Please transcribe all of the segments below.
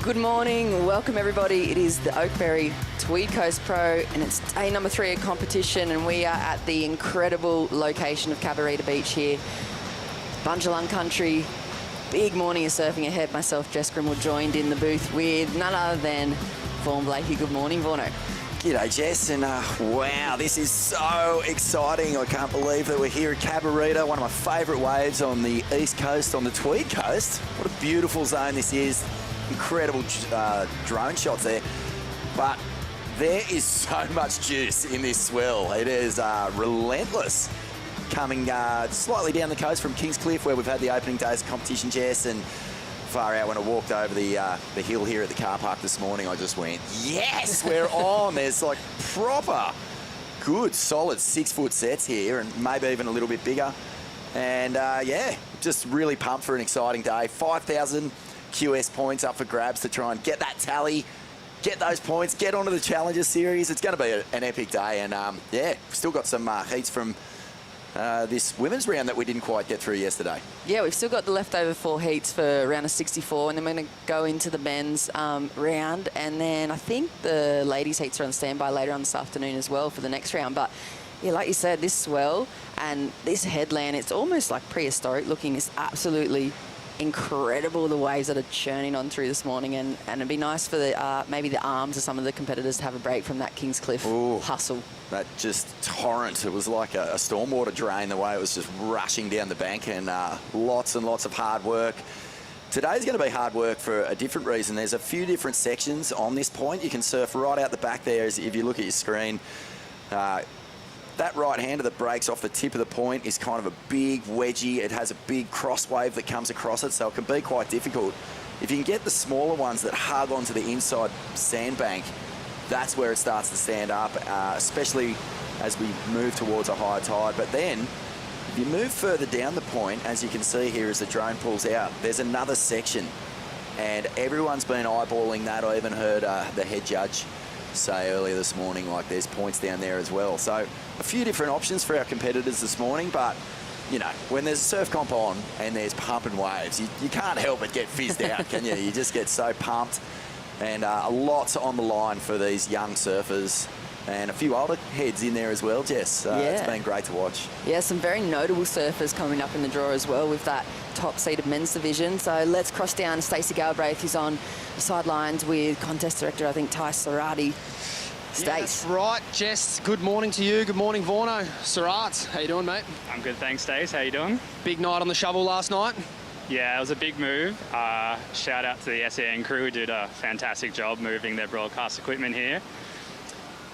Good morning, welcome everybody. It is the Oakberry Tweed Coast Pro and it's day number 3 of competition, and we are at the incredible location of Cabarita Beach here. Bundjalung country, big morning of surfing ahead. Myself, Jess Grimwood, joined in the booth with none other than Vaughan Blakey. Good morning, Vaughno. G'day, Jess, and wow, this is so exciting. I can't believe that we're here at Cabarita, one of my favourite waves on the east coast, on the Tweed Coast. What a beautiful zone this is. Incredible drone shots there. But there is so much juice in this swell. It is relentless. Coming slightly down the coast from Kingscliff, where we've had the opening days of competition, Jess, and far out when I walked over the hill here at the car park this morning, I just went, yes, we're on. There's like proper, good, solid 6-foot sets here, and maybe even a little bit bigger. And yeah, just really pumped for an exciting day. 5,000 QS points up for grabs to try and get that tally, get those points, get onto the Challenger Series. It's going to be an epic day, and yeah, still got some heats from this women's round that we didn't quite get through yesterday. Yeah, we've still got the leftover 4 heats for round of 64, and then we're going to go into the men's round, and then I think the ladies' heats are on standby later on this afternoon as well for the next round. But yeah, like you said, this swell and this headland, it's almost like prehistoric looking. It's absolutely incredible, the waves that are churning on through this morning, and it'd be nice for the maybe the arms of some of the competitors to have a break from that Kingscliff hustle. That just torrent, it was like a stormwater drain, the way it was just rushing down the bank, and lots and lots of hard work. Today's going to be hard work for a different reason. There's a few different sections on this point. You can surf right out the back there, as if you look at your screen. That right-hander that breaks off the tip of the point is kind of a big wedgie. It has a big cross wave that comes across it, so it can be quite difficult. If you can get the smaller ones that hug onto the inside sandbank, that's where it starts to stand up, especially as we move towards a high tide. But then, if you move further down the point, as you can see here as the drone pulls out, there's another section. And everyone's been eyeballing that. I even heard the head judge say earlier this morning, like, there's points down there as well. So a few different options for our competitors this morning, but you know, when there's a surf comp on and there's pumping waves, you can't help but get fizzed out, can you? You just get so pumped, and lots on the line for these young surfers, and a few older heads in there as well, Jess. Yeah. It's been great to watch. Yeah, some very notable surfers coming up in the draw as well with that top-seeded men's division. So let's cross down to Stacey Galbraith, who's on the sidelines with contest director, I think, Ty Sarati. Stace. Yeah, that's right, Jess. Good morning to you. Good morning, Vaughno. Sarat, how you doing, mate? I'm good, thanks, Stace. How you doing? Big night on the shovel last night. Yeah, it was a big move. Shout out to the SEN crew who did a fantastic job moving their broadcast equipment here.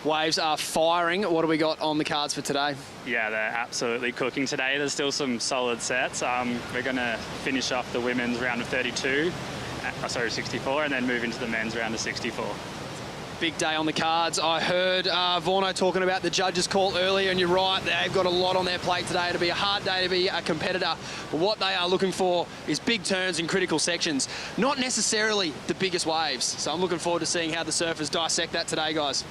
Waves are firing. What do we got on the cards for today? Yeah, they're absolutely cooking today. There's still some solid sets. We're going to finish off the women's round of 64, and then move into the men's round of 64. Big day on the cards. I heard Vaughno talking about the judges' call earlier, and you're right, they've got a lot on their plate today. It'll be a hard day to be a competitor, but what they are looking for is big turns in critical sections, not necessarily the biggest waves. So I'm looking forward to seeing how the surfers dissect that today, guys.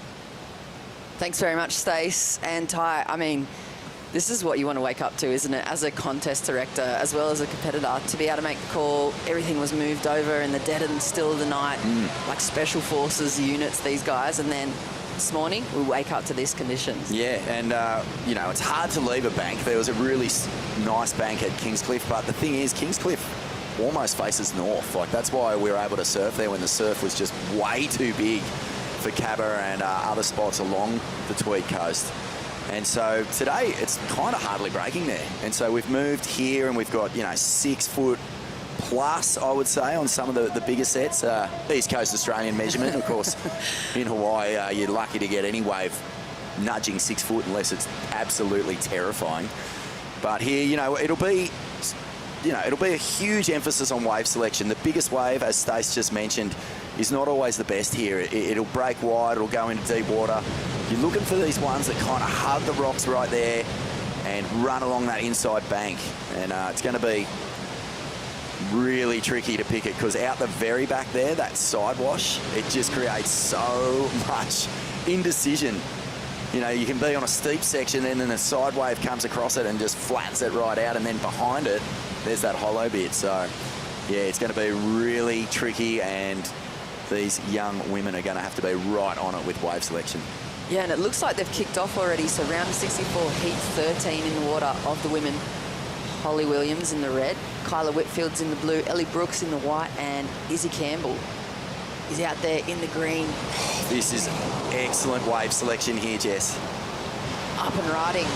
Thanks very much, Stace and Ty. I mean, this is what you want to wake up to, isn't it? As a contest director, as well as a competitor, to be able to make the call. Everything was moved over in the dead and still of the night, like special forces units, these guys. And then this morning, we wake up to these conditions. Yeah, and you know, it's hard to leave a bank. There was a really nice bank at Kingscliff, but the thing is, Kingscliff almost faces north. Like, that's why we were able to surf there when the surf was just way too big for Cabba and other spots along the Tweed Coast. And so today it's kind of hardly breaking there. And so we've moved here, and we've got, you know, 6 foot plus, I would say, on some of the bigger sets. East Coast Australian measurement, of course. In Hawaii, you're lucky to get any wave nudging 6 foot unless it's absolutely terrifying. But here, you know, it'll be a huge emphasis on wave selection. The biggest wave, as Stace just mentioned, is not always the best here. It'll break wide, it'll go into deep water. You're looking for these ones that kind of hug the rocks right there and run along that inside bank. And it's going to be really tricky to pick it, because out the very back there, that side wash, it just creates so much indecision. You know, you can be on a steep section, and then the side wave comes across it and just flattens it right out, and then behind it, there's that hollow bit. So, yeah, it's going to be really tricky, and these young women are going to have to be right on it with wave selection. Yeah, and it looks like they've kicked off already. So round of 64, heat 13 in the water of the women. Holly Williams in the red, Kyla Whitfield's in the blue, Ellie Brooks in the white, and Izzy Campbell is out there in the green. This is excellent wave selection here, Jess. Up and riding.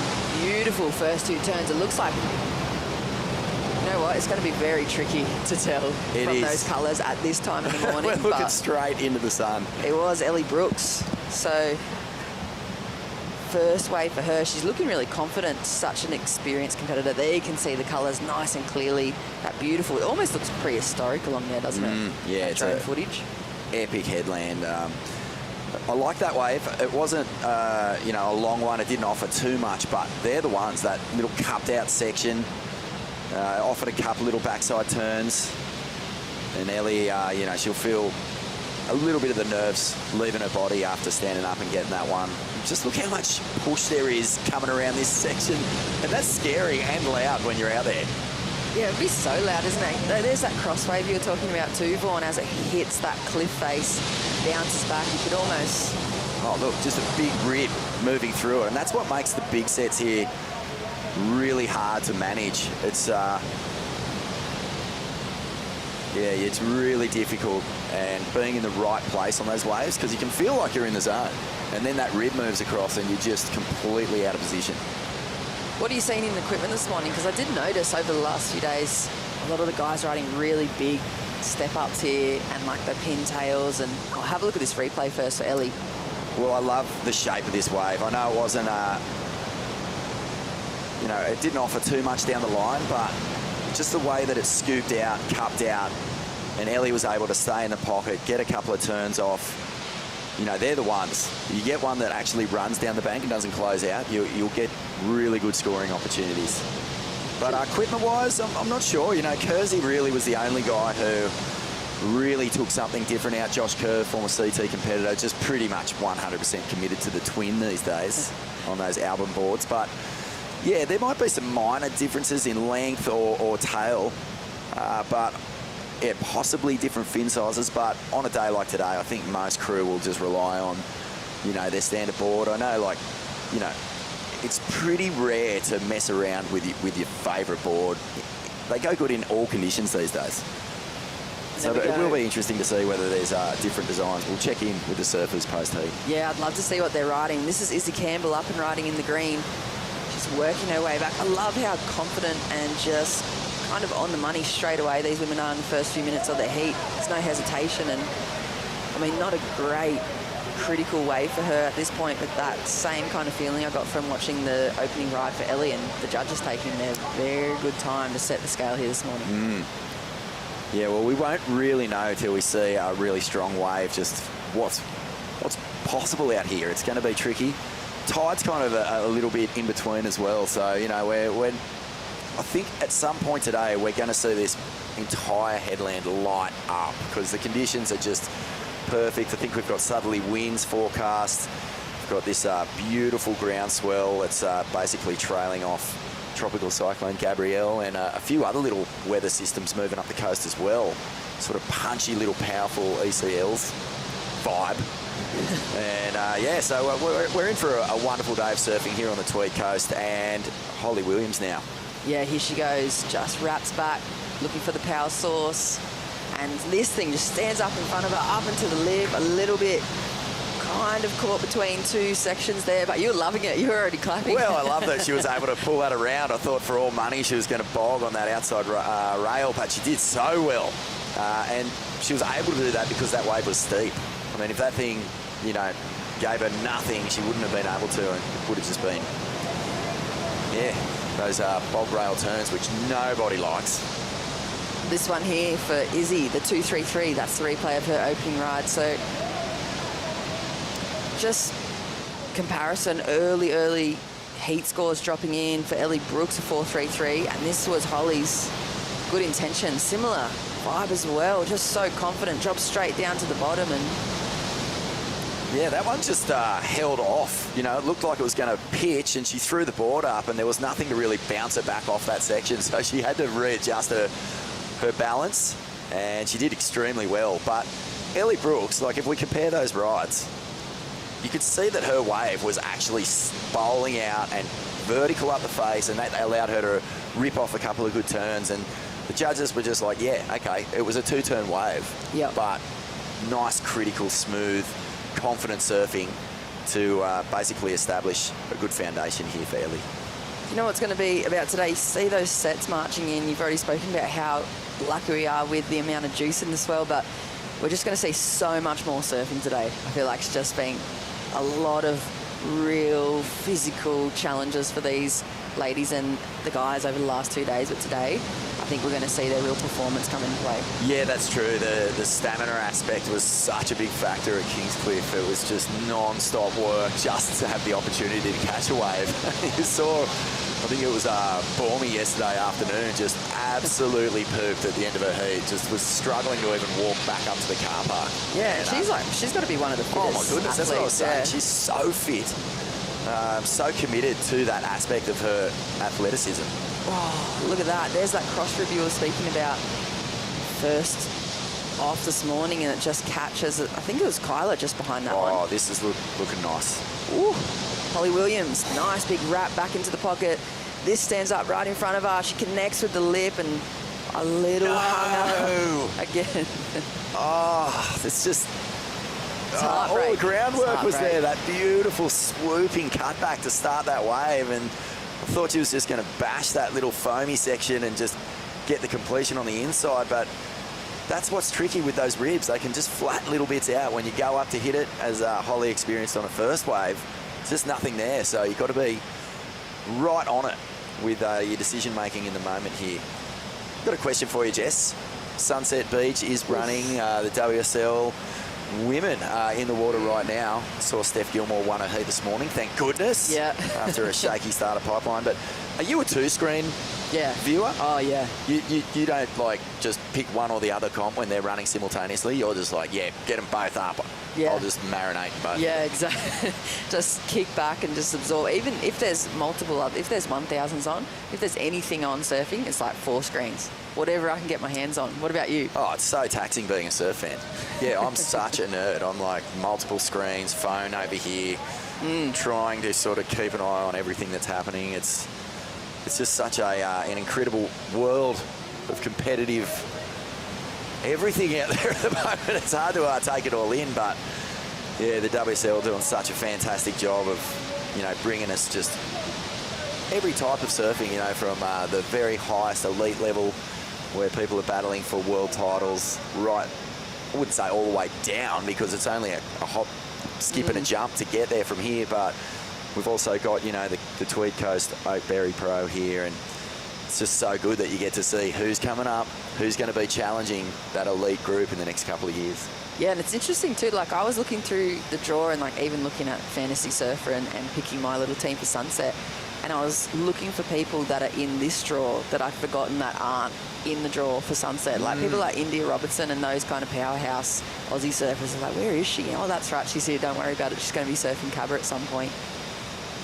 Beautiful first two turns. It looks like, you know what, it's going to be very tricky to tell from those colours at this time in the morning. We're looking straight into the sun. It was Ellie Brooks. So first wave for her. She's looking really confident. Such an experienced competitor. There you can see the colours nice and clearly. That beautiful. It almost looks prehistoric along there, doesn't it? Yeah, it's drone footage. Epic headland. I like that wave. It wasn't, you know, a long one. It didn't offer too much, but they're the ones, that little cupped out section, offered a couple little backside turns. And Ellie, you know, she'll feel a little bit of the nerves leaving her body after standing up and getting that one. Just look how much push there is coming around this section. And that's scary and loud when you're out there. Yeah, it'd be so loud, isn't it? There's that cross wave you were talking about too, Vaughan, as it hits that cliff face, bounces back. You could almost... Oh, look, just a big rip moving through it. And that's what makes the big sets here really hard to manage. It's, yeah, it's really difficult. And being in the right place on those waves, because you can feel like you're in the zone. And then that rib moves across and you're just completely out of position. What are you seeing in the equipment this morning? Because I did notice over the last few days, a lot of the guys riding really big step-ups here and like the pintails. And I'll have a look at this replay first for Ellie. Well, I love the shape of this wave. I know it wasn't, you know, it didn't offer too much down the line, but just the way that it scooped out, cupped out, and Ellie was able to stay in the pocket, get a couple of turns off. You know, they're the ones. You get one that actually runs down the bank and doesn't close out, you'll get really good scoring opportunities. But equipment-wise, I'm not sure. You know, Kersey really was the only guy who really took something different out. Josh Kerr, former CT competitor, just pretty much 100% committed to the twin these days on those album boards. But, yeah, there might be some minor differences in length or tail, but... yeah, possibly different fin sizes, but on a day like today, I think most crew will just rely on, you know, their standard board. I know, like, you know, it's pretty rare to mess around with your favourite board. They go good in all conditions these days. So it will be interesting to see whether there's different designs. We'll check in with the surfers post-heat. Yeah, I'd love to see what they're riding. This is Izzy Campbell up and riding in the green. She's working her way back. I love how confident and just kind of on the money straight away these women are in the first few minutes of their heat. There's no hesitation, and I mean, not a great critical wave for her at this point, but that same kind of feeling I got from watching the opening ride for Ellie, and the judges taking their very good time to set the scale here this morning. Yeah, well, we won't really know till we see a really strong wave, just what's possible out here. It's going to be tricky. Tide's kind of a little bit in between as well, so, you know, we're I think at some point today we're going to see this entire headland light up because the conditions are just perfect. I think we've got southerly winds forecast. We've got this beautiful groundswell that's basically trailing off Tropical Cyclone Gabrielle, and a few other little weather systems moving up the coast as well. Sort of punchy little powerful ECLs vibe. And yeah, so we're in for a wonderful day of surfing here on the Tweed coast. And Holly Williams now. Yeah, here she goes, just wraps back, looking for the power source. And this thing just stands up in front of her, up into the lip, a little bit kind of caught between two sections there, but you're loving it. You're already clapping. Well, I love that she was able to pull that around. I thought for all money she was going to bog on that outside rail, but she did so well. And she was able to do that because that wave was steep. I mean, if that thing, you know, gave her nothing, she wouldn't have been able to, and it would have just been, yeah, those bog rail turns, which nobody likes. This one here for Izzy, the 233, that's the replay of her opening ride. So just comparison, early heat scores dropping in for Ellie Brooks, a 433, and this was Holly's good intention. Similar vibe as well, just so confident, dropped straight down to the bottom. And yeah, that one just held off. You know, it looked like it was going to pitch, and she threw the board up, and there was nothing to really bounce her back off that section, so she had to readjust her balance, and she did extremely well. But Ellie Brooks, like if we compare those rides, you could see that her wave was actually bowling out and vertical up the face, and that allowed her to rip off a couple of good turns. And the judges were just like, yeah, okay, it was a 2-turn wave, but nice, critical, smooth, confident surfing to basically establish a good foundation here for Ellie. You know what's going to be about today? You see those sets marching in. You've already spoken about how lucky we are with the amount of juice in the swell, but we're just going to see so much more surfing today. I feel like it's just been a lot of real physical challenges for these ladies and the guys over the last 2 days, but today I think we're going to see their real performance come into play. Yeah, that's true. The stamina aspect was such a big factor at Kingscliff. It was just non-stop work just to have the opportunity to catch a wave. You saw, I think it was Bormy yesterday afternoon, just absolutely pooped at the end of her heat, just was struggling to even walk back up to the car park. Yeah, and she's got to be one of the fittest. Oh my goodness, that's what I was saying. Yeah. She's so fit. So committed to that aspect of her athleticism. Oh, look at that. There's that cross rib you were speaking about first off this morning, and it just catches it. I think it was Kyla just behind that one. Oh, this is looking nice. Ooh, Holly Williams, nice big wrap back into the pocket. This stands up right in front of her. She connects with the lip and a little hung up again. Oh, it's just... all the It's groundwork was heartbreak. there. That beautiful swooping cutback to start that wave, and I thought she was just going to bash that little foamy section and just get the completion on the inside, but that's what's tricky with those ribs. They can just flatten little bits out when you go up to hit it, as Holly experienced on the first wave. There's just nothing there, so you've got to be right on it with your decision-making in the moment here. Got a question for you, Jess. Sunset Beach is running the WSL women in the water right now. Saw Steph Gilmore won her heat this morning, thank goodness. Yeah. After a shaky start of pipeline. But are you a two-screen viewer? Oh, yeah. You don't like just pick one or the other comp when they're running simultaneously? You're just like, yeah, get them both up. Yeah. I'll just marinate both. Yeah, exactly. Just kick back and just absorb. Even if there's multiple, if there's 1000s on, if there's anything on surfing, it's like 4 screens. Whatever I can get my hands on. What about you? Oh, it's so taxing being a surf fan. Yeah, I'm such a nerd. I'm like multiple screens, phone over here, trying to sort of keep an eye on everything that's happening. It's just such an incredible world of competitive everything out there at the moment. It's hard to take it all in, but yeah, the WSL doing such a fantastic job of, you know, bringing us just every type of surfing, you know, from the very highest elite level where people are battling for world titles, right, I wouldn't say all the way down because it's only a hop, skip and a jump to get there from here, but we've also got, you know, the Tweed Coast Oakberry Pro here, and it's just so good that you get to see who's coming up, who's going to be challenging that elite group in the next couple of years. Yeah, and it's interesting too, like I was looking through the draw and like even looking at Fantasy Surfer and picking my little team for Sunset, and I was looking for people that are in this draw that I've forgotten that aren't in the draw for Sunset. Like people like India Robertson and those kind of powerhouse Aussie surfers are like, where is she? Oh, that's right, she's here, don't worry about it. She's going to be surfing Cabra at some point.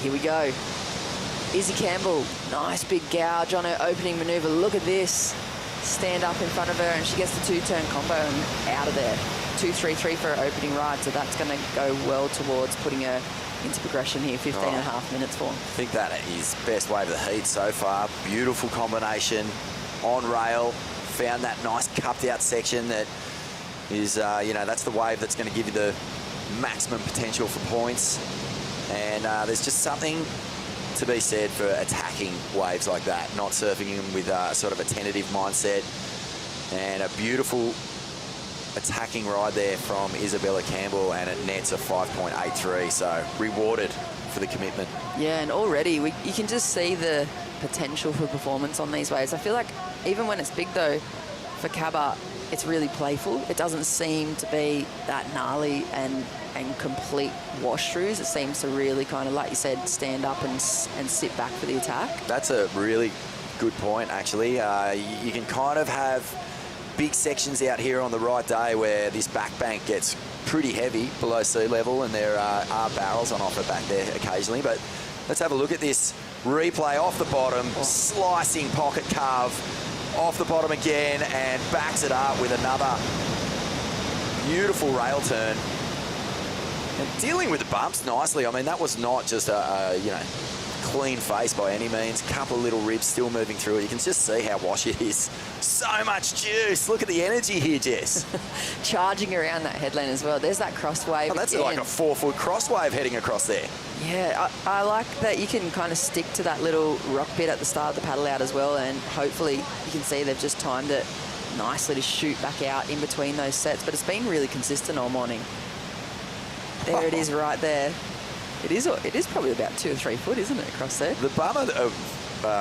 Here we go. Izzy Campbell, nice big gouge on her opening manoeuvre. Look at this. Stand up in front of her and she gets the 2-turn combo and out of there. 2-3-3 for her opening ride, so that's going to go well towards putting her into progression here, 15 and a half minutes for. I think that is best wave of the heat so far. Beautiful combination on rail. Found that nice cupped out section that is, you know, that's the wave that's going to give you the maximum potential for points. And there's just something to be said for attacking waves like that, not surfing them with sort of a tentative mindset. And a beautiful attacking ride there from Isabella Campbell, and it nets a 5.83, so rewarded for the commitment. Yeah, and already you can just see the potential for performance on these waves. I feel like even when it's big though, for Cabba, it's really playful. It doesn't seem to be that gnarly and complete wash-throughs. It seems to really kind of, like you said, stand up and sit back for the attack. That's a really good point, actually. You can kind of have big sections out here on the right day where this back bank gets pretty heavy below sea level, and there are barrels on offer back there occasionally. But let's have a look at this replay off the bottom, slicing pocket carve off the bottom again, and backs it up with another Beautiful rail turn. And dealing with the bumps nicely. I mean, that was not just a clean face by any means. Couple of little ribs still moving through it. You can just see how washy it is. So much juice. Look at the energy here, Jess. Charging around that headland as well. There's that cross wave. Oh, that's again. like a 4-foot cross wave heading across there. Yeah, I like that you can kind of stick to that little rock bit at the start of the paddle out as well, and hopefully you can see they've just timed it nicely to shoot back out in between those sets, but it's been really consistent all morning. There it is right there. It is probably about 2 or 3 foot, isn't it, across there? The bummer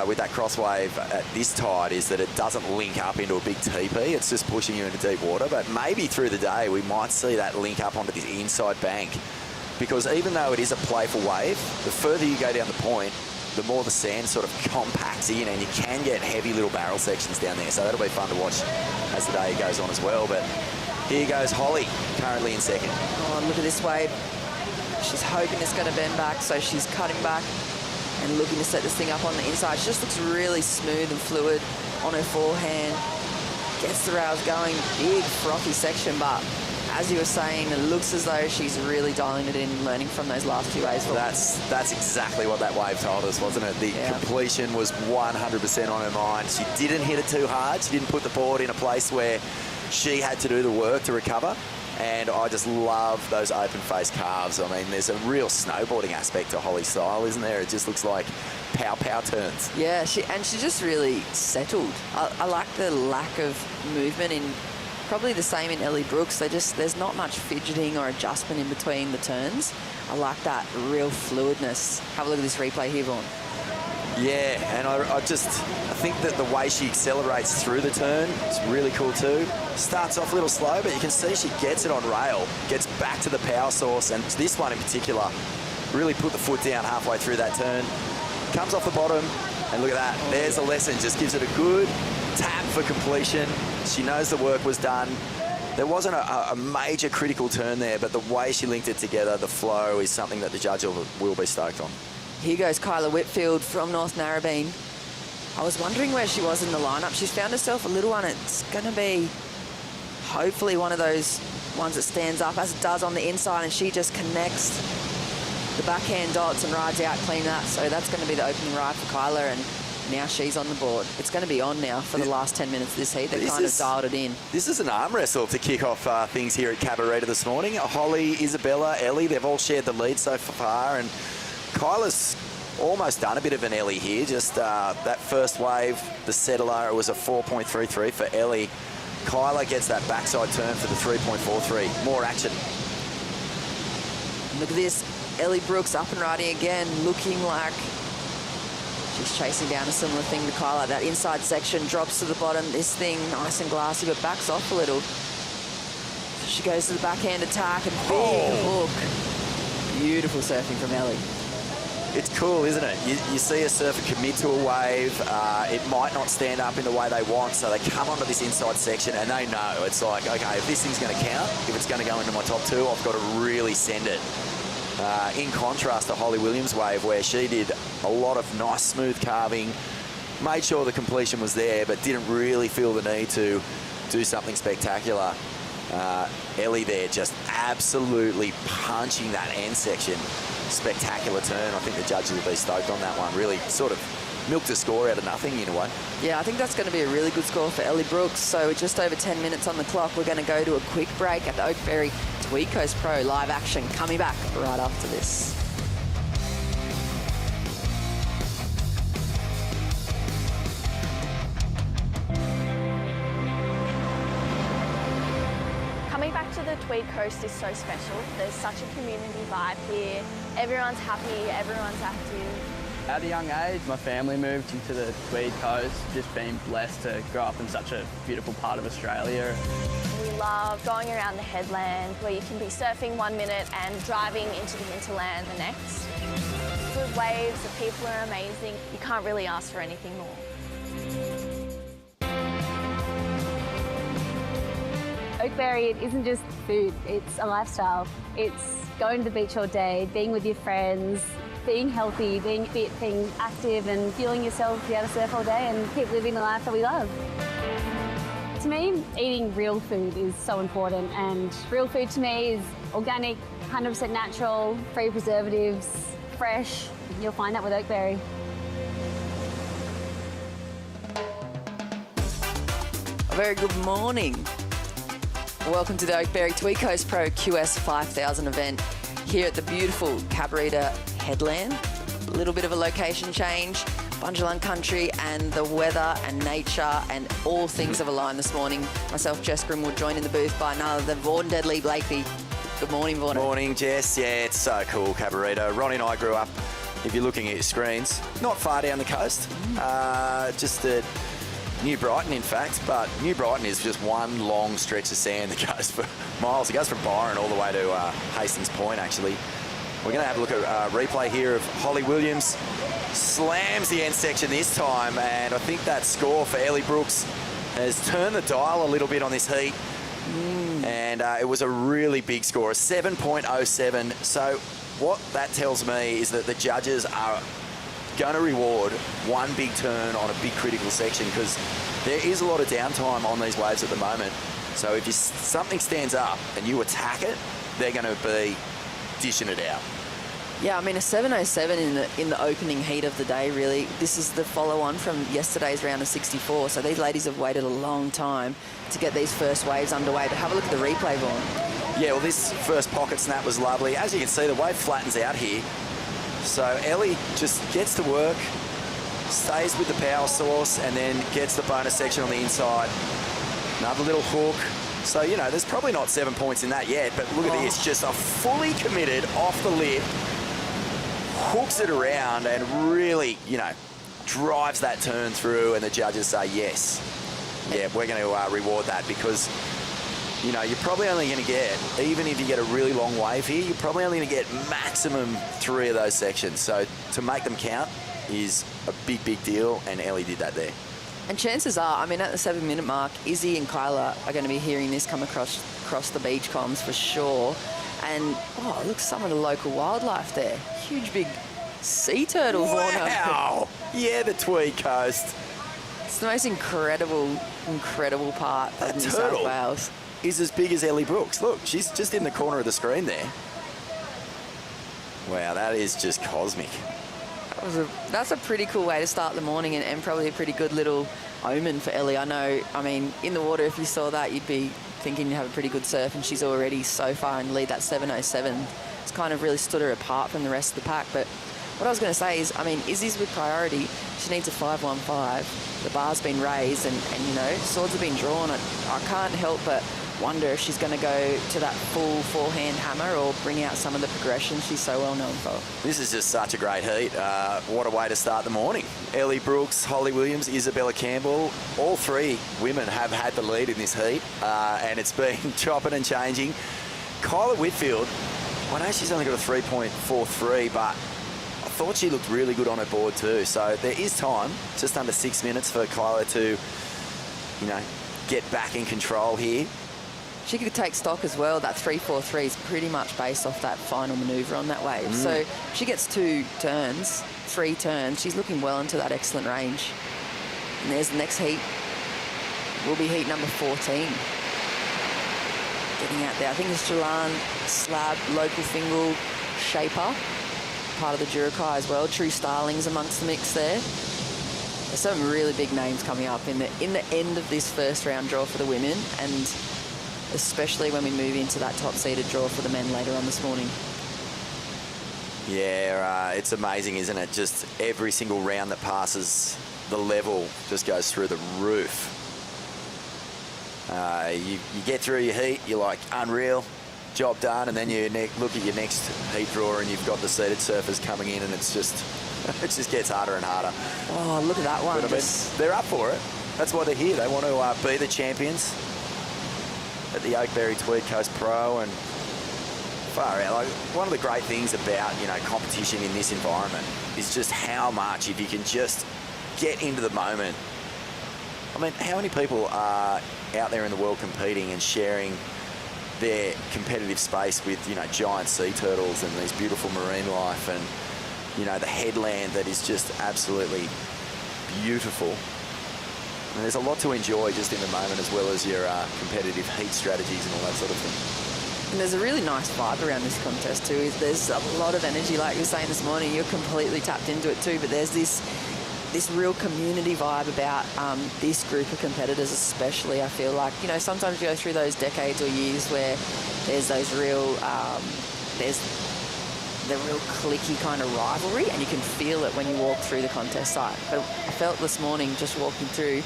with that cross wave at this tide is that it doesn't link up into a big TP. It's just pushing you into deep water. But maybe through the day we might see that link up onto this inside bank, because even though it is a playful wave, the further you go down the point, the more the sand sort of compacts in, and you can get heavy little barrel sections down there. So that'll be fun to watch as the day goes on as well. But here goes Holly, currently in second. Oh, look at this wave. She's hoping it's going to bend back, so she's cutting back and looking to set this thing up on the inside. She just looks really smooth and fluid on her forehand. Gets the rails going, big frothy section, but as you were saying, it looks as though she's really dialing it in and learning from those last few waves. That's exactly what that wave told us, wasn't it? The completion was 100% on her mind. She didn't hit it too hard. She didn't put the board in a place where she had to do the work to recover. And I just love those open-face calves. I mean, there's a real snowboarding aspect to Holly's style, isn't there? It just looks like pow turns. Yeah, she just really settled. I like the lack of movement in. Probably the same in Ellie Brooks. There's not much fidgeting or adjustment in between the turns. I like that real fluidness. Have a look at this replay here, Vaughan. Yeah, and I think that the way she accelerates through the turn is really cool too. Starts off a little slow, but you can see she gets it on rail, gets back to the power source, and this one in particular really put the foot down halfway through that turn. Comes off the bottom, and look at that. There's a lesson. Just gives it a good tap for completion. She knows the work was done. There wasn't a major critical turn there, but the way she linked it together, the flow, is something that the judge will be stoked on. Here goes Kyla Whitfield from North Narrabeen. I was wondering where she was in the lineup. She's found herself a little one. It's going to be hopefully one of those ones that stands up as it does on the inside, and she just connects the backhand dots and rides out clean that. So that's going to be the opening ride for Kyla, and now she's on the board. It's going to be on now for the last 10 minutes of this heat. They kind of dialed it in. This is an arm wrestle to kick off things here at Cabarita this morning. Holly, Isabella, Ellie, they've all shared the lead so far, and Kyla's almost done a bit of an Ellie here. Just that first wave, the settler, it was a 4.33 for Ellie. Kyla gets that backside turn for the 3.43. More action. Look at this. Ellie Brooks up and riding again, looking like she's chasing down a similar thing to Kyla. That inside section drops to the bottom. This thing nice and glassy, but backs off a little. So she goes to the backhand attack and big hook. Beautiful surfing from Ellie. It's cool, isn't it? You see a surfer commit to a wave. It might not stand up in the way they want, so they come onto this inside section and they know. It's like, okay, if this thing's going to count, if it's going to go into my top two, I've got to really send it. In contrast to Holly Williams' wave, where she did a lot of nice smooth carving, made sure the completion was there, but didn't really feel the need to do something spectacular. Ellie there just absolutely punching that end section. Spectacular turn. I think the judges will be stoked on that one. Really sort of milked a score out of nothing in a way. Yeah, I think that's going to be a really good score for Ellie Brooks. So with just over 10 minutes on the clock, we're going to go to a quick break at the Oakberry Tweed Coast Pro live action. Coming back right after this. Coming back to the Tweed Coast is so special. There's such a community vibe here. Everyone's happy, everyone's active. At a young age, my family moved into the Tweed Coast, just being blessed to grow up in such a beautiful part of Australia. We love going around the headland where you can be surfing 1 minute and driving into the hinterland the next. Good waves, the people are amazing. You can't really ask for anything more. Oakberry, it isn't just food, it's a lifestyle. It's going to the beach all day, being with your friends, being healthy, being fit, being active and fueling yourself to be able to surf all day and keep living the life that we love. To me, eating real food is so important, and real food to me is organic, 100% natural, free preservatives, fresh. You'll find that with Oakberry. A very good morning. Welcome to the Oakberry Tweed Coast Pro QS 5000 event here at the beautiful Cabarita Headland. A little bit of a location change, Bunjalung country, and the weather and nature and all things have aligned this morning. Myself, Jess Grimwood, joined in the booth by none other than Vaughan Deadly Blakely. Good morning, Vaughan. Morning, Jess. Yeah, it's so cool, Cabarita. Ronnie and I grew up, if you're looking at your screens, not far down the coast, just at New Brighton, in fact, but New Brighton is just one long stretch of sand that goes for miles. It goes from Byron all the way to Hastings Point, actually. We're going to have a look at a replay here of Holly Williams. Slams the end section this time, and I think that score for Ellie Brooks has turned the dial a little bit on this heat. And it was a really big score, a 7.07. So what that tells me is that the judges are going to reward one big turn on a big critical section, because there is a lot of downtime on these waves at the moment. So if something stands up and you attack it, they're going to be dishing it out. Yeah, I mean, a 7.07 in the opening heat of the day, really. This is the follow-on from yesterday's round of 64. So these ladies have waited a long time to get these first waves underway. But have a look at the replay, Vaughan. Yeah, well, this first pocket snap was lovely. As you can see, the wave flattens out here. So Ellie just gets to work, stays with the power source, and then gets the bonus section on the inside. Another little hook. So, you know, there's probably not 7 points in that yet, but look at this, just a fully committed off the lip, hooks it around and really, you know, drives that turn through, and the judges say yes. Yeah, we're going to reward that, because, you know, you're probably only going to get, even if you get a really long wave here, you're probably only going to get maximum 3 of those sections. So to make them count is a big, big deal, and Ellie did that there. And chances are, I mean, at the 7-minute mark, Izzy and Kyla are going to be hearing this come across the beach comms for sure. And, oh, look, some of the local wildlife there. Huge big sea turtles. Wow! Yeah, the Tweed Coast. It's the most incredible part of New South Wales. Is as big as Ellie Brooks. Look, she's just in the corner of the screen there. Wow, that is just cosmic. That's a pretty cool way to start the morning, and probably a pretty good little omen for Ellie. I know, I mean, in the water, if you saw that, you'd be thinking you have a pretty good surf, and she's already so far in the lead, that 7.07. It's kind of really stood her apart from the rest of the pack. But what I was going to say is, I mean, Izzy's with priority. She needs a 5.15. The bar's been raised, and you know, swords have been drawn. I can't help but wonder if she's going to go to that full forehand hammer or bring out some of the progression she's so well known for. This is just such a great heat. What a way to start the morning. Ellie Brooks, Holly Williams, Isabella Campbell, all 3 women have had the lead in this heat, and it's been chopping and changing. Kyla Whitfield, I know she's only got a 3.43, but I thought she looked really good on her board too. So there is time, just under 6 minutes for Kyla to, you know, get back in control here. She could take stock as well. That 3.43 is pretty much based off that final manoeuvre on that wave. So if she gets 3 turns, she's looking well into that excellent range. And there's the next heat. Will be heat number 14. Getting out there. I think it's Jalan Slab, Local Fingal, Shaper, part of the Jurakai as well. True Starlings amongst the mix there. There's some really big names coming up in the end of this first round draw for the women, and especially when we move into that top-seeded draw for the men later on this morning. Yeah, it's amazing, isn't it? Just every single round that passes, the level just goes through the roof. You get through your heat, you're like, unreal, job done, and then you look at your next heat draw and you've got the seeded surfers coming in, and it's just, it just gets harder and harder. Oh, look at that one. But I mean, they're up for it. That's why they're here. They want to be the champions at the Oakberry Tweed Coast Pro, and far out. Like, one of the great things about, you know, competition in this environment is just how much, if you can just get into the moment. I mean, how many people are out there in the world competing and sharing their competitive space with, you know, giant sea turtles and these beautiful marine life, and, you know, the headland that is just absolutely beautiful. And there's a lot to enjoy just in the moment, as well as your competitive heat strategies and all that sort of thing. And there's a really nice vibe around this contest too. There's a lot of energy, like you were saying this morning. You're completely tapped into it too, but there's this real community vibe about this group of competitors especially. I feel like, you know, sometimes you go through those decades or years where there's those real, there's the real cliquey kind of rivalry, and you can feel it when you walk through the contest site. But I felt this morning just walking through,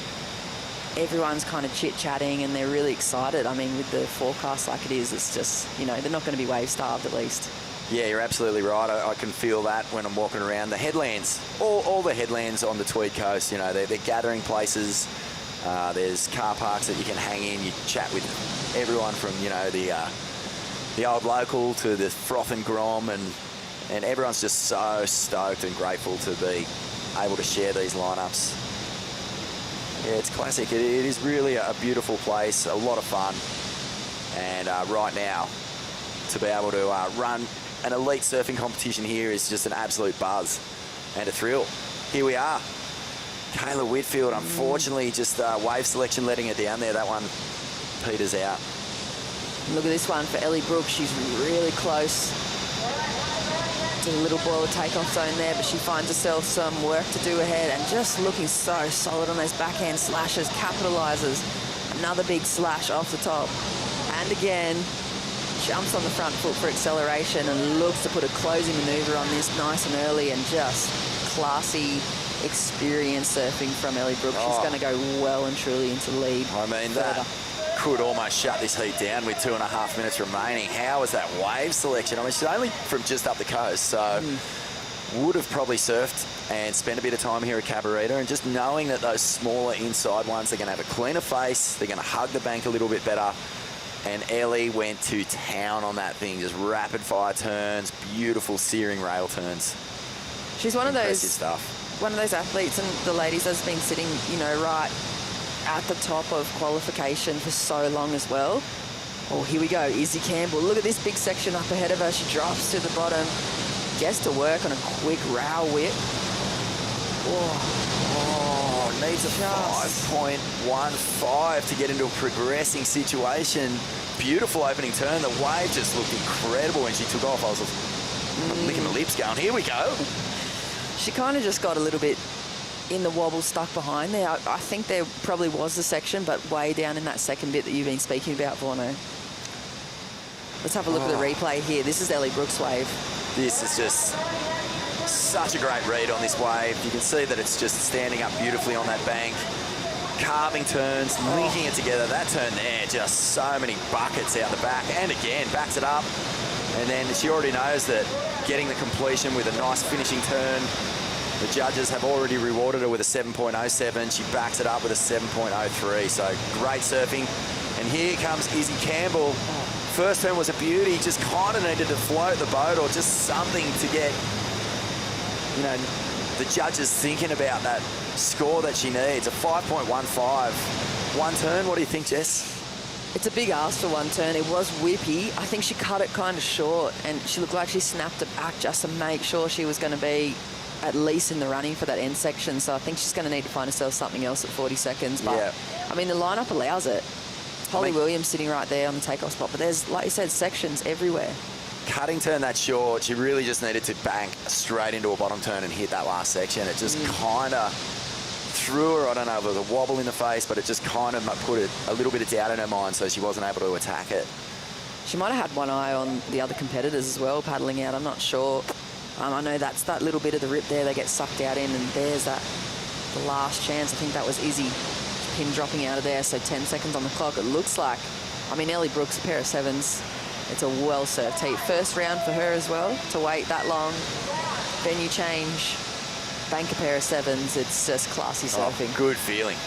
everyone's kind of chit-chatting and they're really excited. I mean, with the forecast like it is, it's just, you know, they're not going to be wave-starved at least. Yeah, you're absolutely right. I can feel that when I'm walking around the headlands. All the headlands on the Tweed coast, you know, they're gathering places. There's car parks that you can hang in. You chat with everyone from, you know, the old local to the froth and grom, and everyone's just so stoked and grateful to be able to share these lineups. Yeah, it's classic. It is really a beautiful place, a lot of fun. And right now, to be able to run an elite surfing competition here is just an absolute buzz and a thrill. Here we are. Kayla Whitfield, unfortunately, just wave selection letting her down there. That one peters out. Look at this one for Ellie Brooks. She's really close to the little boiler takeoff zone there, but she finds herself some work to do ahead, and just looking so solid on those backhand slashes, capitalises. Another big slash off the top. And again, jumps on the front foot for acceleration and looks to put a closing manoeuvre on this nice and early, and just classy experience surfing from Ellie Brooks. She's going to go well and truly into the lead. I mean, that could almost shut this heat down with 2.5 minutes remaining. How was that wave selection? I mean, she's only from just up the coast, so would have probably surfed and spent a bit of time here at Cabarita, and just knowing that those smaller inside ones are going to have a cleaner face, they're going to hug the bank a little bit better. And Ellie went to town on that thing, just rapid fire turns, beautiful searing rail turns. She's one of those stuff. One of those athletes, and the ladies that's been sitting, you know, right at the top of qualification for so long as well. Oh, here we go, Izzy Campbell. Look at this big section up ahead of her. She drops to the bottom, gets to work on a quick row whip. Needs a 5.15 to get into a progressing situation. Beautiful opening turn. The wave just looked incredible when she took off. I was licking my lips going, here we go. She kind of just got a little bit in the wobble, stuck behind there. I think there probably was a section, but way down in that second bit that you've been speaking about, Vorno. Let's have a look at the replay here. This is Ellie Brooks' wave. This is just such a great read on this wave. You can see that it's just standing up beautifully on that bank. Carving turns, linking it together. That turn there, just so many buckets out the back. And again, backs it up. And then she already knows that getting the completion with a nice finishing turn. The judges have already rewarded her with a 7.07. She backs it up with a 7.03. So great surfing. And here comes Izzy Campbell. First turn was a beauty. Just kind of needed to float the boat or just something to get, you know, the judges thinking about that score that she needs. A 5.15. One turn. What do you think, Jess? It's a big ask for one turn. It was whippy. I think she cut it kind of short, and she looked like she snapped it back just to make sure she was going to be at least in the running for that end section. So I think she's going to need to find herself something else at 40 seconds. But, yeah. I mean, the lineup allows it. Holly Williams sitting right there on the takeoff spot, but there's, like you said, sections everywhere. Cutting turn that short, she really just needed to bank straight into a bottom turn and hit that last section. It just kind of threw her, I don't know if it was a wobble in the face, but it just kind of put a little bit of doubt in her mind, so she wasn't able to attack it. She might have had one eye on the other competitors as well, paddling out. I'm not sure. I know that's that little bit of the rip there they get sucked out in, and there's the last chance. I think that was Izzy, him dropping out of there, so 10 seconds on the clock. It looks like, I mean, Ellie Brooks, a pair of sevens. It's a well-served heat. First round for her as well, to wait that long. Venue change, bank a pair of sevens. It's just classy surfing. Good feeling.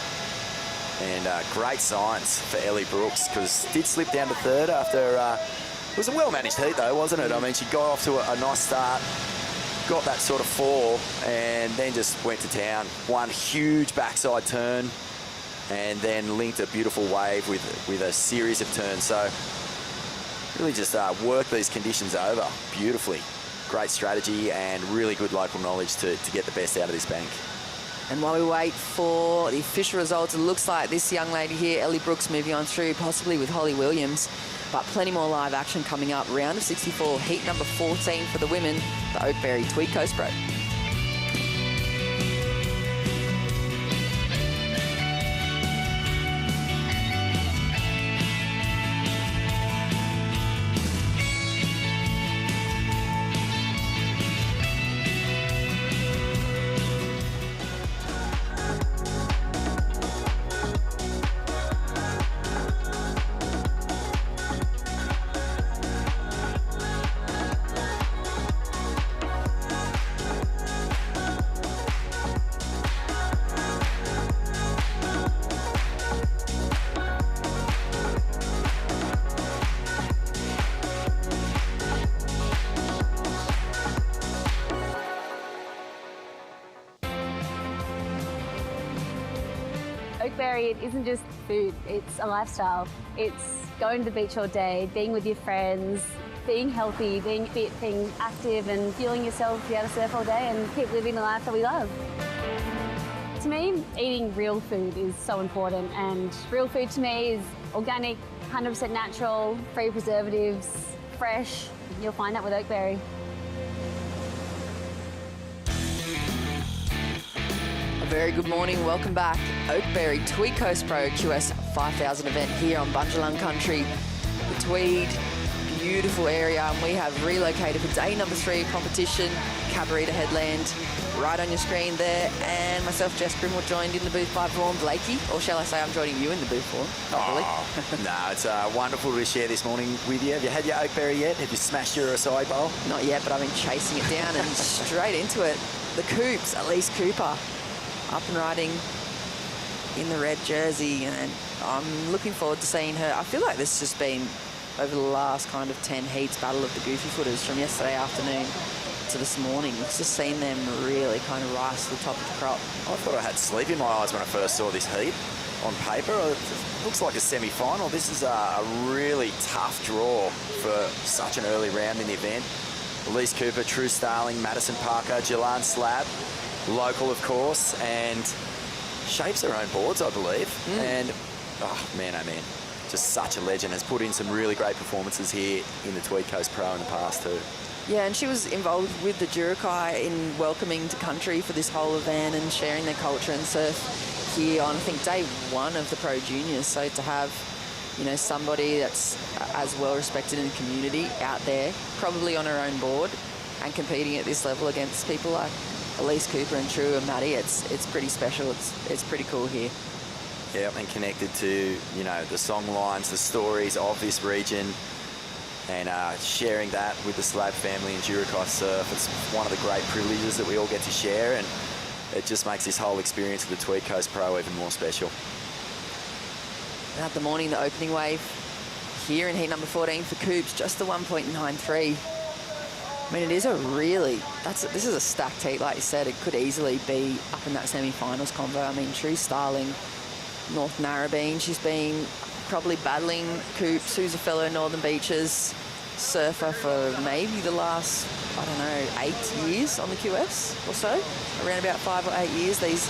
And great signs for Ellie Brooks, because did slip down to third after, it was a well-managed heat though, wasn't it? I mean, she got off to a nice start, got that sort of fall, and then just went to town. One huge backside turn, and then linked a beautiful wave with a series of turns. So really just worked these conditions over beautifully. Great strategy and really good local knowledge to get the best out of this bank. And while we wait for the official results, it looks like this young lady here, Ellie Brooks, moving on through, possibly with Holly Williams. But plenty more live action coming up. Round of 64, heat number 14 for the women, the Oakberry Tweed Coast Pro. Oakberry, it isn't just food, it's a lifestyle. It's going to the beach all day, being with your friends, being healthy, being fit, being active and fueling yourself to be able to surf all day and keep living the life that we love. To me, eating real food is so important, and real food to me is organic, 100% natural, free preservatives, fresh. You'll find that with Oakberry. Very good morning, welcome back. Oakberry Tweed Coast Pro QS 5000 event here on Bundjalung Country. The Tweed, beautiful area, and we have relocated for day number 3 competition, Cabarita Headland, right on your screen there. And myself, Jess Grimwell, joined in the booth by Vaughan Blakey, or shall I say I'm joining you in the booth, Vaughan? No, it's wonderful to share this morning with you. Have you had your Oakberry yet? Have you smashed your acai bowl? Not yet, but I've been chasing it down and straight into it. The Coops, Elise Cooper, up and riding in the red jersey, and I'm looking forward to seeing her. I feel like this has just been, over the last kind of 10 heats, battle of the goofy footers from yesterday afternoon to this morning. It's just seen them really kind of rise to the top of the crop. I thought I had sleep in my eyes when I first saw this heat on paper. It looks like a semi-final. This is a really tough draw for such an early round in the event. Elise Cooper, True Starling, Madison Parker, Jelan Slab, local of course, and shapes her own boards, I believe. And oh man, just such a legend. Has put in some really great performances here in the Tweed Coast Pro in the past too. Yeah, and she was involved with the Jurukai in welcoming to country for this whole event and sharing their culture and surf here on, I think, day 1 of the Pro Juniors. So to have, you know, somebody that's as well respected in the community out there, probably on her own board, and competing at this level against people like Elise Cooper and True and Maddie, it's pretty special. It's pretty cool here. Yeah, and connected to, you know, the song lines, the stories of this region, and sharing that with the Slab family and Jurukai Surf. It's one of the great privileges that we all get to share, and it just makes this whole experience of the Tweed Coast Pro even more special. At the morning, the opening wave here in heat number 14 for Coops, just the 1.93. I mean, it is a really, this is a stacked heat, like you said. It could easily be up in that semi-finals combo. I mean, True Starling, North Narrabeen, she's been probably battling Coops, who's a fellow Northern Beaches surfer for maybe the last, I don't know, 8 years on the QS or so. Around about 5 or 8 years, these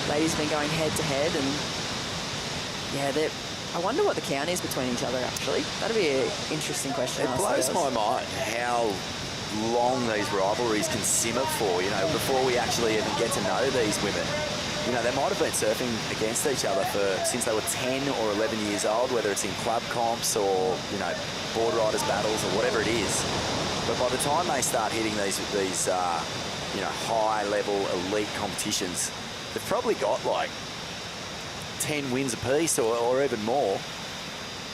ladies have been going head-to-head, and yeah, I wonder what the count is between each other, actually. That'd be an interesting question. It blows my mind how long these rivalries can simmer for, you know, before we actually even get to know these women. You know, they might have been surfing against each other since they were 10 or 11 years old, whether it's in club comps or, you know, board riders battles or whatever it is. But by the time they start hitting these you know, high-level elite competitions, they've probably got like 10 wins apiece or even more.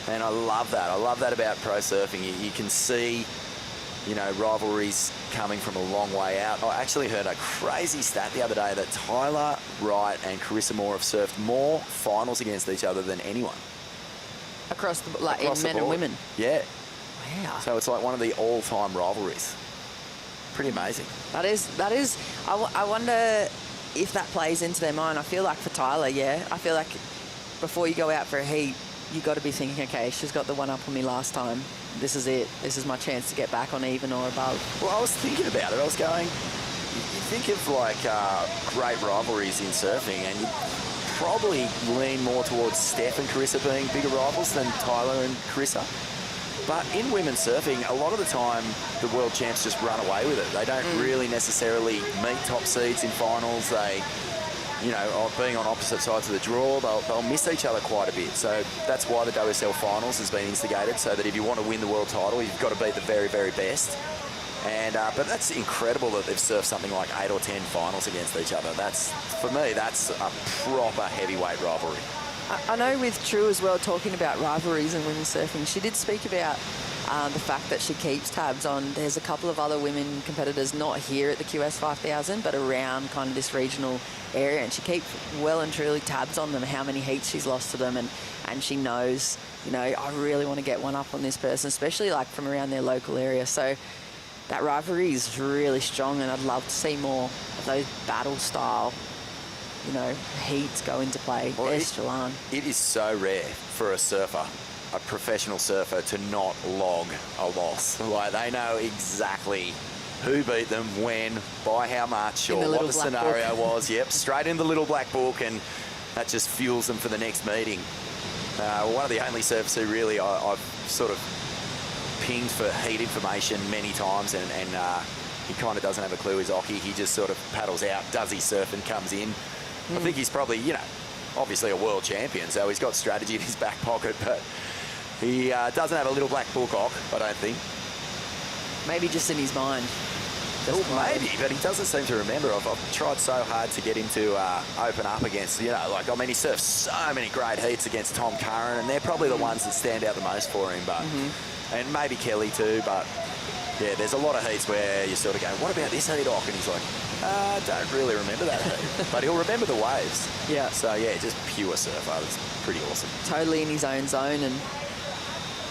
And I love that. I love that about pro surfing. You can see, you know, rivalries coming from a long way out. I actually heard a crazy stat the other day that Tyler Wright and Carissa Moore have surfed more finals against each other than anyone. Across in men and women? Yeah. Wow. So it's like one of the all-time rivalries. Pretty amazing. That is. I wonder if that plays into their mind. I feel like for Tyler, yeah. I feel like before you go out for a heat, you've got to be thinking, okay, she's got the one up on me last time. This is it. This is my chance to get back on even or above. Well, I was thinking about it. I was going, you think of like great rivalries in surfing, and you probably lean more towards Steph and Carissa being bigger rivals than Tyler and Carissa. But in women's surfing, a lot of the time, the world champs just run away with it. They don't really necessarily meet top seeds in finals. They, you know, being on opposite sides of the draw, they'll miss each other quite a bit. So that's why the WSL finals has been instigated, so that if you want to win the world title, you've got to beat the very, very best. And but that's incredible that they've surfed something like 8 or 10 finals against each other. That's, for me, that's a proper heavyweight rivalry. I know with True as well, talking about rivalries in women's surfing, she did speak about the fact that she keeps tabs on, there's a couple of other women competitors not here at the QS 5000, but around kind of this regional area, and she keeps well and truly tabs on them, how many heats she's lost to them, and she knows, you know, I really want to get one up on this person, especially like from around their local area. So that rivalry is really strong, and I'd love to see more of those battle style, you know, heats go into play. Well, There's Jalan. It is so rare for a surfer, a professional surfer, to not log a loss. Like, they know exactly who beat them, when, by how much, or what the scenario was. Yep, straight in the little black book, and that just fuels them for the next meeting. One of the only surfers who really I've sort of pinged for heat information many times, and he kind of doesn't have a clue, is Occy. He just sort of paddles out, does his surf, and comes in. I think he's probably, you know, obviously a world champion, so he's got strategy in his back pocket, but he doesn't have a little black book, I don't think. Maybe just in his mind. Maybe, but he doesn't seem to remember. I've tried so hard to get him to open up against, you know, like, I mean, he surfs so many great heats against Tom Curran, and they're probably the ones that stand out the most for him, but and maybe Kelly too, but yeah, there's a lot of heats where you sort of go, what about this heat, Ock? And he's like, I don't really remember that heat. But he'll remember the waves. Yeah. So, yeah, just pure surfer. It's pretty awesome. Totally in his own zone. And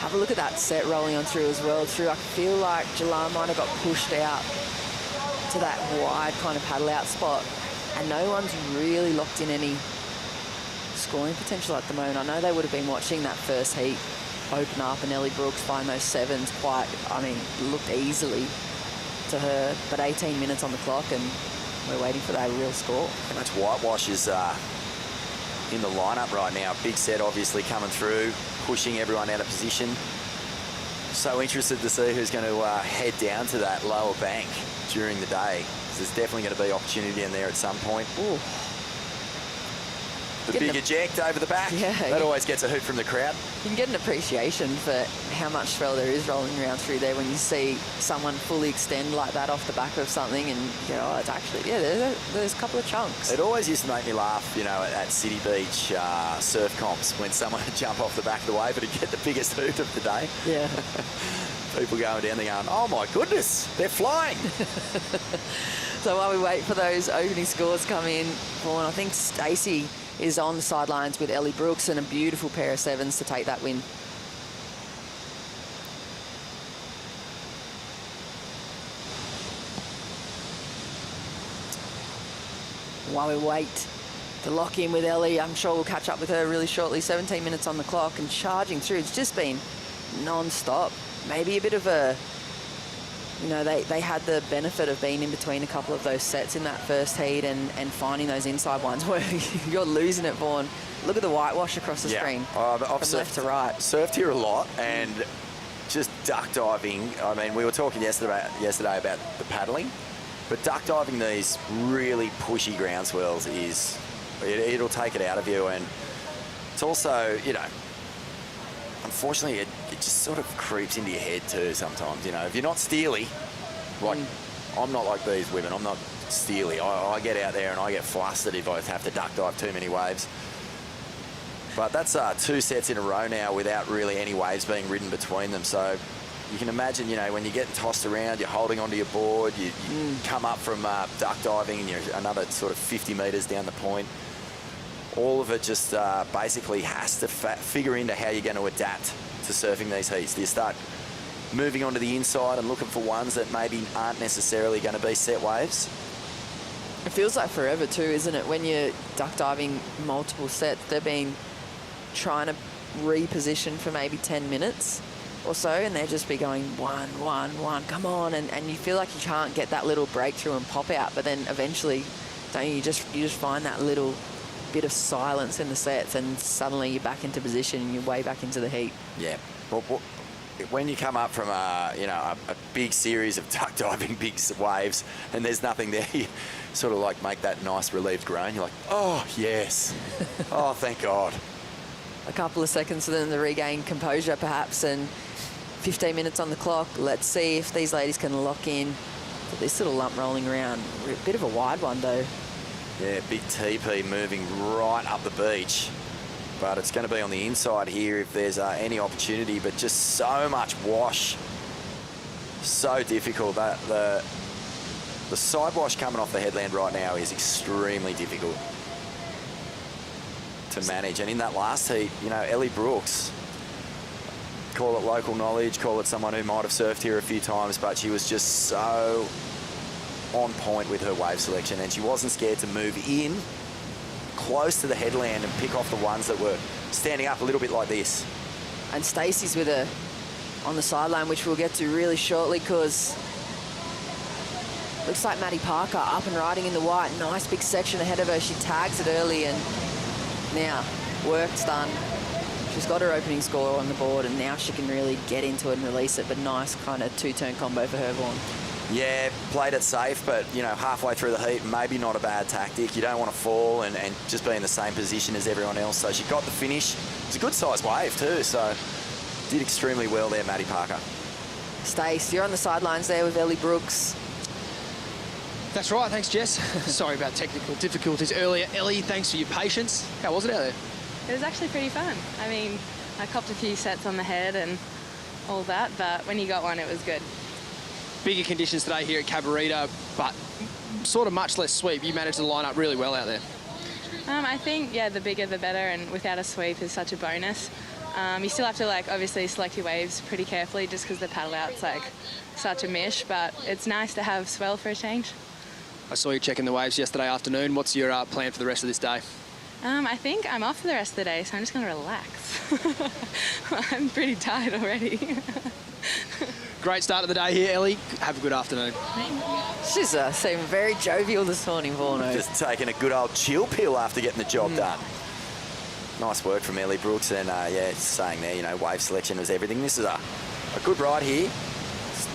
have a look at that set rolling on through as well. I feel like Jalan might have got pushed out to that wide kind of paddle out spot. And no one's really locked in any scoring potential at the moment. I know they would have been watching that first heat open up, and Ellie Brooks find those sevens quite, I mean, looked easily to her, but 18 minutes on the clock, and we're waiting for that real score. How much whitewash is in the lineup right now? Big set obviously coming through, pushing everyone out of position. So interested to see who's going to head down to that lower bank during the day. There's definitely going to be opportunity in there at some point. Ooh. The big eject over the back. Yeah, that always gets a hoot from the crowd. You can get an appreciation for how much swell there is rolling around through there when you see someone fully extend like that off the back of something, and you know, it's actually, yeah, there's a couple of chunks. It always used to make me laugh, you know, at City Beach surf comps when someone would jump off the back of the wave and get the biggest hoot of the day. Yeah. People going down there going, oh my goodness, they're flying. So while we wait for those opening scores to come in, Vaughan, I think Stacey is on the sidelines with Ellie Brooks, and a beautiful pair of sevens to take that win. While we wait to lock in with Ellie, I'm sure we'll catch up with her really shortly. 17 minutes on the clock and charging through. It's just been non-stop. Maybe a bit of a, you know, they had the benefit of being in between a couple of those sets in that first heat and finding those inside ones where you're losing it, Vaughan. Look at the whitewash across the screen I've from left to right. Surfed here a lot, and just duck diving. I mean, we were talking yesterday about the paddling, but duck diving these really pushy ground swells is, it'll take it out of you, and it's also, you know, unfortunately, it just sort of creeps into your head too sometimes. You know, if you're not steely, like I'm not like these women, I'm not steely. I get out there and I get flustered if I have to duck dive too many waves. But that's 2 sets in a row now without really any waves being ridden between them. So you can imagine, you know, when you're getting tossed around, you're holding onto your board, you come up from duck diving and you're another sort of 50 metres down the point. All of it just basically has to figure into how you're going to adapt to surfing these heats. Do you start moving onto the inside and looking for ones that maybe aren't necessarily going to be set waves? It feels like forever too, isn't it? When you're duck diving multiple sets, they've been trying to reposition for maybe 10 minutes. or so, and they'll just be going 1, 1, 1, come on, and you feel like you can't get that little breakthrough and pop out, but then eventually, don't you just find that little bit of silence in the sets, and suddenly you're back into position and you're way back into the heat. Yeah. Well, when you come up from a big series of duck diving, big waves, and there's nothing there, you sort of like make that nice relieved groan. You're like, oh yes, oh thank God. A couple of seconds and then the regain composure perhaps, and 15 minutes on the clock. Let's see if these ladies can lock in to this little lump rolling around. A bit of a wide one though. Yeah, big TP moving right up the beach. But it's going to be on the inside here if there's any opportunity, but just so much wash. So difficult. The side wash coming off the headland right now is extremely difficult to manage. And in that last heat, Ellie Brooks, call it local knowledge, call it someone who might have surfed here a few times, but she was just so on point with her wave selection, and she wasn't scared to move in close to the headland and pick off the ones that were standing up a little bit like this. And Stacey's with her on the sideline, which we'll get to really shortly, because looks like Maddie Parker up and riding in the white. Nice big section ahead of her. She tags it early, and now work's done. She's got her opening score on the board, and now she can really get into it and release it. But nice kind of two-turn combo for her, Vaughan. Yeah, played it safe, but, halfway through the heat, maybe not a bad tactic. You don't want to fall and just be in the same position as everyone else. So she got the finish. It's a good-sized wave too, so did extremely well there, Maddie Parker. Stace, you're on the sidelines there with Ellie Brooks. That's right, thanks, Jess. Sorry about technical difficulties earlier. Ellie, thanks for your patience. How was it out there? It was actually pretty fun. I mean, I copped a few sets on the head and all that, but when you got one, it was good. Bigger conditions today here at Cabarita, but sort of much less sweep. You managed to line up really well out there. I think, the bigger the better, and without a sweep is such a bonus. You still have to, obviously select your waves pretty carefully just because the paddle out's, such a mish, but it's nice to have swell for a change. I saw you checking the waves yesterday afternoon. What's your plan for the rest of this day? I think I'm off for the rest of the day, so I'm just going to relax. I'm pretty tired already. Great start of the day here, Ellie. Have a good afternoon. She's seemed very jovial this morning, Vaughan. Just taking a good old chill pill after getting the job done. Nice work from Ellie Brooks, and saying there, wave selection was everything. This is a good ride here.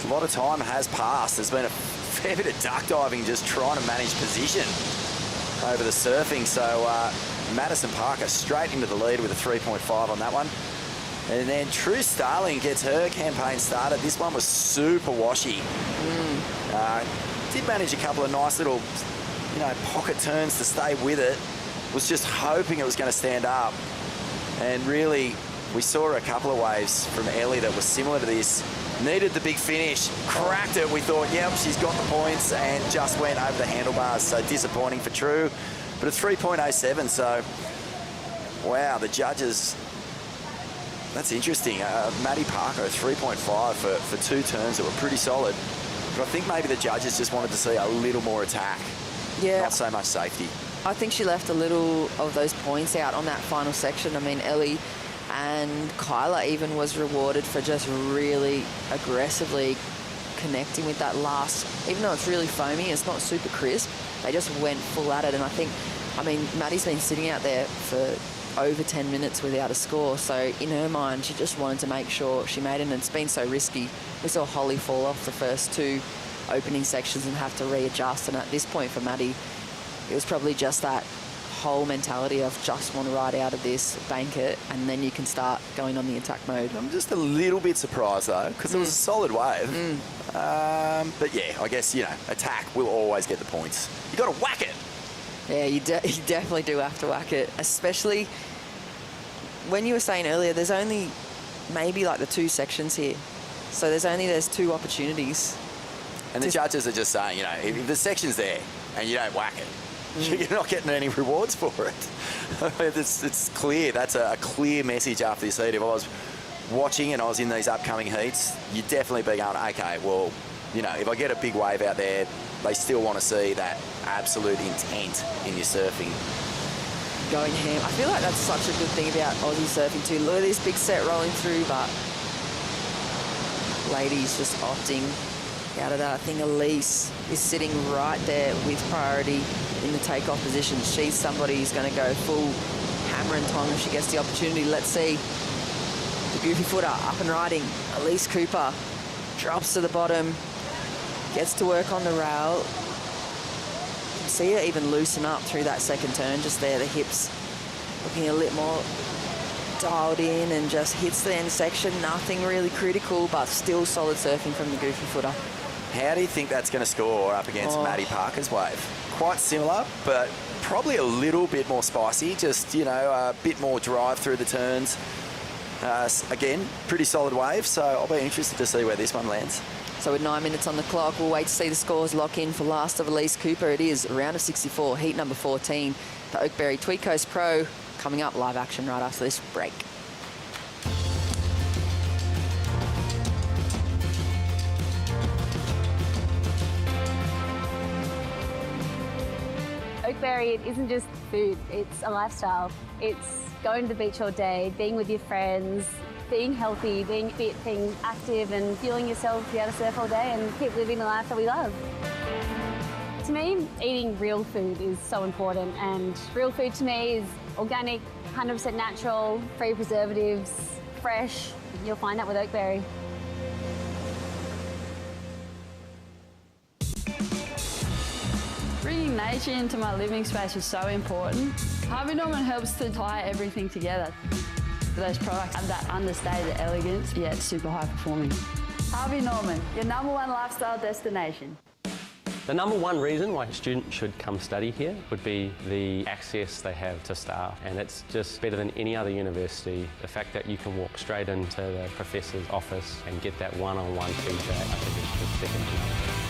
A lot of time has passed. There's been a fair bit of duck diving, just trying to manage position over the surfing. So Madison Parker straight into the lead with a 3.5 on that one. And then True Starling gets her campaign started. This one was super washy. Did manage a couple of nice little, pocket turns to stay with it. Was just hoping it was going to stand up. And really, we saw a couple of waves from Ellie that was similar to this. Needed the big finish, cracked it. We thought, yep, she's got the points, and just went over the handlebars. So disappointing for True. But a 3.07, so wow, the judges. That's interesting. Maddie Parker, 3.5 for two turns that were pretty solid. But I think maybe the judges just wanted to see a little more attack. Yeah. Not so much safety. I think she left a little of those points out on that final section. I mean, Ellie and Kyla even was rewarded for just really aggressively connecting with that last, even though it's really foamy, it's not super crisp, they just went full at it. And I mean, Maddie's been sitting out there for over 10 minutes without a score, so in her mind she just wanted to make sure she made it, and it's been so risky. We saw Holly fall off the first two opening sections and have to readjust, and at this point for Maddie it was probably just that whole mentality of just want to ride out of this, bank it, and then you can start going on the attack mode. I'm just a little bit surprised though, because it was a solid wave. But yeah, I guess, attack will always get the points. You got to whack it. Yeah, you definitely do have to whack it, especially when you were saying earlier, there's only maybe the two sections here. So there's two opportunities. And the judges are just saying, if the section's there and you don't whack it, you're not getting any rewards for it. It's clear. That's a clear message after this heat. If I was watching and I was in these upcoming heats, you'd definitely be going, okay, well, if I get a big wave out there, they still want to see that absolute intent in your surfing. Going ham. I feel like that's such a good thing about Aussie surfing too. Look at this big set rolling through, but ladies just opting out of that. I think Elise is sitting right there with priority in the takeoff position. She's somebody who's going to go full hammer and tong if she gets the opportunity. Let's see. The goofy footer up and riding. Elise Cooper drops to the bottom, gets to work on the rail. You can see her even loosen up through that second turn just there. The hips looking a little more dialed in and just hits the end section. Nothing really critical, but still solid surfing from the goofy footer. How do you think that's going to score up against Maddie Parker's wave? Quite similar, but probably a little bit more spicy. Just, you know, a bit more drive through the turns. Again, pretty solid wave, so I'll be interested to see where this one lands. So with 9 minutes on the clock, we'll wait to see the scores lock in for last of Elise Cooper. It is round of 64, heat number 14. The Oakberry Tweed Coast Pro coming up, live action right after this break. Oakberry, it isn't just food, it's a lifestyle. It's going to the beach all day, being with your friends, being healthy, being fit, being active and fueling yourself to be able to surf all day and keep living the life that we love. To me, eating real food is so important, and real food to me is organic, 100% natural, free preservatives, fresh. You'll find that with Oakberry. Bringing nature into my living space was so important. Harvey Norman helps to tie everything together. Those products have that understated elegance, yet super high performing. Harvey Norman, your #1 lifestyle destination. The #1 reason why a student should come study here would be the access they have to staff, and it's just better than any other university. The fact that you can walk straight into the professor's office and get that one-on-one feedback, I think it's just second to none.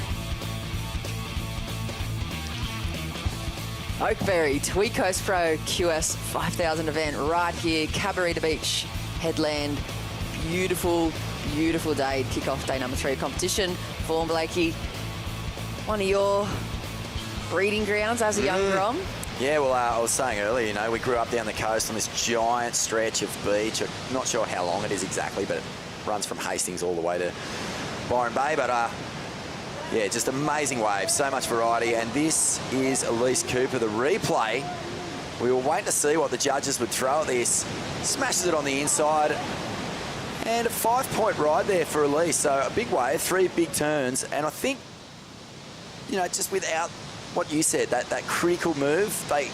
Oakberry Tweed Coast Pro QS 5000 event right here, Cabarita Beach headland. Beautiful, beautiful day. Kick-off day number 3 of competition. Vaughan Blakey, one of your breeding grounds as a young Rom. Yeah, well, I was saying earlier, you know, we grew up down the coast on this giant stretch of beach. I'm not sure how long it is exactly, but it runs from Hastings all the way to Byron Bay. But yeah, just amazing waves, so much variety. And this is Elise Cooper, the replay. We were waiting to see what the judges would throw at this. Smashes it on the inside. And a 5-point ride there for Elise. So a big wave, 3 big turns. And I think, you know, just without what you said, that critical move, they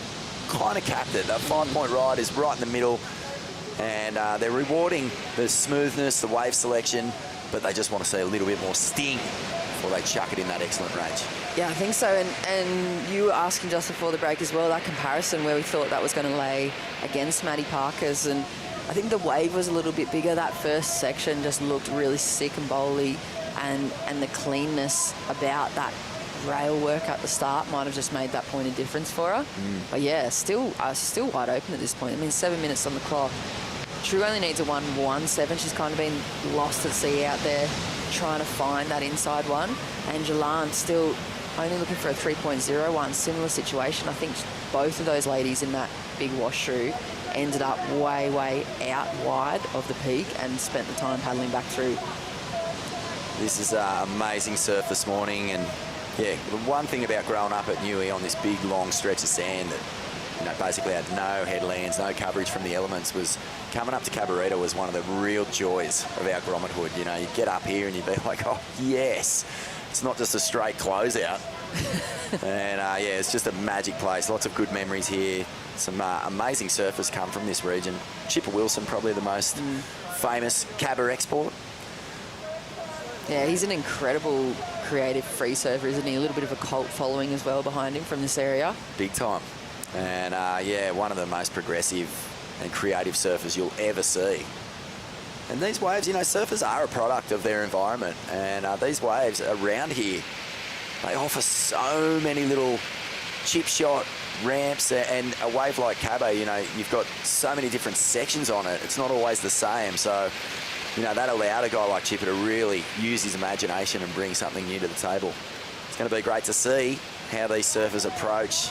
kind of capped it. That 5-point ride is right in the middle. And they're rewarding the smoothness, the wave selection, but they just want to see a little bit more sting before they chuck it in that excellent range. Yeah, I think so. And you were asking just before the break as well, that comparison where we thought that was going to lay against Maddie Parker's. And I think the wave was a little bit bigger. That first section just looked really sick and bowly. And the cleanness about that rail work at the start might have just made that point of difference for her. But yeah, still wide open at this point. I mean, 7 minutes on the clock. True only needs a 1-1-7. She's kind of been lost at sea out there trying to find that inside one. And Jalan still only looking for a 3.01. Similar situation. I think both of those ladies in that big wash through ended up way, way out wide of the peak and spent the time paddling back through. This is an amazing surf this morning. And yeah, the one thing about growing up at Newey on this big, long stretch of sand that, you know, basically had no headlands, no coverage from the elements, was coming up to Cabarita was one of the real joys of our grommethood. You know, you'd get up here and you'd be like, oh, yes, it's not just a straight closeout. And yeah, it's just a magic place. Lots of good memories here. Some amazing surfers come from this region. Chipper Wilson, probably the most famous Cabba export. Yeah, he's an incredible creative free surfer, isn't he? A little bit of a cult following as well behind him from this area. Big time. And yeah, one of the most progressive and creative surfers you'll ever see. And these waves, you know, surfers are a product of their environment. And these waves around here, they offer so many little chip shot ramps. And a wave like Cabba, you know, you've got so many different sections on it. It's not always the same. So, you know, that allowed a guy like Chipper to really use his imagination and bring something new to the table. It's going to be great to see how these surfers approach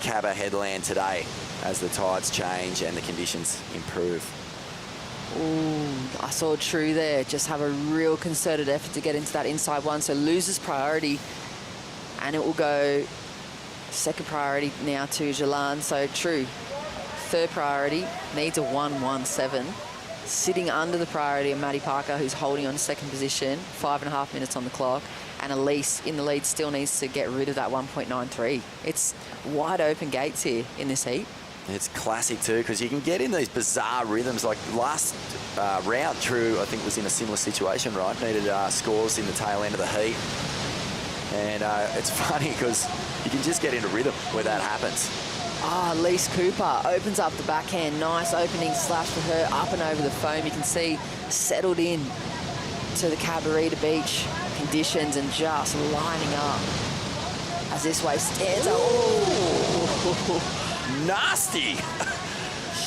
Cabba headland today as the tides change and the conditions improve. Ooh, I saw True there just have a real concerted effort to get into that inside one, so loses priority, and it will go second priority now to Jalan. So True, third priority, needs a 1-1-7. Sitting under the priority of Maddie Parker, who's holding on second position, 5.5 minutes on the clock, and Elise in the lead still needs to get rid of that 1.93. It's wide open gates here in this heat. It's classic too, because you can get in these bizarre rhythms. Like last round, True, I think, was in a similar situation, right? Needed scores in the tail end of the heat. And it's funny because you can just get into rhythm where that happens. Elise Cooper opens up the backhand. Nice opening slash for her, up and over the foam. You can see settled in to the Cabarita Beach conditions and just lining up as this wave stands up. Nasty.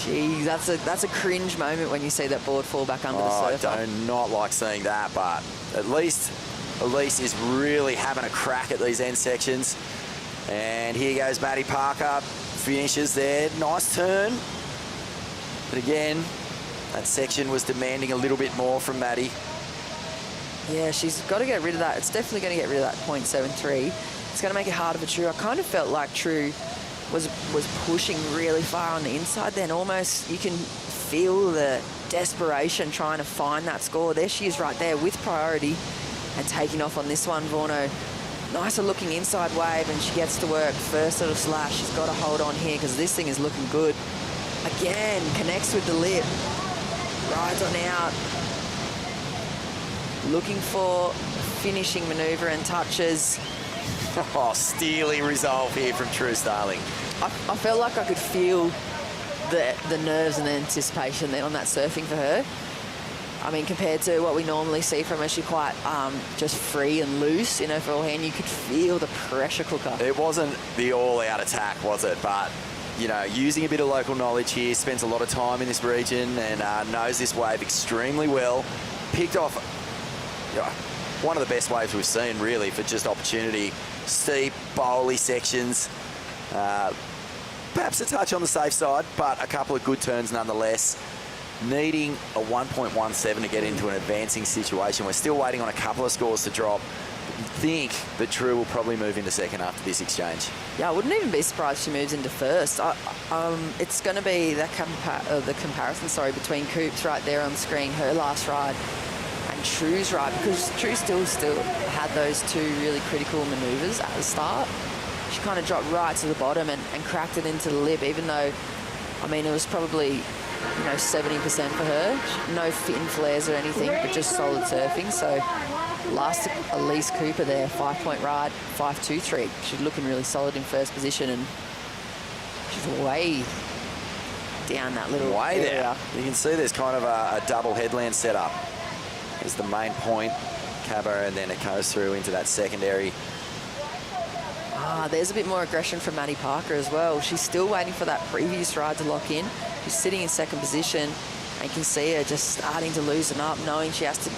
Jeez, that's a cringe moment when you see that board fall back under the surfer. I do not like seeing that, but at least Elise is really having a crack at these end sections. And here goes Maddie Parker, finishes there. Nice turn. But again, that section was demanding a little bit more from Maddie. Yeah, she's got to get rid of that. It's definitely going to get rid of that 0.73. It's going to make it harder for True. I kind of felt like True was pushing really far on the inside then. Almost you can feel the desperation trying to find that score. There she is right there with priority and taking off on this one. Vorno, nicer looking inside wave, and she gets to work. First little slash. She's got to hold on here because this thing is looking good. Again, connects with the lip. Rides on out. Looking for finishing manoeuvre and touches. Oh, steely resolve here from True Starling. I felt like I could feel the nerves and the anticipation then on that surfing for her. I mean, compared to what we normally see from her, she's quite just free and loose in her forehand. You could feel the pressure cooker. It wasn't the all-out attack, was it? But, you know, using a bit of local knowledge here, spends a lot of time in this region and knows this wave extremely well. Picked off one of the best waves we've seen, really, for just opportunity. Steep, bowly sections. Perhaps a touch on the safe side, but a couple of good turns nonetheless. Needing a 1.17 to get into an advancing situation. We're still waiting on a couple of scores to drop. I think that True will probably move into second after this exchange. Yeah, I wouldn't even be surprised if she moves into first. It's going to be the comparison, between Coops right there on the screen, her last ride, and True's ride, because True still had those two really critical manoeuvres at the start. She kind of dropped right to the bottom and cracked it into the lip, even though, I mean, it was probably 70% for her. No fin flares or anything, but just solid surfing. So last Elise Cooper there, 5-point ride, 5.23. She's looking really solid in first position, and she's way down that little way area. There. You can see there's kind of a double headland setup. There's the main point, Cabo, and then it goes through into that secondary. There's a bit more aggression from Maddie Parker as well. She's still waiting for that previous ride to lock in. She's sitting in second position, and you can see her just starting to loosen up, knowing she has to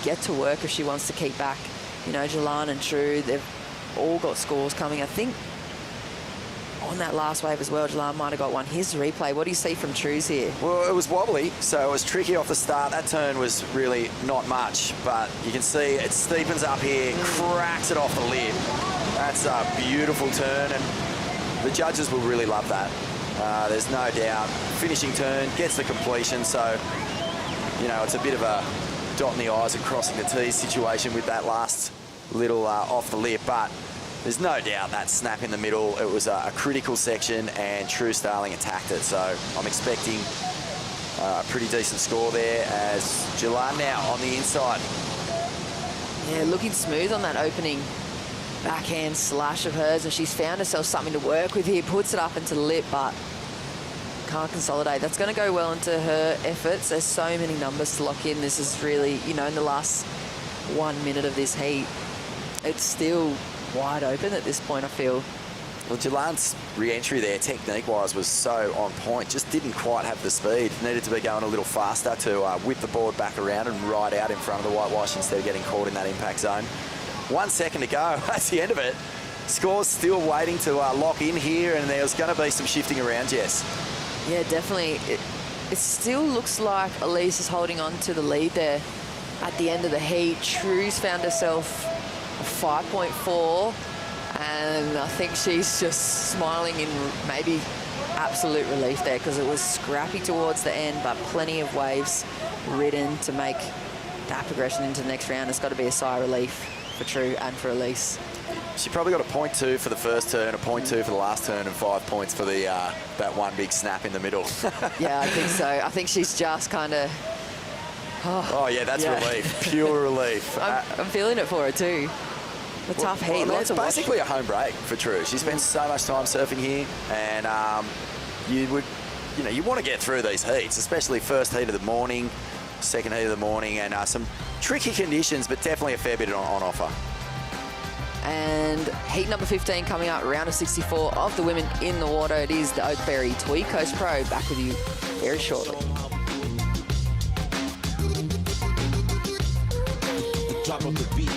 get to work if she wants to keep back. Jalan and True, they've all got scores coming. I think on that last wave as well, Jalan might have got one. Here's the replay. What do you see from True's here? Well, it was wobbly, so it was tricky off the start. That turn was really not much, but you can see it steepens up here, cracks it off the lip. That's a beautiful turn, and the judges will really love that. There's no doubt. Finishing turn, gets the completion, so, it's a bit of a dot in the I's and crossing the T's situation with that last little off the lip, but there's no doubt that snap in the middle, it was a critical section, and True Starling attacked it, so I'm expecting a pretty decent score there as Jalan now on the inside. Yeah, looking smooth on that opening backhand slash of hers, and she's found herself something to work with here. Puts it up into the lip, but can't consolidate. That's going to go well into her efforts. There's so many numbers to lock in. This is really, in the last 1 minute of this heat, it's still wide open at this point, I feel. Well, Jalan's re-entry there, technique-wise, was so on point. Just didn't quite have the speed. Needed to be going a little faster to whip the board back around and ride out in front of the whitewash instead of getting caught in that impact zone. 1 second to go. That's the end of it. Score's still waiting to lock in here, and there's going to be some shifting around, Jess. Yeah, definitely. it still looks like Elise is holding on to the lead there at the end of the heat. True's found herself a 5.4, and I think she's just smiling in maybe absolute relief there, because it was scrappy towards the end, but plenty of waves ridden to make that progression into the next round. It's got to be a sigh of relief for True and for Elise. She probably got a 0.2 for the first turn, a 0.2 for the last turn, and 5 points for the that one big snap in the middle. Yeah, I think so. I think she's just kind of... Oh, yeah, that's relief. Pure relief. I'm feeling it for her too. A tough heat. It's basically a home break for True. She spends so much time surfing here, and you want to get through these heats, especially first heat of the morning, second heat of the morning, and some tricky conditions, but definitely a fair bit on offer. And heat number 15 coming up, round of 64 of the women in the water. It is the Oakberry Tweed Coast Pro. Back with you very shortly. The drop of the beat.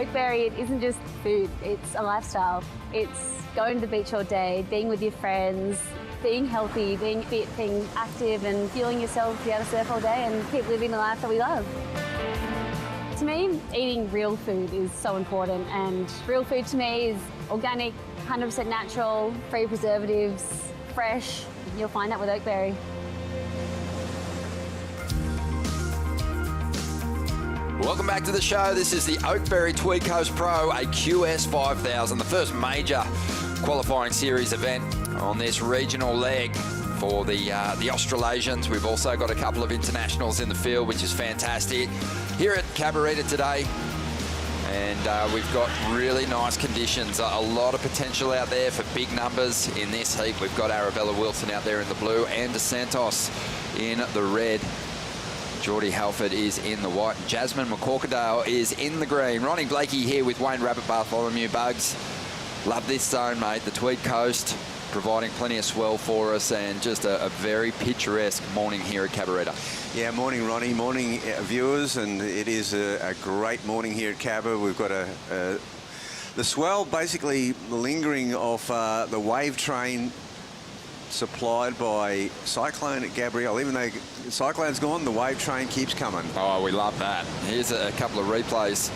Oakberry, it isn't just food, it's a lifestyle. It's going to the beach all day, being with your friends, being healthy, being fit, being active and fueling yourself, be able to surf all day and keep living the life that we love. To me, eating real food is so important, and real food to me is organic, 100% natural, free preservatives, fresh. You'll find that with Oakberry. Welcome back to the show. This is the Oakberry Tweed Coast Pro, a QS 5000, the first major qualifying series event on this regional leg for the Australasians. We've also got a couple of internationals in the field, which is fantastic. Here at Cabarita today, and we've got really nice conditions. A lot of potential out there for big numbers in this heat. We've got Arabella Wilson out there in the blue and DeSantos in the red. Geordie Halford is in the white. Jasmine McCorkadale is in the green. Ronnie Blakey here with Wayne Rabbit Bartholomew. Bugs, love this zone, mate. The Tweed Coast providing plenty of swell for us, and just a very picturesque morning here at Cabarita. Yeah, morning, Ronnie. Morning, viewers, and it is a great morning here at Cabba. We've got the swell basically lingering off the wave train supplied by Cyclone at Gabrielle. Even though Cyclone's gone, the wave train keeps coming. Oh, we love that. Here's a couple of replays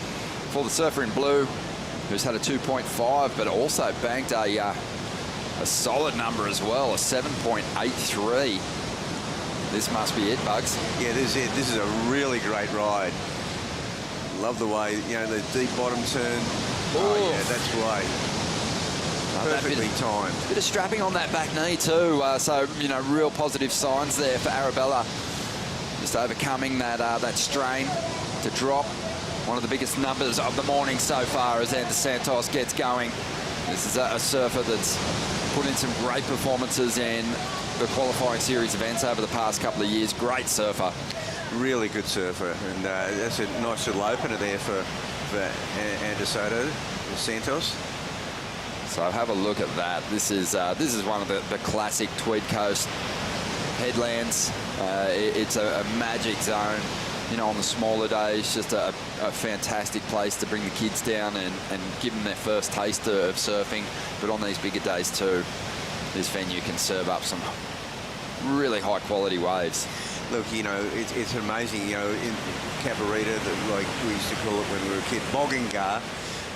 for the surfer in blue, who's had a 2.5, but also banked a solid number as well, a 7.83. This must be it, Bugs. Yeah, this is it. This is a really great ride. Love the way, the deep bottom turn. Oh, yeah, that's great. Perfectly timed. Bit of strapping on that back knee too, so real positive signs there for Arabella. Just overcoming that strain to drop. One of the biggest numbers of the morning so far as Andy Santos gets going. This is a surfer that's put in some great performances in the qualifying series events over the past couple of years. Great surfer. Really good surfer, and that's a nice little opener there for Andy Santos. So have a look at that. This is one of the classic Tweed Coast headlands. It's a magic zone. On the smaller days, just a fantastic place to bring the kids down and give them their first taste of surfing. But on these bigger days too, this venue can serve up some really high quality waves. Look, it's amazing, in Cabarita, like we used to call it when we were a kid, Boggingar.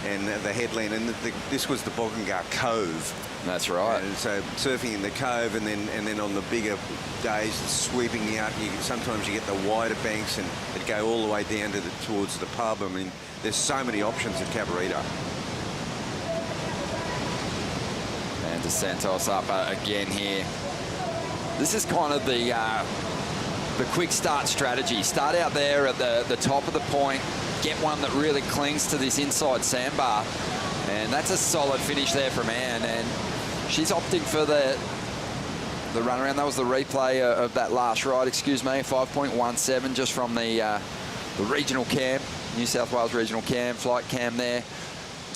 and the headland, and this was the Boggangar Cove. That's right. And so surfing in the cove, and then on the bigger days, sweeping out. Sometimes you get the wider banks, and it go all the way down to towards the pub. I mean, there's so many options at Cabarita. And De Santos up again here. This is kind of the quick start strategy. Start out there at the top of the point, get one that really clings to this inside sandbar, and that's a solid finish there from Anne. And she's opting for the runaround. That was the replay of that last ride, excuse me, 5.17 just from the regional cam, New South Wales regional cam, flight cam there.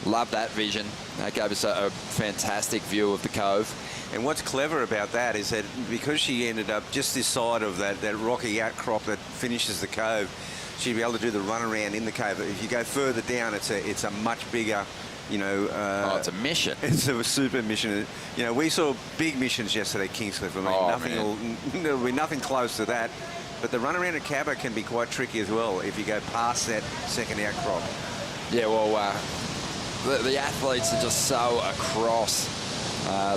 Love that vision. That gave us a fantastic view of the cove. And what's clever about that is that because she ended up just this side of that rocky outcrop that finishes the cove, she'd be able to do the runaround in the cove. If you go further down, it's a much bigger, you know... it's a mission. It's a super mission. You know, we saw big missions yesterday at Kingscliff. I mean, there'll be nothing close to that. But the runaround at Cabba can be quite tricky as well if you go past that second outcrop. Yeah, well, the athletes are just so across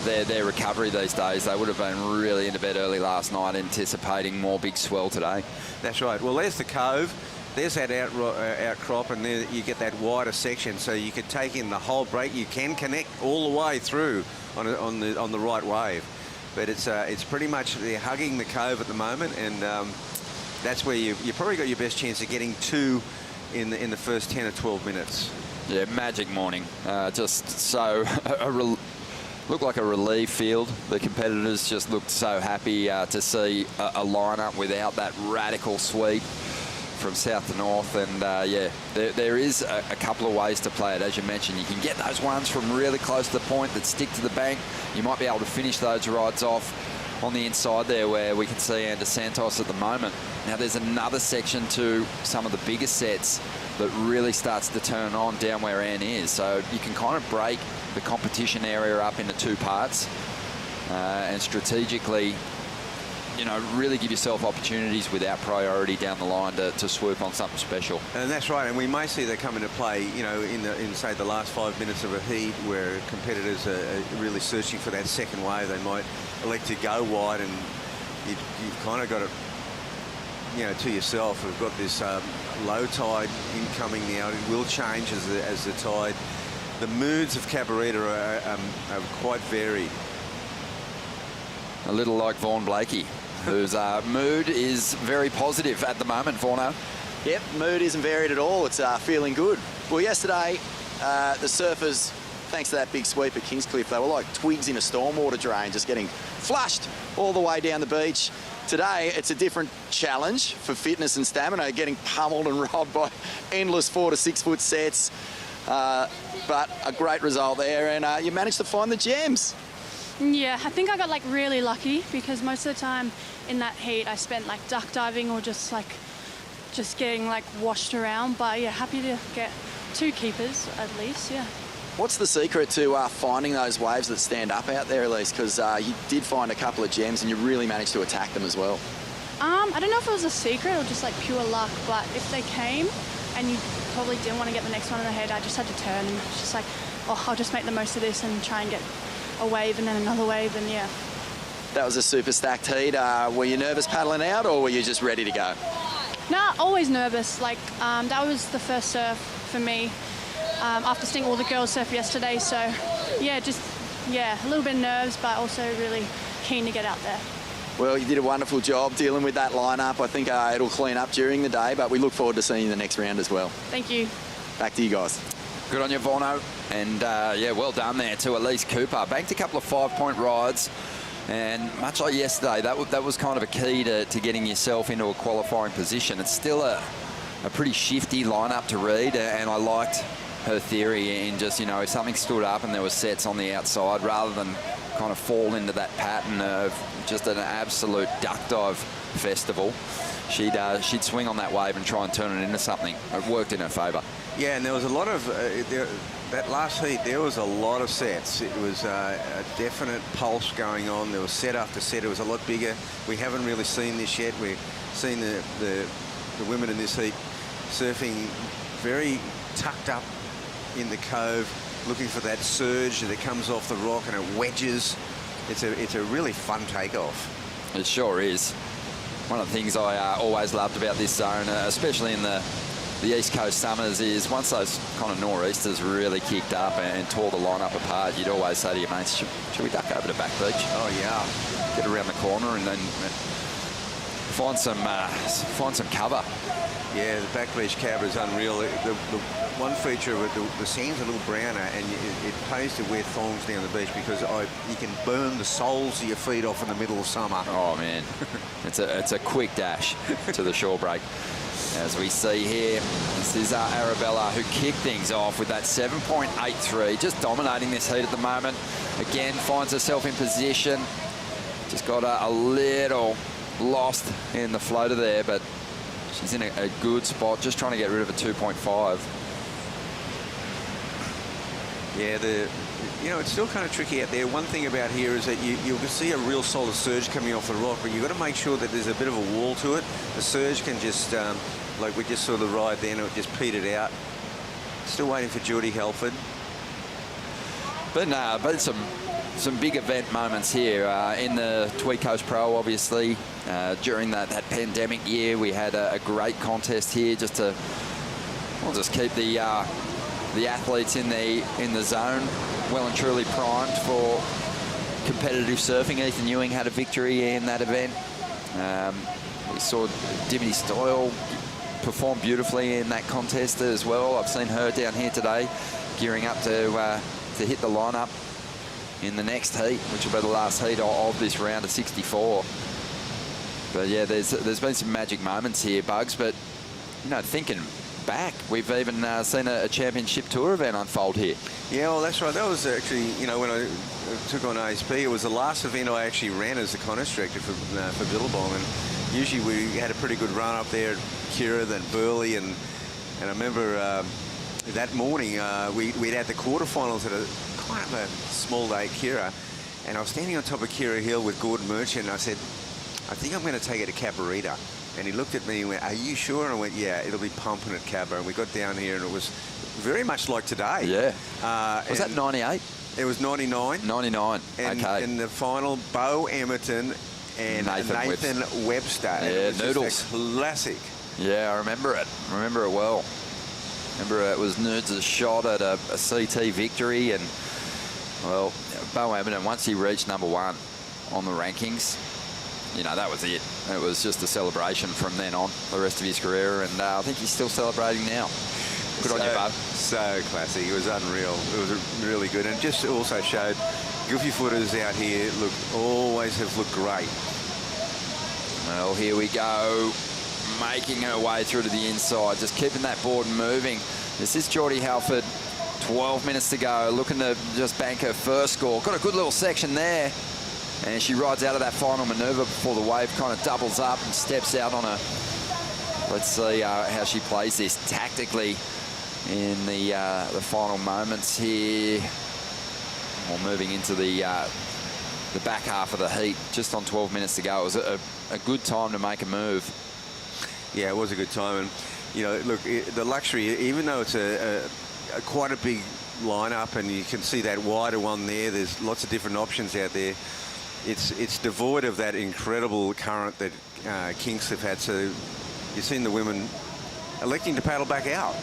their recovery these days. They would have been really into bed early last night, anticipating more big swell today. That's right. Well, there's the cove. There's that outcrop, and there you get that wider section, so you could take in the whole break. You can connect all the way through on the right wave, but it's pretty much they're hugging the cove at the moment, and that's where you probably got your best chance of getting two in the first 10 or 12 minutes. Yeah, magic morning. Just so looked like a relief field. The competitors just looked so happy to see a lineup without that radical sweep from south to north. And yeah, there is a couple of ways to play it. As you mentioned, you can get those ones from really close to the point that stick to the bank. You might be able to finish those rides off on the inside there, where we can see Anne De Santos at the moment. Now there's another section to some of the bigger sets that really starts to turn on down where Anne is. So you can kind of break the competition area up into two parts and strategically, you know, really give yourself opportunities without priority down the line to swoop on something special. And that's right, and we may see that come into play, you know, in say the last 5 minutes of a heat where competitors are really searching for that second wave. They might elect to go wide, and you've kind of got it, you know, to yourself. We've got this low tide incoming now. It will change as the tide. The moods of Cabarita are quite varied. A little like Vaughan Blakey, whose mood is very positive at the moment, Vaughno. Yep, mood isn't varied at all. It's feeling good. Well, yesterday, the surfers, thanks to that big sweep at Kingscliff, they were like twigs in a stormwater drain, just getting flushed all the way down the beach. Today, it's a different challenge for fitness and stamina, getting pummeled and robbed by endless 4 to 6 foot sets. But a great result there, and you managed to find the gems. Yeah, I think I got like really lucky because most of the time in that heat I spent like duck diving or just getting like washed around. But yeah, happy to get 2 keepers at least, yeah. What's the secret to finding those waves that stand up out there, Elise? Because you did find a couple of gems and you really managed to attack them as well. I don't know if it was a secret or just like pure luck, but if they came and you probably didn't want to get the next one in the head, I just had to turn and it's just like, oh, I'll just make the most of this and try and get a wave and then another wave, and yeah. That was a super stacked heat. Were you nervous paddling out, or were you just ready to go? Nah, always nervous. Like that was the first surf for me after seeing all the girls surf yesterday. So yeah, a little bit of nerves, but also really keen to get out there. Well, you did a wonderful job dealing with that lineup. I think it'll clean up during the day, but we look forward to seeing you the next round as well. Thank you. Back to you guys. Good on you, Vaughno. And yeah, well done there to Elise Cooper. Banked a couple of 5-point rides. And much like yesterday, that was kind of a key to getting yourself into a qualifying position. It's still a pretty shifty lineup to read, and I liked her theory in just, you know, if something stood up and there were sets on the outside, rather than kind of fall into that pattern of just an absolute duck dive festival, she'd swing on that wave and try and turn it into something. It worked in her favour. Yeah, and there was a lot of that last heat. There was a lot of sets. It was a definite pulse going on. There was set after set. It was a lot bigger. We haven't really seen this yet. We've seen the women in this heat surfing very tucked up in the cove, looking for that surge that comes off the rock and it wedges. It's a really fun takeoff. It sure is. One of the things I always loved about this zone, especially in the East Coast summers, is once those kind of nor'easters really kicked up and tore the lineup apart, you'd always say to your mates, should we duck over to Back Beach? Oh, yeah. Get around the corner and then find some cover. Yeah, the Back Beach Cab is unreal. The one feature of it, the sand's a little browner, and it pays to wear thongs down the beach because you can burn the soles of your feet off in the middle of summer. Oh man, it's a quick dash to the shore break. As we see here, this is Arabella, who kicked things off with that 7.83, just dominating this heat at the moment. Again, finds herself in position. Just got a little lost in the floater there, but she's in a good spot, just trying to get rid of a 2.5. Yeah, it's still kind of tricky out there. One thing about here is that you'll see a real solid surge coming off the rock, but you've got to make sure that there's a bit of a wall to it. The surge can just, like we just saw the ride then, it just petered out. Still waiting for Geordie Halford. But some big event moments here in the Tweed Coast Pro, obviously. During that pandemic year, we had a great contest here just to, we'll just keep the athletes in the zone well and truly primed for competitive surfing. Ethan Ewing had a victory in that event. We saw Dimity Stoyle perform beautifully in that contest as well. I've seen her down here today gearing up to hit the lineup in the next heat, which will be the last heat of this round of 64. But yeah, there's been some magic moments here, Bugs, but thinking back, we've even seen a championship tour event unfold here. Yeah, well, that's right. That was actually, when I took on ASP, it was the last event I actually ran as the contest director for Billabong, and usually we had a pretty good run up there at Kira, then Burleigh, and I remember that morning we'd had the quarterfinals at a kind of a small day at Kira, and I was standing on top of Kira Hill with Gordon Merchant, and I said, I think I'm going to take it to Cabarita. And he looked at me and went, are you sure? And I went, yeah, it'll be pumping at Cabba. And we got down here and it was very much like today. Yeah. Was that 98? It was 99. 99, and okay. In the final, Bo Emerton and Nathan Webster. Yeah, Noodles. Classic. Yeah, I remember it. I remember it well. Remember it was Nerds' shot at a CT victory. And, well, Bo Emerton, once he reached #1 on the rankings, that was it. It was just a celebration from then on, the rest of his career, and I think he's still celebrating now. Good on you, bud. So classic. It was unreal. It was really good, and it just also showed goofy footers out here always have looked great. Well, here we go, making her way through to the inside, just keeping that board moving. This is Geordie Halford, 12 minutes to go, looking to just bank her first score. Got a good little section there. And she rides out of that final manoeuvre before the wave kind of doubles up and steps out on her. Let's see how she plays this tactically in the final moments here. Or moving into the back half of the heat, just on 12 minutes to go. It was a good time to make a move. Yeah, it was a good time. And, look, the luxury, even though it's quite a big lineup and you can see that wider one there, there's lots of different options out there. It's devoid of that incredible current that Kingscliff had. So you've seen the women electing to paddle back out.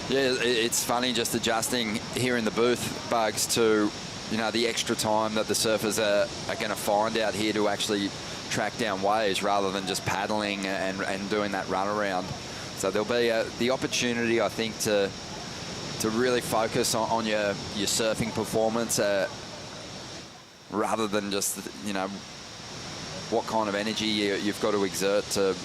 Yeah, it's funny just adjusting here in the booth, Bugs, to the extra time that the surfers are going to find out here to actually track down waves rather than just paddling and doing that run around. So there'll be the opportunity, I think, to really focus on your surfing performance. Rather than just, what kind of energy you've got to exert to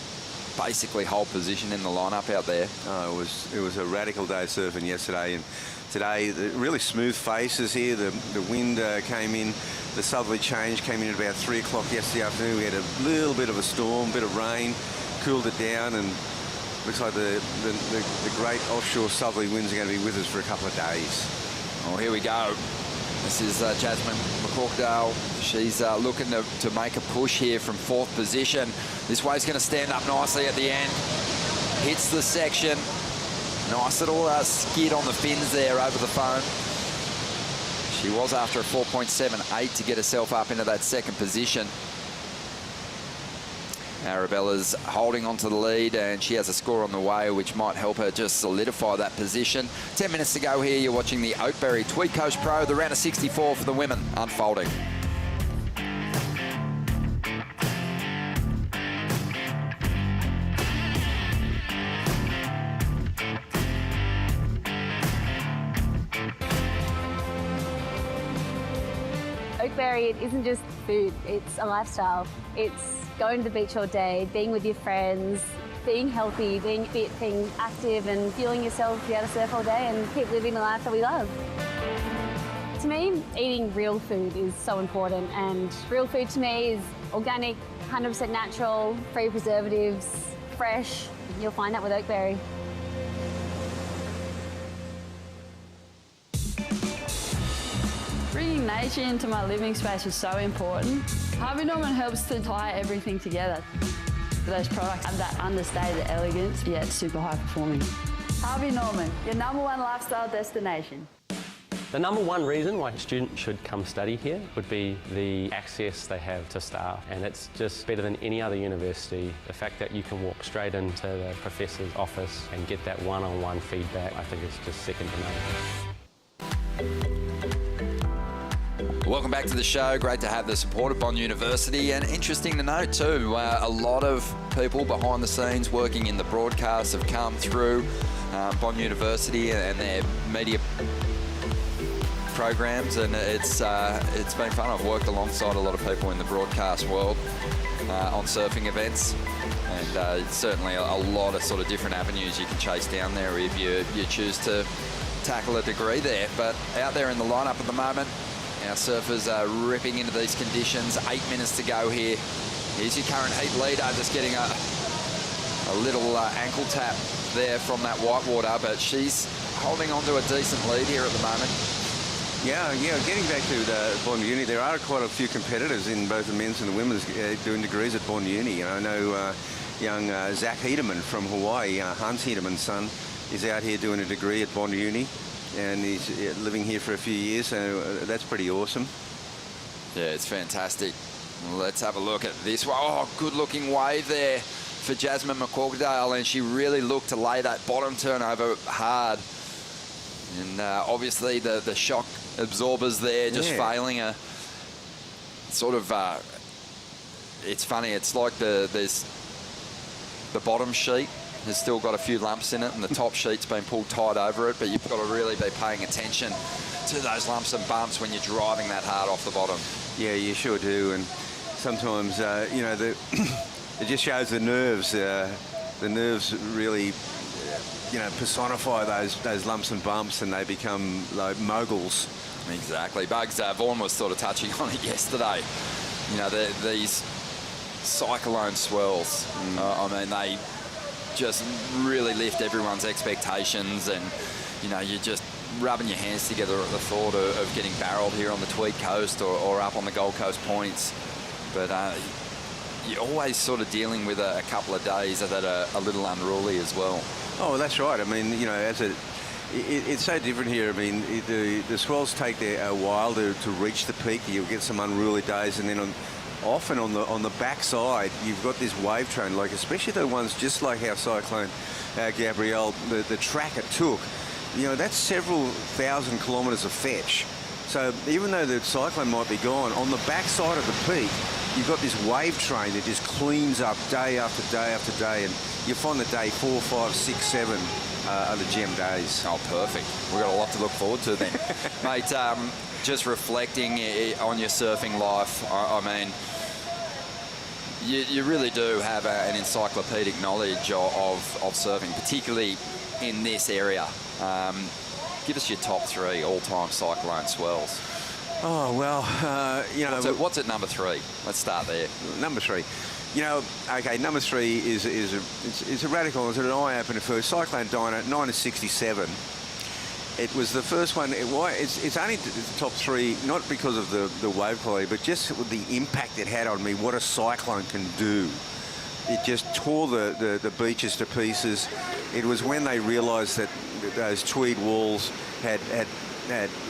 basically hold position in the lineup out there. Oh, it was a radical day of surfing yesterday, and today the really smooth faces here. The wind came in, the southerly change came in at about 3 o'clock yesterday afternoon. We had a little bit of a storm, bit of rain, cooled it down, and looks like the great offshore southerly winds are going to be with us for a couple of days. Oh, here we go. This is Jasmine McCorkdale. She's looking to make a push here from 4th position. This wave's going to stand up nicely at the end. Hits the section. Nice little skid on the fins there over the foam. She was after a 4.78 to get herself up into that second position. Arabella's holding on to the lead, and she has a score on the way, which might help her just solidify that position. 10 minutes to go here. You're watching the Oakberry Tweed Coast Pro, the round of 64 for the women unfolding. Oakberry, it isn't just food, it's a lifestyle. It's going to the beach all day, being with your friends, being healthy, being fit, being active and fueling yourself, be able to surf all day and keep living the life that we love. To me, eating real food is so important, and real food to me is organic, 100% natural, free preservatives, fresh. You'll find that with Oakberry. Bringing nature into my living space is so important. Harvey Norman helps to tie everything together. Those products have that understated elegance, yet super high performing. Harvey Norman, your #1 lifestyle destination. The number one reason why students should come study here would be the access they have to staff, and it's just better than any other university. The fact that you can walk straight into the professor's office and get that one-on-one feedback, I think it's just second to none. Welcome back to the show. Great to have the support of Bond University, and interesting to note too, a lot of people behind the scenes working in the broadcast have come through Bond University and their media programs, and it's been fun. I've worked alongside a lot of people in the broadcast world on surfing events, and certainly a lot of sort of different avenues you can chase down there if you choose to tackle a degree there. But out there in the lineup at the moment, our surfers are ripping into these conditions. 8 minutes to go here. Here's your current heat leader, just getting a little ankle tap there from that whitewater, but she's holding on to a decent lead here at the moment. Yeah, getting back to the Bond Uni, there are quite a few competitors in both the men's and the women's doing degrees at Bond Uni. I know young Zach Hedeman from Hawaii, Hans Hedeman's son, is out here doing a degree at Bond Uni, and he's living here for a few years, so that's pretty awesome. Yeah, it's fantastic. Let's have a look at this one. Oh, good-looking wave there for Jasmine McCorkdale, and she really looked to lay that bottom turnover hard. And obviously the shock absorbers there just failing her. Sort of, it's funny, it's like there's the bottom sheet has still got a few lumps in it, and the top sheet's been pulled tight over it, but you've got to really be paying attention to those lumps and bumps when you're driving that hard off the bottom. Yeah, you sure do, and sometimes, you know, it just shows the nerves. The nerves really, you know, personify those lumps and bumps, and they become like moguls. Exactly. Bugs, Vaughan was sort of touching on it yesterday. You know, these cyclone swells, I mean, they just really lift everyone's expectations, and, you know, you're just rubbing your hands together at the thought of getting barreled here on the Tweed Coast or up on the Gold Coast points. But you're always sort of dealing with a couple of days that are a little unruly as well. Oh, that's right. I mean, you know, it's so different here. I mean, the swells take a while to reach the peak. You'll get some unruly days, and then often on the backside, you've got this wave train, like especially the ones just like our cyclone Gabrielle, the track it took. You know, that's several thousand kilometres of fetch. So even though the cyclone might be gone, on the backside of the peak, you've got this wave train that just cleans up day after day after day, and you find that day 4, 5, 6, 7 are the gem days. Oh, perfect. We've got a lot to look forward to then. Mate, just reflecting on your surfing life, I mean, you really do have an encyclopedic knowledge of surfing, particularly in this area. Give us your top 3 all-time cyclone swells. Oh, well, you know... What's at number 3? Let's start there. Number 3. You know, okay, number 3 is a radical. It's an eye-opener for Cyclone Dinah, 1967. It was the first one. It's only the top 3, not because of the wave quality, but just with the impact it had on me, what a cyclone can do. it just tore the beaches to pieces. It was when they realised that those Tweed walls had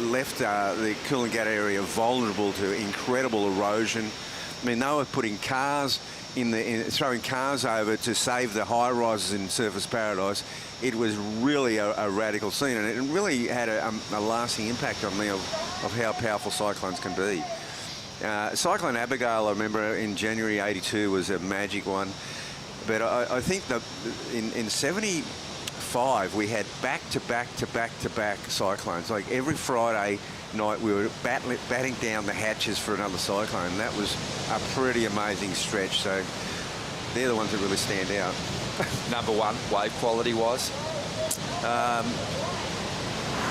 left the Coolangatta area vulnerable to incredible erosion. I mean, they were putting cars throwing cars over to save the high rises in Surfers Paradise. It was really a radical scene, and it really had a lasting impact on me of how powerful cyclones can be. Cyclone Abigail, I remember in January '82, was a magic one. But I think that in '75 we had back-to-back cyclones. Like every Friday night we were batting down the hatches for another cyclone. And that was a pretty amazing stretch. So they're the ones that really stand out. Number one, wave quality-wise?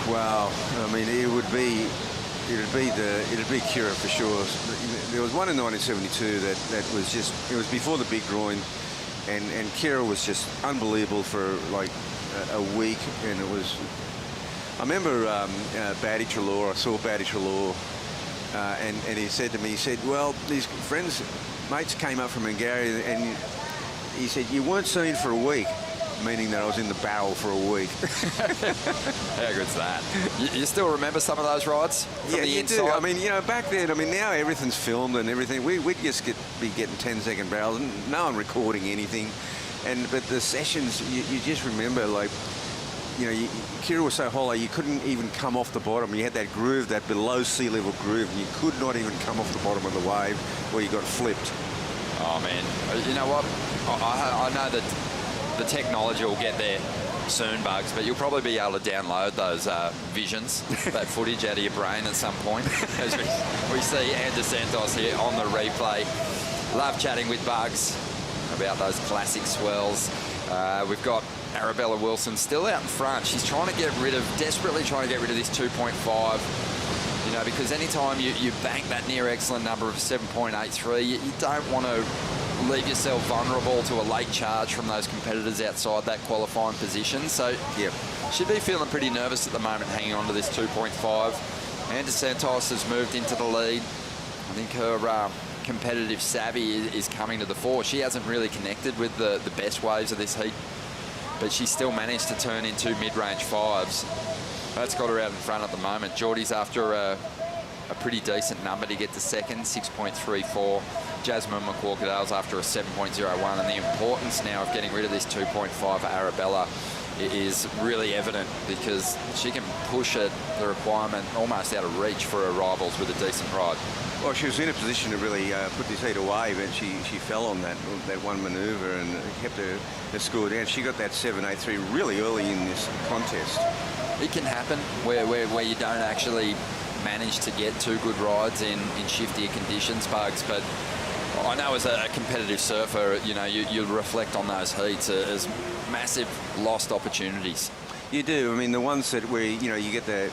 Well, I mean, it'd be Kira for sure. There was one in 1972 that was just, it was before the big groin, and Kira was just unbelievable for like a week, and it was. I remember Batty Trelaw. I saw Batty Trelaw, and he said to me, he said, "Well, these mates came up from Angara, and he said you weren't seen for a week." Meaning that I was in the barrel for a week. How good's that? You still remember some of those rides from the inside? Do. I mean, you know, back then, I mean, now everything's filmed and everything. We'd just be getting 10-second barrels, and no one recording anything. But the sessions, you just remember, like, you know, Kira was so hollow, you couldn't even come off the bottom. You had that groove, that below sea level groove, and you could not even come off the bottom of the wave where you got flipped. Oh, man. You know what? I know that the technology will get there soon, Bugs, but you'll probably be able to download those visions, that footage out of your brain at some point. As we see Andrew Santos here on the replay. Love chatting with Bugs about those classic swells. We've got Arabella Wilson still out in front. She's desperately trying to get rid of this 2.5. You know, because anytime you bank that near excellent number of 7.83, you don't want to leave yourself vulnerable to a late charge from those competitors outside that qualifying position. So, yeah, she'd be feeling pretty nervous at the moment hanging on to this 2.5. Andrew Santos has moved into the lead. I think her competitive savvy is coming to the fore. She hasn't really connected with the best waves of this heat, but she still managed to turn in 2 mid-range 5s. That's got her out in front at the moment. Geordie's after a pretty decent number to get to second, 6.34. Jasmine McQuarkadale's after a 7.01, and the importance now of getting rid of this 2.5 for Arabella is really evident, because she can push the requirement almost out of reach for her rivals with a decent ride. Well, she was in a position to really put this heat away, but she fell on that one manoeuvre and kept her score down. She got that 7.83 really early in this contest. It can happen where you don't actually manage to get 2 good rides in shiftier conditions, Bugs, but I know as a competitive surfer, you know, you reflect on those heats as massive lost opportunities. You do. I mean, the ones that where, you know, you get the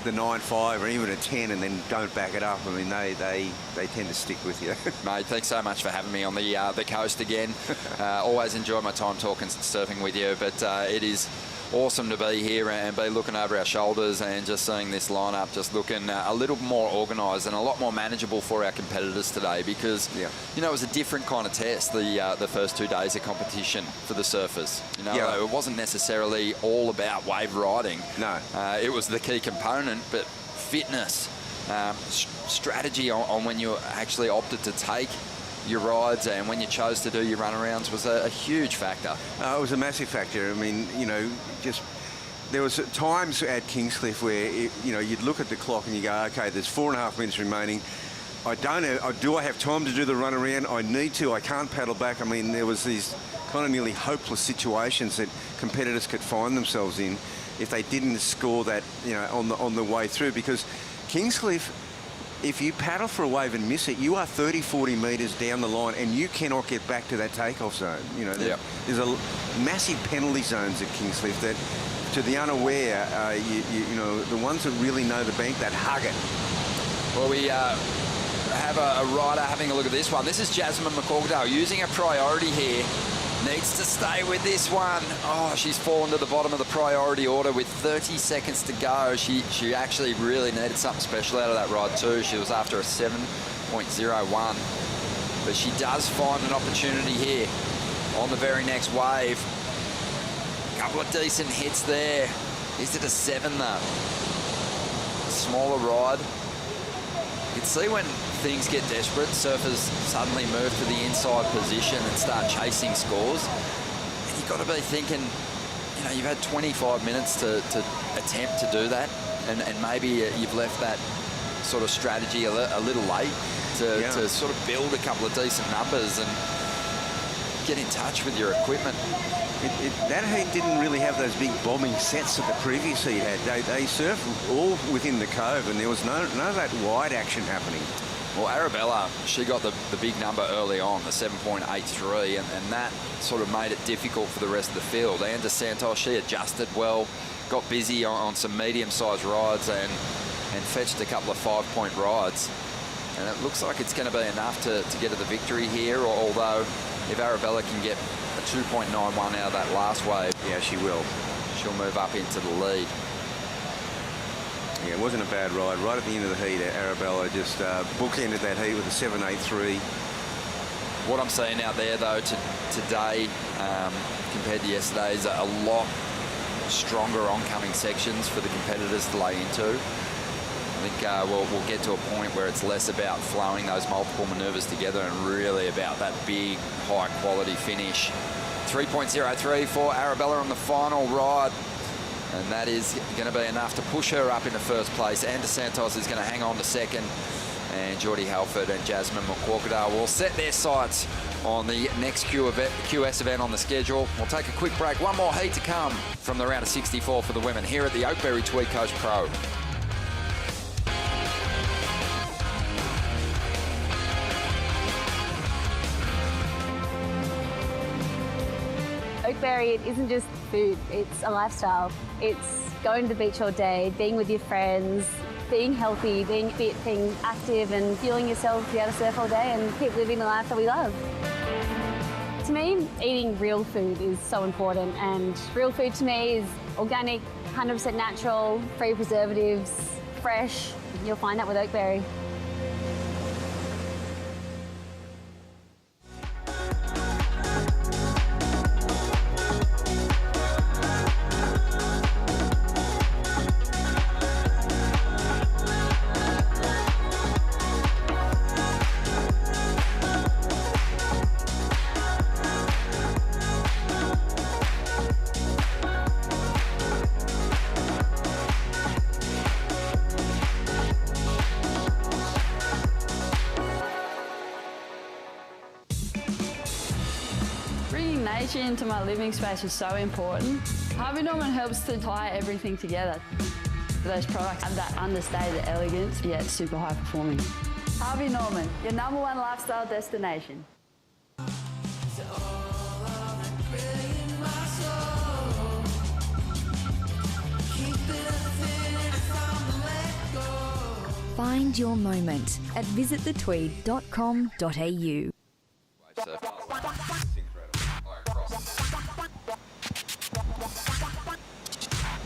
9.5 or even a 10 and then don't back it up, I mean, they tend to stick with you. Mate, thanks so much for having me on the coast again. Always enjoy my time talking surfing with you, but it is awesome to be here and be looking over our shoulders and just seeing this lineup just looking a little more organised and a lot more manageable for our competitors today, because you know, it was a different kind of test the first 2 days of competition for the surfers. You know, it wasn't necessarily all about wave riding. No, it was the key component, but fitness, strategy on when you actually opted to take your rides and when you chose to do your runarounds was a huge factor. It was a massive factor. I mean, you know, just there was times at Kingscliff where you know, you'd look at the clock and you go, okay, there's 4.5 minutes remaining. Do I have time to do the runaround? I need to. I can't paddle back. I mean, there was these kind of nearly hopeless situations that competitors could find themselves in if they didn't score that, you know, on the way through, because Kingscliff, if you paddle for a wave and miss it, you are 30-40 metres down the line and you cannot get back to that takeoff zone. You know, there's a massive penalty zones at Kingscliff that, to the unaware, you know, the ones that really know the bank, that hug it. Well, we have a rider having a look at this one. This is Jasmine McQuarkadale using a priority here. Needs to stay with this one. Oh, she's fallen to the bottom of the priority order with 30 seconds to go. She actually really needed something special out of that ride too. She was after a 7.01. But she does find an opportunity here on the very next wave. Couple of decent hits there. Is it a 7 though? Smaller ride. You can see when things get desperate, surfers suddenly move to the inside position and start chasing scores. And you've got to be thinking, you know, you've had 25 minutes to attempt to do that, and maybe you've left that sort of strategy a little late to sort of build a couple of decent numbers and get in touch with your equipment. That heat didn't really have those big bombing sets that the previous heat had. They surfed all within the cove, and there was none of that wide action happening. Well, Arabella, she got the big number early on, the 7.83, and that sort of made it difficult for the rest of the field. And DeSantos, she adjusted well, got busy on some medium-sized rides and fetched a couple of 5-point rides. And it looks like it's going to be enough to get to the victory here, although if Arabella can get a 2.91 out of that last wave, yeah, she will. She'll move up into the lead. Yeah, it wasn't a bad ride. Right at the end of the heat, Arabella just bookended that heat with a 7.83. What I'm seeing out there, though, today compared to yesterday is a lot stronger oncoming sections for the competitors to lay into. I think we'll get to a point where it's less about flowing those multiple manoeuvres together and really about that big, high-quality finish. 3.03 for Arabella on the final ride. And that is going to be enough to push her up into first place. And DeSantos is going to hang on to second. And Geordie Halford and Jasmine McQuarkadale will set their sights on the next QS event on the schedule. We'll take a quick break. One more heat to come from the round of 64 for the women here at the Oakberry Tweed Coast Pro. Oakberry, it isn't just food, it's a lifestyle. It's going to the beach all day, being with your friends, being healthy, being fit, being active and fueling yourself to be able to surf all day and keep living the life that we love. To me, eating real food is so important, and real food to me is organic, 100% natural, free preservatives, fresh. You'll find that with Oakberry. Bringing nature into my living space is so important. Harvey Norman helps to tie everything together. Those products have that understated elegance, yet super high performing. Harvey Norman, your #1 lifestyle destination. Find your moment at visitthetweed.com.au.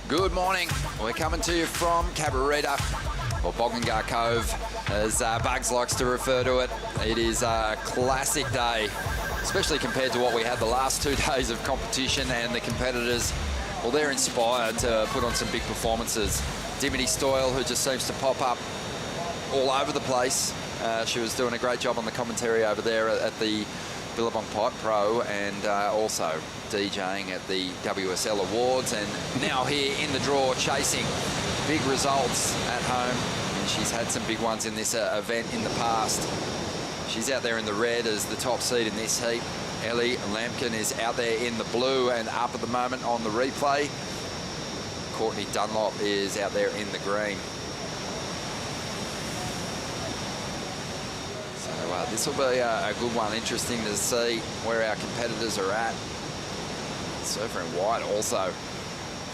Good morning. We're coming to you from Cabarita, or Boggangar Cove, as Bugs likes to refer to it. It is a classic day, especially compared to what we had the last 2 days of competition, and the competitors, well, they're inspired to put on some big performances. Dimity Stoyle, who just seems to pop up all over the place. She was doing a great job on the commentary over there at the Billabong Pipe Pro, and also DJing at the WSL Awards, and now here in the draw chasing big results at home. And she's had some big ones in this event in the past. She's out there in the red as the top seed in this heat. Ellie Lampkin is out there in the blue and up at the moment on the replay. Courtney Dunlop is out there in the green. So this will be a good one. Interesting to see where our competitors are at. Surfer in white also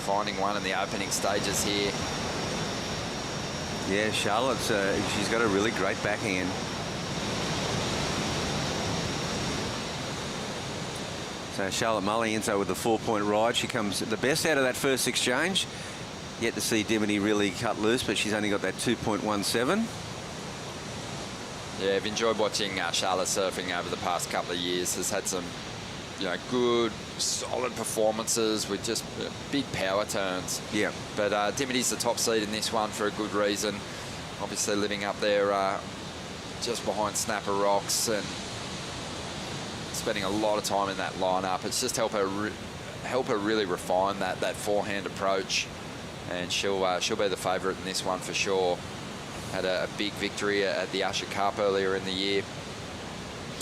finding one in the opening stages here. Yeah, Charlotte's, she's got a really great backhand. So Charlotte Mullienzo with the 4-point ride. She comes the best out of that first exchange. Yet to see Dimity really cut loose, but she's only got that 2.17. Yeah, I've enjoyed watching Charlotte surfing over the past couple of years. Has had some good, solid performances with just big power turns. Yeah. But Dimity's the top seed in this one for a good reason. Obviously living up there just behind Snapper Rocks and spending a lot of time in that lineup. It's just help her really refine that forehand approach, and she'll be the favourite in this one for sure. Had a big victory at the Usher Cup earlier in the year.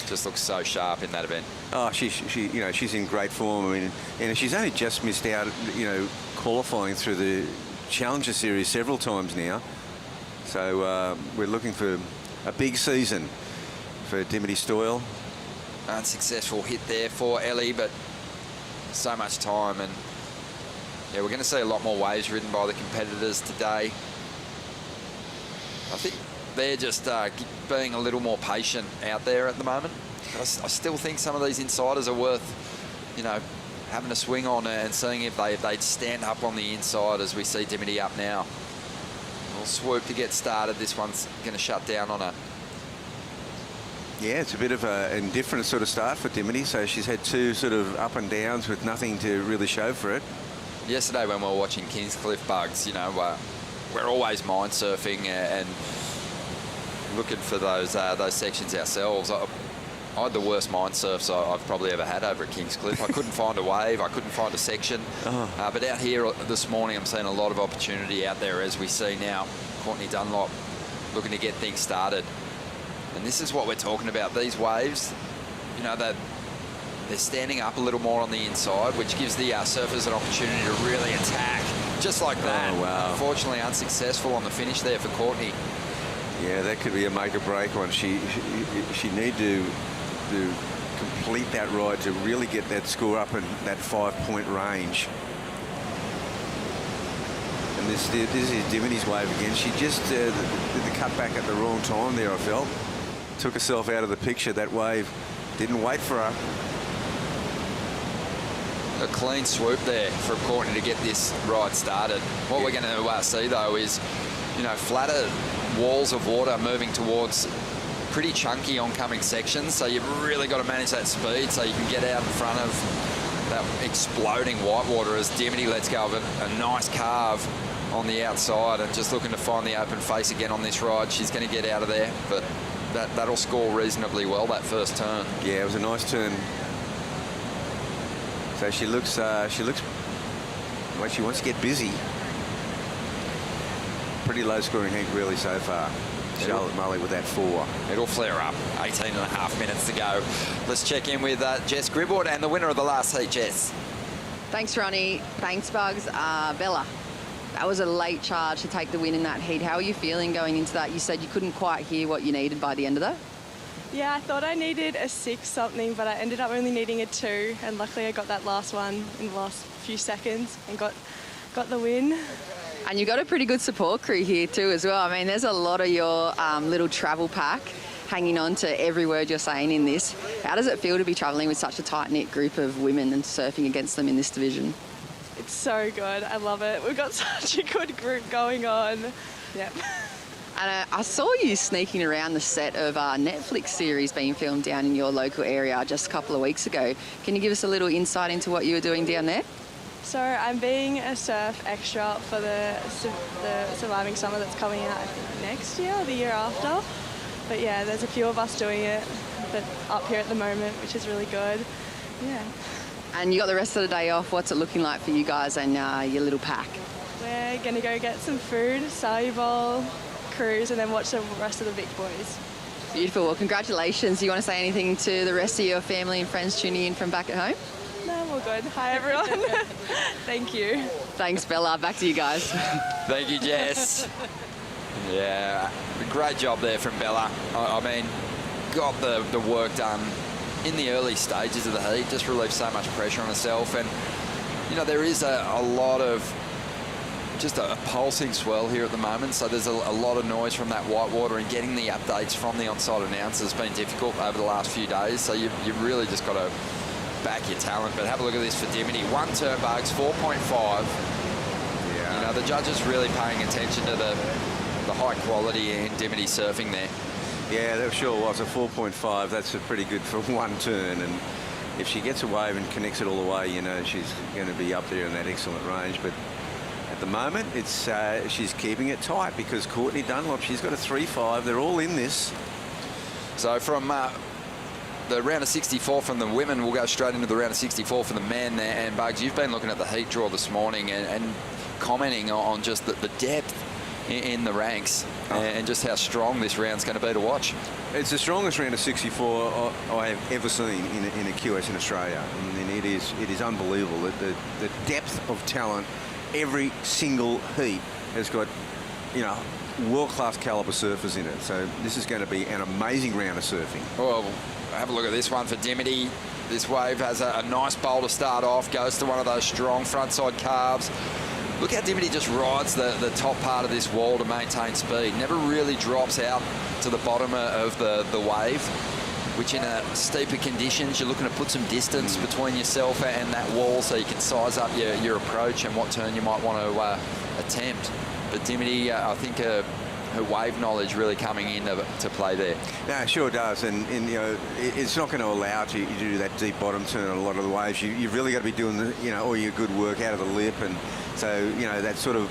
Just looks so sharp in that event. Oh, she's in great form. I mean, and she's only just missed out, qualifying through the Challenger Series several times now. So we're looking for a big season for Dimity Stoyle. Unsuccessful hit there for Ellie, but so much time, and yeah, we're going to see a lot more waves ridden by the competitors today. I think they're just being a little more patient out there at the moment. I still think some of these insiders are worth, having a swing on and seeing if they'd stand up on the inside as we see Dimity up now. We'll swoop to get started. This one's going to shut down on her. Yeah, it's a bit of an indifferent sort of start for Dimity, so she's had two sort of up and downs with nothing to really show for it. Yesterday when we were watching Kingscliff Bugs, we're always mind surfing and looking for those sections ourselves. I had the worst mind surfs I've probably ever had over at Kingscliff. I couldn't find a wave, I couldn't find a section. But out here this morning, I'm seeing a lot of opportunity out there, as we see now. Courtney Dunlop looking to get things started. And this is what we're talking about. These waves, they're standing up a little more on the inside, which gives the surfers an opportunity to really attack, just like that. Oh, wow. Unfortunately, unsuccessful on the finish there for Courtney. Yeah, that could be a make or break one. She need to complete that ride to really get that score up in that 5-point range. And this is Dimity's wave again. She just did the cutback at the wrong time there, I felt. Took herself out of the picture. That wave didn't wait for her. A clean swoop there for Courtney to get this ride started. What we're going to see, though, is, flatter walls of water moving towards pretty chunky oncoming sections. So you've really got to manage that speed so you can get out in front of that exploding whitewater as Dimity lets go of a nice carve on the outside and just looking to find the open face again on this ride. She's going to get out of there, but that'll score reasonably well, that first turn. Yeah, it was a nice turn. So she looks like she wants to get busy. Pretty low scoring heat really so far. Charlotte Mulley with that 4. It'll flare up. 18.5 minutes to go. Let's check in with Jess Gribwood and the winner of the last heat, Jess. Thanks, Ronnie. Thanks, Bugs. Bella, that was a late charge to take the win in that heat. How are you feeling going into that? You said you couldn't quite hear what you needed by the end of that. Yeah, I thought I needed a 6 something, but I ended up only needing a 2, and luckily I got that last one in the last few seconds and got the win. And you've got a pretty good support crew here too as well. I mean, there's a lot of your little travel pack hanging on to every word you're saying in this. How does it feel to be travelling with such a tight-knit group of women and surfing against them in this division? It's so good. I love it. We've got such a good group going on. Yep. And I saw you sneaking around the set of a Netflix series being filmed down in your local area just a couple of weeks ago. Can you give us a little insight into what you were doing down there? So I'm being a surf extra for the Surviving Summer that's coming out next year or the year after. But yeah, there's a few of us doing it up here at the moment, which is really good. Yeah. And you got the rest of the day off. What's it looking like for you guys and your little pack? We're going to go get some food, sally bowl, cruise, and then watch the rest of the big boys. Beautiful. Well, congratulations. Do you want to say anything to the rest of your family and friends tuning in from back at home? No, we're good. Hi, everyone. Thank you. Thanks, Bella. Back to you guys. Thank you, Jess. Yeah, great job there from Bella. I mean, got the work done in the early stages of the heat, just relieved so much pressure on herself. And, there is a lot of just a pulsing swell here at the moment, so there's a lot of noise from that whitewater, and getting the updates from the on-site announcers has been difficult over the last few days, so you've really just got to back your talent. But have a look at this for Dimity. 1 turn, Bugs, 4.5. Yeah. The judges really paying attention to the high quality in Dimity surfing there. Yeah, that sure was a 4.5. That's pretty good for 1 turn, and if she gets a wave and connects it all the way, you know, she's going to be up there in that excellent range. But at the moment, it's she's keeping it tight because Courtney Dunlop, she's got a 3.5. They're all in this. So from the round of 64 from the women, we'll go straight into the round of 64 for the men. And Bugs, you've been looking at the heat draw this morning and commenting on just the depth in the ranks and just how strong this round's going to be to watch. It's the strongest round of 64 I have ever seen in a QS in Australia. I mean, it is unbelievable. The depth of talent, every single heat has got, you know, world-class caliber surfers in it. So this is going to be an amazing round of surfing. Well, have a look at this one for Dimity. This wave has a nice bowl to start off, goes to one of those strong frontside calves. Look how Dimity just rides the top part of this wall to maintain speed. Never really drops out to the bottom of the wave, which in steeper conditions, you're looking to put some distance between yourself and that wall so you can size up your approach and what turn you might want to attempt. But Dimity, I think her wave knowledge really coming in to play there. No, it sure does, and you know, it's not going to allow you to do that deep bottom turn on a lot of the waves. You've really got to be doing all your good work out of the lip, and so you know that sort of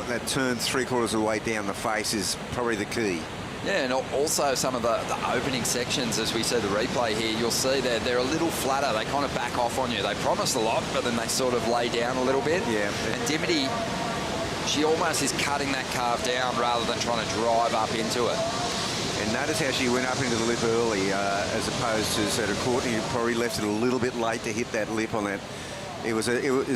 that turn 3/4 of the way down the face is probably the key. Yeah, and also some of the opening sections, as we see the replay here, you'll see they're a little flatter. They kind of back off on you. They promise a lot, but then they sort of lay down a little bit. Yeah. And Dimity, she almost is cutting that calf down rather than trying to drive up into it. And notice how she went up into the lip early, as opposed to sort of Courtney, who probably left it a little bit late to hit that lip on that. It was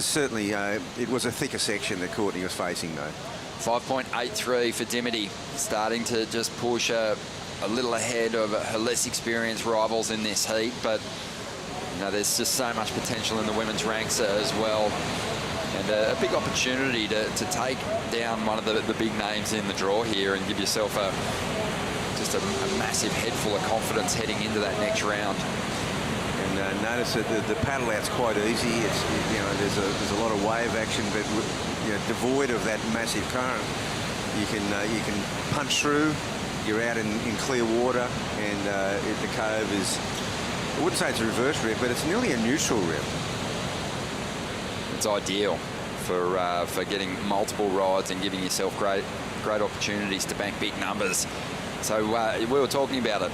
certainly it was a thicker section that Courtney was facing though. 5.83 for Dimity, starting to just push a little ahead of her less experienced rivals in this heat, but you know, there's just so much potential in the women's ranks as well. And a big opportunity to take down one of the big names in the draw here and give yourself just a massive head full of confidence heading into that next round. And notice that the paddle out's quite easy. It's, you know, there's a lot of wave action, but you know, devoid of that massive current. You can punch through. You're out in clear water, and the cove is, I wouldn't say it's a reverse rip, but it's nearly a neutral rip. It's ideal for getting multiple rides and giving yourself great opportunities to bank big numbers. So we were talking about it.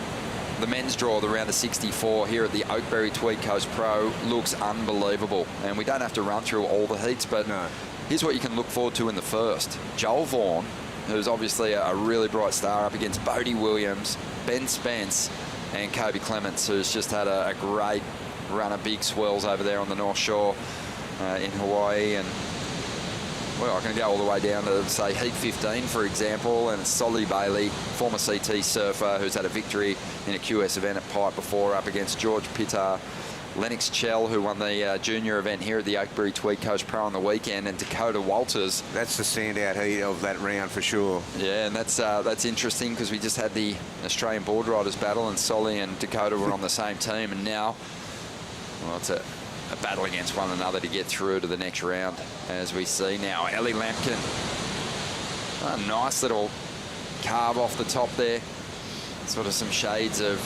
The men's draw, the round of 64 here at the Oakberry Tweed Coast Pro, looks unbelievable. And we don't have to run through all the heats, but here's what you can look forward to in the first. Joel Vaughan, who's obviously a really bright star, up against Bodie Williams, Ben Spence, and Kobe Clements, who's just had a great run of big swells over there on the North Shore in Hawaii. And well, I can go all the way down to, say, Heat 15, for example, and Solly Bailey, former CT surfer who's had a victory in a QS event at Pipe before, up against George Pittar, Lennox Chell, who won the junior event here at the Oakberry Tweed Coast Pro on the weekend, and Dakota Walters. That's the standout heat of that round for sure. Yeah, and that's interesting because we just had the Australian board riders battle, and Solly and Dakota were on the same team, and now, well, it's a battle against one another to get through to the next round, as we see now. Ellie Lampkin, a nice little carve off the top there. Sort of some shades of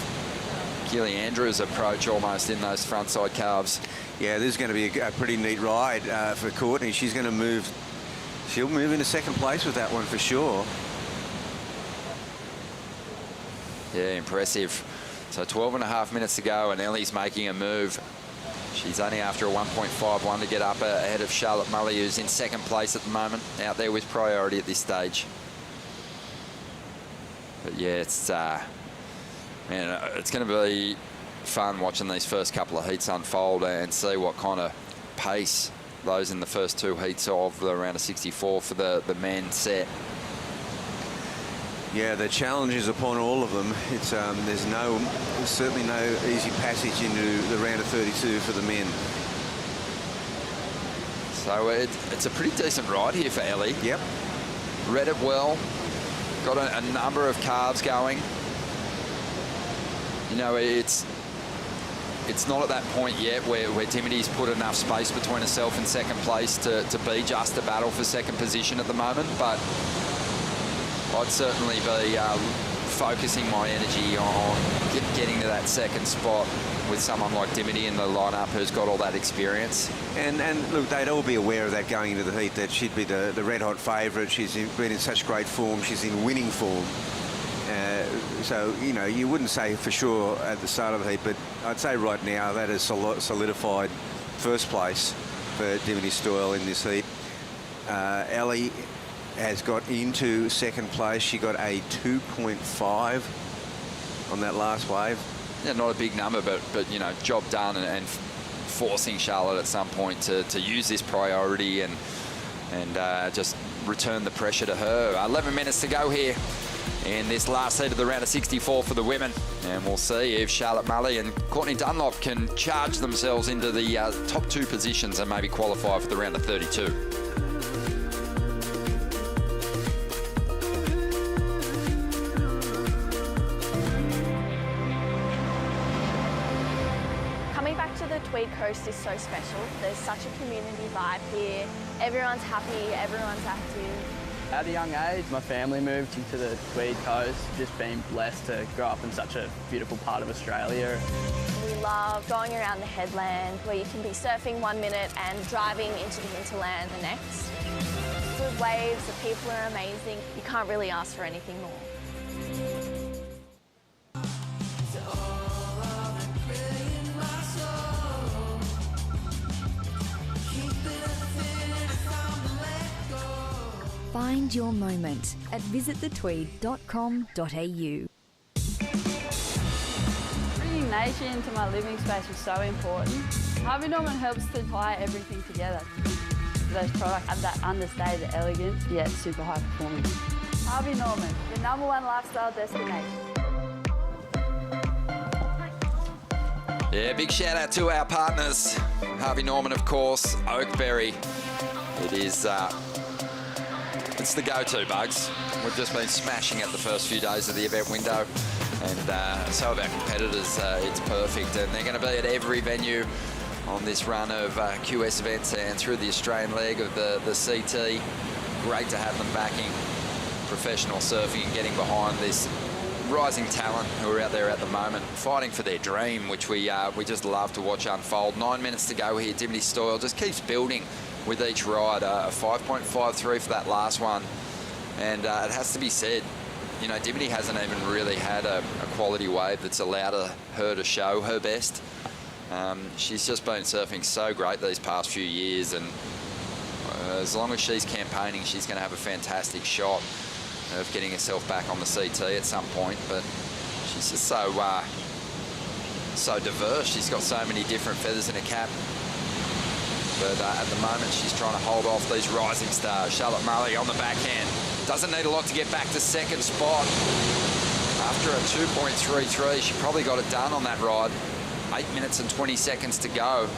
Keely Andrews' approach almost in those frontside calves. Yeah, this is going to be a pretty neat ride for Courtney. She's going to move. She'll move into second place with that one for sure. Yeah, impressive. So 12.5 minutes to go, and Ellie's making a move. She's only after a 1.51 to get up ahead of Charlotte Mully, who's in second place at the moment, out there with priority at this stage. But yeah, it's going to be fun watching these first couple of heats unfold and see what kind of pace those in the first two heats of the round of 64 for the men set. Yeah, the challenge is upon all of them. It's there's certainly no easy passage into the round of 32 for the men. So it's a pretty decent ride here for Ellie. Yep. Read it well. Got a number of calves going. You know, it's not at that point yet where Dimity's put enough space between herself and second place to be just a battle for second position at the moment, but I'd certainly be focusing my energy on getting to that second spot with someone like Dimity in the lineup who's got all that experience. And look, they'd all be aware of that going into the heat, that she'd be the red-hot favourite. She's been in such great form. She's in winning form. So, you know, you wouldn't say for sure at the start of the heat, but I'd say right now that has solidified first place for Dimity Stoyle in this heat. Ellie has got into second place. She got a 2.5 on that last wave. Yeah, not a big number, but you know, job done, and forcing Charlotte at some point to use this priority and just return the pressure to her. 11 minutes to go here in this last heat of the round of 64 for the women, and we'll see if Charlotte Mulley and Courtney Dunlop can charge themselves into the top 2 positions and maybe qualify for the round of 32. Coming back to the Tweed Coast is so special. There's such a community vibe here. Everyone's happy, everyone's active. At a young age, my family moved into the Tweed Coast, just being blessed to grow up in such a beautiful part of Australia. We love going around the headland where you can be surfing 1 minute and driving into the hinterland the next. Good waves, the people are amazing. You can't really ask for anything more. Find your moment at visitthetweed.com.au. Bringing nature into my living space is so important. Harvey Norman helps to tie everything together. Those products have that understated elegance, yet super high performing. Harvey Norman, the #1 lifestyle destination. Yeah, big shout out to our partners. Harvey Norman, of course, Oakberry. It is, it's the go-to, Bugs. We've just been smashing it the first few days of the event window, and so have our competitors. It's perfect, and they're going to be at every venue on this run of QS events and through the Australian leg of the CT. Great to have them backing professional surfing and getting behind this rising talent who are out there at the moment, fighting for their dream, which we just love to watch unfold. 9 minutes to go here. Dimity Stoyle just keeps building with each ride. 5.53 for that last one, and it has to be said, you know, Dimity hasn't even really had a quality wave that's allowed her to show her best. She's just been surfing so great these past few years, and as long as she's campaigning, she's going to have a fantastic shot of getting herself back on the CT at some point. But she's just so diverse. She's got so many different feathers in her cap. But at the moment, she's trying to hold off these rising stars. Charlotte Mulley on the backhand. Doesn't need a lot to get back to second spot. After a 2.33, she probably got it done on that ride. 8 minutes and 20 seconds to go.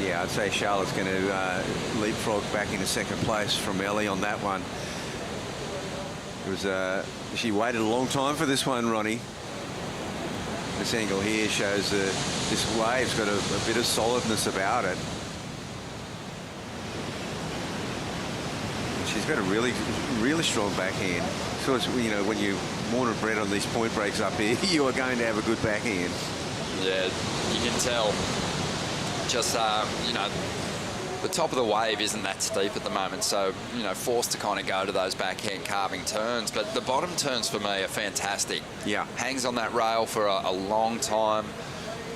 Yeah, I'd say Charlotte's going to leapfrog back into second place from Ellie on that one. It was, she waited a long time for this one, Ronnie. This angle here shows this wave's got a bit of solidness about it. She's got a really, really strong backhand. So it's, you know, when you're born and bred on these point breaks up here, you are going to have a good backhand. Yeah, you can tell. Just, you know, the top of the wave isn't that steep at the moment, so, you know, forced to kind of go to those backhand carving turns. But the bottom turns for me are fantastic. Yeah. Hangs on that rail for a long time,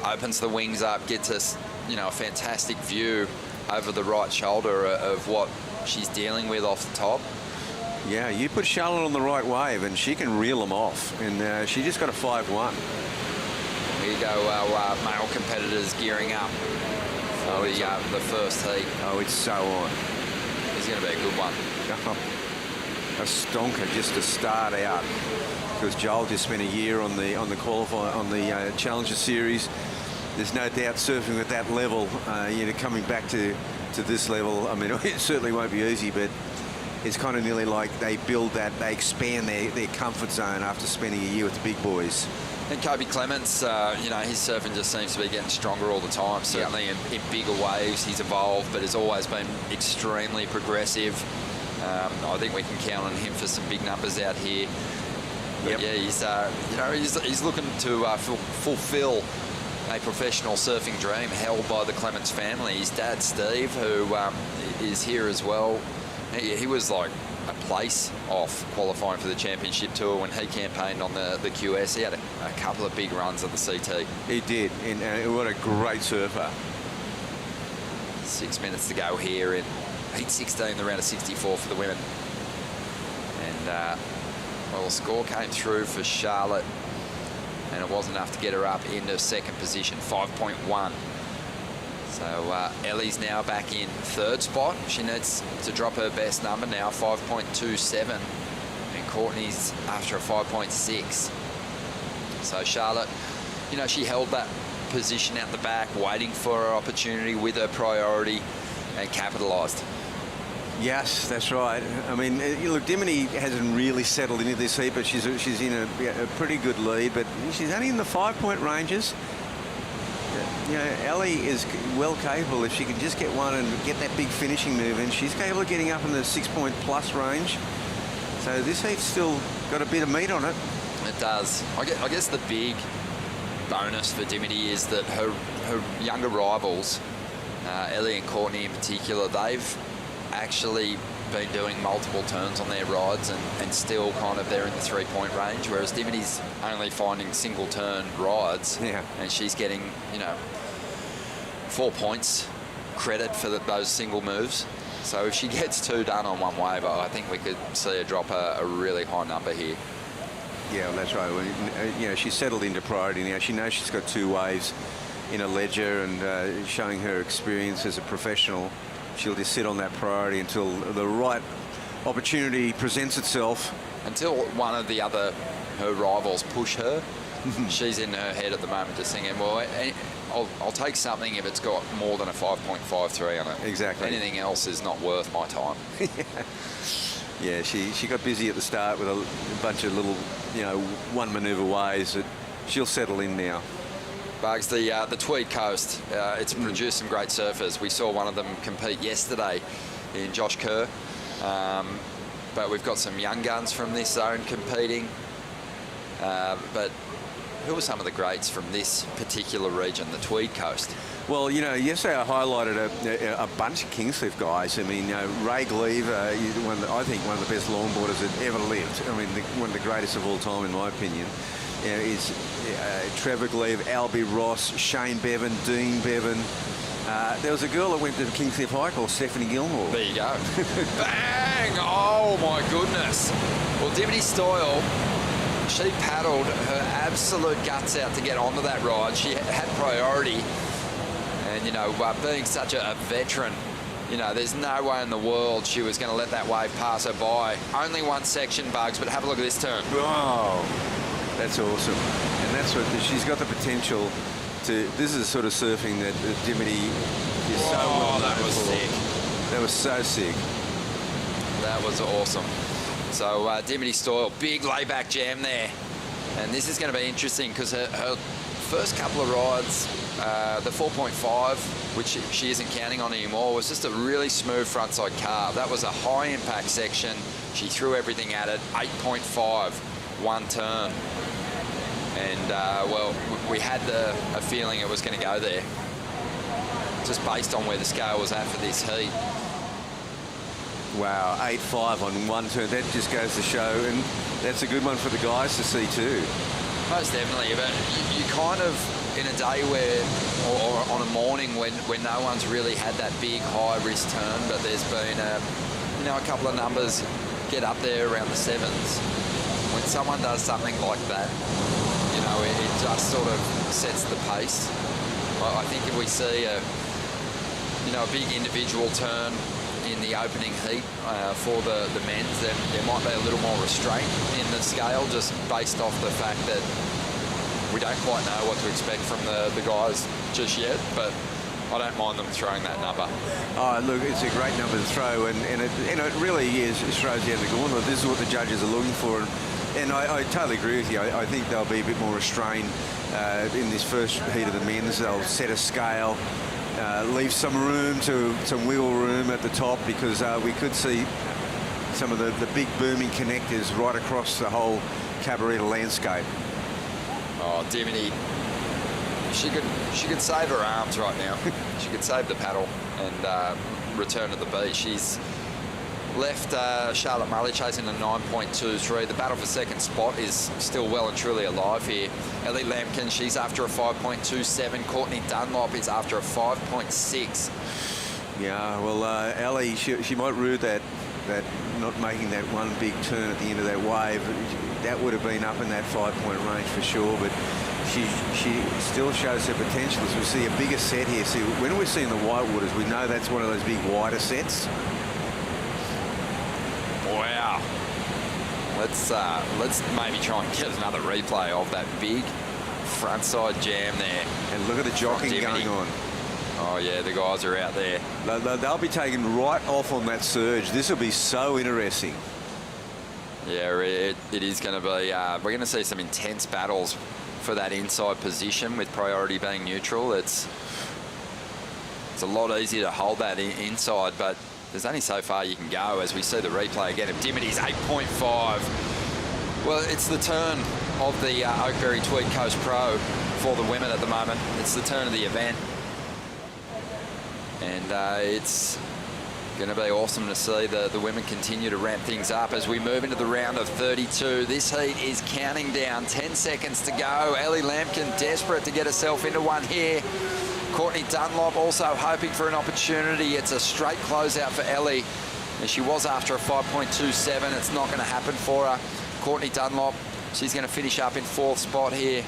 opens the wings up, gets us, you know, a fantastic view over the right shoulder of what she's dealing with off the top. Yeah, you put Charlotte on the right wave and she can reel them off, and she just got a 5-1. Here you go, our male competitors gearing up for the first heat. Oh, it's so on. It's going to be a good one. A stonker just to start out, because Joel just spent a year on the Challenger Series. There's no doubt surfing at that level, you know, coming back to this level. I mean, it certainly won't be easy, but it's kind of nearly like they expand their comfort zone after spending a year with the big boys. And Kobe Clements, you know, his surfing just seems to be getting stronger all the time. Certainly in bigger waves, he's evolved, but has always been extremely progressive. I think we can count on him for some big numbers out here. But yeah, he's looking to fulfill a professional surfing dream held by the Clements family. His dad, Steve, who is here as well, he was like a place off qualifying for the championship tour when he campaigned on the QS. He had a couple of big runs at the CT. He did, and what a great surfer. 6 minutes to go here in heat 16, the round of 64 for the women. And well, the score came through for Charlotte, and it wasn't enough to get her up into second position, 5.1. So Ellie's now back in third spot. She needs to drop her best number now, 5.27. And Courtney's after a 5.6. So Charlotte, she held that position out the back, waiting for her opportunity with her priority, and capitalised. Yes, that's right. I mean, look, Dimity hasn't really settled into this heat, but she's in a pretty good lead, but she's only in the 5-point ranges. Ellie is well capable if she can just get one and get that big finishing move in. She's capable of getting up in the 6-point plus range. So this heat's still got a bit of meat on it. It does. I guess the big bonus for Dimity is that her younger rivals, Ellie and Courtney in particular, they've actually been doing multiple turns on their rides and still kind of there in the 3-point range, whereas Dimity's only finding single turn rides, and she's getting 4 points credit for those single moves. So if she gets 2 done on one wave, I think we could see her drop a really high number here. Yeah, well, that's right. Well, she's settled into priority now. She knows she's got 2 waves in a ledger, and showing her experience as a professional, she'll just sit on that priority until the right opportunity presents itself. Until one of her rivals push her, she's in her head at the moment just thinking, well, I'll take something if it's got more than a 5.53 on it. Exactly. Anything else is not worth my time. Yeah, she got busy at the start with a bunch of little, one manoeuvre ways that she'll settle in now. Bugs, the Tweed Coast, it's produced some great surfers. We saw one of them compete yesterday in Josh Kerr. But we've got some young guns from this zone competing. But who are some of the greats from this particular region, the Tweed Coast? Well, yesterday I highlighted a bunch of Kingscliff guys. I mean, Ray Gleave, I think one of the best longboarders that ever lived. I mean, one of the greatest of all time, in my opinion. Is Trevor Gleave, Albie Ross, Shane Bevan, Dean Bevan. There was a girl that went to Kingscliff High called Stephanie Gilmore. There you go. Bang! Oh, my goodness. Well, Dimity Stoyle, she paddled her absolute guts out to get onto that ride. She had priority. And, being such a veteran, there's no way in the world she was going to let that wave pass her by. Only one section, Bugs, but have a look at this turn. Oh, that's awesome. And that's what she's got the potential to. This is the sort of surfing that Dimity is so well known that was for. sick. That was so sick. That was awesome. So Dimity Stoyle, big layback jam there. And this is going to be interesting because her first couple of rides, the 4.5, which she isn't counting on anymore, was just a really smooth frontside carve. That was a high impact section. She threw everything at it, 8.5, one turn. And, well, we had a feeling it was going to go there, just based on where the scale was at for this heat. Wow, 8.5 on one turn. That just goes to show, and that's a good one for the guys to see too. Most definitely, but you kind of, in a day where, or on a morning when no one's really had that big high-risk turn, but there's been, a couple of numbers get up there around the 7s. When someone does something like that, it just sort of sets the pace. I think if we see a big individual turn in the opening heat for the men's, then there might be a little more restraint in the scale, just based off the fact that we don't quite know what to expect from the guys just yet, but I don't mind them throwing that number. Oh, look, it's a great number to throw, and it really is. It throws down the gauntlet. This is what the judges are looking for, and I totally agree with you. I think they'll be a bit more restrained in this first heat of the men's. They'll set a scale, leave some wiggle room at the top, because we could see some of the big booming connectors right across the whole Cabarita landscape. Oh, Dimity. She could save her arms right now. She could save the paddle and return to the beach. She's left Charlotte Mulley chasing a 9.23. The battle for second spot is still well and truly alive here. Ellie Lampkin, she's after a 5.27. Courtney Dunlop is after a 5.6. Yeah, well, Ellie, she might rue that not making that one big turn at the end of that wave. That would have been up in that 5-point range for sure, but she still shows her potential as we see a bigger set here. See, when we're seeing the whitewaters, we know that's one of those big wider sets. Wow. Let's maybe try and get another replay of that big frontside jam there. And look at the jockeying going on. Oh, yeah, the guys are out there. They'll be taken right off on that surge. This will be so interesting. Yeah, it is going to be. We're going to see some intense battles for that inside position with priority being neutral. It's a lot easier to hold that inside, but there's only so far you can go as we see the replay again of Dimity's 8.5. Well, it's the turn of the Oakberry Tweed Coast Pro for the women at the moment. It's the turn of the event. And it's going to be awesome to see the women continue to ramp things up as we move into the round of 32. This heat is counting down, 10 seconds to go. Ellie Lampkin desperate to get herself into one here. Courtney Dunlop also hoping for an opportunity. It's a straight closeout for Ellie. And she was after a 5.27. It's not going to happen for her. Courtney Dunlop, she's going to finish up in 4th spot here.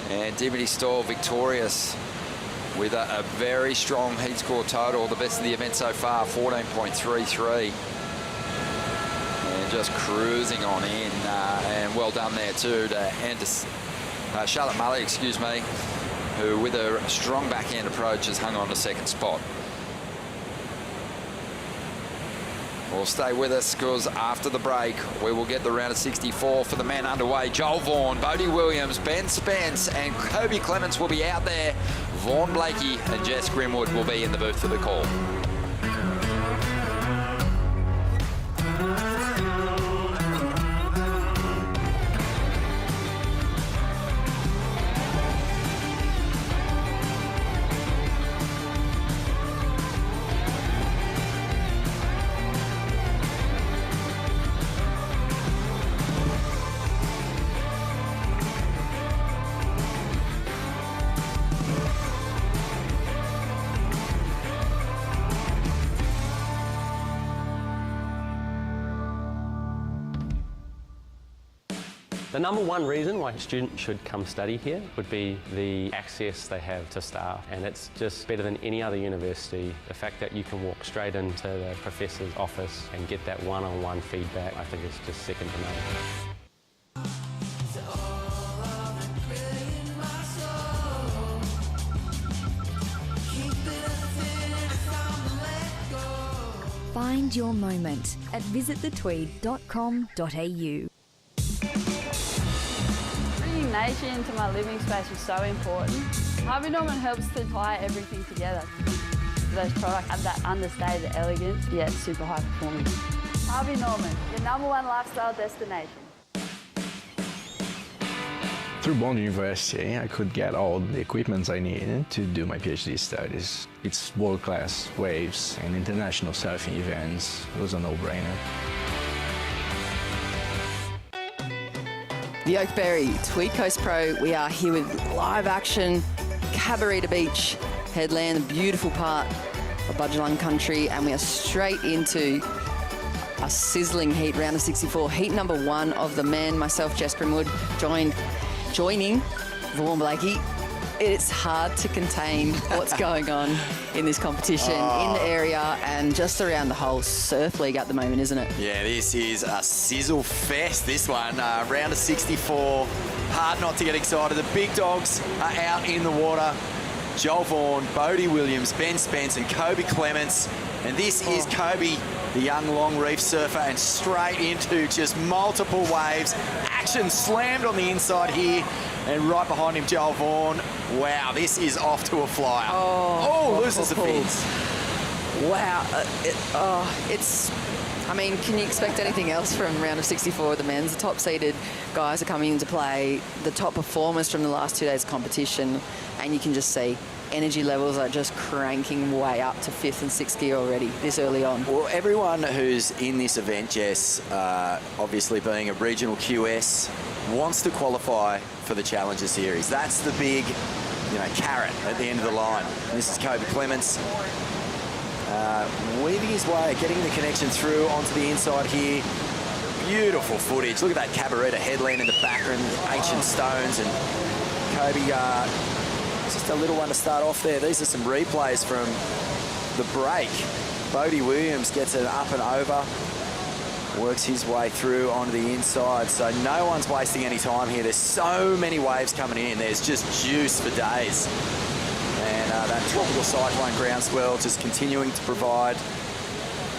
And Dimity Stoll victorious with a very strong heat score total, the best of the event so far, 14.33. And just cruising on in. And well done there too to Charlotte Mulley, excuse me, who with a strong backhand approach has hung on to 2nd spot. Well, stay with us because after the break, we will get the round of 64 for the men underway. Joel Vaughan, Bodie Williams, Ben Spence and Kobe Clements will be out there. Vaughan Blakey and Jess Grimwood will be in the booth for the call. The number one reason why a student should come study here would be the access they have to staff, and it's just better than any other university. The fact that you can walk straight into the professor's office and get that one-on-one feedback, I think is just second to none. Find your moment at visitthetweed.com.au. Bringing nature into my living space is so important. Harvey Norman helps to tie everything together. Those products have that understated elegance, yet super high performance. Harvey Norman, your #1 lifestyle destination. Through Bond University, I could get all the equipment I needed to do my PhD studies. It's world-class waves and international surfing events. It was a no-brainer. The Oakberry Tweed Coast Pro, we are here with live action, Cabarita Beach headland, the beautiful part of Budjalung country, and we are straight into a sizzling heat, round of 64, heat #1 of the men. Myself, Jess Grimwood, joining Vaughan Blakey. It's hard to contain what's going on in this competition in the area and just around the whole surf league at the moment, isn't it? Yeah, this is a sizzle fest, this one. Round of 64. Hard not to get excited. The big dogs are out in the water. Joel Vaughan, Bodie Williams, Ben Spence and Kobe Clements. And this is Kobe, the young long reef surfer, and straight into just multiple waves. Action slammed on the inside here. And right behind him, Joel Vaughan. Wow, this is off to a flyer. Loses the fins. Wow, it's I mean, can you expect anything else from round of 64 of the men's? The top-seeded guys are coming into play, the top performers from the last 2 days' competition, and you can just see energy levels are just cranking way up to 5th and 6th gear already this early on. Well, everyone who's in this event, Jess, obviously being a regional QS, wants to qualify for the Challenger Series. That's the big, carrot at the end of the line. And this is Kobe Clements weaving his way, getting the connection through onto the inside here. Beautiful footage. Look at that Cabaretta headland in the background, ancient stones, and Kobe, just a little one to start off there. These are some replays from the break. Bodie Williams gets it up and over, works his way through onto the inside. So no one's wasting any time here. There's so many waves coming in. There's just juice for days. And that tropical cyclone groundswell just continuing to provide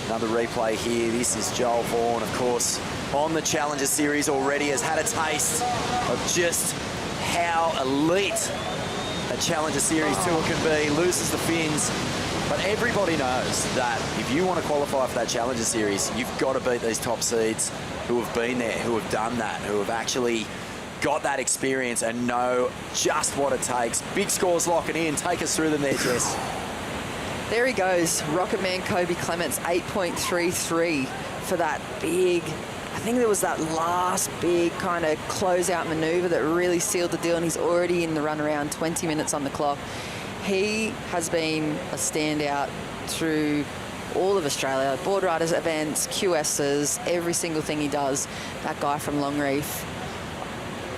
another replay here. This is Joel Vaughan, of course, on the Challenger Series already, has had a taste of just how elite a Challenger Series tour can be, loses the fins. But everybody knows that if you want to qualify for that Challenger Series, you've got to beat these top seeds who have been there, who have done that, who have actually got that experience and know just what it takes. Big scores locking in. Take us through them there, Jess. There he goes, Rocket Man Kobe Clements, 8.33 for that big, I think there was that last big kind of closeout manoeuvre that really sealed the deal, and he's already in the run around, 20 minutes on the clock. He has been a standout through all of Australia, board riders events, QSs, every single thing he does. That guy from Longreef,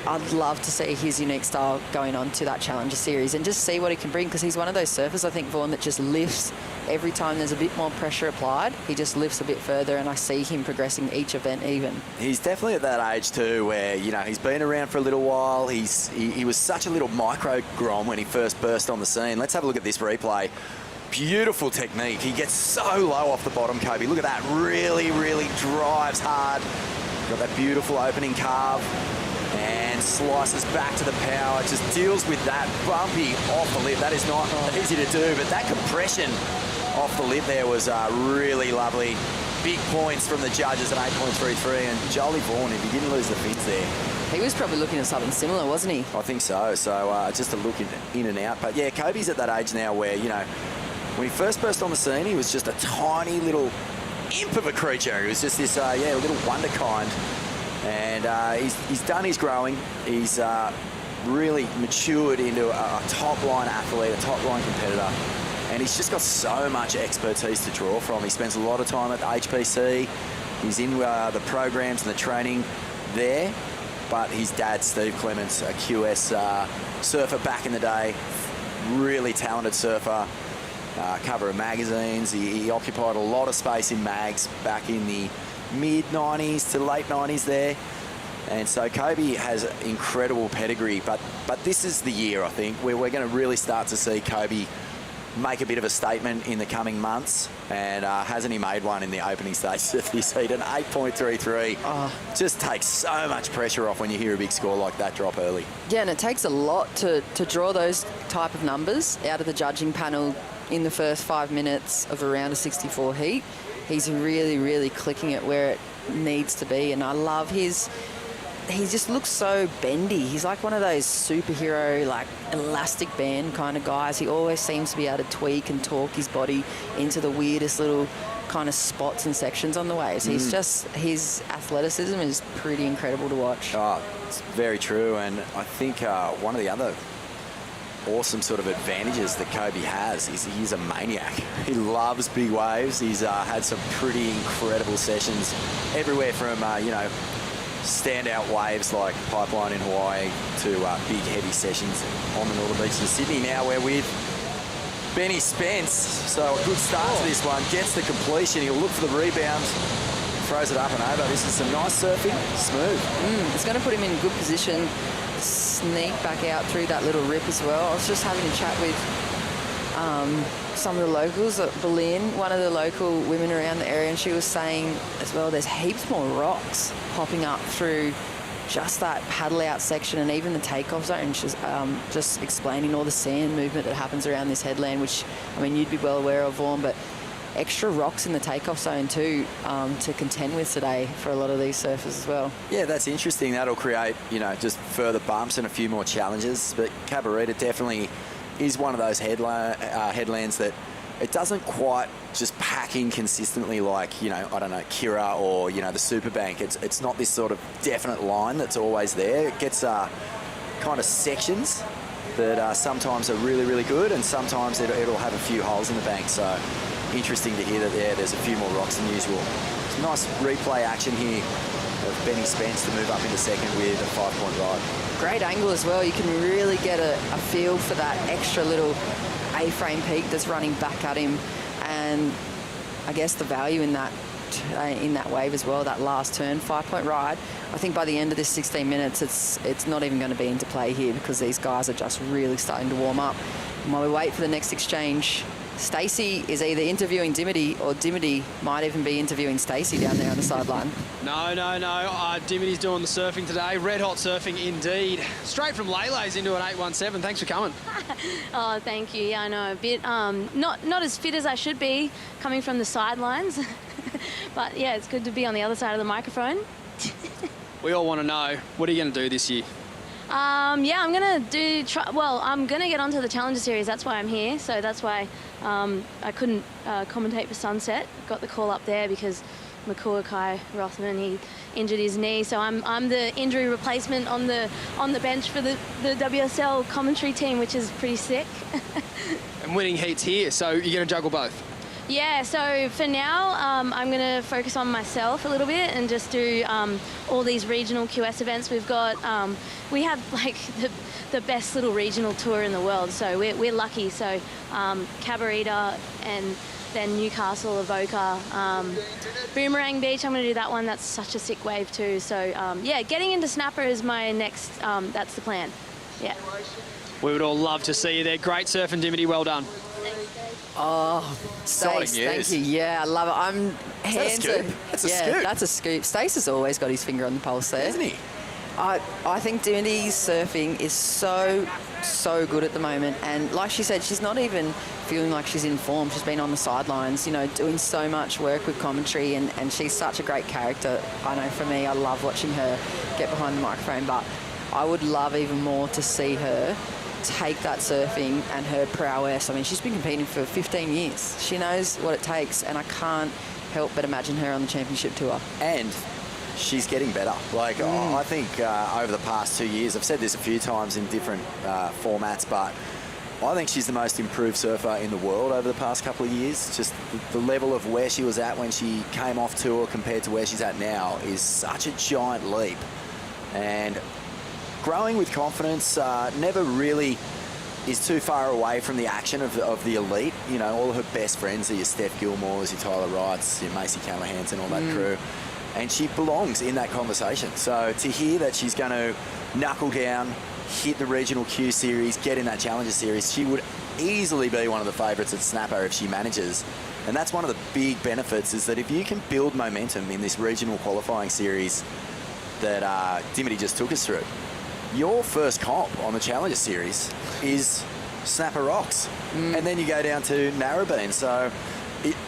I'd love to see his unique style going on to that Challenger Series and just see what he can bring, because he's one of those surfers, I think, Vaughan, that just lifts every time there's a bit more pressure applied. He just lifts a bit further, and I see him progressing each event even. He's definitely at that age too where, he's been around for a little while. He was such a little micro grom when he first burst on the scene. Let's have a look at this replay. Beautiful technique. He gets so low off the bottom, Kobe. Look at that. Really, really drives hard. Got that beautiful opening carve. And slices back to the power, just deals with that bumpy off the lip. That is not easy to do, but that compression off the lip there was really lovely. Big points from the judges at 8.33, and Jolie Vaughan, if he didn't lose the fins there. He was probably looking at something similar, wasn't he? I think so. So just a look in and out. But yeah, Kobe's at that age now where, when he first burst on the scene, he was just a tiny little imp of a creature. He was just this, little wonder kind. And he's done his growing. He's really matured into a top-line athlete, a top-line competitor. And he's just got so much expertise to draw from. He spends a lot of time at the HPC. He's in the programs and the training there. But his dad, Steve Clements, a QS surfer back in the day, really talented surfer, cover of magazines. He occupied a lot of space in mags back in the mid-90s to late 90s there. And so Kobe has incredible pedigree, but this is the year, I think, where we're going to really start to see Kobe make a bit of a statement in the coming months. And hasn't he made one in the opening stages of this heat? An 8.33 just takes so much pressure off when you hear a big score like that drop early. Yeah, and it takes a lot to draw those type of numbers out of the judging panel in the first 5 minutes of a round of 64 heat. He's really, really clicking it where it needs to be. And I love he just looks so bendy. He's like one of those superhero, like elastic band kind of guys. He always seems to be able to tweak and torque his body into the weirdest little kind of spots and sections on the waves. He's just, his athleticism is pretty incredible to watch. Oh, it's very true. And I think one of the other awesome sort of advantages that Kobe has is he's a maniac. He loves big waves. He's had some pretty incredible sessions everywhere from, standout waves like Pipeline in Hawaii to big heavy sessions on the northern beaches of Sydney. Now we're with Benny Spence. So a good start to this one. Gets the completion. He'll look for the rebound. Throws it up and over. This is some nice surfing. Smooth. It's going to put him in good position. Sneak back out through that little rip as well. I was just having a chat with some of the locals at Berlin, one of the local women around the area, and she was saying as well there's heaps more rocks popping up through just that paddle out section and even the takeoff zone. She's just explaining all the sand movement that happens around this headland, which, I mean, you'd be well aware of, Vaughan, but extra rocks in the takeoff zone too to contend with today for a lot of these surfers as well. Yeah, that's interesting. That'll create, just further bumps and a few more challenges. But Cabarita definitely is one of those headlands that it doesn't quite just pack in consistently like, I don't know, Kira or, the Superbank. It's not this sort of definite line that's always there. It gets kind of sections that sometimes are really, really good, and sometimes it'll have a few holes in the bank. So interesting to hear that there's a few more rocks than usual. It's nice replay action here of Benny Spence to move up into second with a 5-point ride. Great angle as well. You can really get a feel for that extra little A-frame peak that's running back at him, and I guess the value in that wave as well, that last turn, 5-point ride. I think by the end of this 16 minutes, it's not even going to be into play here because these guys are just really starting to warm up. And while we wait for the next exchange, Stacey is either interviewing Dimity or Dimity might even be interviewing Stacey down there on the sideline. No. Dimity's doing the surfing today. Red hot surfing indeed. Straight from Lele's into an 817. Thanks for coming. Oh, thank you. Yeah, I know. A bit not as fit as I should be coming from the sidelines. But yeah, it's good to be on the other side of the microphone. We all want to know, what are you going to do this year? Yeah, I'm going to I'm going to get onto the Challenger Series. That's why I'm here. So that's why I couldn't commentate for Sunset. Got the call up there because Makua Kai Rothman, he injured his knee. So I'm the injury replacement on the bench for the WSL commentary team, which is pretty sick. And winning heats here, so you're going to juggle both? Yeah, so for now, I'm going to focus on myself a little bit and just do all these regional QS events. We've got, we have like the best little regional tour in the world, so we're lucky. So Cabarita and then Newcastle, Avoca, Boomerang Beach, I'm going to do that one. That's such a sick wave too. So yeah, getting into Snapper is my next, that's the plan. Yeah. We would all love to see you there. Great surfing, Dimity. Well done. Oh, Stace, thank you. Yeah, I love it. That's a scoop. That's a scoop. Stace has always got his finger on the pulse there. Isn't he? I think Dimity's surfing is so good at the moment. And like she said, she's not even feeling like she's in form. She's been on the sidelines, doing so much work with commentary, and she's such a great character. I know for me, I love watching her get behind the microphone, but I would love even more to see her take that surfing and her prowess. I mean, she's been competing for 15 years. She knows what it takes, and I can't help but imagine her on the championship tour. And she's getting better. I think over the past 2 years, I've said this a few times in different formats, but I think she's the most improved surfer in the world over the past couple of years. Just the level of where she was at when she came off tour compared to where she's at now is such a giant leap. And growing with confidence, never really is too far away from the action of the elite. All her best friends are your Steph Gilmores, your Tyler Wrights, your Macy Callahans and all that crew. And she belongs in that conversation. So to hear that she's going to knuckle down, hit the regional Q series, get in that Challenger series, she would easily be one of the favourites at Snapper if she manages. And that's one of the big benefits, is that if you can build momentum in this regional qualifying series that Dimity just took us through, your first comp on the Challenger Series is Snapper Rocks. And then you go down to Narrabeen. So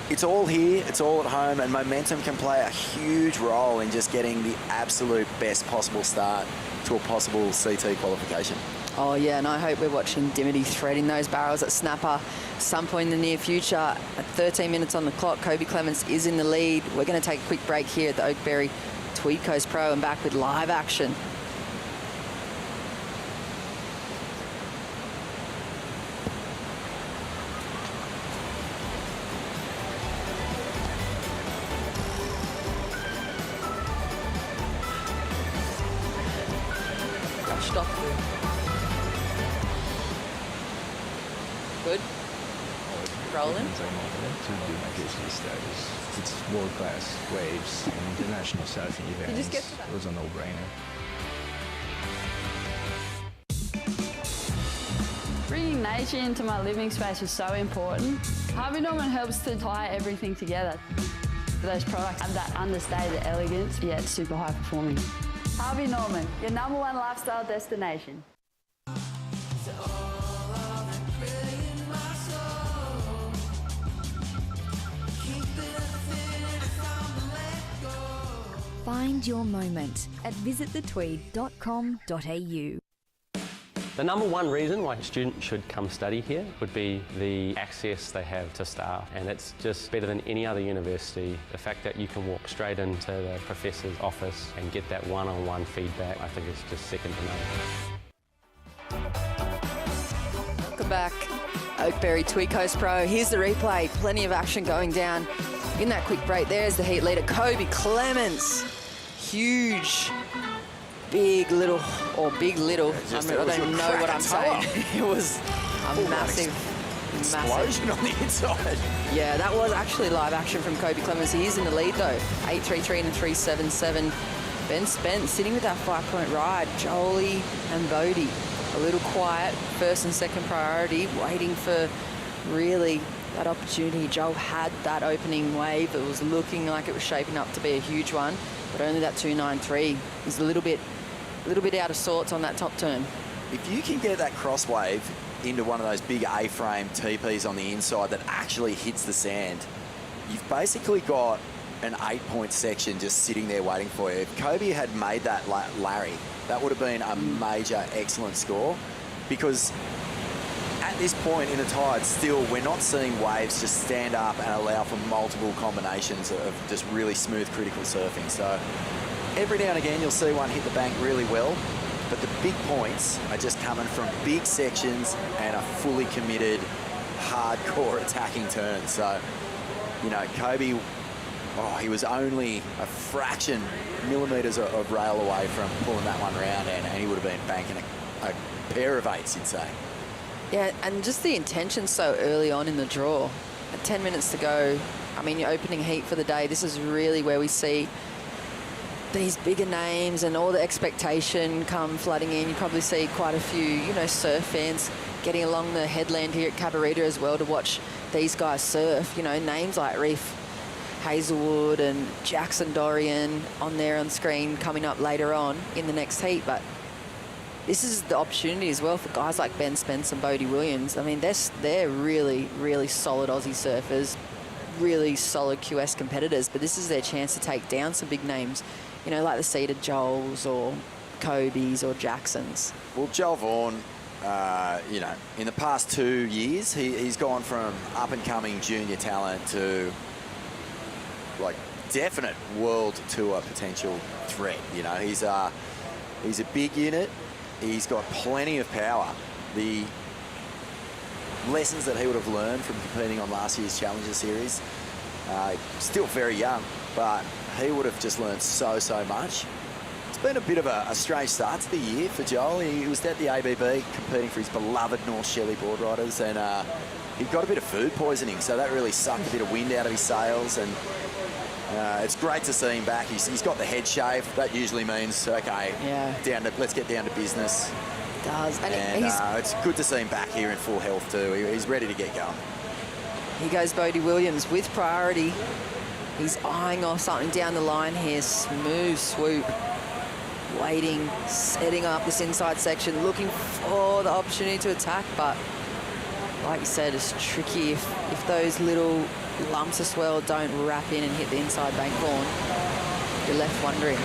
it's all here, it's all at home, and momentum can play a huge role in just getting the absolute best possible start to a possible CT qualification. Oh, yeah, and I hope we're watching Dimity threading those barrels at Snapper some point in the near future. At 13 minutes on the clock, Kobe Clements is in the lead. We're going to take a quick break here at the Oakberry Tweed Coast Pro and back with live action. Stop. Good. Rolling. To do my PhD studies. It's world-class waves and international surfing events. You just get to that. It was a no-brainer. Bringing nature into my living space is so important. Harvey Norman helps to tie everything together. Those products have that understated elegance, yet super high performing. Harvey Norman, your #1 lifestyle destination. Find your moment at visitthetweed.com.au. The number one reason why a student should come study here would be the access they have to staff, and it's just better than any other university. The fact that you can walk straight into the professor's office and get that one-on-one feedback, I think is just second to none. Welcome back, Oakberry Tweed Coast Pro. Here's the replay. Plenty of action going down. In that quick break, there's the heat leader, Kobe Clements. Huge. Big little. I don't know what I'm saying. It was a massive explosion on the inside. Yeah, that was actually live action from Kobe Clements. He is in the lead though, 8.33 and a 3.77. Ben Spence sitting with that 5-point ride. Jolie and Bodie a little quiet, first and second priority, waiting for really that opportunity. Joel had that opening wave. It was looking like it was shaping up to be a huge one, but only that 2.93 is a little bit out of sorts on that top turn. If you can get that cross wave into one of those big A-frame TPs on the inside that actually hits the sand, you've basically got an 8-point section just sitting there waiting for you. If Kobe had made that Larry, that would have been a major excellent score, because at this point in the tide, still, we're not seeing waves just stand up and allow for multiple combinations of just really smooth critical surfing. So every now and again, you'll see one hit the bank really well, but the big points are just coming from big sections and a fully committed, hardcore attacking turn. So, you know, Kobe, he was only a fraction millimetres of rail away from pulling that one round, and he would have been banking a pair of 8s, you'd say. Yeah, and just the intention so early on in the draw. At 10 minutes to go, I mean, your opening heat for the day, this is really where we see these bigger names and all the expectation come flooding in. You probably see quite a few, you know, surf fans getting along the headland here at Cabarita as well to watch these guys surf. You know, names like Reef Hazelwood and Jackson Dorian on there on screen coming up later on in the next heat. But this is the opportunity as well for guys like Ben Spence and Bodie Williams. I mean, they're really, really solid Aussie surfers, really solid QS competitors, but this is their chance to take down some big names, you know, like the seeded Joels or Kobe's or Jacksons. Well, Joel Vaughan, you know, in the past 2 years, he's gone from up-and-coming junior talent to, like, definite world tour potential threat. You know, he's a big unit. He's got plenty of power. The lessons that he would have learned from competing on last year's Challenger Series, still very young, but he would have just learned so much. It's been a bit of a strange start to the year for Joel. He was at the ABB competing for his beloved North Shelley board riders, and he got a bit of food poisoning, so that really sucked a bit of wind out of his sails. And it's great to see him back. He's got the head shave. That usually means, okay, let's get down to business. It does. And it's good to see him back here in full health too. He's ready to get going. Here goes Bodie Williams with priority. He's eyeing off something down the line here. Smooth swoop. Waiting, setting up this inside section, looking for the opportunity to attack. But like you said, it's tricky if those little lumps of swell don't wrap in and hit the inside bank horn. You're left wondering.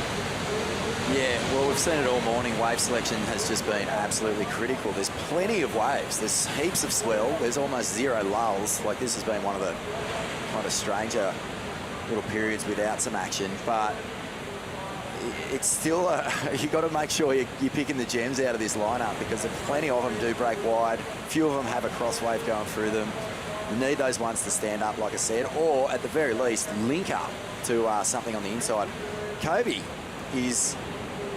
Yeah, well, we've seen it all morning. Wave selection has just been absolutely critical. There's plenty of waves. There's heaps of swell. There's almost zero lulls. Like, this has been one of the kind of stranger little periods without some action. But it's still, you've got to make sure you're picking the gems out of this lineup, because plenty of them do break wide. A few of them have a cross wave going through them. You need those ones to stand up, like I said, or at the very least, link up to something on the inside. Kobe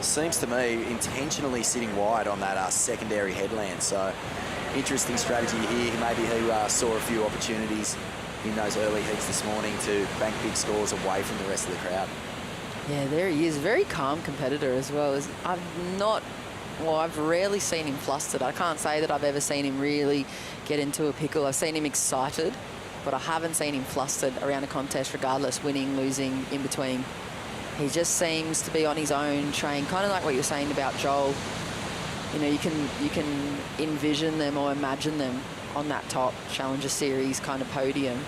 seems to me intentionally sitting wide on that secondary headland. So interesting strategy here. Maybe he saw a few opportunities in those early heats this morning to bank big scores away from the rest of the crowd. Yeah, there he is. Very calm competitor as well. I've rarely seen him flustered. I can't say that I've ever seen him really get into a pickle. I've seen him excited, but I haven't seen him flustered around a contest, regardless, winning, losing, in between. He just seems to be on his own train, kind of like what you're saying about Joel. You know, you can envision them or imagine them on that top Challenger Series kind of podium.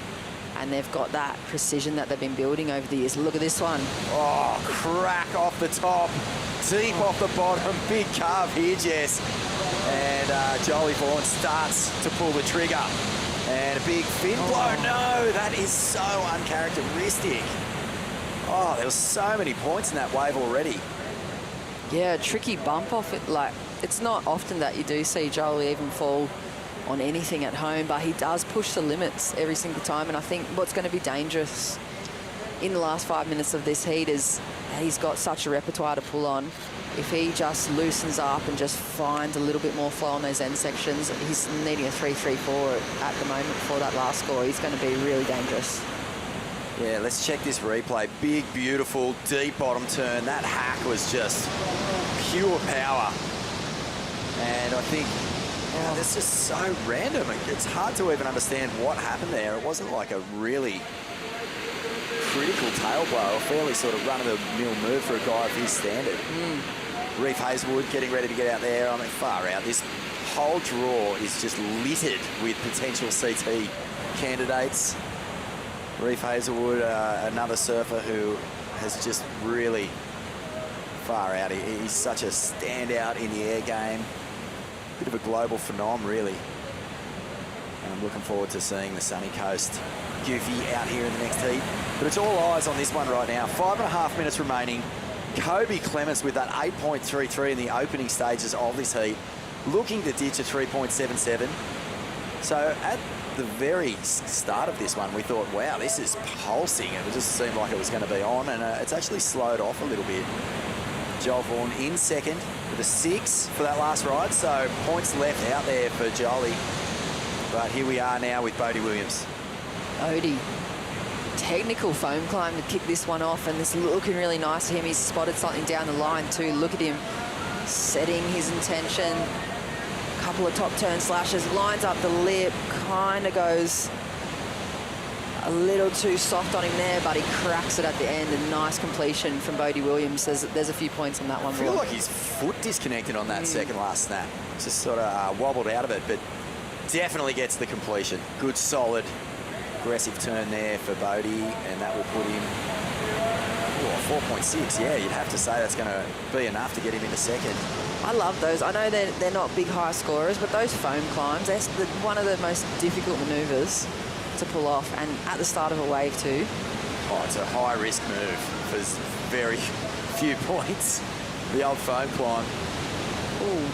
and they've got that precision that they've been building over the years. Look at this one. Oh, crack off the top, deep off the bottom, big carve here, Jess. And Jolie Vaughan starts to pull the trigger. And a big fin blow. No, that is so uncharacteristic. Oh, there was so many points in that wave already. Yeah, tricky bump off it. Like, it's not often that you do see Jolie even fall on anything at home, but he does push the limits every single time. And I think what's going to be dangerous in the last 5 minutes of this heat is he's got such a repertoire to pull on. If he just loosens up and just finds a little bit more flow on those end sections, he's needing a 3.34 at the moment for that last score. He's going to be really dangerous. Yeah, let's check this replay. Big, beautiful, deep bottom turn. That hack was just pure power. And I think it's just so random. It's hard to even understand what happened there. It wasn't like a really critical tail blow, a fairly sort of run-of-the-mill move for a guy of his standard. Reef Hazelwood getting ready to get out there. I mean, far out. This whole draw is just littered with potential CT candidates. Reef Hazelwood, another surfer who has just really far out. He's such a standout in the air game. Bit of a global phenom, really. And I'm looking forward to seeing the Sunny Coast Goofy out here in the next heat. But it's all eyes on this one right now. 5.5 minutes remaining. Kobe Clements with that 8.33 in the opening stages of this heat, looking to ditch a 3.77. So at the very start of this one, we thought, wow, this is pulsing. It just seemed like it was going to be on, and it's actually slowed off a little bit. Joel Vaughan in second with a 6 for that last ride, so points left out there for Jolie. But here we are now with Bodie Williams. Bodie, technical foam climb to kick this one off, and this looking really nice for him. He's spotted something down the line too. Look at him setting his intention. Couple of top turn slashes, lines up the lip, kind of goes a little too soft on him there, but he cracks it at the end. A nice completion from Bodie Williams. There's a few points on that one. I feel like his foot disconnected on that second last snap. Just sort of wobbled out of it, but definitely gets the completion. Good, solid, aggressive turn there for Bodie, and that will put him 4.6. Yeah, you'd have to say that's going to be enough to get him into second. I love those. I know they're not big high scorers, but those foam climbs, that's one of the most difficult manoeuvres to pull off, and at the start of a wave too. Oh, it's a high-risk move for very few points. The old foam climb. Ooh.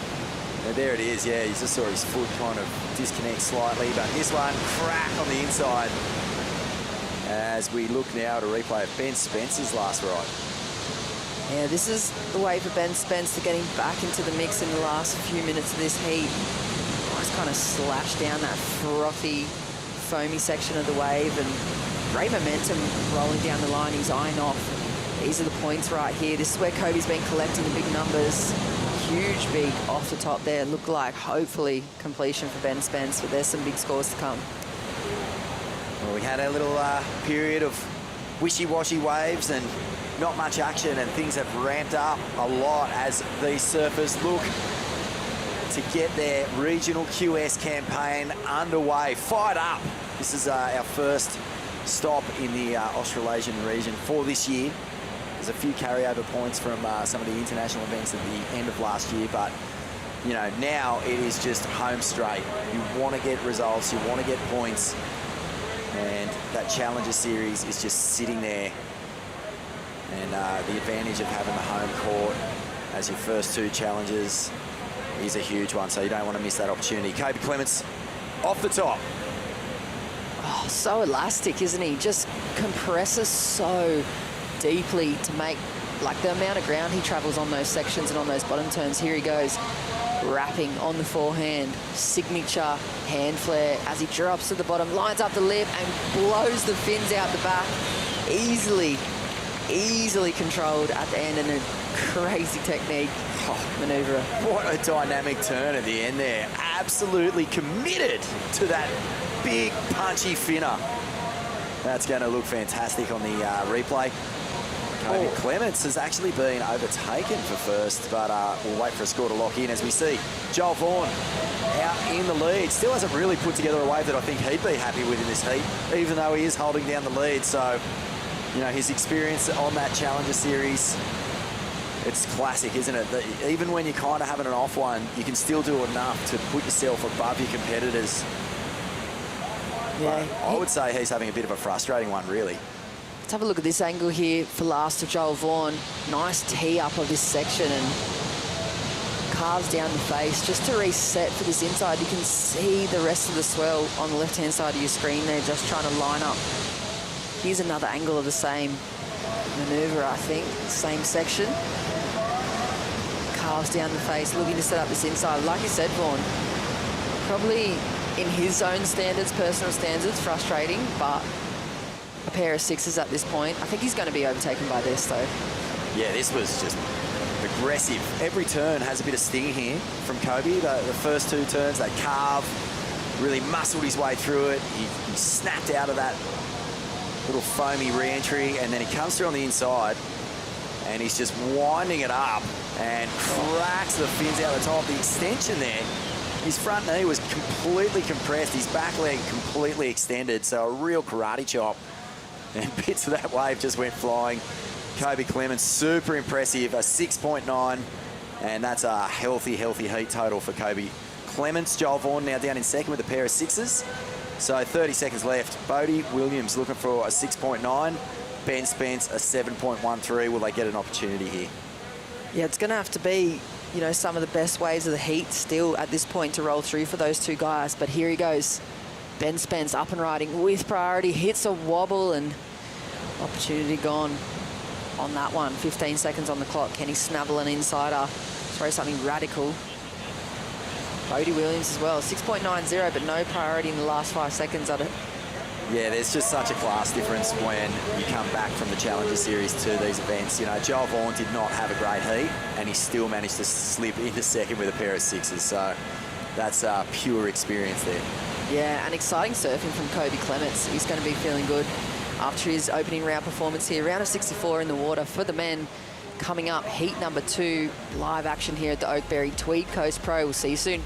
There it is, yeah, you just saw his foot kind of disconnect slightly, but this one, crack on the inside. As we look now at a replay of Ben Spence's last ride. Yeah, this is the way for Ben Spence to getting back into the mix in the last few minutes of this heat. Nice kind of slash down that frothy, foamy section of the wave, and great momentum rolling down the line. He's eyeing off. These are the points right here. This is where Kobe's been collecting the big numbers. Huge beak off the top there. Look like, hopefully, completion for Ben Spence, but there's some big scores to come. Well, we had a little period of wishy-washy waves and not much action, and things have ramped up a lot as these surfers look to get their regional QS campaign underway. Fired up. This is our first stop in the Australasian region for this year. There's a few carryover points from some of the international events at the end of last year, but you know, now it is just home straight. You want to get results, you want to get points, and that Challenger Series is just sitting there. And the advantage of having the home court as your first two challenges is a huge one, so you don't want to miss that opportunity. Kobe Clements off the top. Oh, so elastic, isn't he? Just compresses so deeply to make, like, the amount of ground he travels on those sections and on those bottom turns. Here he goes, wrapping on the forehand, signature hand flare as he drops to the bottom, lines up the lip and blows the fins out the back. Easily controlled at the end, and a crazy technique maneuver. What a dynamic turn at the end there. Absolutely committed to that big punchy finner. That's going to look fantastic on the replay. Kobe Clements has actually been overtaken for first, but we'll wait for a score to lock in as we see Joel Vaughan out in the lead. Still hasn't really put together a wave that I think he'd be happy with in this heat, even though he is holding down the lead. So, you know, his experience on that Challenger Series, it's classic, isn't it? That even when you're kind of having an off one, you can still do enough to put yourself above your competitors. Yeah. But I would say he's having a bit of a frustrating one, really. Let's have a look at this angle here for last of Joel Vaughan. Nice tee up of this section and carves down the face just to reset for this inside. You can see the rest of the swell on the left-hand side of your screen there, just trying to line up. Here's another angle of the same maneuver, I think. Same section. Carves down the face, looking to set up this inside. Like you said, Vaughan, probably in his own standards, personal standards, frustrating, but a pair of sixes at this point. I think he's going to be overtaken by this, though. Yeah, this was just aggressive. Every turn has a bit of sting here from Kobe. The first two turns, they carve, really muscled his way through it. He snapped out of that little foamy re-entry, and then he comes through on the inside, and he's just winding it up and cracks the fins out the top. The extension there, his front knee was completely compressed, his back leg completely extended, so a real karate chop. And bits of that wave just went flying. Kobe Clements, super impressive, a 6.9, and that's a healthy heat total for Kobe Clements. Joel Vaughan now down in second with a pair of sixes. So 30 seconds left. Bodie Williams looking for a 6.9. Ben Spence, a 7.13. Will they get an opportunity here? Yeah, it's going to have to be, you know, some of the best waves of the heat still at this point to roll through for those two guys. But here he goes. Ben Spence up and riding with priority, hits a wobble, and opportunity gone on that one. 15 seconds on the clock. Can he snavel an insider? Throw something radical. Bodie Williams as well, 6.90, but no priority in the last 5 seconds at it. Yeah, there's just such a class difference when you come back from the Challenger Series to these events. You know, Joel Vaughan did not have a great heat, and he still managed to slip into second with a pair of sixes. So that's pure experience there. Yeah, and exciting surfing from Kobe Clements. He's going to be feeling good after his opening round performance here. Round of 64 in the water for the men. Coming up, heat number 2, live action here at the Oakberry Tweed Coast Pro. We'll see you soon.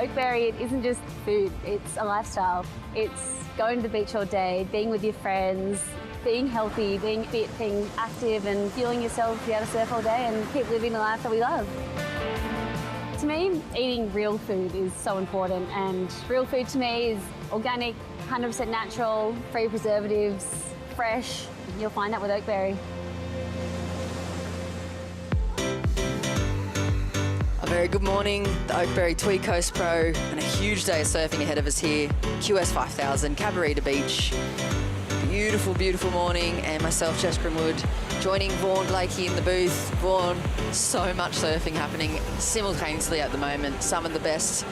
Oakberry, it isn't just food, it's a lifestyle. It's going to the beach all day, being with your friends, being healthy, being fit, being active and fueling yourself to be able to surf all day and keep living the life that we love. To me, eating real food is so important, and real food to me is organic, 100% natural, free preservatives, fresh. You'll find that with Oakberry. A very good morning, the Oakberry Tweed Coast Pro, and a huge day of surfing ahead of us here. QS 5000, Cabarita Beach. Beautiful, beautiful morning, and myself, Jess Grimwood, joining Vaughan Blakey in the booth. Vaughan, so much surfing happening simultaneously at the moment. Some of the best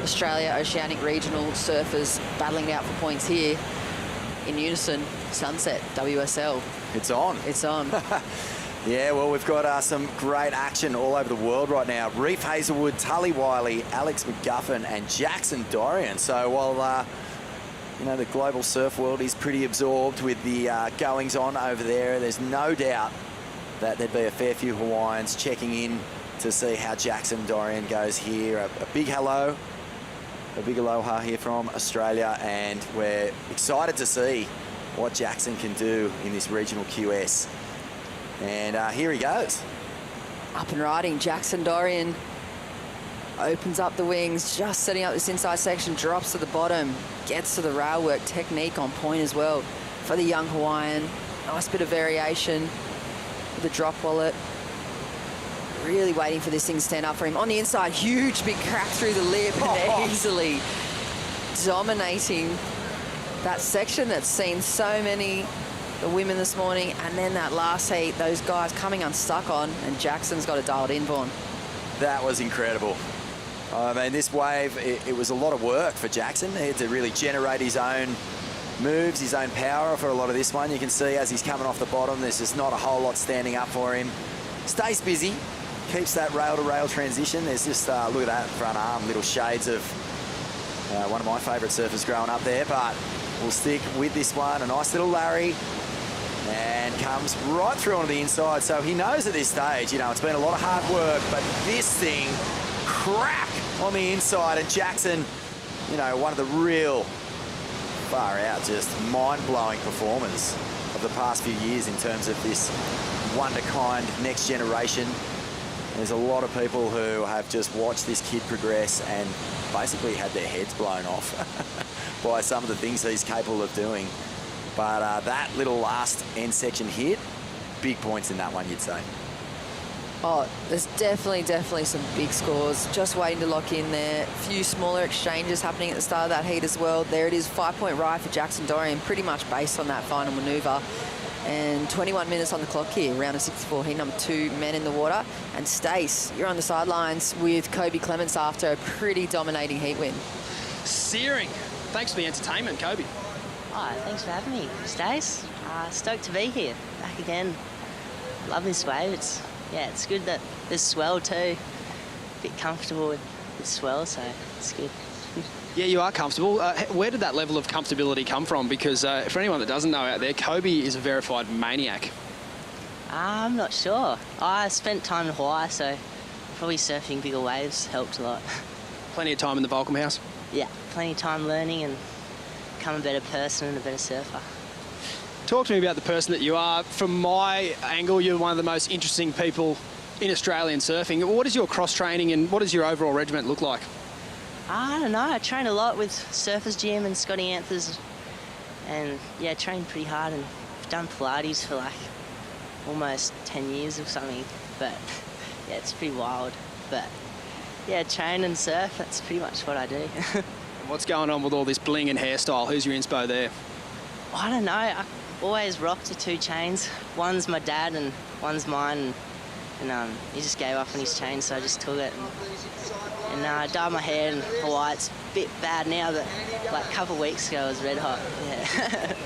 Australia Oceanic regional surfers battling out for points here in unison. Sunset, WSL. It's on. It's on. Yeah, well, we've got some great action all over the world right now. Reef Hazelwood, Tully Wiley, Alex McGuffin and Jackson Dorian. So while You know, the global surf world is pretty absorbed with the goings-on over there. There's no doubt that there'd be a fair few Hawaiians checking in to see how Jackson Dorian goes here. A big hello, a big aloha here from Australia, and we're excited to see what Jackson can do in this regional QS. And here he goes. Up and riding, Jackson Dorian opens up the wings, just setting up this inside section, drops to the bottom, gets to the rail work, technique on point as well for the young Hawaiian. Nice bit of variation with the drop wallet. Really waiting for this thing to stand up for him. On the inside, huge big crack through the lip and easily dominating that section that's seen so many the women this morning. And then that last heat, those guys coming unstuck on, and Jackson's got it dialed in, Vaughan. That was incredible. I mean, this wave, it was a lot of work for Jackson. He had to really generate his own moves, his own power for a lot of this one. You can see as he's coming off the bottom, there's just not a whole lot standing up for him. Stays busy, keeps that rail-to-rail transition. There's just, look at that front arm, little shades of one of my favourite surfers growing up there, but we'll stick with this one. A nice little Larry, and comes right through onto the inside. So he knows at this stage, you know, it's been a lot of hard work, but this thing, crack on the inside, and Jackson, you know, one of the real far out, just mind-blowing performers of the past few years in terms of this one-of-a-kind next generation. There's a lot of people who have just watched this kid progress and basically had their heads blown off by some of the things he's capable of doing. But that little last end section hit, big points in that one, you'd say. Oh, there's definitely some big scores just waiting to lock in there. A few smaller exchanges happening at the start of that heat as well. There it is, 5-point ride for Jackson Dorian, pretty much based on that final manoeuvre. And 21 minutes on the clock here, round of 64, heat number 2, men in the water. And Stace, you're on the sidelines with Kobe Clements after a pretty dominating heat win. Searing. Thanks for the entertainment, Kobe. Oh, thanks for having me, Stace. Stoked to be here, back again. Love this wave. It's good that there's swell too. A bit comfortable with swell, so it's good. Yeah, you are comfortable. Where did that level of comfortability come from? Because for anyone that doesn't know out there, Kobe is a verified maniac. I'm not sure. I spent time in Hawaii, so probably surfing bigger waves helped a lot. Plenty of time in the Volcom House? Yeah, plenty of time learning and become a better person and a better surfer. Talk to me about the person that you are. From my angle, you're one of the most interesting people in Australian surfing. What is your cross-training and what does your overall regiment look like? I don't know. I train a lot with Surfers Gym and Scotty Anthers, and yeah, train pretty hard, and I've done Pilates for like almost 10 years or something, but yeah, it's pretty wild. But yeah, train and surf, that's pretty much what I do. What's going on with all this bling and hairstyle? Who's your inspo there? I don't know. I always rocked the 2 chains. One's my dad and one's mine, and he just gave up on his chain, so I just took it. And I dyed my hair in Hawaii. It's a bit bad now, but like a couple of weeks ago it was red hot. Yeah.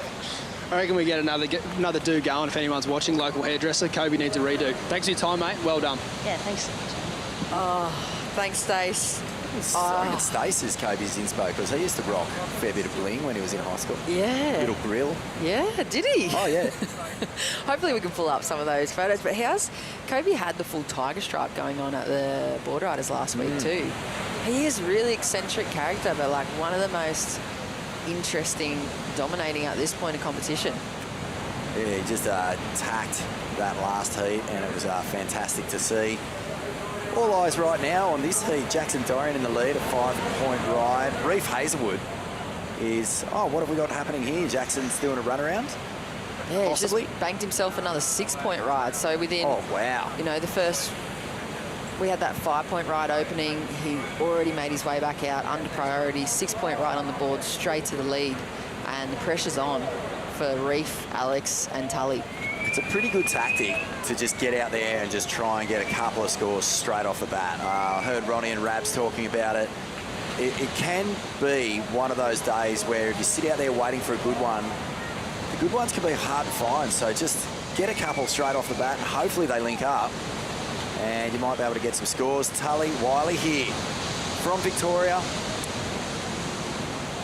I reckon we get another do going if anyone's watching, local hairdresser. Kobe needs a redo. Thanks for your time, mate. Well done. Yeah, thanks. Oh, thanks, Stace. I think Stace is Kobe's inspo because he used to rock a fair bit of bling when he was in high school. Yeah. Little grill. Yeah, did he? Oh, yeah. Hopefully we can pull up some of those photos. But Kobe had the full tiger stripe going on at the Board Riders last week too. He is really eccentric character, but like one of the most interesting, dominating at this point of competition. Yeah, he just tacked that last heat, and it was fantastic to see. All eyes right now on this heat. Jackson Dorian in the lead, a 5-point ride. Reef Hazelwood is, what have we got happening here? Jackson's doing a runaround? Yeah, possibly. He's just banked himself another 6-point ride. So within, you know, the first, we had that 5-point ride opening. He already made his way back out under priority. 6-point ride on the board, straight to the lead. And the pressure's on for Reef, Alex and Tully. It's a pretty good tactic to just get out there and just try and get a couple of scores straight off the bat. I heard Ronnie and Rabs talking about it. It can be one of those days where if you sit out there waiting for a good one, the good ones can be hard to find. So just get a couple straight off the bat and hopefully they link up and you might be able to get some scores. Tully, Wiley here from Victoria.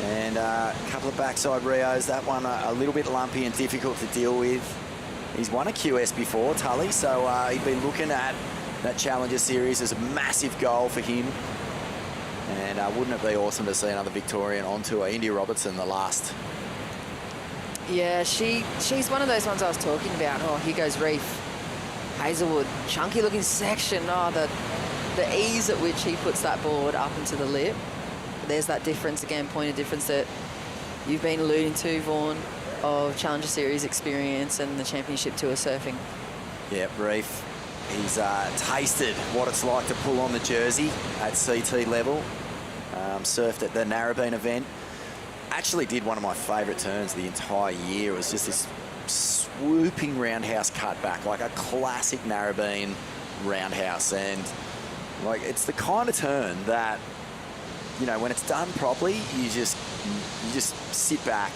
And a couple of backside Rios. That one a little bit lumpy and difficult to deal with. He's won a QS before, Tully, so he'd be looking at that Challenger Series as a massive goal for him. And wouldn't it be awesome to see another Victorian on tour? India Robertson, the last. Yeah, she's one of those ones I was talking about. Oh, here goes Reef. Hazelwood, chunky looking section. Oh, the ease at which he puts that board up into the lip. There's that difference again, point of difference that you've been alluding to, Vaughan, of Challenger Series experience and the Championship Tour surfing. Yeah, Reef. He's tasted what it's like to pull on the jersey at CT level. Surfed at the Narrabeen event. Actually did one of my favourite turns the entire year. It was just this swooping roundhouse cutback, like a classic Narrabeen roundhouse. And like, it's the kind of turn that, you know, when it's done properly, you just sit back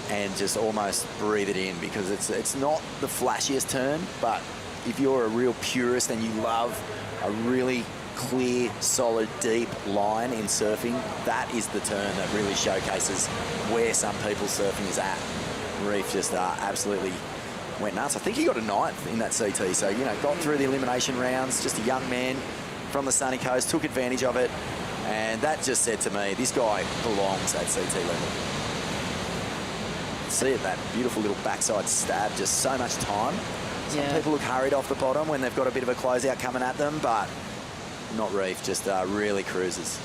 and just almost breathe it in, because it's not the flashiest turn, but if you're a real purist and you love a really clear, solid, deep line in surfing, that is the turn that really showcases where some people's surfing is at. Reef just absolutely went nuts. I think he got a 9th in that CT, so, you know, got through the elimination rounds, just a young man from the sunny coast, took advantage of it, and that just said to me, this guy belongs at CT level. See it, that beautiful little backside stab, just so much time. Some people look hurried off the bottom when they've got a bit of a closeout coming at them, but not Reef, just really cruises.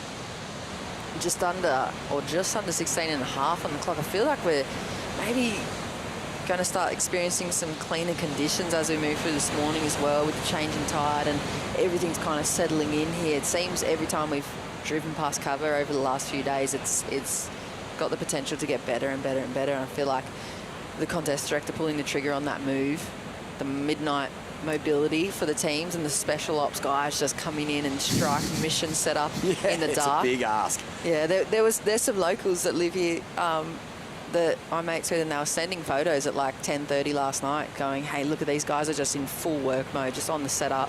Just under 16 and a half on the clock. I feel like we're maybe going to start experiencing some cleaner conditions as we move through this morning as well, with the changing tide, and everything's kind of settling in here. It seems every time we've driven past cover over the last few days, it's got the potential to get better and better and better. And I feel like the contest director pulling the trigger on that move, the midnight mobility for the teams and the special ops guys just coming in and strike mission set up in the dark. It's a big ask. Yeah, there's some locals that live here that my mates with, and they were sending photos at like 10:30 last night going, hey, look at these guys are just in full work mode, just on the setup,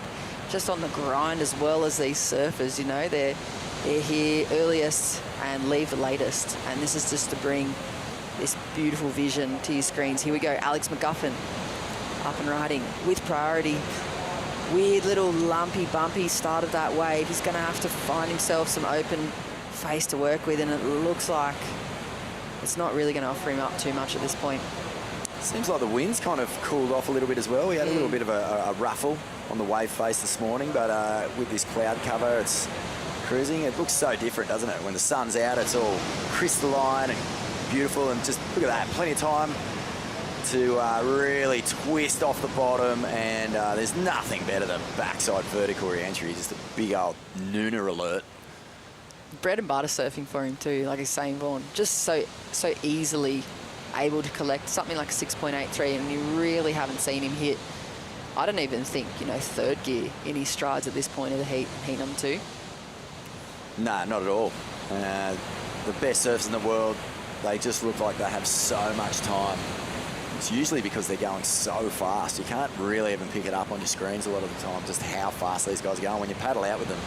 just on the grind, as well as these surfers, you know. They're here earliest and leave the latest, and this is just to bring this beautiful vision to your screens. Here we go, Alex McGuffin up and riding with priority. Weird little lumpy, bumpy start of that wave. He's going to have to find himself some open face to work with, and it looks like it's not really going to offer him up too much at this point. Seems like the wind's kind of cooled off a little bit as well. We had a little bit of a ruffle on the wave face this morning, but with this cloud cover, it's cruising. It looks so different, doesn't it? When the sun's out, it's all crystalline and beautiful, and just look at that, plenty of time to really twist off the bottom, and there's nothing better than backside vertical re-entry, just a big old nooner alert. Bread and butter surfing for him too, like he's saying, Vaughan. Just so easily able to collect something like a 6.83, and you really haven't seen him hit, I don't even think, you know, third gear in his strides at this point of the heat number 2. Nah, not at all. The best surfers in the world, they just look like they have so much time. It's usually because they're going so fast. You can't really even pick it up on your screens a lot of the time, just how fast these guys are going when you paddle out with them.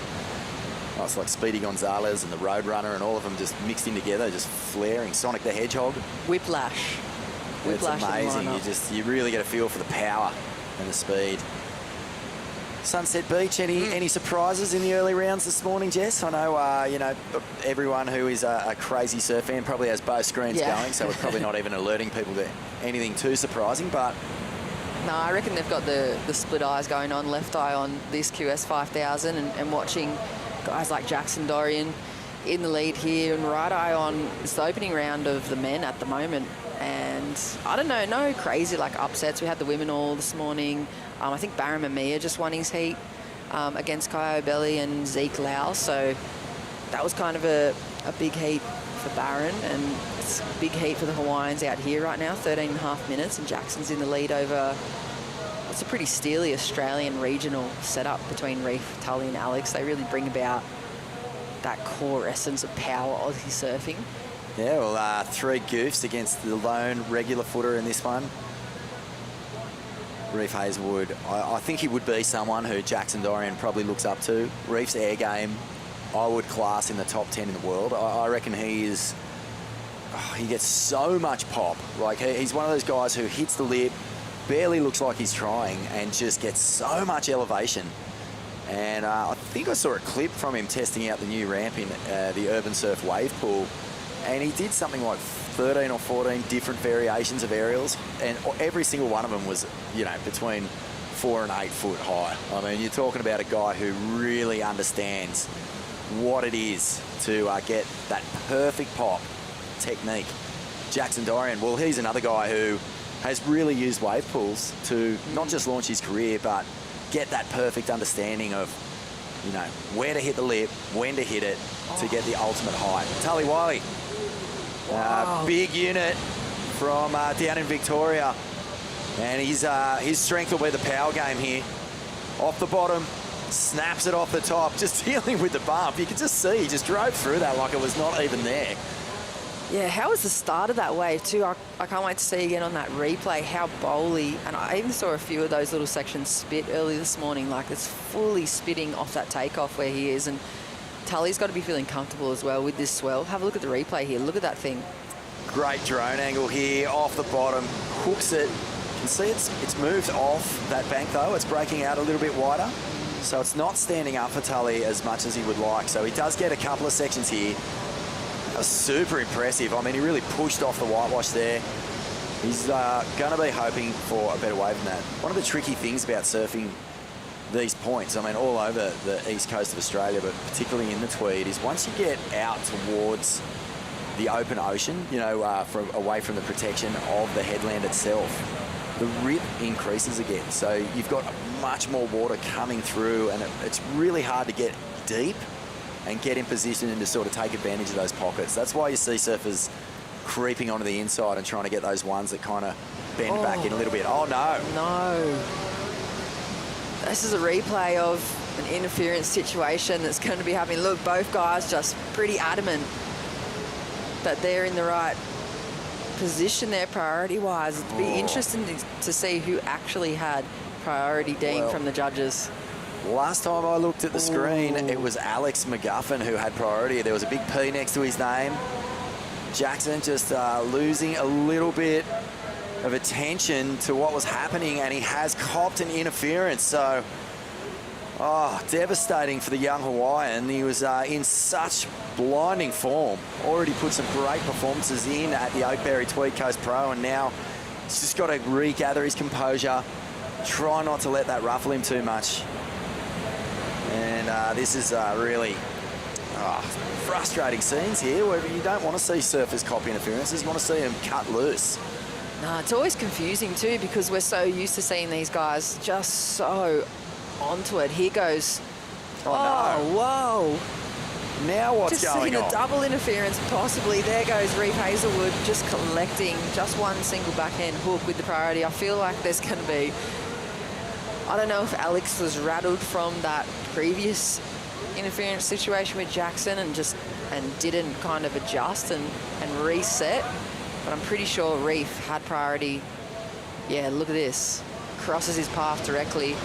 Oh, it's like Speedy Gonzalez and the Roadrunner and all of them just mixed in together, just flaring. Sonic the Hedgehog. Whiplash. It's amazing. You really get a feel for the power and the speed. Sunset Beach, any surprises in the early rounds this morning, Jess? I know, you know, everyone who is a crazy surf fan probably has both screens going, so we're probably not even alerting people to anything too surprising, but... No, I reckon they've got the split eyes going on, left eye on this QS 5000 and watching guys like Jackson Dorian in the lead here, and right eye on this opening round of the men at the moment. And I don't know, no crazy like upsets. We had the women all this morning. I think Barron Mamiya just won his heat against Kai O'Belly and Zeke Lau. So that was kind of a big heat for Barron, and it's a big heat for the Hawaiians out here right now, 13.5 minutes, and Jackson's in the lead over... It's a pretty steely Australian regional setup between Reef, Tully and Alex. They really bring about that core essence of power Aussie surfing. Yeah, well, 3 goofs against the lone regular footer in this one. Reef Hazelwood, I think he would be someone who Jackson Dorian probably looks up to. Reef's air game, I would class in the top 10 in the world. I reckon he is he gets so much pop. Like, he's one of those guys who hits the lip, barely looks like he's trying, and just gets so much elevation. And I think I saw a clip from him testing out the new ramp in the Urban Surf wave pool, and he did something like 13 or 14 different variations of aerials, and every single one of them was, you know, between 4 and 8 foot high. I mean, you're talking about a guy who really understands what it is to get that perfect pop technique. Jackson Dorian, well, he's another guy who has really used wave pools to not just launch his career, but get that perfect understanding of, you know, where to hit the lip, when to hit it to get the ultimate height. Tully Wiley, big unit from down in Victoria, and his strength will be the power game here. Off the bottom, snaps it off the top, just dealing with the bump. You can just see he just drove through that like it was not even there. Yeah, how was the start of that wave too? I can't wait to see again on that replay how bowly, and I even saw a few of those little sections spit early this morning, like it's fully spitting off that takeoff where he is, and Tully's got to be feeling comfortable as well with this swell. Have a look at the replay here, look at that thing. Great drone angle here, off the bottom, hooks it. You can see it's moved off that bank though, it's breaking out a little bit wider, so it's not standing up for Tully as much as he would like, so he does get a couple of sections here. That was super impressive. I mean, he really pushed off the whitewash there. He's going to be hoping for a better wave than that. One of the tricky things about surfing these points, I mean, all over the east coast of Australia, but particularly in the Tweed, is once you get out towards the open ocean, you know, away from the protection of the headland itself, the rip increases again. So you've got much more water coming through, and it's really hard to get deep and get in position and to sort of take advantage of those pockets. That's why you see surfers creeping onto the inside and trying to get those ones that kind of bend back in a little bit. Oh, no. No. This is a replay of an interference situation that's going to be happening. Look, both guys just pretty adamant that they're in the right position there priority-wise. It'd be interesting to see who actually had priority deemed from the judges. Last time I looked at the screen, it was Alex McGuffin who had priority. There was a big P next to his name. Jackson just losing a little bit of attention to what was happening, and he has copped an interference. So, devastating for the young Hawaiian. He was in such blinding form. Already put some great performances in at the Oakberry Tweed Coast Pro, and now he's just got to regather his composure, try not to let that ruffle him too much. And this is really frustrating scenes here where you don't want to see surfers cop interferences. You want to see them cut loose. No, it's always confusing too because we're so used to seeing these guys just so onto it. Here goes. Oh, no. Whoa. Now what's just going on? Just seeing a double interference possibly. There goes Reef Hazelwood just collecting just one single backhand hook with the priority. I feel like there's going to be... I don't know if Alex was rattled from that previous interference situation with Jackson and didn't kind of adjust and reset, but I'm pretty sure Reef had priority. Yeah, look at this. Crosses his path directly.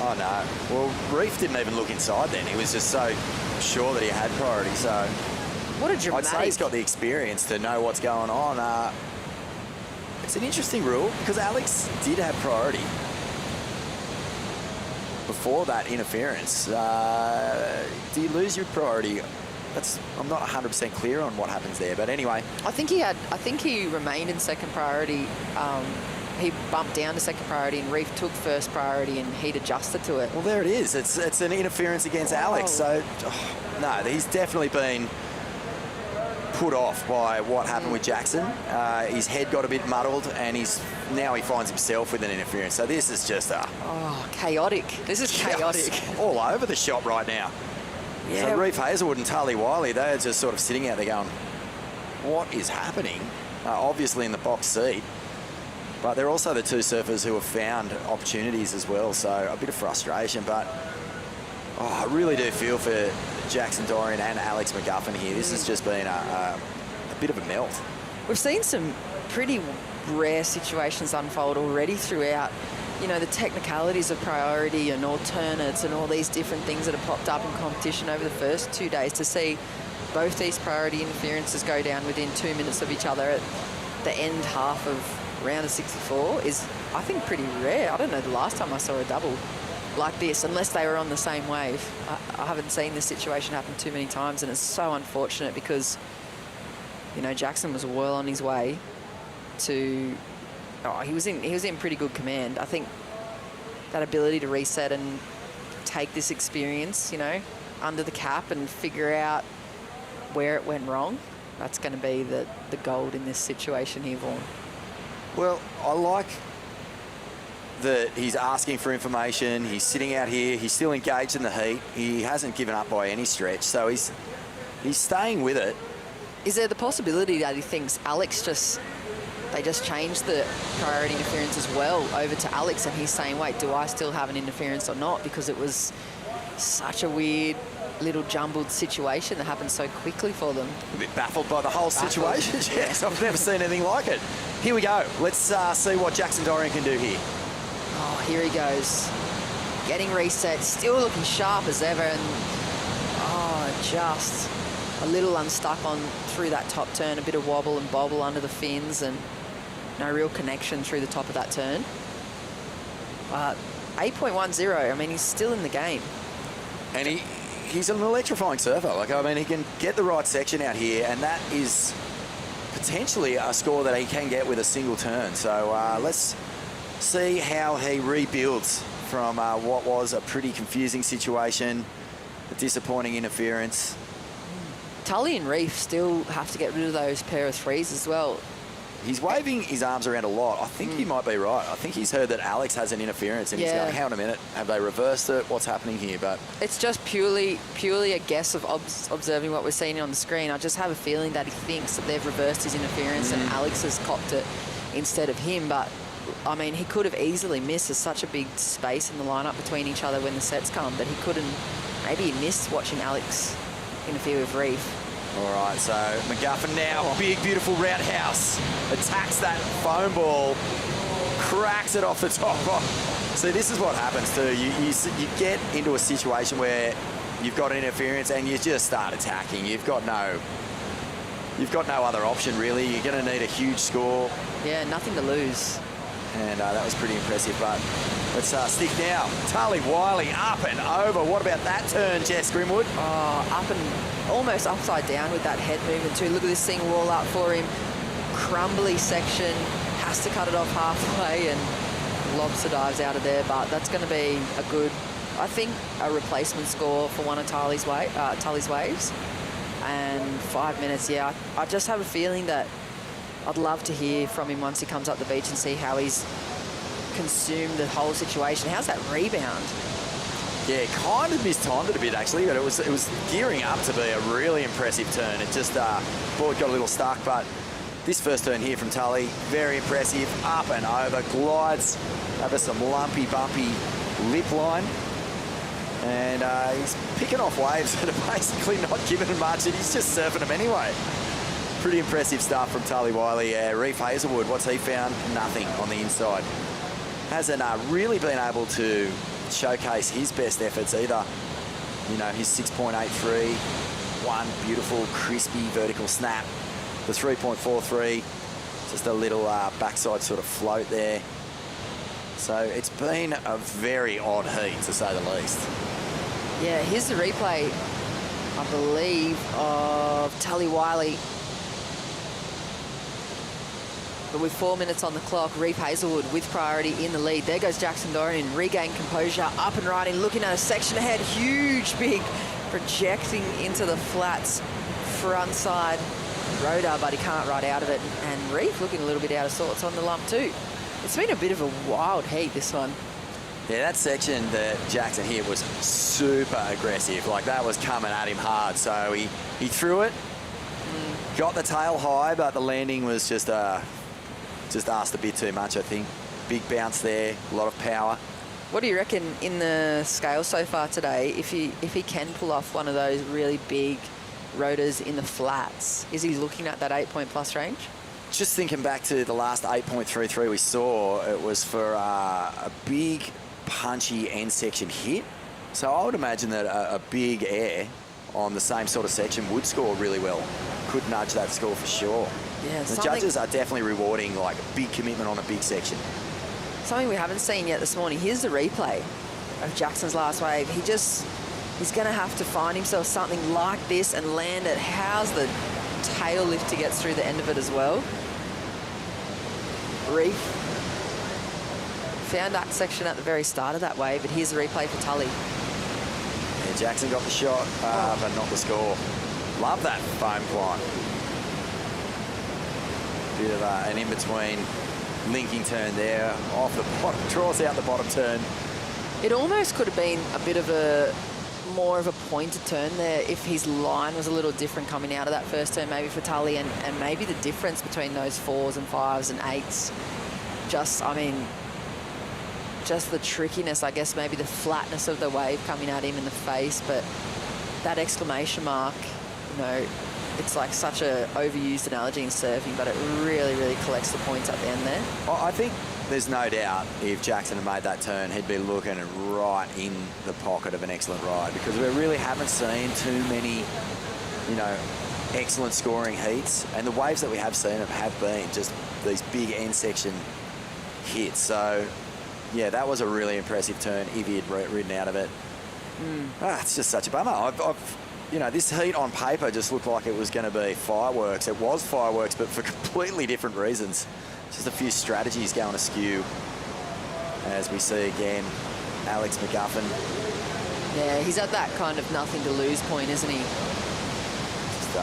Oh, no. Well, Reef didn't even look inside then. He was just so sure that he had priority, so... What a dramatic... I'd say he's got the experience to know what's going on. It's an interesting rule because Alex did have priority before that interference. Do you lose your priority? I'm not 100% clear on what happens there, but anyway. I think he remained in second priority. He bumped down to second priority and Reef took first priority and he'd adjusted to it. Well, there it is. It's an interference against Alex. So, no, he's definitely been put off by what happened with Jackson. His head got a bit muddled and now he finds himself with an interference. So this is just chaotic. This is chaotic. All over the shop right now. Yeah. So Reef Hazelwood and Tully Wiley, they're just sort of sitting out there going, what is happening? Obviously in the box seat. But they're also the two surfers who have found opportunities as well. So a bit of frustration, but I really do feel for Jackson Dorian and Alex McGuffin here. This has just been a bit of a melt. We've seen some pretty rare situations unfold already throughout, you know, the technicalities of priority and alternates and all these different things that have popped up in competition over the first 2 days. To see both these priority interferences go down within 2 minutes of each other at the end half of round of 64 is, I think, pretty rare. I don't know the last time I saw a double like this, unless they were on the same wave. I haven't seen this situation happen too many times, and it's so unfortunate because, you know, Jackson was well on his way to... Oh, he was in pretty good command. I think that ability to reset and take this experience, you know, under the cap and figure out where it went wrong, that's going to be the gold in this situation here, Vaughan. Well, I like that he's asking for information. He's sitting out here. He's still engaged in the heat. He hasn't given up by any stretch, so he's staying with it. Is there the possibility that he thinks they just changed the priority interference as well over to Alex, and he's saying, wait, do I still have an interference or not? Because it was such a weird little jumbled situation that happened so quickly for them. A bit baffled by the whole situation. Yes, I've never seen anything like it. Here we go. Let's see what Jackson Dorian can do here. Oh, here he goes. Getting reset, still looking sharp as ever, and just a little unstuck through that top turn, a bit of wobble and bobble under the fins, and no real connection through the top of that turn. But 8.10, I mean, he's still in the game. And he's an electrifying surfer. Like, I mean, he can get the right section out here, and that is potentially a score that he can get with a single turn. So let's see how he rebuilds from what was a pretty confusing situation, a disappointing interference. Tully and Reef still have to get rid of those pair of threes as well. He's waving his arms around a lot. I think he might be right. I think he's heard that Alex has an interference, and he's going, hang on a minute, have they reversed it? What's happening here? But it's just purely a guess of observing what we're seeing on the screen. I just have a feeling that he thinks that they've reversed his interference and Alex has copped it instead of him. But, I mean, he could have easily missed. There's such a big space in the lineup between each other when the sets come that he couldn't. Maybe he missed watching Alex interfere with Reef. All right, so McGuffin now, big, beautiful roundhouse. Attacks that foam ball, cracks it off the top. So this is what happens too. You get into a situation where you've got an interference and you just start attacking. You've got no other option really. You're going to need a huge score. Yeah, nothing to lose. And that was pretty impressive, but let's stick now. Tully Wiley up and over. What about that turn, Jess Grimwood? Oh, up and almost upside down with that head movement too. Look at this thing wall up for him. Crumbly section, has to cut it off halfway and lobster dives out of there, but that's going to be a good, I think, a replacement score for one of Tully's waves. And 5 minutes, yeah. I just have a feeling that I'd love to hear from him once he comes up the beach and see how he's consumed the whole situation. How's that rebound? Yeah, kind of mistimed it a bit actually, but it was gearing up to be a really impressive turn. It just board got a little stuck, but this first turn here from Tully, very impressive. Up and over, glides over some lumpy, bumpy lip line. And he's picking off waves that are basically not giving him much, and he's just surfing them anyway. Pretty impressive stuff from Tully Wiley. Reef Hazelwood, what's he found? Nothing on the inside. Hasn't really been able to showcase his best efforts either. You know, his 6.83, one beautiful, crispy vertical snap. The 3.43, just a little backside sort of float there. So it's been a very odd heat, to say the least. Yeah, here's the replay, I believe, of Tully Wiley. But with 4 minutes on the clock, Reef Hazelwood with priority in the lead. There goes Jackson Dorian, regain composure, up and riding, looking at a section ahead, huge, big, projecting into the flats, front side rotor, but he can't ride out of it. And Reef looking a little bit out of sorts on the lump too. It's been a bit of a wild heat, this one. Yeah, that section that Jackson hit was super aggressive. Like, that was coming at him hard. So he threw it, got the tail high, but the landing was just asked a bit too much, I think. Big bounce there, a lot of power. What do you reckon in the scale so far today, if he can pull off one of those really big rotors in the flats, is he looking at that 8-point-plus range? Just thinking back to the last 8.33 we saw, it was for a big, punchy end section hit. So I would imagine that a big air on the same sort of section would score really well. Could nudge that score for sure. Yeah, the judges are definitely rewarding like a big commitment on a big section. Something we haven't seen yet this morning. Here's the replay of Jackson's last wave. He's going to have to find himself something like this and land it. How's the tail lift to get through the end of it as well? Reef found that section at the very start of that wave, but here's the replay for Tully. Yeah, Jackson got the shot, but not the score. Love that foam climb. Bit of an in-between linking turn there, off the bottom, draws out the bottom turn. It almost could have been a bit of a more of a pointed turn there if his line was a little different coming out of that first turn, maybe for Tully, and maybe the difference between those 4s and 5s and 8s. Just the trickiness, I guess, maybe the flatness of the wave coming at him in the face, but that exclamation mark, you know, it's like such a overused analogy in surfing, but it really, really collects the points at the end there. I think there's no doubt if Jackson had made that turn, he'd be looking right in the pocket of an excellent ride, because we really haven't seen too many, you know, excellent scoring heats, and the waves that we have seen have been just these big end section hits. So, yeah, that was a really impressive turn if he had ridden out of it. It's just such a bummer. You know, this heat on paper just looked like it was going to be fireworks. It was fireworks, but for completely different reasons. Just a few strategies going askew. As we see again, Alex McGuffin. Yeah, he's at that kind of nothing to lose point, isn't he? Just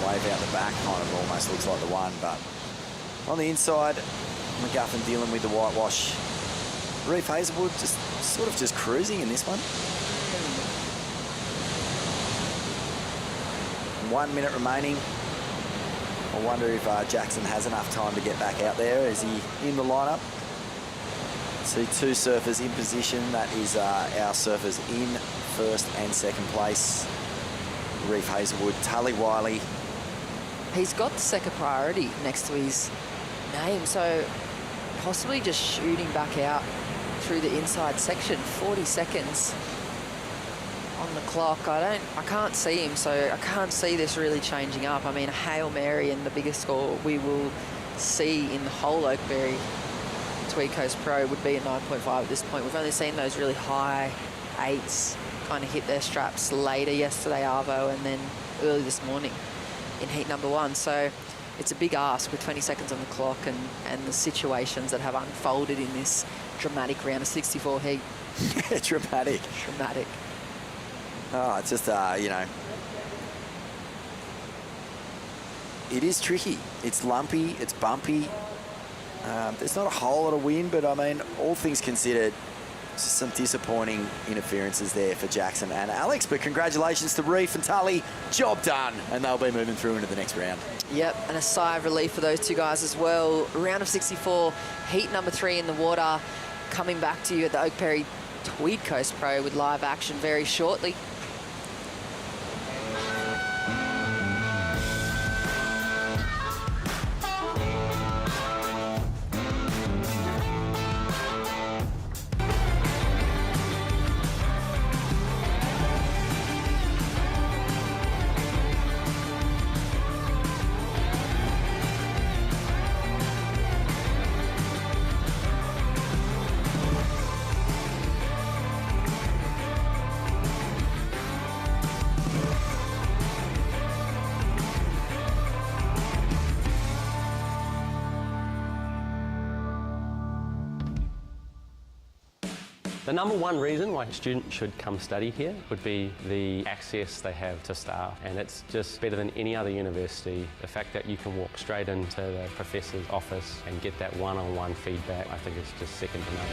wave out the back, kind of almost looks like the one, but on the inside, McGuffin dealing with the whitewash. Reef Hazelwood just sort of just cruising in this one. 1 minute remaining. I wonder if Jackson has enough time to get back out there. Is he in the lineup? See 2 surfers in position. That is our surfers in first and second place. Reef Hazelwood, Tully Wiley. He's got the second priority next to his name, so possibly just shooting back out through the inside section. 40 seconds on the clock. I can't see him, so I can't see this really changing up. I mean, a Hail Mary and the biggest score we will see in the whole Oakberry Tweed Coast Pro would be a 9.5 at this point. We've only seen those really high 8s kind of hit their straps later yesterday, Arvo, and then early this morning in heat number 1. So it's a big ask with 20 seconds on the clock and the situations that have unfolded in this dramatic round of 64 heat. Dramatic. Dramatic. Oh, it's just, you know, it is tricky. It's lumpy, it's bumpy. There's not a whole lot of wind, but I mean, all things considered, just some disappointing interferences there for Jackson and Alex. But congratulations to Reef and Tully. Job done. And they'll be moving through into the next round. Yep, and a sigh of relief for those 2 guys as well. Round of 64, heat number 3 in the water. Coming back to you at the Oakberry Tweed Coast Pro with live action very shortly. The number 1 reason why students should come study here would be the access they have to staff, and it's just better than any other university. The fact that you can walk straight into the professor's office and get that one-on-one feedback, I think it's just second to none.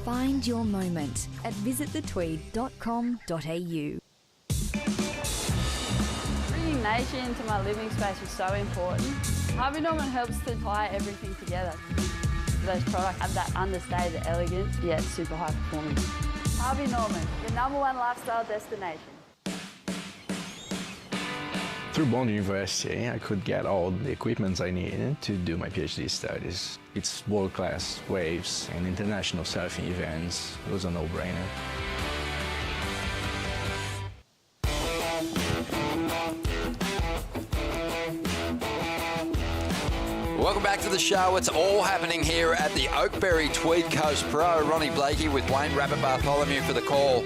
Find your moment at visitthetweed.com.au. Bringing nature into my living space is so important. Harvey Norman helps to tie everything together. Those products have that understated elegance, yet super high performing. Harvey Norman, your #1 lifestyle destination. Through Bond University, I could get all the equipment I needed to do my PhD studies. It's world-class waves and international surfing events. It was a no-brainer. Welcome back to the show. It's all happening here at the Oakberry Tweed Coast Pro. Ronnie Blakey with Wayne Rabbit Bartholomew for the call.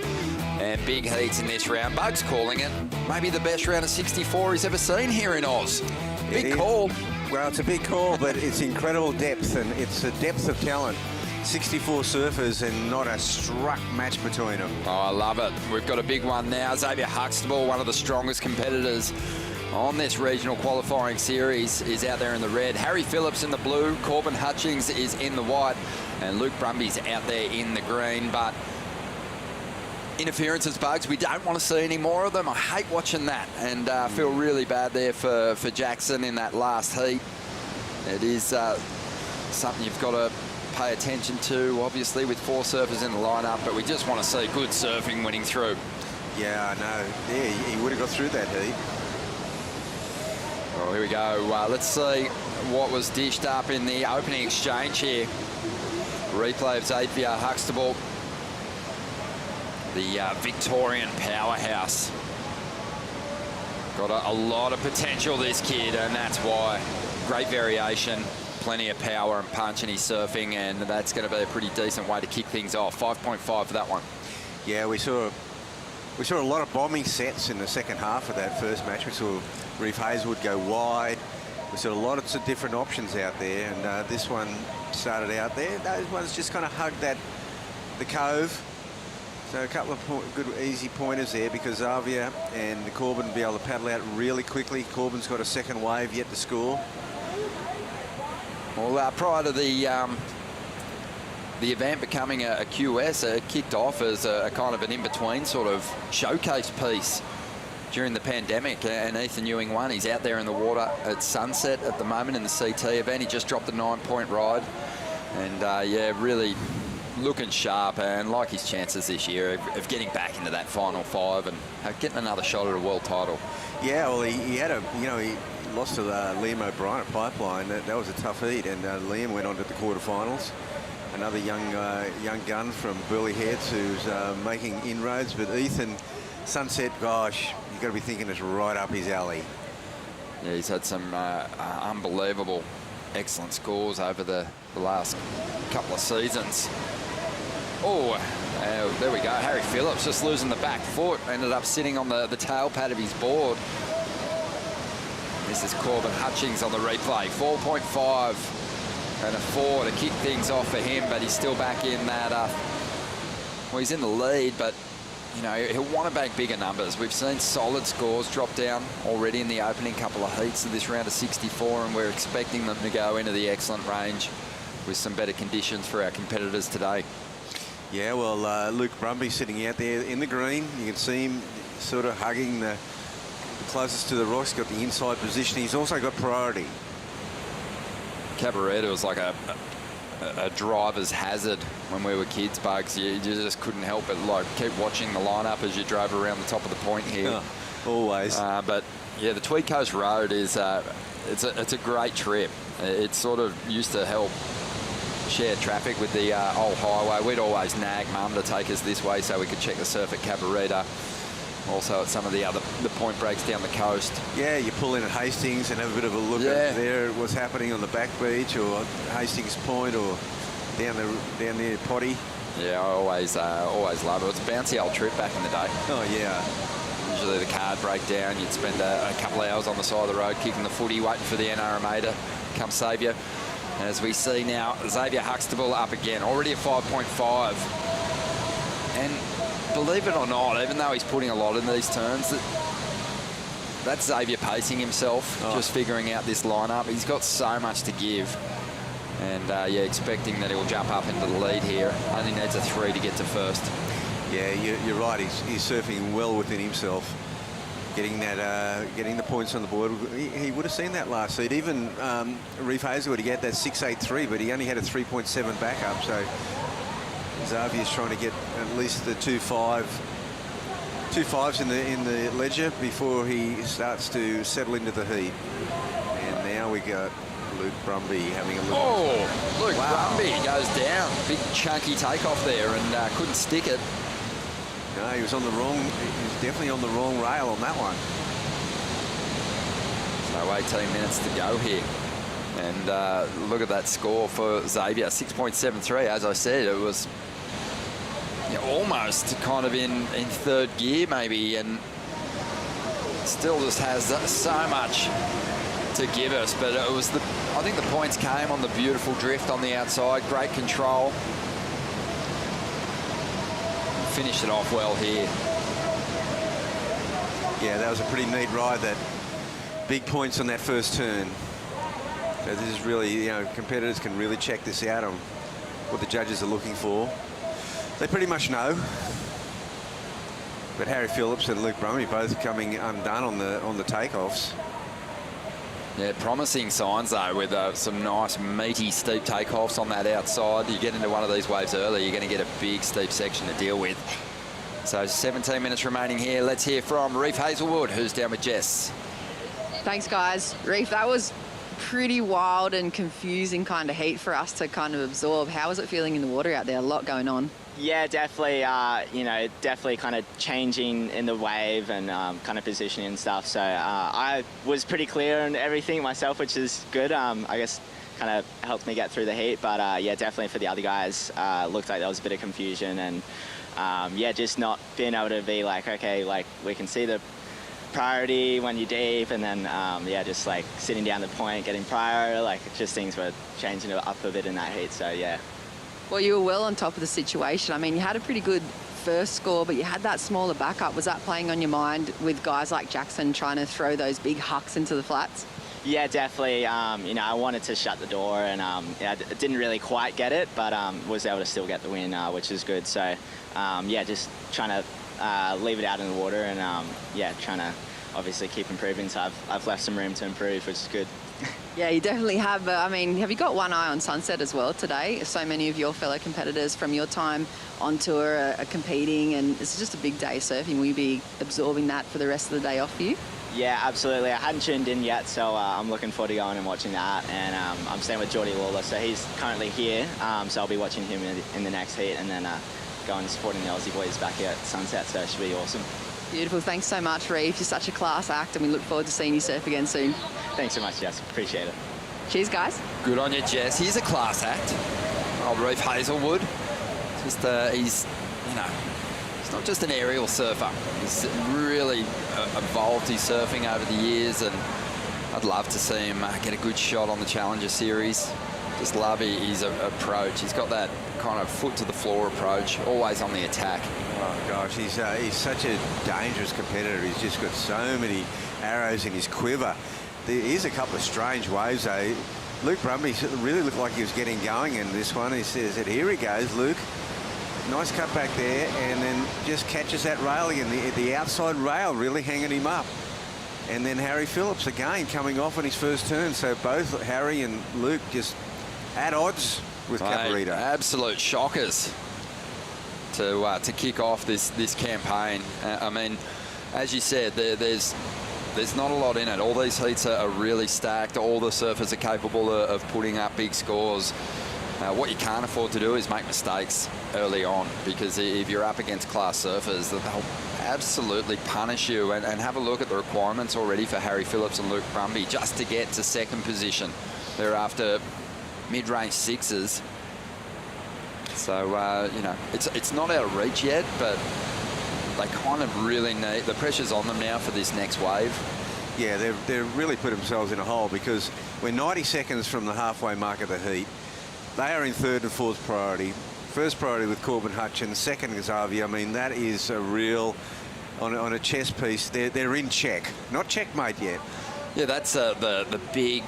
And big heats in this round. Bugs calling it maybe the best round of 64 he's ever seen here in Oz. Big call. Well, it's a big call, but it's incredible depth, and it's a depth of talent. 64 surfers and not a struck match between them. Oh, I love it. We've got a big one now. Xavier Huxtable, one of the strongest competitors on this regional qualifying series, is out there in the red. Harry Phillips in the blue. Corbin Hutchings is in the white. And Luke Brumby's out there in the green. But interferences, Bugs, we don't want to see any more of them. I hate watching that, and feel really bad there for Jackson in that last heat. It is something you've got to pay attention to, obviously, with 4 surfers in the lineup, but we just want to see good surfing winning through. Yeah, I know. Yeah, he would have got through that heat. Well, here we go. Let's see what was dished up in the opening exchange here. Replay of Xavier Huxtable, the Victorian powerhouse. Got a lot of potential, this kid, and that's why. Great variation, plenty of power and punch in his surfing, and that's going to be a pretty decent way to kick things off. 5.5 for that one. Yeah, we saw a lot of bombing sets in the second half of that first match. We saw Reef Hazelwood go wide. We saw lots of different options out there, and this one started out there. Those ones just kind of hugged the cove. So a couple of good, easy pointers there, because Xavier and Corbin will be able to paddle out really quickly. Corbin's got a second wave yet to score. Well, prior to the event becoming a QS, it kicked off as a kind of an in-between sort of showcase piece during the pandemic, and Ethan Ewing won. He's out there in the water at Sunset at the moment in the CT event. He just dropped a 9-point ride, and yeah, really looking sharp, and like his chances this year of getting back into that final 5 and getting another shot at a world title. Yeah, well, he had a, he lost to Liam O'Brien at Pipeline. That was a tough heat, and Liam went on to the quarterfinals. Another young gun from Burleigh Heads who's making inroads, but Ethan, Sunset, gosh, you've got to be thinking it's right up his alley. Yeah, he's had some unbelievable, excellent scores over the last couple of seasons. Oh, there we go. Harry Phillips just losing the back foot, ended up sitting on the tail pad of his board. This is Corbin Hutchings on the replay. 4.5 and a 4 to kick things off for him, but he's still back in that. Well, he's in the lead, but he'll want to bank bigger numbers. We've seen solid scores drop down already in the opening couple of heats of this round of 64, and we're expecting them to go into the excellent range with some better conditions for our competitors today. Yeah, well, Luke Brumby sitting out there in the green. You can see him sort of hugging the closest to the rocks, got the inside position. He's also got priority. Cabaretta was like a driver's hazard when we were kids, Bugs. You just couldn't help but keep watching the lineup as you drove around the top of the point here. Oh, always. But yeah, the Tweed Coast Road is it's a great trip. It sort of used to help share traffic with the old highway. We'd always nag Mum to take us this way so we could check the surf at Cabaretta. Also at some of the point breaks down the coast. Yeah, you pull in at Hastings and have a bit of a look at there what's happening on the back beach or Hastings Point or down near Potty. Yeah, I always love it. It was a bouncy old trip back in the day. Oh yeah. Usually the card break down, you'd spend a couple of hours on the side of the road kicking the footy, waiting for the NRMA to come save you. And as we see now, Xavier Huxtable up again, already at 5.5. And believe it or not, even though he's putting a lot in these turns, that's Xavier pacing himself, just figuring out this lineup. He's got so much to give. And yeah, expecting that he'll jump up into the lead here. Only needs a 3 to get to first. Yeah, you're right. He's surfing well within himself. Getting the points on the board. He would have seen that last seed. Even Reef Hazelwood, he had that 6.83, but he only had a 3.7 backup. So Xavier's trying to get at least the 2.5 2 5s in the ledger before he starts to settle into the heat. And now we got Luke Brumby having a look. Oh, Luke Brumby goes down. Big chunky takeoff there and couldn't stick it. No, he was definitely on the wrong rail on that one. So 18 minutes to go here. And look at that score for Xavier, 6.73. As I said, it was almost kind of in third gear maybe, and still just has so much to give us. But it was I think the points came on the beautiful drift on the outside, great control. Finished it off well here. Yeah, that was a pretty neat ride. That big points on that first turn. So this is really, competitors can really check this out on what the judges are looking for. They pretty much know. But Harry Phillips and Luke Brumby both coming undone on the takeoffs. Yeah, promising signs though, with some nice meaty steep takeoffs on that outside. You get into one of these waves early, you're going to get a big steep section to deal with. So 17 minutes remaining here. Let's hear from Reef Hazelwood, who's down with Jess. Thanks, guys. Reef, that was pretty wild and confusing kind of heat for us to kind of absorb. How was it feeling in the water out there? A lot going on. Yeah, definitely, definitely kind of changing in the wave and kind of positioning and stuff. So I was pretty clear on everything myself, which is good. I guess kind of helped me get through the heat. But yeah, definitely for the other guys, looked like there was a bit of confusion. And yeah, just not being able to be like, okay, like we can see the priority when you're deep, and then yeah, just like sitting down the point, getting prior, like just things were changing up a bit in that heat. So yeah. Well, you were well on top of the situation. I mean, you had a pretty good first score, but you had that smaller backup. Was that playing on your mind with guys like Jackson trying to throw those big hucks into the flats? Yeah, definitely. I wanted to shut the door, and yeah, I didn't really quite get it, but was able to still get the win, which is good. So yeah, just trying to leave it out in the water, and yeah, trying to obviously keep improving. So I've left some room to improve, which is good. Yeah, you definitely have. But I mean, have you got one eye on sunset as well today? So many of your fellow competitors from your time on tour are competing, and it's just a big day surfing. Will you be absorbing that for the rest of the day off for you? Yeah, absolutely. I hadn't tuned in yet, so I'm looking forward to going and watching that. And I'm staying with Geordie Lawler, so he's currently here. So I'll be watching him in the next heat, and then going and supporting the Aussie boys back at sunset. So it should be awesome. Beautiful. Thanks so much, Reef. You're such a class act, and we look forward to seeing you surf again soon. Thanks so much, Jess. Appreciate it. Cheers, guys. Good on you, Jess. He's a class act. Old Reef Hazelwood. Just he's not just an aerial surfer. He's really evolved his surfing over the years, and I'd love to see him get a good shot on the Challenger Series. Just love his approach. He's got that kind of foot to the floor approach, always on the attack. Oh gosh, he's such a dangerous competitor. He's just got so many arrows in his quiver. There is a couple of strange waves though. Luke Brumby really looked like he was getting going in this one. He says that here he goes, Luke. Nice cut back there, and then just catches that rail again, the outside rail really hanging him up. And then Harry Phillips again coming off on his first turn. So both Harry and Luke just at odds with Caparita. Absolute shockers to kick off this campaign. I mean, as you said, there's not a lot in it. All these heats are really stacked. All the surfers are capable of putting up big scores. What you can't afford to do is make mistakes early on, because if you're up against class surfers, they'll absolutely punish you. And have a look at the requirements already for Harry Phillips and Luke Brumby just to get to second position. They're after mid-range sixes. So, it's not out of reach yet, but they kind of really need, the pressure's on them now for this next wave. Yeah, they've really put themselves in a hole, because we're 90 seconds from the halfway mark of the heat. They are in third and fourth priority. First priority with Corbin Hutchins, second is Xavier. I mean, that is a real, on a chess piece, they're in check. Not checkmate yet. Yeah, that's the big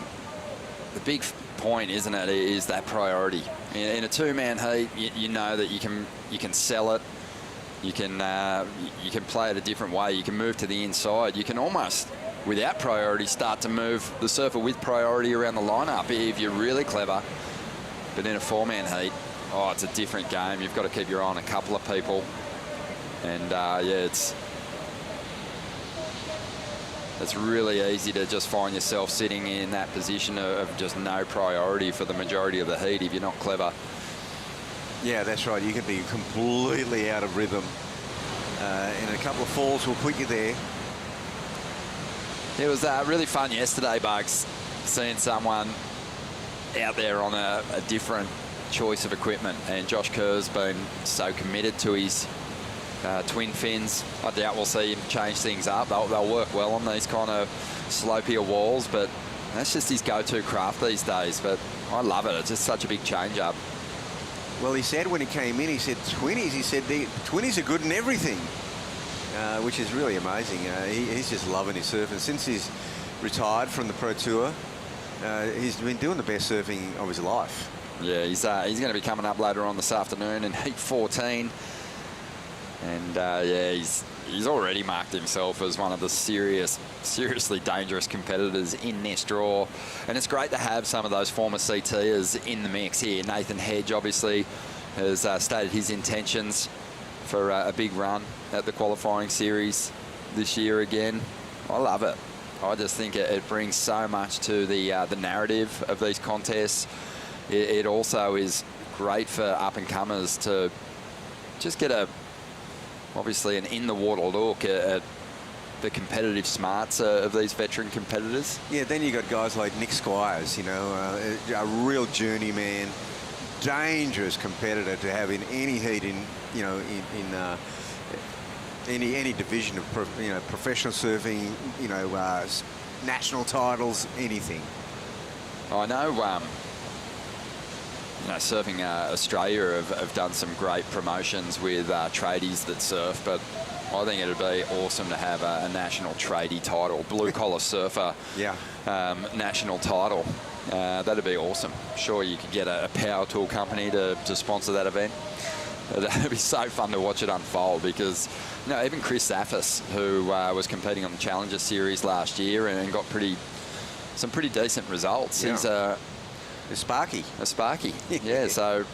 point, isn't it, is that priority. In a two-man heat, you know that you can sell it. You can play it a different way. You can move to the inside. You can almost, without priority, start to move the surfer with priority around the lineup if you're really clever. But in a four-man heat, it's a different game. You've got to keep your eye on a couple of people. And yeah, it's really easy to just find yourself sitting in that position of just no priority for the majority of the heat if you're not clever. Yeah, that's right. You can be completely out of rhythm. And a couple of falls will put you there. It was really fun yesterday, Bugs, seeing someone out there on a different choice of equipment. And Josh Kerr's been so committed to his twin fins. I doubt we'll see him change things up. They'll work well on these kind of slopier walls, but that's just his go-to craft these days. But I love it. It's just such a big change-up. Well, he said when he came in, he said 20s. He said the 20s are good in everything, which is really amazing. He's just loving his surfing. Since he's retired from the Pro Tour, he's been doing the best surfing of his life. Yeah, he's going to be coming up later on this afternoon in heat 14. And yeah, he's already marked himself as one of the seriously dangerous competitors in this draw. And it's great to have some of those former CTers in the mix here. Nathan Hedge obviously has stated his intentions for a big run at the qualifying series this year again. I love it. I just think it brings so much to the narrative of these contests. It also is great for up-and-comers to just get obviously an in-the-water look at the competitive smarts of these veteran competitors. Yeah, then you got guys like Nick Squires, you know, a real journeyman, dangerous competitor to have in any heat in any division of professional surfing, national titles, anything. I know. Surfing Australia have done some great promotions with tradies that surf, but I think it'd be awesome to have a national tradie title, blue-collar surfer national title. That'd be awesome. Sure, you could get a power tool company to sponsor that event. It'd be so fun to watch it unfold because, even Chris Zaffis, who was competing on the Challenger Series last year and got some pretty decent results. Yeah. He's A Sparky. Yeah, so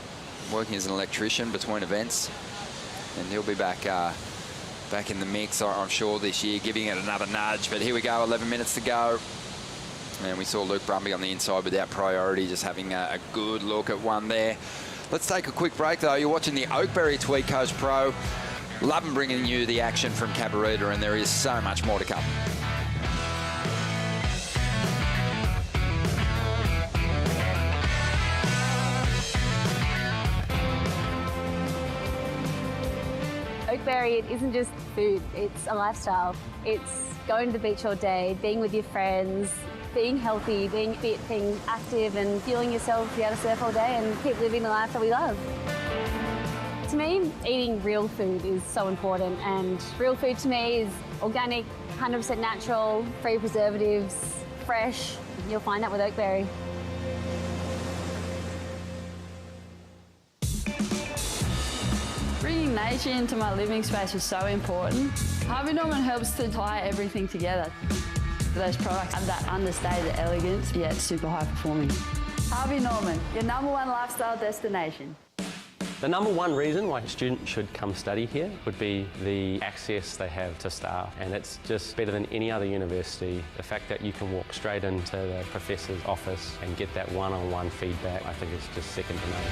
working as an electrician between events, and he'll be back in the mix, I'm sure, this year, giving it another nudge. But here we go, 11 minutes to go. And we saw Luke Brumby on the inside without priority, just having a good look at one there. Let's take a quick break, though. You're watching the Oakberry Tweed Coast Pro. Loving bringing you the action from Cabarita, and there is so much more to come. Oakberry, it isn't just food, it's a lifestyle. It's going to the beach all day, being with your friends, being healthy, being fit, being active and fueling yourself to be able to surf all day and keep living the life that we love. To me, eating real food is so important, and real food to me is organic, 100% natural, free preservatives, fresh. You'll find that with Oakberry. Bringing nature into my living space was so important. Harvey Norman helps to tie everything together. Those products have that understated elegance, yet super high performing. Harvey Norman, your #1 lifestyle destination. The #1 reason why a student should come study here would be the access they have to staff, and it's just better than any other university. The fact that you can walk straight into the professor's office and get that one-on-one feedback, I think is just second to none.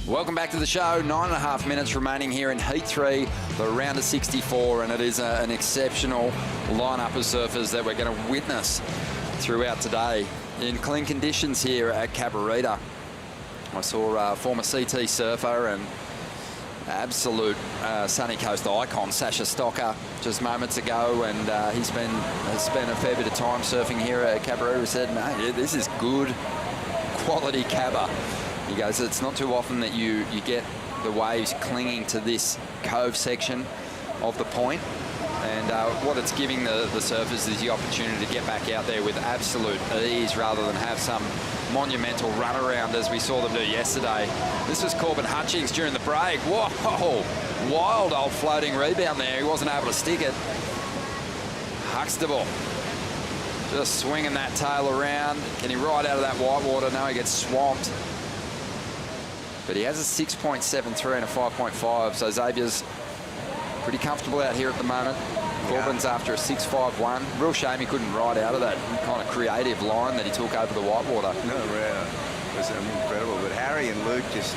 Welcome back to the show. 9.5 minutes remaining here in Heat 3, the round of 64, and it is an exceptional lineup of surfers that we're going to witness throughout today in clean conditions here at Cabarita. I saw a former CT surfer and absolute Sunny Coast icon, Sasha Stocker, just moments ago, and has spent a fair bit of time surfing here at Cabarita. He said, mate, this is good quality Cabba. He goes, it's not too often that you get the waves clinging to this cove section of the point. And what it's giving the surfers is the opportunity to get back out there with absolute ease rather than have some monumental runaround as we saw them do yesterday. This was Corbin Hutchings during the break. Whoa, wild old floating rebound there. He wasn't able to stick it. Huxtable just swinging that tail around. Can he ride out of that white water? No, he gets swamped. But he has a 6.73 and a 5.5, so Xavier's pretty comfortable out here at the moment. Corbin's after a 6.51. Real shame he couldn't ride out of that kind of creative line that he took over the whitewater. No, it was incredible. But Harry and Luke just,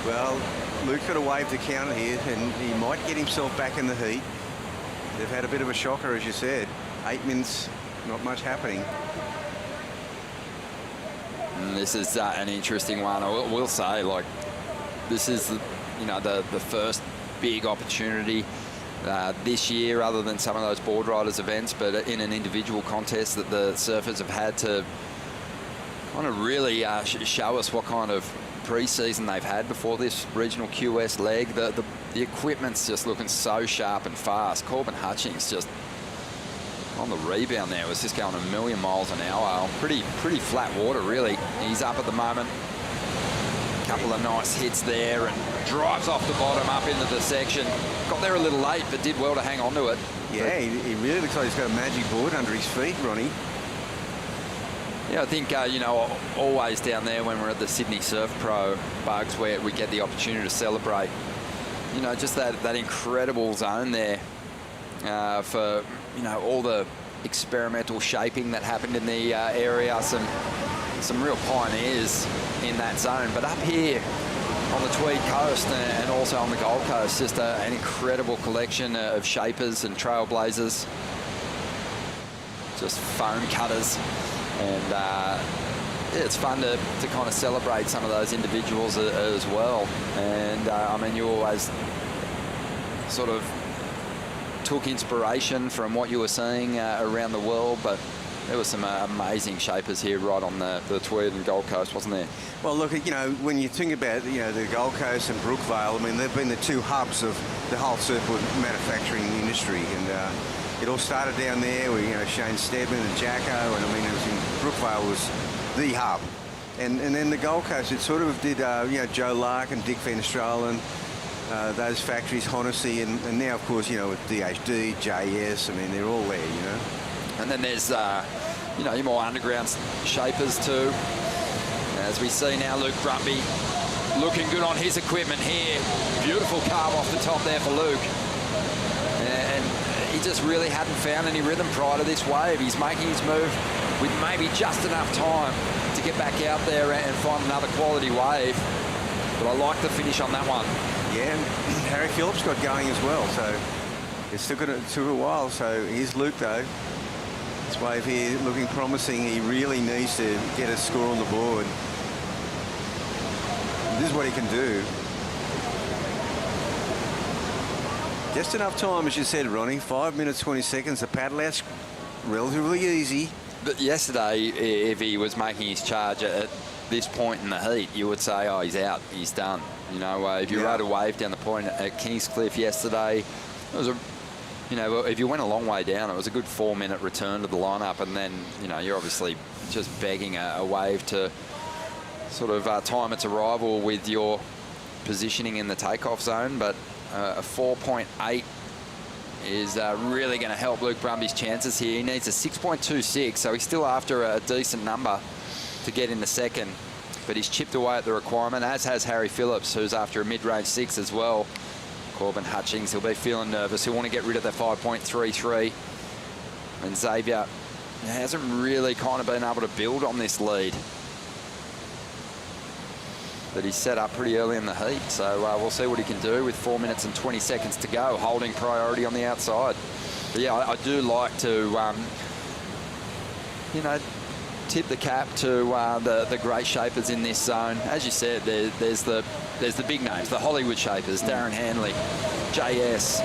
well, Luke got a wave to counter here, and he might get himself back in the heat. They've had a bit of a shocker, as you said. 8 minutes, not much happening. And this is an interesting one. I will say, like, this is the first big opportunity this year, other than some of those board riders events, but in an individual contest that the surfers have had to kind of really show us what kind of pre-season they've had before this regional QS leg. The equipment's just looking so sharp and fast. Corbin Hutchings just on the rebound there was just going a million miles an hour. Pretty flat water, really. He's up at the moment. Couple of nice hits there and drives off the bottom up into the section. Got there a little late, but did well to hang on to it. Yeah, he really looks like he's got a magic board under his feet, Ronnie. Yeah, I think, always down there when we're at the Sydney Surf Pro Bugs, where we get the opportunity to celebrate, just that incredible zone there for, all the experimental shaping that happened in the area. Some real pioneers in that zone. But up here on the Tweed Coast and also on the Gold Coast, just an incredible collection of shapers and trailblazers, just foam cutters. And it's fun to kind of celebrate some of those individuals as well. And you always sort of took inspiration from what you were seeing around the world, but there were some amazing shapers here right on the Tweed and Gold Coast, wasn't there? Well, look, when you think about, the Gold Coast and Brookvale, they've been the two hubs of the whole surfboard manufacturing industry. And it all started down there with, Shane Stedman and Jacko, and it was in Brookvale was the hub. And then the Gold Coast, it sort of did, Joe Lark and Dick Van Stralen, those factories, Honnessy, and now, of course, with DHD, JS, they're all there, And then there's, your more underground shapers too. As we see now, Luke Brumby looking good on his equipment here. Beautiful carve off the top there for Luke. And he just really hadn't found any rhythm prior to this wave. He's making his move with maybe just enough time to get back out there and find another quality wave. But I like the finish on that one. Yeah, and Harry Phillips got going as well, so it took a while. So here's Luke, though. This wave here looking promising. He really needs to get a score on the board. This is what he can do. Just enough time, as you said, Ronnie. 5 minutes, 20 seconds. The paddle out's relatively easy. But yesterday, if he was making his charge at this point in the heat, you would say, oh, he's out, he's done. If you rode a wave down the point at Kingscliff yesterday, it was if you went a long way down, it was a good 4-minute return to the lineup, and then, you're obviously just begging a wave to sort of time its arrival with your positioning in the takeoff zone. But a 4.8 is really going to help Luke Brumby's chances here. He needs a 6.26, so he's still after a decent number to get in the second. But he's chipped away at the requirement, as has Harry Phillips, who's after a mid-range 6 as well. Corbin Hutchings, he'll be feeling nervous. He'll want to get rid of that 5.33. And Xavier hasn't really kind of been able to build on this lead that he set up pretty early in the heat. So we'll see what he can do with 4 minutes and 20 seconds to go, holding priority on the outside. But yeah, I do like to, tip the cap to the great shapers in this zone. As you said, there's the big names, the Hollywood shapers, Darren Hanley, JS,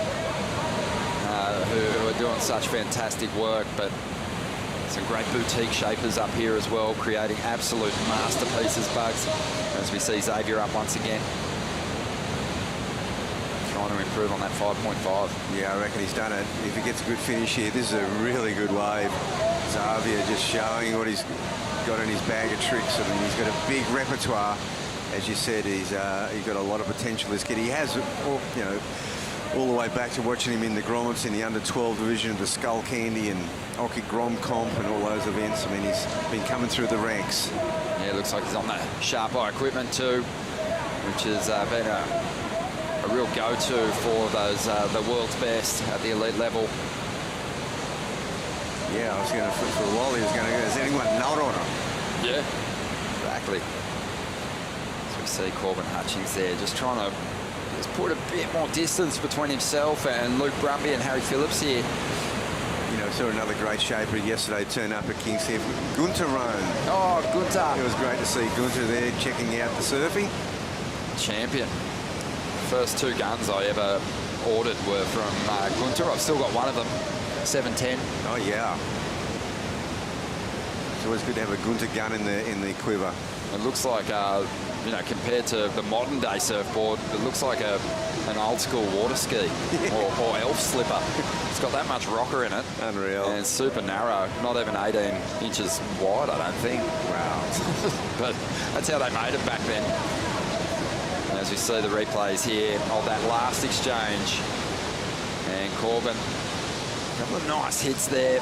who are doing such fantastic work, but some great boutique shapers up here as well, creating absolute masterpieces, Bugs, as we see Xavier up once again, trying to improve on that 5.5. Yeah, I reckon he's done it. If he gets a good finish here, this is a really good wave. Xavier just showing what he's got in his bag of tricks. He's got a big repertoire. As you said, he's got a lot of potential, this kid. He has, all the way back to watching him in the grommets in the under-12 division of the Skull Candy and Oki Grom Comp and all those events. He's been coming through the ranks. Yeah, looks like he's on the sharp eye equipment too. which has been a real go-to for those the world's best at the elite level. Yeah, I was going to, for a while he was going to go, has anyone not on him? Yeah, exactly. So we see Corbin Hutchings there just trying to just put a bit more distance between himself and Luke Brumby and Harry Phillips here. You know, saw another great shaper yesterday turn up at Kingscliff. Gunter Rohn. Oh, Gunter. It was great to see Gunter there checking out the surfing. Champion. First 2 guns I ever ordered were from Gunter. I've still got one of them, 710. Oh, yeah. It's always good to have a Gunter gun in the quiver. It looks like, you know, compared to the modern day surfboard, it looks like an old school water ski or elf slipper. It's got that much rocker in it. Unreal. And it's super narrow, not even 18 inches wide, I don't think. Wow. But that's how they made it back then. And as we see the replays here of that last exchange. And Corbin, a couple of nice hits there.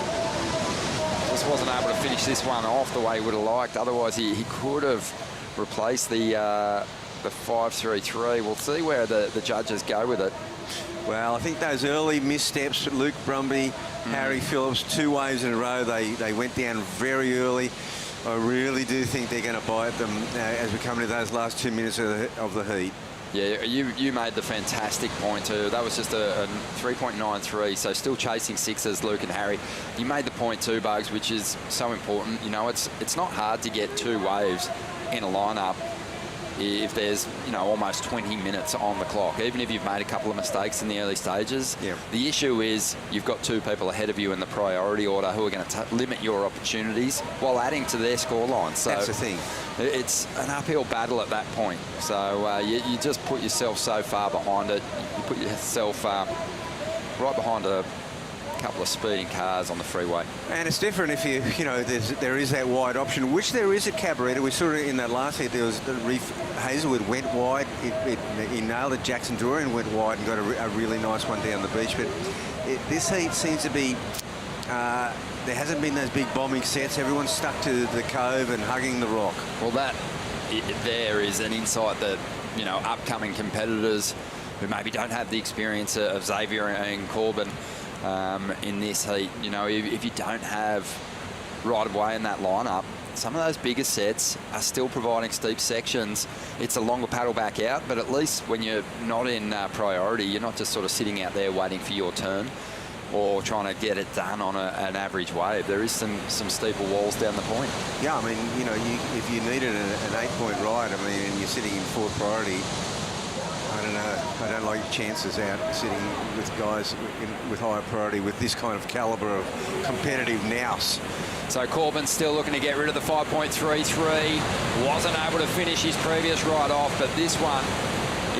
Just wasn't able to finish this one off the way he would have liked. Otherwise, he could have replaced the 5.33. We'll see where the judges go with it. Well, I think those early missteps, Luke Brumby, Harry Phillips, 2 waves in a row, they went down very early. I really do think they're going to bite them as we come into those last 2 minutes of the heat. Yeah, you made the fantastic point too. That was just a 3.93, so still chasing sixes, Luke and Harry. You made the point too, Bugs, which is so important. You know, it's not hard to get 2 waves in a lineup if there's, you know, almost 20 minutes on the clock, even if you've made a couple of mistakes in the early stages. Yeah. The issue is you've got 2 people ahead of you in the priority order who are going to limit your opportunities while adding to their scoreline. So that's the thing. It's an uphill battle at that point. So you just put yourself so far behind it. You put yourself right behind a couple of speeding cars on the freeway. And it's different if you know, there is that wide option, which there is at Cabaretta. We saw it in that last heat. There was the Reef Hazelwood went wide. He nailed it. Jackson Dorian went wide and got a really nice one down the beach. But this heat seems to be, there hasn't been those big bombing sets. Everyone's stuck to the cove and hugging the rock. Well, that there is an insight that, you know, upcoming competitors who maybe don't have the experience of Xavier and Corbin in this heat, you know, if you don't have right of way in that lineup, some of those bigger sets are still providing steep sections. It's a longer paddle back out, but at least when you're not in priority, you're not just sort of sitting out there waiting for your turn or trying to get it done on an average wave. There is some steeper walls down the point. Yeah, I mean, you know, if you needed an 8-point ride, I mean, and you're sitting in 4th priority, I don't know. I don't like chances out sitting with guys with higher priority with this kind of caliber of competitive nous. So Corbin's still looking to get rid of the 5.33. Wasn't able to finish his previous ride off, but this one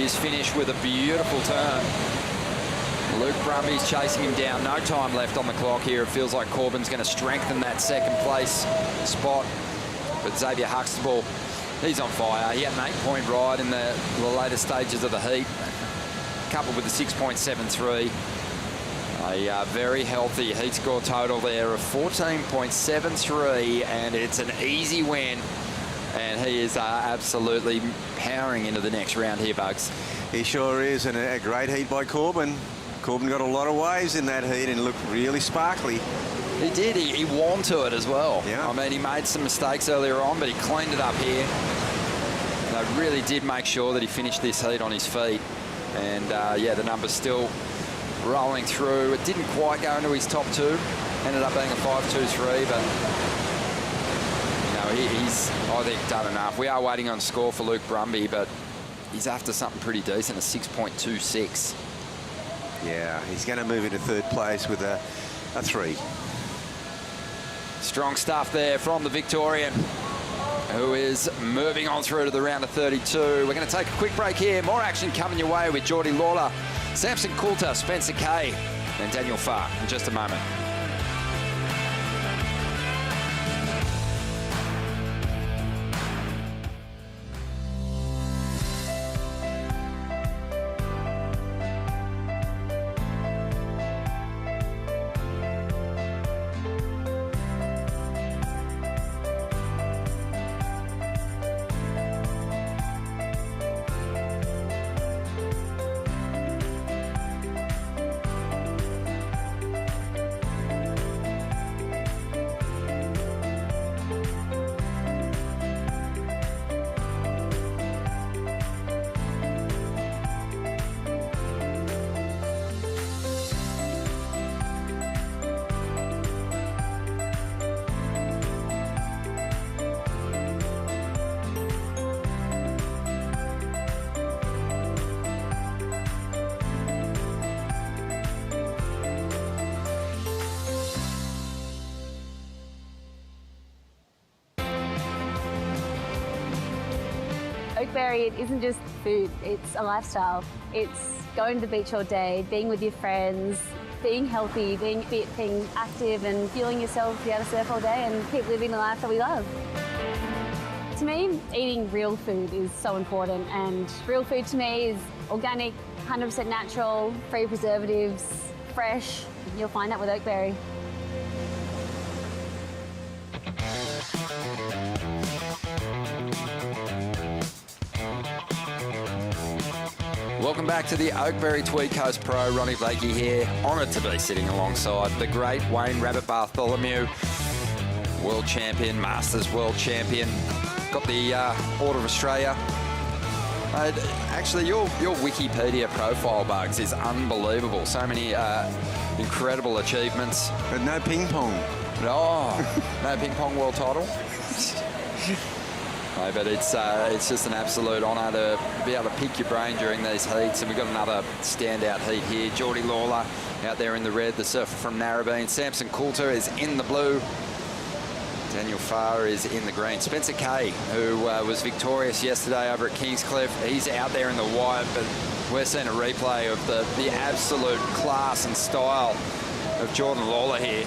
is finished with a beautiful turn. Luke Brumby's chasing him down. No time left on the clock here. It feels like Corbin's going to strengthen that 2nd place spot. But Xavier Huxtable, he's on fire. He had an 8-point ride in the later stages of the heat, coupled with a 6.73. A very healthy heat score total there of 14.73, and it's an easy win. And he is absolutely powering into the next round here, Bugs. He sure is, and a great heat by Corbin. Corbin got a lot of waves in that heat and looked really sparkly. He did. He warmed to it as well. Yeah. I mean, he made some mistakes earlier on, but he cleaned it up here. They really did make sure that he finished this heat on his feet. And, yeah, the numbers still rolling through. It didn't quite go into his top 2. Ended up being a 5.23, but, you know, he's, I think, done enough. We are waiting on score for Luke Brumby, but he's after something pretty decent, a 6.26. Yeah, he's going to move into 3rd place with a 3. Strong stuff there from the Victorian, who is moving on through to the round of 32. We're going to take a quick break here. More action coming your way with Geordie Lawler, Samson Coulter, Spencer Kay, and Daniel Farr in just a moment. Oakberry, it isn't just food, it's a lifestyle. It's going to the beach all day, being with your friends, being healthy, being fit, being active and fueling yourself, be able to surf all day and keep living the life that we love. To me, eating real food is so important, and real food to me is organic, 100% natural, free preservatives, fresh. You'll find that with Oakberry. Welcome back to the Oakberry Tweed Coast Pro. Ronnie Blakey here. Honoured to be sitting alongside the great Wayne Rabbit Bartholomew, world champion, Masters world champion. Got the Order of Australia. Actually, your Wikipedia profile, Bugs, is unbelievable. So many incredible achievements. But no ping pong. Oh, no ping pong world title. No, but it's just an absolute honour to be able to pick your brain during these heats. And we've got another standout heat here. Geordie Lawler out there in the red, the surfer from Narrabeen. Samson Coulter is in the blue. Daniel Farr is in the green. Spencer Kay, who was victorious yesterday over at Kingscliff, he's out there in the white, but we're seeing a replay of the absolute class and style of Jordan Lawler here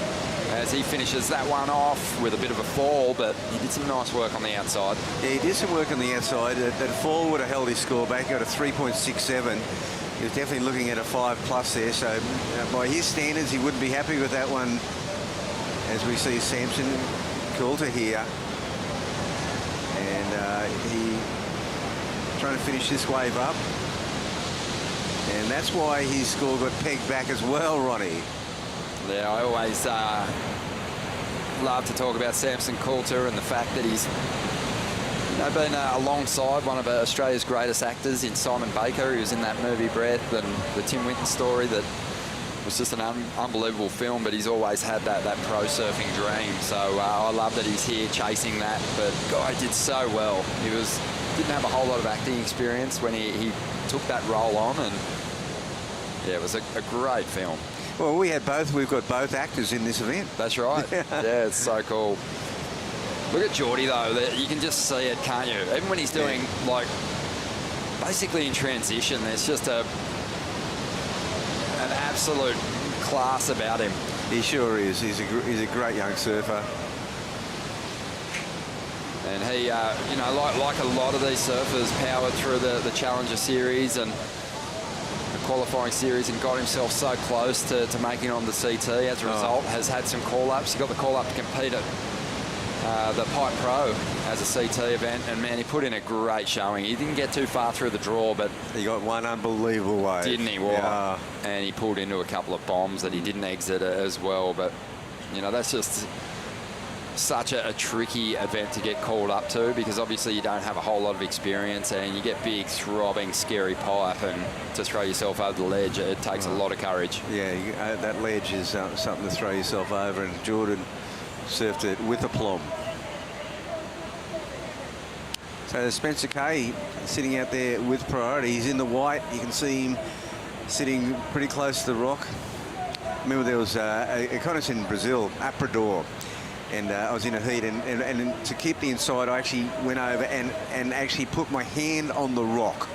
as he finishes that one off with a bit of a fall, but he did some nice work on the outside. Yeah, he did some work on the outside. That fall would have held his score back, got a 3.67. He was definitely looking at a 5+ there, so by his standards, he wouldn't be happy with that one. As we see Samson Coulter here, and he trying to finish this wave up, and that's why his score got pegged back as well, Ronnie. Yeah, I always love to talk about Samson Coulter and the fact that he's been alongside one of Australia's greatest actors in Simon Baker, who was in that movie Breath, and the Tim Winton story that was just an unbelievable film, but he's always had that pro surfing dream. So I love that he's here chasing that. But Guy did so well. He didn't have a whole lot of acting experience when he took that role on, and yeah, it was a great film. Well, we've got both actors in this event. That's right. Yeah, it's so cool. Look at Geordie though. You can just see it, can't you? Even when he's doing like basically in transition, there's just an absolute class about him. He sure is. He's a great young surfer. And he, like a lot of these surfers, powered through the Challenger Series and the qualifying series and got himself so close to making it on the CT. As a result, has had some call-ups. He got the call-up to compete at the Pipe Pro as a CT event, and man, he put in a great showing. He didn't get too far through the draw, but he got one unbelievable wave. Didn't he? Yeah. And he pulled into a couple of bombs that he didn't exit as well. But that's just such a tricky event to get called up to, because obviously you don't have a whole lot of experience and you get big, throbbing, scary pipe, and to throw yourself over the ledge, it takes a lot of courage. Yeah, that ledge is something to throw yourself over, and Jordan surfed it with aplomb. So Spencer Kay sitting out there with priority. He's in the white. You can see him sitting pretty close to the rock. Remember there was a contest in Brazil, Aprador, and I was in a heat, and to keep the inside, I actually went over and actually put my hand on the rock.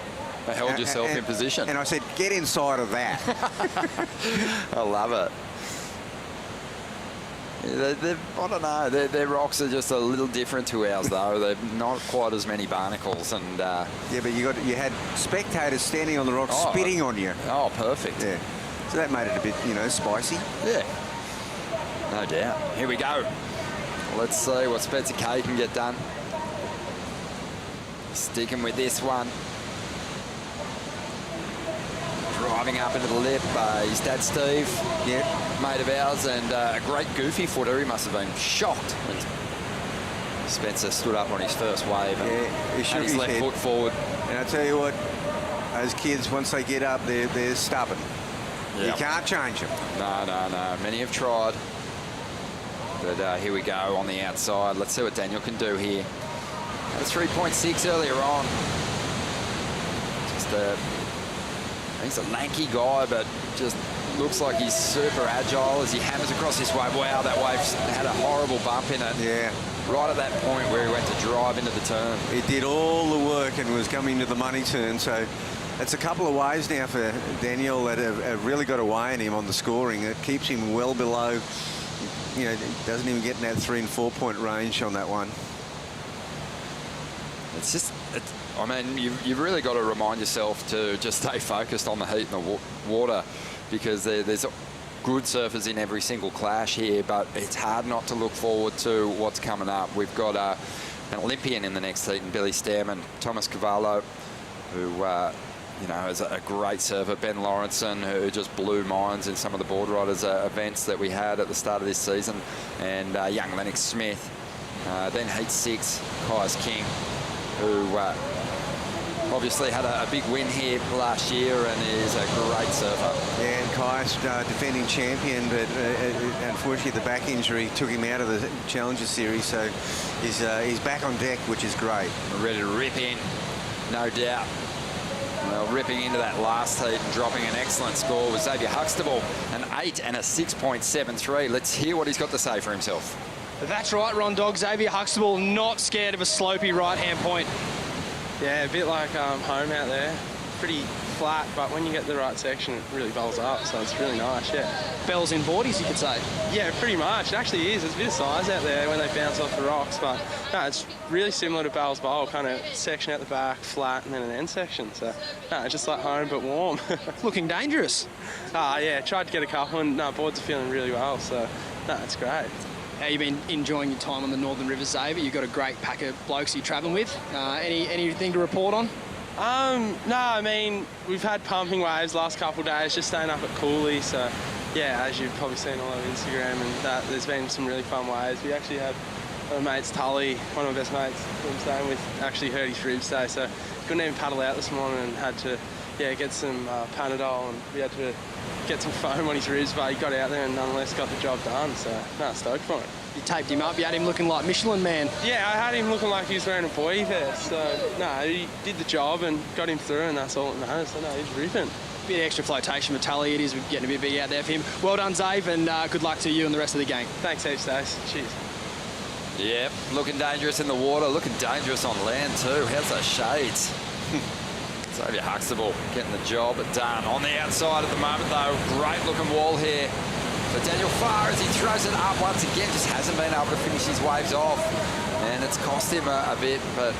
I held yourself in position. And I said, get inside of that. I love it. I don't know, their rocks are just a little different to ours, though. They're not quite as many barnacles. And yeah, but you had spectators standing on the rock spitting on you. Oh, perfect. Yeah. So that made it a bit, spicy. Yeah. No doubt. Here we go. Let's see what Spencer Kay can get done. Sticking with this one. Driving up into the lip. His dad, Steve, mate of ours, and a great goofy footer. He must have been shocked when Spencer stood up on his first wave and he shook his left foot forward. And I tell you what, those kids, once they get up, they're stubborn. Yep. You can't change them. No. Many have tried. But here we go on the outside. Let's see what Daniel can do here. Had a 3.6 earlier on. He's a lanky guy, but just looks like he's super agile as he hammers across this wave. Wow, that wave's had a horrible bump in it. Yeah. right at that point where he went to drive into the turn. He did all the work and was coming to the money turn, so it's a couple of waves now for Daniel that have really got away in him on the scoring. It keeps him well below, you know, doesn't even get in that 3 and 4 point range on that one. It's just, I mean, you've really got to remind yourself to just stay focused on the heat and the water, because there's good surfers in every single clash here, but it's hard not to look forward to what's coming up. We've got an Olympian in the next heat, and Billy Stairman, Thomas Cavallo, who you know, is a great surfer, Ben Lawrenson, who just blew minds in some of the board riders events that we had at the start of this season, and young Lennox Smith. Then heat 6, Kaius King, who obviously had a big win here last year and is a great surfer. Yeah, and Kaius, defending champion, but unfortunately the back injury took him out of the Challenger Series, so he's back on deck, which is great. Ready to rip in, no doubt. Well, ripping into that last heat and dropping an excellent score with Xavier Huxtable, an 8 and a 6.73. Let's hear what he's got to say for himself. That's right, Ron Dog. Xavier Huxtable not scared of a slopey right-hand point. Yeah, a bit like home out there. Pretty flat, but when you get the right section, it really bowls up, so it's really nice, yeah. Bells in boardies, you could say. Yeah, pretty much. It actually is. There's a bit of size out there when they bounce off the rocks, but no, it's really similar to Bell's Bowl, kind of section out the back, flat, and then an end section. So, no, just like home, but warm. Looking dangerous. Yeah, tried to get a couple, and no, boards are feeling really well, so, no, it's great. How you been enjoying your time on the Northern Rivers, Xavier? You've got a great pack of blokes you're travelling with. Anything to report on? No, I mean, we've had pumping waves last couple of days, just staying up at Cooley, so yeah, as you've probably seen all over Instagram and that, there's been some really fun waves. We actually had my mate's Tully, one of my best mates who I'm staying with, actually hurt his ribs today, so couldn't even paddle out this morning and had to, yeah, get some Panadol, and we had to get some foam on his ribs, but he got out there and nonetheless got the job done, so no, stoked for it. You taped him up, you had him looking like Michelin Man. Yeah, I had him looking like he was wearing a buoy vest, so no, he did the job and got him through, and that's all that matters, so no, he's ripping. Bit of extra flotation for Tully, it is getting a bit big out there for him. Well done, Zave, and good luck to you and the rest of the gang. Thanks, Steve Stace. Cheers. Yep, looking dangerous in the water, looking dangerous on land too. How's those shades? Xavier Huxtable getting the job done. On the outside at the moment though, great looking wall here for Daniel Farr as he throws it up once again. Just hasn't been able to finish his waves off, and it's cost him a bit, but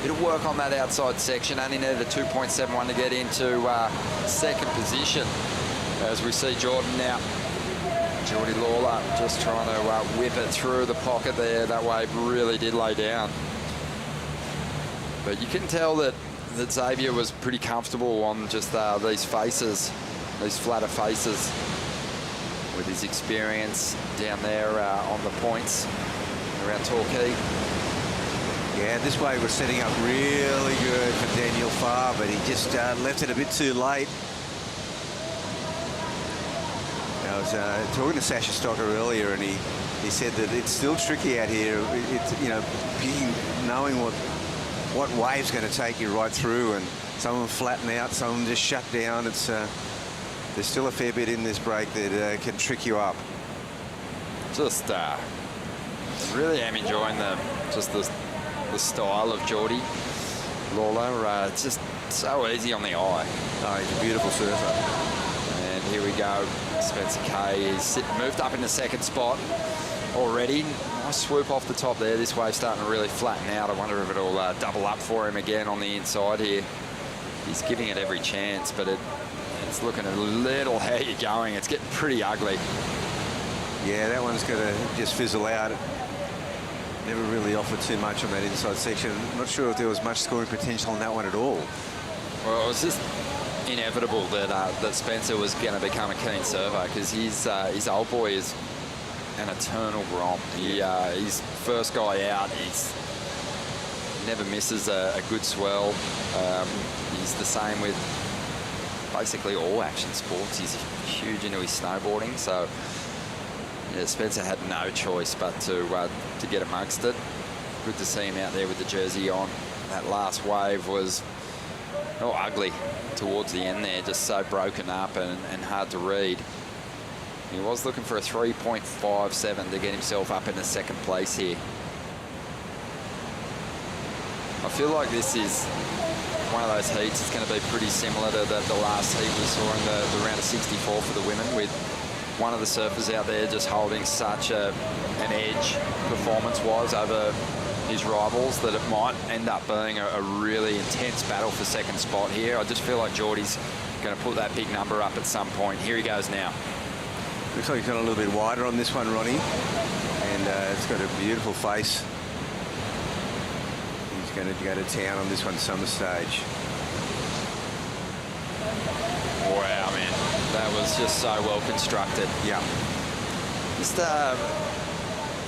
it'll work on that outside section. Only needed a 2.71 to get into second position, as we see Jordan now. Geordie Lawler just trying to whip it through the pocket there. That wave really did lay down. But you can tell that Xavier was pretty comfortable on just these faces, these flatter faces, with his experience down there on the points around Torquay. Yeah, this wave was setting up really good for Daniel Farr, but he just left it a bit too late. I was talking to Sasha Stocker earlier, and he said that it's still tricky out here. It's, you know, knowing what wave's going to take you right through, and some of them flatten out, some of them just shut down. It's there's still a fair bit in this break that can trick you up. Just really am enjoying the style of Geordie Lawler. It's just so easy on the eye. Oh, he's a beautiful surfer. And here we go. Spencer Kay is moved up in the second spot already. Nice swoop off the top there. This wave's starting to really flatten out. I wonder if it'll double up for him again on the inside here. He's giving it every chance, but it's looking a little how you're going. It's getting pretty ugly. Yeah, that one's going to just fizzle out. Never really offered too much on that inside section. I'm not sure if there was much scoring potential on that one at all. Well, it was just inevitable that Spencer was going to become a keen surfer, because his old boy is an eternal Grom. He's first guy out. He's never misses a good swell. He's the same with basically all action sports. He's huge into his snowboarding, so yeah, Spencer had no choice but to get amongst it. Good to see him out there with the jersey on. That last wave was ugly towards the end there, just so broken up and hard to read. He was looking for a 3.57 to get himself up in the second place here. I feel like this is one of those heats. It's going to be pretty similar to the last heat we saw in the round of 64 for the women, with one of the surfers out there just holding such an edge performance-wise over his rivals that it might end up being a really intense battle for second spot here. I just feel like Geordie's going to put that big number up at some point. Here he goes now. Looks like he's gone a little bit wider on this one, Ronnie. And it's got a beautiful face. He's going to go to town on this one, summer stage. Wow, man. That was just so well constructed. Yeah. Just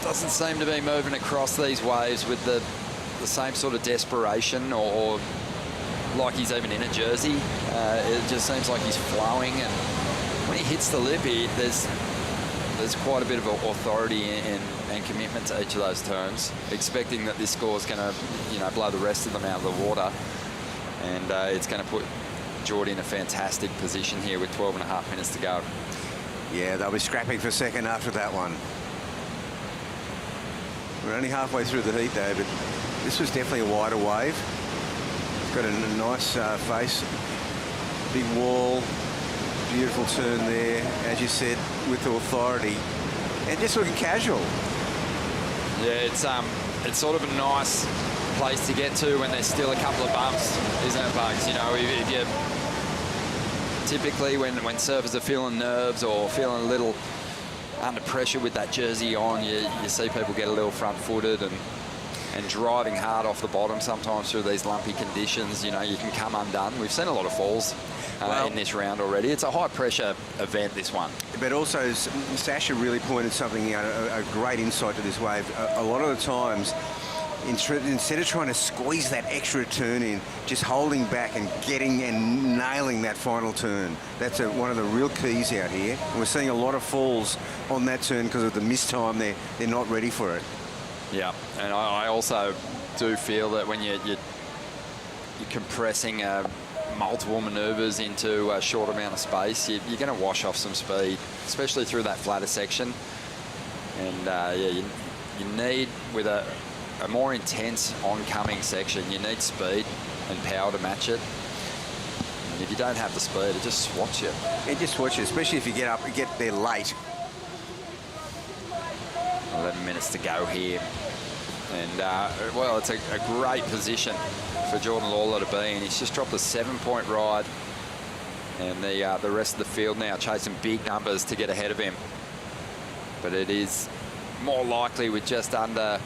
doesn't seem to be moving across these waves with the same sort of desperation or like he's even in a jersey. It just seems like he's flowing, and when he hits the lip, there's quite a bit of authority and commitment to each of those turns, expecting that this score is going to, blow the rest of them out of the water, and it's going to put Geordie in a fantastic position here with 12.5 minutes to go. Yeah, they'll be scrapping for second after that one. We're only halfway through the heat though, but this was definitely a wider wave. It's got a nice face, big wall, beautiful turn there, as you said, with authority, and just looking casual. Yeah, it's sort of a nice place to get to when there's still a couple of bumps, isn't it, Bugs? If you typically when surfers are feeling nerves or feeling a little under pressure with that jersey on, you see people get a little front-footed and driving hard off the bottom sometimes through these lumpy conditions. You can come undone. We've seen a lot of falls in this round already. It's a high-pressure event, this one. But also, Sasha really pointed something out, a great insight to this wave. A lot of the times, instead of trying to squeeze that extra turn in, just holding back and getting and nailing that final turn. That's one of the real keys out here. And we're seeing a lot of falls on that turn because of the missed time. They're not ready for it. Yeah, and I also do feel that when you're compressing multiple manoeuvres into a short amount of space, you're going to wash off some speed, especially through that flatter section. And you need, with a more intense oncoming section, you need speed and power to match it. And if you don't have the speed, it just swats you. It just swats you, especially if you get there late. 11 minutes to go here. And, well, it's a great position for Jordan Lawler to be in. He's just dropped a 7-point ride. And the rest of the field now chasing big numbers to get ahead of him. But it is more likely with just under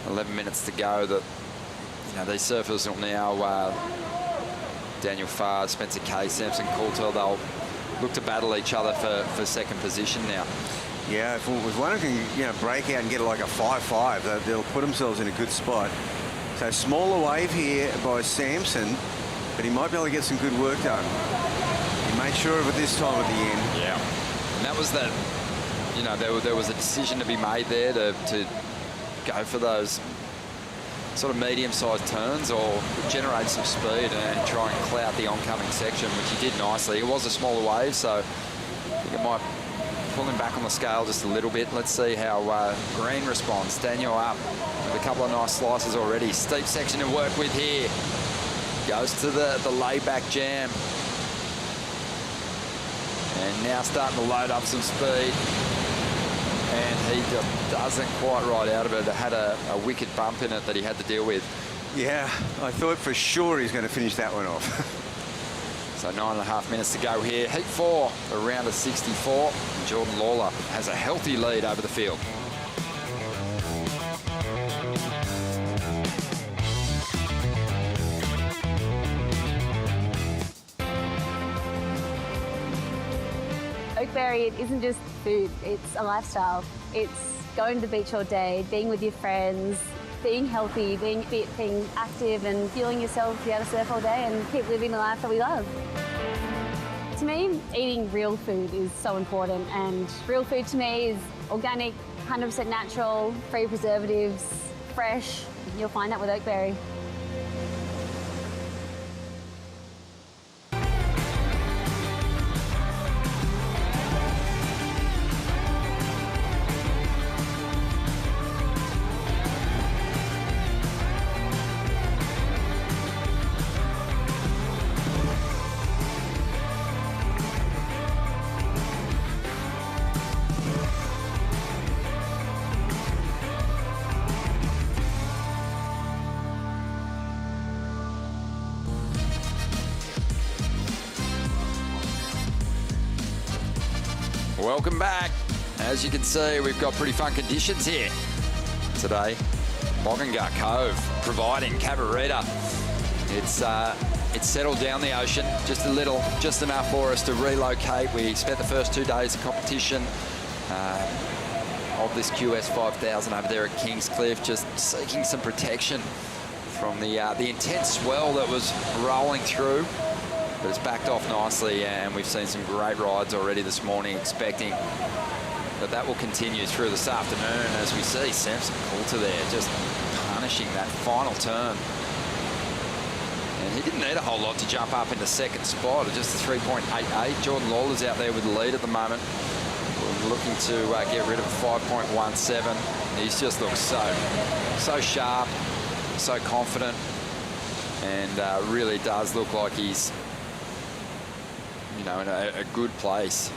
11 minutes to go that these surfers will now, Daniel Farr, Spencer Kay, Samson Coulter, they'll look to battle each other for second position now. Yeah, if one of them can break out and get like a 5-5, they'll put themselves in a good spot. So smaller wave here by Samson, but he might be able to get some good work done. He made sure of it this time at the end. Yeah, and that was that. There was a decision to be made there to go for those sort of medium-sized turns or generate some speed and try and clout the oncoming section, which he did nicely. It was a smaller wave, so I think it might pull him back on the scale just a little bit. Let's see how Green responds. Daniel up with a couple of nice slices already. Steep section to work with here. Goes to the laid-back jam. And now starting to load up some speed. And he just doesn't quite ride out of it. It had a wicked bump in it that he had to deal with. Yeah, I thought for sure he's going to finish that one off. So 9.5 minutes to go here. Heat 4, a round of 64. Jordan Lawler has a healthy lead over the field. Oakberry, it isn't just food, it's a lifestyle. It's going to the beach all day, being with your friends, being healthy, being fit, being active and fueling yourself to be able to surf all day and keep living the life that we love. To me, eating real food is so important, and real food to me is organic, 100% natural, free preservatives, fresh. You'll find that with Oakberry. Welcome back. As you can see, we've got pretty fun conditions here today. Bogganga Cove providing Cabarita. It's settled down the ocean just a little, just enough for us to relocate. We spent the first 2 days of competition of this QS 5000 over there at Kingscliff, just seeking some protection from the intense swell that was rolling through. But it's backed off nicely, and we've seen some great rides already this morning, expecting that will continue through this afternoon as we see Samson Coulter there just punishing that final turn. And he didn't need a whole lot to jump up into second spot, just a 3.88. Jordan Lawler's out there with the lead at the moment. We're looking to get rid of 5.17. He's just looks so sharp, so confident, and really does look like he's, you know, in a good place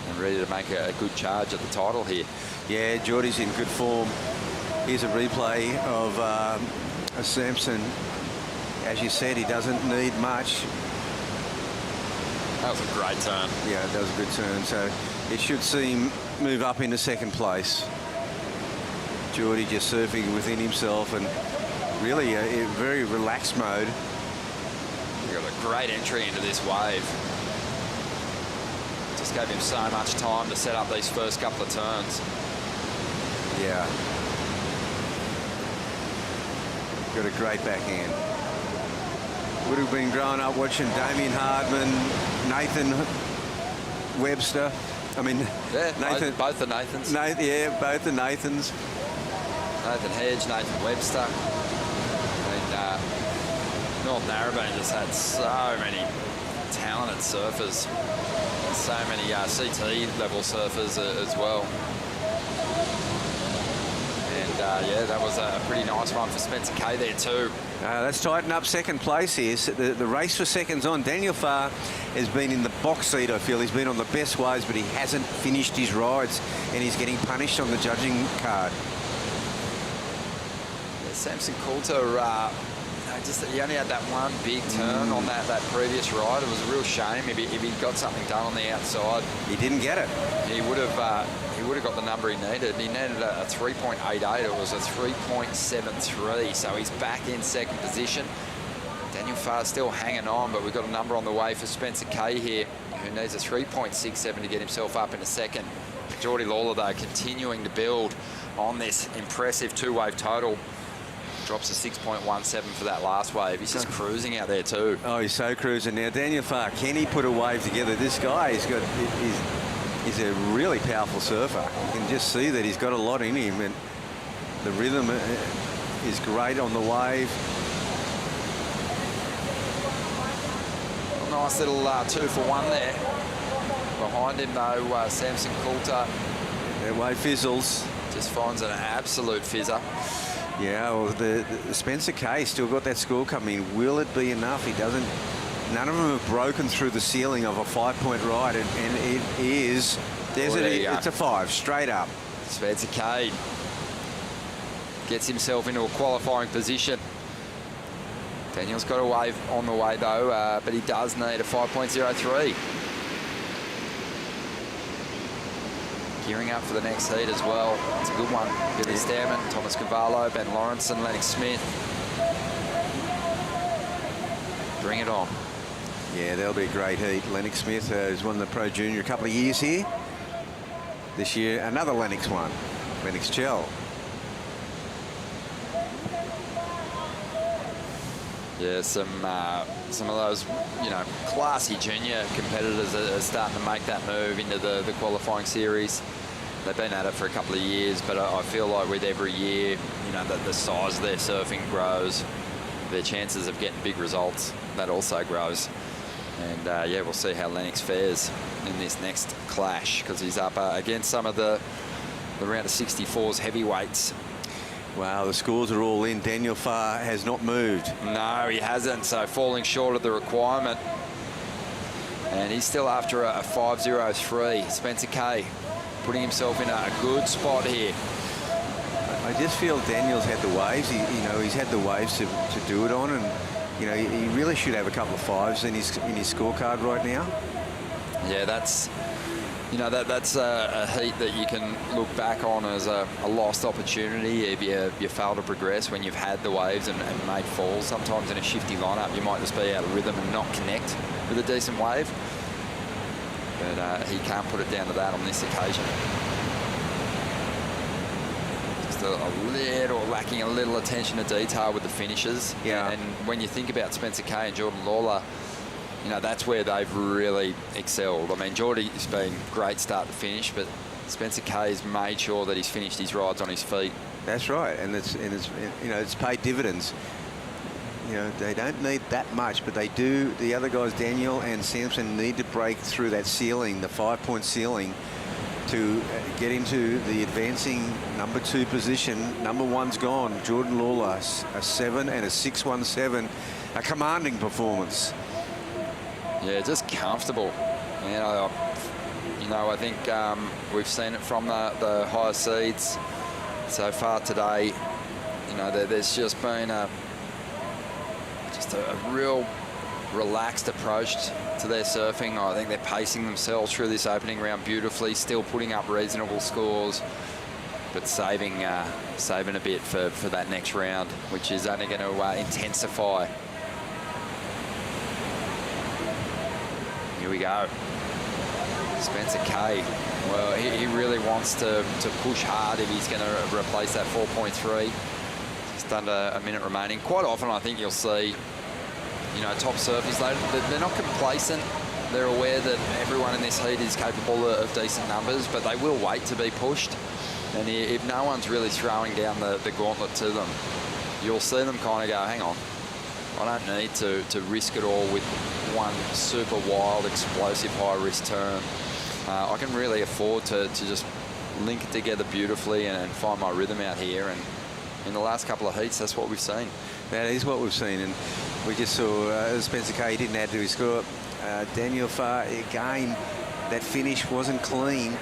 and ready to make a good charge at the title here. Yeah, Geordie's in good form. Here's a replay of Samson. As you said, he doesn't need much. That was a great turn. Yeah, that was a good turn. So it should see him move up into second place. Geordie just surfing within himself and really a very relaxed mode. We've got a great entry into this wave. Just gave him so much time to set up these first couple of turns. Yeah. Got a great backhand. Would have been growing up watching Damien Hardman, Nathan Webster. I mean, yeah, Nathan, both the Nathans. Yeah, both the Nathans. Nathan Hedge, Nathan Webster. I mean, North Narrabeen just had so many talented surfers. So many CT level surfers as well. And yeah, that was a pretty nice one for Spencer Kay there too. Let's tighten up second place here. So the race for seconds on. Daniel Farr has been in the box seat, I feel. He's been on the best waves, but he hasn't finished his rides, and he's getting punished on the judging card. Yeah, Samson Coulter, he only had that one big turn on that previous ride. It was a real shame if he got something done on the outside. He didn't get it. He would have got the number he needed. He needed a 3.88. It was a 3.73. So he's back in second position. Daniel Farr still hanging on, but we've got a number on the way for Spencer Kay here, who needs a 3.67 to get himself up in a second. Geordie Lawler, though, continuing to build on this impressive two-wave total. Drops a 6.17 for that last wave. He's just cruising out there too. Oh, he's so cruising now. Daniel Farr, can he put a wave together? This guy he's a really powerful surfer. You can just see that he's got a lot in him, and the rhythm is great on the wave. A nice little 2 for 1 there. Behind him though, Samson Coulter. That wave fizzles. Just finds an absolute fizzer. Yeah, well, the Spencer Kay still got that score coming. Will it be enough? He doesn't. None of them have broken through the ceiling of a 5-point ride, and it is. It's a 5 straight up. Spencer Kay gets himself into a qualifying position. Daniel's got a wave on the way though, but he does need a 5.03. Gearing up for the next heat as well. It's a good one. Billy Stairman, Thomas Cavallo, Ben Lawrence and Lennox Smith. Bring it on. Yeah, that'll be a great heat. Lennox Smith has won the Pro Junior a couple of years here. This year, another Lennox one. Lennox Chell. Yeah, some of those, classy junior competitors are starting to make that move into the qualifying series. They've been at it for a couple of years, but I feel like with every year, that the size of their surfing grows, their chances of getting big results, that also grows. And yeah, we'll see how Lennox fares in this next clash, because he's up against some of the round of 64's heavyweights. Wow, the scores are all in. Daniel Farr has not moved. No, he hasn't, so falling short of the requirement. And he's still after a 5.03. Spencer Kay putting himself in a good spot here. I just feel Daniel's had the waves. He's had the waves to do it on, and he really should have a couple of 5s in his scorecard right now. Yeah, that's You know, that's a heat that you can look back on as a lost opportunity if you fail to progress when you've had the waves and made falls. Sometimes in a shifty lineup, you might just be out of rhythm and not connect with a decent wave. But he can't put it down to that on this occasion. Just a little, lacking a little attention to detail with the finishes. Yeah. And when you think about Spencer Kay and Jordan Lawler, you know, that's where they've really excelled. I mean, Geordie's been great start to finish, but Spencer Kay's made sure that he's finished his rides on his feet. That's right, and it's you know, it's paid dividends. You know, they don't need that much, but they do. The other guys, Daniel and Sampson, need to break through that ceiling, the 5-point ceiling, to get into the advancing number 2 position. Number 1's gone. Jordan Lawler, a 7 and a 6.17, a commanding performance. Yeah, just comfortable. You know, I think we've seen it from the higher seeds so far today. You know, there's just been a real relaxed approach to their surfing. I think they're pacing themselves through this opening round beautifully, still putting up reasonable scores, but saving a bit for that next round, which is only going to intensify. Here we go. Spencer Kay. Well, he really wants to push hard if he's going to replace that 4.3. Just under a minute remaining. Quite often, I think you'll see, you know, top surfers, they're not complacent. They're aware that everyone in this heat is capable of decent numbers, but they will wait to be pushed. And if no one's really throwing down the gauntlet to them, you'll see them kind of go, hang on, I don't need to risk it all with one super wild, explosive, high-risk turn. I can really afford to just link it together beautifully and find my rhythm out here. And in the last couple of heats, that's what we've seen. That is what we've seen. And we just saw Spencer Kay didn't add to his score. Daniel Farr, again, that finish wasn't clean.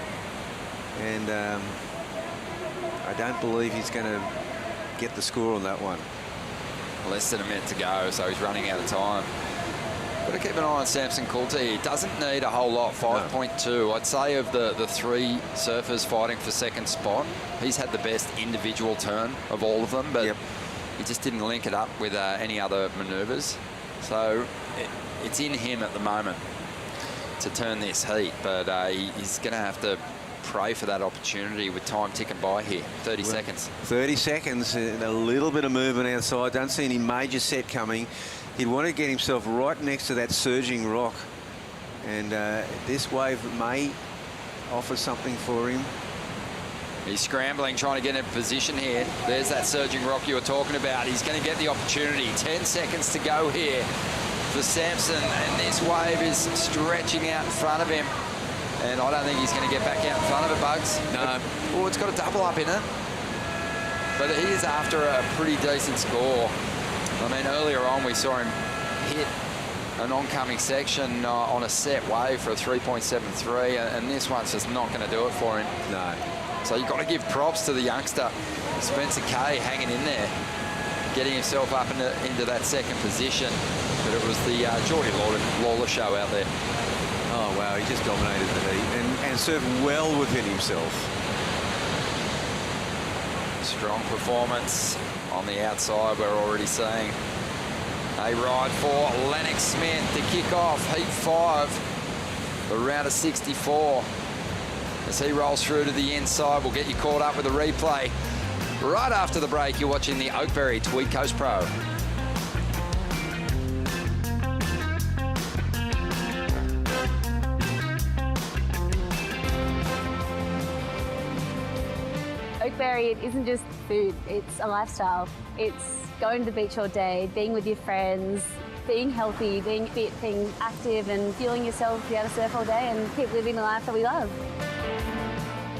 And I don't believe he's going to get the score on that one. Less than a minute to go, so he's running out of time. Got to keep an eye on Samson Coulter. He doesn't need a whole lot, 5.2. No. I'd say of the 3 surfers fighting for second spot, he's had the best individual turn of all of them, but he just didn't link it up with any other manoeuvres. So it's in him at the moment to turn this heat, but he's going to have to pray for that opportunity with time ticking by here. 30 seconds. 30 seconds, a little bit of movement outside. Don't see any major set coming. He'd want to get himself right next to that surging rock. And this wave may offer something for him. He's scrambling, trying to get in position here. There's that surging rock you were talking about. He's going to get the opportunity. 10 seconds to go here for Sampson. And this wave is stretching out in front of him. And I don't think he's going to get back out in front of it, Bugs. No. Oh, it's got a double up in it. But he is after a pretty decent score. I mean, earlier on we saw him hit an oncoming section on a set wave for a 3.73, and this one's just not going to do it for him. No. So you've got to give props to the youngster, Spencer Kay, hanging in there, getting himself up into that second position. But it was the Geordie Lawler show out there. Oh, wow, he just dominated the heat and served well within himself. Strong performance on the outside, we're already seeing a ride for Lennox Smith to kick off Heat 5, the round of 64. As he rolls through to the inside, we'll get you caught up with a replay. Right after the break, you're watching the Oakberry Tweed Coast Pro. Oakberry, it isn't just food, it's a lifestyle. It's going to the beach all day, being with your friends, being healthy, being fit, being active and fueling yourself to be able to surf all day and keep living the life that we love.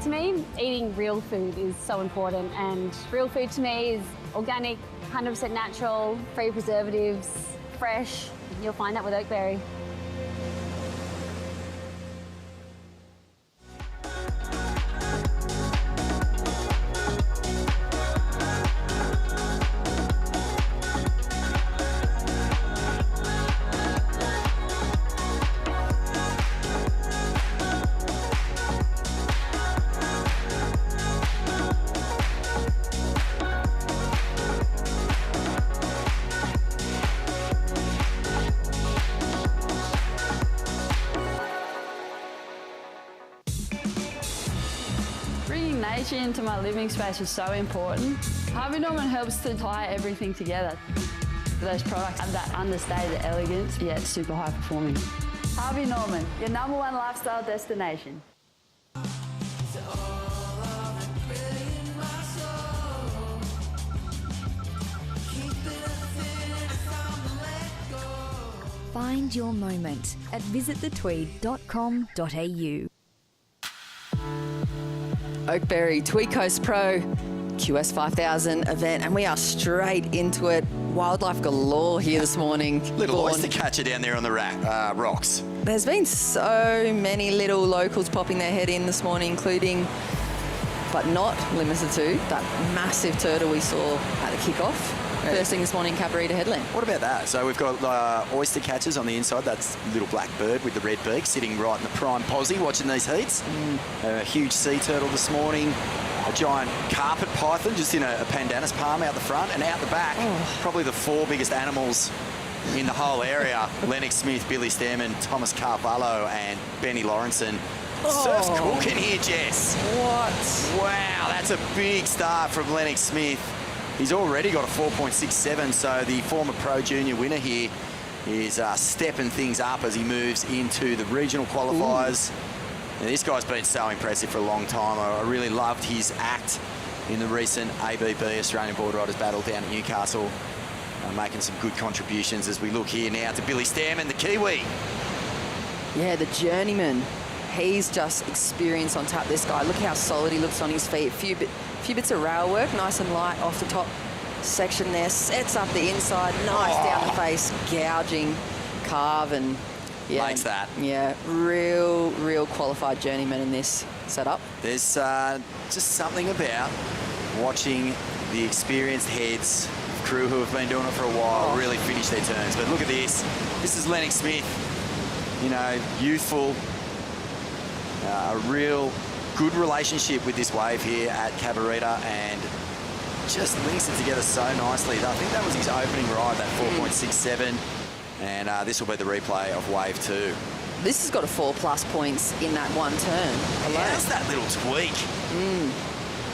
To me, eating real food is so important, and real food to me is organic, 100% natural, free preservatives, fresh. You'll find that with Oakberry. nature into my living space is so important. Harvey Norman helps to tie everything together. Those products have that understated elegance, yet super high performing. Harvey Norman, your #1 lifestyle destination. Find your moment at visitthetweed.com.au. Oakberry Tweed Coast Pro QS 5000 event, and we are straight into it. Wildlife galore here this morning. Little oyster catcher down there on the rocks. There's been so many little locals popping their head in this morning, including, but not limited to, that massive turtle we saw at the kickoff. First thing this morning, Cabarita Headland. What about that? So we've got oyster catchers on the inside. That's little black bird with the red beak sitting right in the prime posse watching these heats. A huge sea turtle this morning. A giant carpet python just in a pandanus palm out the front, and out the back, probably the 4 biggest animals in the whole area. Lennox Smith, Billy Stearman, Thomas Carvalho and Benny Lawrenson. Surf's cooking here, Jess. What? Wow, that's a big start from Lennox Smith. He's already got a 4.67, so the former Pro Junior winner here is stepping things up as he moves into the regional qualifiers. Now, this guy's been so impressive for a long time. I really loved his act in the recent ABB Australian Board Riders Battle down at Newcastle, making some good contributions as we look here now to Billy Stearman, the Kiwi. Yeah, the journeyman. He's just experience on tap, this guy. Look how solid he looks on his feet. A few bits of rail work, nice and light off the top section there. Sets up the inside, nice down the face, gouging, carve, and yeah. Makes that. Yeah, real qualified journeyman in this setup. There's just something about watching the experienced heads, crew who have been doing it for a while, really finish their turns. But look at this. This is Lennox Smith, you know, youthful, a real good relationship with this wave here at Cabarita, and just links it together so nicely. I think that was his opening ride, that 4.67, and this will be the replay of wave 2. This has got a 4+ points in that one turn alone. How's that little tweak?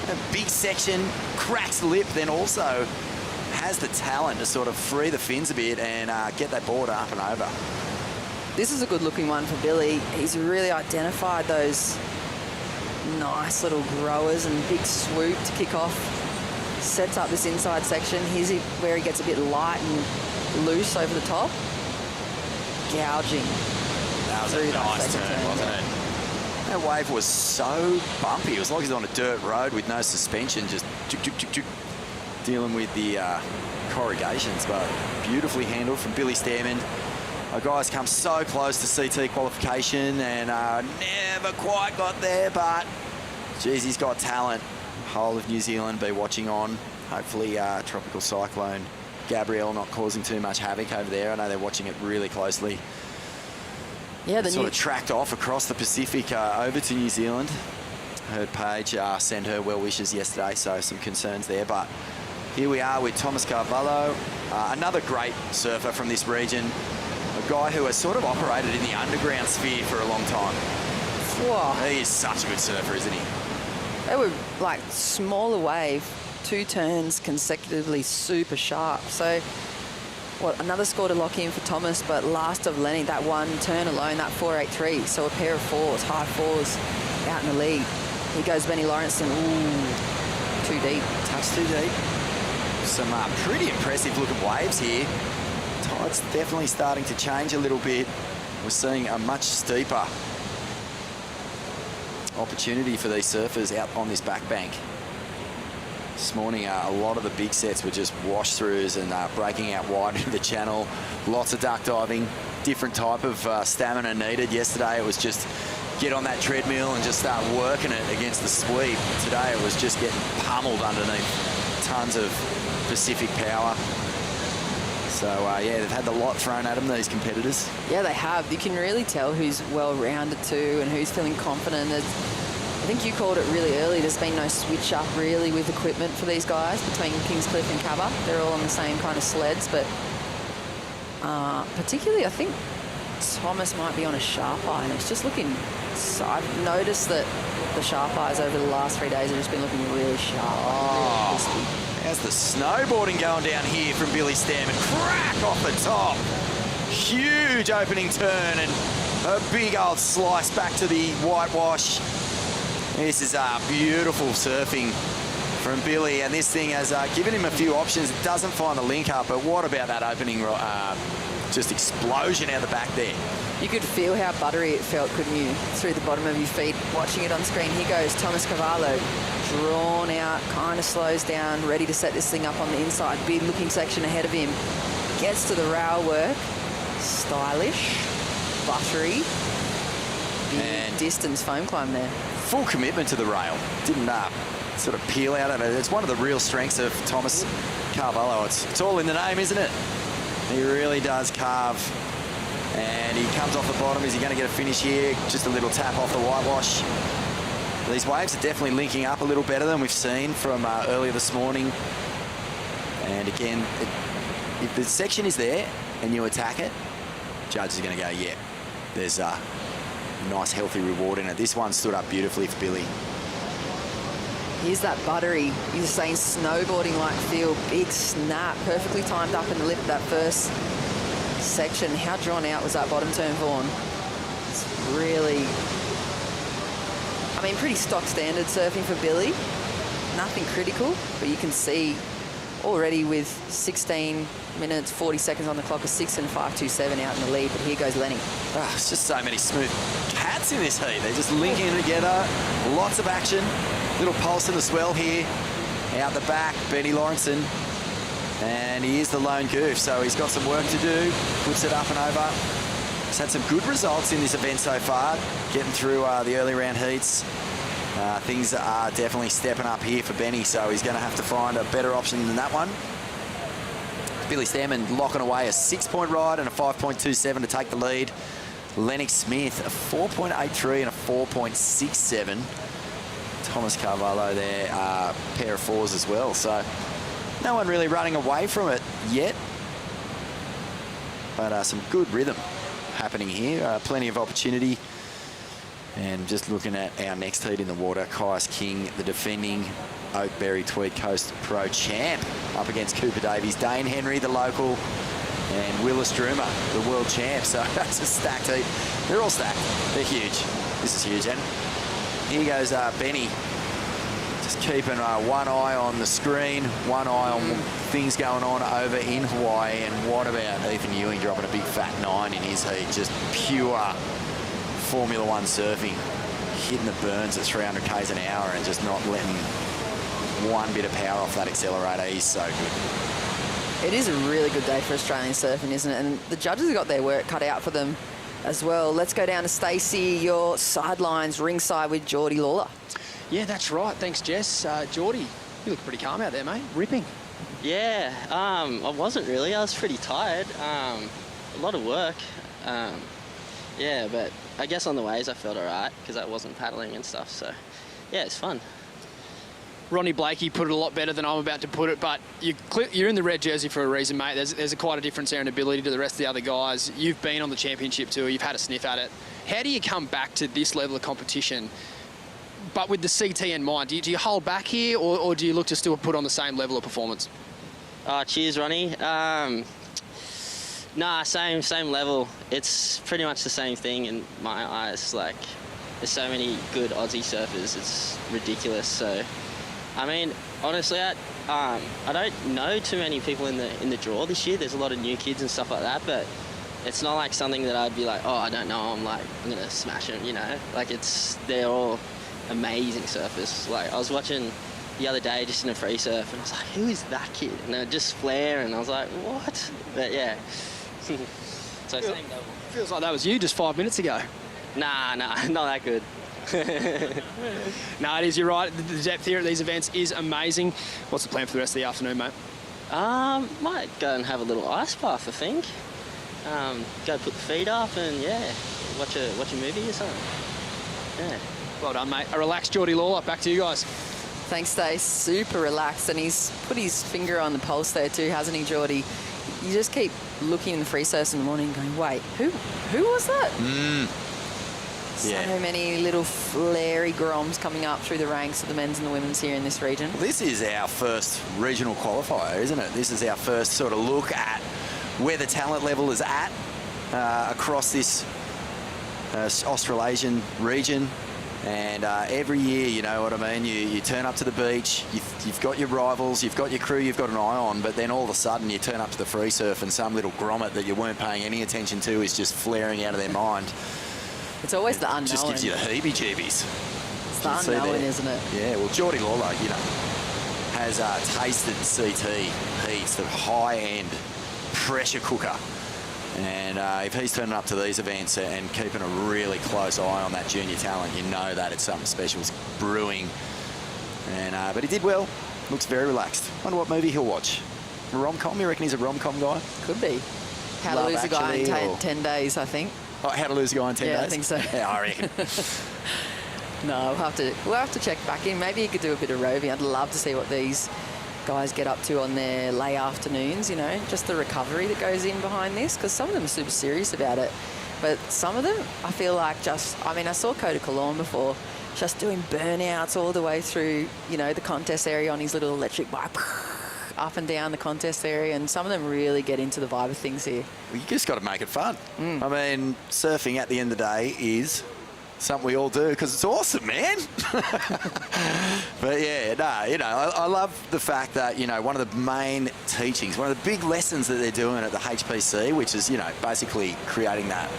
A big section, cracks the lip, then also has the talent to sort of free the fins a bit and get that board up and over. This is a good looking one for Billy. He's really identified those nice little growers and big swoop to kick off. Sets up this inside section. Here's where he gets a bit light and loose over the top. Gouging. That was a nice turn, wasn't it? That wave was so bumpy. It was like he's on a dirt road with no suspension, just dealing with the corrugations, but beautifully handled from Billy Stearman. Our guys come so close to CT qualification and never quite got there, but geez, he's got talent. Whole of New Zealand be watching on. Hopefully tropical cyclone Gabrielle not causing too much havoc over there. I know they're watching it really closely. Yeah, sort of tracked off across the Pacific over to New Zealand. Heard Paige send her well wishes yesterday, so some concerns there. But here we are with Thomas Carvalho, another great surfer from this region. A guy who has sort of operated in the underground sphere for a long time. Whoa. He is such a good surfer, isn't he? They were like smaller wave, 2 turns consecutively, super sharp. So, what, another score to lock in for Thomas, but last of Lenny, that one turn alone, that 4.83. So a pair of 4s, high 4s out in the lead. Here goes Benny Lawrenson. Ooh, too deep. Touch too deep. Some pretty impressive looking waves here. Tide's definitely starting to change a little bit. We're seeing a much steeper opportunity for these surfers out on this back bank. This morning, a lot of the big sets were just wash-throughs and breaking out wide into the channel. Lots of duck diving, different type of stamina needed. Yesterday, it was just get on that treadmill and just start working it against the sweep. Today, it was just getting pummeled underneath tons of Pacific power. So, yeah, they've had a lot thrown at them, these competitors. Yeah, they have. You can really tell who's well-rounded too and who's feeling confident. I think you called it really early. There's been no switch up really with equipment for these guys between Kingscliff and Cabba. They're all on the same kind of sleds, but particularly I think Thomas might be on a sharp eye and it's just looking, so I've noticed that the sharp eyes over the last 3 days have just been looking really sharp. Really crispy. There's the snowboarding going down here from Billy Stammen. Crack off the top. Huge opening turn and a big old slice back to the whitewash. This is beautiful surfing from Billy, and this thing has given him a few options. It doesn't find the link up, but what about that opening just explosion out the back there? You could feel how buttery it felt, couldn't you, through the bottom of your feet, watching it on screen. Here goes Thomas Cavallo, drawn out, kind of slows down, ready to set this thing up on the inside. Big looking section ahead of him. Gets to the rail work. Stylish, buttery, big distance foam climb there. Full commitment to the rail. Didn't sort of peel out of it. It's one of the real strengths of Thomas Carvalho. It's all in the name, isn't it? He really does carve. And he comes off the bottom. Is he going to get a finish here? Just a little tap off the whitewash. These waves are definitely linking up a little better than we've seen from earlier this morning. And again, if the section is there and you attack it, judge is going to go, yeah, there's a nice healthy reward in it. This one stood up beautifully for Billy. Here's that buttery, you're saying snowboarding-like feel, big snap, perfectly timed up in the lip of that first section. How drawn out was that bottom turn, Vaughan? It's really, I mean, pretty stock standard surfing for Billy. Nothing critical, but you can see already with 16 minutes, 40 seconds on the clock, a 6 and 5.27 out in the lead, but here goes Lenny. Oh, it's just so many smooth cats in this heat. They're just linking together, lots of action. Little pulse in the swell here. Out the back, Benny Lawrenson. And he is the lone goof, so he's got some work to do. Puts it up and over. He's had some good results in this event so far, getting through the early round heats. Things are definitely stepping up here for Benny, so he's going to have to find a better option than that one. Billy Stammen locking away a 6-point ride and a 5.27 to take the lead. Lennox Smith, a 4.83 and a 4.67. Thomas Carvalho there, pair of fours as well. So no one really running away from it yet. But some good rhythm happening here. Plenty of opportunity. And just looking at our next heat in the water, Kaius King, the defending Oakberry Tweed Coast Pro champ, up against Cooper Davies, Dane Henry, the local, and Willis Droomer, the world champ. So that's a stacked heat. They're all stacked. They're huge. This is huge. And here goes Benny, just keeping one eye on the screen, one eye on things going on over in Hawaii. And what about Ethan Ewing dropping a big fat 9 in his heat? Just pure Formula One surfing, hitting the burns at 300 k's an hour and just not letting one bit of power off that accelerator. He's so good. It is a really good day for Australian surfing, isn't it? And the judges have got their work cut out for them as well. Let's go down to Stacey, your sidelines, ringside with Geordie Lawler. Yeah, that's right. Thanks, Jess. Geordie, you look pretty calm out there, mate. Ripping. Yeah, I wasn't really. I was pretty tired. A lot of work. Yeah, but I guess on the waves I felt all right because I wasn't paddling and stuff. So, yeah, it's fun. Ronnie Blakey put it a lot better than I'm about to put it, but you're in the red jersey for a reason, mate. There's quite a difference there in ability to the rest of the other guys. You've been on the championship tour. You've had a sniff at it. How do you come back to this level of competition, but with the CT in mind? Do you hold back here, or do you look to still put on the same level of performance? Cheers, Ronnie. Nah, same level. It's pretty much the same thing in my eyes. Like, there's so many good Aussie surfers. It's ridiculous. So, I mean, honestly, I don't know too many people in the draw this year. There's a lot of new kids and stuff like that, but it's not like something that I'd be like, oh, I don't know. I'm gonna smash them, you know. Like, they're all amazing surfers. Like, I was watching the other day just in a free surf, and I was like, who is that kid? And they'd just flare, and I was like, what? But yeah. So same level. Feels like that was you just 5 minutes ago. Nah, not that good. No, it is. You're right. The depth here at these events is amazing. What's the plan for the rest of the afternoon, mate? Might go and have a little ice bath, I think. Go put the feet up and yeah, watch a movie or something. Yeah. Well done, mate. A relaxed Geordie Lawler. Back to you guys. Thanks, Dave. Super relaxed, and he's put his finger on the pulse there too, hasn't he, Geordie? You just keep looking in the free surfs in the morning, going, "Wait, who was that?" So Yeah. many little flary groms coming up through the ranks of the men's and the women's here in this region. Well, this is our first regional qualifier, isn't it? This is our first sort of look at where the talent level is at across this Australasian region. And every year, you know what I mean, you turn up to the beach, you've got your rivals, you've got your crew you've got an eye on, but then all of a sudden you turn up to the free surf and some little grommet that you weren't paying any attention to is just flaring out of their mind. It's always the unknown. Just gives you the heebie-jeebies. It's the unknown, isn't it? Yeah, well, Geordie Lawler, you know, has tasted CT heats, the high-end pressure cooker. And if he's turning up to these events and keeping a really close eye on that junior talent, you know that it's something special's brewing. And but he did well. Looks very relaxed. Wonder what movie he'll watch. A rom-com? You reckon he's a rom-com guy? Could be. How to Lose a Guy in 10 days, I think. Oh, How to Lose a Guy in 10 days? Yeah, I think so. Yeah, I reckon. No, we'll have to check back in. Maybe you could do a bit of roving. I'd love to see what these guys get up to on their late afternoons, you know, just the recovery that goes in behind this, because some of them are super serious about it. But some of them, I feel like I saw Coda Cologne before, just doing burnouts all the way through, you know, the contest area on his little electric bike, up and down the contest area, and some of them really get into the vibe of things here. Well, you just got to make it fun. I mean, surfing at the end of the day is something we all do because it's awesome, man. But yeah, no, you know, I love the fact that, you know, one of the main teachings, one of the big lessons that they're doing at the HPC, which is, you know, basically creating that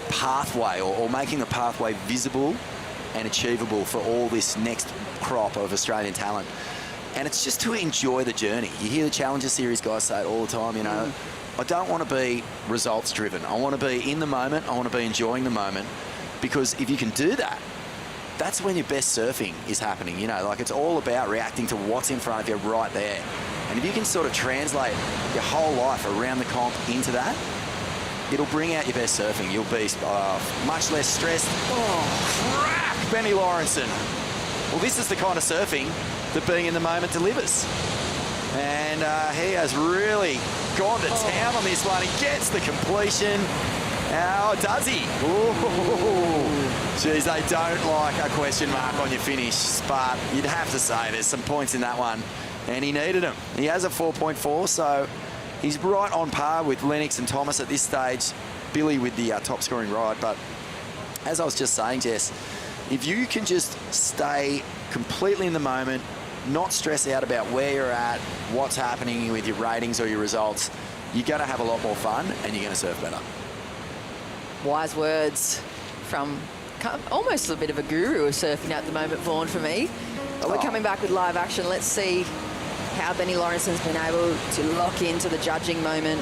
pathway or making the pathway visible and achievable for all this next crop of Australian talent. And it's just to enjoy the journey. You hear the Challenger Series guys say it all the time, you know, I don't want to be results driven. I want to be in the moment. I want to be enjoying the moment. Because if you can do that, that's when your best surfing is happening. You know, like it's all about reacting to what's in front of you right there. And if you can sort of translate your whole life around the comp into that, it'll bring out your best surfing. You'll be much less stressed. Oh, crap, Benny Lawrenson. Well, this is the kind of surfing that being in the moment delivers. And he has really gone to town on this one. He gets the completion. Oh, does he? Ooh. Geez, they don't like a question mark on your finish, but you'd have to say there's some points in that one, and he needed them. He has a 4.4, so he's right on par with Lennox and Thomas at this stage. Billy with the top scoring ride, but as I was just saying, Jess, if you can just stay completely in the moment, not stress out about where you're at, what's happening with your ratings or your results, you're going to have a lot more fun and you're going to surf better. Wise words from almost a bit of a guru of surfing at the moment, Vaughan, for me. But we're coming back with live action. Let's see how Benny Lawrenson's been able to lock into the judging moment.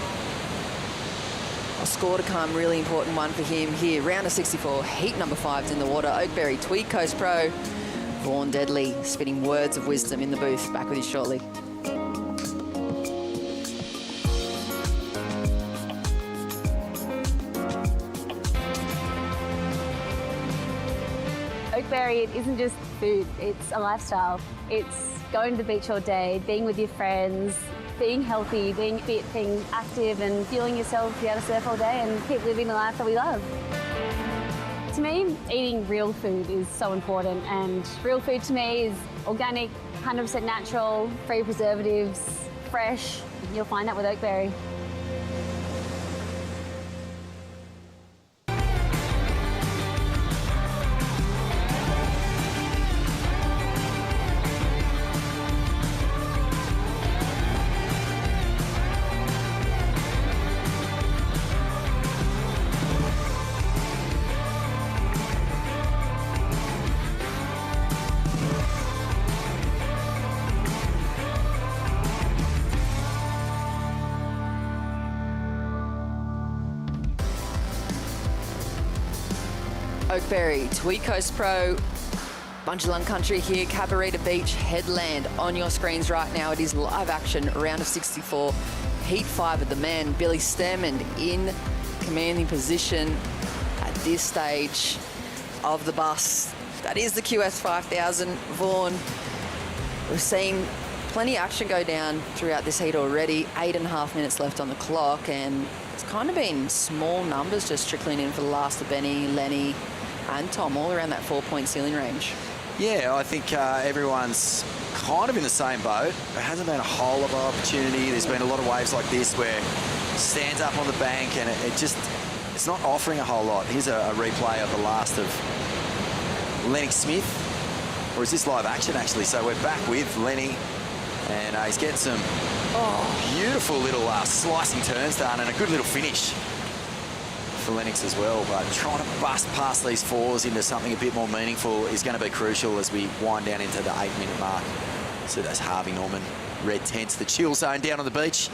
A score to come, really important one for him here. Round of 64, heat number 5's in the water. Oakberry Tweed Coast Pro. Vaughan Deadly spitting words of wisdom in the booth. Back with you shortly. Oakberry, it isn't just food, it's a lifestyle. It's going to the beach all day, being with your friends, being healthy, being fit, being active and fueling yourself to be able to surf all day and keep living the life that we love. To me, eating real food is so important, and real food to me is organic, 100% natural, free preservatives, fresh. You'll find that with Oakberry. Oakberry, Tweed Coast Pro, Bunjalung Country here, Cabarita Beach, Headland on your screens right now. It is live action, round of 64, heat 5 of the men. Billy Stemmen in commanding position at this stage of the bus. That is the QS 5000. Vaughan, we've seen plenty of action go down throughout this heat already. 8.5 minutes left on the clock, and it's kind of been small numbers just trickling in for the last of Benny, Lenny, and Tom all around that 4-point ceiling range. Yeah, I think everyone's kind of in the same boat. There hasn't been a whole lot of opportunity. There's been a lot of waves like this where it stands up on the bank and it's not offering a whole lot. Here's a replay of the last of Lenny Smith. Or is this live action, actually? So we're back with Lenny, and he's getting some beautiful little slicing turns done and a good little finish for Lennox as well. But trying to bust past these fours into something a bit more meaningful is going to be crucial as we wind down into the 8-minute mark. So that's Harvey Norman, red tents, the chill zone down on the beach.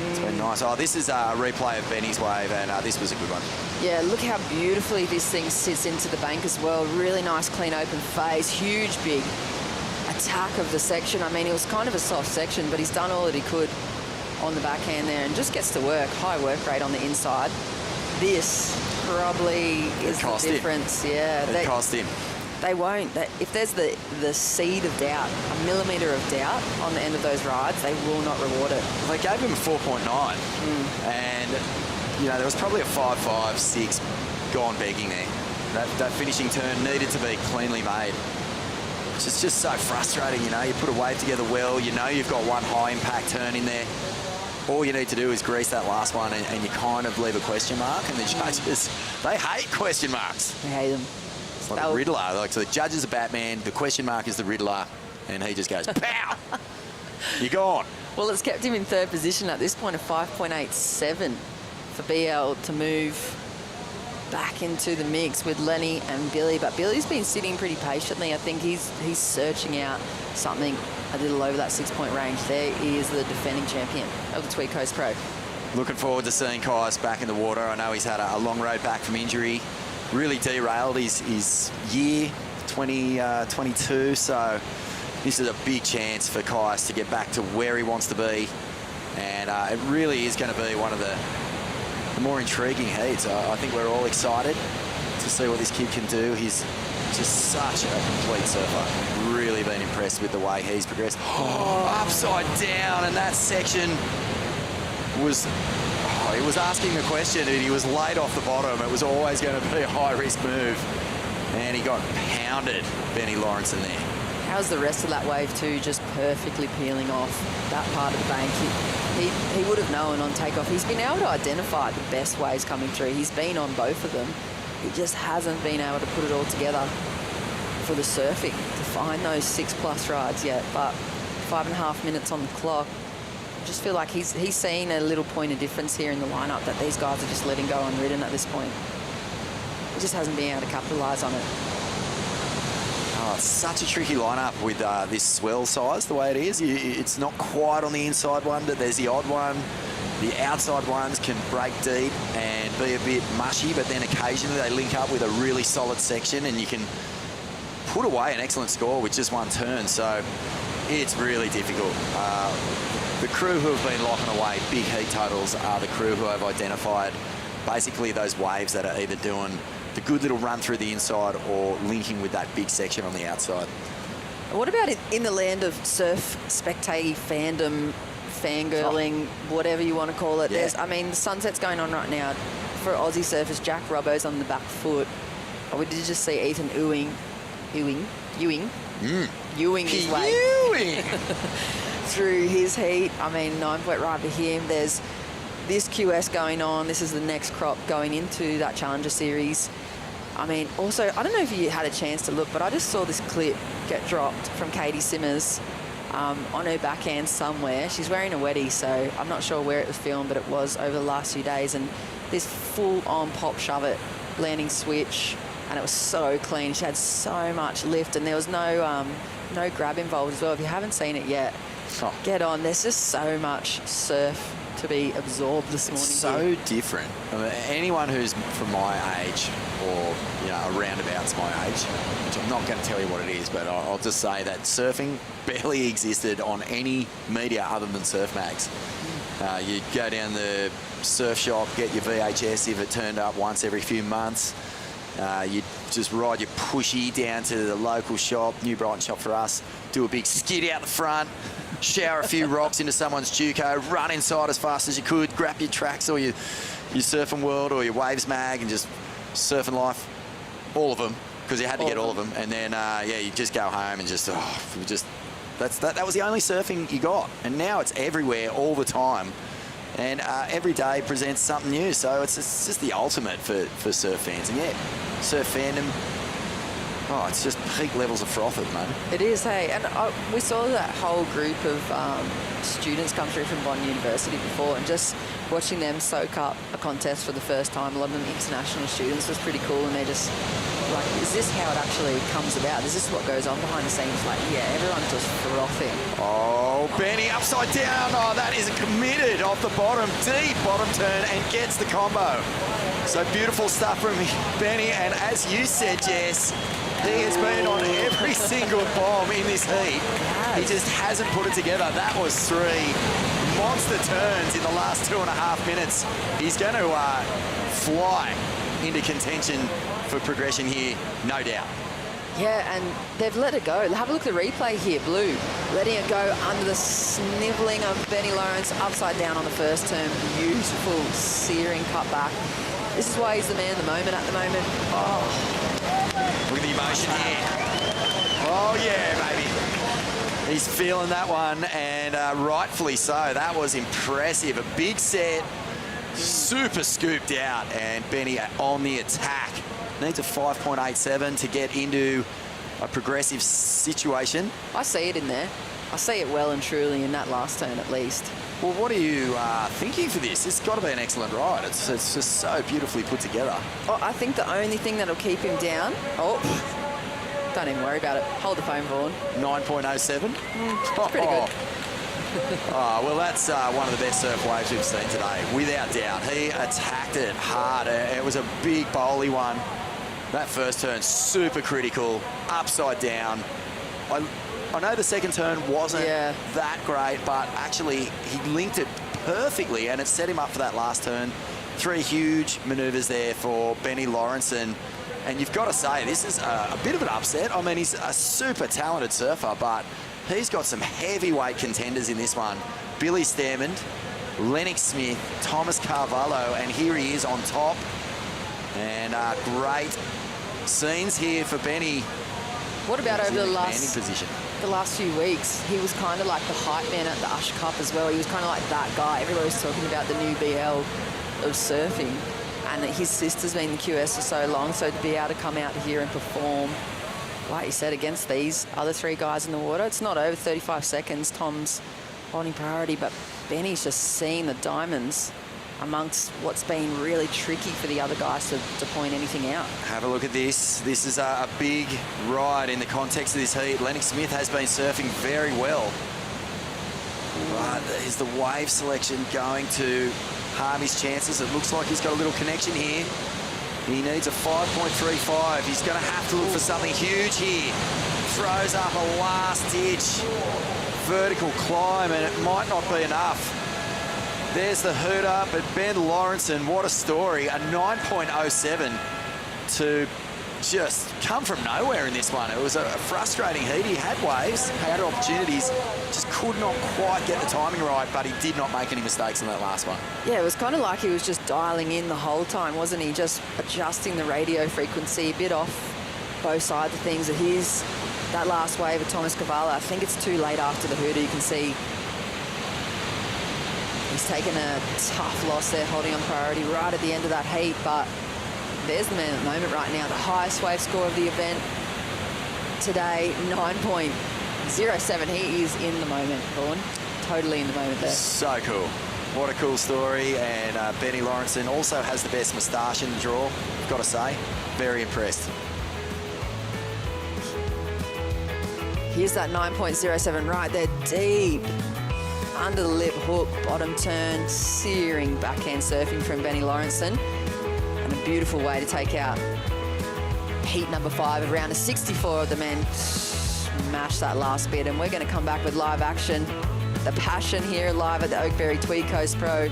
It's been nice. Oh, this is a replay of Benny's wave, and this was a good one. Yeah, look how beautifully this thing sits into the bank as well. Really nice, clean, open face. Huge, big attack of the section. I mean, it was kind of a soft section, but he's done all that he could on the backhand there and just gets to work. High work rate on the inside. This probably is the difference. Yeah, it cost him. They won't. If there's the seed of doubt, a millimetre of doubt on the end of those rides, they will not reward it. They gave him a 4.9, and you know there was probably a 5.5, 6 gone begging there. That finishing turn needed to be cleanly made. It's just so frustrating, you know. You put a wave together well, you know you've got one high impact turn in there. All you need to do is grease that last one, and you kind of leave a question mark. And the judges, they hate question marks. They hate them. It's like a Riddler. Like, so the judge is a Batman, the question mark is the Riddler, and he just goes, pow! You're gone. Well, it's kept him in third position at this point of 5.87 for BL to move back into the mix with Lenny and Billy. But Billy's been sitting pretty patiently. I think he's searching out something a little over that 6-point range. There he is, the defending champion of the Tweed Coast Pro. Looking forward to seeing Kai's back in the water. I know he's had a long road back from injury. Really derailed his year, 2022. So this is a big chance for Kais to get back to where he wants to be. And it really is going to be one of the more intriguing heats. I think we're all excited to see what this kid can do. He's just such a complete surfer. Really been impressed with the way he's progressed. Upside down, and that section was... he was asking the question, and he was laid off the bottom. It was always going to be a high-risk move, and he got pounded, Benny Lawrence, in there. How's the rest of that wave too, just perfectly peeling off that part of the bank? He would have known on takeoff. He's been able to identify the best waves coming through. He's been on both of them. He just hasn't been able to put it all together for the surfing to find those 6+ rides yet. But 5.5 minutes on the clock. I just feel like he's seen a little point of difference here in the lineup that these guys are just letting go unridden at this point. He just hasn't been able to capitalise on it. Oh, it's such a tricky lineup with this swell size, the way it is. It's not quite on the inside one, but there's the odd one. The outside ones can break deep and be a bit mushy, but then occasionally they link up with a really solid section and you can put away an excellent score with just one turn. So it's really difficult. The crew who have been locking away big heat totals are the crew who have identified basically those waves that are either doing the good little run through the inside or linking with that big section on the outside. What about in the land of surf spectating fandom, fangirling, whatever you want to call it? Yeah. I mean, the sunset's going on right now for Aussie surfers. Jack Robbo's on the back foot. We did just see Ethan Ewing his way through his heat. I mean, 9-point ride for him. There's this QS going on. This is the next crop going into that Challenger Series. I mean, also, I don't know if you had a chance to look, but I just saw this clip get dropped from Katie Simmers on her backhand somewhere. She's wearing a wedgie, so I'm not sure where it was filmed, but it was over the last few days. And this full-on pop shove it landing switch, and it was so clean. She had so much lift, and there was no grab involved as well. If you haven't seen it yet, get on. There's just so much surf to be absorbed this morning. It's so different. I mean, anyone who's from my age or roundabouts my age, which I'm not going to tell you what it is, but I'll just say that surfing barely existed on any media other than Surf Mags. You go down the surf shop, get your VHS if it turned up once every few months. You just ride your pushy down to the local shop, New Brighton shop for us, do a big skid out the front, shower a few rocks into someone's Duco, run inside as fast as you could, grab your tracks or your Surfing World or your Waves Mag and just surfing life all of them, because you had to get all of them. And then, yeah, you just go home and just, that was the only surfing you got. And now it's everywhere all the time. And every day presents something new. So it's just the ultimate for surf fans. And yeah, surf fandom, it's just peak levels of froth at the moment. It is, hey. And we saw that whole group of students come through from Bond University before, and just watching them soak up a contest for the first time, a lot of them international students, was pretty cool. And they're just like, is this how it actually comes about? Is this what goes on behind the scenes? Like, yeah, everyone's just frothing. Oh, Benny upside down. Oh, that is committed off the bottom, deep bottom turn, and gets the combo. So beautiful stuff from Benny. And as you said, Jess, he has been on every single bomb in this heat. He just hasn't put it together. That was 3 monster turns in the last 2.5 minutes. He's going to fly into contention for progression here, no doubt. Yeah, and they've let it go. Have a look at the replay here, Blue. Letting it go under the snivelling of Benny Lawrence, upside down on the first turn. Beautiful, searing cutback. This is why he's the man of the moment at the moment. Oh. Look at the emotion here. Oh, yeah, baby. He's feeling that one, and rightfully so. That was impressive. A big set, super scooped out, and Benny on the attack. Needs a 5.87 to get into a progressive situation. I see it in there. I see it well and truly in that last turn at least. Well, what are you thinking for this? It's got to be an excellent ride. It's just so beautifully put together. Oh, I think the only thing that'll keep him down... Oh, don't even worry about it. Hold the phone, Vaughan. 9.07? It's pretty good. Well, that's one of the best surf waves we've seen today, without doubt. He attacked it hard. It was a big bowly one. That first turn, super critical, upside down. I know the second turn wasn't that great, but actually he linked it perfectly, and it set him up for that last turn. 3 huge manoeuvres there for Benny Lawrence, and you've got to say, this is a bit of an upset. I mean, he's a super talented surfer, but he's got some heavyweight contenders in this one. Billy Stearman, Lennox Smith, Thomas Carvalho, and here he is on top. And great scenes here for Benny. What about over the last position? The last few weeks? He was kind of like the hype man at the Usher Cup as well. He was kind of like that guy. Everybody was talking about the new BL of surfing, and that his sister's been in QS for so long, so to be able to come out here and perform, like you said, against these other 3 guys in the water, it's not over 35 seconds. Tom's holding priority, but Benny's just seeing the diamonds amongst what's been really tricky for the other guys to point anything out. Have a look at this. This is a big ride in the context of this heat. Lennox Smith has been surfing very well. But is the wave selection going to harm his chances? It looks like he's got a little connection here. He needs a 5.35. He's going to have to look for something huge here. Throws up a last-ditch vertical climb, and it might not be enough. There's the hoot up at Ben Lawrenson. What a story. A 9.07 to just come from nowhere in this one. It was a frustrating heat. He had waves, had opportunities, just could not quite get the timing right, but he did not make any mistakes in that last one. Yeah, it was kind of like he was just dialing in the whole time, wasn't he? Just adjusting the radio frequency a bit off both sides of things. That last wave of Thomas Cavallo, I think it's too late after the hooter. You can see he's taken a tough loss there, holding on priority right at the end of that heat, but there's the man at the moment right now. The highest wave score of the event today, 9.07. He is in the moment, Vaughan. Totally in the moment there. So cool. What a cool story. And Benny Lawrenson also has the best moustache in the draw, I've got to say. Very impressed. Here's that 9.07 right there, deep. Under the lip hook, bottom turn, searing backhand surfing from Benny Lawrenson. And a beautiful way to take out heat number 5 of round of 64 of the men. Smash that last bit, and we're going to come back with live action. The passion here live at the Oakberry Tweed Coast Pro.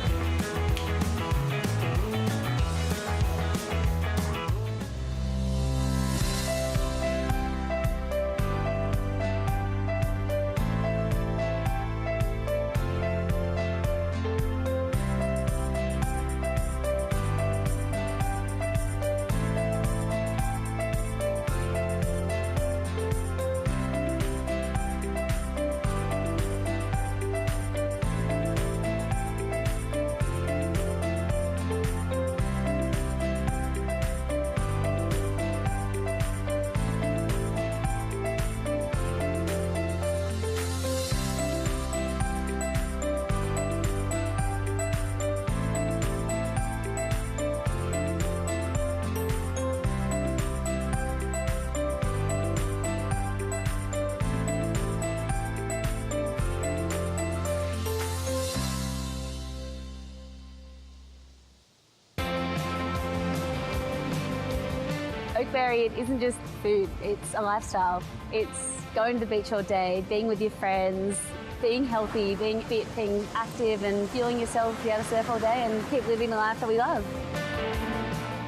Oakberry, it isn't just food, it's a lifestyle. It's going to the beach all day, being with your friends, being healthy, being fit, being active and fueling yourself, be able to surf all day and keep living the life that we love.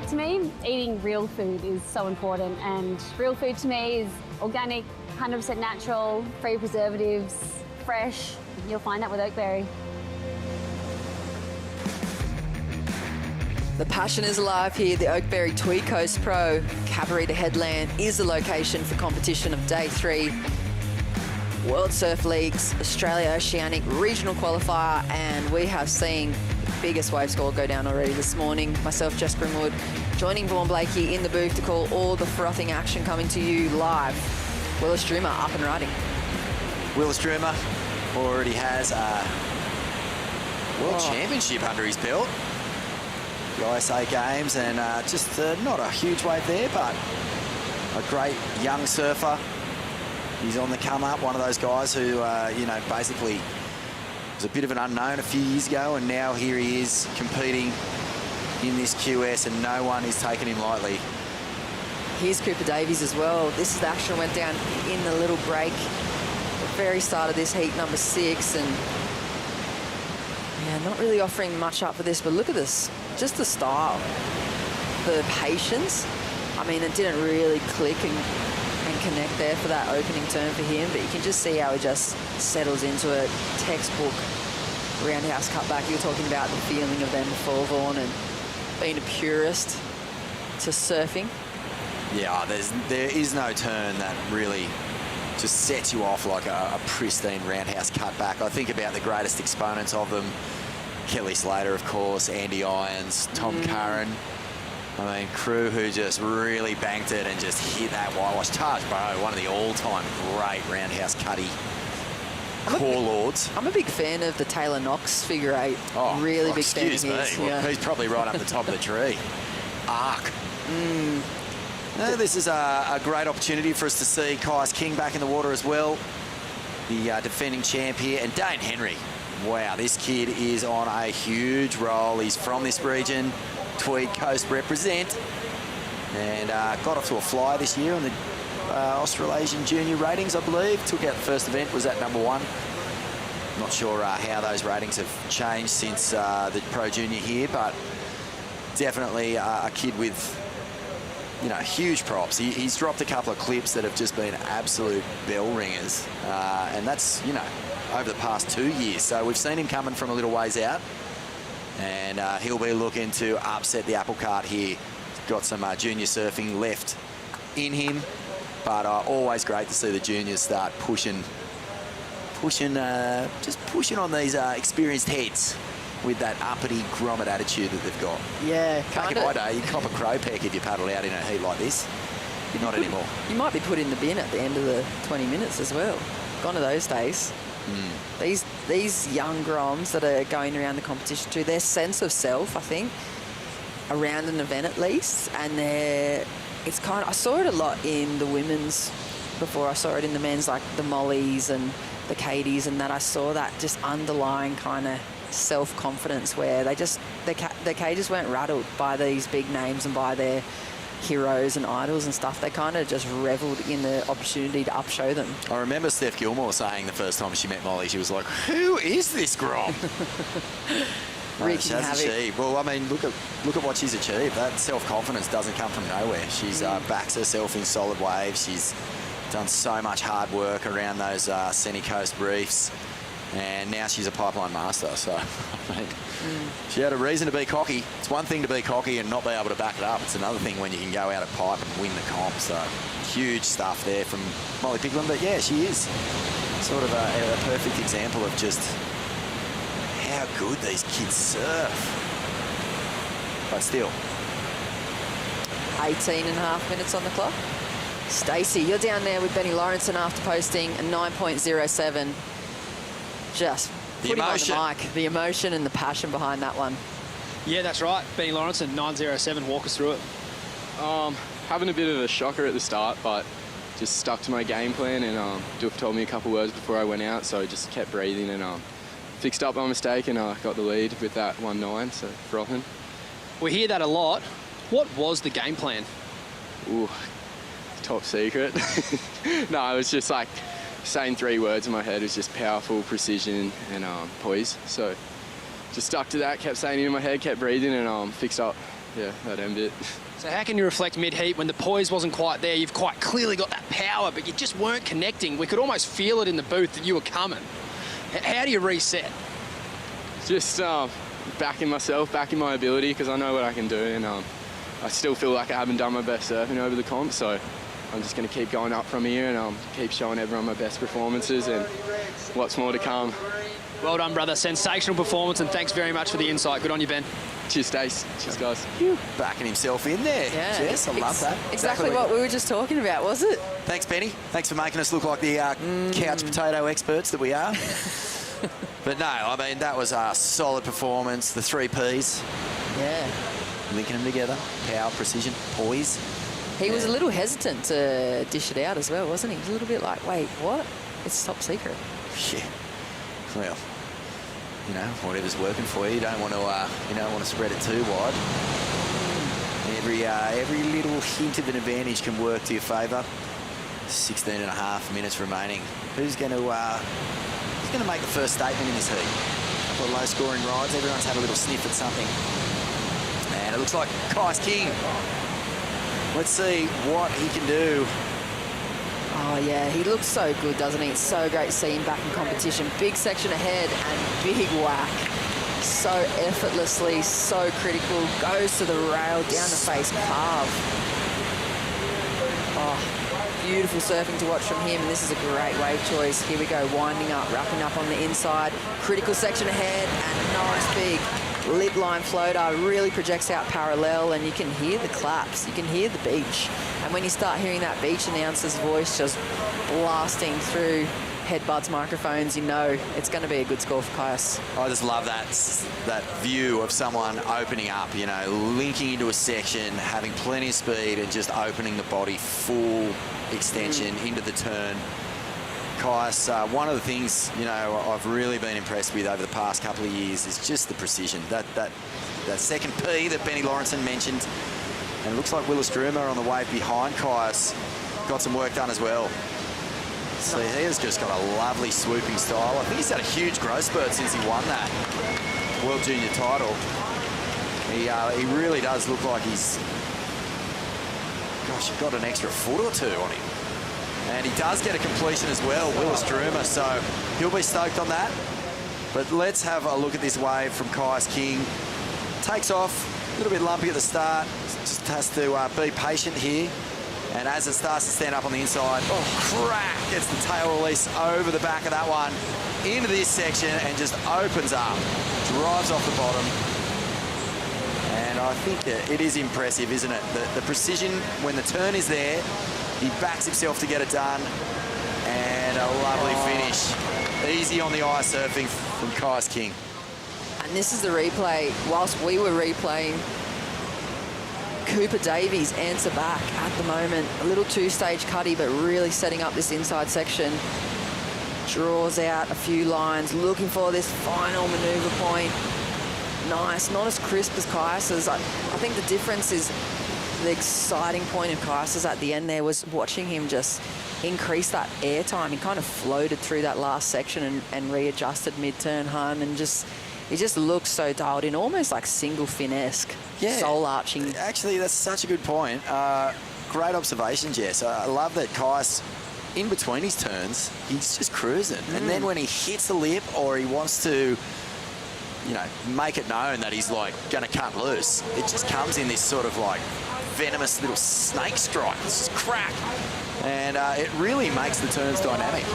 To me, eating real food is so important, and real food to me is organic, 100% natural, free preservatives, fresh. You'll find that with Oakberry. The passion is alive here. The Oakberry Tweed Coast Pro Cabarita Headland is the location for competition of Day 3. World Surf Leagues, Australia Oceanic Regional Qualifier, and we have seen the biggest wave score go down already this morning. Myself, Jess Grimwood, joining Vaughan Blakey in the booth to call all the frothing action coming to you live. Willis Dreamer up and riding. Willis Dreamer already has a World Championship under his belt. The ISA Games, and just not a huge wave there, but a great young surfer. He's on the come up, one of those guys who, you know, basically was a bit of an unknown a few years ago, and now here he is competing in this QS, and no one is taking him lightly. Here's Cooper Davies as well. This is the action went down in the little break. The very start of this heat, number 6, and yeah, not really offering much up for this, but look at this. Just the style, the patience. I mean, it didn't really click and connect there for that opening turn for him, but you can just see how he just settles into a textbook roundhouse cutback. You were talking about the feeling of them before, Vaughan, and being a purist to surfing. Yeah, there is no turn that really just sets you off like a pristine roundhouse cutback. I think about the greatest exponents of them. Kelly Slater, of course, Andy Irons, Tom Curran. I mean, crew who just really banked it and just hit that whitewash. Taj Bro, one of the all-time great roundhouse cutty core lords. I'm a big fan of the Taylor Knox figure 8. Really big fan of his. Well, he's probably right up the top of the tree. Arc. No, this is a great opportunity for us to see Kais King back in the water as well. The defending champ here. And Dane Henry. Wow, this kid is on a huge roll. He's from this region. Tweed Coast represent, and got off to a fly this year on the Australasian Junior ratings, I believe. Took out the first event, was at number 1. Not sure how those ratings have changed since the Pro Junior here, but definitely a kid with, you know, huge props. He's dropped a couple of clips that have just been absolute bell ringers, and that's, you know, over the past 2 years. So we've seen him coming from a little ways out, and he'll be looking to upset the apple cart here. He's got some junior surfing left in him, but always great to see the juniors start pushing on these experienced heads with that uppity grommet attitude that they've got. Yeah, back in my day, you'd cop a crow peck if you paddled out in a heat like this. Not anymore. You might be put in the bin at the end of the 20 minutes as well. Gone to those days. These young groms that are going around the competition too, their sense of self, I think, around an event at least, and it's kind of, I saw it a lot in the women's before I saw it in the men's, like the Mollies and the Katies, and that I saw that just underlying kind of self-confidence where they just, their cages weren't rattled by these big names and by their heroes and idols and stuff. They kind of just revelled in the opportunity to upshow them. I remember Steph Gilmore saying the first time she met Molly, she was like, who is this grom? Wreaking havoc. Well, I mean, look at what she's achieved. That self-confidence doesn't come from nowhere. She's backs herself in solid waves. She's done so much hard work around those Sunny Coast reefs, and now she's a pipeline master. So, I mean, she had a reason to be cocky. It's one thing to be cocky and not be able to back it up. It's another thing when you can go out at pipe and win the comp. So, huge stuff there from Molly Picklin. But yeah, she is sort of a perfect example of just how good these kids surf. But still. 18.5 minutes on the clock. Stacey, you're down there with Benny Lawrenson after posting a 9.07. Just putting on the mic, the emotion and the passion behind that one. Yeah, that's right. Benny Lawrenson, 9.07. Walk us through it. Having a bit of a shocker at the start, but just stuck to my game plan, and Duff told me a couple words before I went out, so I just kept breathing and fixed up my mistake and got the lead with that 1.9, so frothing. We hear that a lot. What was the game plan? Ooh, top secret. No, it was just like saying 3 words in my head. It was just powerful, precision, and poise. So just stuck to that, kept saying it in my head, kept breathing, and fixed up. Yeah, that end bit. So how can you reflect mid-heat when the poise wasn't quite there? You've quite clearly got that power, but you just weren't connecting. We could almost feel it in the booth that you were coming. How do you reset? Just backing myself, backing my ability, because I know what I can do, and I still feel like I haven't done my best surfing over the comp, so I'm just going to keep going up from here and keep showing everyone my best performances and lots more to come. Well done, brother. Sensational performance, and thanks very much for the insight. Good on you, Ben. Cheers, Stace. Cheers, guys. Backing himself in there. Yeah, Jess, I love that. Exactly what we were just talking about, was it? Thanks, Benny. Thanks for making us look like the couch potato experts that we are. But no, I mean, that was a solid performance. The 3 Ps. Yeah. Linking them together. Power, precision, poise. He was a little hesitant to dish it out as well, wasn't he? He was a little bit like, wait, what? It's top secret. Yeah. Well, you know, whatever's working for you, you don't want to spread it too wide. Every little hint of an advantage can work to your favour. 16.5 minutes remaining. Who's going to make the first statement in this heat? A couple of low-scoring rides. Everyone's had a little sniff at something. And it looks like Kai's King. Let's see what he can do. Oh, yeah, he looks so good, doesn't he? It's so great to see him back in competition. Big section ahead and big whack. So effortlessly, so critical. Goes to the rail, down the face, carve. Oh, beautiful surfing to watch from him. This is a great wave choice. Here we go, winding up, wrapping up on the inside. Critical section ahead and nice big lip line floater. Really projects out parallel, and you can hear the claps. You can hear the beach. And when you start hearing that beach announcer's voice just blasting through Headbuds microphones, you know it's going to be a good score for Caius. I just love that view of someone opening up, you know, linking into a section, having plenty of speed and just opening the body full extension into the turn. Caius, one of the things, you know, I've really been impressed with over the past couple of years is just the precision. That second P that Benny Lawrenson mentioned, and it looks like Willis Droomer on the wave behind Caius got some work done as well. So he has just got a lovely swooping style. I think he's had a huge growth spurt since he won that World Junior title. He really does look like he's, gosh, got an extra foot or 2 on him. And he does get a completion as well, Willis Droomer, so he'll be stoked on that. But let's have a look at this wave from Kai's King. Takes off, a little bit lumpy at the start, just has to be patient here. And as it starts to stand up on the inside, oh, crack, gets the tail release over the back of that one into this section and just opens up, drives off the bottom. And I think that it is impressive, isn't it? The precision, when the turn is there, he backs himself to get it done. And a lovely finish. Easy on the ice surfing from Kai's King. And this is the replay. Whilst we were replaying, Cooper Davies answer back at the moment. A little 2-stage cutty, but really setting up this inside section. Draws out a few lines, looking for this final manoeuvre point. Nice, not as crisp as Caius's. I think the difference is the exciting point of Caius's at the end there was watching him just increase that air time. He kind of floated through that last section and readjusted mid-turn home, and he just looks so dialed in, almost like single fin-esque, soul arching. Actually, that's such a good point. Great observation, Jess. I love that Caius, in between his turns, he's just cruising. And then when he hits the lip or he wants to, you know, make it known that he's like going to cut loose, it just comes in this sort of like venomous little snake strike. It's just crack. And it really makes the turns dynamic.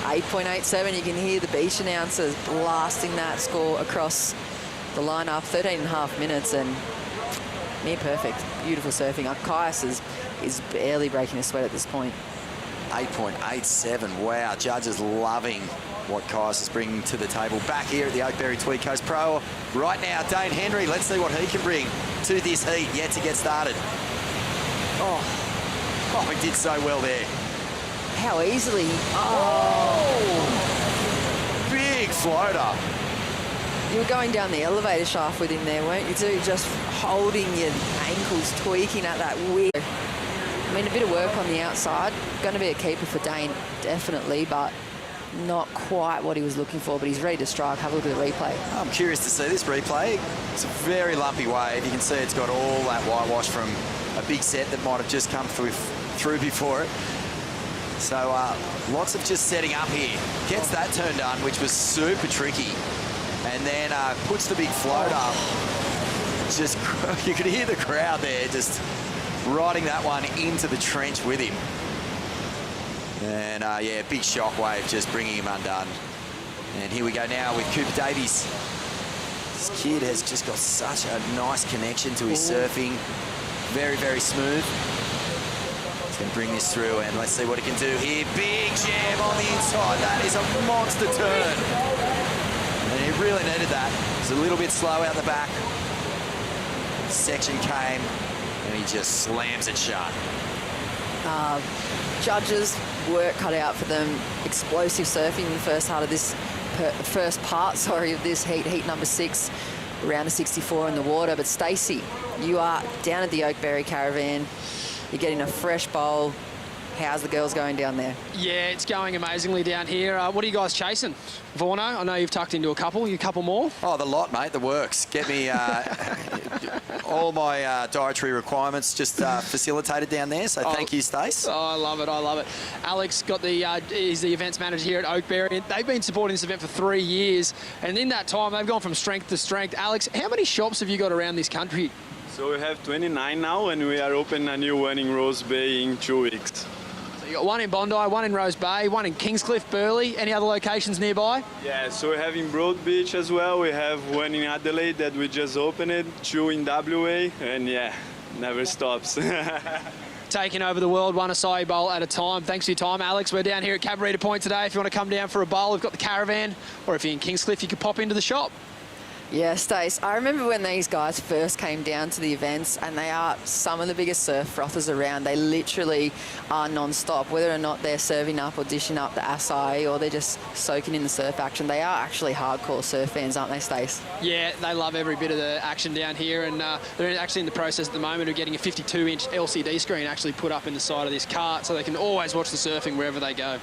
8.87, you can hear the beach announcers blasting that score across the lineup. 13.5 minutes and near perfect. Beautiful surfing. Caius is barely breaking a sweat at this point. 8.87. Wow, judges loving what Caius is bringing to the table. Back here at the Oakberry Tweed Coast Pro right now, Dane Henry. Let's see what he can bring to this heat yet to get started. Oh, he did so well there. How easily. Oh! Big floater. You were going down the elevator shaft with him there, weren't you too? Just holding your ankles, tweaking at that weird. I mean, a bit of work on the outside. Going to be a keeper for Dane, definitely, but not quite what he was looking for, but he's ready to strike. Have a look at the replay. I'm curious to see this replay. It's a very lumpy wave. You can see it's got all that whitewash from a big set that might have just come through before it. So lots of just setting up here. Gets that turn done, which was super tricky. And then puts the big float up. Just, you could hear the crowd there just riding that one into the trench with him. And yeah, big shockwave just bringing him undone. And here we go now with Cooper Davies. This kid has just got such a nice connection to his surfing. Very, very smooth. He's going to bring this through, and let's see what he can do here. Big jam on the inside. That is a monster turn. And he really needed that. It's a little bit slow out the back. Section came, and he just slams it shut. Judges, work cut out for them. Explosive surfing in the first part of this of this heat number 6, round of 64 in the water. But Stacey, you are down at the Oakberry Caravan. You're getting a fresh bowl. How's the girls going down there? Yeah, it's going amazingly down here. What are you guys chasing? Vorno, I know you've tucked into a couple. You a couple more? Oh, the lot, mate. The works. Get me all my dietary requirements just facilitated down there. So thank you, Stace. Oh, I love it. I love it. Alex is the events manager here at Oakberry. They've been supporting this event for 3 years. And in that time, they've gone from strength to strength. Alex, how many shops have you got around this country? So we have 29 now, and we are opening a new one in Rose Bay in 2 weeks. So you got one in Bondi, one in Rose Bay, one in Kingscliff, Burleigh. Any other locations nearby? Yeah, so we have in Broad Beach as well. We have one in Adelaide that we just opened, 2 in WA, and yeah, never stops. Taking over the world, one acai bowl at a time. Thanks for your time, Alex. We're down here at Cabarita Point today. If you want to come down for a bowl, we've got the caravan, or if you're in Kingscliff, you could pop into the shop. Yeah, Stace, I remember when these guys first came down to the events, and they are some of the biggest surf frothers around. They literally are non-stop, whether or not they're serving up or dishing up the acai or they're just soaking in the surf action. They are actually hardcore surf fans, aren't they, Stace? Yeah, they love every bit of the action down here, and they're actually in the process at the moment of getting a 52-inch LCD screen actually put up in the side of this cart so they can always watch the surfing wherever they go.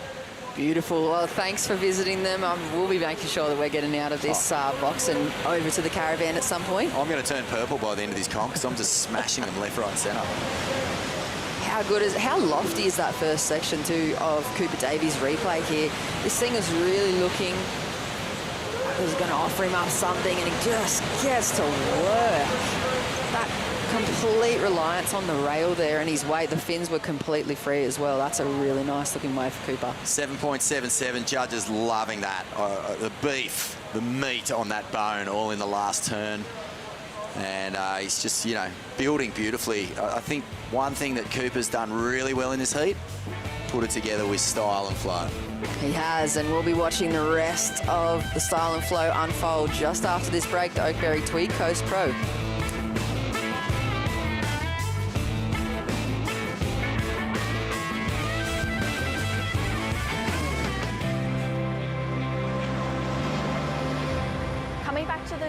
Beautiful. Well, thanks for visiting them. We'll be making sure that we're getting out of this box and over to the caravan at some point. I'm going to turn purple by the end of this comp because I'm just smashing them left, right and centre. How lofty is that first section too of Cooper Davies' replay here? This thing is really looking like it was going to offer him up something, and he just gets to work. That complete reliance on the rail there, and his weight, the fins were completely free as well. That's a really nice looking wave for Cooper. 7.77, judges loving that. The beef, the meat on that bone, all in the last turn. And he's just, you know, building beautifully. I think one thing that Cooper's done really well in this heat, put it together with style and flow. He has, and we'll be watching the rest of the style and flow unfold just after this break. The Oakberry Tweed Coast Pro.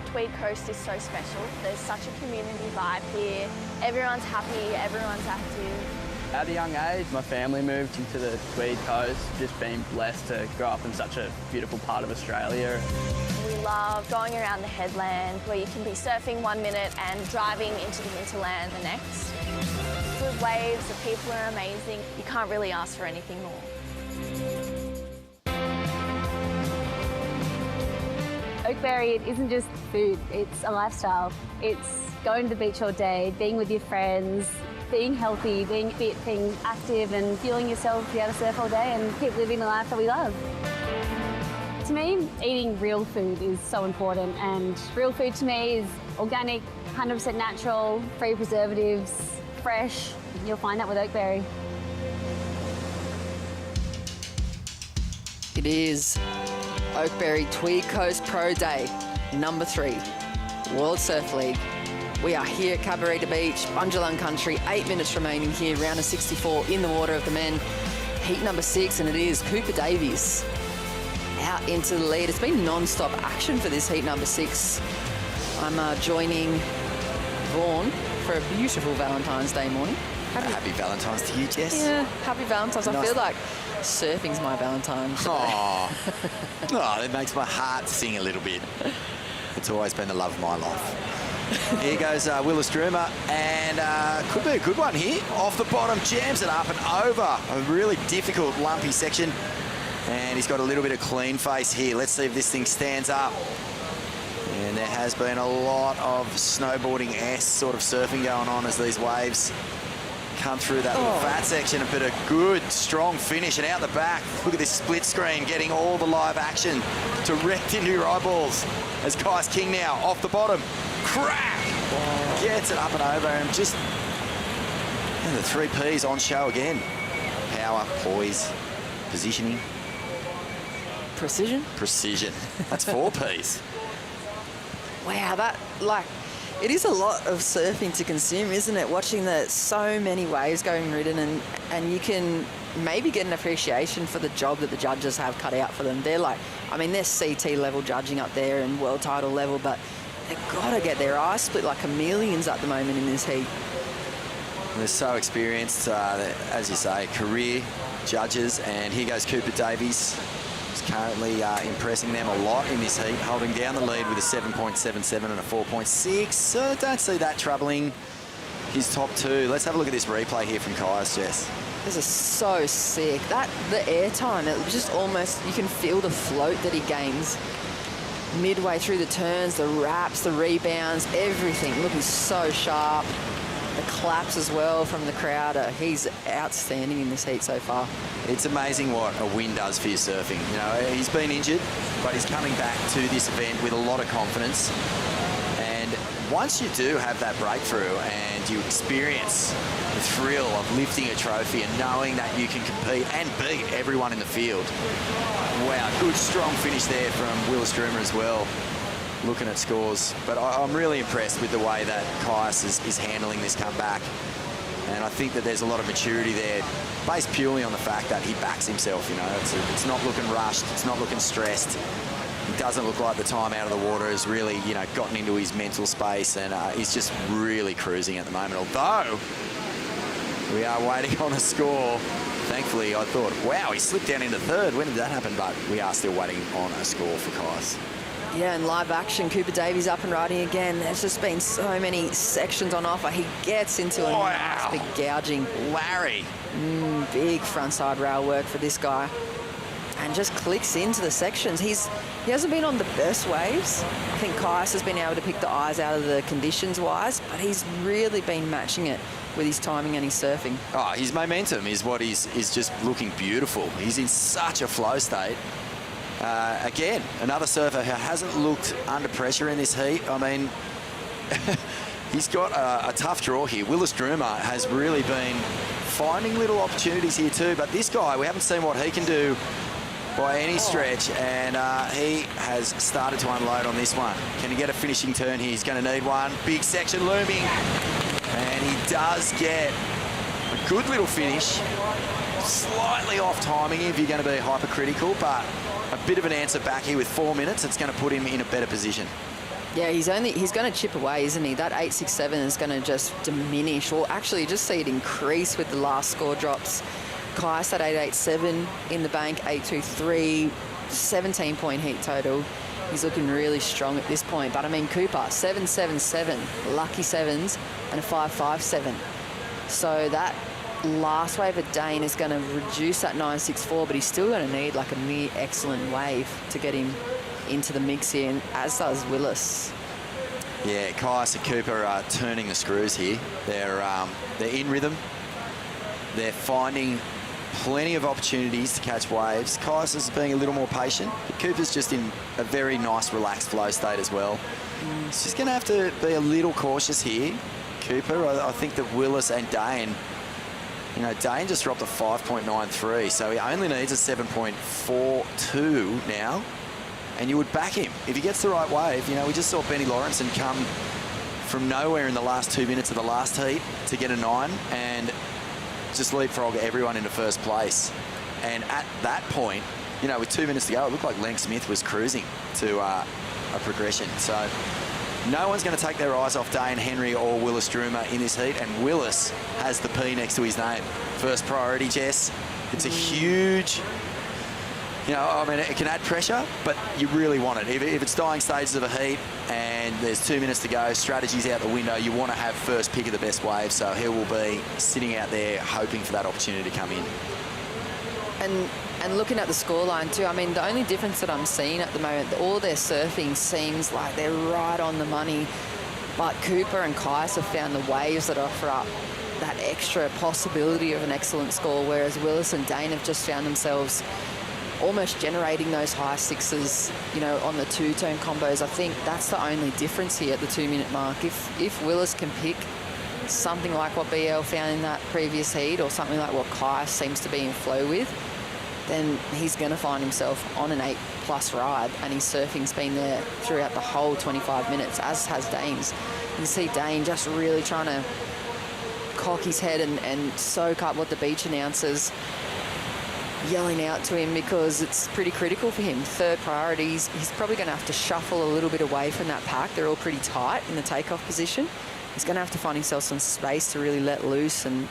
Tweed Coast is so special. There's such a community vibe here. Everyone's happy, everyone's active. At a young age, my family moved into the Tweed Coast. Just been blessed to grow up in such a beautiful part of Australia. We love going around the headland where you can be surfing 1 minute and driving into the hinterland the next. Good waves, the people are amazing. You can't really ask for anything more. Oakberry, it isn't just food, it's a lifestyle. It's going to the beach all day, being with your friends, being healthy, being fit, being active and fueling yourself to be able to surf all day and keep living the life that we love. To me, eating real food is so important, and real food to me is organic, 100% natural, free preservatives, fresh. You'll find that with Oakberry. It is Oakberry Tweed Coast Pro Day, number 3, World Surf League. We are here at Cabarita Beach, Bunjalung Country, 8 minutes remaining here, round of 64 in the water of the men. Heat number 6, and it is Cooper Davies. out into the lead. It's been non-stop action for this heat number 6. I'm joining Vaughan for a beautiful Valentine's Day morning. Happy Valentine's to you, Jess. Yeah, happy Valentine's. I Nice. feel like surfing's my Valentine's. Oh, it makes my heart sing a little bit. It's always been the love of my life. Here goes Willis Droomer, and could be a good one here. Off the bottom, jams it up and over. A really difficult, lumpy section. And he's got a little bit of clean face here. Let's see if this thing stands up. And there has been a lot of snowboarding-esque sort of surfing going on as these waves come through that little fat section. But a good, strong finish. And out the back, look at this split screen, getting all the live action direct into your eyeballs. As Kais King now, off the bottom, crack! Gets it up and over, and just and the 3 Ps on show again. Power, poise, positioning. Precision? Precision. That's 4 Ps. Wow, that, like, it is a lot of surfing to consume, isn't it? Watching so many waves going ridden, and you can maybe get an appreciation for the job that the judges have cut out for them. They're like, I mean, they're CT level judging up there and world title level, but they've got to get their eyes split like chameleons at the moment in this heat. They're so experienced, as you say, career judges. And here goes Cooper Davies. He's currently impressing them a lot in this heat, holding down the lead with a 7.77 and a 4.6. So don't see that troubling his top 2. Let's have a look at this replay here from Kais, Jess. This is so sick. The air time, it just almost, you can feel the float that he gains midway through the turns, the wraps, the rebounds, everything. Looking so sharp. The claps as well from the crowd. He's outstanding in this heat so far. It's amazing what a win does for your surfing. You know, he's been injured, but he's coming back to this event with a lot of confidence. And once you do have that breakthrough and you experience the thrill of lifting a trophy and knowing that you can compete and beat everyone in the field. Wow, good strong finish there from Willis Droomer as well. Looking at scores, but I'm really impressed with the way that Kais is handling this comeback, and I think that there's a lot of maturity there, based purely on the fact that he backs himself. You know, it's not looking rushed, it's not looking stressed. It doesn't look like the time out of the water has really, you know, gotten into his mental space, and he's just really cruising at the moment. Although we are waiting on a score. Thankfully, I thought, wow, he slipped down into 3rd. When did that happen? But we are still waiting on a score for Kais. Yeah, and live action, Cooper Davies up and riding again. There's just been so many sections on offer. He gets into a nice big gouging. Larry. Big frontside rail work for this guy. And just clicks into the sections. He hasn't been on the best waves. I think Kais has been able to pick the eyes out of the conditions-wise, but he's really been matching it with his timing and his surfing. Oh, his momentum is what is just looking beautiful. He's in such a flow state. Again, another surfer who hasn't looked under pressure in this heat. I mean, he's got a tough draw here. Willis Droomer has really been finding little opportunities here too, but this guy, we haven't seen what he can do by any stretch, and he has started to unload on this one. Can he get a finishing turn here? He's going to need one. Big section looming, and he does get a good little finish. Slightly off timing if you're going to be hypercritical, but a bit of an answer back here with 4 minutes. It's going to put him in a better position. Yeah, he's going to chip away, isn't he? That 8.67 is going to just diminish, or actually just see it increase with the last score drops. Kais at 8.87 in the bank, 8.23, 17-point heat total. He's looking really strong at this point. But I mean, Cooper, 7.77, lucky sevens, and a 5.57. So that last wave of Dane is going to reduce that 9.64, but he's still going to need like a near excellent wave to get him into the mix here, and as does Willis. Yeah, Kais and Cooper are turning the screws here. They're in rhythm. They're finding plenty of opportunities to catch waves. Kais is being a little more patient, but Cooper's just in a very nice, relaxed flow state as well. He's just going to have to be a little cautious here. Cooper, I think that Willis and Dane, you know, Dane just dropped a 5.93, so he only needs a 7.42 now, and you would back him if he gets the right wave. You know, we just saw Benny Lawrenson come from nowhere in the last 2 minutes of the last heat to get a 9 and just leapfrog everyone into first place. And at that point, you know, with 2 minutes to go, it looked like Len Smith was cruising to a progression. So no one's going to take their eyes off Dane Henry or Willis Droomer in this heat, and Willis has the P next to his name. First priority, Jess. It's a huge, you know, I mean, it can add pressure, but you really want it. If it's dying stages of a heat and there's 2 minutes to go, strategy's out the window, you want to have first pick of the best wave, so he will be sitting out there hoping for that opportunity to come in. And looking at the scoreline too, I mean, the only difference that I'm seeing at the moment, all their surfing seems like they're right on the money, but Cooper and Kais have found the waves that offer up that extra possibility of an excellent score, whereas Willis and Dane have just found themselves almost generating those high sixes, you know, on the two-tone combos. I think that's the only difference here at the 2 minute mark. If Willis can pick something like what BL found in that previous heat, or something like what Kais seems to be in flow with, then he's going to find himself on an 8+ ride, and his surfing's been there throughout the whole 25 minutes, as has Dane's. You can see Dane just really trying to cock his head and soak up what the beach announcers yelling out to him, because it's pretty critical for him. Third priorities, he's probably going to have to shuffle a little bit away from that pack. They're all pretty tight in the takeoff position. He's going to have to find himself some space to really let loose, and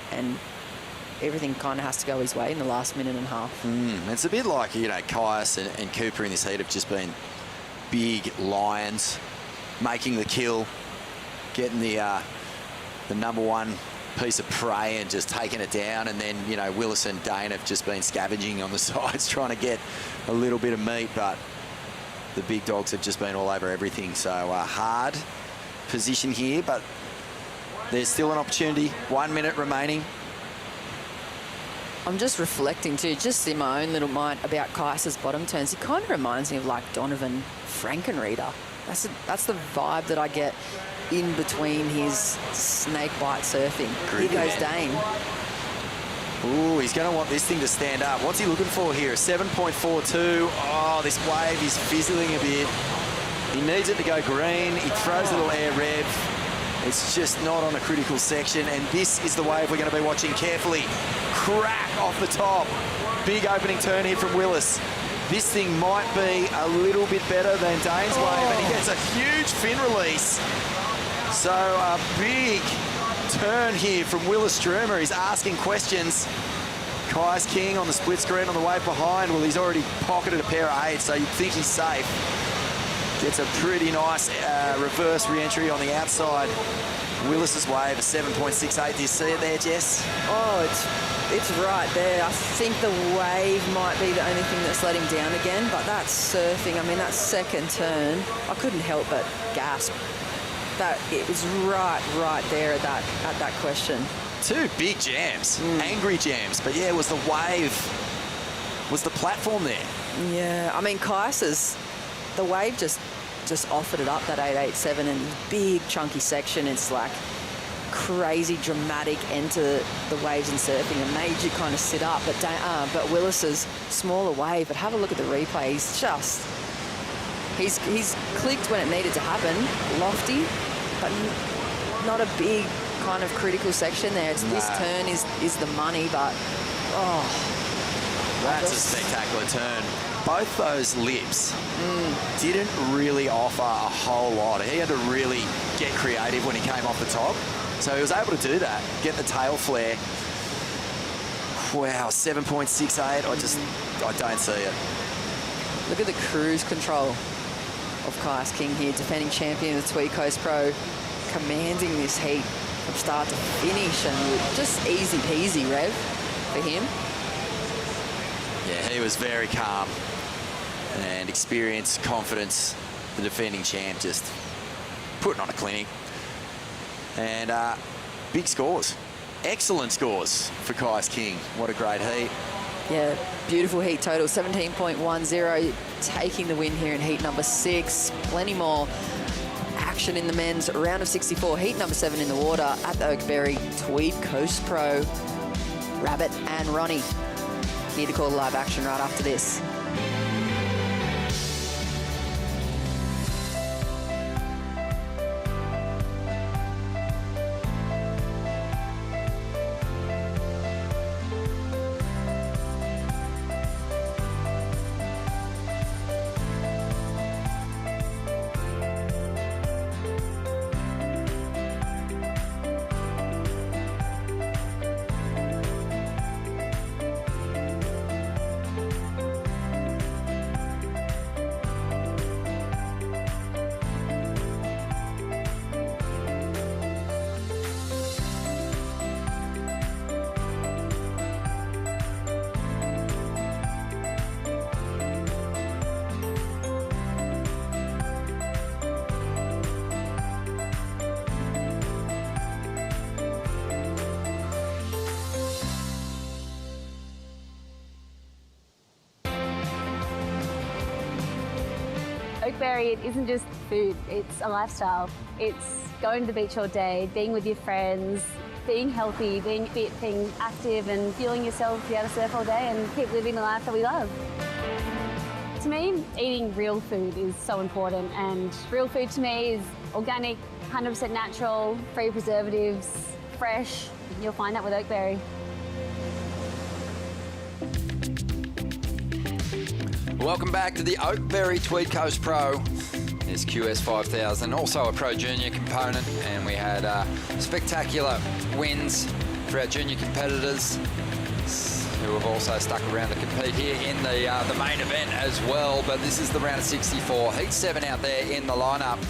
everything kind of has to go his way in the last minute and a half. It's a bit like, you know, Kais and Cooper in this heat have just been big lions, making the kill, getting the number one piece of prey and just taking it down, and then, you know, Willis and Dane have just been scavenging on the sides trying to get a little bit of meat, but the big dogs have just been all over everything. So hard position here, but there's still an opportunity. 1 minute remaining. I'm just reflecting too, just in my own little mind, about Kais's bottom turns. He kind of reminds me of like Donovan Frankenreader. That's the vibe that I get in between his snake bite surfing. Here goes Dane. Ooh, he's going to want this thing to stand up. What's he looking for here? A 7.42. Oh, this wave is fizzling a bit. He needs it to go green. He throws a little air rev. It's just not on a critical section, and this is the wave we're going to be watching carefully. Crack off the top. Big opening turn here from Willis. This thing might be a little bit better than Dane's wave, and he gets a huge fin release. So a big turn here from Willis Stroomer. He's asking questions. Kais King on the split screen on the wave behind. Well, he's already pocketed a pair of 8, so you'd think he's safe. Gets a pretty nice reverse re-entry on the outside. Willis's wave, a 7.68. Do you see it there, Jess? Oh, it's right there. I think the wave might be the only thing that's let him down again, but that's surfing. I mean, that second turn, I couldn't help but gasp. That it was right there at that question. Two big jams, angry jams, but yeah, it was the wave, was the platform there. Yeah, I mean, Kais's, the wave just offered it up, that 887, and big chunky section. It's like crazy dramatic end to the waves and surfing, and made you kind of sit up. But Willis's smaller wave, but have a look at the replay. He's clicked when it needed to happen, lofty, but not a big kind of critical section there. This turn is the money, but that's a spectacular turn. Both those lips didn't really offer a whole lot. He had to really get creative when he came off the top. So he was able to do that, get the tail flare. Wow, 7.68. I don't see it. Look at the cruise control of Kais King here, defending champion of the Tweed Coast Pro, commanding this heat from start to finish, and just easy peasy, Rev, for him. Yeah, he was very calm and experience, confidence. The defending champ just putting on a clinic. And big scores. Excellent scores for Kais King. What a great heat. Yeah, beautiful heat total, 17.10, taking the win here in heat number 6. Plenty more action in the men's round of 64, heat number 7 in the water at the Oakberry Tweed Coast Pro. Rabbit and Ronnie here to call the live action right after this. Oakberry, it isn't just food, it's a lifestyle. It's going to the beach all day, being with your friends, being healthy, being fit, being active and fueling yourself to be able to surf all day and keep living the life that we love. To me, eating real food is so important, and real food to me is organic, 100% natural, free preservatives, fresh. You'll find that with Oakberry. Welcome back to the Oakberry Tweed Coast Pro. There's QS 5000, also a Pro Junior component, and we had spectacular wins for our junior competitors who have also stuck around to compete here in the main event as well. But this is the round of 64, Heat 7 out there in the lineup,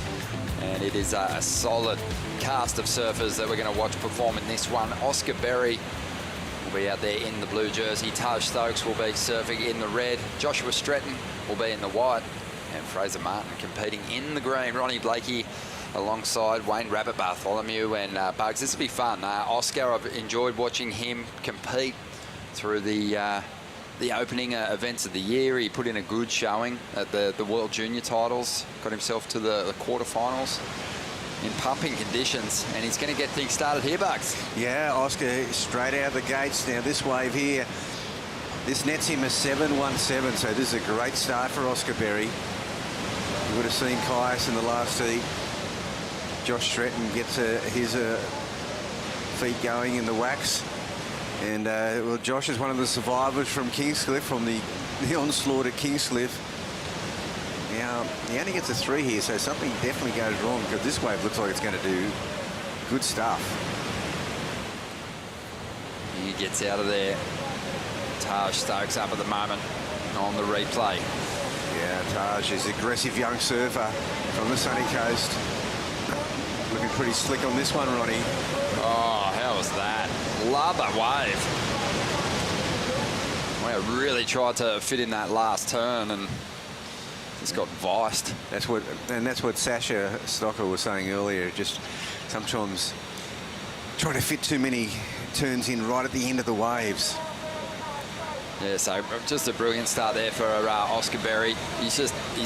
and it is a solid cast of surfers that we're going to watch perform in this one. Oscar Berry will be out there in the blue jersey. Taj Stokes will be surfing in the red. Joshua Stretton will be in the white. And Fraser Martin competing in the green. Ronnie Blakey alongside Wayne Rabbit, Bartholomew and Bugs. This will be fun. Oscar, I've enjoyed watching him compete through the opening events of the year. He put in a good showing at the World Junior titles. Got himself to the quarterfinals in pumping conditions, and he's going to get things started here, Bugs. Yeah, Oscar straight out of the gates. Now this wave here, this nets him a 7.17, so this is a great start for Oscar Berry. You would have seen Caius in the last heat. Josh Stretton gets his feet going in the wax. And, well, Josh is one of the survivors from Kingscliff, from the onslaught at Kingscliff. Now, he only gets a 3 here, so something definitely goes wrong, because this wave looks like it's going to do good stuff. He gets out of there. Taj Stokes up at the moment on the replay. Yeah, Taj is an aggressive young surfer from the sunny coast. Looking pretty slick on this one, Ronnie. Oh, how was that? Love that wave. Well, really tried to fit in that last turn and just got viced. That's what Sasha Stocker was saying earlier. Just sometimes trying to fit too many turns in right at the end of the waves. Yeah, so just a brilliant start there for Oscar Berry. He's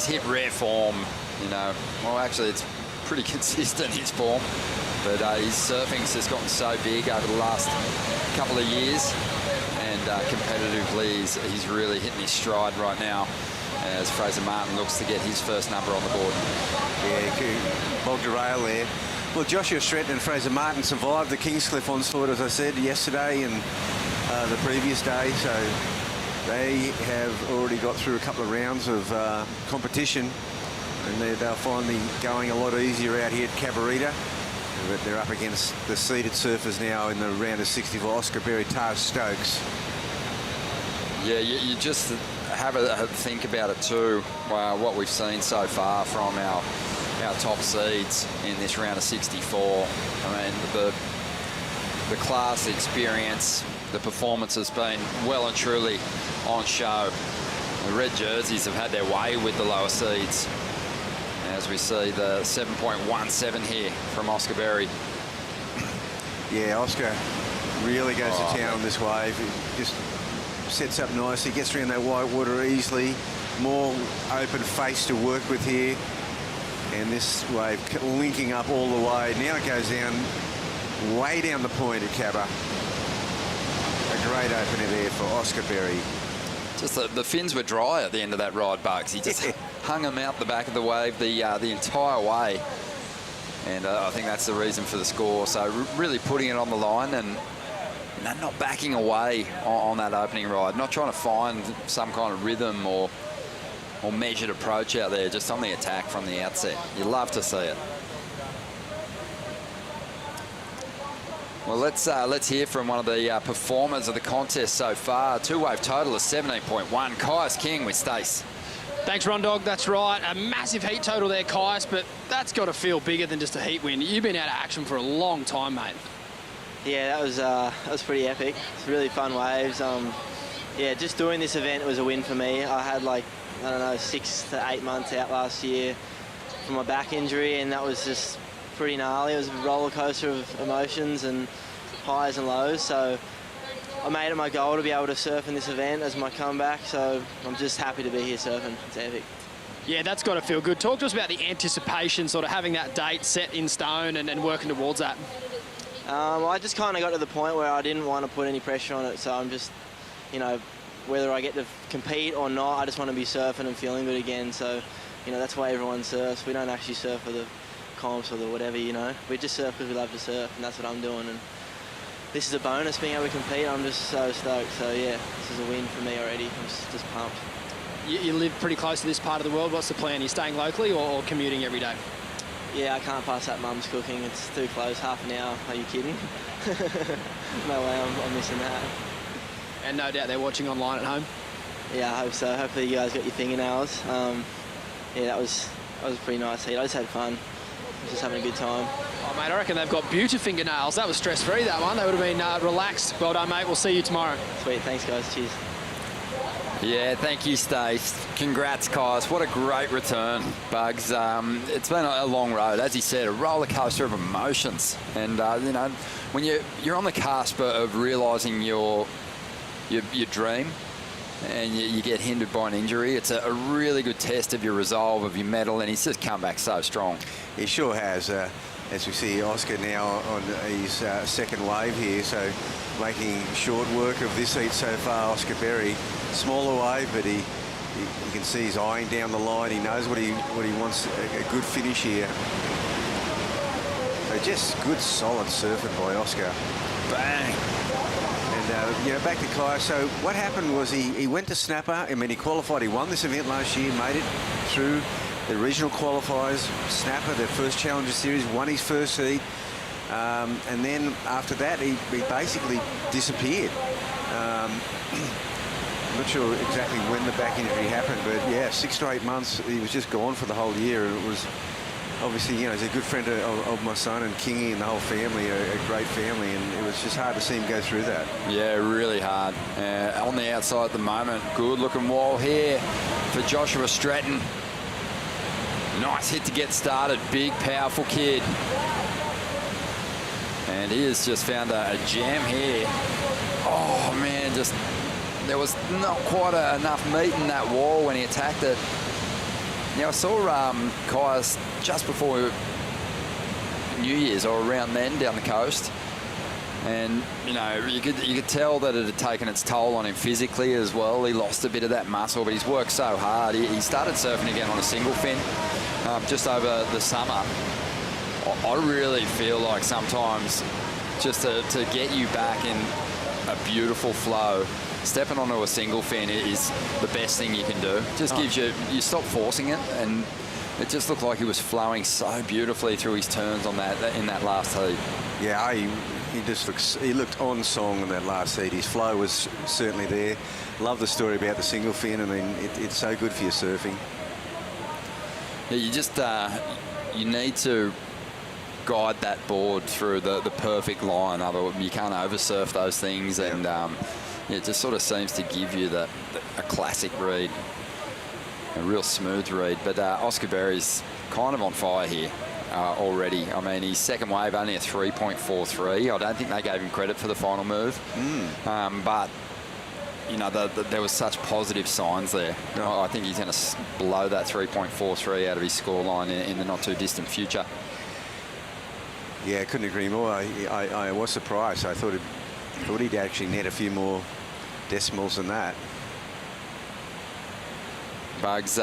hit rare form, you know. Well, actually, it's pretty consistent, his form. But his surfing's just gotten so big over the last couple of years. And competitively, he's really hitting his stride right now as Fraser Martin looks to get his first number on the board. Yeah, bogged a rail there. Well, Joshua Stretton and Fraser Martin survived the Kingscliff onslaught, as I said, yesterday and the previous day. So they have already got through a couple of rounds of competition, and they're finally going a lot easier out here at Cabarita. But they're up against the seeded surfers now in the round of 64, Oscar Berry, Taj Stokes. Yeah, you just have a think about it too, what we've seen so far from our top seeds in this round of 64. I mean, the class, the experience, the performance has been well and truly on show. The red jerseys have had their way with the lower seeds. As we see the 7.17 here from Oscar Berry. Yeah, Oscar really goes to town on this wave. It just sets up nicely, gets around that white water easily. More open face to work with here. And this wave linking up all the way. Now it goes down, way down the point at Cabba. A great opener there for Oscar Berry. Just the fins were dry at the end of that ride, Bugs. He just hung them out the back of the wave the entire way. And I think that's the reason for the score. So really putting it on the line and not backing away on that opening ride. Not trying to find some kind of rhythm or measured approach out there. Just on the attack from the outset. You love to see it. Well, let's hear from one of the performers of the contest so far. Two-wave total of 17.1. Caius King with Stace. Thanks, Ron Dog. That's right. A massive heat total there, Caius, but that's got to feel bigger than just a heat win. You've been out of action for a long time, mate. Yeah, that was pretty epic. It's really fun waves. Yeah, just doing this event was a win for me. I had I don't know, 6 to 8 months out last year from my back injury, and that was just pretty gnarly. It was a roller coaster of emotions and highs and lows. So I made it my goal to be able to surf in this event as my comeback. So I'm just happy to be here surfing. It's epic. Yeah, that's got to feel good. Talk to us about the anticipation, sort of having that date set in stone and working towards that. I just kind of got to the point where I didn't want to put any pressure on it, so I'm just, you know, whether I get to compete or not, I just want to be surfing and feeling good again. So, you know, that's why everyone surfs. We don't actually surf for the comps or the whatever, you know. We just surf because we love to surf, and that's what I'm doing. And this is a bonus, being able to compete. I'm just so stoked. So, yeah, this is a win for me already. I'm just pumped. You live pretty close to this part of the world. What's the plan? Are you staying locally or commuting every day? Yeah, I can't pass up mum's cooking. It's too close, half an hour. Are you kidding? No way I'm missing that. And no doubt they're watching online at home? Yeah, I hope so. Hopefully you guys got your fingernails. Yeah, that was a pretty nice heat. I just had fun. I was just having a good time. Oh, mate, I reckon they've got beauty fingernails. That was stress-free, that one. They would have been relaxed. Well done, mate. We'll see you tomorrow. Sweet. Thanks, guys. Cheers. Yeah, thank you, Stace. Congrats, guys. What a great return, Bugs. It's been a long road. As he said, a roller coaster of emotions. And, you know, when you're on the cusp of realising your dream and you get hindered by an injury, it's a really good test of your resolve, of your mettle, and he's just come back so strong. He sure has. As we see Oscar now on his second wave here, so making short work of this heat so far. Oscar Berry, smaller wave, but you can see he's eyeing down the line. He knows what he wants, a good finish here. So just good solid surfing by Oscar. Bang. And you know, back to Kai. So what happened was he went to Snapper. I mean, he qualified. He won this event last year, made it through the regional qualifiers. Snapper, the first Challenger Series, won his first heat. And then after that, he basically disappeared. I'm not sure exactly when the back injury happened, but yeah, 6 to 8 months, he was just gone for the whole year. And it was obviously, you know, he's a good friend of my son and Kingy and the whole family, a great family, and it was just hard to see him go through that. Yeah, really hard. On the outside at the moment, good looking wall here for Joshua Stratton. Nice hit to get started. Big, powerful kid. And he has just found a jam here. Oh, man, just there was not quite enough meat in that wall when he attacked it. Now, I saw Kai's just before New Year's or around then down the coast. And, you know, you could tell that it had taken its toll on him physically as well. He lost a bit of that muscle, but he's worked so hard. He started surfing again on a single fin just over the summer. I really feel like sometimes just to get you back in a beautiful flow, stepping onto a single fin is the best thing you can do. Just gives you stop forcing it, and it just looked like he was flowing so beautifully through his turns on that in that last heat. Yeah, he looked on song in that last heat. His flow was certainly there. Love the story about the single fin. I mean, it's so good for your surfing. Yeah, you just you need to guide that board through the perfect line. Otherwise, you can't oversurf those things, and it just sort of seems to give you a classic read, a real smooth read. But Oscar Berry's kind of on fire here already. I mean, his second wave only a 3.43. I don't think they gave him credit for the final move, but you know, there was such positive signs there. I think he's going to blow that 3.43 out of his scoreline in the not too distant future. Yeah, I couldn't agree more. I was surprised. I thought he'd actually net a few more decimals than that. Bugs,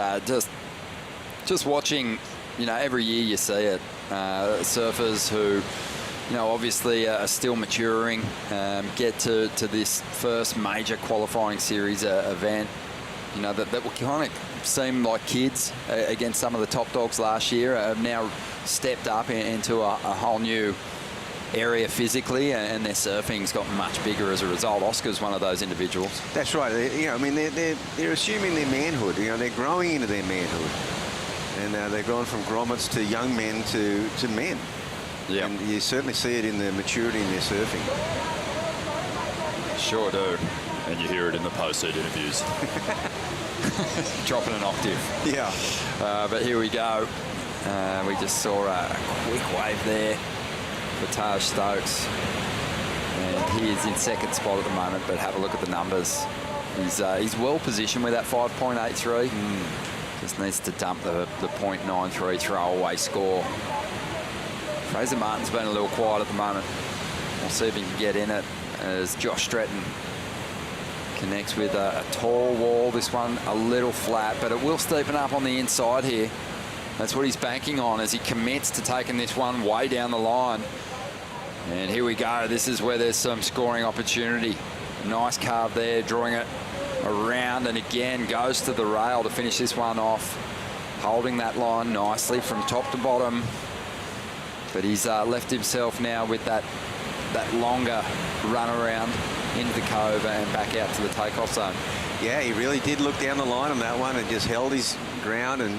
just watching, you know, every year you see it. Surfers who, you know, obviously are still maturing, get to this first major qualifying series event. You know, that will kind of seem like kids against some of the top dogs last year, have now stepped up into a whole new area physically, and their surfing's gotten much bigger as a result. Oscar's one of those individuals. That's right. You know, I mean, they're assuming their manhood. You know, they're growing into their manhood, and they've gone from grommets to young men to men. Yeah, and you certainly see it in the maturity in their surfing. Sure do. And you hear it in the post-heat interviews. Dropping an octave. Yeah. But here we go. We just saw a quick wave there for Taj Stokes. And he is in second spot at the moment, but have a look at the numbers. He's well positioned with that 5.83. Just needs to dump the .93 throwaway score. Fraser Martin's been a little quiet at the moment. We'll see if he can get in it as Josh Stretton connects with a tall wall. This one a little flat, but it will steepen up on the inside here. That's what he's banking on as he commits to taking this one way down the line. And here we go. This is where there's some scoring opportunity. Nice carve there, drawing it around, and again goes to the rail to finish this one off. Holding that line nicely from top to bottom. But he's left himself now with that longer run around into the cove and back out to the takeoff zone. Yeah, he really did look down the line on that one and just held his ground and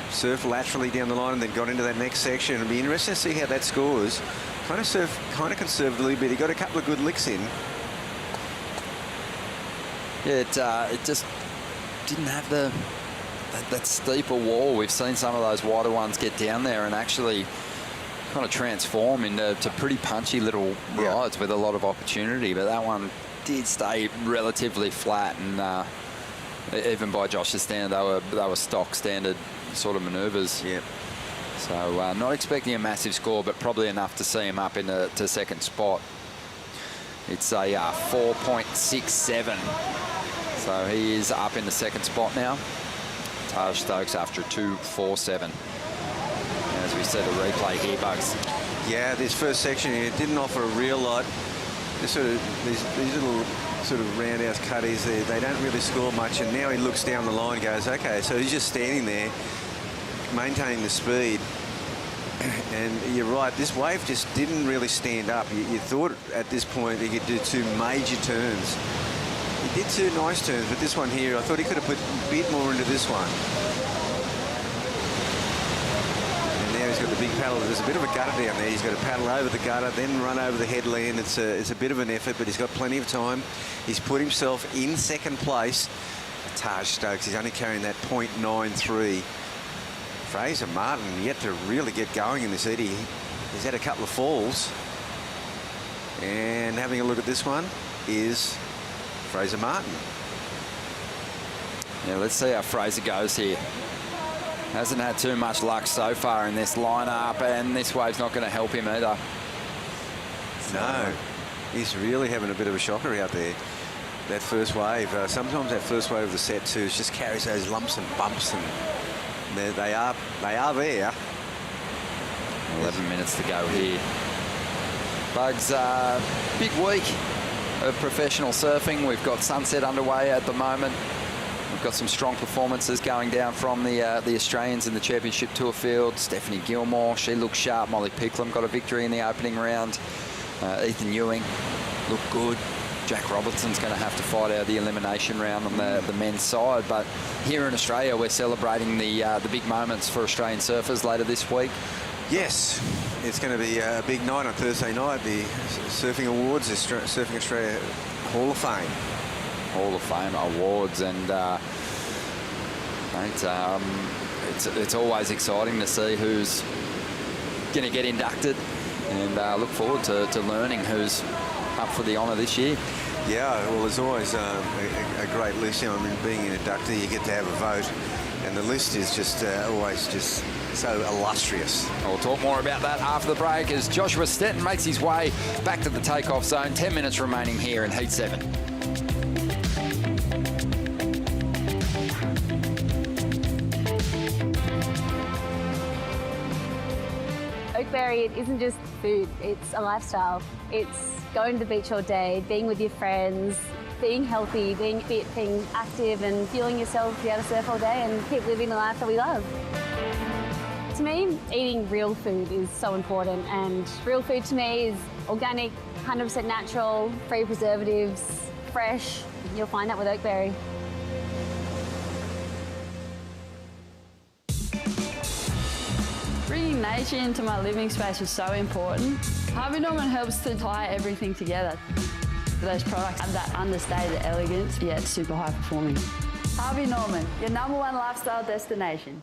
surfed laterally down the line and then got into that next section. It'll be interesting to see how that scores. Kind of surfed kind of conservatively, but he got a couple of good licks in. Yeah, it just didn't have that steeper wall. We've seen some of those wider ones get down there and actually kind of transform into pretty punchy little rides with a lot of opportunity. But that one did stay relatively flat, and even by Josh's standard, they were stock standard sort of manoeuvres. Yeah. So not expecting a massive score, but probably enough to see him up in the second spot. It's a 4.67. So he is up in the second spot now. Taj Stokes after a 2.47. As we said, a replay here, Bugs. Yeah, this first section here didn't offer a real lot. These little sort of roundhouse cutties, they don't really score much, and now he looks down the line and goes, okay, so he's just standing there, maintaining the speed. And you're right, this wave just didn't really stand up. You thought at this point he could do two major turns. He did two nice turns, but this one here, I thought he could have put a bit more into this one. And now he's got the big paddle. There's a bit of a gutter down there. He's got to paddle over the gutter, then run over the headland. It's a bit of an effort, but he's got plenty of time. He's put himself in second place. Taj Stokes, he's only carrying that .93. Fraser Martin yet to really get going in this eddy. He's had a couple of falls. And having a look at this one is Fraser Martin. Yeah, let's see how Fraser goes here. Hasn't had too much luck so far in this lineup, and this wave's not going to help him either. No, he's really having a bit of a shocker out there. That first wave, sometimes that first wave of the set too, just carries those lumps and bumps, and they are there. 11 minutes to go here. Bugs, big week of professional surfing. We've got Sunset underway at the moment. We've got some strong performances going down from the Australians in the Championship Tour field. Stephanie Gilmore, she looks sharp. Molly Picklum got a victory in the opening round. Ethan Ewing looked good. Jack Robertson's going to have to fight out the elimination round on the men's side. But here in Australia, we're celebrating the big moments for Australian surfers later this week. Yes, it's going to be a big night on Thursday night. The Surfing Awards, the Surfing Australia Hall of Fame. Hall of Fame awards, and it's always exciting to see who's going to get inducted, and look forward to learning who's up for the honour this year. Yeah, well, there's always a great list. I mean, being an inductee, you get to have a vote, and the list is just always just so illustrious. We'll talk more about that after the break as Joshua Stetton makes his way back to the takeoff zone. 10 minutes remaining here in Heat 7. Oakberry, it isn't just food, it's a lifestyle. It's going to the beach all day, being with your friends, being healthy, being fit, being active and fueling yourself to be able to surf all day and keep living the life that we love. To me, eating real food is so important, and real food to me is organic, 100% natural, free preservatives, fresh. You'll find that with Oakberry. Bringing nature into my living space was so important. Harvey Norman helps to tie everything together. Those products have that understated elegance, yet super high performing. Harvey Norman, your #1 lifestyle destination.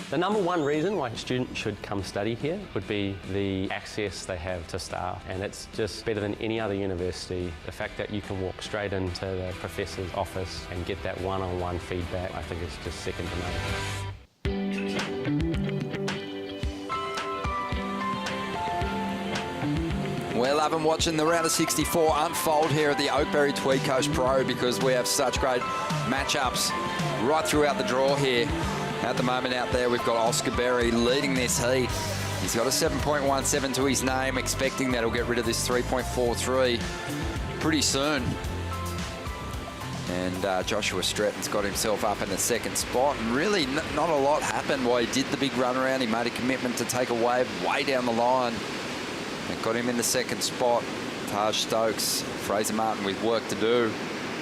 The number one reason why a student should come study here would be the access they have to staff, and it's just better than any other university. The fact that you can walk straight into the professor's office and get that one-on-one feedback, I think is just second to none. We're loving watching the round of 64 unfold here at the Oakberry Tweed Coast Pro because we have such great matchups right throughout the draw here. At the moment out there, we've got Oscar Berry leading this heat. He's got a 7.17 to his name, expecting that he'll get rid of this 3.43 pretty soon. And Joshua Stretton's got himself up in the second spot, and really not a lot happened while he did the big run around. He made a commitment to take a wave way down the line. And got him in the second spot. Taj Stokes, Fraser Martin with work to do.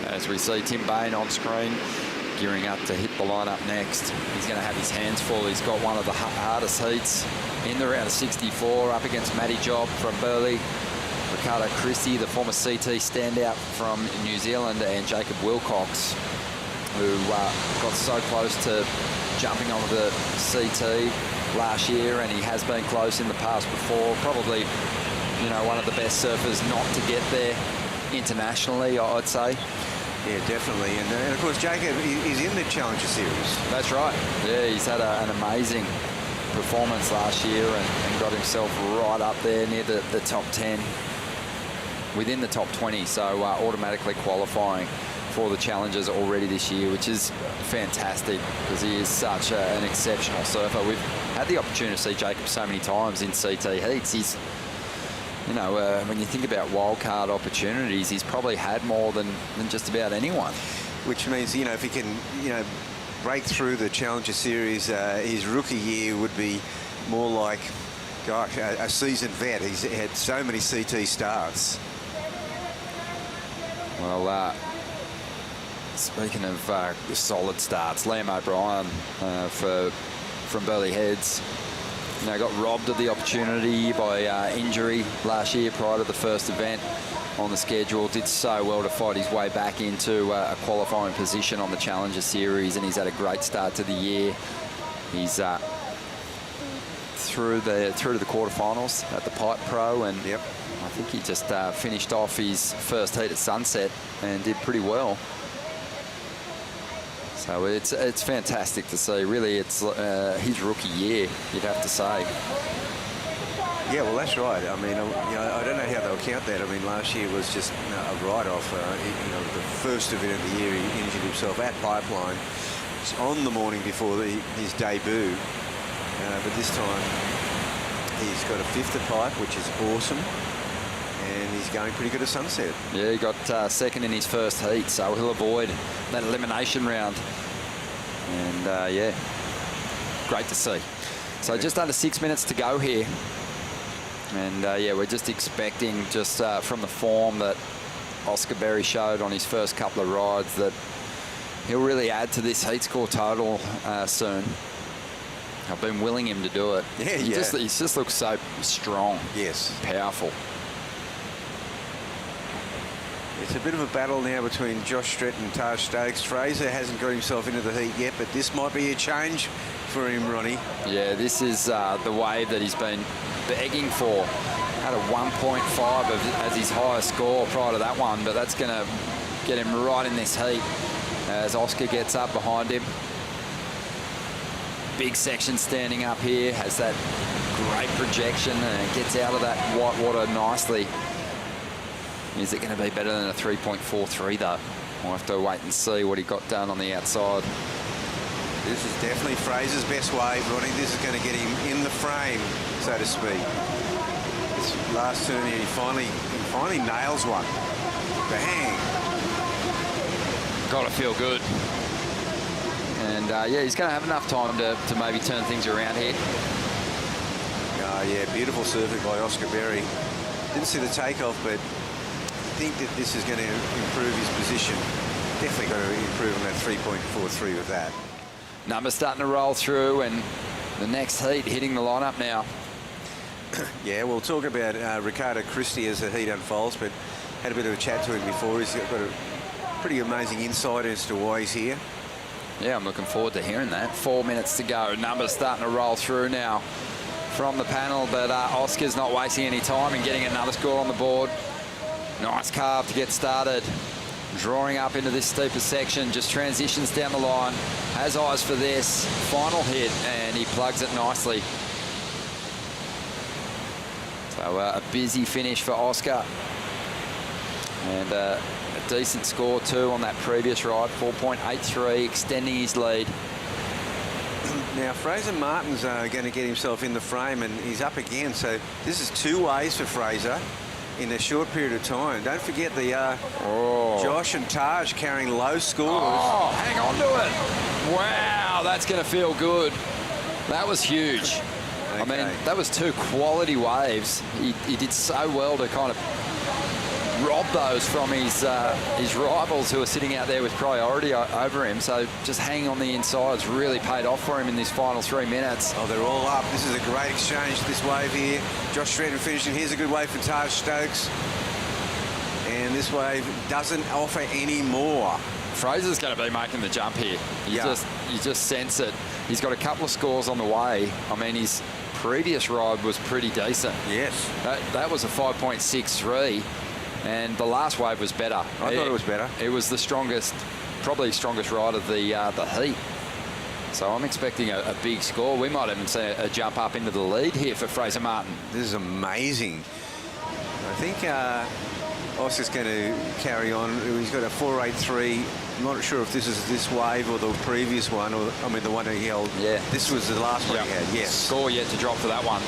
As we see Tim Bain on screen, gearing up to hit the lineup next. He's going to have his hands full. He's got one of the hardest heats in the round of 64 up against Matty Job from Burleigh, Ricardo Christie, the former CT standout from New Zealand, and Jacob Wilcox, who got so close to jumping onto the CT last year, and he has been close in the past before. Probably, you know, one of the best surfers not to get there internationally, I'd say. Yeah, definitely. And of course, Jacob is in the Challenger Series. That's right. Yeah, he's had an amazing performance last year and got himself right up there near the top 10, within the top 20, so automatically qualifying for the Challengers already this year, which is fantastic because he is such an exceptional surfer. We've had the opportunity to see Jacob so many times in CT heats. He's, you know, when you think about wildcard opportunities, he's probably had more than just about anyone. Which means, you know, if he can, you know, break through the Challenger Series, his rookie year would be more like, gosh, a seasoned vet. He's had so many CT starts. Well, speaking of solid starts, Liam O'Brien from Burleigh Heads, you know, got robbed of the opportunity by injury last year prior to the first event on the schedule. Did so well to fight his way back into a qualifying position on the Challenger Series, and he's had a great start to the year. He's through to the quarterfinals at the Pipe Pro, and yep, I think he just finished off his first heat at Sunset and did pretty well. So it's fantastic to see. Really, it's his rookie year, you'd have to say. Yeah, well, that's right. I mean, you know, I don't know how they'll count that. I mean, last year was just a write-off. You know, the first event of the year, he injured himself at Pipeline. It's on the morning before his debut. But this time, he's got a fifth at Pipe, which is awesome. And he's going pretty good at Sunset. Yeah, he got second in his first heat, so he'll avoid that elimination round. And, yeah, great to see. So just under 6 minutes to go here. And, yeah, we're just expecting, just from the form that Oscar Berry showed on his first couple of rides, that he'll really add to this heat score total soon. I've been willing him to do it. Yeah, he just looks so strong. Yes. Powerful. It's a bit of a battle now between Josh Stretton and Taj Stokes. Fraser hasn't got himself into the heat yet, but this might be a change for him, Ronnie. Yeah, this is the wave that he's been begging for. Had a 1.5 as his highest score prior to that one, but that's going to get him right in this heat as Oscar gets up behind him. Big section standing up here, has that great projection and gets out of that white water nicely. Is it going to be better than a 3.43 though? We'll have to wait and see what he got done on the outside. This is definitely Fraser's best wave, Ronnie. This is going to get him in the frame, so to speak. This last turn here, he finally nails one. Bang! Got to feel good. And yeah, he's going to have enough time to maybe turn things around here. Yeah, beautiful surfing by Oscar Berry. Didn't see the takeoff, but I think that this is going to improve his position. Definitely got to improve on that 3.43 with that. Numbers starting to roll through, and the next heat hitting the lineup now. Yeah, we'll talk about Ricardo Christie as the heat unfolds, but had a bit of a chat to him before. He's got a pretty amazing insight as to why he's here. Yeah, I'm looking forward to hearing that. 4 minutes to go. Numbers starting to roll through now from the panel, but Oscar's not wasting any time and getting another score on the board. Nice carve to get started. Drawing up into this steeper section, just transitions down the line. Has eyes for this final hit, and he plugs it nicely. So a busy finish for Oscar. And a decent score too on that previous ride, 4.83, extending his lead. Now, Fraser Martin's going to get himself in the frame, and he's up again. So this is 2 waves for Fraser in a short period of time. Don't forget the Josh and Taj carrying low scores. Oh, hang on to it. Wow, that's going to feel good. That was huge. Okay. I mean, that was 2 quality waves. He did so well to kind of rob those from his rivals who are sitting out there with priority over him. So just hanging on the inside's really paid off for him in these final 3 minutes. Oh, they're all up. This is a great exchange, this wave here. Josh Stretton finishing. Here's a good wave for Taj Stokes. And this wave doesn't offer any more. Fraser's going to be making the jump here. You just sense it. He's got a couple of scores on the way. I mean, his previous ride was pretty decent. Yes. That was a 5.63. And the last wave was better. I thought it was better. It was the strongest, probably strongest ride of the heat. So I'm expecting a big score. We might even see a jump up into the lead here for Fraser Martin. This is amazing. I think Oscar's going to carry on. He's got a 4.83. I'm not sure if this is this wave or the previous one, or I mean the one he held. Yeah. This was the last one he had, yes. Score yet to drop for that one.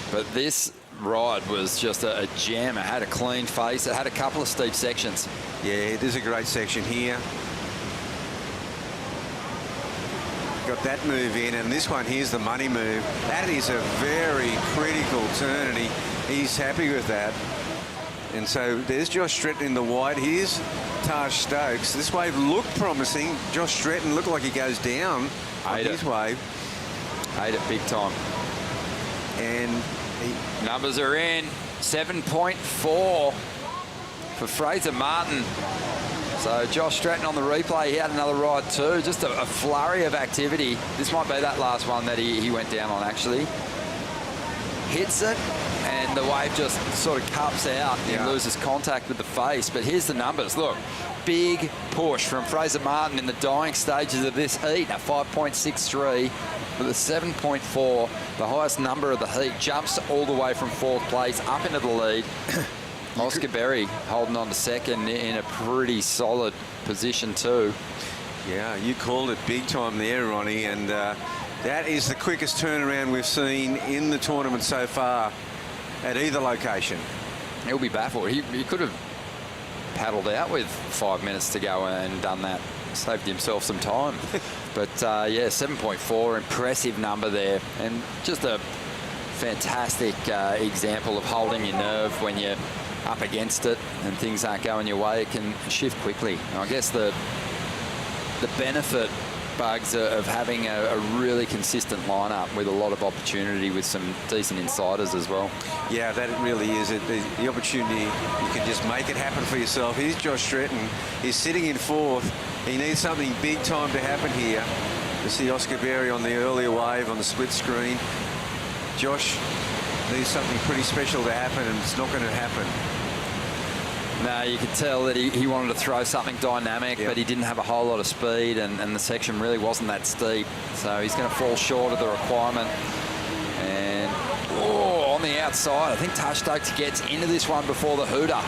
But this ride was just a gem. It had a clean face. It had a couple of steep sections. Yeah, it is a great section here. Got that move in, and this one here's the money move. That is a very critical turn, and he's happy with that. And so there's Josh Stretton in the white. Here's Taj Stokes. This wave looked promising. Josh Stretton looked like he goes down on his wave. Ate it big time. And numbers are in. 7.4 for Fraser Martin. So Josh Stretton on the replay, he had another ride too. Just a flurry of activity. This might be that last one that he went down on, actually. Hits it, and the wave just sort of cups out and loses contact with the face. But here's the numbers. Look, big push from Fraser Martin in the dying stages of this heat. A 5.63 with a 7.4, the highest number of the heat. Jumps all the way from 4th place up into the lead. Oscar Berry holding on to 2nd in a pretty solid position too. Yeah, you called it big time there, Ronnie, and that is the quickest turnaround we've seen in the tournament so far at either location. He'll be baffled. He could have paddled out with 5 minutes to go and done that. Saved himself some time. But yeah, 7.4, impressive number there. And just a fantastic example of holding your nerve when you're up against it and things aren't going your way. It can shift quickly. And I guess the benefit, Bugs, of having a really consistent lineup with a lot of opportunity with some decent insiders as well. Yeah, that really is it. The opportunity, you can just make it happen for yourself. Here's Josh Stretton. He's sitting in 4th. He needs something big time to happen here. You see Oscar Berry on the earlier wave on the split screen. Josh needs something pretty special to happen, and it's not going to happen. No, you could tell that he wanted to throw something dynamic, but he didn't have a whole lot of speed, and the section really wasn't that steep. So he's going to fall short of the requirement. And on the outside, I think Taj Stokes gets into this one before the hooter.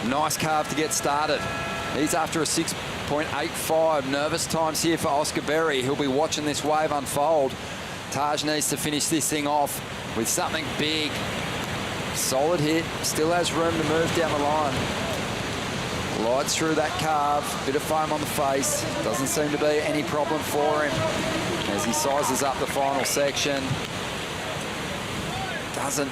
Nice carve to get started. He's after a 6.85. Nervous times here for Oscar Berry. He'll be watching this wave unfold. Taj needs to finish this thing off with something big. Solid hit. Still has room to move down the line. Glides through that carve, bit of foam on the face. Doesn't seem to be any problem for him as he sizes up the final section. Doesn't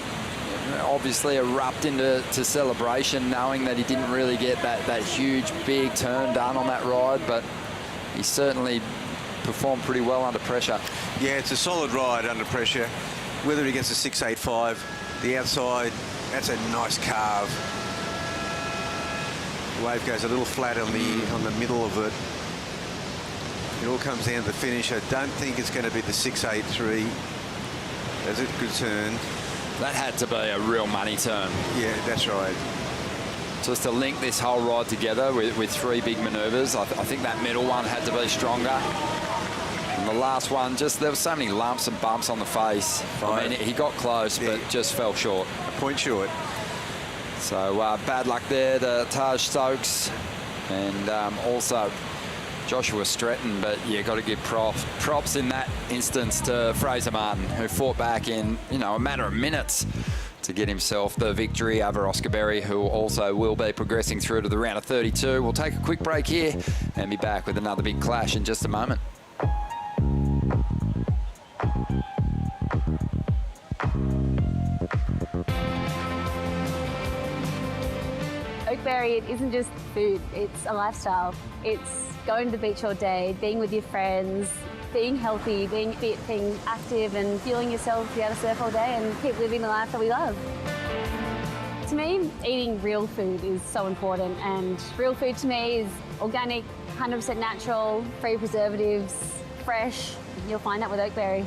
obviously erupt into celebration, knowing that he didn't really get that huge, big turn done on that ride, but he certainly performed pretty well under pressure. Yeah, it's a solid ride under pressure. Whether he gets a 6.85, the outside, that's a nice carve. The wave goes a little flat on the middle of it. It all comes down to the finish. I don't think it's going to be the 6.83. That's a good turn. That had to be a real money turn. Yeah, that's right. Just to link this whole ride together with three big manoeuvres. I think that middle one had to be stronger. And the last one, just there were so many lumps and bumps on the face. I mean, he got close, but just fell short. A point short. So bad luck there to Taj Stokes and also Joshua Stretton, but you got to give props in that instance to Fraser Martin, who fought back in, you know, a matter of minutes to get himself the victory over Oscar Berry, who also will be progressing through to the round of 32. We'll take a quick break here and be back with another big clash in just a moment. Oakberry, it isn't just food, it's a lifestyle. It's going to the beach all day, being with your friends, being healthy, being fit, being active and fueling yourself, be able to surf all day and keep living the life that we love. To me, eating real food is so important, and real food to me is organic, 100% natural, free preservatives, fresh. You'll find that with Oakberry.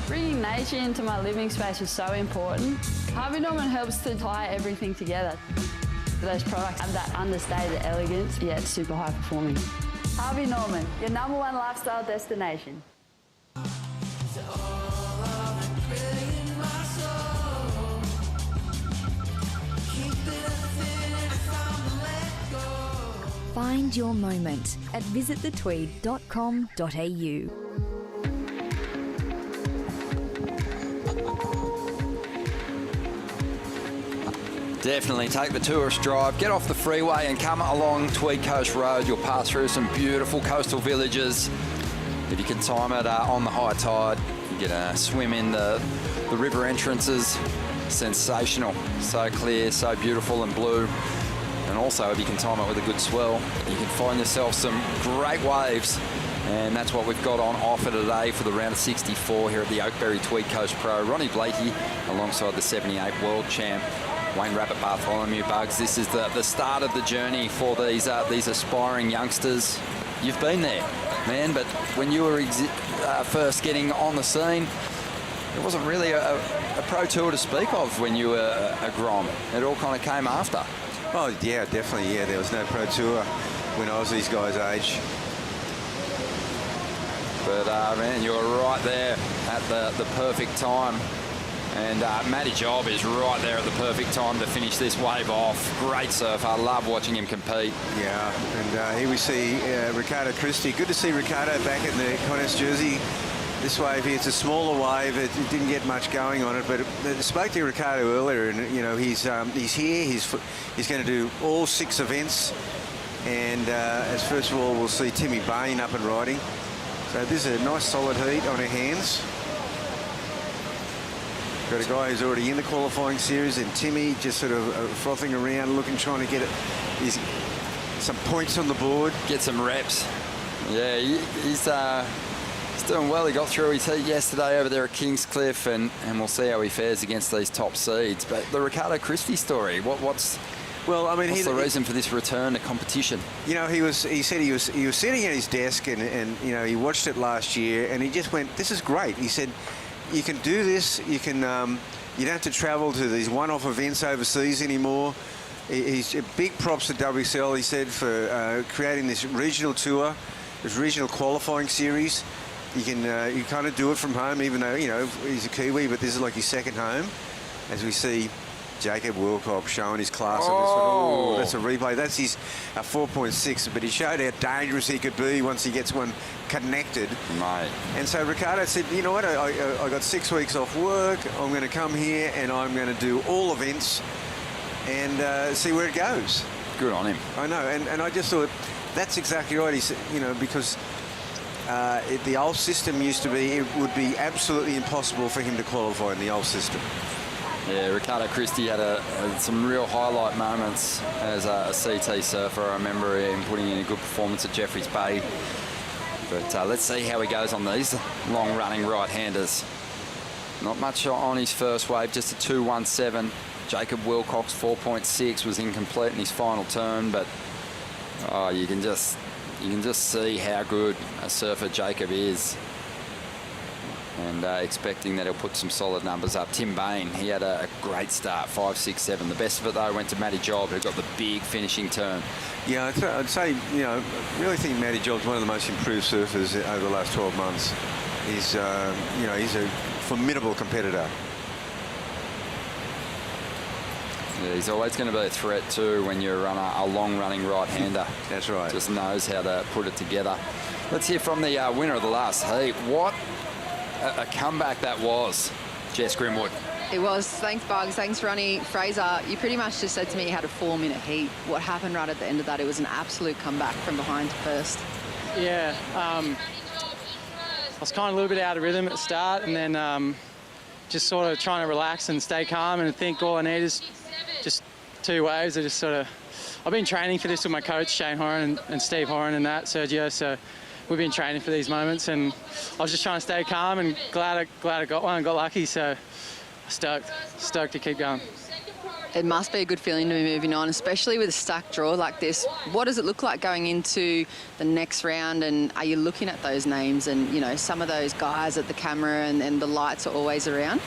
Bringing nature into my living space is so important. Harvey Norman helps to tie everything together. Those products have that understated elegance, yet super high performing. Harvey Norman, your #1 lifestyle destination. Find your moment at visitthetweed.com.au. Definitely take the tourist drive, get off the freeway and come along Tweed Coast Road. You'll pass through some beautiful coastal villages. If you can time it on the high tide, you get a swim in the river entrances. Sensational, so clear, so beautiful and blue. And also, if you can time it with a good swell, you can find yourself some great waves. And that's what we've got on offer today for the round of 64 here at the Oakberry Tweed Coast Pro. Ronnie Blakey alongside the 78 world champ Wayne Rabbit Bartholomew. Bugs, this is the start of the journey for these aspiring youngsters. You've been there, man, but when you were first getting on the scene, it wasn't really a pro tour to speak of when you were a Grom. It all kind of came after. Oh, yeah, definitely, yeah. There was no pro tour when I was these guys' age. But, man, you were right there at the perfect time. And Matty Job is right there at the perfect time to finish this wave off. Great surfer. I love watching him compete. Yeah, and here we see Ricardo Christie. Good to see Ricardo back in the Connes jersey. This wave here, it's a smaller wave. It didn't get much going on it, but I spoke to Ricardo earlier, and you know he's here. He's going to do all 6 events, and as first of all we'll see Timmy Bain up and riding. So this is a nice solid heat on our hands. Got a guy who's already in the qualifying series, and Timmy just sort of frothing around, trying to get some points on the board. Get some reps. Yeah, he's doing well. He got through his heat yesterday over there at Kingscliff, and we'll see how he fares against these top seeds. But the Ricardo Christie story, what's the reason for this return to competition? You know, he said he was sitting at his desk, and you know, he watched it last year, and he just went, "This is great." He said, "You can do this. You can. You don't have to travel to these one-off events overseas anymore." He's big props to WCL. He said for creating this regional tour, this regional qualifying series. You can you kind of do it from home, even though you know he's a Kiwi, but this is like his second home. As we see Jacob Wilcox showing his class on this one. Oh, that's a replay. That's his 4.6, but he showed how dangerous he could be once he gets one connected. Mate. And so Ricardo said, you know what, I got 6 weeks off work. I'm going to come here and I'm going to do all events. and see where it goes. Good on him. I know, and I just thought that's exactly right. He's, because the old system used to be, it would be absolutely impossible for him to qualify in the old system. Yeah, Ricardo Christie had some real highlight moments as a CT surfer. I remember him putting in a good performance at Jeffreys Bay. But let's see how he goes on these long-running right-handers. Not much on his first wave, just a 2.17. Jacob Wilcox, 4.6, was incomplete in his final turn, but you can just see how good a surfer Jacob is. And expecting that he'll put some solid numbers up. Tim Bain, he had a great start, 5, 6, 7. The best of it, though, went to Matty Job, who got the big finishing turn. Yeah, I'd say, I really think Matty Job's one of the most improved surfers over the last 12 months. He's, he's a formidable competitor. Yeah, he's always going to be a threat, too, when you're a long-running right-hander. That's right. Just knows how to put it together. Let's hear from the winner of the last heat. What a comeback that was, Jess Grimwood. It was. Thanks, Bugs. Thanks, Ronnie. Fraser, you pretty much just said to me you had a 4-minute heat. What happened right at the end of that? It was an absolute comeback from behind to first. Yeah. I was kind of a little bit out of rhythm at the start, and then just sort of trying to relax and stay calm and think all I need is just 2 waves. I've been training for this with my coach, Shane Horan and Steve Horan and that, Sergio, so we've been training for these moments, and I was just trying to stay calm, and glad I got one and got lucky, so stoked to keep going. It must be a good feeling to be moving on, especially with a stacked draw like this. What does it look like going into the next round, and are you looking at those names and, some of those guys at the camera and the lights are always around?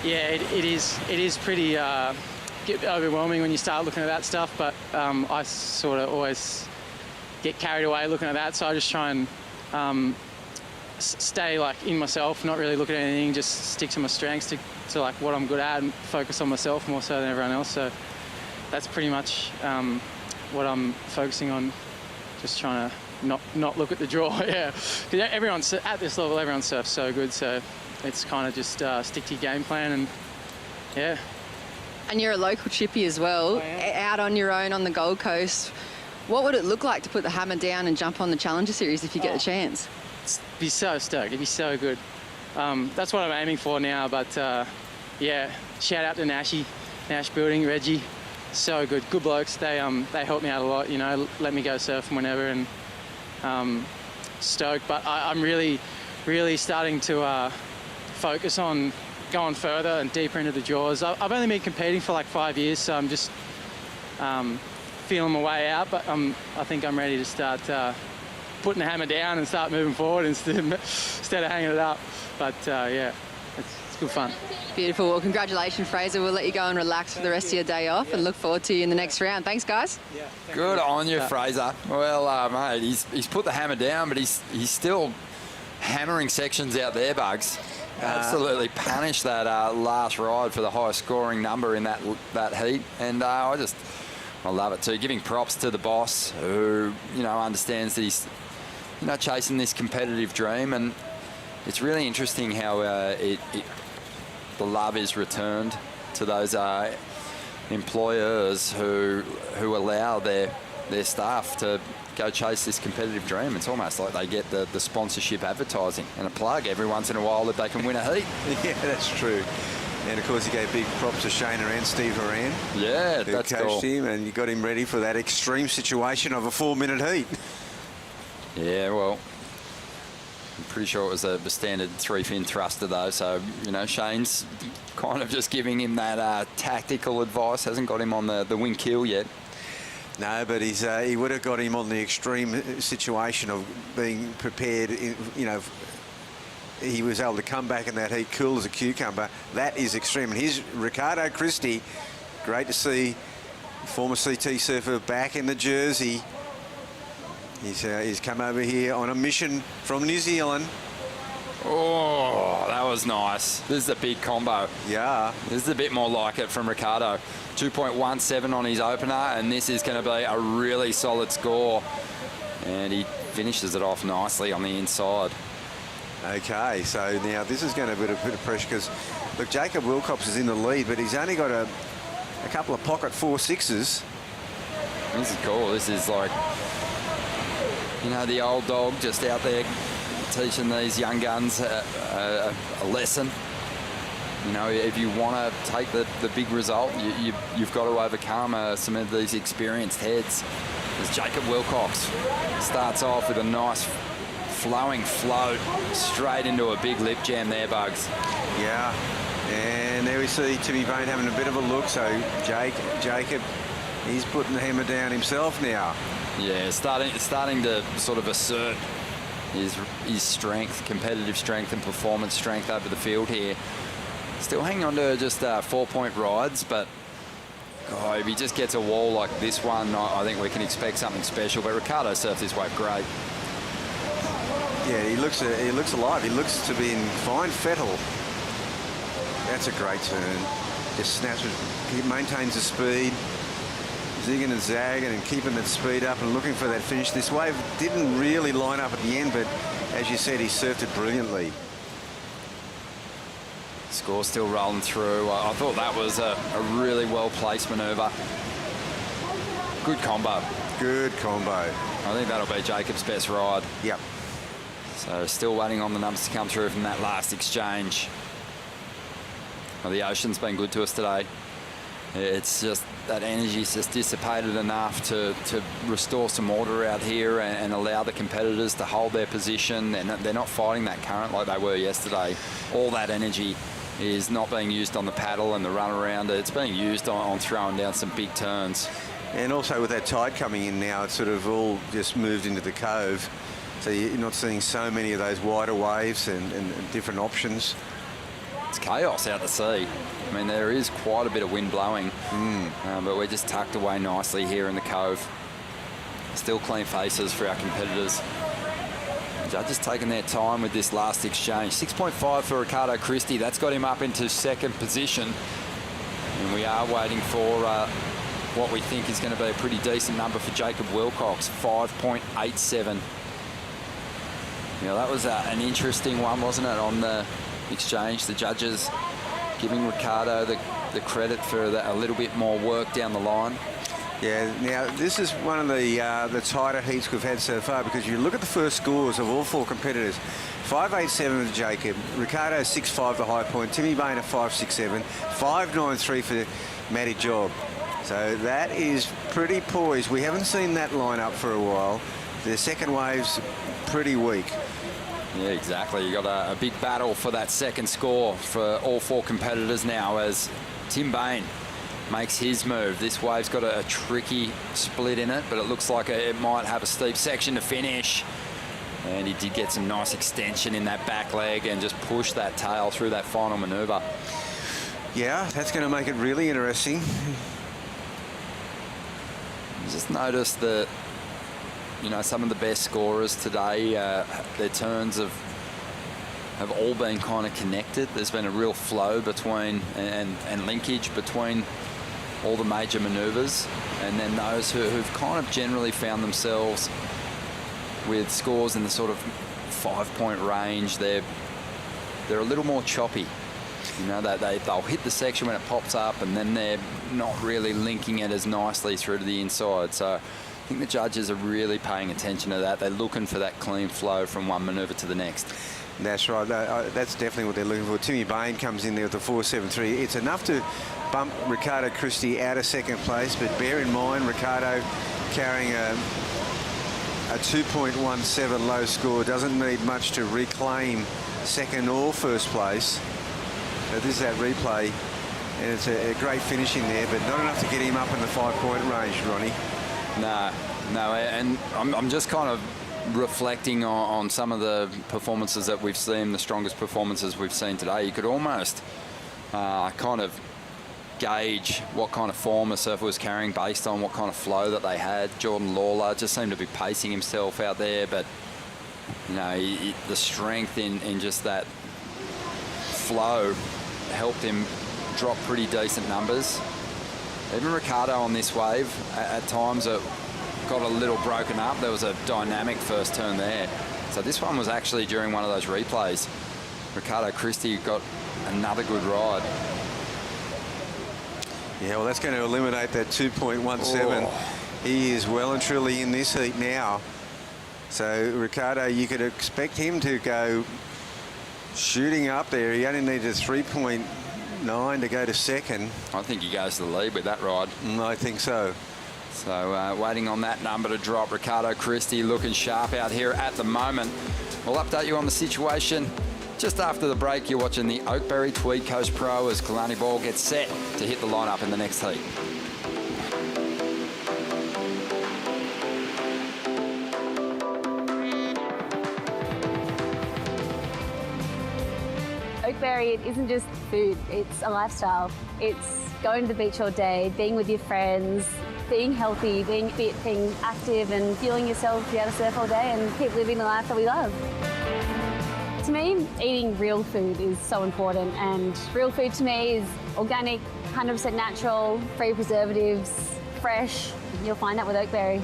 Yeah, it is pretty overwhelming when you start looking at that stuff, but I sort of always get carried away looking at that, so I just try and stay in myself, not really look at anything, just stick to my strengths, to what I'm good at, and focus on myself more so than everyone else. So that's pretty much what I'm focusing on, just trying to not look at the draw. Yeah, because everyone's at this level, everyone surfs so good, so it's kind of just stick to your game plan, and yeah. And you're a local chippy as well, out on your own on the Gold Coast. What would it look like to put the hammer down and jump on the Challenger Series if you get the chance? It'd be so stoked. It'd be so good. That's what I'm aiming for now. But yeah, shout out to Nash Building, Reggie. So good, good blokes. They help me out a lot. Let me go surfing whenever, and stoked. But I'm really starting to focus on going further and deeper into the draws. I've only been competing for 5 years, so I'm just feeling my way out, but I think I'm ready to start putting the hammer down and start moving forward instead of hanging it up. But yeah, it's good fun. Beautiful. Well, congratulations, Fraser. We'll let you go and relax for the rest of your day off and look forward to you in the next round. Thanks, guys. Yeah, good on you, Fraser. Well, mate, he's put the hammer down, but he's still hammering sections out there, Bugs. Absolutely punished that last ride for the highest scoring number in that heat, and I love it too. Giving props to the boss who, understands that he's, chasing this competitive dream, and it's really interesting how the love is returned to those employers who allow their staff to go chase this competitive dream. It's almost like they get the sponsorship advertising and a plug every once in a while that they can win a heat. Yeah, that's true. And, of course, he gave big props to Shane and Steve Horan. Yeah, who that's coached cool. him, and you got him ready for that extreme situation of a 4-minute heat. Yeah, well, I'm pretty sure it was the standard 3-fin thruster, though. So, Shane's kind of just giving him that tactical advice. Hasn't got him on the wing kill yet. No, but he would have got him on the extreme situation of being prepared. He was able to come back in that heat cool as a cucumber. That is extreme. And here's Ricardo Christie. Great to see former CT surfer back in the jersey. He's come over here on a mission from New Zealand. Oh, that was nice. This is a big combo. Yeah. This is a bit more like it from Ricardo. 2.17 on his opener, and this is going to be a really solid score. And he finishes it off nicely on the inside. Okay, so now this is going to put a bit of pressure because, look, Jacob Wilcox is in the lead, but he's only got a couple of pocket 4.6s. This is cool. This is like, you know, the old dog just out there teaching these young guns a lesson. You know, if you want to take the big result, you've got to overcome some of these experienced heads. As Jacob Wilcox starts off with a nice flowing float straight into a big lip jam there, Bugs. Yeah, and there we see Timmy Bain having a bit of a look. So Jacob, he's putting the hammer down himself now. Yeah, starting to sort of assert his strength, competitive strength and performance strength over the field here. Still hanging on to just 4-point rides, but if he just gets a wall like this one, I think we can expect something special. But Ricardo surfed this wave great. Yeah, he looks alive. He looks to be in fine fettle. That's a great turn. Just snaps it, he maintains the speed, zigging and zagging and keeping that speed up and looking for that finish. This wave didn't really line up at the end, but as you said, he surfed it brilliantly. Score still rolling through. I thought that was a really well-placed manoeuvre. Good combo. Good combo. I think that'll be Jacob's best ride. Yep. So still waiting on the numbers to come through from that last exchange. Well, the ocean's been good to us today. It's just that energy's just dissipated enough to restore some order out here and allow the competitors to hold their position. They're not fighting that current like they were yesterday. All that energy is not being used on the paddle and the run around. It's being used on throwing down some big turns. And also with that tide coming in now, it's sort of all just moved into the cove. So you're not seeing so many of those wider waves and different options. It's chaos out to sea. I mean, there is quite a bit of wind blowing, but we're just tucked away nicely here in the cove. Still clean faces for our competitors. Judges taking their time with this last exchange. 6.5 for Ricardo Christie. That's got him up into second position. And we are waiting for what we think is going to be a pretty decent number for Jacob Wilcox, 5.87. You know, that was an interesting one, wasn't it, on the exchange? The judges giving Ricardo the credit for a little bit more work down the line. Yeah, now this is one of the tighter heats we've had so far, because you look at the first scores of all four competitors. 5.87 for Jacob, Ricardo 6.5 the high point, Timmy Bain at 5.67, 5.93 for Matty Job. So that is pretty poised. We haven't seen that line up for a while. The second wave's pretty weak. Yeah, exactly. You got a big battle for that second score for all four competitors now as Tim Bain makes his move. This wave's got a tricky split in it, but it looks like it might have a steep section to finish. And he did get some nice extension in that back leg and just push that tail through that final manoeuvre. Yeah, that's going to make it really interesting. Just noticed that, you know, some of the best scorers today, their turns have all been kind of connected. There's been a real flow between and linkage between all the major manoeuvres, and then those who've kind of generally found themselves with scores in the sort of 5-point range, they're a little more choppy. You know, they'll hit the section when it pops up, and then they're not really linking it as nicely through to the inside. So I think the judges are really paying attention to that. They're looking for that clean flow from one manoeuvre to the next. That's right. That's definitely what they're looking for. Timmy Bain comes in there with a 4.73. It's enough to bump Ricardo Christie out of second place, but bear in mind, Ricardo carrying a 2.17 low score doesn't need much to reclaim second or first place. So this is that replay, and it's a great finish in there, but not enough to get him up in the 5-point range, Ronnie. No, and I'm just kind of reflecting on some of the performances that we've seen, the strongest performances we've seen today. You could almost kind of gauge what kind of form a surfer was carrying based on what kind of flow that they had. Jordan Lawler just seemed to be pacing himself out there, but you know, the strength in just that flow helped him drop pretty decent numbers. Even Ricardo on this wave, at times it got a little broken up. There was a dynamic first turn there. So this one was actually during one of those replays. Ricardo Christie got another good ride. Yeah, well, that's going to eliminate that 2.17. Oh. He is well and truly in this heat now. So, Ricardo, you could expect him to go shooting up there. He only needed 3.9 to go to second. I think he goes to the lead with that ride. I think so. So waiting on that number to drop. Ricardo Christie looking sharp out here at the moment. We'll update you on the situation just after the break. You're watching the Oakberry Tweed Coast Pro as Kalani Ball gets set to hit the lineup in the next heat. Oakberry, it isn't just food, it's a lifestyle. It's going to the beach all day, being with your friends, being healthy, being fit, being active and fueling yourself, be able to surf all day and keep living the life that we love. To me, eating real food is so important, and real food to me is organic, 100% natural, free preservatives, fresh. You'll find that with Oakberry.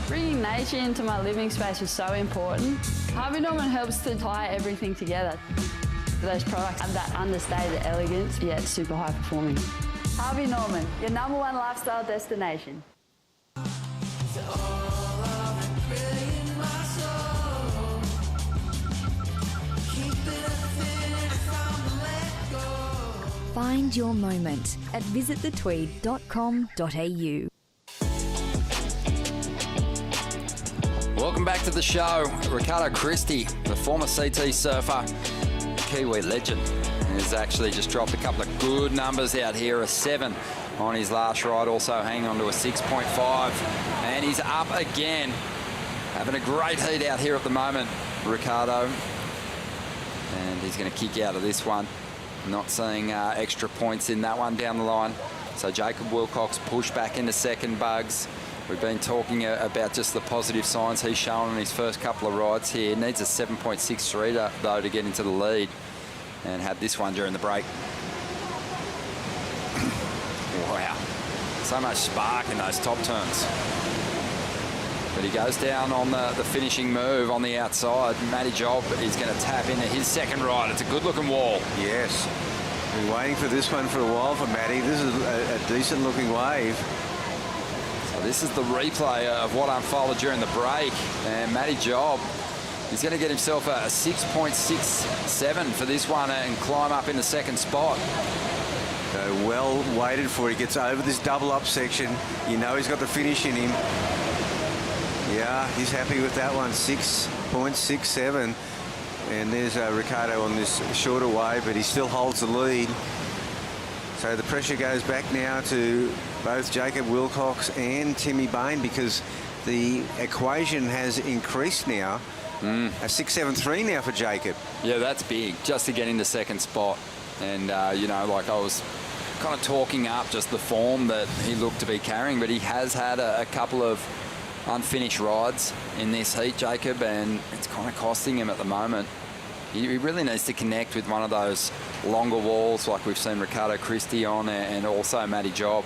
Bringing nature into my living space was so important. Harvey Norman helps to tie everything together. Those products have that understated elegance, yet super high performing. Harvey Norman, your #1 lifestyle destination. Find your moment at visitthetweed.com.au. Welcome back to the show. Ricardo Christie, the former CT surfer, Kiwi legend, has actually just dropped a couple of good numbers out here. A 7 on his last ride, also hanging on to a 6.5. And he's up again. Having a great heat out here at the moment, Ricardo. And he's going to kick out of this one. Not seeing extra points in that one down the line. So Jacob Wilcox pushed back into second, Bugs. We've been talking about just the positive signs he's shown on his first couple of rides here. Needs a 7.63 though to get into the lead, and had this one during the break. Wow, so much spark in those top turns. But he goes down on the finishing move on the outside. Matty Job is going to tap into his second ride. It's a good-looking wall. Yes. Been waiting for this one for a while for Matty. This is a decent-looking wave. So this is the replay of what unfolded during the break. And Matty Job, he's going to get himself a 6.67 for this one and climb up in the second spot. So well waited for. He gets over this double-up section. You know he's got the finish in him. Yeah, he's happy with that one, 6.67. And there's Ricardo on this shorter wave, but he still holds the lead. So the pressure goes back now to both Jacob Wilcox and Timmy Bain, because the equation has increased now. A 6.73 now for Jacob. Yeah, that's big, just to get into second spot. And, you know, like I was kind of talking up just the form that he looked to be carrying, but he has had a couple of unfinished rides in this heat, Jacob, and it's kind of costing him at the moment. He really needs to connect with one of those longer walls like we've seen Ricardo Christie on, and also Matty Job,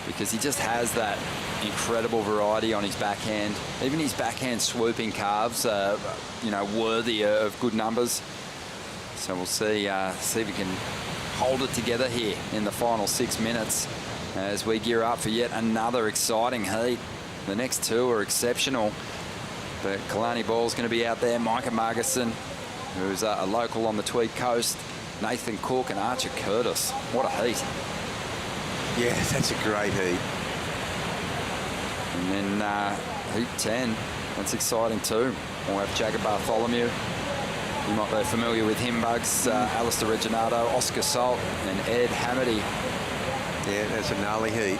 because he just has that incredible variety on his backhand. Even his backhand swooping carves are, you know, worthy of good numbers. So we'll see if he can hold it together here in the final 6 minutes as we gear up for yet another exciting heat. The next two are exceptional, but Kalani Ball's going to be out there. Micah Margison, who's a local on the Tweed Coast, Nathan Cook and Archer Curtis. What a heat. Yeah, that's a great heat. And then heat 10, that's exciting too. We'll have Jacob Bartholomew. You might be familiar with him, Bugs. Alistair Reginato, Oscar Salt and Ed Hamady. Yeah, that's a gnarly heat.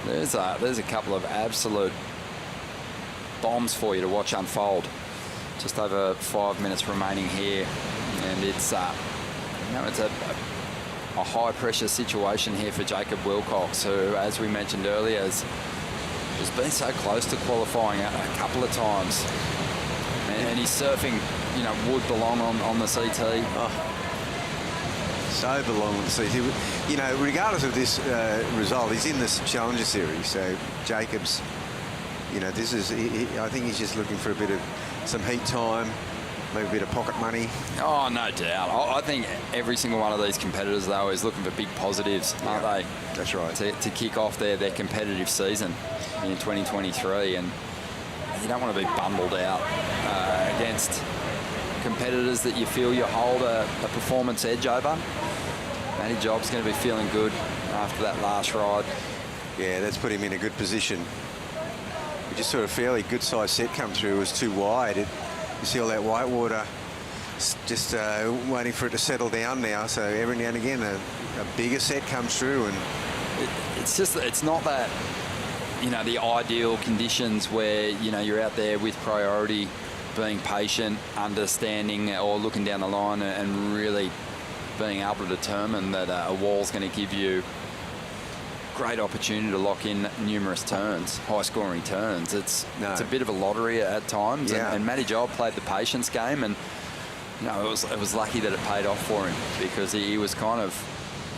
There's a couple of absolute bombs for you to watch unfold. Just over 5 minutes remaining here And it's, it's a high pressure situation here for Jacob Wilcox, who, as we mentioned earlier, has been so close to qualifying a couple of times. And his surfing, would belong on the CT. Oh. So belong on the CT. Regardless of this result, he's in this Challenger Series. So Jacob's, this is, I think he's just looking for a bit of some heat time, maybe a bit of pocket money. Oh, no doubt. I think every single one of these competitors, though, is looking for big positives, aren't they? That's right. To kick off their competitive season in 2023. And you don't want to be bundled out against competitors that you feel you hold a performance edge over. Matty Job's going to be feeling good after that last ride. Yeah, that's put him in a good position. We just saw a fairly good-sized set come through. It was too wide. You see all that white water just waiting for it to settle down now. So every now and again, a bigger set comes through. And it's not that, the ideal conditions where, you're out there with priority, being patient, understanding or looking down the line and really being able to determine that a wall's going to give you great opportunity to lock in numerous turns, high-scoring turns. It's a bit of a lottery at times, and Matty Job played the patience game, and it was lucky that it paid off for him, because he was kind of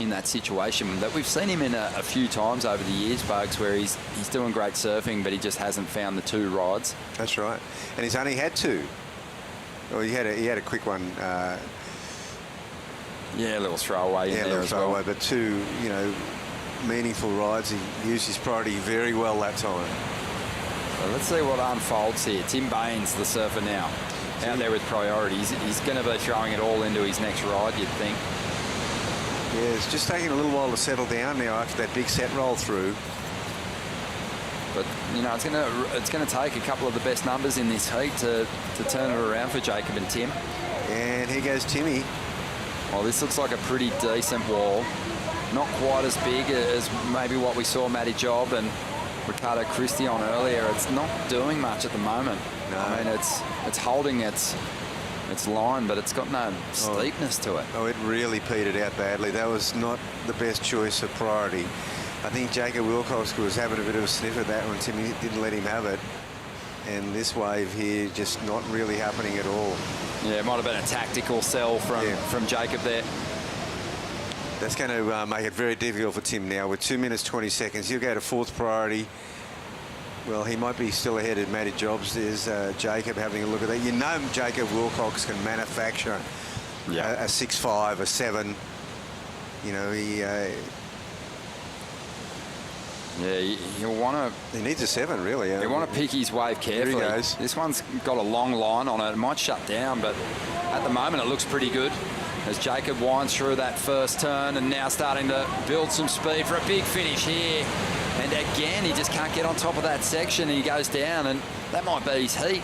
in that situation that we've seen him in a few times over the years, Bugs, where he's doing great surfing, but he just hasn't found the two rides. That's right, and he's only had two. Well, he had a quick one. Yeah, a little throwaway in there as well. But two, meaningful rides. He used his priority very well that time. So let's see what unfolds here. Tim Baines, the surfer now, out there with priorities. He's going to be throwing it all into his next ride, you'd think. Yeah, it's just taking a little while to settle down now after that big set roll through. But, it's going to take a couple of the best numbers in this heat to turn it around for Jacob and Tim. And here goes Timmy. Well, this looks like a pretty decent wall. Not quite as big as maybe what we saw Matty Job and Ricardo Christie on earlier. It's not doing much at the moment. No. I mean, it's holding its line, but it's got no steepness to it. Oh, it really petered out badly. That was not the best choice of priority. I think Jacob Wilcox was having a bit of a sniff at that one. Timmy didn't let him have it. And this wave here just not really happening at all. Yeah, it might have been a tactical sell from Jacob there. That's going to make it very difficult for Tim now. With 2 minutes 20 seconds, he'll go to fourth priority. Well, he might be still ahead of Matty Jobs. There's Jacob having a look at that. Jacob Wilcox can manufacture a 6.5, a 7. He'll want to... He needs a 7, really. He'll want to pick his wave carefully. Here he goes. This one's got a long line on it. It might shut down, but at the moment it looks pretty good as Jacob winds through that first turn and now starting to build some speed for a big finish here. And again, he just can't get on top of that section and he goes down, and that might be his heat.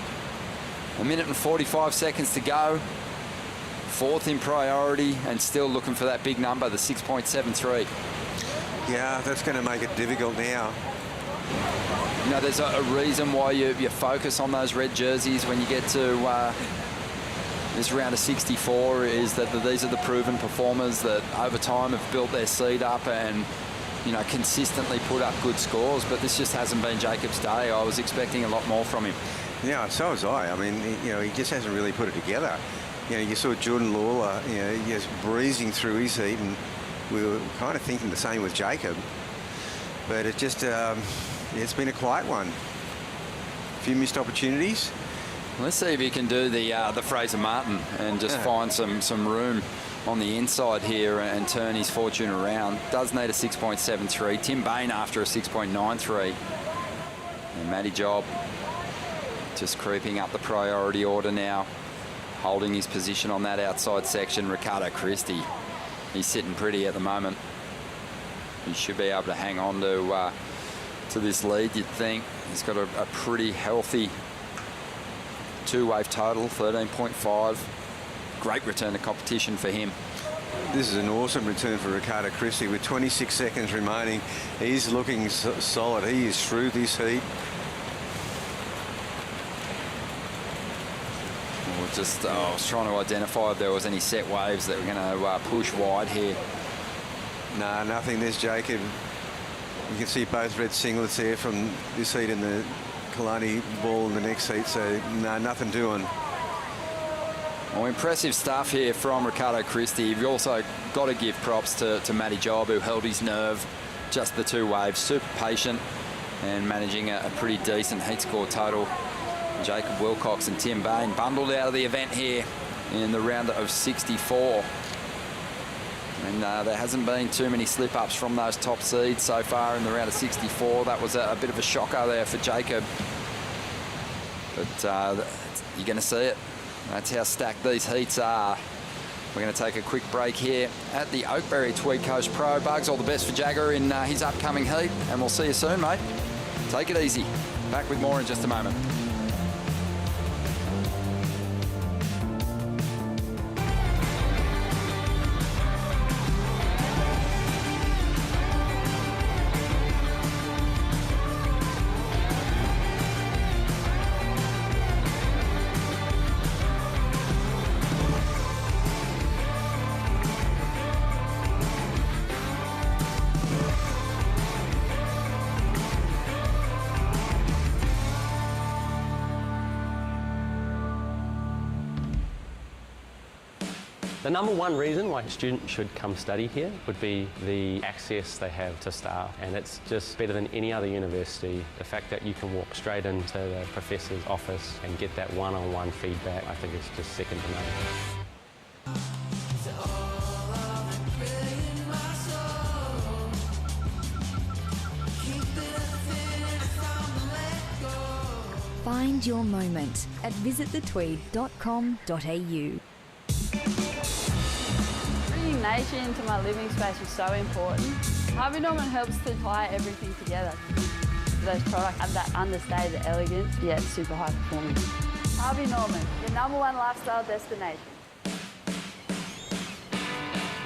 1 minute and 45 seconds to go. Fourth in priority and still looking for that big number, the 6.73. Yeah, that's going to make it difficult now. There's a reason why you focus on those red jerseys when you get to this round of 64, is that these are the proven performers that over time have built their seed up and consistently put up good scores, but this just hasn't been Jacob's day. I was expecting a lot more from him. Yeah, so was I. I mean, he just hasn't really put it together. You saw Jordan Lawler, just breezing through his heat, and we were kind of thinking the same with Jacob. But it just, it's been a quiet one. A few missed opportunities. Let's see if he can do the Fraser Martin and just find some room on the inside here and turn his fortune around. Does need a 6.73. Tim Bain after a 6.93. And Matty Job just creeping up the priority order now, holding his position on that outside section. Ricardo Christie, he's sitting pretty at the moment. He should be able to hang on to this lead, you'd think. He's got a pretty healthy two-wave total, 13.5. Great return to competition for him. This is an awesome return for Ricardo Christie with 26 seconds remaining. He's looking solid. He is through this heat. I was trying to identify if there was any set waves that were going to push wide here. No, nothing. There's Jacob. You can see both red singlets there from this heat and the Kalani ball in the next heat, so no, nothing doing. Well, impressive stuff here from Ricardo Christie. You've also got to give props to Matty Job, who held his nerve just the 2 waves. Super patient and managing a pretty decent heat score total. Jacob Wilcox and Tim Bain bundled out of the event here in the round of 64. And there hasn't been too many slip-ups from those top seeds so far in the round of 64. That was a bit of a shocker there for Jacob. But you're going to see it. That's how stacked these heats are. We're going to take a quick break here at the Oakberry Tweed Coast Pro. Bugs, all the best for Jagger in his upcoming heat. And we'll see you soon, mate. Take it easy. Back with more in just a moment. The number one reason why a student should come study here would be the access they have to staff, and it's just better than any other university. The fact that you can walk straight into the professor's office and get that one-on-one feedback, I think it's just second to none. Find your moment at visitthetweed.com.au. Bringing nature into my living space is so important. Harvey Norman helps to tie everything together. Those products have that understated elegance, yet super high performance. Harvey Norman, the #1 lifestyle destination.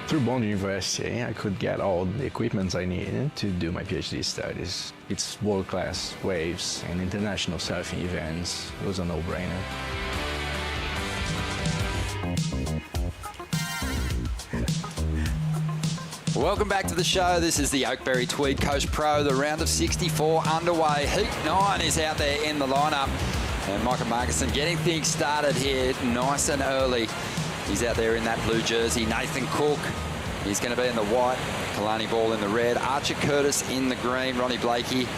Through Bond University, I could get all the equipment I needed to do my PhD studies. It's world-class waves and international surfing events. It was a no-brainer. Welcome back to the show. This is the Oakberry Tweed Coast Pro, the round of 64 underway. Heat 9 is out there in the lineup. And Michael Markison getting things started here nice and early. He's out there in that blue jersey. Nathan Cook, he's going to be in the white. Kalani Ball in the red. Archer Curtis in the green. Ronnie Blakey,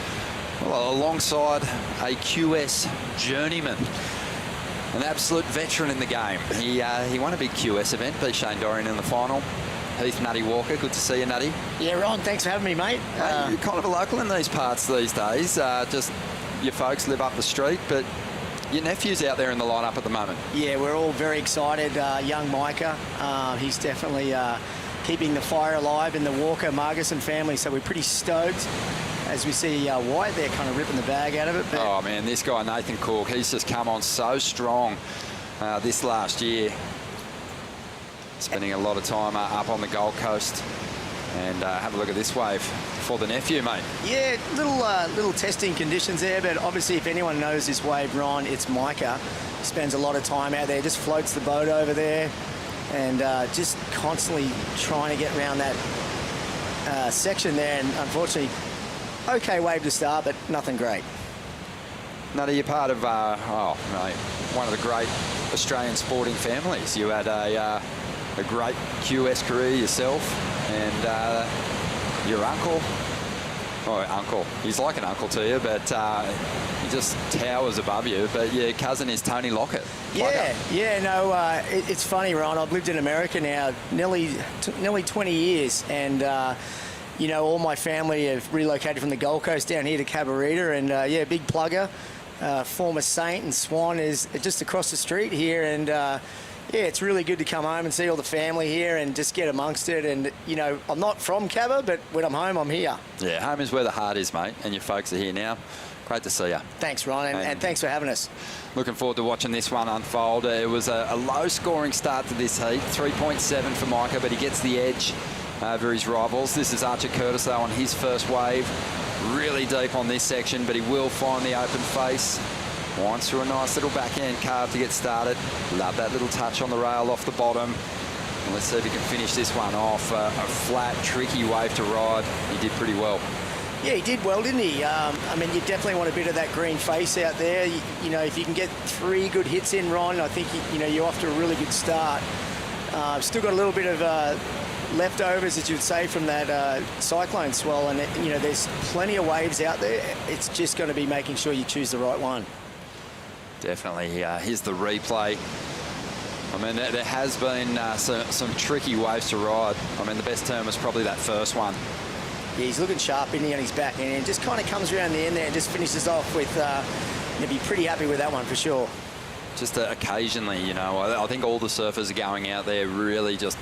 well, alongside a QS journeyman. An absolute veteran in the game. He won a big QS event, beat Shane Dorian in the final. Heath Nutty Walker, good to see you, Nutty. Yeah, Ron, thanks for having me, mate. You're kind of a local in these parts these days. Just your folks live up the street, but your nephew's out there in the lineup at the moment. Yeah, we're all very excited. Young Micah, he's definitely keeping the fire alive in the Walker Margison family, so we're pretty stoked as we see White there kind of ripping the bag out of it. But oh, man, this guy, Nathan Cook, he's just come on so strong this last year. Spending a lot of time up on the Gold Coast. And have a look at this wave for the nephew, mate. Yeah, little testing conditions there, but obviously if anyone knows this wave, Ron, it's Micah. He spends a lot of time out there, just floats the boat over there and just constantly trying to get around that section there. And unfortunately, okay wave to start, but nothing great. Nutty, you're part of, mate, one of the great Australian sporting families. You had a great QS career yourself, and your uncle, he's like an uncle to you, but he just towers above you. But your cousin is Tony Lockett. It's funny, Ron. I've lived in America now nearly 20 years, and all my family have relocated from the Gold Coast down here to Cabarita, and big plugger, former Saint, and Swan is just across the street here, and it's really good to come home and see all the family here and just get amongst it. And, I'm not from Cabba, but when I'm home, I'm here. Yeah, home is where the heart is, mate, and your folks are here now. Great to see you. Thanks, Ron, and thanks for having us. Looking forward to watching this one unfold. It was a low-scoring start to this heat, 3.7 for Micah, but he gets the edge over his rivals. This is Archer Curtis, though, on his first wave. Really deep on this section, but he will find the open face. Winds through a nice little backhand carve to get started. Love that little touch on the rail off the bottom. And let's see if he can finish this one off. A flat, tricky wave to ride. He did pretty well. Yeah, he did well, didn't he? I mean, you definitely want a bit of that green face out there. You know, if you can get 3 good hits in, Ron, I think, you're off to a really good start. Still got a little bit of leftovers, as you would say, from that cyclone swell. And, there's plenty of waves out there. It's just going to be making sure you choose the right one. Definitely. Here's the replay. I mean, there has been some tricky waves to ride. I mean, the best term was probably that first one. Yeah, he's looking sharp, isn't he, on his back end, and just kind of comes around the end there and just finishes off with, you'll be pretty happy with that one for sure. Just occasionally, I think all the surfers are going out there really just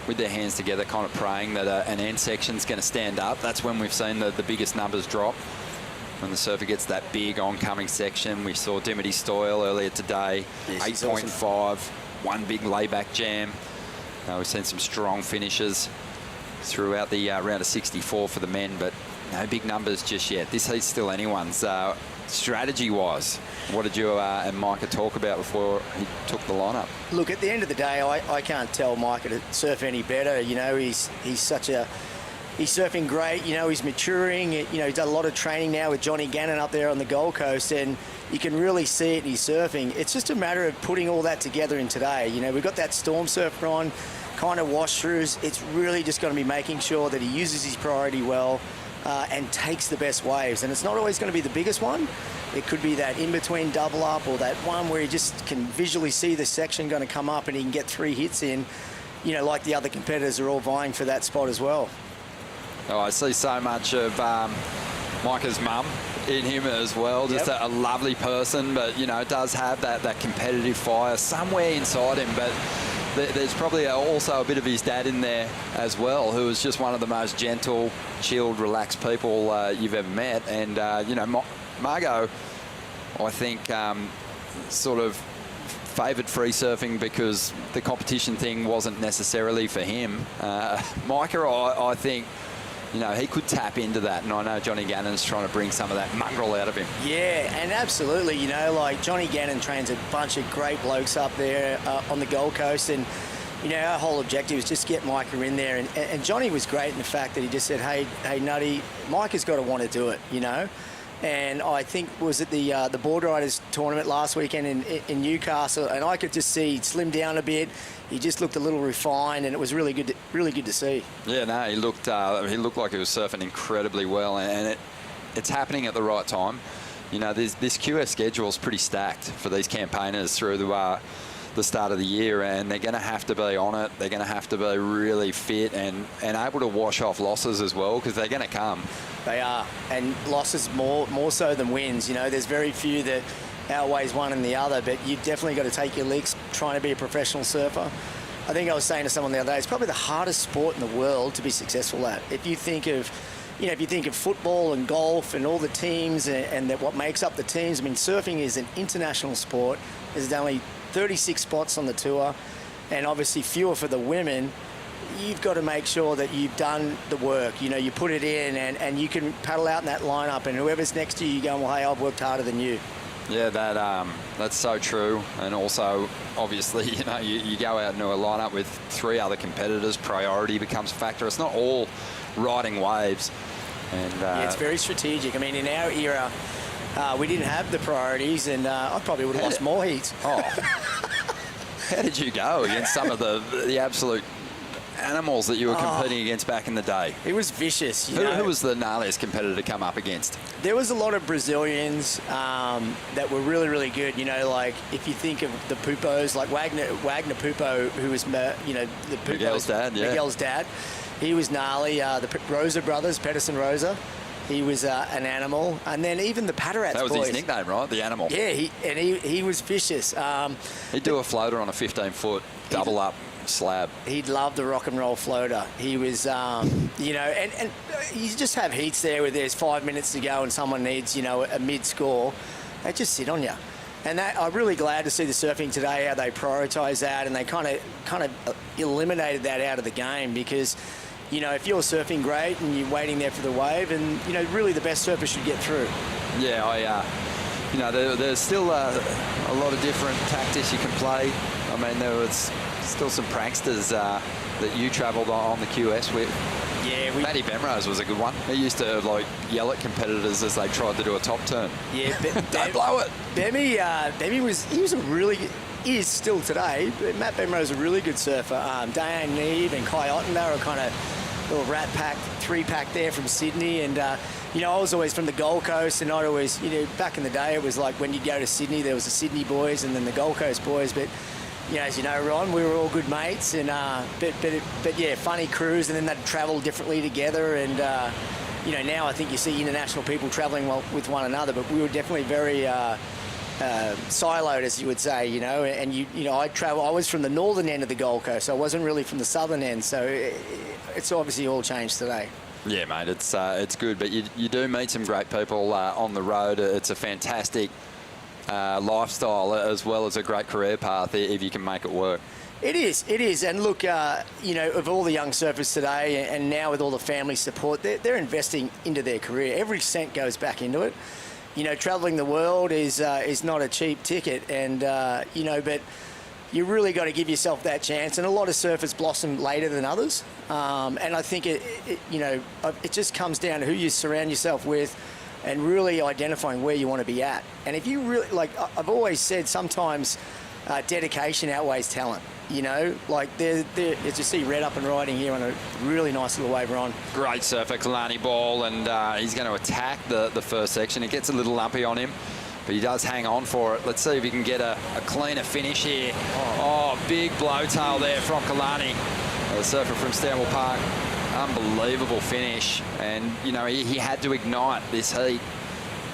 with their hands together, kind of praying that an end section's going to stand up. That's when we've seen the biggest numbers drop. When the surfer gets that big oncoming section. We saw Dimity Stoyle earlier today, 8.5, awesome. One big layback jam. We've seen some strong finishes throughout the round of 64 for the men, but no big numbers just yet. This heat's still anyone's. Strategy-wise, what did you and Micah talk about before he took the lineup? Look, at the end of the day, I can't tell Micah to surf any better. He's surfing great. He's maturing. He's done a lot of training now with Johnny Gannon up there on the Gold Coast, and you can really see it in his surfing. It's just a matter of putting all that together in today. We've got that storm surfer on, kind of wash-throughs. It's really just going to be making sure that he uses his priority well and takes the best waves. And it's not always going to be the biggest one. It could be that in-between double up, or that one where he just can visually see the section going to come up and he can get 3 hits in, like the other competitors are all vying for that spot as well. Oh, I see so much of Micah's mum in him as well. Just a lovely person, but, does have that competitive fire somewhere inside him. But there's probably also a bit of his dad in there as well, who is just one of the most gentle, chilled, relaxed people you've ever met. And, Margot, I think, sort of favoured free surfing because the competition thing wasn't necessarily for him. Micah, I think, he could tap into that, and I know Johnny Gannon's trying to bring some of that mongrel out of him. Yeah, and absolutely, like Johnny Gannon trains a bunch of great blokes up there on the Gold Coast, and, our whole objective is just get Micah in there, and Johnny was great in the fact that he just said, hey, Nutty, Micah's got to want to do it, And I think was at the Board Riders tournament last weekend in Newcastle, and I could just see he'd slimmed down a bit. He just looked a little refined, and it was really good to see. Yeah, no, he looked like he was surfing incredibly well, and it's happening at the right time. This QS schedule is pretty stacked for these campaigners through the start of the year, and they're going to have to be on it. They're going to have to be really fit and able to wash off losses as well, because they're going to come. They are, and losses more so than wins. There's very few that outweighs one and the other, but you've definitely got to take your licks trying to be a professional surfer. I think I was saying to someone the other day, it's probably the hardest sport in the world to be successful at. If you think of football and golf and all the teams and what makes up the teams, I mean, surfing is an international sport. There's only 36 spots on the tour, and obviously fewer for the women. You've got to make sure that you've done the work. You put it in, and you can paddle out in that lineup, and whoever's next to you, you're going, well, hey, I've worked harder than you. Yeah, that's so true. And also, obviously, you go out into a lineup with 3 other competitors. Priority becomes a factor. It's not all riding waves. And yeah, it's very strategic. I mean, in our era, we didn't have the priorities, and I probably would have lost more heats. Oh, how did you go against some of the absolute animals that you were competing against back in the day? It was vicious. Who was the gnarliest competitor to come up against? There was a lot of Brazilians that were really, really good. Like if you think of the Pupos, like Wagner Pupo, who was the Miguel's dad. Yeah. Miguel's dad. He was gnarly. The Rosa brothers, Pedersen Rosa. He was an animal. And then even the Patarats That was boys. His nickname, right? The Animal. Yeah, he was vicious. He'd do a floater on a 15-foot double up slab. He'd love the rock and roll floater. He was, and you just have heats there where there's 5 minutes to go and someone needs, a mid-score. They just sit on you. And I'm really glad to see the surfing today, how they prioritise that, and they kind of eliminated that out of the game, because if you're surfing great and you're waiting there for the wave, and really the best surfer should get through. Yeah, you know, there's still a lot of different tactics you can play. I mean, there was still some pranksters that you travelled on the QS with. Yeah, Matty Bemrose was a good one. He used to like yell at competitors as they tried to do a top turn. Yeah, don't blow it. Bemmy was a really, he is still today. But Matt Bemrose was a really good surfer. Diane Neve and Kai Otten, they were kind of little rat pack, 3-pack there from Sydney. And you know, I was always from the Gold Coast, and I'd always, you know, back in the day, it was like when you go to Sydney, there was the Sydney boys and then the Gold Coast boys. But you know, as you know, Ron, we were all good mates, and but yeah, funny crews, and then they'd travel differently together, and you know, now I think you see international people travelling with one another, but we were definitely very siloed, as you would say, you know. And you know, I was from the northern end of the Gold Coast, so I wasn't really from the southern end, so it's obviously all changed today. Yeah, mate, it's good, but you do meet some great people on the road. It's a fantastic lifestyle as well as a great career path if you can make it work. It is. And look, you know, of all the young surfers today, and now with all the family support, they're investing into their career. Every cent goes back into it. You know, travelling the world is not a cheap ticket, and you know, but you really got to give yourself that chance. And a lot of surfers blossom later than others, and I think you know, it just comes down to who you surround yourself with, and really identifying where you want to be at. And if you really, like I've always said, sometimes dedication outweighs talent. You know, like as you see Red up and riding here on a really nice little wave run. Great surfer, Kalani Ball, and he's going to attack the first section. It gets a little lumpy on him, but he does hang on for it. Let's see if he can get a cleaner finish here. Oh, big blowtail there from Kalani, the surfer from Stanwell Park. Unbelievable finish, and you know, he had to ignite this heat,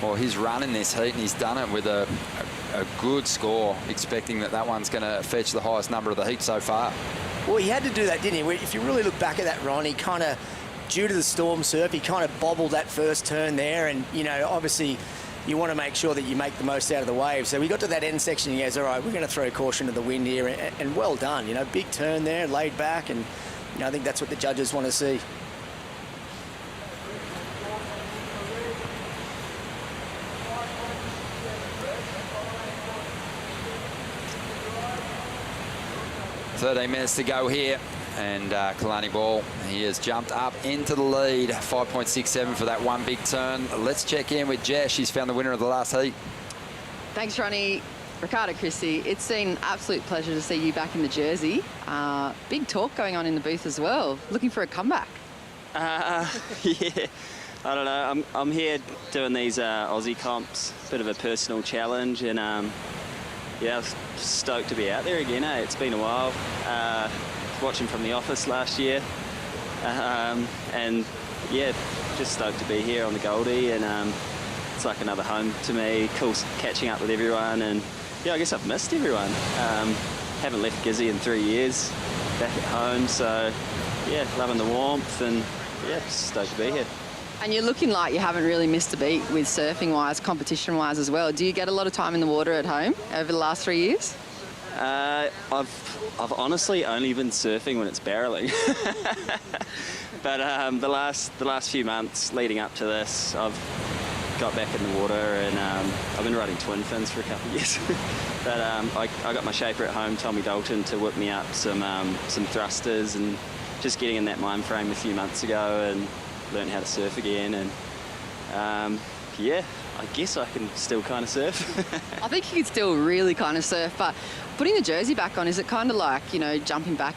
or his run in this heat, and he's done it with a good score, expecting that one's going to fetch the highest number of the heat so far. Well, he had to do that, didn't he? If you really look back at that run, he kind of, due to the storm surf, he kind of bobbled that first turn there, and you know, obviously you want to make sure that you make the most out of the wave. So we got to that end section, he goes, all right, we're going to throw caution to the wind here, and well done, you know, big turn there, laid back, and you know, I think that's what the judges want to see. "13 minutes to go here, and Kalani Ball, he has jumped up into the lead, 5.67 for that one big turn." Let's check in with Jess. She's found the winner of the last heat. Thanks, Ronnie. Ricardo Christie, it's been an absolute pleasure to see you back in the jersey. Big talk going on in the booth as well. Looking for a comeback? Yeah, I don't know. I'm here doing these Aussie comps, bit of a personal challenge, and yeah, I'm stoked to be out there again. It's been a while. Watching from the office last year, and yeah, just stoked to be here on the Goldie, and it's like another home to me. Cool catching up with everyone, and yeah, I guess I've missed everyone. Haven't left Gizzy in 3 years, back at home, so yeah, loving the warmth, and yeah, stoked to be here. And you're looking like you haven't really missed a beat with surfing-wise, competition-wise as well. Do you get a lot of time in the water at home over the last 3 years? I've honestly only been surfing when it's barreling. But the last few months leading up to this, I've got back in the water, and I've been riding twin fins for a couple of years. But I got my shaper at home, Tommy Dalton, to whip me up some thrusters, and just getting in that mind frame a few months ago, and learn how to surf again, and yeah, I guess I can still kind of surf. I think you can still really kind of surf, but putting the jersey back on, is it kind of like, you know, jumping back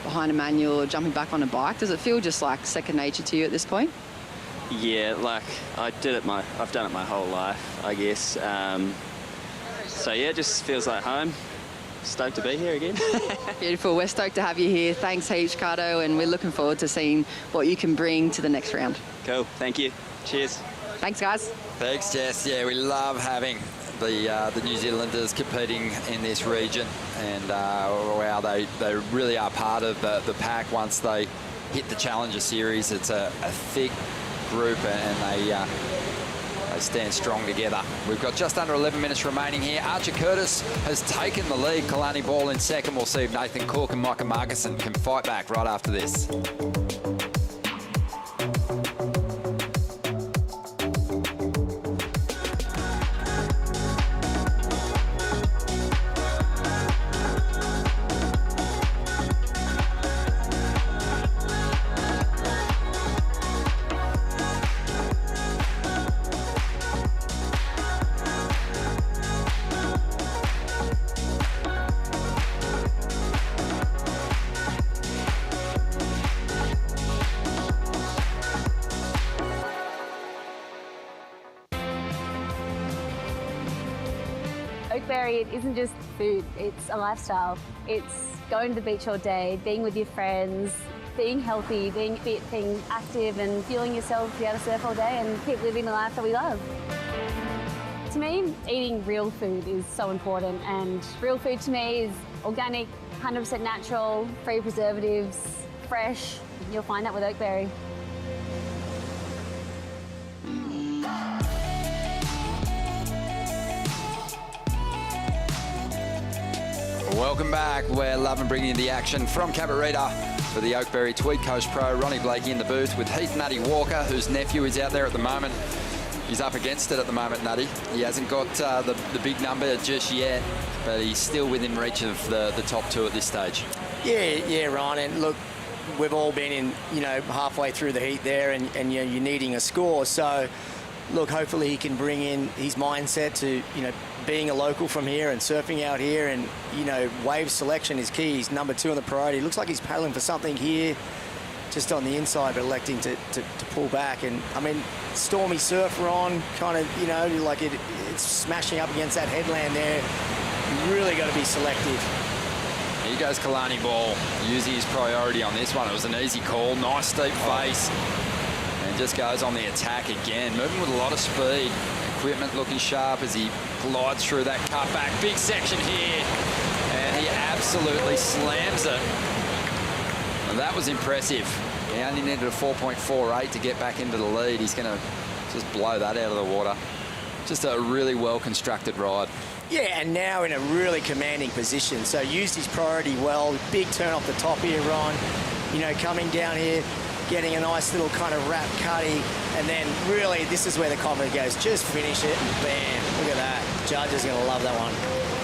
behind a manual or jumping back on a bike? Does it feel just like second nature to you at this point? Yeah, like I've done it my whole life, I guess. So yeah, it just feels like home. Stoked to be here again. Beautiful. We're stoked to have you here. Thanks, heaps, Ricardo, and we're looking forward to seeing what you can bring to the next round. Cool. Thank you. Cheers. Thanks, guys. Thanks, Jess. Yeah, we love having the New Zealanders competing in this region, and wow, they really are part of the pack once they hit the Challenger Series. It's a thick group, and they stand strong together. We've got just under 11 minutes remaining here. Archer Curtis has taken the lead. Kalani Ball in second. We'll see if Nathan Cook and Micah Markison can fight back right after this. Oakberry, it isn't just food, it's a lifestyle. It's going to the beach all day, being with your friends, being healthy, being fit, being active and fueling yourself to be able to surf all day and keep living the life that we love. To me, eating real food is so important, and real food to me is organic, 100% natural, free preservatives, fresh. You'll find that with Oakberry. Welcome back. We're loving bringing you the action from Cabarita for the Oakberry Tweed Coast Pro. Ronnie Blakey in the booth with Heath Nutty Walker, whose nephew is out there at the moment. He's up against it at the moment, Nutty. He hasn't got the big number just yet, but he's still within reach of the top two at this stage. Yeah, Ryan. And look, we've all been in, halfway through the heat there, and you're needing a score. So, look, hopefully he can bring in his mindset to, being a local from here and surfing out here, and, wave selection is key. He's number 2 on the priority. Looks like he's paddling for something here, just on the inside, but electing to pull back. And, stormy surf, Ron, kind of, like it's smashing up against that headland there. You really got to be selective. Here goes Kalani Ball, using his priority on this one. It was an easy call, nice steep face, and just goes on the attack again, moving with a lot of speed. Equipment looking sharp as he glides through that cutback. Big section here, and he absolutely slams it. And that was impressive. He only needed a 4.48 to get back into the lead. He's going to just blow that out of the water. Just a really well-constructed ride. Yeah, and now in a really commanding position. So used his priority well. Big turn off the top here, Ron. Coming down here, getting a nice little kind of wrap cutty. And then really, this is where the comment goes. Just finish it and bam. Look at that. Judge is going to love that one.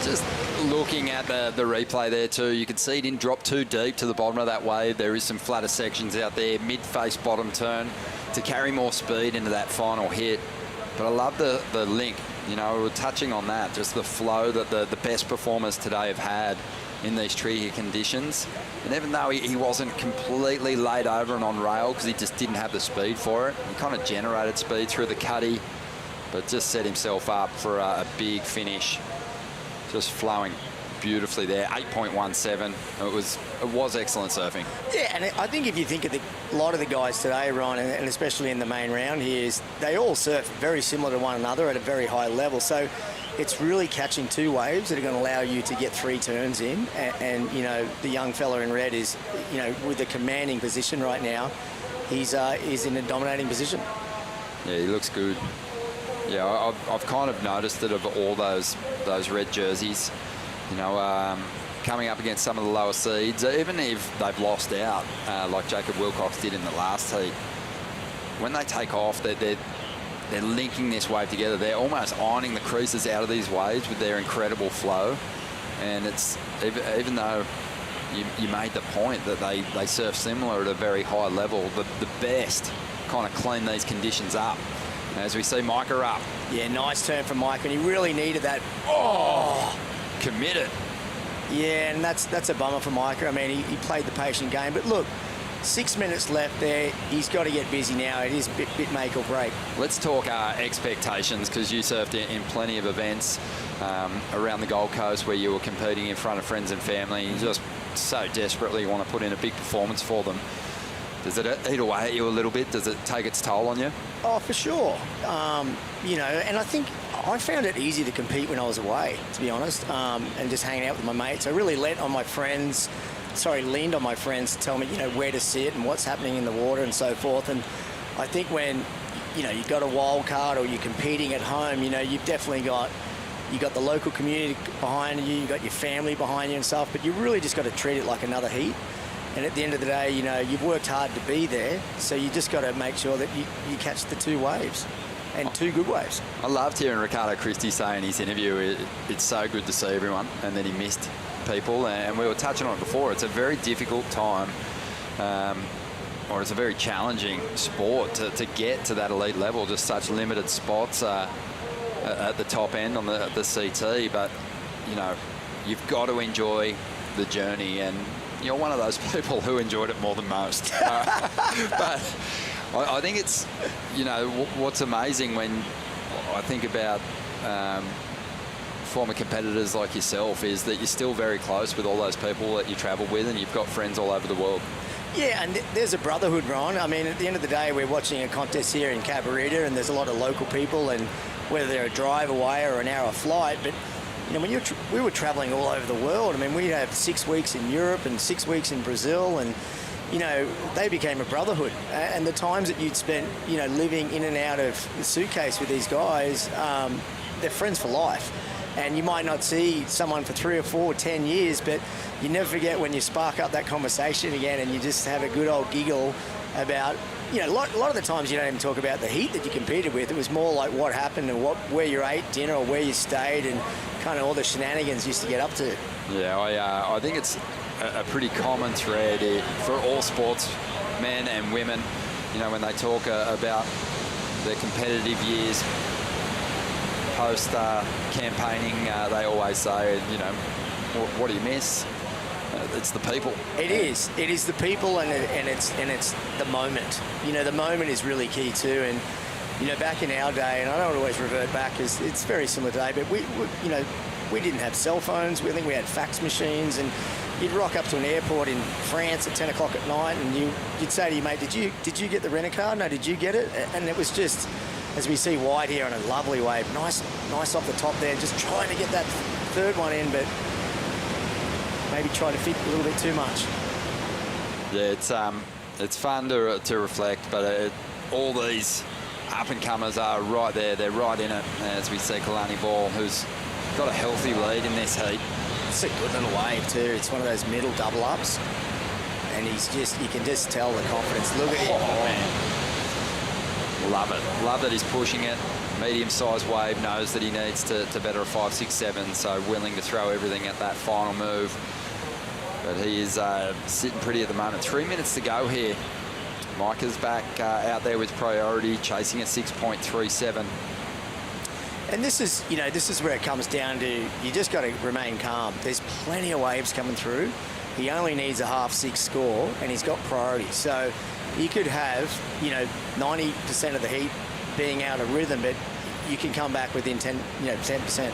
Just looking at the replay there too, you can see he didn't drop too deep to the bottom of that wave. There is some flatter sections out there, mid-face bottom turn to carry more speed into that final hit. But I love the link. We were touching on that, just the flow that the best performers today have had in these tricky conditions. And even though he wasn't completely laid over and on rail because he just didn't have the speed for it, he kind of generated speed through the cutty, but just set himself up for a big finish. Just flowing beautifully there, 8.17. It was excellent surfing. Yeah, and I think if you think of a lot of the guys today, Ryan, and especially in the main round here, is they all surf very similar to one another at a very high level. So it's really catching 2 waves that are going to allow you to get 3 turns in. And the young fella in red is, with a commanding position right now, he's in a dominating position. Yeah, he looks good. Yeah, I've kind of noticed that of all those red jerseys, coming up against some of the lower seeds, even if they've lost out, like Jacob Wilcox did in the last heat, when they take off, they're linking this wave together. They're almost ironing the creases out of these waves with their incredible flow. And it's even though you made the point that they surf similar at a very high level, the best kind of clean these conditions up. As we see Micah up. Yeah, nice turn from Micah, and he really needed that. Oh! Committed. Yeah, and that's a bummer for Micah. He played the patient game. But look, 6 minutes left there. He's got to get busy now. It is a bit make or break. Let's talk expectations, because you surfed in plenty of events around the Gold Coast where you were competing in front of friends and family. You just so desperately want to put in a big performance for them. Does it eat away at you a little bit? Does it take its toll on you? Oh, for sure. And I think I found it easy to compete when I was away, to be honest, and just hanging out with my mates. I really leaned on my friends to tell me, where to sit and what's happening in the water and so forth. And I think when, you've got a wild card or you're competing at home, you've definitely got the local community behind you, you've got your family behind you and stuff, but you really just got to treat it like another heat. And at the end of the day, you've worked hard to be there, so you just got to make sure that you catch the 2 waves, and 2 good waves. I loved hearing Ricardo Christie say in his interview, it's so good to see everyone, and then he missed people, and we were touching on it before. It's a very difficult time, or it's a very challenging sport to get to that elite level, just such limited spots at the top end on the CT, but, you've got to enjoy the journey, and you're one of those people who enjoyed it more than most. But I think it's, what's amazing when I think about former competitors like yourself is that you're still very close with all those people that you travel with, and you've got friends all over the world. Yeah, and there's a brotherhood, Ron. I mean, at the end of the day, we're watching a contest here in Cabarita, and there's a lot of local people, and whether they're a drive away or an hour flight, but you know, when we were traveling all over the world. I mean, we'd have 6 weeks in Europe and 6 weeks in Brazil, and you know, they became a brotherhood. And the times that you'd spent, you know, living in and out of the suitcase with these guys, they're friends for life. And you might not see someone for 3 or 4 or 10 years, but you never forget when you spark up that conversation again and you just have a good old giggle about, you know, a lot of the times you don't even talk about the heat that you competed with. It was more like what happened and where you ate dinner or where you stayed and kind of all the shenanigans used to get up to. Yeah, I think it's a pretty common thread for all sports, men and women, you know, when they talk about their competitive years, post-campaigning, they always say, you know, what do you miss? It's the people. It is the people, and it's the moment. You know, the moment is really key too. And you know, back in our day, and I don't always revert back because it's very similar today, but we you know, we didn't have cell phones. I think we had fax machines, and you'd rock up to an airport in France at 10 o'clock at night, and you'd say to your mate, "Did you get the rent-a-car? No, did you get it?" And it was just, as we see White here on a lovely wave, nice off the top there, just trying to get that third one in, but maybe try to fit a little bit too much. Yeah, it's fun to reflect, but all these up-and-comers are right there. They're right in it, as we see Kalani Ball, who's got a healthy lead in this heat. It's a good little wave too. It's one of those middle double-ups, and you can just tell the confidence. Look at him. Oh, man. Love it. Love that he's pushing it. Medium-sized wave, knows that he needs to better a 5, 6, 7, so willing to throw everything at that final move. But he is sitting pretty at the moment. 3 minutes to go here. Micah's back out there with priority, chasing a 6.37. And this is where it comes down to, you just got to remain calm. There's plenty of waves coming through. He only needs a 6.5 score, and he's got priority. So you could have, you know, 90% of the heat being out of rhythm, but you can come back within 10%.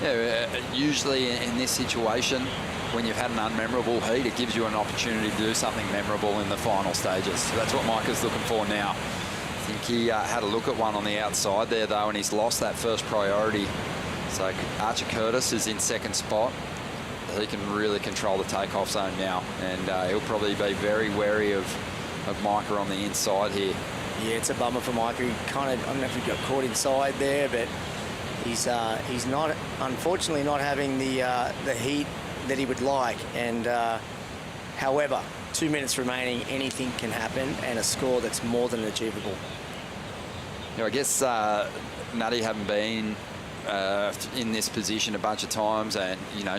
Yeah, usually in this situation, when you've had an unmemorable heat, it gives you an opportunity to do something memorable in the final stages. So that's what Micah's looking for now. I think he had a look at one on the outside there, though, and he's lost that first priority. So Archer Curtis is in second spot. He can really control the takeoff zone now, and he'll probably be very wary of Micah on the inside here. Yeah, it's a bummer for Micah. He kind of, I don't know if he got caught inside there, but he's not, unfortunately, not having the heat that he would like. And however, 2 minutes remaining, anything can happen, and a score that's more than achievable. You know, I guess Nutty haven't been in this position a bunch of times, and you know,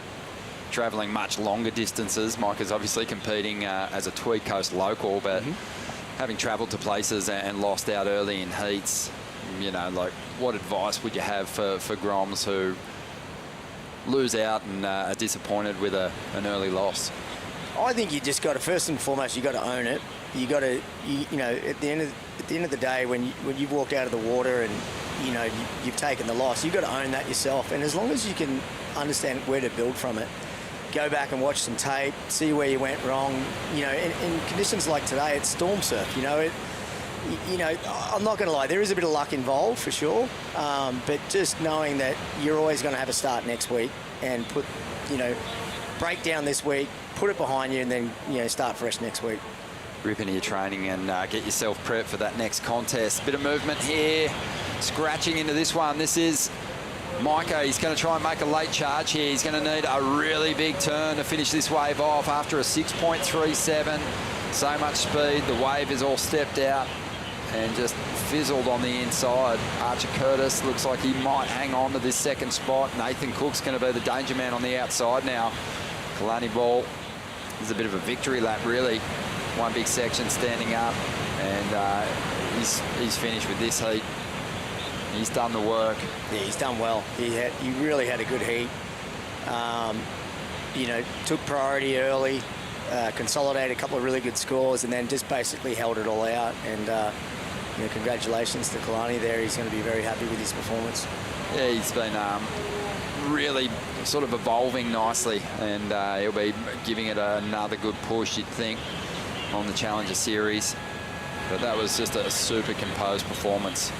travelling much longer distances. Micah's obviously competing as a Tweed Coast local, but having travelled to places and lost out early in heats, you know, like, what advice would you have for Groms who lose out and are disappointed with an early loss? I think you just got to, first and foremost, you got to own it. You got to, you know, at the end of the day, when you've walked out of the water and you know you've taken the loss, you've got to own that yourself. And as long as you can understand where to build from it, go back and watch some tape, see where you went wrong. You know, in conditions like today, it's storm surf. You know, I'm not going to lie, there is a bit of luck involved for sure, but just knowing that you're always going to have a start next week and break down this week, put it behind you, and then, you know, start fresh next week. Rip into your training and get yourself prepped for that next contest. Bit of movement here, scratching into this one. This is Micah. He's going to try and make a late charge here. He's going to need a really big turn to finish this wave off after a 6.37. So much speed. The wave is all stepped out and just fizzled on the inside. Archer Curtis looks like he might hang on to this second spot. Nathan Cook's going to be the danger man on the outside now. Kalani Ball is a bit of a victory lap, really. One big section standing up, and he's finished with this heat. He's done the work. Yeah, he's done well. He really had a good heat. You know, took priority early, consolidated a couple of really good scores, and then just basically held it all out. And you know, congratulations to Kalani there. He's going to be very happy with his performance. Yeah, he's been really sort of evolving nicely, and he'll be giving it another good push, you'd think, on the Challenger Series. But that was just a super composed performance.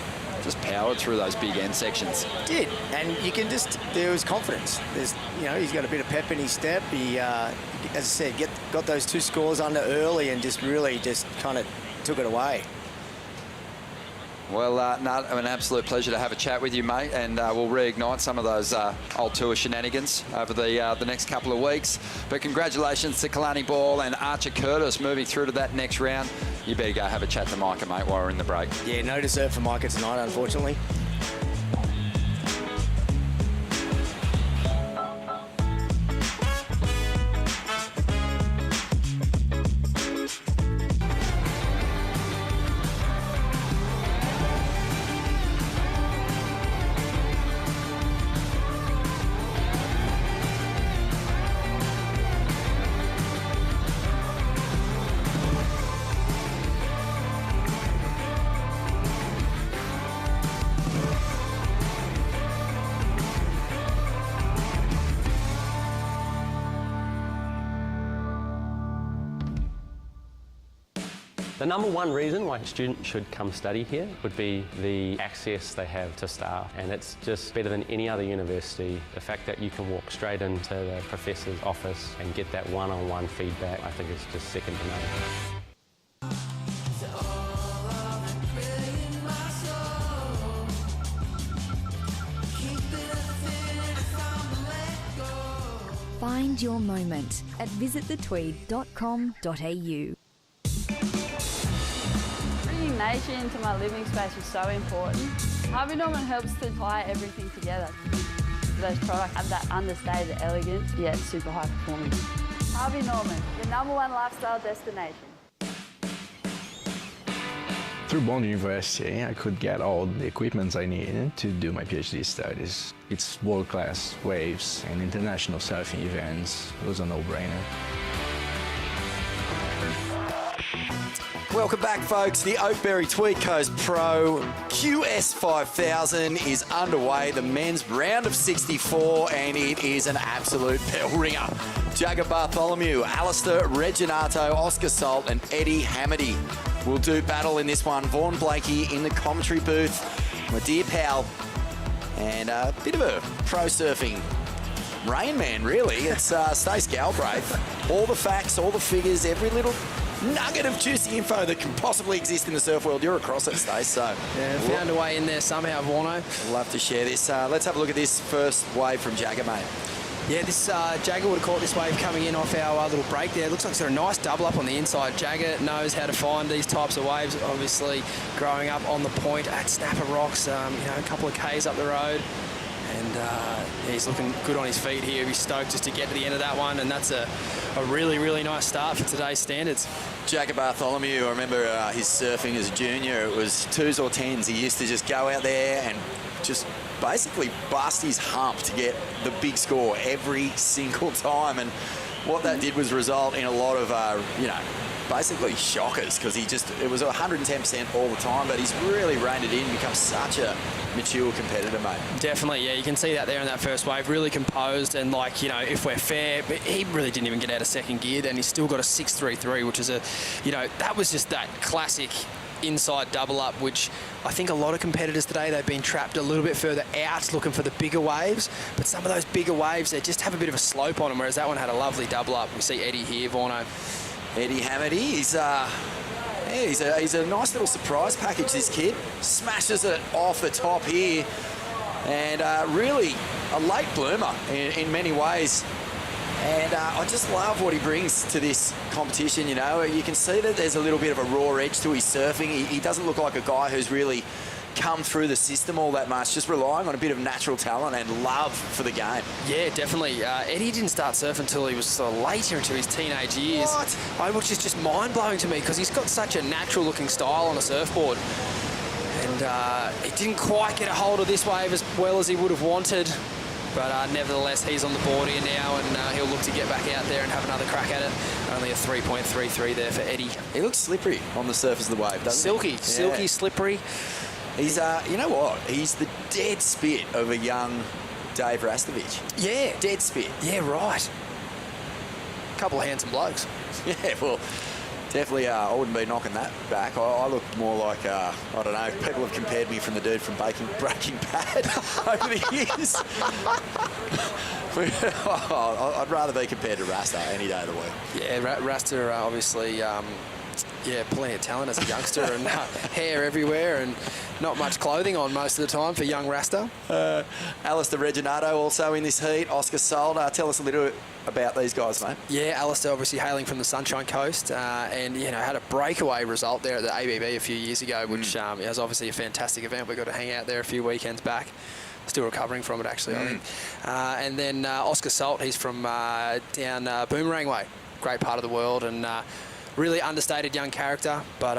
Just powered through those big end sections. Did, and you can just, there was confidence. There's, you know, he's got a bit of pep in his step. He, as I said, got those 2 scores under early and just really just kind of took it away. Well, Nut, an absolute pleasure to have a chat with you, mate, and we'll reignite some of those old tour shenanigans over the next couple of weeks. But congratulations to Kalani Ball and Archer Curtis moving through to that next round. You better go have a chat to Micah, mate, while we're in the break. Yeah, no dessert for Micah tonight, unfortunately. The number one reason why a student should come study here would be the access they have to staff, and it's just better than any other university. The fact that you can walk straight into the professor's office and get that one-on-one feedback, I think is just second to none. Find your moment at visitthetweed.com.au. Bringing nature into my living space is so important. Harvey Norman helps to tie everything together. Those products have that understated elegance, yet super high performing. Harvey Norman, your #1 lifestyle destination. Through Bond University, I could get all the equipment I needed to do my PhD studies. It's world-class waves and international surfing events. It was a no-brainer. Welcome back, folks. The Oakberry Tweed Coast Pro QS 5000 is underway. The men's round of 64, and it is an absolute bell ringer. Jagger Bartholomew, Alistair Reginato, Oscar Salt, and Eddie Hamady will do battle in this one. Vaughan Blakey in the commentary booth. My dear pal, and a bit of a pro surfing Rain Man, really. It's Stace Galbraith. All the facts, all the figures, every little nugget of juicy info that can possibly exist in the surf world. You're across it, Stace, so... Yeah, found a way in there somehow, Vorno. Love to share this. Let's have a look at this first wave from Jagger, mate. Yeah, this Jagger would have caught this wave coming in off our little break there. It looks like it's got a nice double up on the inside. Jagger knows how to find these types of waves, obviously growing up on the point at Snapper Rocks, you know, a couple of Ks up the road. And he's looking good on his feet here. He's stoked just to get to the end of that one, and that's a really, really nice start for today's standards. Jagger Bartholomew, I remember his surfing as a junior. It was 2s or 10s. He used to just go out there and just basically bust his hump to get the big score every single time. And what that did was result in a lot of, you know, basically shockers, because it was 110% all the time, but he's really reined it in, become such a mature competitor, mate. Definitely, yeah, you can see that there in that first wave, really composed, and like, you know, if we're fair, but he really didn't even get out of second gear, then he's still got a 6.33, which is you know, that was just that classic inside double up, which I think a lot of competitors today, they've been trapped a little bit further out looking for the bigger waves, but some of those bigger waves, they just have a bit of a slope on them, whereas that one had a lovely double up. We see Eddie here, Vorno. Eddie Hamady, he's a nice little surprise package, this kid. Smashes it off the top here, and really a late bloomer in many ways. And I just love what he brings to this competition, you know. You can see that there's a little bit of a raw edge to his surfing. He doesn't look like a guy who's really come through the system all that much, just relying on a bit of natural talent and love for the game. Yeah, definitely. Eddie didn't start surfing until he was sort of later into his teenage years. What? Which is just mind-blowing to me, because he's got such a natural-looking style on a surfboard. And he didn't quite get a hold of this wave as well as he would have wanted. But nevertheless, he's on the board here now, and he'll look to get back out there and have another crack at it. Only a 3.33 there for Eddie. He looks slippery on the surface of the wave, doesn't he? Silky, slippery. He's, you know what? He's the dead spit of a young Dave Rastovich. Yeah. Dead spit. Yeah, right. Couple of handsome blokes. Yeah, well, definitely I wouldn't be knocking that back. I look more like, I don't know, people have compared me from the dude from Breaking Bad over the years. I'd rather be compared to Rasta any day of the week. Yeah, Rasta obviously, plenty of talent as a youngster and hair everywhere and not much clothing on most of the time for young Rasta. Alistair Reginato also in this heat. Oscar Sold. Tell us a little about these guys, mate. Yeah, Alistair obviously hailing from the Sunshine Coast and, had a breakaway result there at the ABB a few years ago, which was obviously a fantastic event. We got to hang out there a few weekends back. Still recovering from it, actually, I think. And then Oscar Salt, he's from down Boomerang Way. Great part of the world and really understated young character, but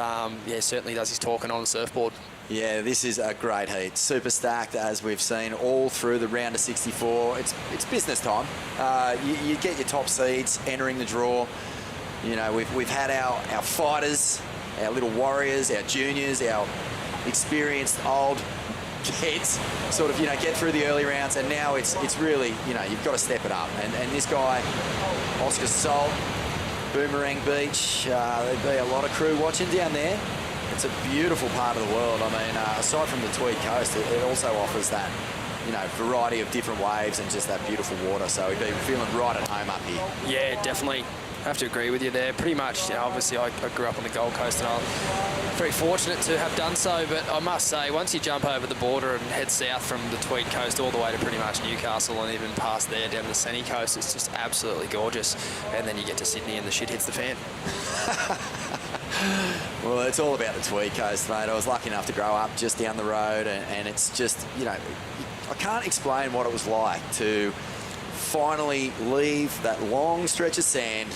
certainly does his talking on the surfboard. Yeah, this is a great heat. Super stacked, as we've seen all through the round of 64. It's business time. You get your top seeds entering the draw. We've had our fighters, our little warriors, our juniors, our experienced old kids sort of, get through the early rounds, and now it's really, you've got to step it up. And this guy, Oscar Sol, Boomerang Beach, there'd be a lot of crew watching down there. It's a beautiful part of the world. I mean, aside from the Tweed Coast, it also offers that, variety of different waves and just that beautiful water. So we'd be feeling right at home up here. Yeah, definitely. I have to agree with you there. Pretty much, obviously, I grew up on the Gold Coast and I'm very fortunate to have done so. But I must say, once you jump over the border and head south from the Tweed Coast all the way to pretty much Newcastle and even past there down the Sunny Coast, it's just absolutely gorgeous. And then you get to Sydney and the shit hits the fan. Well, it's all about the Tweed Coast, mate. I was lucky enough to grow up just down the road, and it's just, I can't explain what it was like to finally leave that long stretch of sand,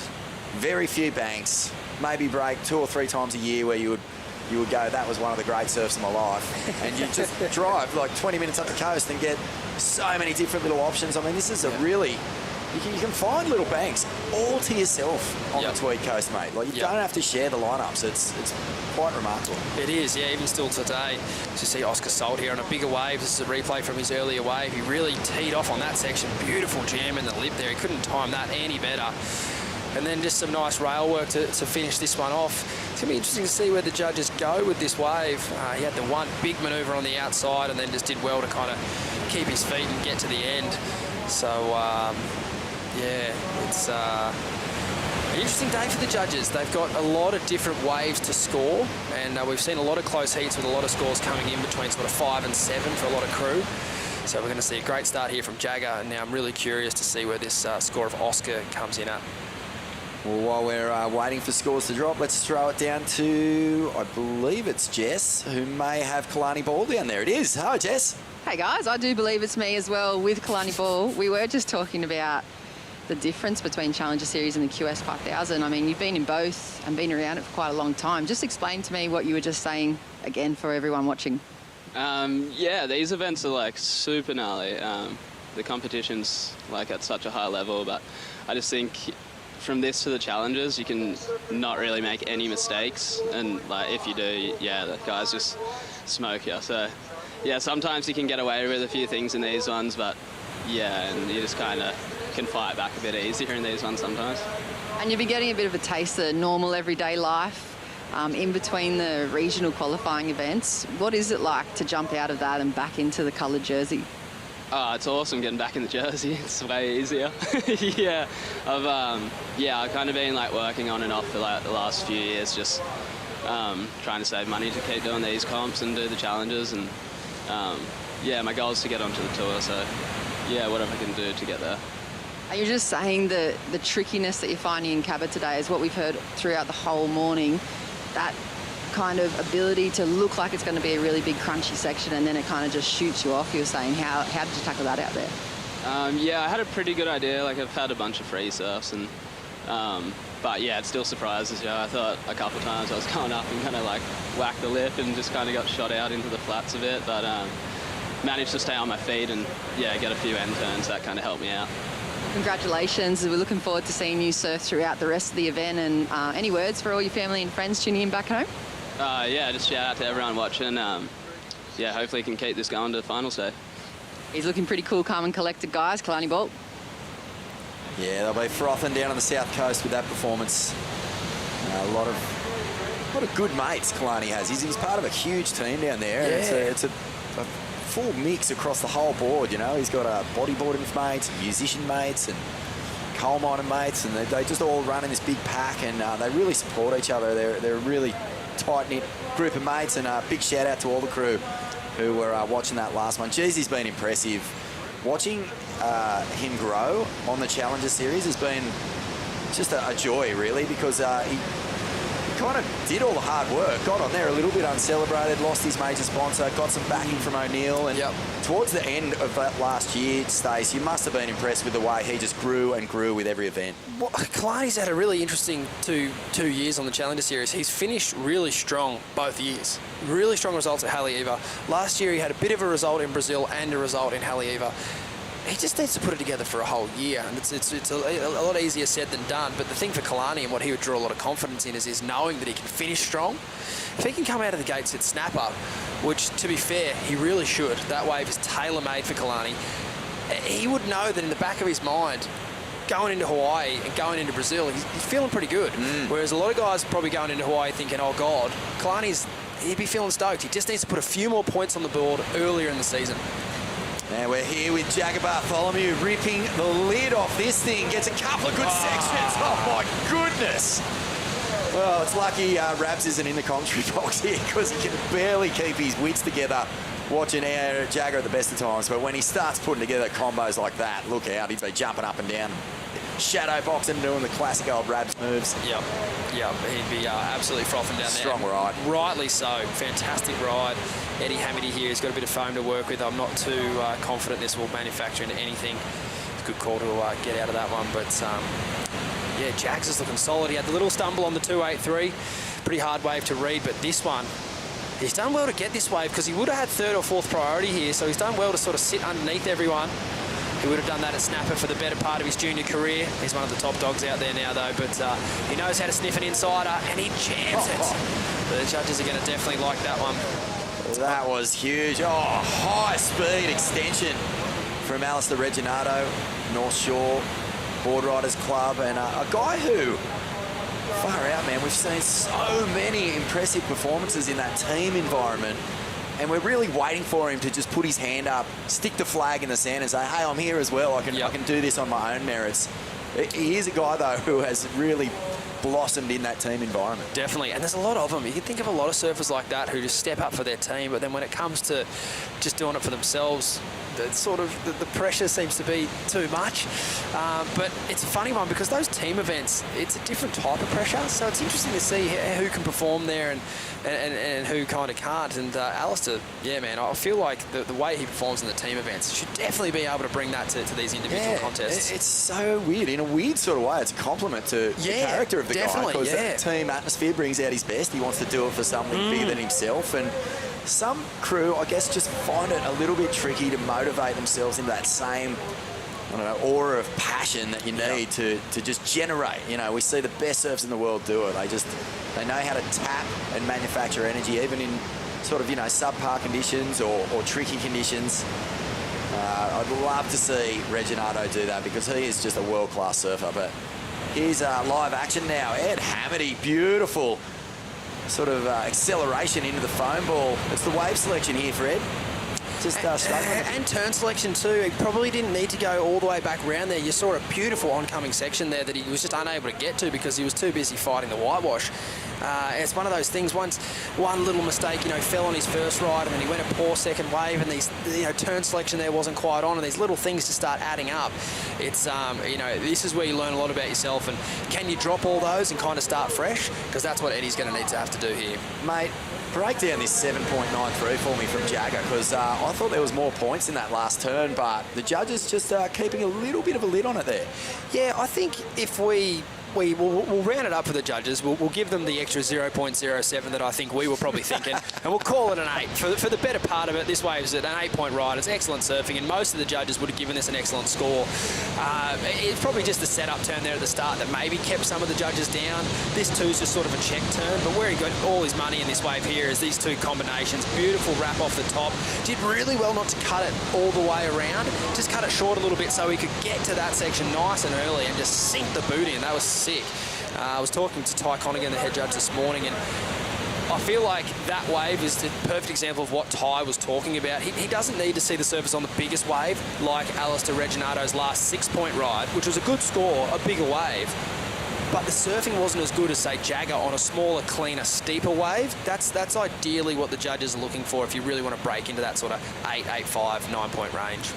very few banks, maybe break 2 or 3 times a year where you would go, that was one of the great surfs of my life. And you just drive like 20 minutes up the coast and get so many different little options. I mean, this is a really... You can find little banks all to yourself on the Tweed Coast, mate. Like, you don't have to share the lineups. It's quite remarkable. It is, yeah, even still today. To see Oscar Salt here on a bigger wave. This is a replay from his earlier wave. He really teed off on that section. Beautiful jam in the lip there. He couldn't time that any better. And then just some nice rail work to finish this one off. It's going to be interesting to see where the judges go with this wave. He had the one big manoeuvre on the outside and then just did well to kind of keep his feet and get to the end. So... it's an interesting day for the judges. They've got a lot of different waves to score, and we've seen a lot of close heats with a lot of scores coming in between sort of 5 and 7 for a lot of crew. So we're going to see a great start here from Jagger, and now I'm really curious to see where this score of Oscar comes in at. Well, while we're waiting for scores to drop, let's throw it down to, I believe it's Jess, who may have Kalani Ball down there. It is. Hi, Jess. Hey, guys. I do believe it's me as well with Kalani Ball. We were just talking about the difference between Challenger Series and the QS 5000. I mean, you've been in both and been around it for quite a long time. Just explain to me what you were just saying again for everyone watching. These events are like super gnarly. The competition's like at such a high level, but I just think from this to the Challengers, you can not really make any mistakes, and like if you do, the guys just smoke you. So sometimes you can get away with a few things in these ones, but and you just kind of can fight back a bit easier in these ones sometimes. And you'll be getting a bit of a taste of normal everyday life in between the regional qualifying events. What is it like to jump out of that and back into the coloured jersey? Oh, it's awesome getting back in the jersey. It's way easier. I've kind of been like working on and off for like the last few years, just trying to save money to keep doing these comps and do the challenges, and my goal is to get onto the tour, so whatever I can do to get there. Are you just saying the trickiness that you're finding in Cabot today is what we've heard throughout the whole morning, that kind of ability to look like it's going to be a really big crunchy section and then it kind of just shoots you off? You were saying, how did you tackle that out there? I had a pretty good idea. Like, I've had a bunch of free surfs, and it still surprises you. I thought a couple of times I was going up and kind of like whacked the lip and just kind of got shot out into the flats a bit, but managed to stay on my feet and get a few end turns. That kind of helped me out. Congratulations. We're looking forward to seeing you surf throughout the rest of the event, and any words for all your family and friends tuning in back home? Just shout out to everyone watching. Hopefully you can keep this going to the finals day. He's looking pretty cool, calm and collected, guys. Kalani Bolt. Yeah, they'll be frothing down on the south coast with that performance. A lot of good mates Kalani has. He's part of a huge team down there. Yeah. And it's a full mix across the whole board, you know. He's got bodyboarding mates, musician mates, and coal mining mates, and they just all run in this big pack, and they really support each other. They're a really tight-knit group of mates, and a big shout-out to all the crew who were watching that last one. Jeez, he's been impressive. Watching him grow on the Challenger Series has been just a joy, really, because he kind of did all the hard work, got on there a little bit uncelebrated, lost his major sponsor, got some backing from O'Neill, and towards the end of that last year, Stace, you must have been impressed with the way he just grew and grew with every event. Well, Kalani's had a really interesting two years on the Challenger Series. He's finished really strong both years. Really strong results at Haleiwa. Last year he had a bit of a result in Brazil and a result in Haleiwa. He just needs to put it together for a whole year, and it's a lot easier said than done. But the thing for Kalani and what he would draw a lot of confidence in is knowing that he can finish strong. If he can come out of the gates at snapper, which, to be fair, he really should. That wave is tailor-made for Kalani. He would know that in the back of his mind, going into Hawaii and going into Brazil, he's feeling pretty good. Whereas a lot of guys probably going into Hawaii thinking, oh, God, he'd be feeling stoked. He just needs to put a few more points on the board earlier in the season. And we're here with Jagger Bartholomew ripping the lid off this thing. Gets a couple of good sections. Oh, my goodness. Well, it's lucky Rabs isn't in the commentary box here because he can barely keep his wits together watching Jagger at the best of times. But when he starts putting together combos like that, look out. He'd be jumping up and down, shadow boxing, doing the classic old Rabs moves. Yep. He'd be absolutely frothing down there. Strong ride. Rightly so. Fantastic ride. Eddie Hamity here has got a bit of foam to work with. I'm not too confident this will manufacture into anything. It's a good call to get out of that one. But, yeah, Jags is looking solid. He had the little stumble on the 283. Pretty hard wave to read, but this one, he's done well to get this wave because he would have had third or fourth priority here. So he's done well to sort of sit underneath everyone. He would have done that at snapper for the better part of his junior career. He's one of the top dogs out there now, though, but he knows how to sniff an insider, and he jams it. The judges are going to definitely like that one. That was huge. Oh, high-speed extension from Alistair Reginato, North Shore Board Riders Club, and a guy who, far out, man, we've seen so many impressive performances in that team environment, and we're really waiting for him to just put his hand up, stick the flag in the sand and say, hey, I'm here as well. I can do this on my own merits. He is a guy, though, who has really blossomed in that team environment. Definitely, and there's a lot of them. You can think of a lot of surfers like that who just step up for their team, but then when it comes to just doing it for themselves, the pressure seems to be too much. But it's a funny one because those team events, it's a different type of pressure, so it's interesting to see who can perform there and who kind of can't. And Alistair, yeah, man, I feel like the way he performs in the team events should definitely be able to bring that to these individual contests. It's so weird. In a weird sort of way, it's a compliment to the character of the guy, because that team atmosphere brings out his best. He wants to do it for something bigger than himself, and some crew, I guess, just find it a little bit tricky to motivate themselves into that same, I don't know, aura of passion that you need to just generate. You know, we see the best surfers in the world do it. They know how to tap and manufacture energy, even in sort of, you know, subpar conditions or tricky conditions. I'd love to see Reginato do that because he is just a world-class surfer. But here's live action now. Ed Hamity, beautiful sort of acceleration into the foam ball. It's the wave selection here for Ed. Just struggling. And turn selection too. He probably didn't need to go all the way back around there. You saw a beautiful oncoming section there that he was just unable to get to because he was too busy fighting the whitewash. It's one of those things. Once one little mistake, you know, fell on his first ride, and then he went a poor second wave, and these, you know, turn selection there wasn't quite on, and these little things just start adding up. It's you know, this is where you learn a lot about yourself, and can you drop all those and kind of start fresh? Because that's what Eddie's going to need to have to do here, mate. Break down this 7.93 for me from Jagger, because I thought there was more points in that last turn, but the judges just keeping a little bit of a lid on it there. Yeah, I think if we we'll round it up for the judges. We'll give them the extra 0.07 that I think we were probably thinking, and we'll call it an 8. For the better part of it, this wave's at an 8-point ride. It's excellent surfing, and most of the judges would have given this an excellent score. It's probably just the setup turn there at the start that maybe kept some of the judges down. This two's just sort of a check turn, but where he got all his money in this wave here is these two combinations. Beautiful wrap off the top. Did really well not to cut it all the way around. Just cut it short a little bit so he could get to that section nice and early and just sink the boot in. That was sick. I was talking to Ty Connigan, the head judge, this morning, and I feel like that wave is the perfect example of what Ty was talking about. He doesn't need to see the surface on the biggest wave like Alistair Reginato's last 6-point ride, which was a good score, a bigger wave. But the surfing wasn't as good as, say, Jagger on a smaller, cleaner, steeper wave. That's ideally what the judges are looking for if you really want to break into that sort of 8, 8.5, 9-point range.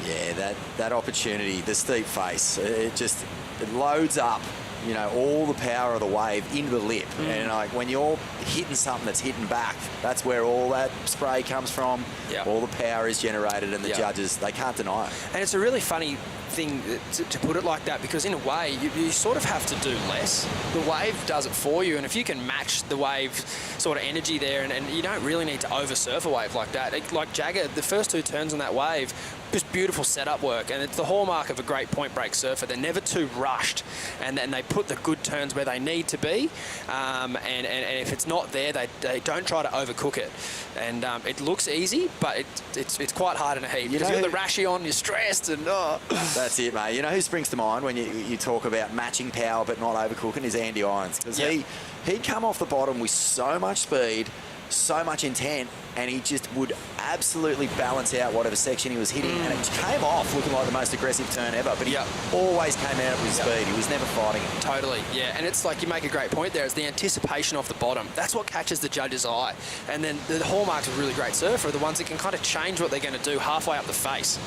Yeah, that opportunity, the steep face, it loads up, you know, all the power of the wave into the lip. And like when you're hitting something that's hitting back, that's where all that spray comes from. Yep. All the power is generated, and the judges, they can't deny it. And it's a really funny thing to put it like that, because in a way you sort of have to do less. The wave does it for you, and if you can match the wave sort of energy there, and you don't really need to over surf a wave like that. Like Jagger, the first 2 turns on that wave, just beautiful setup work, and it's the hallmark of a great point break surfer. They're never too rushed, and then they put the good turns where they need to be, and if it's not there, they don't try to overcook it. And it looks easy, but it's quite hard in a heat. Because you've got the rashy on, you're stressed, and That's it, mate. You know who springs to mind when you talk about matching power but not overcooking is Andy Irons, because he'd come off the bottom with so much speed, so much intent, and he just would absolutely balance out whatever section he was hitting, and it came off looking like the most aggressive turn ever, but he always came out with speed. He was never fighting it. Totally, yeah. And it's like, you make a great point there, it's the anticipation off the bottom. That's what catches the judge's eye. And then the hallmarks of a really great surfer are the ones that can kind of change what they're going to do halfway up the face.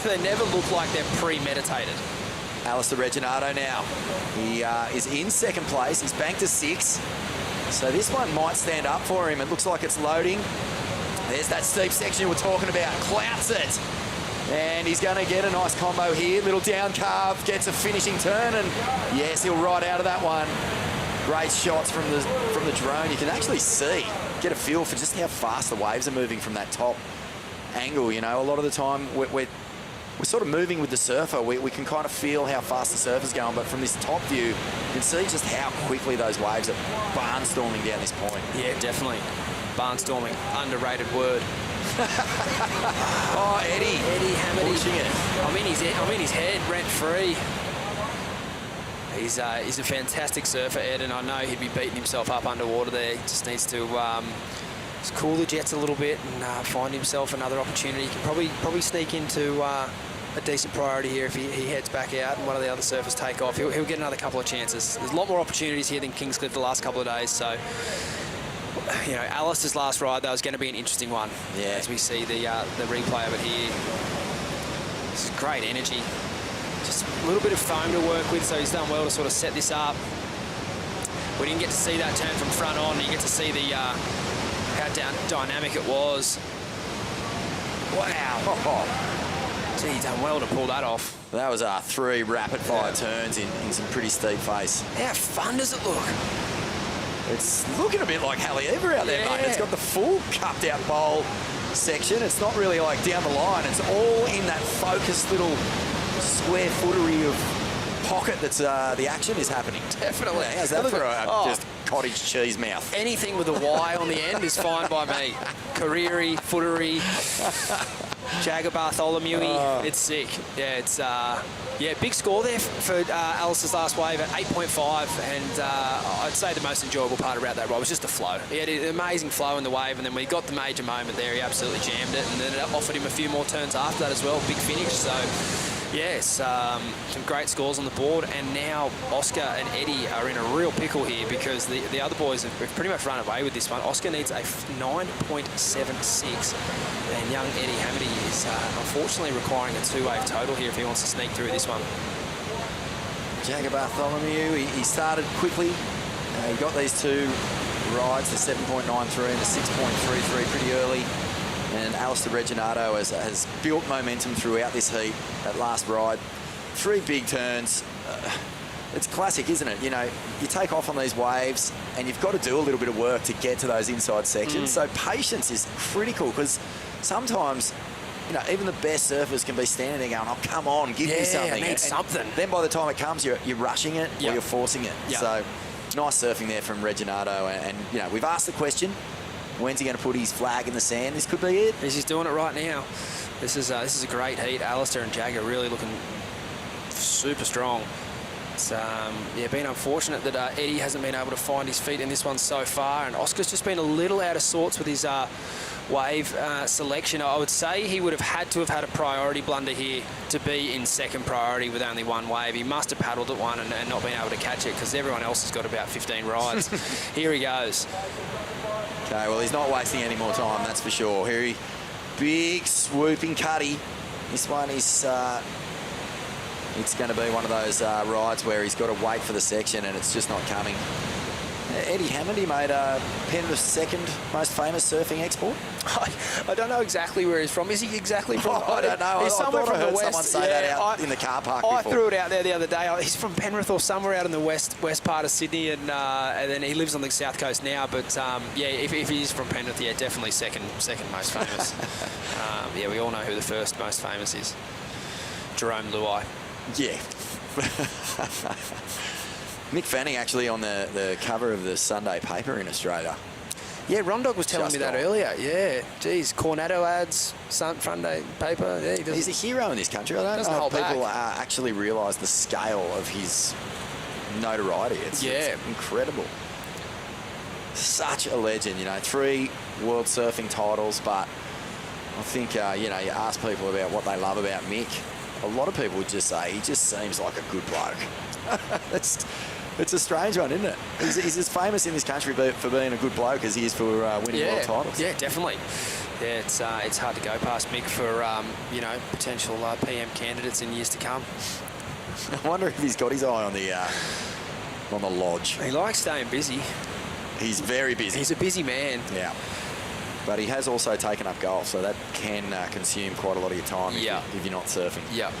They never look like they're premeditated. Alistair Reginato now. He is in second place. He's banked to 6. So this one might stand up for him. It looks like it's loading. There's that steep section we're talking about. Clouts it. And he's going to get a nice combo here. Little down carve, gets a finishing turn, and yes, he'll ride out of that one. Great shots from the drone. You can actually get a feel for just how fast the waves are moving from that top angle. You know, a lot of the time we're sort of moving with the surfer. We can kind of feel how fast the surfer's going, but from this top view, you can see just how quickly those waves are barnstorming down this point. Yeah, definitely. Barnstorming, underrated word. Oh, Eddie Hamady. Pushing it. I'm in his head, rent-free. He's a fantastic surfer, Ed, and I know he'd be beating himself up underwater there. He just needs to just cool the jets a little bit and find himself another opportunity. He can probably sneak into a decent priority here if he heads back out and one of the other surfers take off. He'll get another couple of chances. There's a lot more opportunities here than Kingscliff the last couple of days, so you know, Alistair's last ride, that was going to be an interesting one. Yeah. As we see the replay of it here. This is great energy. Just a little bit of foam to work with, so he's done well to sort of set this up. We didn't get to see that turn from front on. You get to see the how dynamic it was. Wow. Gee, he's done well to pull that off. That was 3 rapid-fire turns in some pretty steep face. How fun does it look? It's looking a bit like Haleiwa out there, mate. It's got the full cupped-out bowl section. It's not really like down the line. It's all in that focused little square footery of pocket that's the action is happening. Definitely. Yeah, how's that for just cottage cheese mouth? Anything with a Y on the end is fine by me. Careery, footery, Jagger Bartholomew. It's sick. Yeah, it's big score there for Alistair's last wave at 8.5, and I'd say the most enjoyable part about that ride was just the flow. He had an amazing flow in the wave, and then when he got the major moment there, he absolutely jammed it, and then it offered him a few more turns after that as well. Big finish. So yes, some great scores on the board, and now Oscar and Eddie are in a real pickle here because the other boys have pretty much run away with this one. Oscar needs a 9.76, and young Eddie Hamady is unfortunately requiring a 2-wave total here if he wants to sneak through this one. Jagger Bartholomew, he started quickly. He got these 2 rides, the 7.93 and the 6.33 pretty early. And Alistair Reginato has built momentum throughout this heat. That last ride, 3 big turns. it's classic, isn't it? You know, you take off on these waves and you've got to do a little bit of work to get to those inside sections. So patience is critical, because sometimes, you know, even the best surfers can be standing there going, oh, come on, give me something. I need something. Then by the time it comes, you're rushing it or you're forcing it. So nice surfing there from Regginato. And, you know, we've asked the question, when's he going to put his flag in the sand? This could be it. He's doing it right now. This is a great heat. Alistair and Jagger really looking super strong. It's been unfortunate that Eddie hasn't been able to find his feet in this one so far, and Oscar's just been a little out of sorts with his wave selection. I would say he would have had to have had a priority blunder here to be in second priority with only one wave. He must have paddled at one and not been able to catch it, because everyone else has got about 15 rides. Here he goes. Okay, well, he's not wasting any more time, that's for sure. Here he, big swooping cutty. This one is, it's going to be one of those rides where he's got to wait for the section and it's just not coming. Eddie Hammond, he made Penrith's second most famous surfing export. I don't know exactly where he's from. Is he exactly from? I don't know. He's somewhere from the west. Someone say that out in the car park I before. threw it out there the other day. He's from Penrith or somewhere out in the west part of Sydney, and then he lives on the south coast now. But if he is from Penrith, definitely second most famous. We all know who the first most famous is. Jerome Luai. Yeah. Mick Fanning actually on the cover of the Sunday paper in Australia. Yeah, Rondog was telling me that earlier. Yeah, geez, Cornetto ads, Sunday paper. Yeah, he's a hero in this country. I don't know if people actually realise the scale of his notoriety. It's incredible. Such a legend, you know. 3 world surfing titles, but I think you ask people about what they love about Mick. A lot of people would just say he just seems like a good bloke. It's a strange one, isn't it? He's as famous in this country for being a good bloke as he is for winning world titles. Yeah, definitely. Yeah, it's hard to go past Mick for potential PM candidates in years to come. I wonder if he's got his eye on the lodge. He likes staying busy. He's very busy. He's a busy man. Yeah. But he has also taken up golf, so that can consume quite a lot of your time if you're not surfing. Yeah.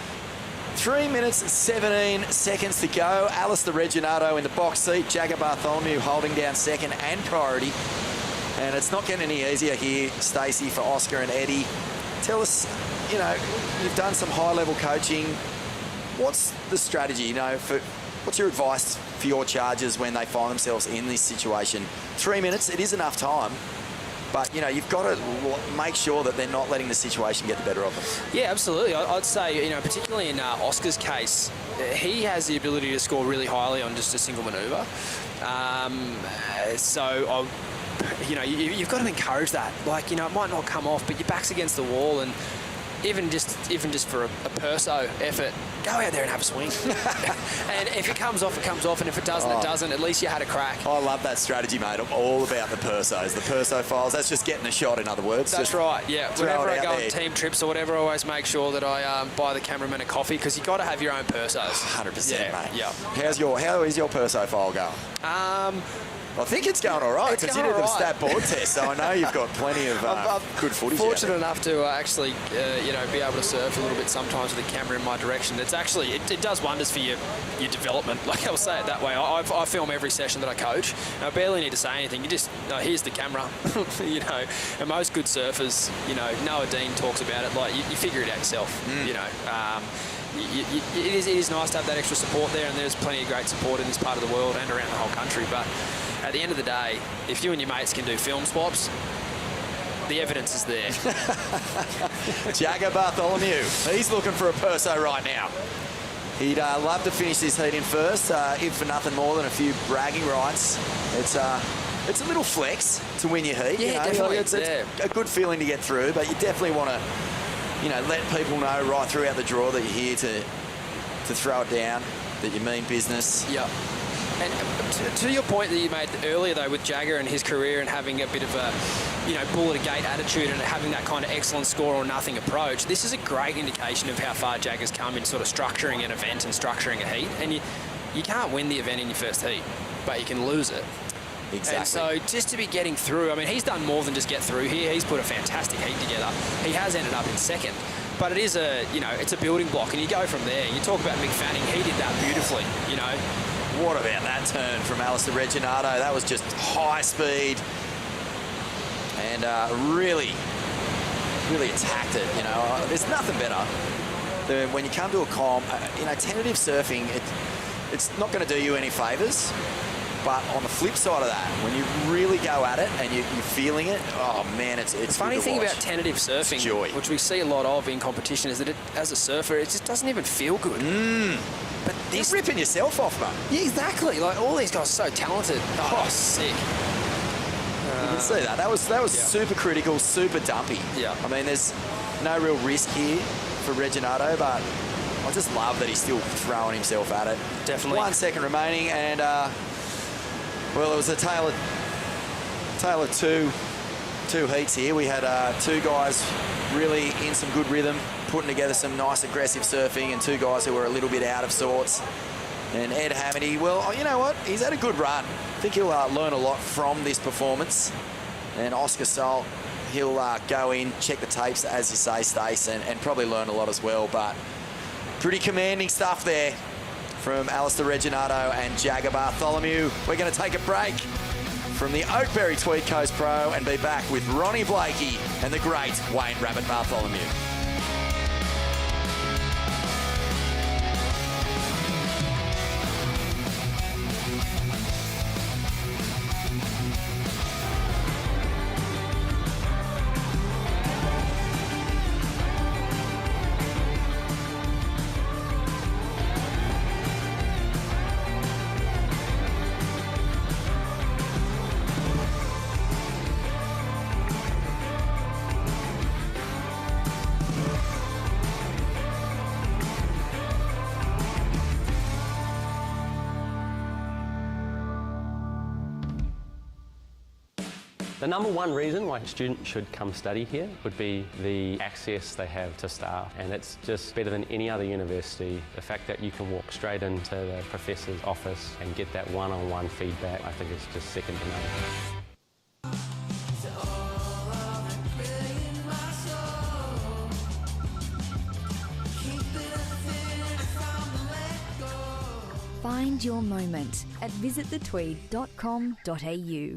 3 minutes and 17 seconds to go. Alistair Regginato in the box seat. Jagger Bartholomew holding down second and priority. And it's not getting any easier here, Stacey, for Oscar and Eddie. Tell us, you've done some high-level coaching. What's the strategy, what's your advice for your chargers when they find themselves in this situation? 3 minutes, it is enough time. But, you've got to make sure that they're not letting the situation get the better of them. Yeah, absolutely. I'd say, particularly in Oscar's case, he has the ability to score really highly on just a single manoeuvre. You've got to encourage that. It might not come off, but your back's against the wall, and even just for a perso effort, go out there and have a swing. And if it comes off, it comes off, and if it doesn't, it doesn't. At least you had a crack. I love that strategy, mate. I'm all about the persos, the perso files. That's just getting a shot, in other words. That's right, yeah. Whenever I go on team trips or whatever, I always make sure that I buy the cameraman a coffee, because you've got to have your own persos. 100%, mate. Yeah. How is your perso file going? I think it's going all right, because you did the stat board test, so I know you've got plenty of good footage. Fortunate enough to actually, be able to surf a little bit sometimes with the camera in my direction. It's actually, it does wonders for your development. I'll say it that way. I film every session that I coach. I barely need to say anything. You just, here's the camera, And most good surfers, Noah Dean talks about it, you figure it out yourself, It is nice to have that extra support there, and there's plenty of great support in this part of the world and around the whole country. But at the end of the day, if you and your mates can do film swaps, the evidence is there. Jagger Bartholomew, he's looking for a perso right now. He'd love to finish this heat in first, if for nothing more than a few bragging rights. It's a little flex to win your heat. Yeah, definitely. It's a good feeling to get through, but you definitely want to let people know right throughout the draw that you're here to throw it down, that you mean business. Yeah. And to your point that you made earlier, though, with Jagger and his career and having a bit of a, bull at a gate attitude and having that kind of excellent score or nothing approach, this is a great indication of how far Jagger's come in sort of structuring an event and structuring a heat. And you can't win the event in your first heat, but you can lose it. Exactly. And so just to be getting through, he's done more than just get through here. He's put a fantastic heat together. He has ended up in second. but it is it's a building block, and you go from there. You talk about Mick Fanning, he did that beautifully, you know. What about that turn from Alistair Reginato? That was just high speed and really attacked it, you know. There's nothing better than when you come to a comp, tentative surfing, it's not going to do you any favours. But on the flip side of that, when you really go at it and you're feeling it, oh man, it's the funny thing about tentative surfing, which we see a lot of in competition, is that as a surfer, it just doesn't even feel good. But you're ripping yourself off, mate. Yeah, exactly. Like, all these guys are so talented. Oh, sick. You can see that. That was super critical, super dumpy. Yeah. I mean, there's no real risk here for Reginato, but I just love that he's still throwing himself at it. Definitely. 1 second remaining, and well, it was a tale of two heats here. We had two guys really in some good rhythm, putting together some nice aggressive surfing, and two guys who were a little bit out of sorts. And Ed Hamity, well, you know what? He's had a good run. I think he'll learn a lot from this performance. And Oscar Salt, he'll go in, check the tapes, as you say, Stace, and probably learn a lot as well. But pretty commanding stuff there from Alistair Reginato and Jagger Bartholomew. We're going to take a break from the Oakberry Tweed Coast Pro and be back with Ronnie Blakey and the great Wayne Rabbit Bartholomew. The number one reason why a student should come study here would be the access they have to staff, and it's just better than any other university. The fact that you can walk straight into the professor's office and get that one-on-one feedback, I think it's just second to none. Find your moment at visitthetweed.com.au.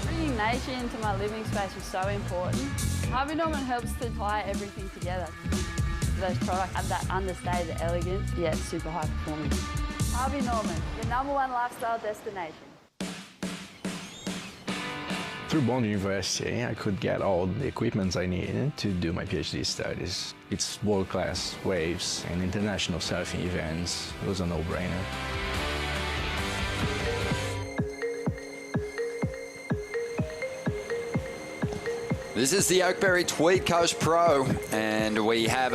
Bringing nature into my living space is so important. Harvey Norman helps to tie everything together. Those products have that understated elegance, yet super high performance. Harvey Norman, your #1 lifestyle destination. Through Bond University, I could get all the equipment I needed to do my PhD studies. It's world-class waves and international surfing events. It was a no-brainer. This is the Oakberry Tweed Coast Pro, and we have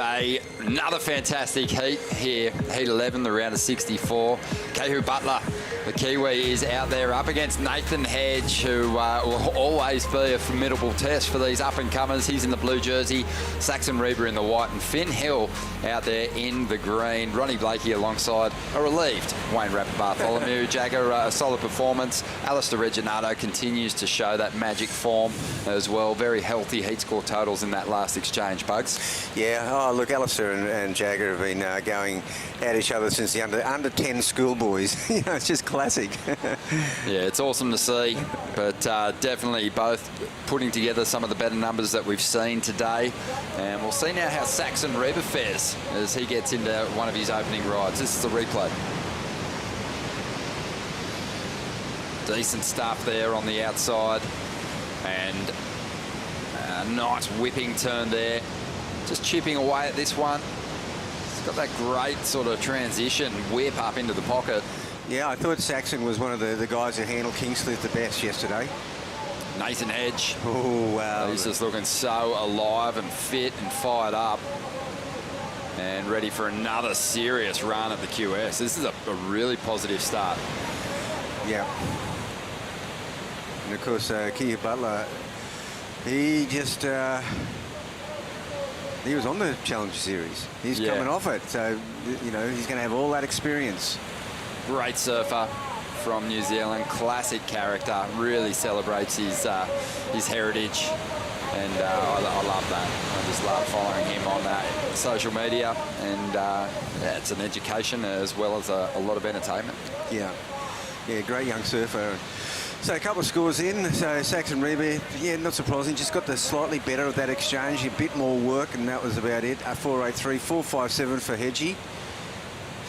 another fantastic heat here. Heat 11, the round of 64. Kehu Butler, the Kiwi, is out there up against Nathan Hedge, who will always be a formidable test for these up-and-comers. He's in the blue jersey, Saxon Reber in the white, and Finn Hill out there in the green. Ronnie Blakey alongside a relieved Wayne Rabbit Bartholomew. Jagger, a solid performance. Alistair Reginato continues to show that magic form as well. Very healthy heat score totals in that last exchange, Bugs. Yeah, oh look, Alistair and Jagger have been going at each other since the under 10 schoolboys. You know, it's just classic. Yeah, it's awesome to see, but definitely both putting together some of the better numbers that we've seen today. And we'll see now how Saxon Reber fares as he gets into one of his opening rides. This is the replay. Decent stuff there on the outside, and a nice whipping turn there. Just chipping away at this one. It's got that great sort of transition whip up into the pocket. Yeah, I thought Saxon was one of the guys who handled Kingscliff the best yesterday. Nathan Hedge. Oh, wow. He's just looking so alive and fit and fired up, and ready for another serious run at the QS. This is a really positive start. Yeah. And of course, Kehu Butler, he just, he was on the Challenger Series. He's coming off it, so, you know, he's going to have all that experience. Great surfer from New Zealand, classic character, really celebrates his heritage. And I love that. I just love following him on social media, and yeah, it's an education as well as a lot of entertainment. Yeah, great young surfer. So a couple of scores in. So Saxon Reba, yeah, not surprising. Just got the slightly better of that exchange. A bit more work, and that was about it. 4.83, 4.57 for Hedgie.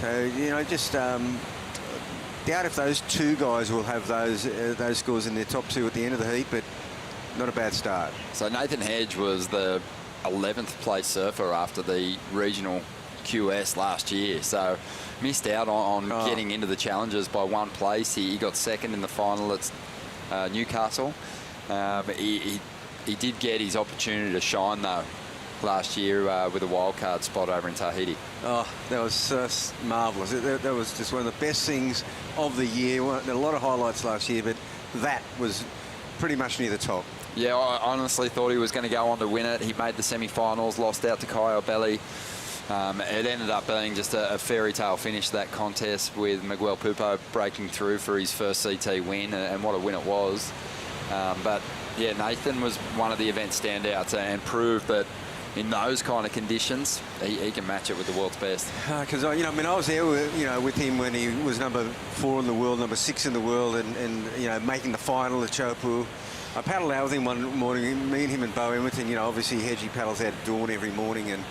So, you know, just doubt if those two guys will have those scores in their top two at the end of the heat, but not a bad start. So Nathan Hedge was the 11th place surfer after the regional QS last year, so missed out on getting into the challenges by one place. He got second in the final at Newcastle. But he did get his opportunity to shine though last year with a wildcard spot over in Tahiti. Oh, that was just marvellous. That was just one of the best things of the year. There were a lot of highlights last year, but that was pretty much near the top. Yeah, I honestly thought he was going to go on to win it. He made the semi-finals, lost out to Kyle Belly. It ended up being just a fairy tale finish, that contest, with Miguel Pupo breaking through for his first CT win, and what a win it was. But yeah, Nathan was one of the event standouts and proved that in those kind of conditions, he can match it with the world's best. Because I was there with him when he was number 4 in the world, number 6 in the world, and making the final at Chopu. I paddled out with him one morning, me and him and Bo Emerton. Obviously Hedgie paddles out at dawn every morning, and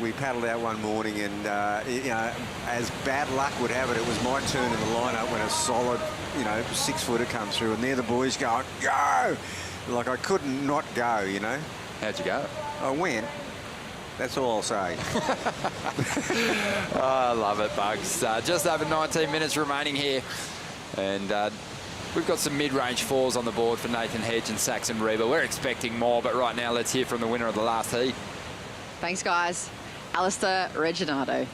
we paddled out one morning, and as bad luck would have it, it was my turn in the lineup when a solid 6-footer comes through, and there the boys go, go! Like I couldn't not go, How'd you go? I went. That's all I'll say. Oh, I love it, Bugs. Just over 19 minutes remaining here, and we've got some mid-range fours on the board for Nathan Hedge and Saxon Reba. We're expecting more, but right now let's hear from the winner of the last heat. Thanks, guys. Alistair Reginato.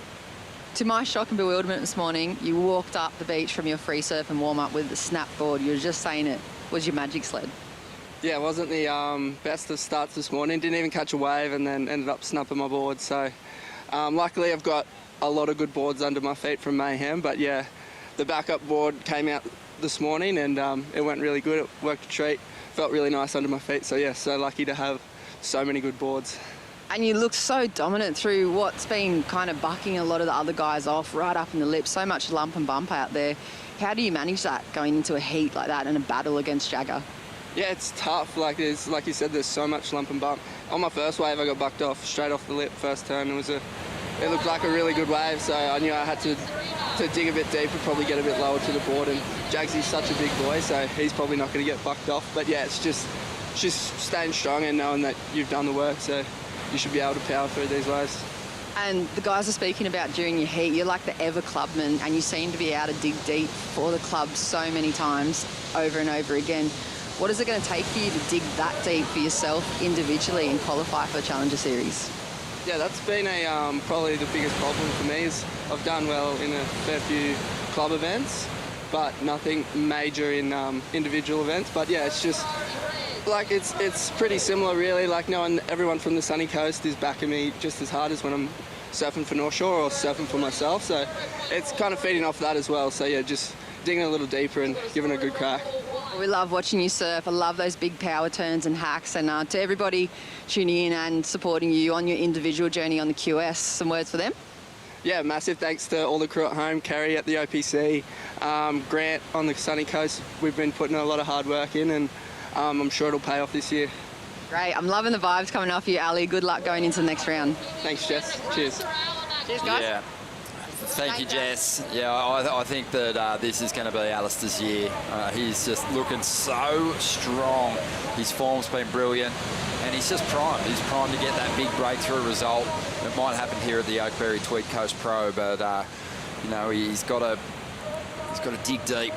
To my shock and bewilderment this morning, you walked up the beach from your free surf and warm-up with the snap board. You were just saying it was your magic sled. Yeah, it wasn't the best of starts this morning. Didn't even catch a wave, and then ended up snapping my board. So luckily I've got a lot of good boards under my feet from Mayhem. But yeah, the backup board came out this morning, and it went really good. It worked a treat. Felt really nice under my feet. So yeah, so lucky to have so many good boards. And you looked so dominant through what's been kind of bucking a lot of the other guys off, right up in the lip. So much lump and bump out there. How do you manage that going into a heat like that and a battle against Jagger? Yeah, it's tough. Like you said, there's so much lump and bump. On my first wave, I got bucked off straight off the lip first turn. It looked like a really good wave, so I knew I had to dig a bit deeper, probably get a bit lower to the board. And Jagsy's such a big boy, so he's probably not going to get bucked off. But yeah, it's just staying strong and knowing that you've done the work, so you should be able to power through these waves. And the guys are speaking about during your heat, you're like the ever clubman, and you seem to be able to dig deep for the club so many times over and over again. What is it going to take for you to dig that deep for yourself individually and qualify for a Challenger Series? Yeah, that's been probably the biggest problem for me. Is I've done well in a fair few club events, but nothing major in individual events. But yeah, it's just like it's pretty similar really. Like knowing everyone from the sunny coast is backing me just as hard as when I'm surfing for North Shore or surfing for myself. So it's kind of feeding off that as well. So yeah, just digging a little deeper and giving it a good crack. We love watching you surf. I love those big power turns and hacks. And to everybody tuning in and supporting you on your individual journey on the QS, some words for them? Yeah, massive thanks to all the crew at home, Kerry at the OPC, Grant on the sunny coast. We've been putting a lot of hard work in, and I'm sure it'll pay off this year. Great. I'm loving the vibes coming off you, Ali. Good luck going into the next round. Thanks, Jess. Cheers. Cheers, guys. Yeah. Thank you, Jess. Yeah, I think that this is going to be Alistair's year. He's just looking so strong. His form's been brilliant, and he's just primed. He's primed to get that big breakthrough result. It might happen here at the Oakberry Tweed Coast Pro, but he's got to dig deep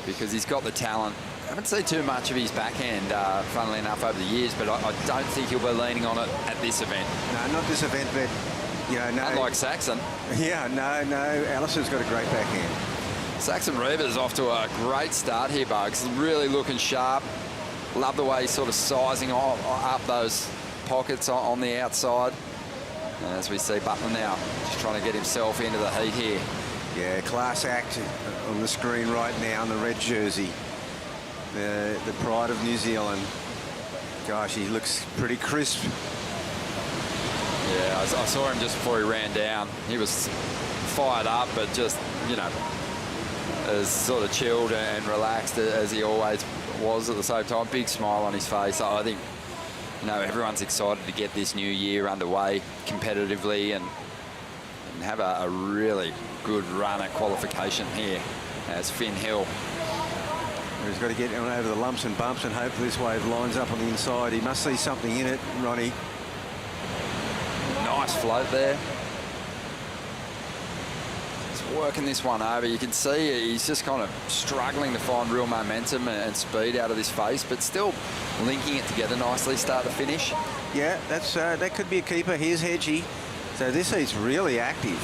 because he's got the talent. I haven't seen too much of his backhand, funnily enough, over the years, but I don't think he'll be leaning on it at this event. No, not this event, but unlike Saxon. Yeah, no, Alistair's got a great backhand. Saxon Reba's off to a great start here, Bugs. Really looking sharp. Love the way he's sort of sizing up those pockets on the outside. And as we see Butler now, just trying to get himself into the heat here. Yeah, class act on the screen right now in the red jersey. The pride of New Zealand. Gosh, he looks pretty crisp. Yeah, I saw him just before he ran down. He was fired up, but just, you know, as sort of chilled and relaxed as he always was at the same time. Big smile on his face. I think, you know, everyone's excited to get this new year underway competitively and have a really good run at qualification here as Finn Hill. He's got to get over the lumps and bumps and hope this wave lines up on the inside. He must see something in it, Ronnie. Nice float there. He's working this one over. You can see he's just kind of struggling to find real momentum and speed out of this face, but still linking it together nicely, start to finish. Yeah, that's that could be a keeper. Here's Hedgie. So this heat's really active.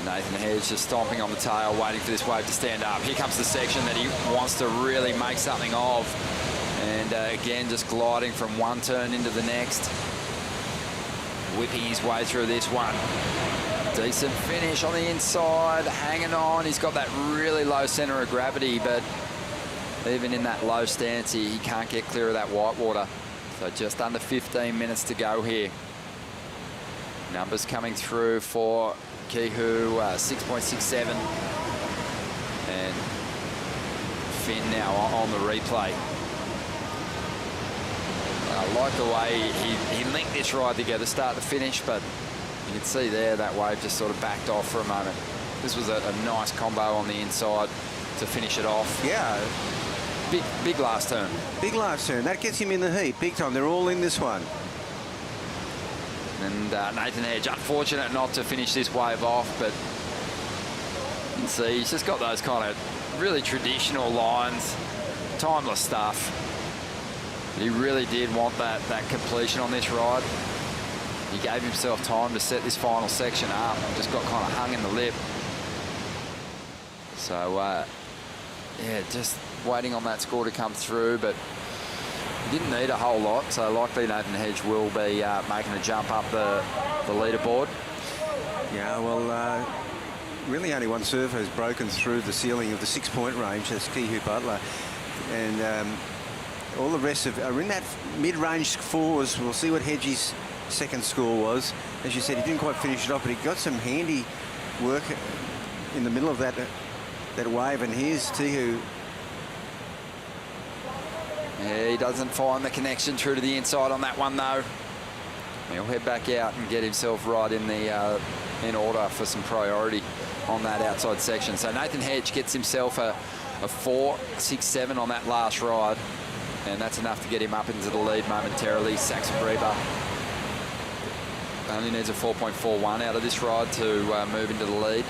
Nathan Hedge just stomping on the tail, waiting for this wave to stand up. Here comes the section that he wants to really make something of. And again, just gliding from one turn into the next. Whipping his way through this one. Decent finish on the inside, hanging on. He's got that really low centre of gravity, but even in that low stance, he can't get clear of that whitewater. So just under 15 minutes to go here. Numbers coming through for Kihu, 6.67, and Finn now on the replay. I like the way he linked this ride together, start to finish, but you can see there that wave just sort of backed off for a moment. This was a nice combo on the inside to finish it off. Yeah. Big last turn. Big last turn. That gets him in the heat, big time. They're all in this one. And Nathan Hedge, unfortunate not to finish this wave off, but you can see he's just got those kind of really traditional lines, timeless stuff. But he really did want that completion on this ride. He gave himself time to set this final section up and just got kind of hung in the lip. So, yeah, just waiting on that score to come through, but didn't need a whole lot, so likely Nathan Hedge will be making a jump up the leaderboard. Yeah, well, really only one surfer has broken through the ceiling of the 6-point range. That's Kihu Butler. And all the rest are in that mid-range fours. We'll see what Hedgie's second score was. As you said, he didn't quite finish it off, but he got some handy work in the middle of that wave. And here's Tihu. Yeah, he doesn't find the connection through to the inside on that one, though. He'll head back out and get himself right in order for some priority on that outside section. So Nathan Hedge gets himself a 4.67 on that last ride, and that's enough to get him up into the lead momentarily. Saxon Reba only needs a 4.41 out of this ride to move into the lead.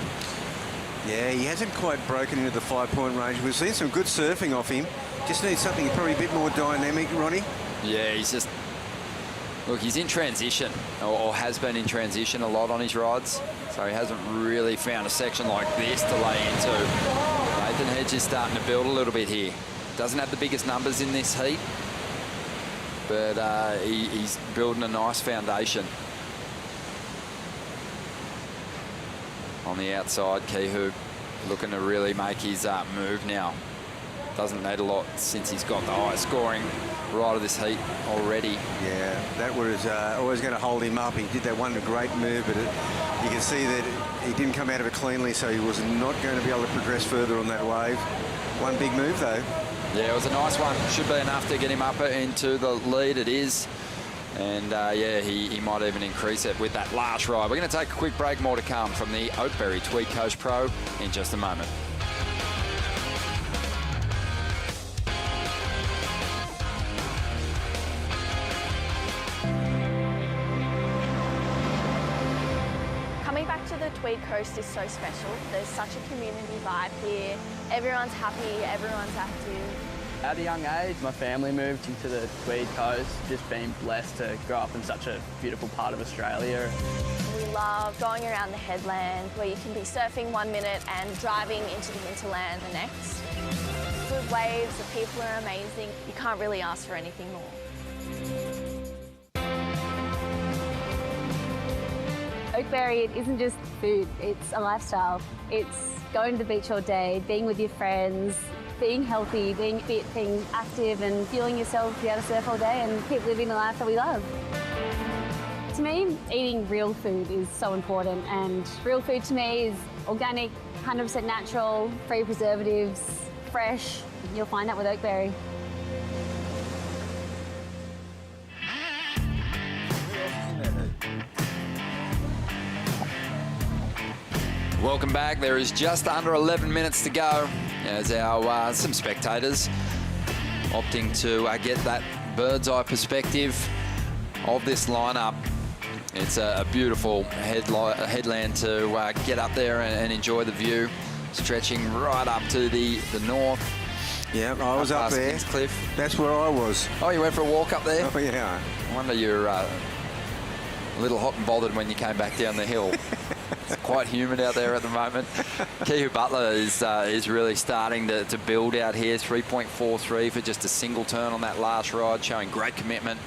Yeah, he hasn't quite broken into the 5-point range. We've seen some good surfing off him. Just needs something probably a bit more dynamic, Ronnie. Yeah, he's just... Look, he's in transition, or has been in transition a lot on his rides. So he hasn't really found a section like this to lay into. Nathan Hedge is starting to build a little bit here. Doesn't have the biggest numbers in this heat, but he's building a nice foundation. On the outside, Kihu looking to really make his move now. Doesn't need a lot since he's got the highest scoring right of this heat already. Yeah, that was always going to hold him up. He did that one great move, but you can see that he didn't come out of it cleanly, so he was not going to be able to progress further on that wave. One big move, though. Yeah, it was a nice one. Should be enough to get him up into the lead. It is. And, yeah, he might even increase it with that last ride. We're going to take a quick break. More to come from the Oakberry Tweed Coast Pro in just a moment. Coming back to the Tweed Coast is so special. There's such a community vibe here. Everyone's happy, everyone's active. At a young age, my family moved into the Tweed Coast. Just been blessed to grow up in such a beautiful part of Australia. We love going around the headland where you can be surfing 1 minute and driving into the hinterland the next. Good waves, the people are amazing. You can't really ask for anything more. Oakberry, it isn't just food, it's a lifestyle. It's going to the beach all day, being with your friends, being healthy, being fit, being active and fueling yourself to be able to surf all day and keep living the life that we love. To me, eating real food is so important, and real food to me is organic, 100% natural, free preservatives, fresh. You'll find that with Oakberry. Welcome back. There is just under 11 minutes to go as our some spectators opting to get that bird's eye perspective of this lineup. It's a beautiful headland to get up there and enjoy the view, stretching right up to the north. Yeah, I was up there. Cliff. That's where I was. Oh, you went for a walk up there? Oh, yeah. I wonder you're a little hot and bothered when you came back down the hill. It's quite humid out there at the moment. Kehu Butler is really starting to build out here. 3.43 for just a single turn on that last ride, showing great commitment.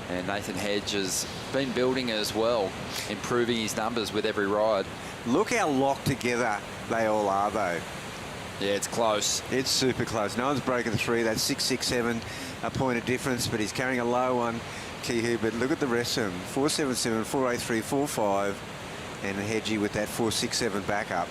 And Nathan Hedge has been building as well, improving his numbers with every ride. Look how locked together they all are, though. Yeah, it's close. It's super close. No one's broken three. That's 6.67, a point of difference, but he's carrying a low one, Kehu. But look at the rest of them. 4.77, 4.83, 4.5. And Hedgie with that 4.67 backup.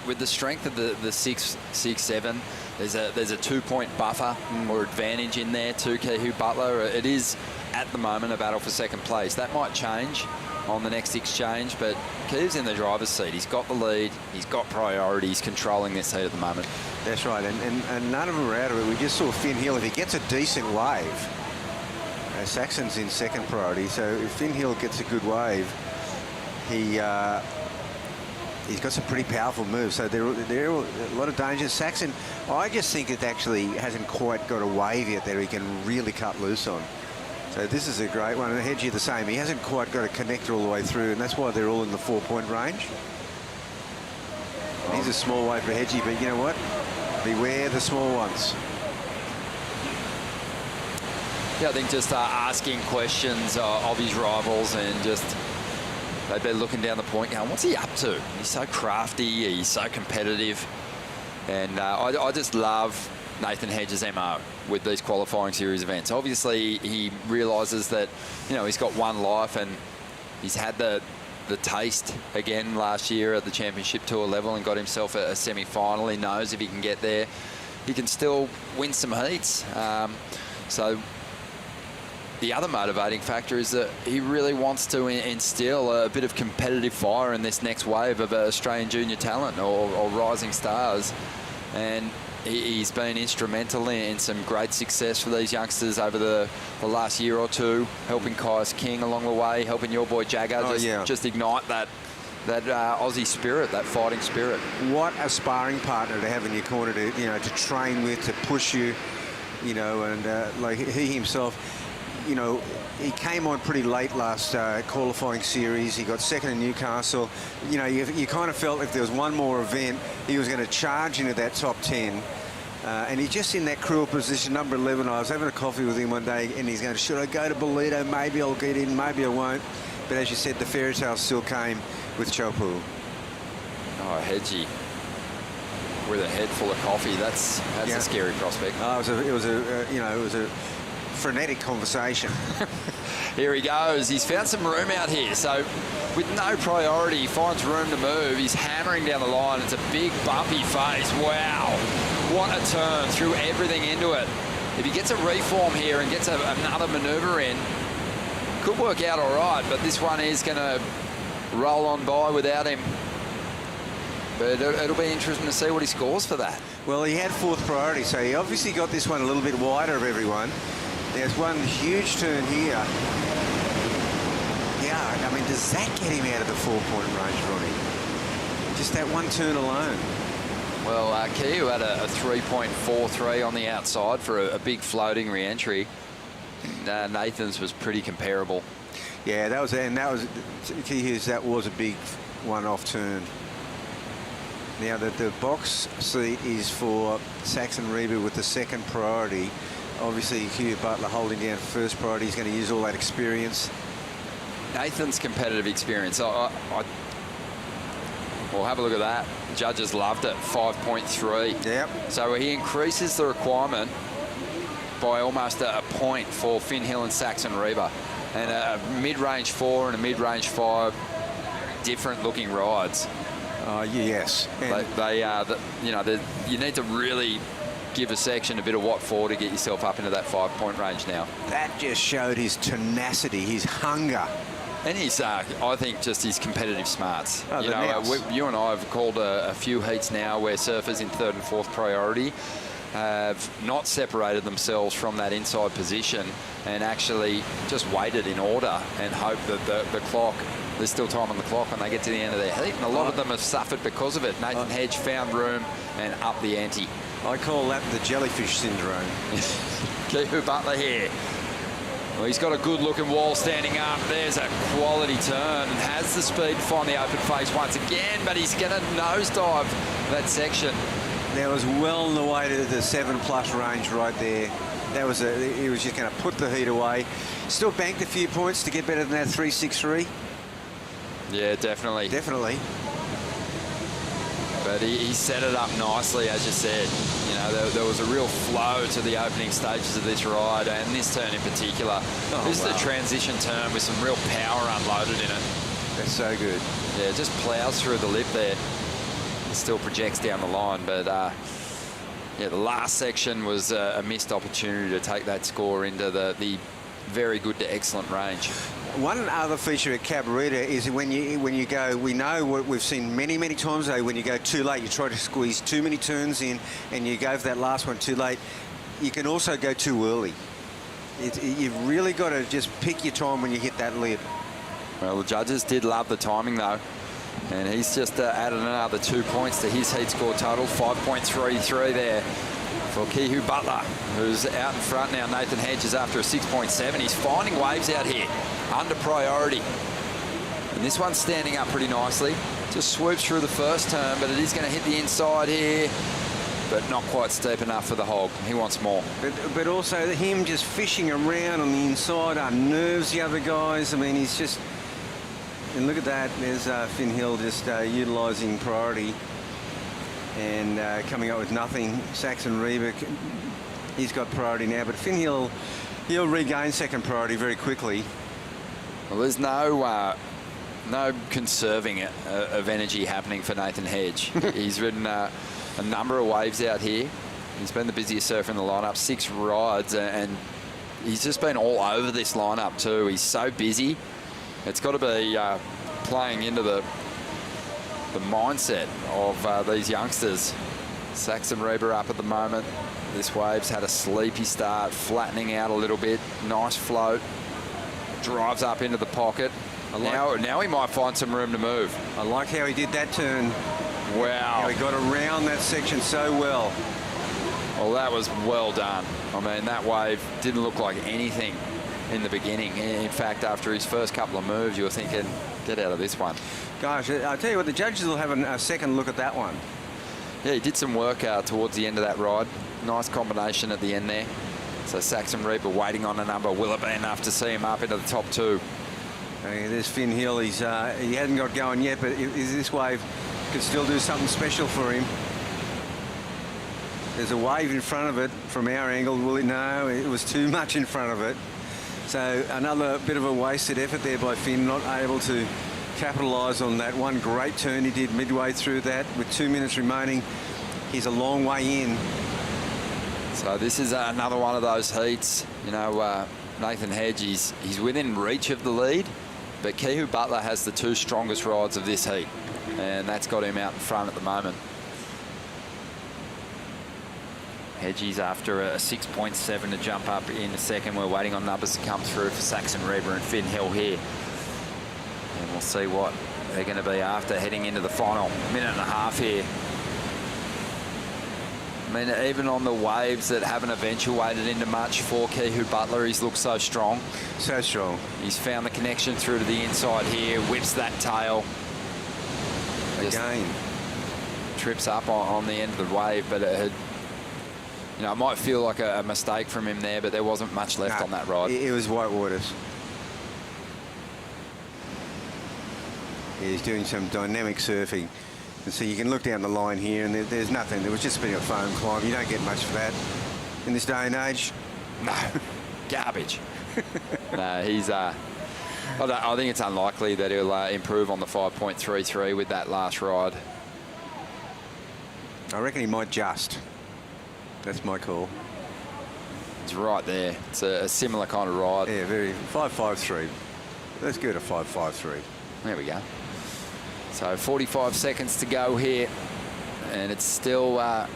With the strength of the 6.67, there's a 2-point buffer or advantage in there to Kehu Butler. It is at the moment a battle for second place. That might change on the next exchange, but Kehu's in the driver's seat. He's got the lead. He's got priority. He's controlling this heat at the moment. That's right, and none of them are out of it. We just saw Finn Hill. If he gets a decent wave, Saxon's in second priority, so if Finn Hill gets a good wave, he's got some pretty powerful moves, so there are a lot of danger. Saxon, I just think it actually hasn't quite got a wave yet that he can really cut loose on. So this is a great one. And Hedgie the same. He hasn't quite got a connector all the way through, and that's why they're all in the 4-point range. He's a small wave for Hedgie, but you know what? Beware the small ones. Yeah, I think just asking questions of his rivals and just they've been looking down the point going, what's he up to? He's so crafty, he's so competitive. And I just love Nathan Hedges' MO with these qualifying series events. Obviously, he realises that, you know, he's got one life and he's had the taste again last year at the championship tour level and got himself a semi-final. He knows if he can get there, he can still win some heats. So the other motivating factor is that he really wants to instill a bit of competitive fire in this next wave of Australian junior talent or rising stars. And he's been instrumental in some great success for these youngsters over the last year or two, helping Kaius King along the way, helping your boy Jagger just ignite that Aussie spirit, that fighting spirit. What a sparring partner to have in your corner to train with, to push you, and like he himself. He came on pretty late last qualifying series. He got second in Newcastle. You kind of felt if there was one more event, he was going to charge into that top 10. And he's just in that cruel position, number 11. I was having a coffee with him one day, and he's going, should I go to Bolito? Maybe I'll get in, maybe I won't. But as you said, the fairy tale still came with Chopu. Oh, Hedgie with a head full of coffee. That's a scary prospect. Oh, it was a frenetic conversation. Here he goes. He's found some room out here. So with no priority, he finds room to move. He's hammering down the line. It's a big bumpy face. Wow. What a turn. Threw everything into it. If he gets a reform here and gets another manoeuvre in, could work out all right, but this one is going to roll on by without him. But it'll be interesting to see what he scores for that. Well, he had fourth priority, so he obviously got this one a little bit wider of everyone. There's one huge turn here. Yeah, I mean, does that get him out of the 4-point range, Ronnie? Just that one turn alone. Well, Kehu had a 3.43 on the outside for a big floating re-entry. Nathan's was pretty comparable. Yeah, that was Kehu's. That was a big one-off turn. Now the box seat is for Saxon Reba with the second priority. Obviously, Hugh Butler holding down first priority. He's going to use all that experience. Nathan's competitive experience. Well, have a look at that. Judges loved it, 5.3. Yep. So he increases the requirement by almost a point for Finn Hill and Saxon Reba. And a mid-range 4 and a mid-range 5, different looking rides. Yes. You need to really give a section a bit of what for to get yourself up into that 5-point range now. That just showed his tenacity, his hunger. And he's, I think, just his competitive smarts. Oh, You and I have called a few heats now where surfers in 3rd and 4th priority have not separated themselves from that inside position and actually just waited in order and hoped that the clock, there's still time on the clock when they get to the end of their heat. And a lot of them have suffered because of it. Nathan Hedge found room and up the ante. I call that the jellyfish syndrome. Kehu Butler here. Well, he's got a good-looking wall standing up. There's a quality turn and has the speed to find the open face once again, but he's going to nosedive that section. That was well on the way to the 7+ range right there. That was he was just going to put the heat away. Still banked a few points to get better than that 3.63. Yeah, definitely. Definitely. But he set it up nicely, as you said. You know, there was a real flow to the opening stages of this ride, and this turn in particular. This is a transition turn with some real power unloaded in it. That's so good. Yeah, it just plows through the lip there. It still projects down the line, but yeah, the last section was a missed opportunity to take that score into the very good to excellent range. One other feature at Cabarita is when you go, we know what we've seen many times though, when you go too late, you try to squeeze too many turns in and you go for that last one too late, you can also go too early. You've really got to just pick your time when you hit that lip. Well, the judges did love the timing though, and he's just added another 2 points to his heat score total, 5.33 there for Kehu Butler, who's out in front now. Nathan Hedge is after a 6.7. He's finding waves out here, under priority. And this one's standing up pretty nicely. Just swoops through the first turn, but it is going to hit the inside here, but not quite steep enough for the hog. He wants more. But also him just fishing around on the inside unnerves the other guys. I mean, he's just... And look at that. There's Finn Hill just utilising priority and coming up with nothing. Saxon Reba, he's got priority now, but Finn Hill, he'll regain second priority very quickly. Well, there's no conserving of energy happening for Nathan Hedge. He's ridden a number of waves out here. He's been the busiest surfer in the lineup, 6 rides, and he's just been all over this lineup too. He's so busy. It's got to be playing into the mindset of these youngsters. Saxon Reba up at the moment. This wave's had a sleepy start, flattening out a little bit. Nice float. Drives up into the pocket. Now he might find some room to move. I like how he did that turn. Wow. How he got around that section so well. Well, that was well done. I mean, that wave didn't look like anything in the beginning. In fact, after his first couple of moves, you were thinking, get out of this one. Gosh, I'll tell you what, the judges will have a second look at that one. Yeah, he did some work towards the end of that ride. Nice combination at the end there. So Saxon Reba waiting on a number. Will it be enough to see him up into the top 2? There's Finn Hill. He hasn't got going yet, but this wave could still do something special for him. There's a wave in front of it from our angle. No, it was too much in front of it. So another bit of a wasted effort there by Finn, not able to capitalise on that one great turn he did midway through that with 2 minutes remaining. He's a long way in. So this is another one of those heats. You know, Nathan Hedge, he's within reach of the lead, but Kehu Butler has the 2 strongest rides of this heat, and that's got him out in front at the moment. Hedgie's after a 6.7 to jump up in a second. We're waiting on numbers to come through for Saxon Reba and Finn Hill here. And we'll see what they're going to be after heading into the final minute and a half here. I mean, even on the waves that haven't eventuated into much for Kehu Butler, he's looked so strong. So strong. He's found the connection through to the inside here, whips that tail. Again. Trips up on the end of the wave, but it had... You know, it might feel like a mistake from him there, but there wasn't much left on that ride. It was white waters. He's doing some dynamic surfing. And so you can look down the line here, and there's nothing. There was just a bit of a foam climb. You don't get much for that in this day and age. No, garbage. No, he's. I think it's unlikely that he'll improve on the 5.33 with that last ride. I reckon he might just. That's my call. It's right there. It's a similar kind of ride. Yeah, very 5.53. Let's go to 5.53. There we go. So 45 seconds to go here, and it's still a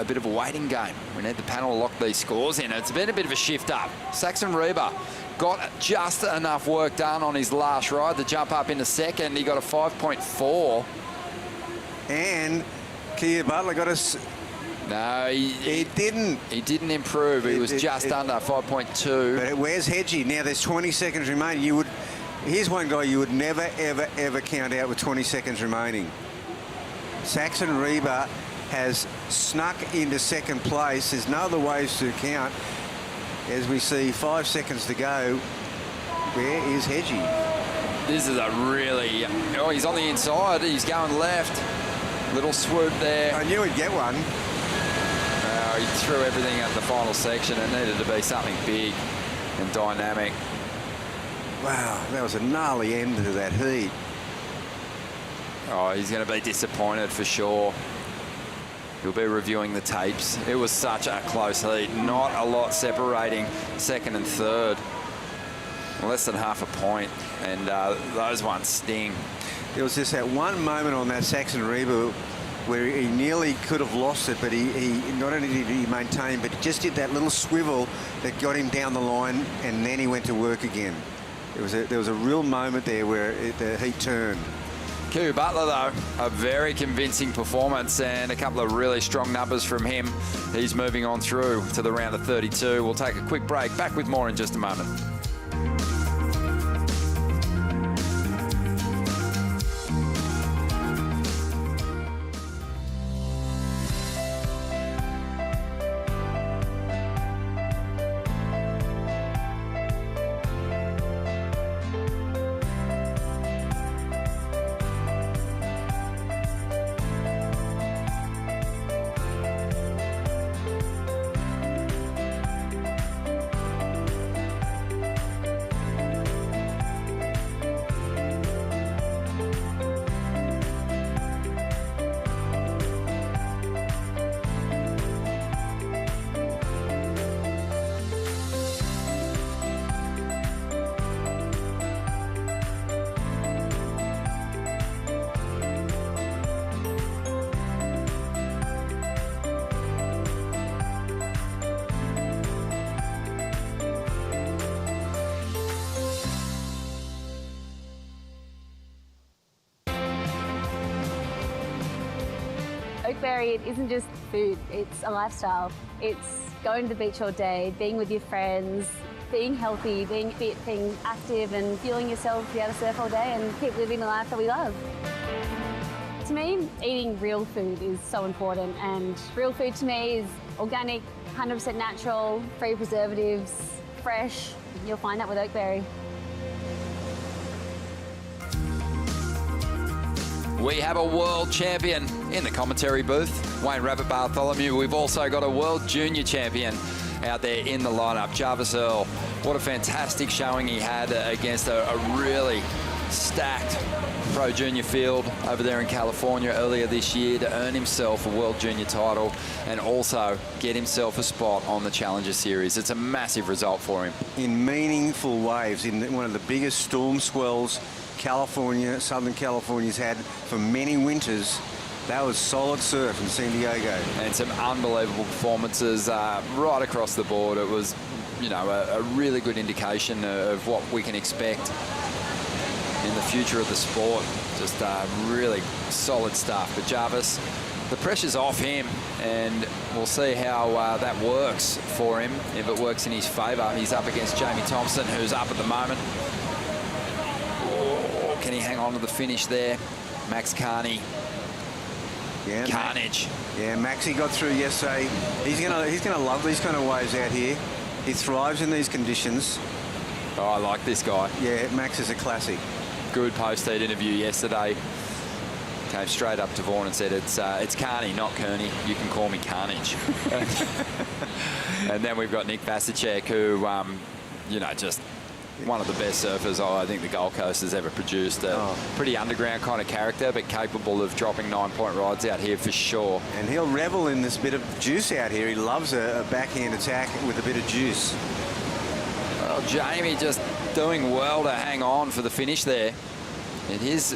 bit of a waiting game. We need the panel to lock these scores in. It's been a bit of a shift up. Saxon Reba got just enough work done on his last ride to jump up into second. He got a 5.4. And Kia Butler got us. No, he didn't. He didn't improve. He was just under 5.2. But where's Hedgie? Now there's 20 seconds remaining. Here's one guy you would never, ever, ever count out with 20 seconds remaining. Saxon Reba has snuck into second place. There's no other ways to count. As we see 5 seconds to go, where is Hedgie? This is a really... Oh, he's on the inside. He's going left. Little swoop there. I knew he'd get one. He threw everything at the final section. It needed to be something big and dynamic. Wow, that was a gnarly end to that heat. Oh, he's going to be disappointed for sure. He'll be reviewing the tapes. It was such a close heat. Not a lot separating second and third. Less than half a point. And those ones sting. There was just that one moment on that Saxon Reba where he nearly could have lost it, but he not only did he maintain, but he just did that little swivel that got him down the line, and then he went to work again. There was a real moment there where the heat turned. Q Butler, though, a very convincing performance and a couple of really strong numbers from him. He's moving on through to the round of 32. We'll take a quick break. Back with more in just a moment. Oakberry, it isn't just food, it's a lifestyle. It's going to the beach all day, being with your friends, being healthy, being fit, being active and fueling yourself to be able to surf all day and keep living the life that we love. To me, eating real food is so important, and real food to me is organic, 100% natural, free preservatives, fresh. You'll find that with Oakberry. We have a world champion in the commentary booth, Wayne Rabbit Bartholomew. We've also got a world junior champion out there in the lineup, Jarvis Earl. What a fantastic showing he had against a really stacked pro junior field over there in California earlier this year to earn himself a world junior title and also get himself a spot on the Challenger Series. It's a massive result for him. In meaningful waves, in one of the biggest storm swells Southern California's had for many winters. That was solid surf in San Diego. And some unbelievable performances right across the board. It was, you know, a really good indication of what we can expect in the future of the sport. Just really solid stuff. But Jarvis, the pressure's off him, and we'll see how that works for him. If it works in his favour, he's up against Jamie Thompson, who's up at the moment. Can he hang on to the finish there? Max Carney. Yeah, Carnage. Maxie got through yesterday. He's gonna love these kind of waves out here. He thrives in these conditions. Oh, I like this guy. Yeah, Max is a classic. Good post-heat interview yesterday. came straight up to Vaughan and said, it's Carney, not Kearney. You can call me Carnage. And then we've got Nick Vasicek, who, you know, just one of the best surfers I think the Gold Coast has ever produced. A pretty underground kind of character, but capable of dropping 9-point rides out here for sure. And he'll revel in this bit of juice out here. He loves a backhand attack with a bit of juice. Well, Jamie just doing well to hang on for the finish there. It is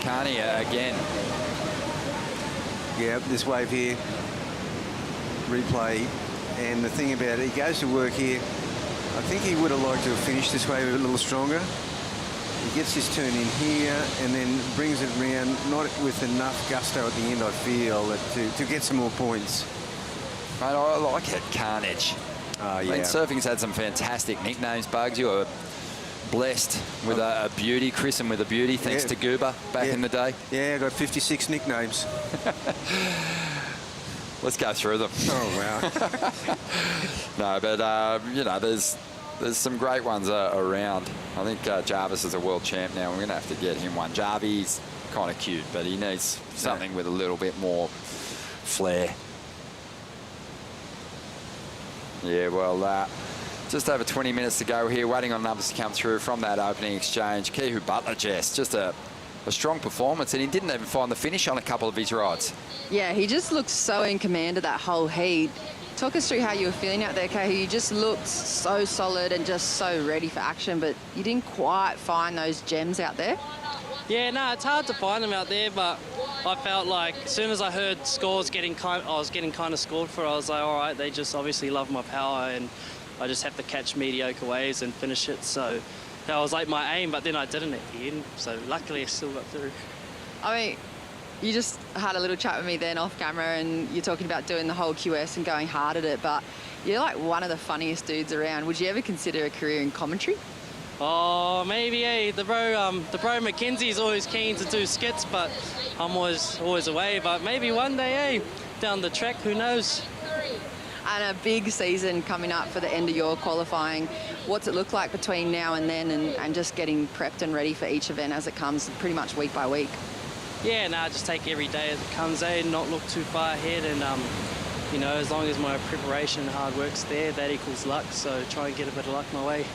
Carney again. Yeah, this wave here, replay. And the thing about it, he goes to work here. I think he would have liked to have finished this wave a little stronger. He gets his turn in here and then brings it round, not with enough gusto at the end, I feel, to get some more points. Mate, I like it, Carnage. Oh, yeah. I mean, surfing's had some fantastic nicknames, Bugs. You were blessed with a beauty, christened with a beauty, thanks to Goober back in the day. Yeah, I got 56 nicknames. Let's go through them. Oh, wow. No, but, you know, there's some great ones around. I think Jarvis is a world champ now. We're going to have to get him one. Jarvis, kind of cute, but he needs something with a little bit more flair. Yeah, well, just over 20 minutes to go here, waiting on numbers to come through from that opening exchange. Kehu Butler, Jess, just a strong performance, and he didn't even find the finish on a couple of his rides. Yeah, he just looked so in command of that whole heat. Talk us through how you were feeling out there, Kehu. You just looked so solid and just so ready for action, but you didn't quite find those gems out there. Yeah, no, it's hard to find them out there, but I felt like as soon as I heard scores I was getting kind of scored for, I was like, all right, they just obviously love my power, and I just have to catch mediocre waves and finish it. So that was like my aim, but then I didn't at the end. So luckily I still got through. I mean, you just had a little chat with me then off camera, and you're talking about doing the whole QS and going hard at it, but you're like one of the funniest dudes around. Would you ever consider a career in commentary? Oh, maybe, eh? The bro Mackenzie's always keen to do skits, but I'm always away. But maybe one day, eh? Down the track, who knows? And a big season coming up for the end of your qualifying. What's it look like between now and then, and just getting prepped and ready for each event as it comes, pretty much week by week? Yeah, no, just take every day as it comes, eh? Not look too far ahead, and you know, as long as my preparation and hard work's there, that equals luck. So try and get a bit of luck my way.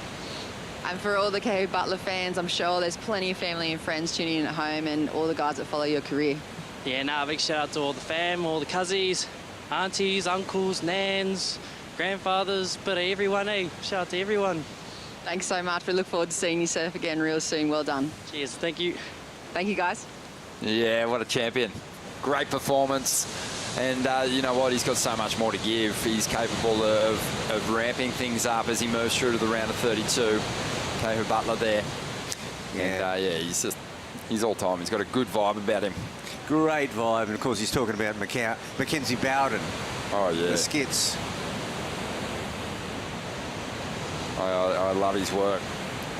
And for all the Kehu Butler fans, I'm sure there's plenty of family and friends tuning in at home, and all the guys that follow your career. Yeah, no, big shout out to all the fam, all the cousins, aunties, uncles, nans, grandfathers, but everyone, eh? Shout out to everyone. Thanks so much. We look forward to seeing you surf again real soon. Well done. Cheers. Thank you. Thank you, guys. Yeah, what a champion. Great performance. And you know what? He's got so much more to give. He's capable of ramping things up as he moves through to the round of 32. Kehu Butler there. Yeah. And yeah, he's all time. He's got a good vibe about him. Great vibe. And of course, he's talking about Mackenzie Bowden. Oh, yeah. The skits. I love his work.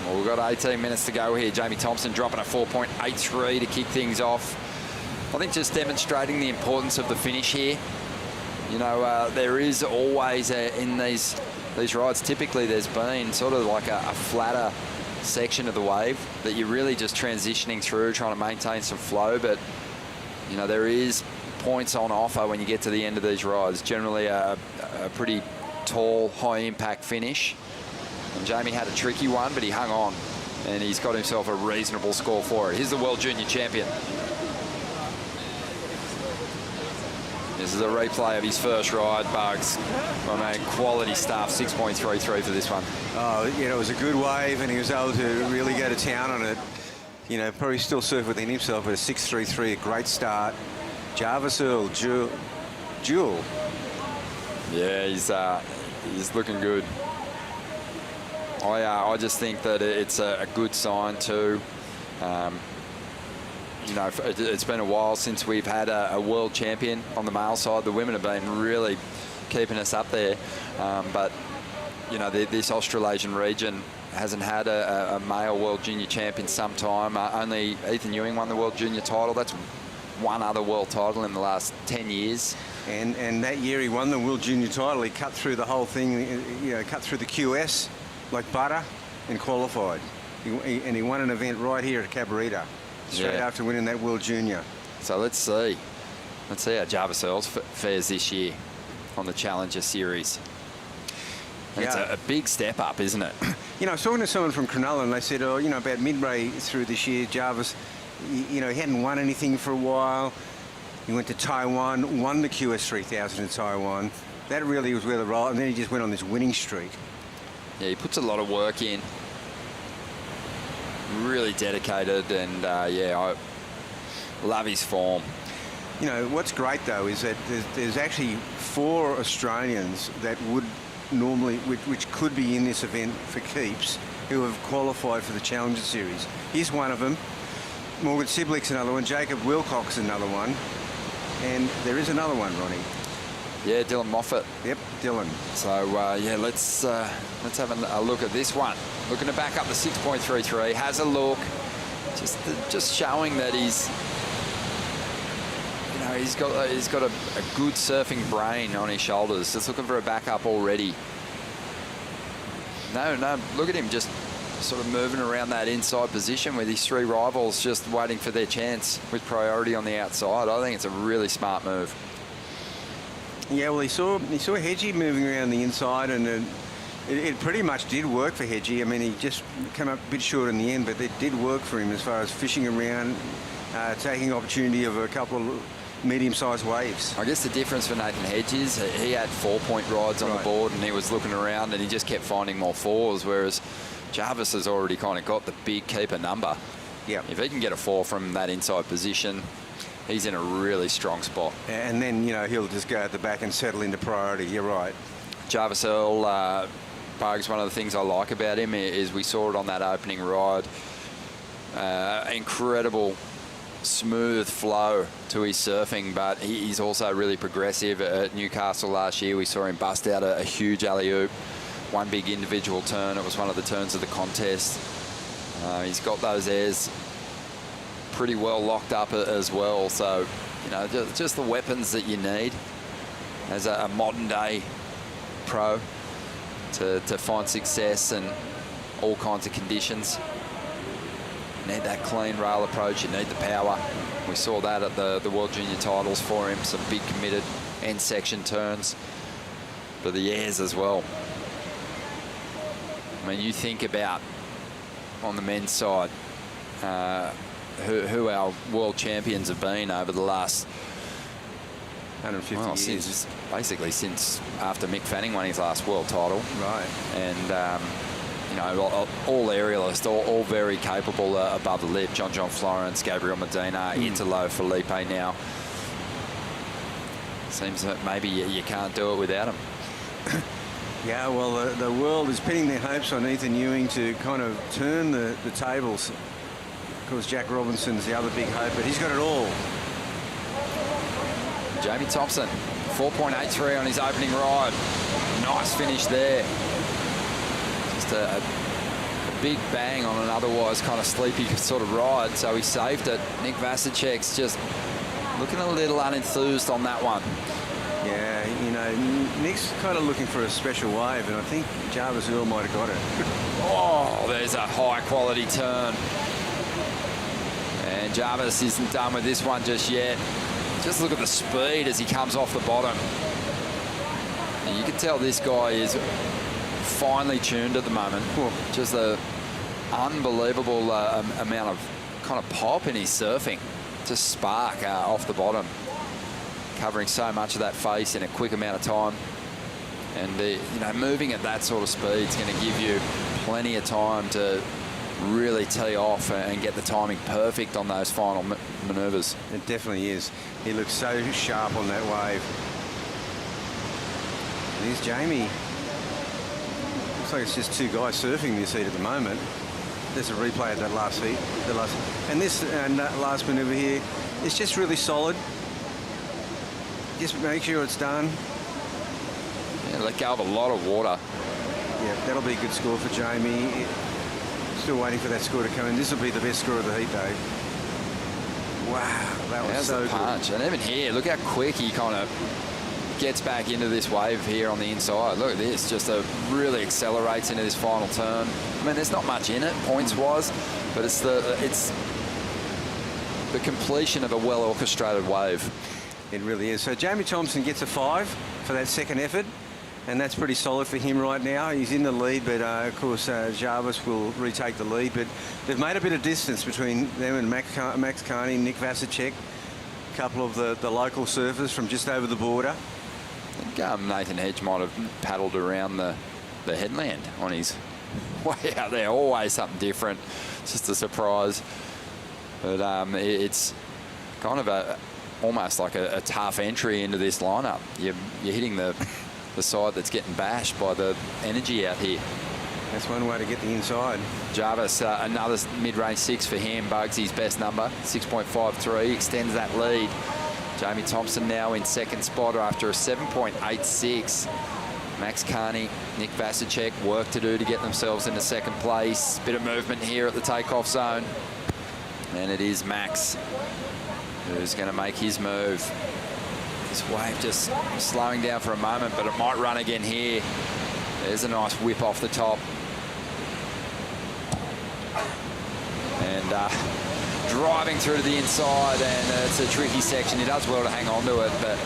Well, we've got 18 minutes to go here. Jamie Thompson dropping a 4.83 to kick things off. I think just demonstrating the importance of the finish here. You know, there is always in these rides, typically there's been sort of like a flatter section of the wave that you're really just transitioning through, trying to maintain some flow. But, you know, there is points on offer when you get to the end of these rides. Generally a pretty tall, high-impact finish. And Jamie had a tricky one, but he hung on, and he's got himself a reasonable score for it. Here's the World Junior Champion. This is a replay of his first ride, Bugs. I mean, quality stuff, 6.33 for this one. Oh, you know, it was a good wave, and he was able to really go to town on it. You know, probably still surf within himself, but a 6.33, a great start. Jarvis Earl, Jewel. Yeah, he's looking good. I just think that it's a good sign too. You know, it's been a while since we've had a world champion on the male side. The women have been really keeping us up there. But, you know, this Australasian region hasn't had a male world junior champ in some time. Only Ethan Ewing won the world junior title. That's one other world title in the last 10 years. And that year he won the world junior title. He cut through the whole thing, you know, cut through the QS like butter and qualified. And he won an event right here at Cabarita. Straight after winning that World Junior. So let's see. Let's see how Jarvis Earls fares this year on the Challenger Series. And it's a big step up, isn't it? You know, I was talking to someone from Cronulla and they said, oh, you know, about midway through this year, Jarvis, you know, he hadn't won anything for a while. He went to Taiwan, won the QS 3000 in Taiwan. That really was where the roll, and then he just went on this winning streak. Yeah, he puts a lot of work in. Really dedicated, and yeah, I love his form. You know, what's great though is that there's actually 4 Australians that would normally, which could be in this event for keeps, who have qualified for the Challenger Series. Here's one of them. Morgan Siblick's another one. Jacob Wilcox another one. And there is another one, Ronnie. Yeah, Dylan Moffat. Yep, Dylan. So yeah, let's have a look at this one. Looking to back up the 6.33. Has a look. Just showing that he's, you know, he's got a good surfing brain on his shoulders. Just looking for a backup already. No, look at him just sort of moving around that inside position with his 3 rivals just waiting for their chance with priority on the outside. I think it's a really smart move. Yeah, well, he saw Hedgie moving around the inside, and it pretty much did work for Hedgie. I mean, he just came up a bit short in the end, but it did work for him as far as fishing around, taking opportunity of a couple of medium-sized waves. I guess the difference for Nathan Hedges, he had 4-point rides on the board, and he was looking around, and he just kept finding more 4s, whereas Jarvis has already kind of got the big keeper number. Yeah. If he can get a 4 from that inside position, he's in a really strong spot. And then, you know, he'll just go at the back and settle into priority. You're right. Jarvis Earl, Bogues, one of the things I like about him is we saw it on that opening ride. Incredible smooth flow to his surfing, but he's also really progressive. At Newcastle last year, we saw him bust out a huge alley-oop. One big individual turn. It was one of the turns of the contest. He's got those airs pretty well locked up as well. So, you know, just the weapons that you need as a modern day pro to find success in all kinds of conditions. You need that clean rail approach. You need the power. We saw that at the World Junior titles for him. Some big committed end section turns, but the airs as well. I mean, you think about on the men's side who our world champions have been over the last 150 years. Basically since after Mick Fanning won his last world title. Right. And, you know, all aerialists, all very capable above the lip. John Florence, Gabriel Medina, Italo, Felipe now. Seems that maybe you can't do it without him. Yeah, well, the world is pinning their hopes on Ethan Ewing to kind of turn the tables. Of course, Jack Robinson's the other big hope, but he's got it all. Jamie Thompson, 4.83 on his opening ride. Nice finish there. Just a big bang on an otherwise kind of sleepy sort of ride, so he saved it. Nick Vasicek's just looking a little unenthused on that one. Yeah, you know, Nick's kind of looking for a special wave, and I think Jarvis Earl might have got it. Oh, there's a high-quality turn. And Jarvis isn't done with this one just yet. Just look at the speed as he comes off the bottom. And you can tell this guy is finely tuned at the moment. Just an unbelievable amount of kind of pop in his surfing. Just spark off the bottom. Covering so much of that face in a quick amount of time. And, you know, moving at that sort of speed is going to give you plenty of time to really tee off and get the timing perfect on those final manoeuvres. It definitely is. He looks so sharp on that wave. Here's Jamie. Looks like it's just 2 guys surfing this heat at the moment. There's a replay of that last heat. And this last manoeuvre here, it's just really solid. Just make sure it's done. Yeah, let go of a lot of water. Yeah, that'll be a good score for Jamie. Still waiting for that score to come in. This will be the best score of the heat, though. Wow, that was so good. Punch. And even here, look how quick he kind of gets back into this wave here on the inside. Look at this, just really accelerates into this final turn. I mean, there's not much in it points-wise, but it's the completion of a well-orchestrated wave. It really is. So Jamie Thompson gets a 5 for that second effort, and that's pretty solid for him right now. He's in the lead, but of course Jarvis will retake the lead. But they've made a bit of distance between them and Max Carney, Nick Vasicek, a couple of the local surfers from just over the border. I think Nathan Hedge might have paddled around the headland on his way out there. Always something different. It's just a surprise. But it's kind of almost like a tough entry into this lineup. You're hitting the side that's getting bashed by the energy out here. That's one way to get the inside. Jarvis, another mid-range 6 for him. Bugsy's best number, 6.53, extends that lead. Jamie Thompson now in second spot after a 7.86. Max Carney, Nick Vasicek, work to do to get themselves into second place. Bit of movement here at the takeoff zone. And it is Max who's going to make his move. This wave just slowing down for a moment, but it might run again here. There's a nice whip off the top. And driving through to the inside, and it's a tricky section. He does well to hang on to it, but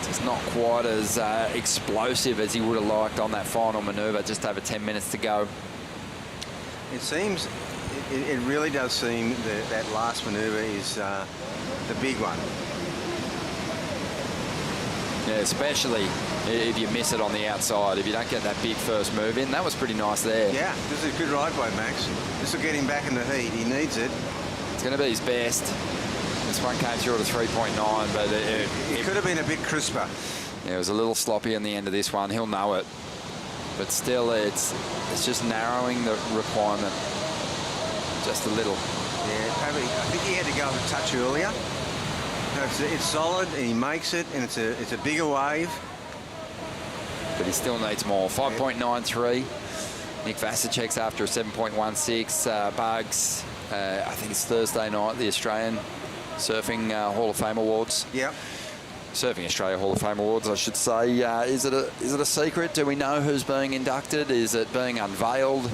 it's not quite as explosive as he would have liked on that final manoeuvre. Just over 10 minutes to go. It seems, it really does seem that last manoeuvre is the big one. Yeah, especially if you miss it on the outside, if you don't get that big first move in. That was pretty nice there. Yeah, this is a good ride by Max. This will get him back in the heat. He needs it. It's going to be his best. This one came through at a 3.9, but it could have been a bit crisper. Yeah, it was a little sloppy on the end of this one. He'll know it. But still, it's just narrowing the requirement just a little. Yeah, probably. I think he had to go a touch earlier. No, it's solid, and he makes it, and it's a bigger wave. But he still needs more. 5.93. Nick Vasicek's after a 7.16. Bugs, I think it's Thursday night, the Australian Surfing Hall of Fame Awards. Yep. Surfing Australia Hall of Fame Awards, I should say. Is it a secret? Do we know who's being inducted? Is it being unveiled?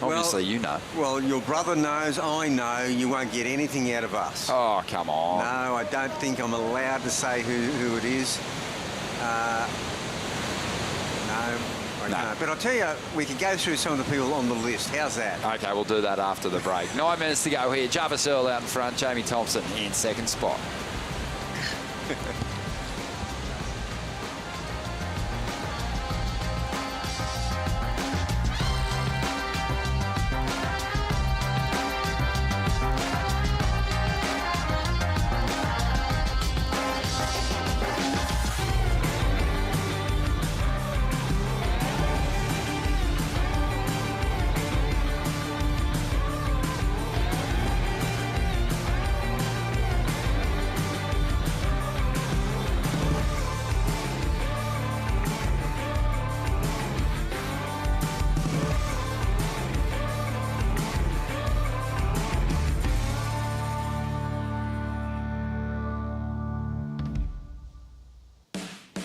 Obviously, you know. Well, your brother knows, I know. You won't get anything out of us. Oh, come on. No, I don't think I'm allowed to say who it is. No. But I'll tell you, we can go through some of the people on the list. How's that? Okay, we'll do that after the break. 9 minutes to go here. Jarvis Earl out in front. Jamie Thompson in second spot.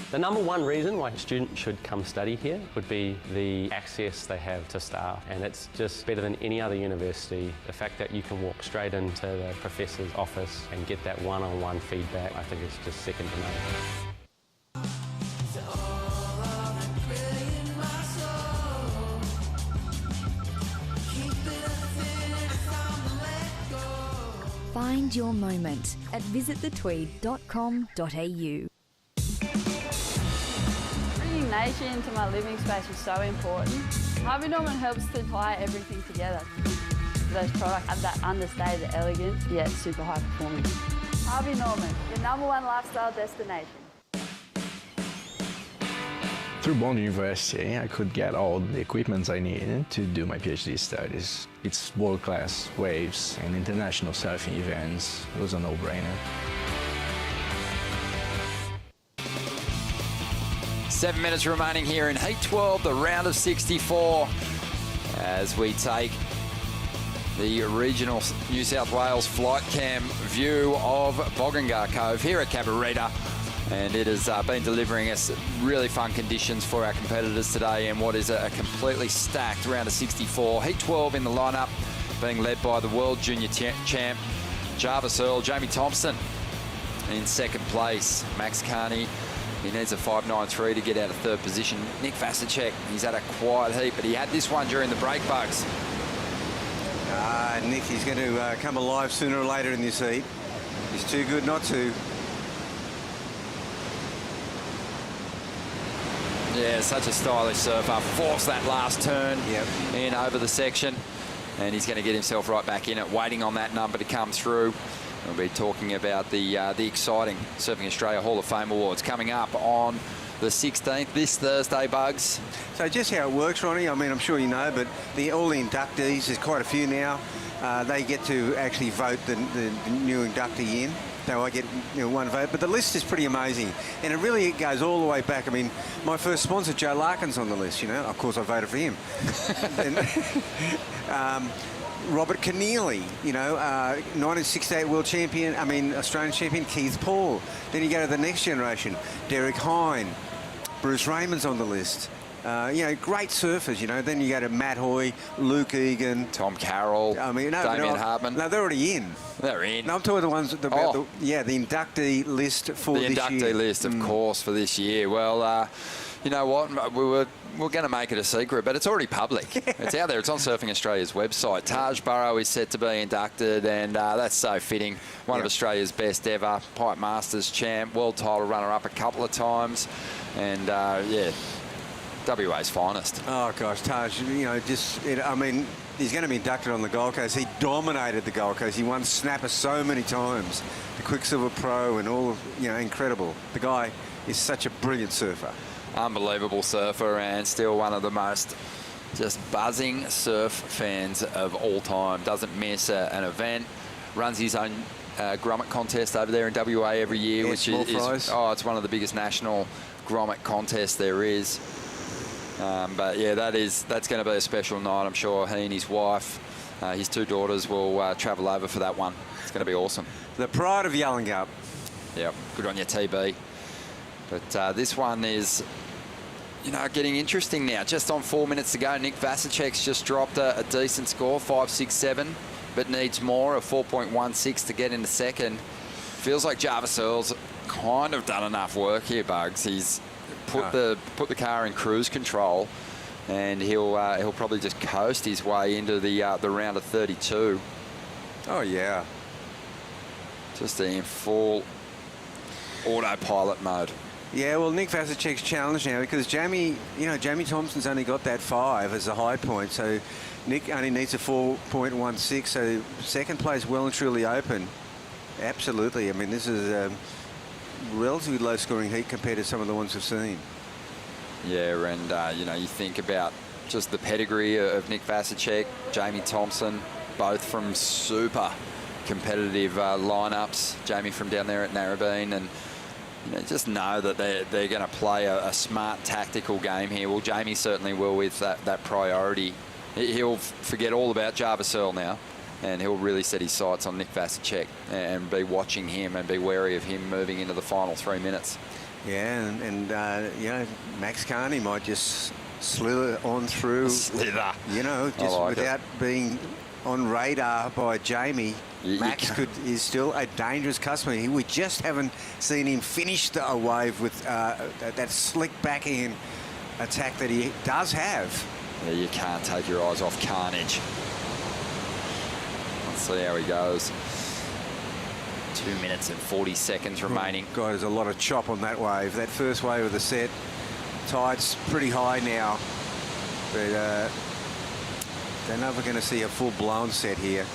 The number one reason why a student should come study here would be the access they have to staff, and it's just better than any other university. The fact that you can walk straight into the professor's office and get that one-on-one feedback, I think it's just second to none. Find your moment at visitthetweed.com.au. Bringing nature into my living space is so important. Harvey Norman helps to tie everything together. Those products have that understated elegance, yet super high performing. Harvey Norman, your #1 lifestyle destination. Through Bond University, I could get all the equipment I needed to do my PhD studies. It's world-class waves and international surfing events. It was a no-brainer. 7 minutes remaining here in Heat 12, the round of 64, as we take the regional New South Wales flight cam view of Boggangar Cove here at Cabarita. And it has been delivering us really fun conditions for our competitors today in what is a completely stacked round of 64. Heat 12 in the lineup, being led by the world junior champ, Jarvis Earl, Jamie Thompson in second place. Max Carney, he needs a 5.93 to get out of third position. Nick Vasicek, he's had a quiet heat, but he had this one during the break bugs. Nick, he's going to come alive sooner or later in this heat. He's too good not to. Yeah, such a stylish surfer. Forced that last turn in over the section, and he's going to get himself right back in it, waiting on that number to come through. We'll be talking about the exciting Surfing Australia Hall of Fame Awards coming up on the 16th, this Thursday, Bugs. So just how it works, Ronnie, I mean, I'm sure you know, but all the inductees, there's quite a few now, they get to actually vote the new inductee in. So I get one vote, but the list is pretty amazing, and it really goes all the way back. I mean, my first sponsor, Joe Larkin's on the list, of course I voted for him. And, Robert Keneally, 1968 world champion, Australian champion, Keith Paul. Then you go to the next generation, Derek Hine, Bruce Raymond's on the list. Great surfers, Then you go to Matt Hoy, Luke Egan, Tom Carroll, Damien Hardman. No, they're already in. They're in. No, I'm talking the ones about the inductee list for this year. The inductee list, of course, for this year. Well, you know what? We're going to make it a secret, but it's already public. It's out there. It's on Surfing Australia's website. Taj Burrow is set to be inducted, and that's so fitting. One of Australia's best ever. Pipe Masters champ, world title runner-up a couple of times, and WA's finest. Oh gosh, Taj, he's going to be inducted on the Gold Coast. He dominated the Gold Coast. He won Snapper so many times. The Quicksilver Pro and all, incredible. The guy is such a brilliant surfer. Unbelievable surfer, and still one of the most just buzzing surf fans of all time. Doesn't miss an event. Runs his own grommet contest over there in WA every year, which is it's one of the biggest national grommet contests there is. But yeah, that's going to be a special night. I'm sure he and his wife, his two daughters, will travel over for that one. It's going to be awesome. The pride of Yallingup. Yep, good on your TB. But this one is, getting interesting now. Just on 4 minutes to go, Nick Vasicek's just dropped a decent score, 5.67, but needs more, a 4.16 to get into second. Feels like Jarvis Earl's kind of done enough work here, Bugs. He's put the car in cruise control, and he'll probably just coast his way into the round of 32. Oh yeah, just in full autopilot mode. Yeah, well, Nick Vasicek's challenged now because Jamie Thompson's only got that 5 as a high point, so Nick only needs a 4.16, so second place well and truly open. Absolutely. I mean, this is a relatively low-scoring heat compared to some of the ones we've seen. Yeah, and, you think about just the pedigree of Nick Vasicek, Jamie Thompson, both from super competitive lineups. Jamie from down there at Narrabeen, and just know that they're going to play a smart tactical game here. Well, Jamie certainly will with that priority. He'll forget all about Jarvis Earl now, and he'll really set his sights on Nick Vasicek and be watching him and be wary of him moving into the final 3 minutes. Yeah, and Max Carney might just slither on through. Slither. Without being on radar by Jamie. Max is still a dangerous customer. We just haven't seen him finish a wave with that slick backhand attack that he does have. Yeah, you can't take your eyes off Carnage. Let's see how he goes. 2 minutes and 40 seconds remaining. God, there's a lot of chop on that wave. That first wave of the set, tide's pretty high now, but they're never going to see a full-blown set here.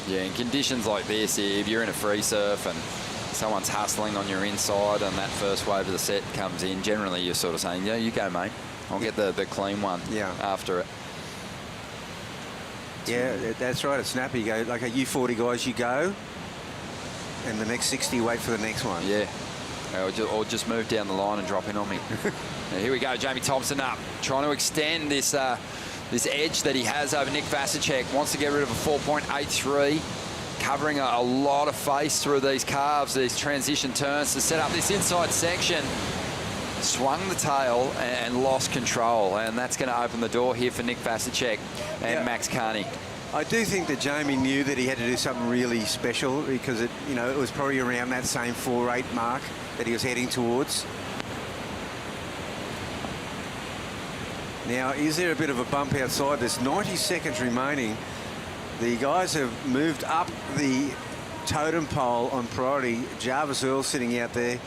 Yeah, in conditions like this, if you're in a free surf and someone's hustling on your inside and that first wave of the set comes in, generally you're sort of saying, yeah, you go, mate. I'll get the clean one after it. Yeah, that's right. It's snappy. You go, like, you 40 guys, you go, and the next 60 wait for the next one. Yeah. Or just move down the line and drop in on me. Here we go, Jamie Thompson up, trying to extend this edge that he has over Nick Vasicek. Wants to get rid of a 4.83, covering a lot of face through these carves, these transition turns to set up this inside section. Swung the tail and lost control, and that's going to open the door here for Nick Vasicek and Max Carney. I do think that Jamie knew that he had to do something really special because it was probably around that same 4.8 mark that he was heading towards. Now, is there a bit of a bump outside? There's 90 seconds remaining. The guys have moved up the totem pole on priority. Jarvis Earl sitting out there.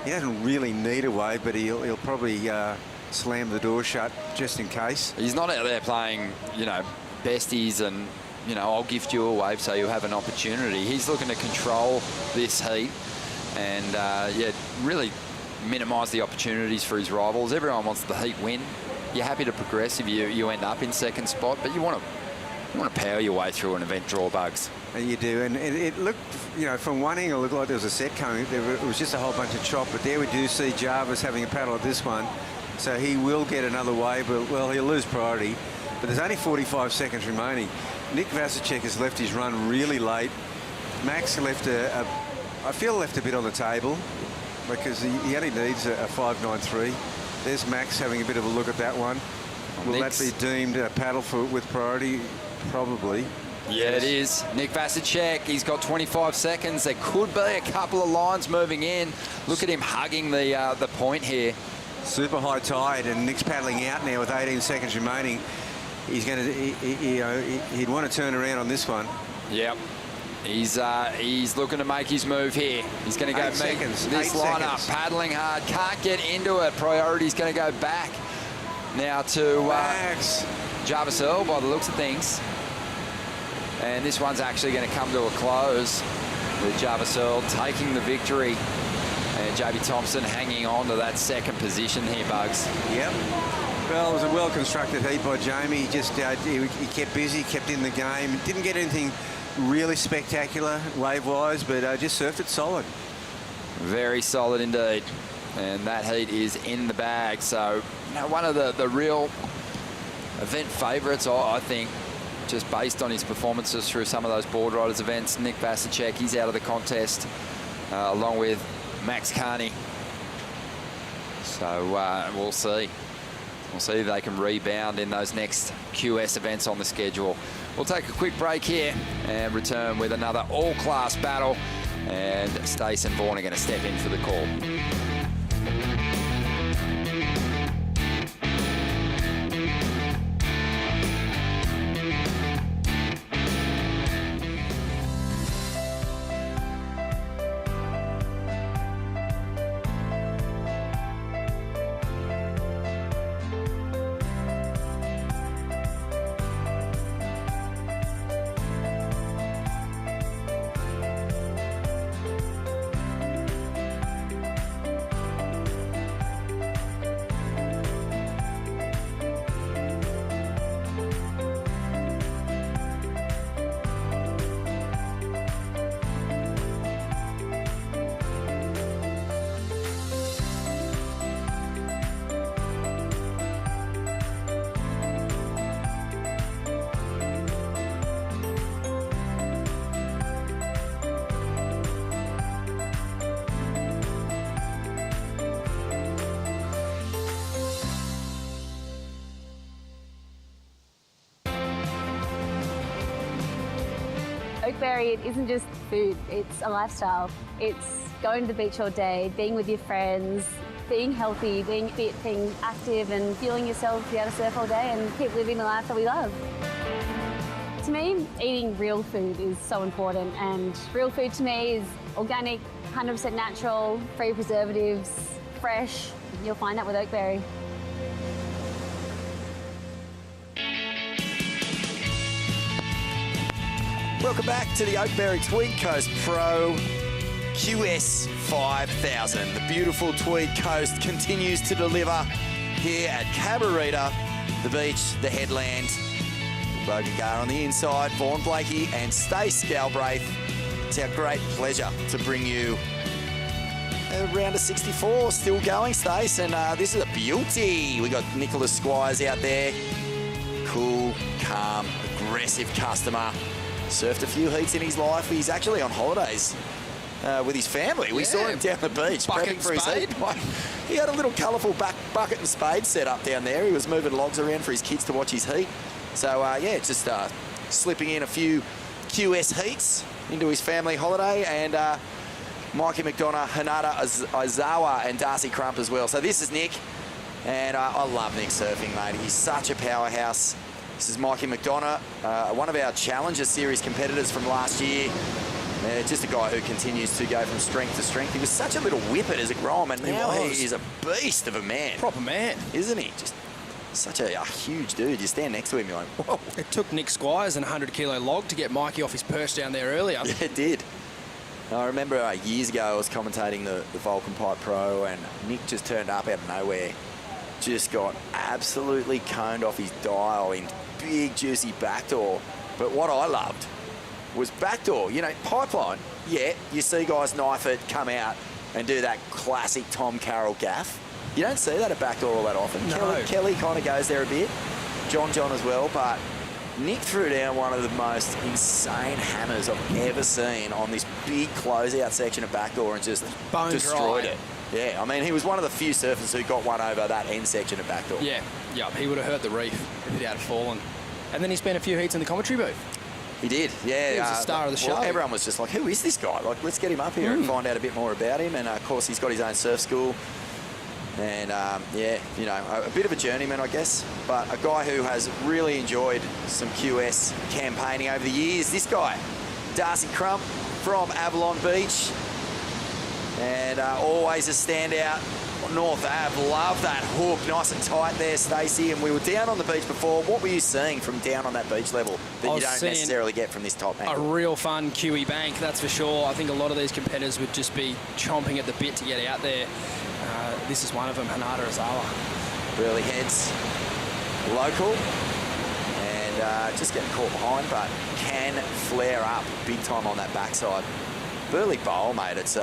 He doesn't really need a wave, but he'll probably slam the door shut just in case. He's not out there playing, besties and, I'll gift you a wave so you'll have an opportunity. He's looking to control this heat and, really minimise the opportunities for his rivals. Everyone wants the heat win. You're happy to progress if you end up in second spot, but you want to power your way through an event, draw bugs. And you do, and it looked, from one angle, it looked like there was a set coming. It was just a whole bunch of chop, but there we do see Jarvis having a paddle at this one. So he will get another wave, but, well, he'll lose priority. But there's only 45 seconds remaining. Nick Vasicek has left his run really late. Max left I feel left a bit on the table because he only needs a 5.93. There's Max having a bit of a look at that one. Will that be deemed a paddle with priority? Probably. Yeah, it is. Nick Vasicek, he's got 25 seconds. There could be a couple of lines moving in. Look at him hugging the point here. Super high tide, and Nick's paddling out now with 18 seconds remaining. He's going to, he'd want to turn around on this one. Yep. He's looking to make his move here. He's going to go meet this lineup, paddling hard, can't get into it. Priority's going to go back now to Jarvis Earl by the looks of things. And this one's actually going to come to a close with Jarvis Earl taking the victory. And JB Thompson hanging on to that second position here, Bugs. Yep. Well, it was a well-constructed heat by Jamie. He just he kept busy, kept in the game. Didn't get anything really spectacular wave-wise, but just surfed it solid. Very solid indeed. And that heat is in the bag. So, one of the real event favourites, I think, just based on his performances through some of those board riders events. Nick Vasicek, he's out of the contest, along with Max Carney. So we'll see. We'll see if they can rebound in those next QS events on the schedule. We'll take a quick break here and return with another all-class battle. And Stace and Vaughan are going to step in for the call. Oakberry, it isn't just food, it's a lifestyle. It's going to the beach all day, being with your friends, being healthy, being fit, being active and fueling yourself to be able to surf all day and keep living the life that we love. To me, eating real food is so important, and real food to me is organic, 100% natural, free preservatives, fresh. You'll find that with Oakberry. Welcome back to the Oakberry Tweed Coast Pro QS 5000. The beautiful Tweed Coast continues to deliver here at Cabarita, the beach, the headland. Bogagar on the inside, Vaughan Blakey and Stace Galbraith. It's our great pleasure to bring you a round of 64 still going, Stace, and this is a beauty. We got Nicholas Squires out there. Cool, calm, aggressive customer. Surfed a few heats in his life. He's actually on holidays with his family. We saw him down the beach prepping for his heat. He had a little colourful bucket and spade set up down there. He was moving logs around for his kids to watch his heat. So, yeah, just slipping in a few QS heats into his family holiday, and Mikey McDonough, Hanada Aizawa, and Darcy Crump as well. So this is Nick, and I love Nick surfing, mate. He's such a powerhouse. This is Mikey McDonough, one of our Challenger Series competitors from last year. Just a guy who continues to go from strength to strength. He was such a little whippet as a Grom, and now he is a beast of a man. Proper man. Isn't he? Just such a huge dude. You stand next to him, you're like, whoa. It took Nick Squires an 100-kilo log to get Mikey off his perch down there earlier. Yeah, it did. I remember years ago I was commentating the Vulcan Pipe Pro, and Nick just turned up out of nowhere. Just got absolutely coned off his dial in big, juicy backdoor. But what I loved was backdoor. You know, pipeline, yeah, you see guys knife it, come out, and do that classic Tom Carroll gaff. You don't see that at backdoor all that often. No. Kelly kind of goes there a bit. John as well, but Nick threw down one of the most insane hammers I've ever seen on this big closeout section of backdoor and just destroyed it. Yeah, I mean, he was one of the few surfers who got one over that end section of backdoor. Yeah, he would have hurt the reef if it had fallen. And then he spent a few heats in the commentary booth. He did, yeah. He was the star of the show. Well, everyone was just like, who is this guy? Like, let's get him up here and find out a bit more about him. And, of course, he's got his own surf school. And, yeah, you know, a bit of a journeyman, I guess, but a guy who has really enjoyed some QS campaigning over the years. This guy, Darcy Crump from Avalon Beach, and always a standout. North Ave, love that hook, nice and tight there, Stacey. And we were down on the beach before. What were you seeing from down on that beach level that you don't necessarily get from this top angle? A real fun QE bank, that's for sure. I think a lot of these competitors would just be chomping at the bit to get out there. This is one of them, Hanada Aizawa. Burley Heads, local, and just getting caught behind, but can flare up big time on that backside. Burley Bowl, mate, it's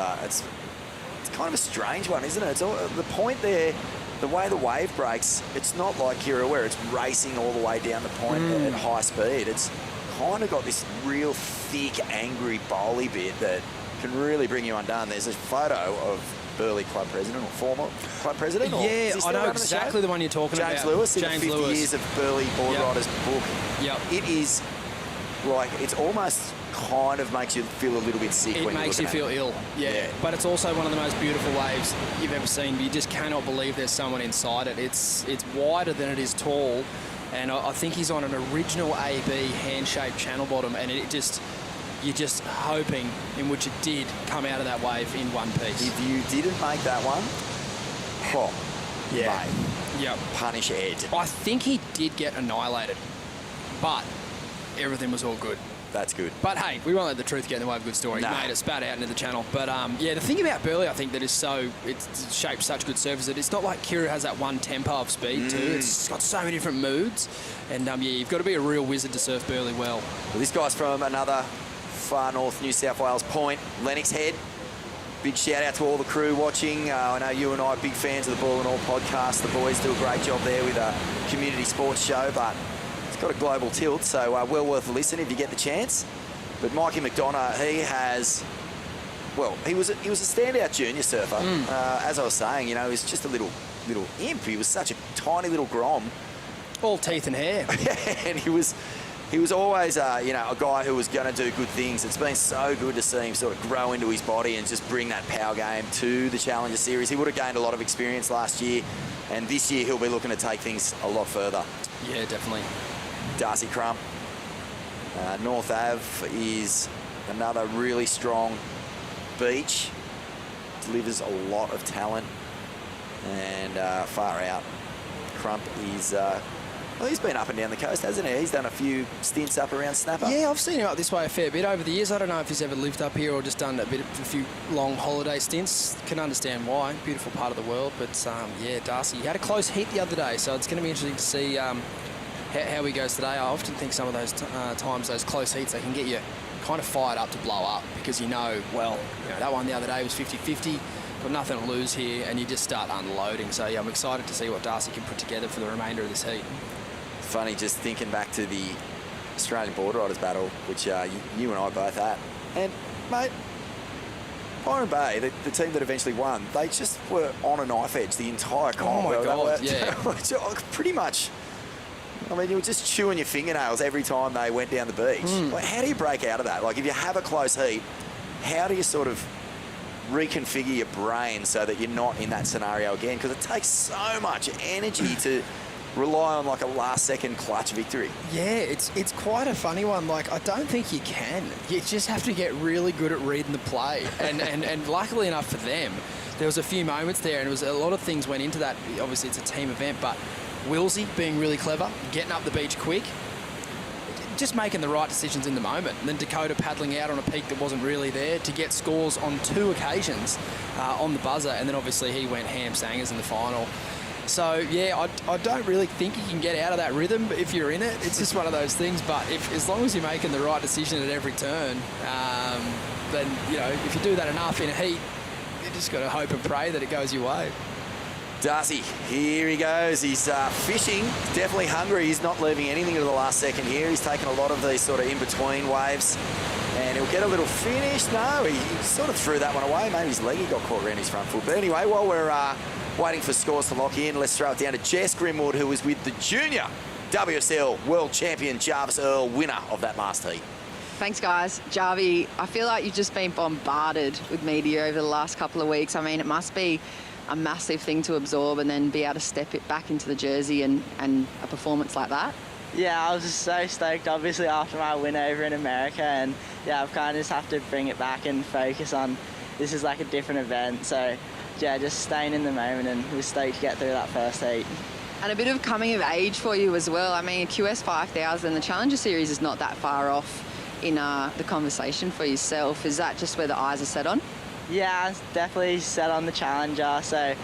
kind of a strange one, isn't it? It's all, the point there, the way the wave breaks, it's not like Kira where it's racing all the way down the point at high speed. It's kind of got this real thick, angry bowly bit that can really bring you undone. There's a photo of Burley club president or former club president. Or yeah, I know exactly the one you're talking about. James Lewis in the 50 years of Burley board riders book. Yep. It is like, it's almost kind of makes you feel a little bit sick when it makes you feel ill, yeah. But it's also one of the most beautiful waves you've ever seen. But you just cannot believe there's someone inside it. It's wider than it is tall, and I think he's on an original AB hand-shaped channel bottom, and you're just hoping in which it did come out of that wave in one piece. If you didn't make that one, yeah, mate, yep, punish Ed. I think he did get annihilated, but everything was all good. That's good. But hey, we won't let the truth get in the way of a good story. No. He made it spat out into the channel. But yeah, the thing about Burley, I think, that is it's shaped such good surface that it's not like Kira has that one tempo of speed too. It's got so many different moods. And yeah, you've got to be a real wizard to surf Burley well. This guy's from another far north New South Wales point, Lennox Head. Big shout out to all the crew watching. I know you and I are big fans of the Ball and All podcast. The boys do a great job there with a community sports show, but got a global tilt, so well worth a listen if you get the chance. But Mikey McDonough, he was a standout junior surfer. As I was saying, you know, he's just a little imp. He was such a tiny little Grom, all teeth and hair. And he was always you know, a guy who was going to do good things. It's been so good to see him sort of grow into his body and just bring that power game to the Challenger Series. He would have gained a lot of experience last year, and this year he'll be looking to take things a lot further. Yeah, definitely. Darcy Crump. North Ave is another really strong beach. Delivers a lot of talent. And far out, Crump is... well, he's been up and down the coast, hasn't he? He's done a few stints up around Snapper. Yeah, I've seen him up this way a fair bit over the years. I don't know if he's ever lived up here or just done a few long holiday stints. Can understand why. Beautiful part of the world. But, yeah, Darcy, he had a close heat the other day, so it's going to be interesting to see... how he goes today. I often think some of those times, those close heats, they can get you kind of fired up to blow up because you know, that one the other day was 50-50, got nothing to lose here, and you just start unloading. So, yeah, I'm excited to see what Darcy can put together for the remainder of this heat. Funny, just thinking back to the Australian Board Riders battle, which you and I both had. And, mate, Byron Bay, the team that eventually won, they just were on a knife edge the entire comp. Oh, my God, yeah. Pretty much... I mean, you were just chewing your fingernails every time they went down the beach. Like, how do you break out of that? Like, if you have a close heat, how do you sort of reconfigure your brain so that you're not in that scenario again? Because it takes so much energy to rely on like a last-second clutch victory. Yeah, it's quite a funny one. Like, I don't think you can. You just have to get really good at reading the play. And luckily enough for them, there was a few moments there, and it was a lot of things went into that. Obviously, it's a team event, but Wilsey being really clever, getting up the beach quick, just making the right decisions in the moment. And then Dakota paddling out on a peak that wasn't really there to get scores on 2 occasions on the buzzer, and then obviously he went ham-sangers in the final. So, yeah, I don't really think you can get out of that rhythm if you're in it. It's just one of those things. But as long as you're making the right decision at every turn, then, you know, if you do that enough in a heat, you just got to hope and pray that it goes your way. Darcy, here he goes. He's fishing. He's definitely hungry. He's not leaving anything to the last second here. He's taken a lot of these sort of in-between waves. And he'll get a little finish. No, he sort of threw that one away. Maybe his leggy got caught around his front foot. But anyway, while we're waiting for scores to lock in, let's throw it down to Jess Grimwood, who was with the junior WSL World Champion Jarvis Earl, winner of that last heat. Thanks, guys. Jarvi, I feel like you've just been bombarded with media over the last couple of weeks. I mean, it must be a massive thing to absorb and then be able to step it back into the jersey and a performance like that. Yeah, I was just so stoked, obviously, after my win over in America, and yeah, I've kind of just have to bring it back and focus on this is like a different event. So yeah, just staying in the moment, and was stoked to get through that first heat. And a bit of coming of age for you as well. I mean, QS 5000, the Challenger Series is not that far off in the conversation for yourself. Is that just where the eyes are set on? Yeah, it's definitely set on the Challenger, so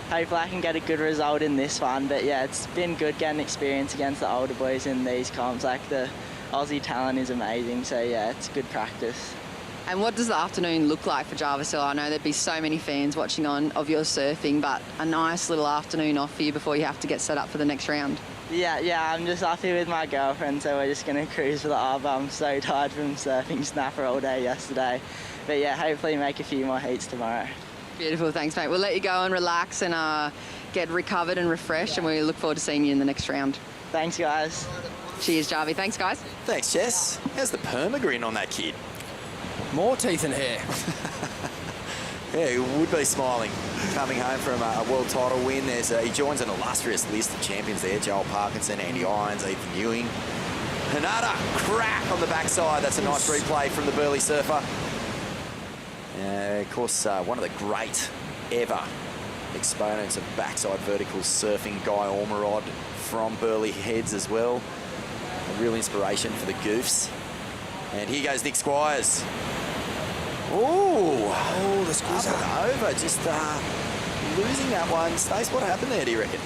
hopefully I can get a good result in this one. But yeah, it's been good getting experience against the older boys in these comps. Like, the Aussie talent is amazing, so yeah, it's good practice. And what does the afternoon look like for Jarvis Hill? I know there'd be so many fans watching on of your surfing, but a nice little afternoon off for you before you have to get set up for the next round. Yeah, I'm just off here with my girlfriend, so we're just going to cruise for the harbour. I'm so tired from surfing snapper all day yesterday. But yeah, hopefully make a few more heats tomorrow. Beautiful, thanks, mate. We'll let you go and relax and get recovered and refreshed, and we look forward to seeing you in the next round. Thanks, guys. Cheers, Jarvi. Thanks, guys. Thanks, Jess. How's the permagrin on that kid? More teeth and hair. Yeah, he would be smiling. Coming home from a world title win, he joins an illustrious list of champions there. Joel Parkinson, Andy Irons, Ethan Ewing. Another crack on the backside. That's a nice replay from the Burley surfer. Of course, one of the great ever exponents of backside vertical surfing, Guy Ormerod from Burley Heads as well. A real inspiration for the Goofs. And here goes Nick Squires. Oh, the squeeze over. Just losing that one. Stace, what happened there, do you reckon?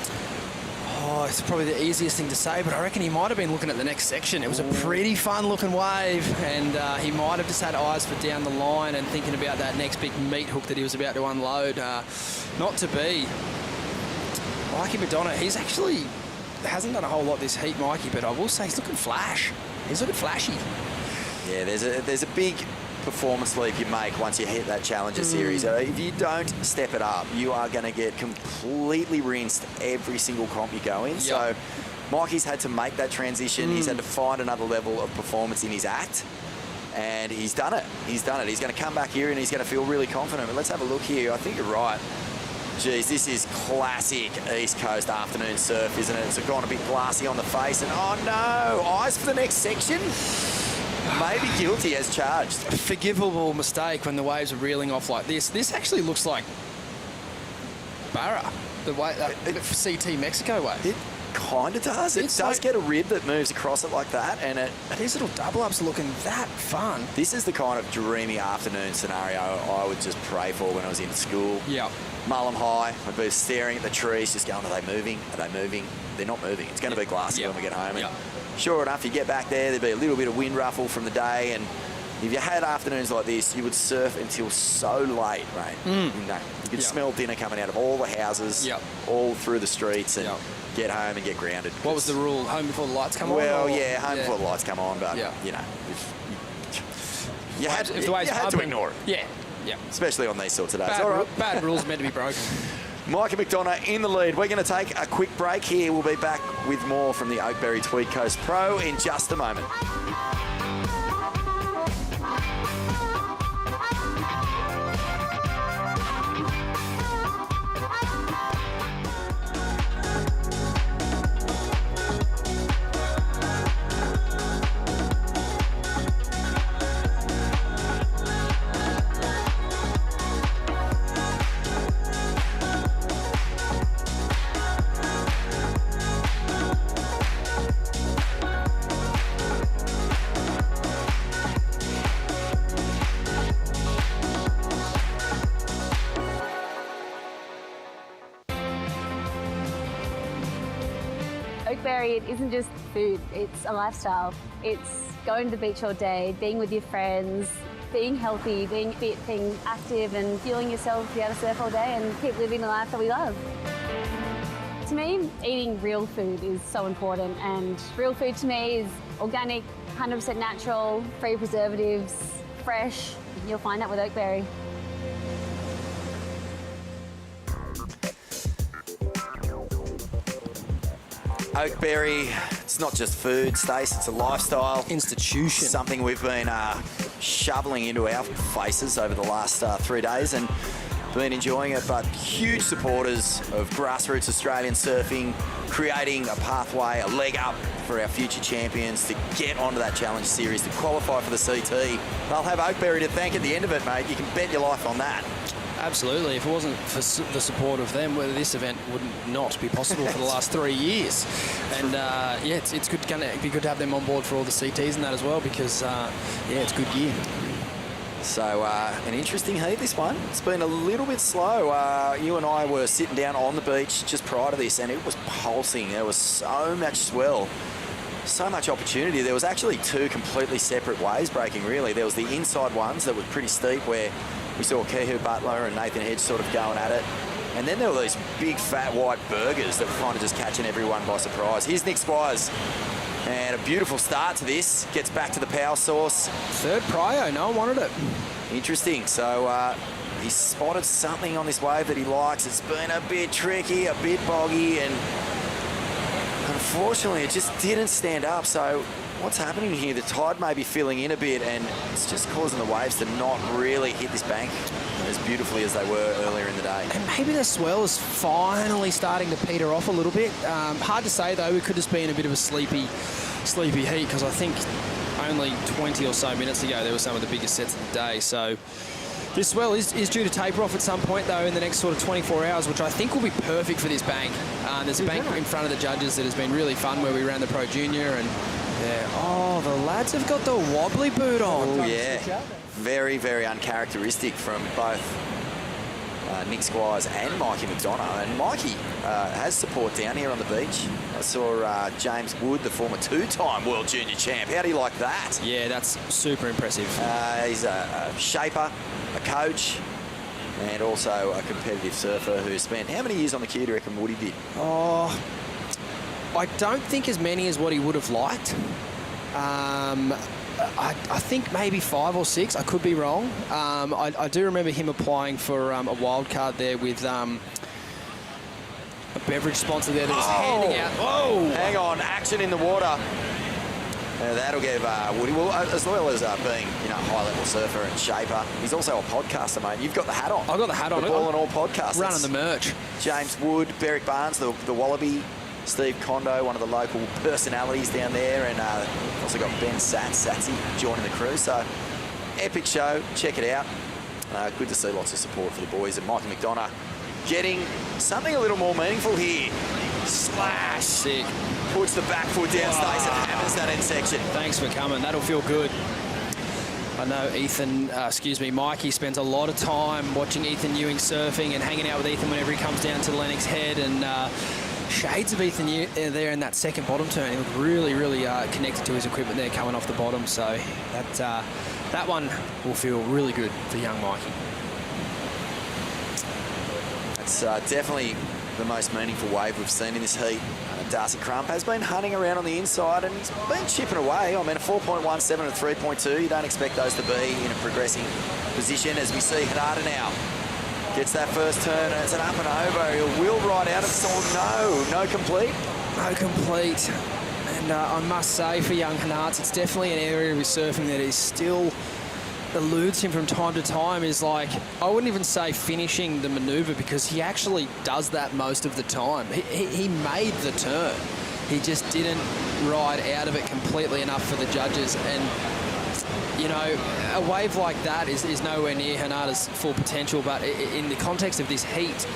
Oh, it's probably the easiest thing to say, but I reckon he might have been looking at the next section. It was a pretty fun-looking wave, and he might have just had eyes for down the line and thinking about that next big meat hook that he was about to unload. Not to be. Mikey Madonna, he's actually hasn't done a whole lot this heat, Mikey, but I will say he's looking flash. He's looking flashy. Yeah, there's a big performance leap you make once you hit that Challenger Series. If you don't step it up, you are going to get completely rinsed every single comp you go in. Yep. So Mikey's had to make that transition. He's had to find another level of performance in his act, and he's done it. He's done it. He's going to come back here and he's going to feel really confident. But let's have a look here. I think you're right. Geez, this is classic East Coast afternoon surf, isn't it? It's gone a bit glassy on the face, and oh no, eyes for the next section? Maybe guilty as charged. A forgivable mistake when the waves are reeling off like this. This actually looks like Barra, the way CT Mexico wave. It kind of does. It does get a rib that moves across it like that, and these little double-ups are looking that fun. This is the kind of dreamy afternoon scenario I would just pray for when I was in school. Yeah. Mullum High, I'd be staring at the trees, just going, are they moving? Are they moving? They're not moving. It's going to be glassy when we get home. And sure enough, you get back there, there'd be a little bit of wind ruffle from the day, and if you had afternoons like this, you would surf until so late, mate. You could smell dinner coming out of all the houses, all through the streets, and get home and get grounded. What was the rule? Home before the lights come on? Well, yeah, home before the lights come on, but, you know, you had to ignore it. Yeah. Yeah. Especially on these sorts of days. Bad rules meant to be broken. Micah McDonough in the lead. We're going to take a quick break here. We'll be back with more from the Oakberry Tweed Coast Pro in just a moment. Oakberry, it isn't just food, it's a lifestyle. It's going to the beach all day, being with your friends, being healthy, being fit, being active and fueling yourself to be able to surf all day and keep living the life that we love. To me, eating real food is so important, and real food to me is organic, 100% natural, free preservatives, fresh. You'll find that with Oakberry. Oakberry, it's not just food, Stace, it's a lifestyle. Institution. Something we've been shoveling into our faces over the last 3 days and been enjoying it, but huge supporters of grassroots Australian surfing, creating a pathway, a leg up for our future champions to get onto that Challenge Series, to qualify for the CT. They'll have Oakberry to thank at the end of it, mate. You can bet your life on that. Absolutely. If it wasn't for the support of them, whether this event would not be possible for the last 3 years. And yeah, it's good. Going to be good to have them on board for all the CTs and that as well, because yeah, it's good gear. So an interesting heat, this one. It's been a little bit slow. You and I were sitting down on the beach just prior to this, and it was pulsing. There was so much swell, so much opportunity. There was actually two completely separate waves breaking, really. There was the inside ones that were pretty steep, where we saw Kehu Butler and Nathan Hedge sort of going at it. And then there were these big, fat, white burgers that were kind of just catching everyone by surprise. Here's Nick Squires. And a beautiful start to this. Gets back to the power source. Third prio, no one wanted it. Interesting. So he spotted something on this wave that he likes. It's been a bit tricky, a bit boggy, and unfortunately it just didn't stand up. So what's happening here? The tide may be filling in a bit, and it's just causing the waves to not really hit this bank as beautifully as they were earlier in the day. And maybe the swell is finally starting to peter off a little bit. Hard to say, though. We could just be in a bit of a sleepy heat, because I think only 20 or so minutes ago there were some of the biggest sets of the day. So this swell is due to taper off at some point, though, in the next sort of 24 hours, which I think will be perfect for this bank. There's a bank in front of the judges that has been really fun, where we ran the Pro Junior, and yeah, oh, the lads have got the wobbly boot on. Oh, yeah. Very, very uncharacteristic from both Nick Squires and Mikey McDonough. And Mikey has support down here on the beach. I saw James Wood, the former two-time World Junior champ. How do you like that? Yeah, that's super impressive. He's a shaper, a coach, and also a competitive surfer who spent how many years on the queue, do you reckon Woody did? Oh, I don't think as many as what he would have liked. I think maybe 5 or 6. I could be wrong. I do remember him applying for a wild card there with a beverage sponsor there that was handing out. Whoa! Hang on, action in the water. That'll give Woody, well, as well as being, you know, a high-level surfer and shaper, he's also a podcaster, mate. You've got the hat on. I've got the hat on. The Ball and All podcast. Running the merch. James Wood, Beric Barnes, the Wallaby, Steve Kondo, one of the local personalities down there, and also got Ben Satsy joining the crew. So, epic show. Check it out. Good to see lots of support for the boys. And Mikey McDonough getting something a little more meaningful here. Slash. Sick. Puts the back foot down, stays and hammers that end section. Thanks for coming. That'll feel good. I know Mikey spends a lot of time watching Ethan Ewing surfing and hanging out with Ethan whenever he comes down to the Lennox Head, and shades of Ethan there in that second bottom turn. He looked really, really connected to his equipment there coming off the bottom. So that one will feel really good for young Mikey. It's definitely the most meaningful wave we've seen in this heat. Darcy Crump has been hunting around on the inside, and he's been chipping away. I mean, a 4.17 and a 3.2. You don't expect those to be in a progressing position, as we see Hanada now Gets that first turn, and it's an up and over. He'll wheel right out of it. No complete. No complete. And I must say, for young Hanarts, it's definitely an area of his surfing that is still eludes him from time to time. Is like, I wouldn't even say finishing the manoeuvre, because he actually does that most of the time. He made the turn. He just didn't ride out of it completely enough for the judges. And, you know, a wave like that is nowhere near Hanarta's full potential, but in the context of this heat,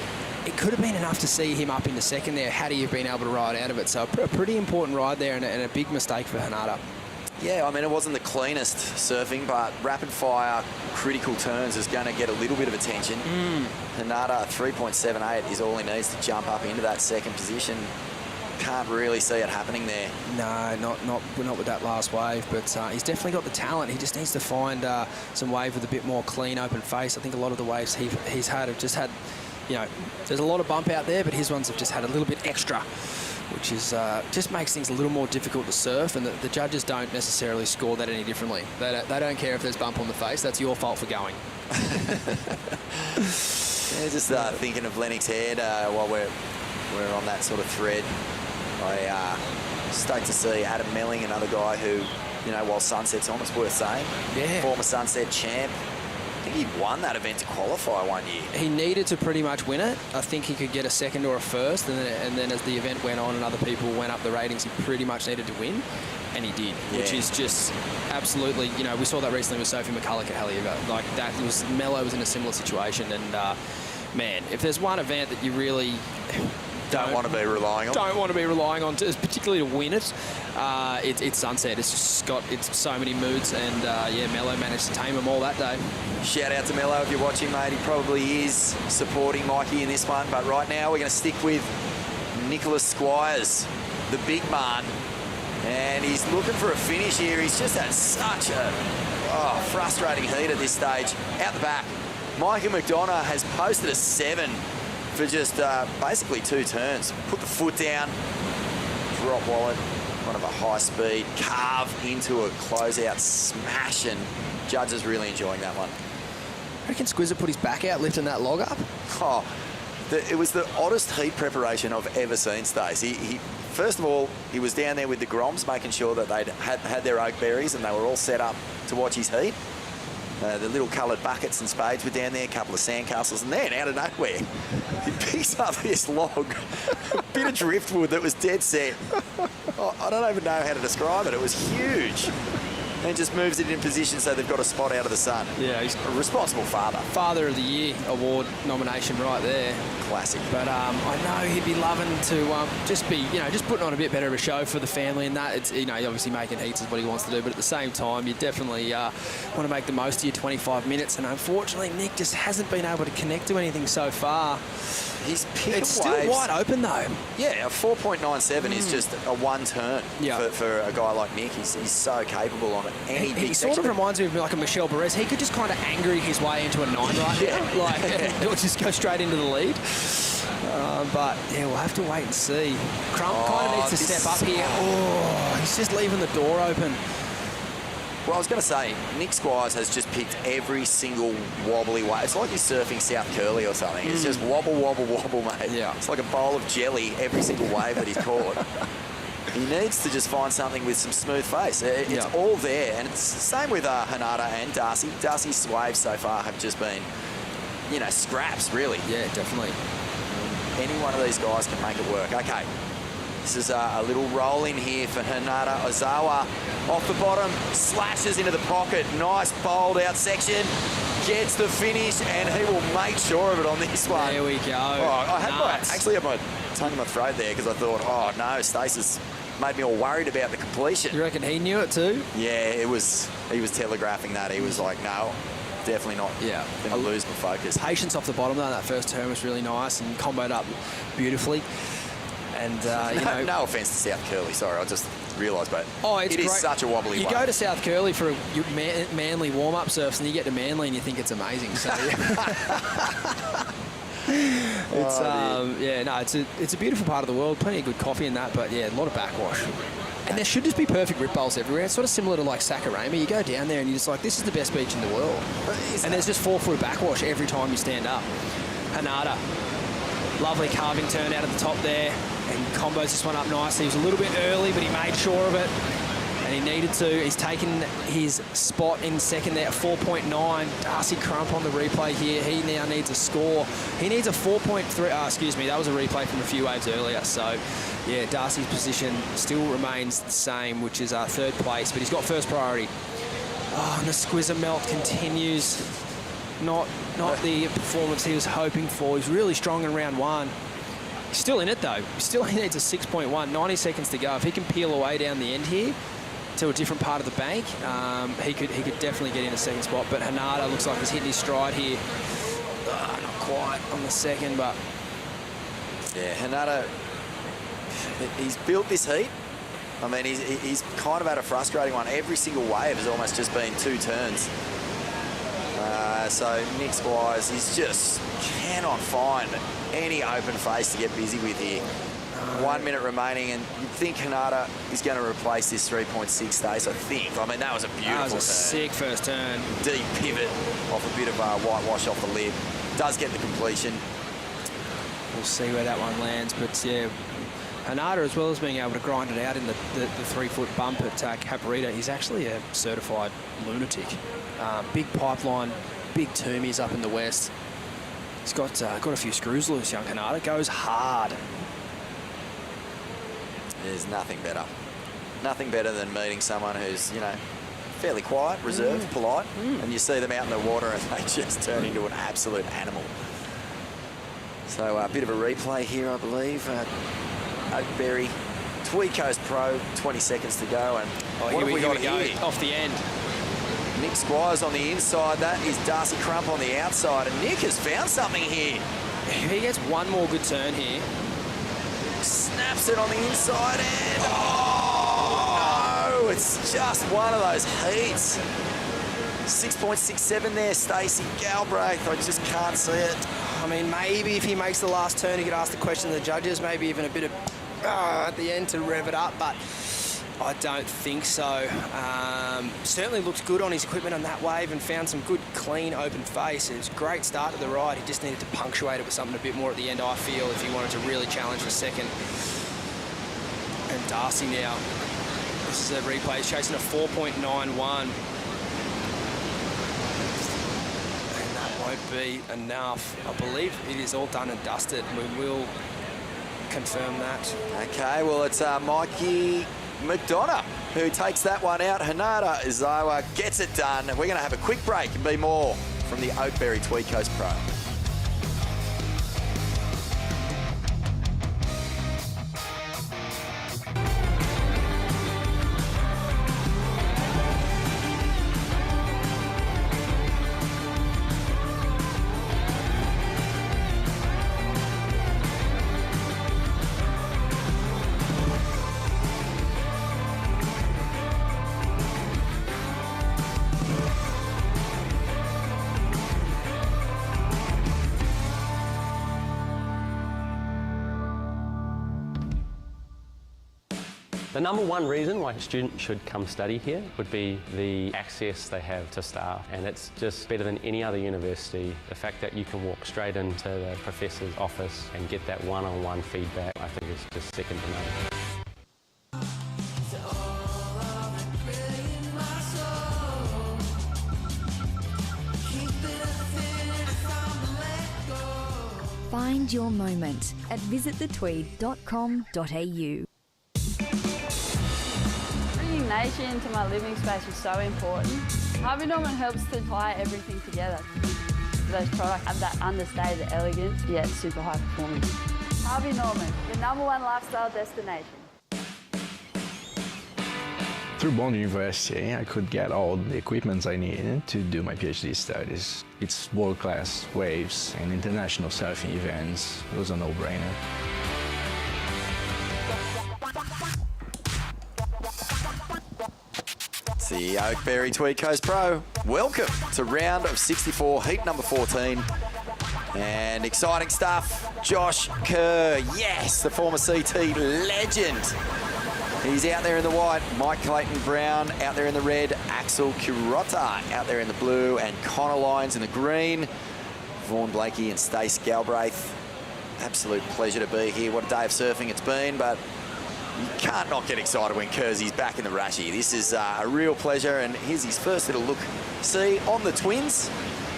it could have been enough to see him up into second there had he have been able to ride out of it. So a pretty important ride there, and a big mistake for Hanarta. Yeah, I mean, it wasn't the cleanest surfing, but rapid-fire critical turns is going to get a little bit of attention. Hanarta, 3.78 is all he needs to jump up into that second position. Can't really see it happening there. No, not with that last wave, but he's definitely got the talent. He just needs to find some wave with a bit more clean, open face. I think a lot of the waves he's had have just had, you know, there's a lot of bump out there, but his ones have just had a little bit extra, which is just makes things a little more difficult to surf, and the judges don't necessarily score that any differently. They don't care if there's bump on the face. That's your fault for going. Yeah, just thinking of Lennox Head while we're on that sort of thread. I stoked to see Adam Melling, another guy who, you know, while Sunset's on, it's worth saying. Yeah. Former Sunset champ. I think he won that event to qualify one year. He needed to pretty much win it. I think he could get a second or a first, and then as the event went on and other people went up the ratings, he pretty much needed to win, and he did, which is just absolutely, you know, we saw that recently with Sophie McCulloch at Heliogo. Like, that was, Mello was in a similar situation, and man, if there's one event that you really don't want to be relying on, particularly to win it, it's Sunset. It's just got so many moods, and yeah, Mello managed to tame them all that day. Shout out to Mello if you're watching, mate. He probably is supporting Mikey in this one, but right now we're going to stick with Nicholas Squires, the big man, and he's looking for a finish here. He's just had such a frustrating heat at this stage. Out the back, Micah McDonough has posted a 7 for just basically 2 turns. Put the foot down, drop wallet, one of a high speed, carve into a closeout smash, and judges really enjoying that one. I reckon Squizzer put his back out lifting that log up. Oh, it was the oddest heat preparation I've ever seen, Stace. He first of all, he was down there with the Groms, making sure that they'd had their Oakberries and they were all set up to watch his heat. The little coloured buckets and spades were down there, a couple of sandcastles, and then out of nowhere, he picks up this log, a bit of driftwood that was dead set. I don't even know how to describe it. It was huge. And just moves it in position so they've got a spot out of the sun. Yeah, he's a responsible father. Father of the Year award nomination right there. Classic. But I know he'd be loving to just be, you know, just putting on a bit better of a show for the family, and that, it's, you know, obviously making heats is what he wants to do, but at the same time, you definitely want to make the most of your 25 minutes, and unfortunately, Nick just hasn't been able to connect to anything so far. He's picking It's still wide open, though. Yeah, a 4.97 is just a one turn for a guy like Nick. He's so capable on any big He sort of reminds me of like a Michel Perez. He could just kind of angry his way into a 9 right now. Like, he'll just go straight into the lead. But, yeah, we'll have to wait and see. Crump kind of needs to step up here. Oh, he's just leaving the door open. Well, I was going to say, Nick Squires has just picked every single wobbly way. It's like he's surfing South Curly or something. It's just wobble, wobble, wobble, mate. Yeah. It's like a bowl of jelly every single wave that he's caught. He needs to just find something with some smooth face. It's all there, and it's the same with Hanarta and Darcy. Darcy's waves so far have just been, you know, scraps, really. Yeah, definitely. Any one of these guys can make it work. Okay. This is a little roll in here for Hanarta. Ozawa off the bottom, slashes into the pocket. Nice bowled out section. Gets the finish, and he will make sure of it on this one. There we go. Oh, I actually had my tongue in my throat there because I thought, oh no, Stace has made me all worried about the completion. You reckon he knew it too? Yeah, he was telegraphing that. He was like, no, definitely not. Yeah. Going to lose my focus. Patience off the bottom though. That first turn was really nice and comboed up beautifully. And you know, no offence to South Curly, sorry, I just realised, but it is such a wobbly You go to South Curly for Manly warm-up surfs, and you get to Manly and you think it's amazing. So it's a beautiful part of the world, plenty of good coffee and that, but yeah, a lot of backwash. And there should just be perfect rip bowls everywhere. It's sort of similar to like Sakurama. You go down there and you're just like, this is the best beach in the world. And there's just 4-foot backwash every time you stand up. Hanada, lovely carving turn out of the top there and combos this one up nicely. He was a little bit early, but he made sure of it. And he needed to. He's taken his spot in second there at 4.9. Darcy Crump on the replay here. He now needs a score. He needs a 4.3. Excuse me, that was a replay from a few waves earlier. So, yeah, Darcy's position still remains the same, which is third place, but he's got first priority. Oh, and the Squizzer melt continues. Not the performance he was hoping for. He's really strong in round one. He's still in it, though. He needs a 6.1. 90 seconds to go. If he can peel away down the end here to a different part of the bank, he could definitely get in a second spot. But Hanada looks like he's hitting his stride here. Not quite on the second, but... Yeah, Hanada, he's built this heat. I mean, he's kind of had a frustrating one. Every single wave has almost just been 2 turns. So Nick Squires, he's just cannot find any open face to get busy with here. 1 minute remaining, and you'd think Hanada is going to replace this 3.6 stace, I think. I mean, that was a beautiful That was a turn. sick first turn. Deep pivot off a bit of whitewash off the lip. Does get the completion. We'll see where that one lands, but yeah, Hanada, as well as being able to grind it out in the 3-foot bump at Caparita, he's actually a certified lunatic. Big pipeline, big toomies up in the west. He's got a few screws loose, young Hanada. Goes hard. There's nothing better. Nothing better than meeting someone who's, you know, fairly quiet, reserved, polite, and you see them out in the water and they just turn into an absolute animal. So a bit of a replay here, I believe. Oakberry Tweed Coast Pro, 20 seconds to go. And what have we got here? Off the end. Nick Squires on the inside. That is Darcy Crump on the outside. And Nick has found something here. He gets one more good turn here. Snaps it on the inside and... Oh, no! It's just one of those heats. 6.67 there, Stacey Galbraith. I just can't see it. I mean, maybe if he makes the last turn, he could ask the question of the judges, maybe even a bit of at the end to rev it up, but I don't think so. Certainly looked good on his equipment on that wave and found some good, clean, open face. It was a great start to the ride. He just needed to punctuate it with something a bit more at the end, I feel, if he wanted to really challenge for second. And Darcy now, this is a replay, he's chasing a 4.91. Won't be enough. I believe it is all done and dusted. We will confirm that. Okay, well, it's Mikey McDonough who takes that one out. Hanada Izawa gets it done. We're going to have a quick break and be more from the Oakberry Tweed Coast Pro. The number one reason why students should come study here would be the access they have to staff, and it's just better than any other university. The fact that you can walk straight into the professor's office and get that one-on-one feedback, I think is just second to none. Find your moment at visitthetweed.com.au. Bringing nature into my living space is so important. Harvey Norman helps to tie everything together. Those products have that understated elegance, yet super high performance. Harvey Norman, the #1 lifestyle destination. Through Bond University, I could get all the equipment I needed to do my PhD studies. It's world-class waves and international surfing events. It was a no-brainer. It's the Oakberry Tweed Coast Pro. Welcome to round of 64, heat number 14. And exciting stuff. Josh Kerr, yes, the former CT legend. He's out there in the white. Mike Clayton Brown out there in the red. Axel Kurotta out there in the blue. And Connor Lyons in the green. Vaughan Blakey and Stace Galbraith. Absolute pleasure to be here. What a day of surfing it's been, but you can't not get excited when Kersey's back in the Rashi. This is a real pleasure, and here's his first little look-see on the twins.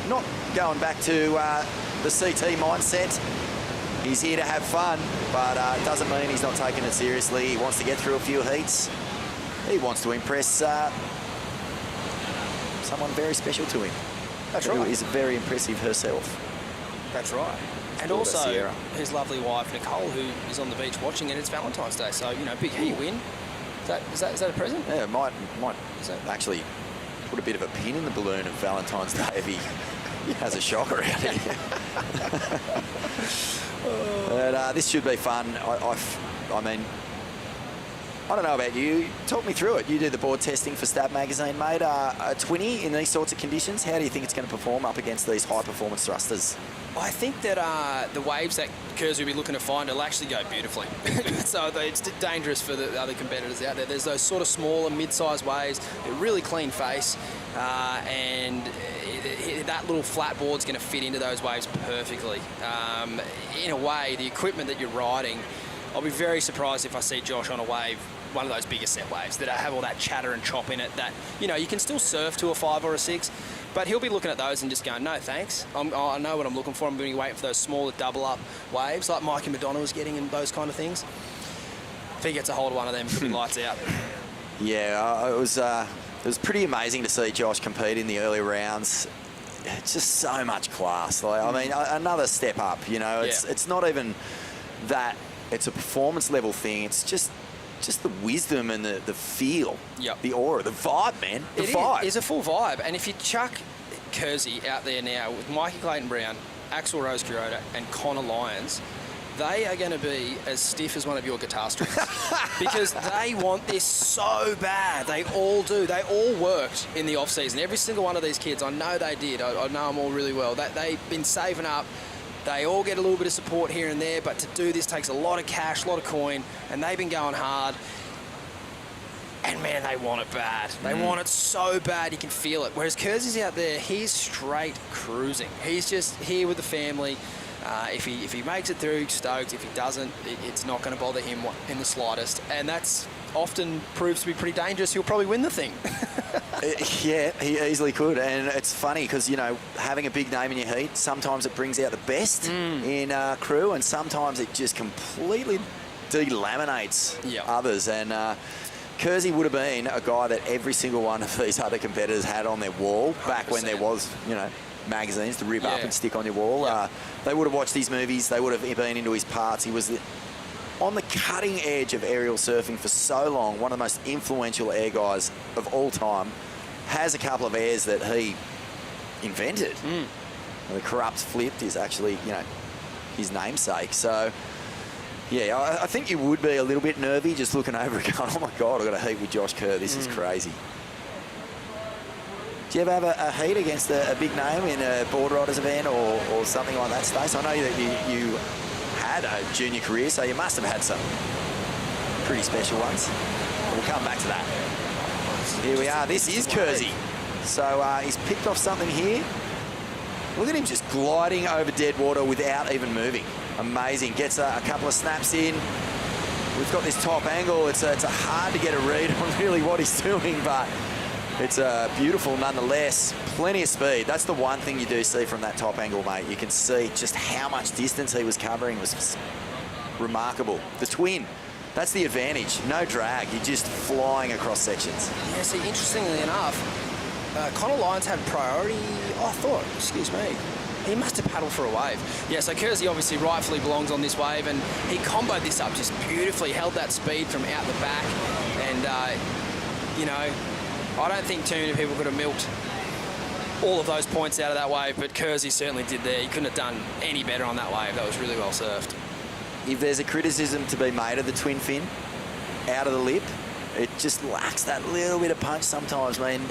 Not going back to the CT mindset. He's here to have fun, but it doesn't mean he's not taking it seriously. He wants to get through a few heats. He wants to impress someone very special to him. That's who right. is very impressive herself. That's right. And also his lovely wife, Nicole, who is on the beach watching, and it's Valentine's Day, so, you know, big heat win. Is that a present? Yeah, it might actually put a bit of a pin in the balloon of Valentine's Day if he has a shocker out here. But this should be fun. I mean, I don't know about you. Talk me through it. You do the board testing for Stab Magazine, mate. A 20 in these sorts of conditions, how do you think it's going to perform up against these high-performance thrusters? I think that the waves that Kersey will be looking to find will actually go beautifully. So it's dangerous for the other competitors out there. There's those sort of smaller, mid-sized waves, they're really clean face, and that little flat board's going to fit into those waves perfectly. In a way, the equipment that you're riding, I'll be very surprised if I see Josh on a wave, one of those bigger set waves that have all that chatter and chop in it that, you know, you can still surf to a 5 or a 6, but he'll be looking at those and just going, no, thanks. I know what I'm looking for. I'm going to be waiting for those smaller double-up waves like Mikey Madonna was getting and those kind of things. If he gets a hold of one of them, he'll be lights out. Yeah, it was pretty amazing to see Josh compete in the early rounds. It's just so much class. Like, I mean, another step up, you know. It's not even that it's a performance level thing. It's just the wisdom and the feel, the aura, the vibe, man. The vibe. It is a full vibe. And if you chuck Kersey out there now with Mikey Clayton Brown, Axel Rose Kurotta and Connor Lyons, they are going to be as stiff as one of your guitar strings because they want this so bad. They all do. They all worked in the off-season. Every single one of these kids, I know they did. I know them all really well. They've been saving up. They all get a little bit of support here and there, but to do this takes a lot of cash, a lot of coin, and they've been going hard. And, man, they want it bad. They want it so bad you can feel it. Whereas Kersey's out there, he's straight cruising. He's just here with the family. If he makes it through, stoked. If he doesn't, it's not going to bother him in the slightest. And that's often proves to be pretty dangerous. He'll probably win the thing. Yeah, he easily could. And it's funny because, you know, having a big name in your heat, sometimes it brings out the best in crew, and sometimes it just completely delaminates others. And Kersey would have been a guy that every single one of these other competitors had on their wall 100%. Back when there was, you know, magazines to rip up and stick on your wall. They would have watched his movies. They would have been into his parts. He was on the cutting edge of aerial surfing for so long. One of the most influential air guys of all time. Has a couple of airs that he invented. The corrupt flip is actually, you know, his namesake. So, yeah, I think you would be a little bit nervy just looking over and going, oh my God, I've got a heat with Josh Kerr. This is crazy. Do you ever have a heat against a big name in a board riders event or something like that, Stace? I know that you had a junior career, so you must have had some pretty special ones. We'll come back to that. Here we are. This is Kersey. So he's picked off something here. Look at him just gliding over dead water without even moving. Amazing. Gets a couple of snaps in. We've got this top angle. It's hard to get a read on really what he's doing, but it's beautiful nonetheless. Plenty of speed. That's the one thing you do see from that top angle, mate. You can see just how much distance he was covering. It was remarkable. The twin. That's the advantage. No drag. You're just flying across sections. Yeah, see, interestingly enough, Connor Lyons had priority, I thought, excuse me. He must have paddled for a wave. Yeah, so Kersey obviously rightfully belongs on this wave, and he comboed this up just beautifully, held that speed from out the back, and, you know, I don't think too many people could have milked all of those points out of that wave, but Kersey certainly did there. He couldn't have done any better on that wave. That was really well surfed. If there's a criticism to be made of the twin fin out of the lip, it just lacks that little bit of punch sometimes. I mean,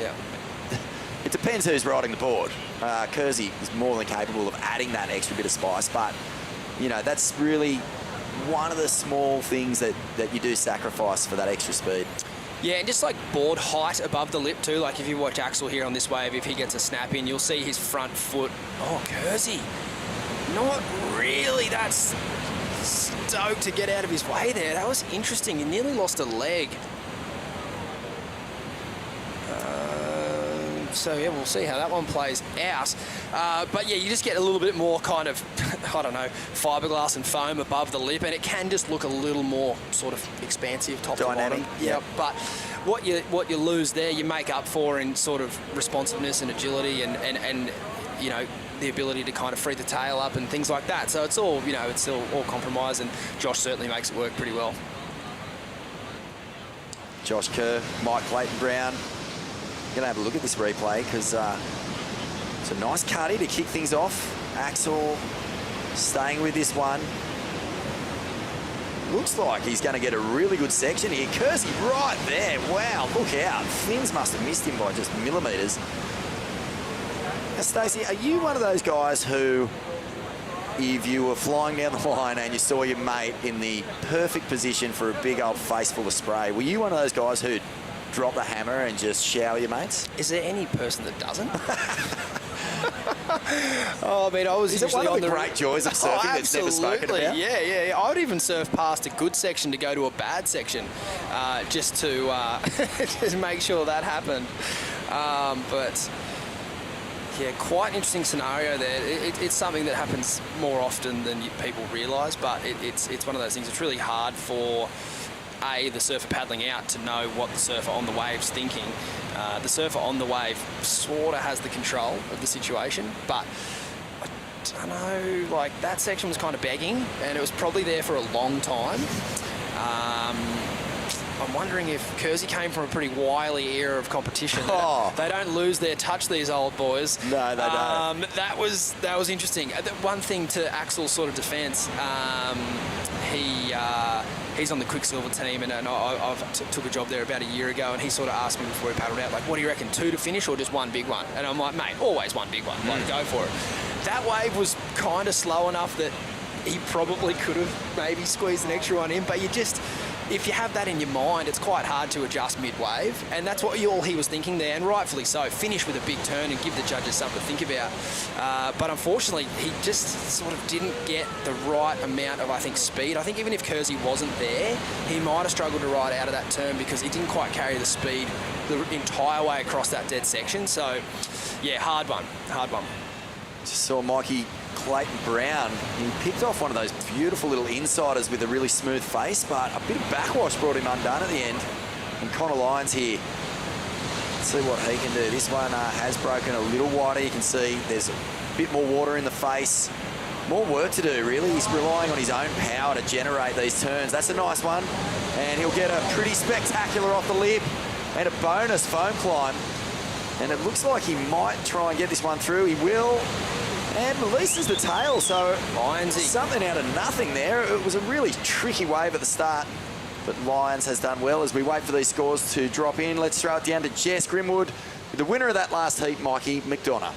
it depends who's riding the board. Kersey is more than capable of adding that extra bit of spice, but, you know, that's really one of the small things that you do sacrifice for that extra speed. Yeah, and just like board height above the lip too. Like if you watch Axel here on this wave, if he gets a snap in, you'll see his front foot. Oh, Kersey, not really that stoked to get out of his way there. That was interesting. He nearly lost a leg. So yeah, we'll see how that one plays out. But yeah, you just get a little bit more kind of, I don't know, fiberglass and foam above the lip, and it can just look a little more sort of expansive, top dynamic. to bottom. Yep. But what you lose there, you make up for in sort of responsiveness and agility, and you know, the ability to kind of free the tail up and things like that. So it's all, you know, it's still all compromise, and Josh certainly makes it work pretty well. Josh Kerr, Mike Clayton-Brown. Gonna have a look at this replay because it's a nice cutty to kick things off. Axel staying with this one. Looks like he's going to get a really good section here. Kersey right there. Wow, look out. Fins must have missed him by just millimetres. Now, Stacey, are you one of those guys who, if you were flying down the line and you saw your mate in the perfect position for a big old face full of spray, were you one of those guys who'd drop the hammer and just shower your mates? Is there any person that doesn't? Oh, I mean, I was Is usually it one on of the great joys of surfing that's never spoken about? Yeah. I would even surf past a good section to go to a bad section, just to just make sure that happened. But yeah, quite an interesting scenario there. It's something that happens more often than people realise, but it's one of those things. It's really hard for the surfer paddling out to know what the surfer on the wave's thinking. The surfer on the wave sort of has the control of the situation, but I don't know, like that section was kind of begging, and it was probably there for a long time. I'm wondering if Kersey came from a pretty wily era of competition. They don't lose their touch, these old boys. No, they don't. That was interesting. One thing to Axel's sort of defence, he's on the Quicksilver team, and I've took a job there about a year ago, and he sort of asked me before he paddled out, like, what do you reckon, 2 to finish or just one big one? And I'm like, mate, always one big one. Like, go for it. That wave was kind of slow enough that he probably could have maybe squeezed an extra one in, but if you have that in your mind, it's quite hard to adjust mid-wave, and that's what all he was thinking there, and rightfully so. Finish with a big turn and give the judges something to think about. But unfortunately, he just sort of didn't get the right amount of, I think, speed. I think even if Kersey wasn't there, he might have struggled to ride out of that turn because he didn't quite carry the speed the entire way across that dead section. So, yeah, hard one. Just saw Mikey Clayton-Brown. He picked off one of those beautiful little insiders with a really smooth face, but a bit of backwash brought him undone at the end. And Connor Lyons here. Let's see what he can do. This one has broken a little wider. You can see there's a bit more water in the face. More work to do, really. He's relying on his own power to generate these turns. That's a nice one. And he'll get a pretty spectacular off the lip and a bonus foam climb. And it looks like he might try and get this one through. He will. And releases the tail, so something out of nothing there. It was a really tricky wave at the start, but Lyons has done well as we wait for these scores to drop in. Let's throw it down to Jess Grimwood, the winner of that last heat, Mikey McDonough.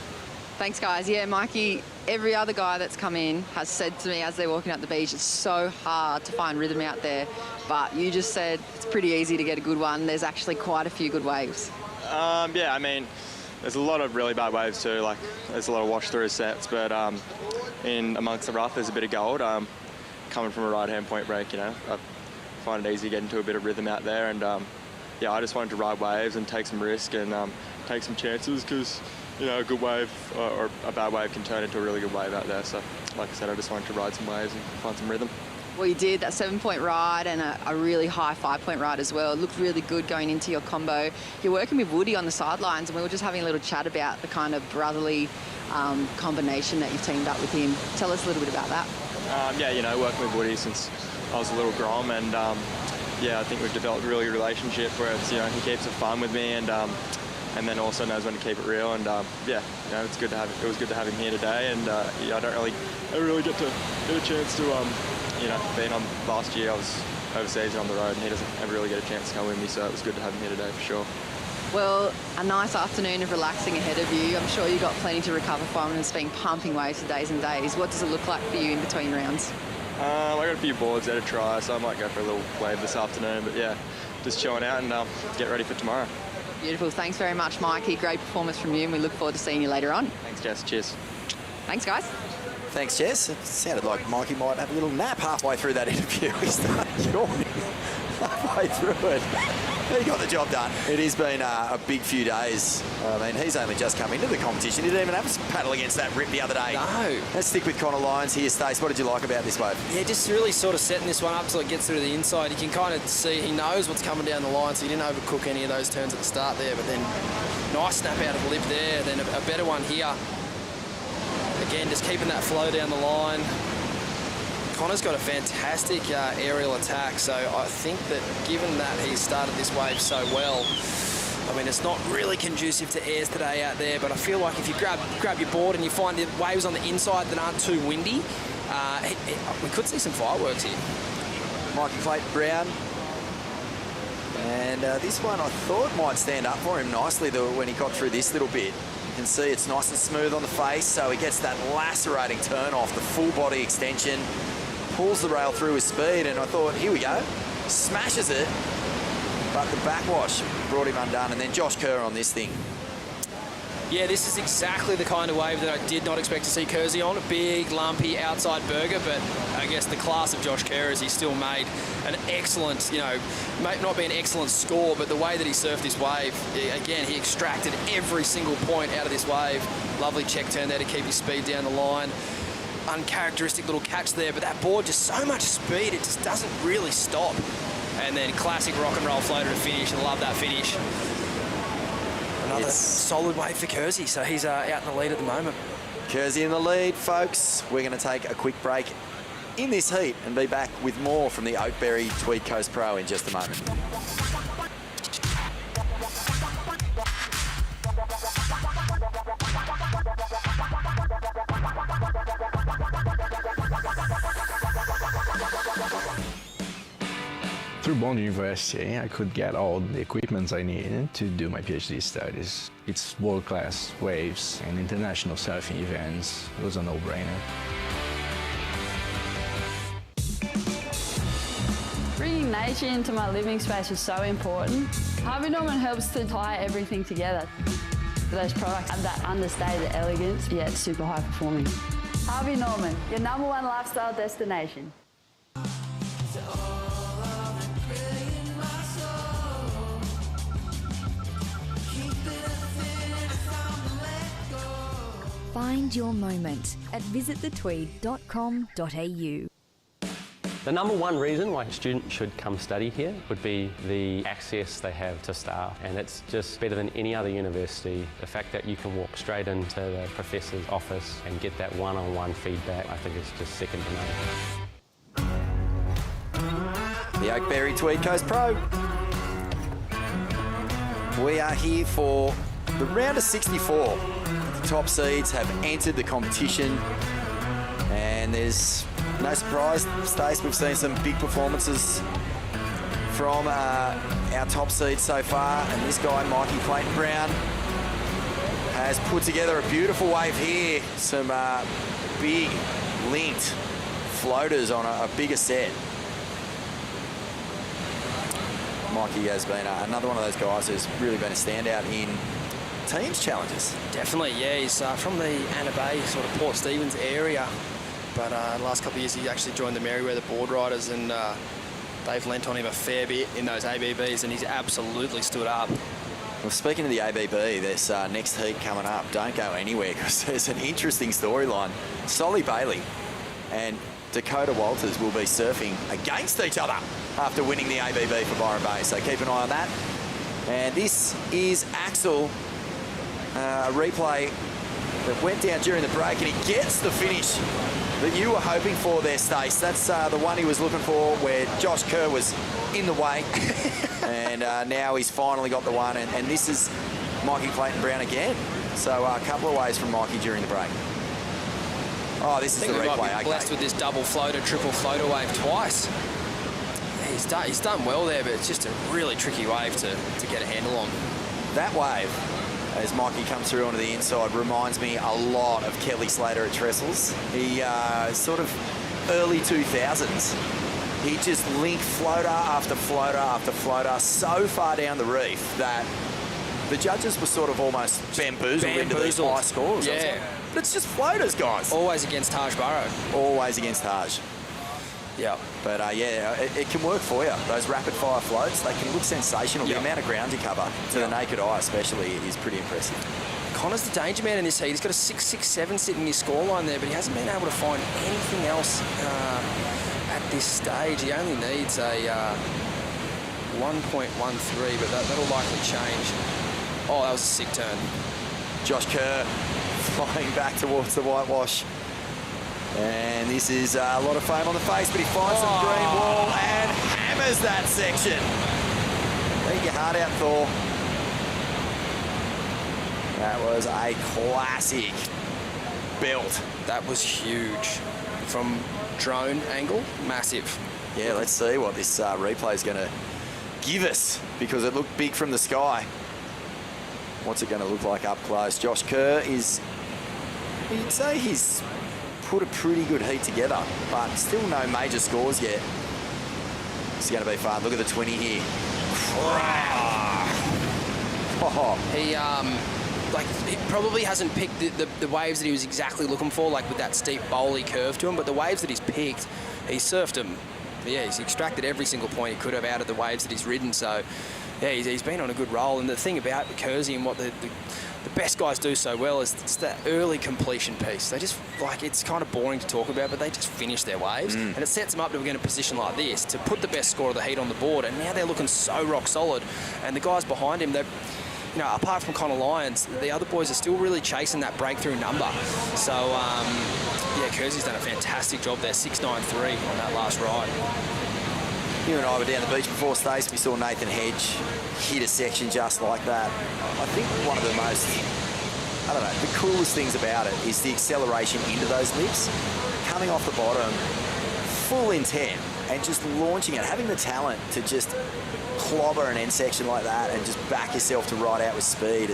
Thanks, guys. Yeah, Mikey, every other guy that's come in has said to me as they're walking up the beach, it's so hard to find rhythm out there, but you just said it's pretty easy to get a good one. There's actually quite a few good waves. Yeah, I mean, there's a lot of really bad waves too, like there's a lot of wash through sets, but in amongst the rough there's a bit of gold. Coming from a right-hand point break, you know, I find it easy to get into a bit of rhythm out there, and yeah, I just wanted to ride waves and take some risk and take some chances because, you know, a good wave or a bad wave can turn into a really good wave out there. So, like I said, I just wanted to ride some waves and find some rhythm. Well, you did that 7-point ride and a really high 5-point ride as well. It looked really good going into your combo. You're working with Woody on the sidelines, and we were just having a little chat about the kind of brotherly combination that you've teamed up with him. Tell us a little bit about that. Yeah, you know, working with Woody since I was a little grom, and yeah, I think we've developed a really good relationship where it's, you know, he keeps it fun with me, and then also knows when to keep it real, and yeah, you know, it's good to have. It was good to have him here today, and yeah, I don't really get a chance to you know, being on last year, I was overseas and on the road, and he doesn't ever really get a chance to come with me, so it was good to have him here today for sure. Well, a nice afternoon of relaxing ahead of you. I'm sure you got plenty to recover from, and it's been pumping waves for days and days. What does it look like for you in between rounds? I got a few boards there to try, so I might go for a little wave this afternoon. But yeah, just chilling out and get ready for tomorrow. Beautiful. Thanks very much, Mikey. Great performance from you, and we look forward to seeing you later on. Thanks, Jess. Cheers. Thanks, guys. Thanks, Jess. It sounded like Mikey might have a little nap halfway through that interview. He started yawning halfway through it. He got the job done. It has been a big few days. I mean, he's only just come into the competition. He didn't even have a paddle against that rip the other day. No. Let's stick with Connor Lyons here, Stace. What did you like about this wave? Yeah, just really sort of setting this one up so it gets through the inside. You can kind of see he knows what's coming down the line, so he didn't overcook any of those turns at the start there. But then nice snap out of the lip there. Then a better one here. Again, just keeping that flow down the line. Connor's got a fantastic aerial attack, so I think that given that he started this wave so well, I mean, it's not really conducive to airs today out there, but I feel like if you grab your board and you find the waves on the inside that aren't too windy, we could see some fireworks here. Mikey Clayton Brown. And this one I thought might stand up for him nicely when he got through this little bit. You can see it's nice and smooth on the face, so he gets that lacerating turn off, the full body extension, pulls the rail through with speed, and I thought, here we go, smashes it, but the backwash brought him undone, and then Josh Kerr on this thing. Yeah, this is exactly the kind of wave that I did not expect to see Kersey on. A big, lumpy outside burger, but I guess the class of Josh Kerr is he still made an excellent, you know, might not be an excellent score, but the way that he surfed this wave, again, he extracted every single point out of this wave. Lovely check turn there to keep his speed down the line. Uncharacteristic little catch there, but that board, just so much speed, it just doesn't really stop. And then classic rock and roll floater to finish. I love that finish. Another solid wave for Kersey, so he's out in the lead at the moment. Kersey in the lead, folks. We're going to take a quick break in this heat and be back with more from the Oakberry Tweed Coast Pro in just a moment. Through Bond University, I could get all the equipment I needed to do my PhD studies. It's world-class waves and international surfing events. It was a no-brainer. Bringing nature into my living space was so important. Harvey Norman helps to tie everything together. Those products have that understated elegance, yet super high performing. Harvey Norman, your #1 lifestyle destination. Find your moment at visitthetweed.com.au. The #1 reason why a student should come study here would be the access they have to staff, and it's just better than any other university. The fact that you can walk straight into the professor's office and get that one-on-one feedback, I think is just second to none. The Oakberry Tweed Coast Pro. We are here for the round of 64. The top seeds have entered the competition, and there's no surprise, Stace, we've seen some big performances from our top seeds so far, and this guy, Mikey Clayton Brown, has put together a beautiful wave here. Some big linked floaters on a bigger set. Mikey has been another one of those guys who's really been a standout in teams challenges. Definitely, yeah. He's from the Anna Bay, sort of Port Stephens area. But the last couple of years, he actually joined the Merriweather Board Riders, and they've lent on him a fair bit in those ABBs, and he's absolutely stood up. Well, speaking of the ABB, this next heat coming up, don't go anywhere, because there's an interesting storyline. Solly Bailey and Dakota Walters will be surfing against each other after winning the ABB for Byron Bay, so keep an eye on that. And this is Axel, a replay that went down during the break, and he gets the finish that you were hoping for there, Stace. That's the one he was looking for, where Josh Kerr was in the way. And now he's finally got the one, and this is Mikey Clayton Brown again. So a couple of ways from Mikey during the break. Oh, this is the replay. Might be blessed with this double floater, triple floater wave twice. Yeah, he's done well there, but it's just a really tricky wave to get a handle on. That wave, as Mikey comes through onto the inside. Reminds me a lot of Kelly Slater at Trestles. He sort of early 2000s. He just linked floater after floater after floater so far down the reef that the judges were sort of almost bamboozled into these high scores. Yeah. But it's just floaters, guys. Always against Taj Burrow. Always against Taj. Yeah. But yeah, it can work for you. Those rapid fire floats, they can look sensational. The amount of ground you cover, to the naked eye especially, is pretty impressive. Connor's the danger man in this heat. He's got a 6.67 sitting in his scoreline there, but he hasn't been able to find anything else at this stage. He only needs a 1.13, but that'll likely change. Oh, that was a sick turn. Josh Kerr flying back towards the whitewash. And this is a lot of foam on the face, but he finds some green wall and hammers that section. Eat your heart out, Thor. That was a classic belt. That was huge. From drone angle, massive. Yeah, let's see what this replay is going to give us, because it looked big from the sky. What's it going to look like up close? Josh Kerr is, you'd say he's put a pretty good heat together, but still no major scores yet. It's going to be fun. Look at the 20 here. He probably hasn't picked the waves that he was exactly looking for, like with that steep bowly curve to him, but the waves that he's picked, he surfed them. Yeah, he's extracted every single point he could have out of the waves that he's ridden, so yeah, he's been on a good roll. And the thing about Kersey and what the best guys do so well is it's that early completion piece. They just, like, it's kind of boring to talk about, but they just finish their waves. And it sets them up to be in a position like this, to put the best score of the heat on the board. And now they're looking so rock solid. And the guys behind him, they're, you know, apart from Connor Lyons, the other boys are still really chasing that breakthrough number. So, yeah, Kersey's done a fantastic job there, 6.93 on that last ride. You and I were down the beach before, Stace. We saw Nathan Hedge hit a section just like that. I think one of the most, I don't know, the coolest things about it is the acceleration into those lips, coming off the bottom, full intent, and just launching it, having the talent to just clobber an end section like that and just back yourself to ride out with speed.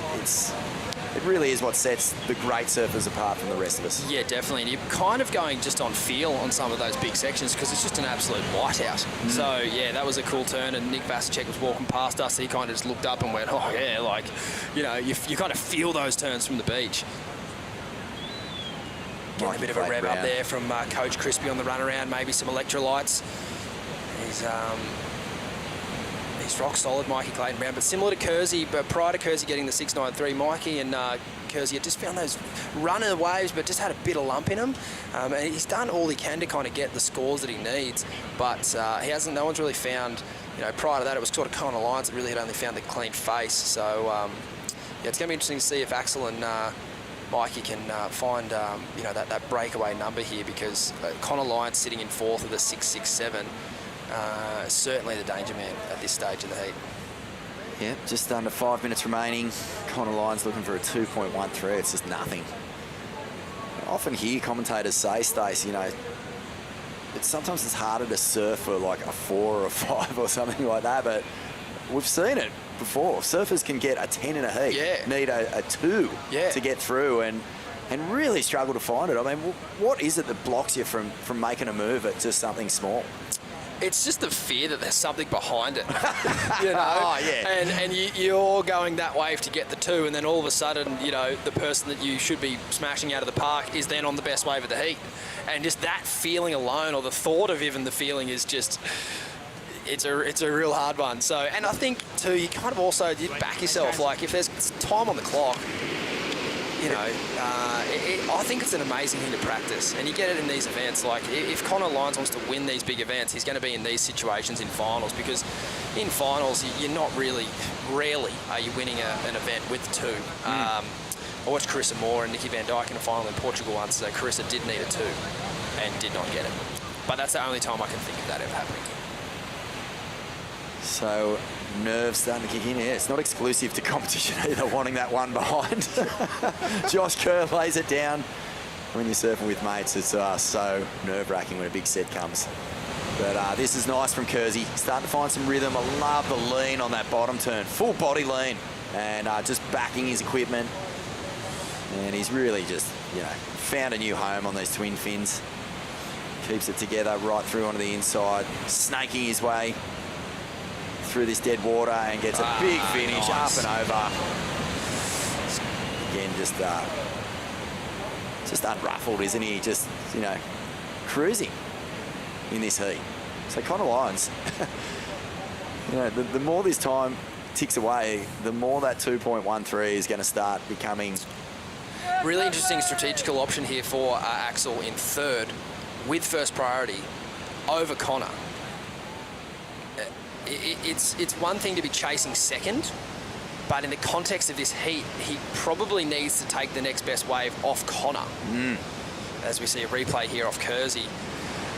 It really is what sets the great surfers apart from the rest of us. Yeah, definitely. And you're kind of going just on feel on some of those big sections because it's just an absolute whiteout. So, yeah, that was a cool turn. And Nick Vasicek was walking past us. He kind of just looked up and went, oh, yeah, like, you know, you kind of feel those turns from the beach. Getting a bit of a rev up there from Coach Crispy on the runaround, maybe some electrolytes. He's rock solid, Mikey Clayton Brown, but similar to Kersey, but prior to Kersey getting the 6.93, Mikey and Kersey had just found those running waves, but just had a bit of lump in them. And he's done all he can to kind of get the scores that he needs, but he hasn't. No one's really found. You know, prior to that, it was sort of Connor Lyons that really had only found the clean face. So yeah, it's going to be interesting to see if Axel and Mikey can find you know, that breakaway number here, because Connor Lyons sitting in fourth with a 6.67. Certainly the danger man at this stage of the heat. Yeah, just under 5 minutes remaining. Connor Lyons looking for a 2.13. It's just nothing. I often hear commentators say, Stace, you know, sometimes it's harder to surf for like a 4 or a 5 or something like that, but we've seen it before. Surfers can get a 10 in a heat, need a 2 to get through, and really struggle to find it. I mean, what is it that blocks you from making a move at just something small? It's just the fear that there's something behind it, you know. Oh, yeah. And you're going that wave to get the 2, and then all of a sudden, you know, the person that you should be smashing out of the park is then on the best wave of the heat. And just that feeling alone, or the thought of even the feeling, is just, it's a real hard one. So, and I think too, you kind of also back yourself. Like if there's time on the clock, you know, I think it's an amazing thing to practice, and you get it in these events. Like if Connor Lyons wants to win these big events, he's going to be in these situations in finals, because in finals you're not rarely are you winning an event with 2. I watched Carissa Moore and Nikki Van Dijk in a final in Portugal once. So Carissa did need a 2 and did not get it, but that's the only time I can think of that ever happening. So nerves starting to kick in. Yeah, it's not exclusive to competition either, wanting that one behind. Josh Kerr lays it down. When you're surfing with mates, it's so nerve-wracking when a big set comes. But this is nice from Kersey. Starting to find some rhythm. I love the lean on that bottom turn. Full body lean. and just backing his equipment. And he's really just, found a new home on these twin fins. Keeps it together right through onto the inside, snaking his way through this dead water and gets a big finish up and over. Again, just unruffled, isn't he? Just, cruising in this heat. So Connor Lyons, the more this time ticks away, the more that 2.13 is going to start becoming. Really interesting strategical option here for Axel in third with first priority over Connor. It's one thing to be chasing second, but in the context of this heat, he probably needs to take the next best wave off Connor. As we see a replay here off Kersey.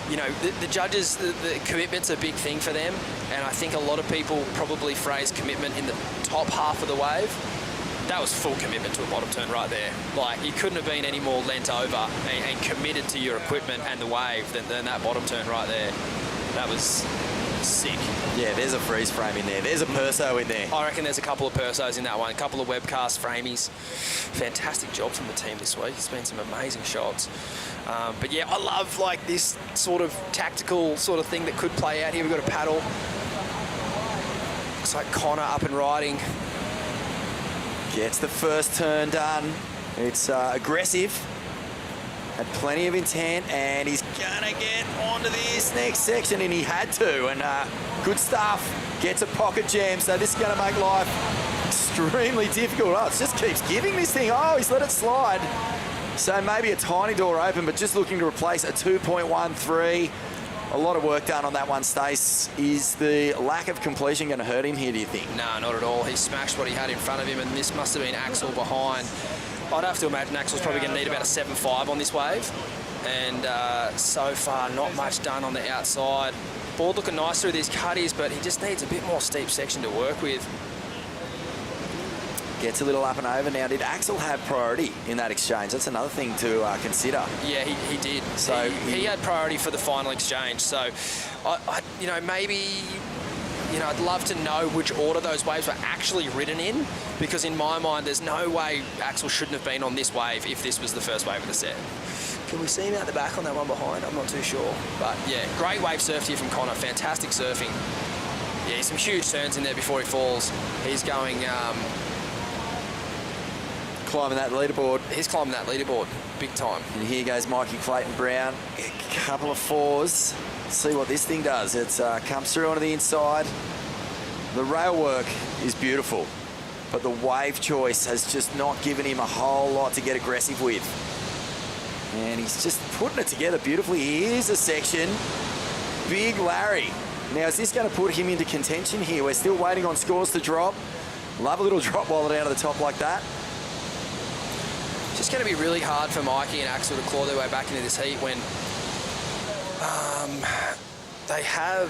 The judges, the commitment's a big thing for them, and I think a lot of people probably phrase commitment in the top half of the wave. That was full commitment to a bottom turn right there. Like, you couldn't have been any more leant over and committed to your equipment and the wave than that bottom turn right there. That was sick. Yeah, there's a freeze frame in there. There's a Perso in there. I reckon there's a couple of Persos in that one, a couple of webcast framies. Fantastic job from the team this week. It's been some amazing shots. But yeah, I love this sort of tactical sort of thing that could play out here. We've got a paddle. Looks like Connor up and riding. Gets the first turn done. It's aggressive. Had plenty of intent, and he's gonna get onto this next section, and he had to. And good stuff. Gets a pocket jam, so this is gonna make life extremely difficult. Oh, it just keeps giving this thing. Oh, he's let it slide. So maybe a tiny door open, but just looking to replace a 2.13. A lot of work done on that one, Stace. Is the lack of completion going to hurt him here, do you think? No, not at all. He smashed what he had in front of him, and this must have been Axel behind. I'd have to imagine Axel's probably going to need about a 7.5 on this wave. And so far, not much done on the outside. Board looking nice through these cutties, but he just needs a bit more steep section to work with. Gets a little up and over now. Did Axel have priority in that exchange? That's another thing to consider. Yeah, he did. So he had priority for the final exchange. So, maybe, I'd love to know which order those waves were actually ridden in, because in my mind, there's no way Axel shouldn't have been on this wave if this was the first wave of the set. Can we see him out the back on that one behind? I'm not too sure. But yeah, great wave surf here from Connor. Fantastic surfing. Yeah, some huge turns in there before he falls. He's going... climbing that leaderboard. He's climbing that leaderboard big time. And here goes Mikey Clayton-Brown. A couple of fours. Let's see what this thing does. It comes through onto the inside. The rail work is beautiful, but the wave choice has just not given him a whole lot to get aggressive with. And he's just putting it together beautifully. Here's a section. Big Larry. Now, is this going to put him into contention here? We're still waiting on scores to drop. Love a little drop while they're down to the top like that. It's going to be really hard for Mikey and Axel to claw their way back into this heat when they have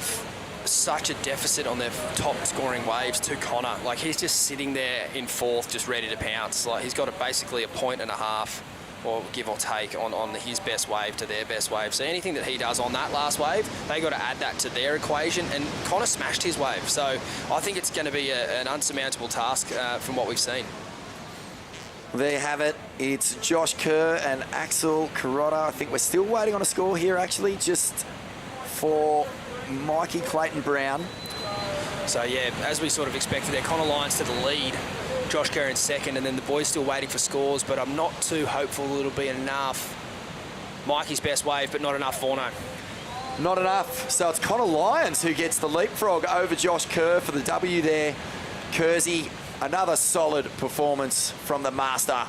such a deficit on their top scoring waves to Connor. Like, he's just sitting there in fourth, just ready to pounce. Like, he's got basically a 1.5, or give or take, on his best wave to their best wave. So anything that he does on that last wave, they got to add that to their equation. And Connor smashed his wave. So I think it's going to be an unsurmountable task from what we've seen. There you have it. It's Josh Kerr and Axel Carrotta. I think we're still waiting on a score here, actually, just for Mikey Clayton-Brown. So, yeah, as we sort of expected there, Connor Lyons to the lead, Josh Kerr in second, and then the boys still waiting for scores, but I'm not too hopeful it'll be enough. Mikey's best wave, but not enough Forno. Not enough. So it's Connor Lyons who gets the leapfrog over Josh Kerr for the W there. Kersey, another solid performance from the master.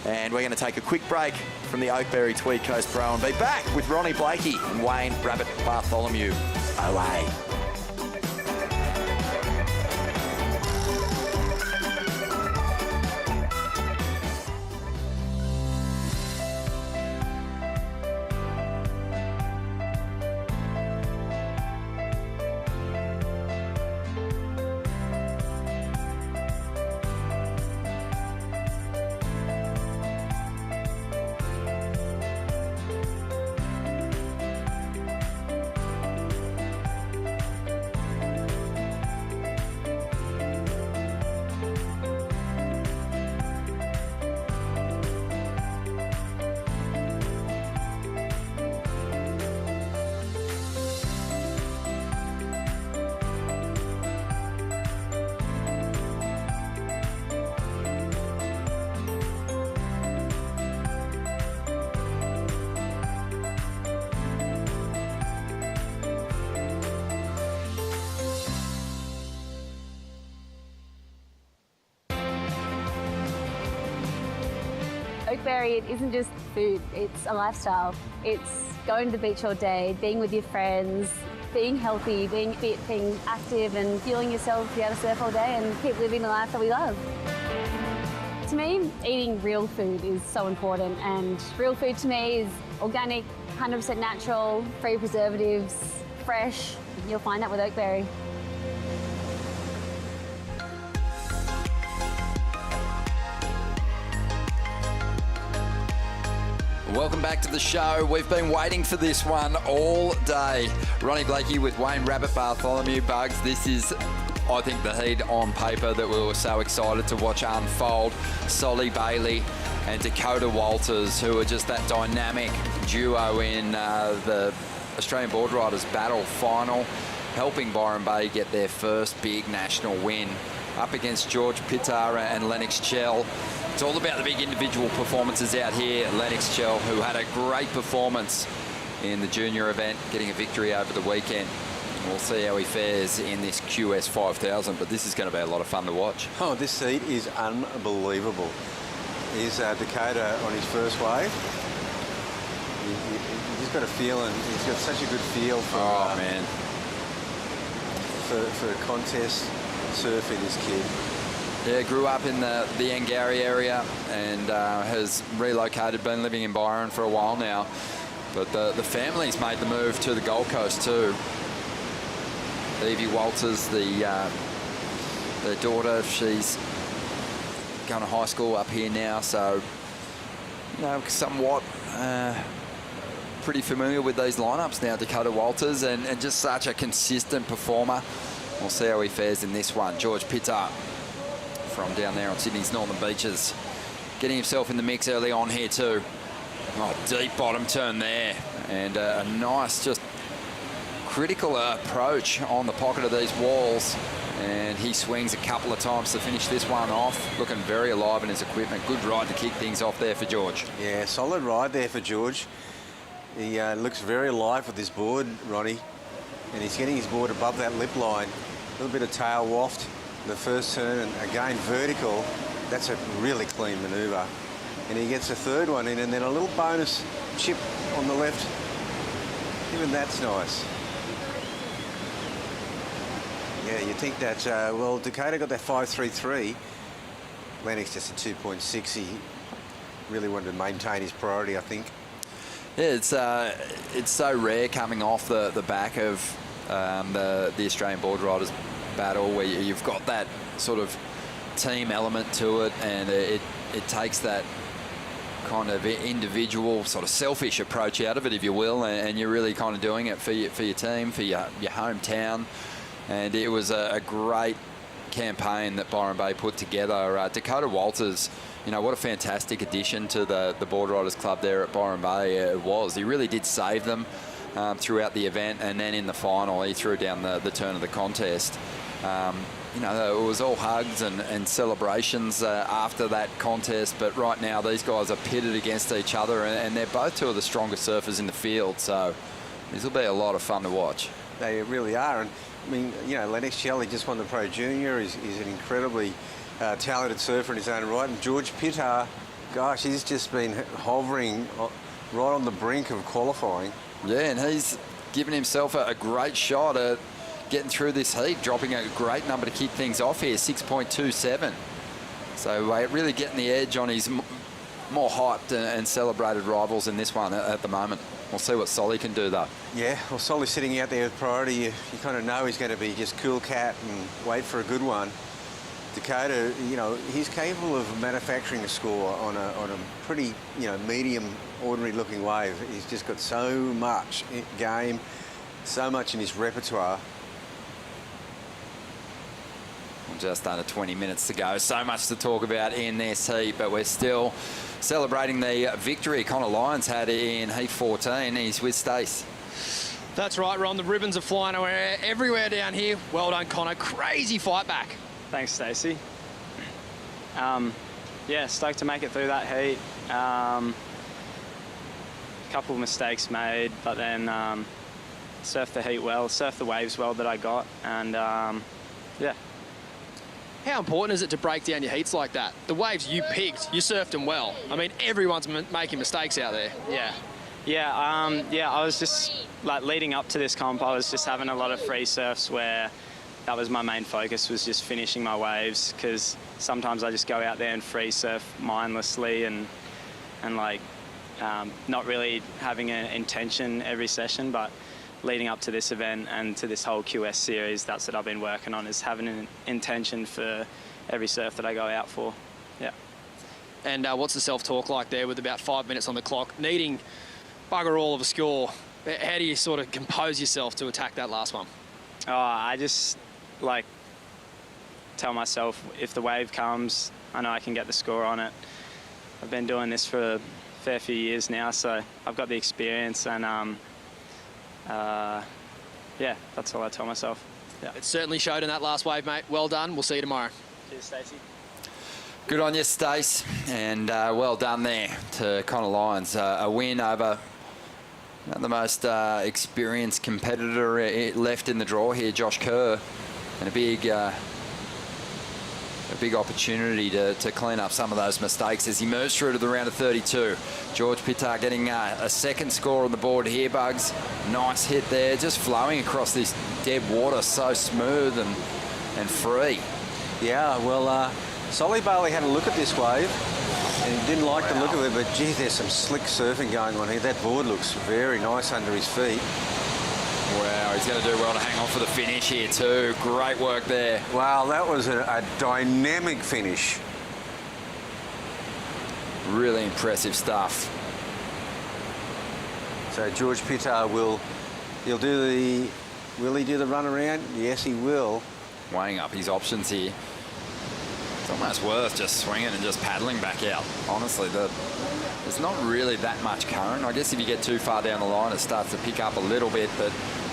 And we're going to take a quick break from the Oakberry Tweed Coast Pro and be back with Ronnie Blakey and Wayne Rabbit Bartholomew. Away. Oakberry, it isn't just food, it's a lifestyle. It's going to the beach all day, being with your friends, being healthy, being fit, being active and fueling yourself to be able to surf all day and keep living the life that we love. To me, eating real food is so important, and real food to me is organic, 100% natural, free preservatives, fresh. You'll find that with Oakberry. Welcome back to the show. We've been waiting for this one all day. Ronnie Blakey with Wayne Rabbit, Bartholomew Bugs. This is, I think, the heat on paper that we were so excited to watch unfold. Solly Bailey and Dakota Walters, who are just that dynamic duo in the Australian Board Riders Battle final, helping Byron Bay get their first big national win up against George Pittar and Lennox Chell. It's all about the big individual performances out here. Lennox Chell, who had a great performance in the junior event, getting a victory over the weekend. We'll see how he fares in this QS 5000, but this is going to be a lot of fun to watch. Oh, this seat is unbelievable. Here's Dakota on his first wave. He's got a feeling, he's got such a good feel for, man, for contest surfing, this kid. Yeah, grew up in the Angari area and has relocated, been living in Byron for a while now. But the family's made the move to the Gold Coast too. Evie Walters, their daughter, she's going to high school up here now, so you know, somewhat pretty familiar with these lineups now. Dakota Walters and just such a consistent performer. We'll see how he fares in this one. George Pittar from down there on Sydney's northern beaches, getting himself in the mix early on here too. Oh, deep bottom turn there, and a nice, just critical approach on the pocket of these walls, and he swings a couple of times to finish this one off. Looking very alive in his equipment. Good ride to kick things off there for George. Yeah, solid ride there for George. He looks very alive with this board, Ronnie, and he's getting his board above that lip line. A little bit of tail waft the first turn, and again vertical. That's a really clean manoeuvre, and he gets a third one in, and then a little bonus chip on the left. Even that's nice. Yeah, you think that well, Dakota got that 5.33. Lennox just a 2.6. He really wanted to maintain his priority, I think. Yeah, it's so rare coming off the back of the Australian Board Riders Battle, where you've got that sort of team element to it, and it takes that kind of individual sort of selfish approach out of it, if you will, and you're really kind of doing it for your team, for your hometown. And it was a great campaign that Byron Bay put together. Dakota Walters, you know, what a fantastic addition to the Board Riders Club there at Byron Bay it was. He really did save them throughout the event, and then in the final he threw down the turn of the contest. You know, it was all hugs and celebrations after that contest, but right now these guys are pitted against each other, and they're both two of the strongest surfers in the field, so this will be a lot of fun to watch. They really are. And I mean, you know, Lennox Chell, he just won the Pro Junior. He's an incredibly talented surfer in his own right. And George Pittar, gosh, he's just been hovering right on the brink of qualifying. Yeah, and he's given himself a great shot at getting through this heat, dropping a great number to kick things off here, 6.27. So really getting the edge on his more hyped and celebrated rivals in this one at the moment. We'll see what Solly can do, though. Yeah, well, Solly's sitting out there with priority. You kind of know he's going to be just cool cat and wait for a good one. Dakota, you know, he's capable of manufacturing a score on a pretty, you know, medium, ordinary-looking wave. He's just got so much game, so much in his repertoire. Just under 20 minutes to go. So much to talk about in this heat, but we're still celebrating the victory Connor Lyons had in Heat 14. He's with Stace. That's right, Ron. The ribbons are flying everywhere down here. Well done, Connor. Crazy fight back. Thanks, Stacey. Yeah, stoked to make it through that heat. Couple of mistakes made, but then surfed the heat well, surfed the waves well that I got, and yeah. How important is it to break down your heats like that? The waves you picked, you surfed them well. I mean, everyone's making mistakes out there. Yeah, I was just, like, leading up to this comp, I was just having a lot of free surfs where that was my main focus, was just finishing my waves, because sometimes I just go out there and free surf mindlessly and like, not really having an intention every session, but leading up to this event and to this whole QS series, that's what I've been working on, is having an intention for every surf that I go out for. Yeah. And what's the self-talk like there with about 5 minutes on the clock, needing bugger all of a score? How do you sort of compose yourself to attack that last one? Oh, I just, like, tell myself if the wave comes, I know I can get the score on it. I've been doing this for a fair few years now, so I've got the experience, and yeah, that's all I tell myself. Yeah. It certainly showed in that last wave, mate. Well done. We'll see you tomorrow. Cheers, Stacey. Good on you, Stace, and well done there to Connor Lyons. A win over the most experienced competitor left in the draw here, Josh Kerr, and a big opportunity to clean up some of those mistakes as he moves through to the round of 32. George Pittar getting a second score on the board here, Bugs. Nice hit there, just flowing across this dead water, so smooth and free. Yeah, well, Solly Bailey had a look at this wave and he didn't like the look of it, but gee, there's some slick surfing going on here. That board looks very nice under his feet. Wow, he's going to do well to hang on for the finish here too. Great work there. Wow, that was a dynamic finish. Really impressive stuff. So George Pittar will he do the run around? Yes, he will. Weighing up his options here. It's almost worth just swinging and just paddling back out. Honestly, there's not really that much current. I guess if you get too far down the line, it starts to pick up a little bit, but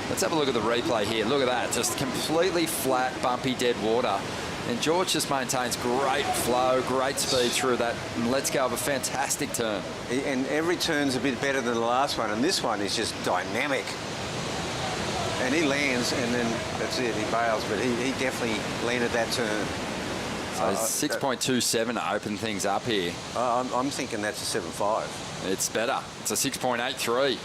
let's have a look at the replay here. Look at that, just completely flat, bumpy, dead water. And George just maintains great flow, great speed through that, and lets go of a fantastic turn. And every turn's a bit better than the last one, and this one is just dynamic. And he lands, and then that's it, he bails, but he definitely landed that turn. So 6.27 to open things up here. I'm thinking that's a 7.5. It's better. It's a 6.83.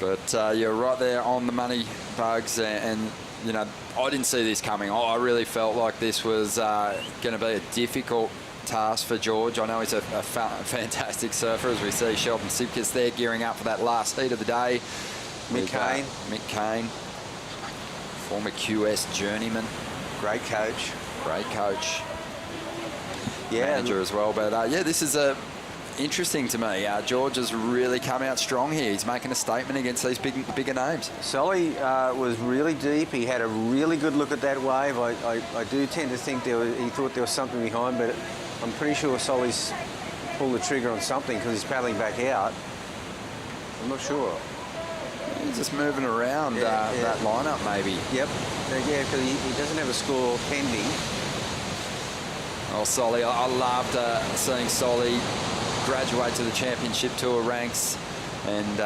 But you're right there on the money, Bugs, and you know, I didn't see this coming. I really felt like this was going to be a difficult task for George. I know he's a fantastic surfer, as we see Sheldon Sipkus there gearing up for that last heat of the day. Mick Kane. Mick Kane, former QS journeyman. Great coach. Great coach. Yeah. Manager as well. But yeah, this is interesting to me. George has really come out strong here. He's making a statement against these bigger names. Solly was really deep. He had a really good look at that wave. I do tend to think he thought there was something behind, but I'm pretty sure Solly's pulled the trigger on something because he's paddling back out. I'm not sure. He's just moving around that lineup, maybe. Yep. Yeah, because he doesn't have a score pending. Oh, Solly. I loved seeing Solly graduate to the championship tour ranks and,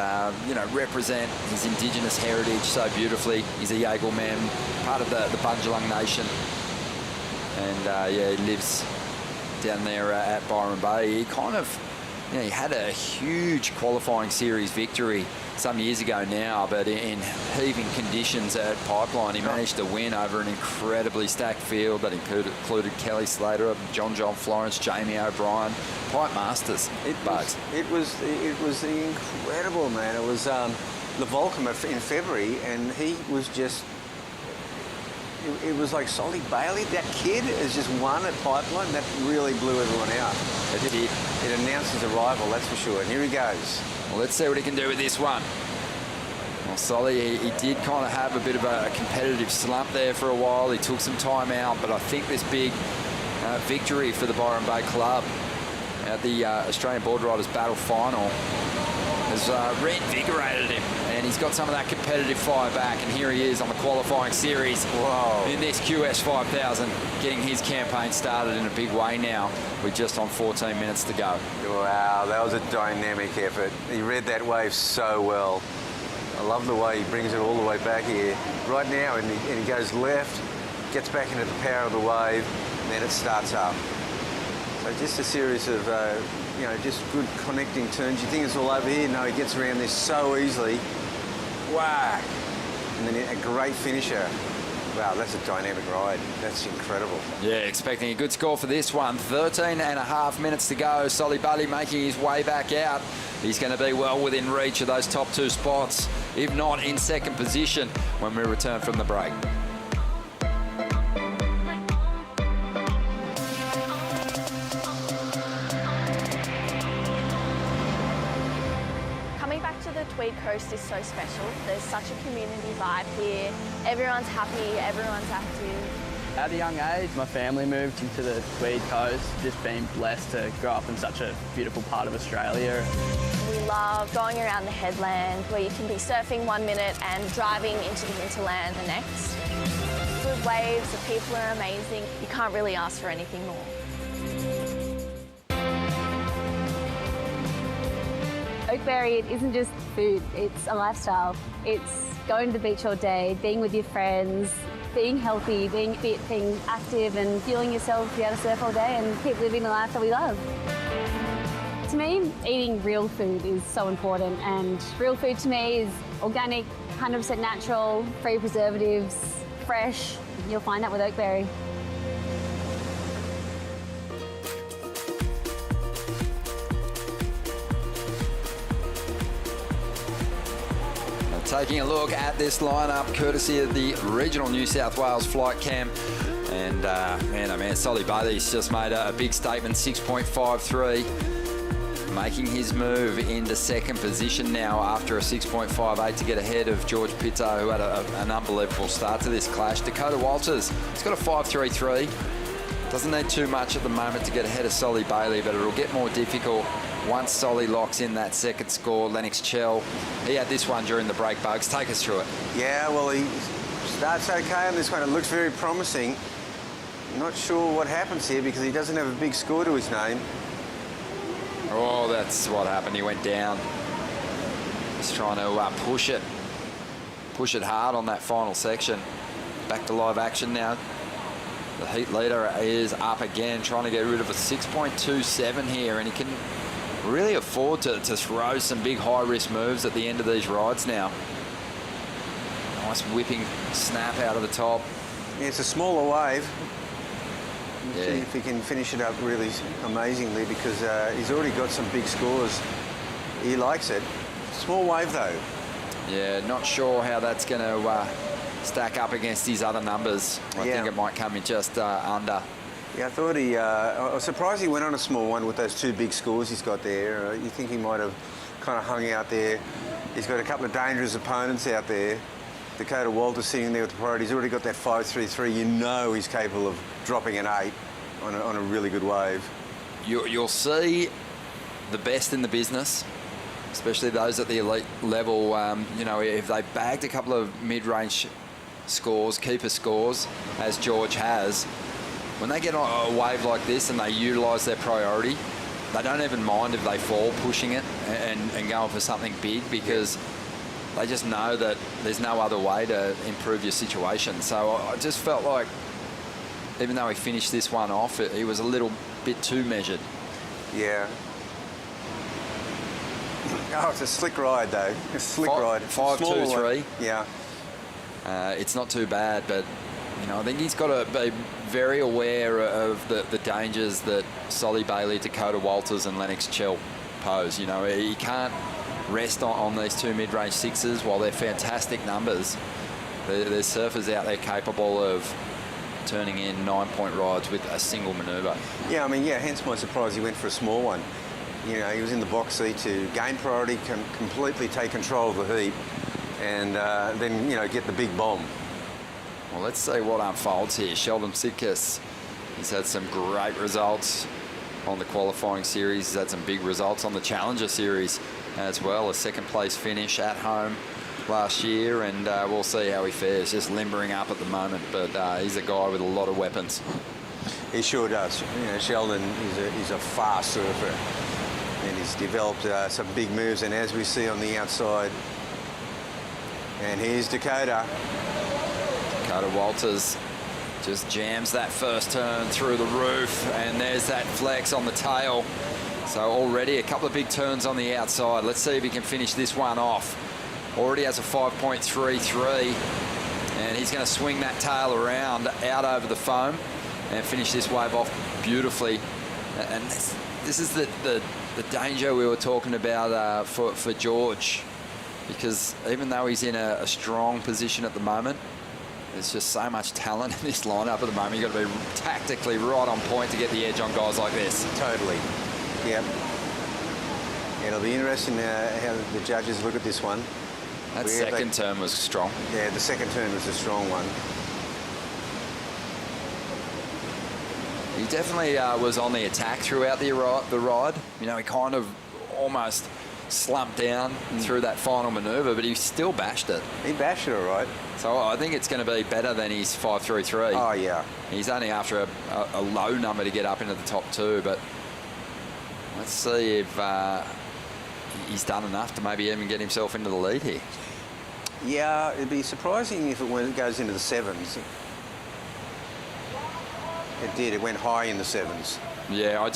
you know, represent his Indigenous heritage so beautifully. He's a Yagle man, part of the Bundjalung Nation. And, yeah, he lives down there at Byron Bay. He kind of, you know, he had a huge qualifying series victory some years ago now, but in heaving conditions at Pipeline, he managed to win over an incredibly stacked field that included Kelly Slater, John Florence, Jamie O'Brien, Pipe Masters. It was incredible, man. It was the Volcom in February, and he was just. It was like Solly Bailey. That kid has just won at Pipeline. That really blew everyone out. It did. It announced his arrival, that's for sure. And here he goes. Well, let's see what he can do with this one. Well, Solly, he did kind of have a bit of a competitive slump there for a while. He took some time out, but I think this big victory for the Byron Bay Club at the Australian Board Riders Battle Final has reinvigorated him, and he's got some of that competitive fire back, and here he is on the qualifying series. Whoa. In this QS 5000, getting his campaign started in a big way now with just on 14 minutes to go. Wow, that was a dynamic effort. He read that wave so well. I love the way he brings it all the way back here right now, and he goes left, gets back into the power of the wave, and then it starts up. So just a series of, just good connecting turns. You think it's all over here? No, he gets around this so easily. Whack! And then a great finisher. Wow, that's a dynamic ride. That's incredible. Yeah, expecting a good score for this one. 13.5 minutes to go. Solly Bailey making his way back out. He's going to be well within reach of those top 2 spots, if not in second position when we return from the break. Coming back to the Tweed Coast is so special. There's such a community vibe here. Everyone's happy, everyone's active. At a young age, my family moved into the Tweed Coast, just being blessed to grow up in such a beautiful part of Australia. We love going around the headland where you can be surfing 1 minute and driving into the hinterland the next. Good waves, the people are amazing. You can't really ask for anything more. Oakberry, it isn't just food, it's a lifestyle. It's going to the beach all day, being with your friends, being healthy, being fit, being active and fueling yourself, be able to surf all day and keep living the life that we love. To me, eating real food is so important, and real food to me is organic, 100% natural, free preservatives, fresh. You'll find that with Oakberry. Taking a look at this lineup, courtesy of the regional New South Wales flight cam. And man, Solly Bailey's just made a big statement, 6.53. Making his move into second position now after a 6.58 to get ahead of George Pitto, who had an unbelievable start to this clash. Dakota Walters, he's got a 5.33. Doesn't need too much at the moment to get ahead of Solly Bailey, but it'll get more difficult once Solly locks in that second score. Lennox Chell, he had this one during the break. Bugs, take us through it. Yeah, well, he starts okay on this one. It looks very promising. Not sure what happens here because he doesn't have a big score to his name. Oh, that's what happened. He went down. He's trying to push it hard on that final section. Back to live action now. The heat leader is up again, trying to get rid of a 6.27 here, and he can really afford to throw some big high-risk moves at the end of these rides now. Nice whipping snap out of the top. Yeah, it's a smaller wave. Yeah. See if he can finish it up really amazingly, because he's already got some big scores. He likes it. Small wave though. Yeah, not sure how that's going to stack up against his other numbers. I think it might come in just under. Yeah, I thought I was surprised he went on a small one with those 2 big scores he's got there. You think he might have kind of hung out there. He's got a couple of dangerous opponents out there. Dakota Walters sitting there with the priority. He's already got that 5.33. You know he's capable of dropping an 8 on a really good wave. You'll see the best in the business, especially those at the elite level. If they bagged a couple of mid-range scores, keeper scores, as George has, when they get on a wave like this and they utilise their priority, they don't even mind if they fall pushing it and going for something big, because they just know that there's no other way to improve your situation. So I just felt like, even though he finished this one off, he was a little bit too measured. Yeah. Oh, it's a slick ride though. A slick ride. 5.23. Yeah. It's not too bad, but I think he's got to be very aware of the dangers that Solly Bailey, Dakota Walters and Lennox Chell pose. He can't rest on these 2 mid-range 6s. While they're fantastic numbers, there's surfers out there capable of turning in 9-point rides with a single manoeuvre. Yeah, hence my surprise he went for a small one. He was in the box seat to gain priority, completely take control of the heat, and then, get the big bomb. Well, let's see what unfolds here. Sheldon Sitkus, he's had some great results on the qualifying series. He's had some big results on the Challenger series as well. A second-place finish at home last year, and we'll see how he fares. Just limbering up at the moment, but he's a guy with a lot of weapons. He sure does. Sheldon is a fast surfer, and he's developed some big moves, and as we see on the outside, and here's Dakota. Dakota Walters Just jams that first turn through the roof, and there's that flex on the tail. So already a couple of big turns on the outside. Let's see if he can finish this one off. Already has a 5.33, and he's going to swing that tail around out over the foam and finish this wave off beautifully. And this is the danger we were talking about for George, because even though he's in a strong position at the moment, there's just so much talent in this lineup at the moment. You've got to be tactically right on point to get the edge on guys like this. Totally. Yep. It'll be interesting how the judges look at this one. That second turn was strong. Yeah, the second turn was a strong one. He definitely was on the attack throughout the ride. You know, he kind of almost slumped down through that final manoeuvre, but he still bashed it. He bashed it all right. So I think it's going to be better than his 5.33. Oh, yeah. He's only after a low number to get up into the top two, but let's see if he's done enough to maybe even get himself into the lead here. Yeah, it'd be surprising if it goes into the sevens. It did. It went high in the sevens. Yeah, I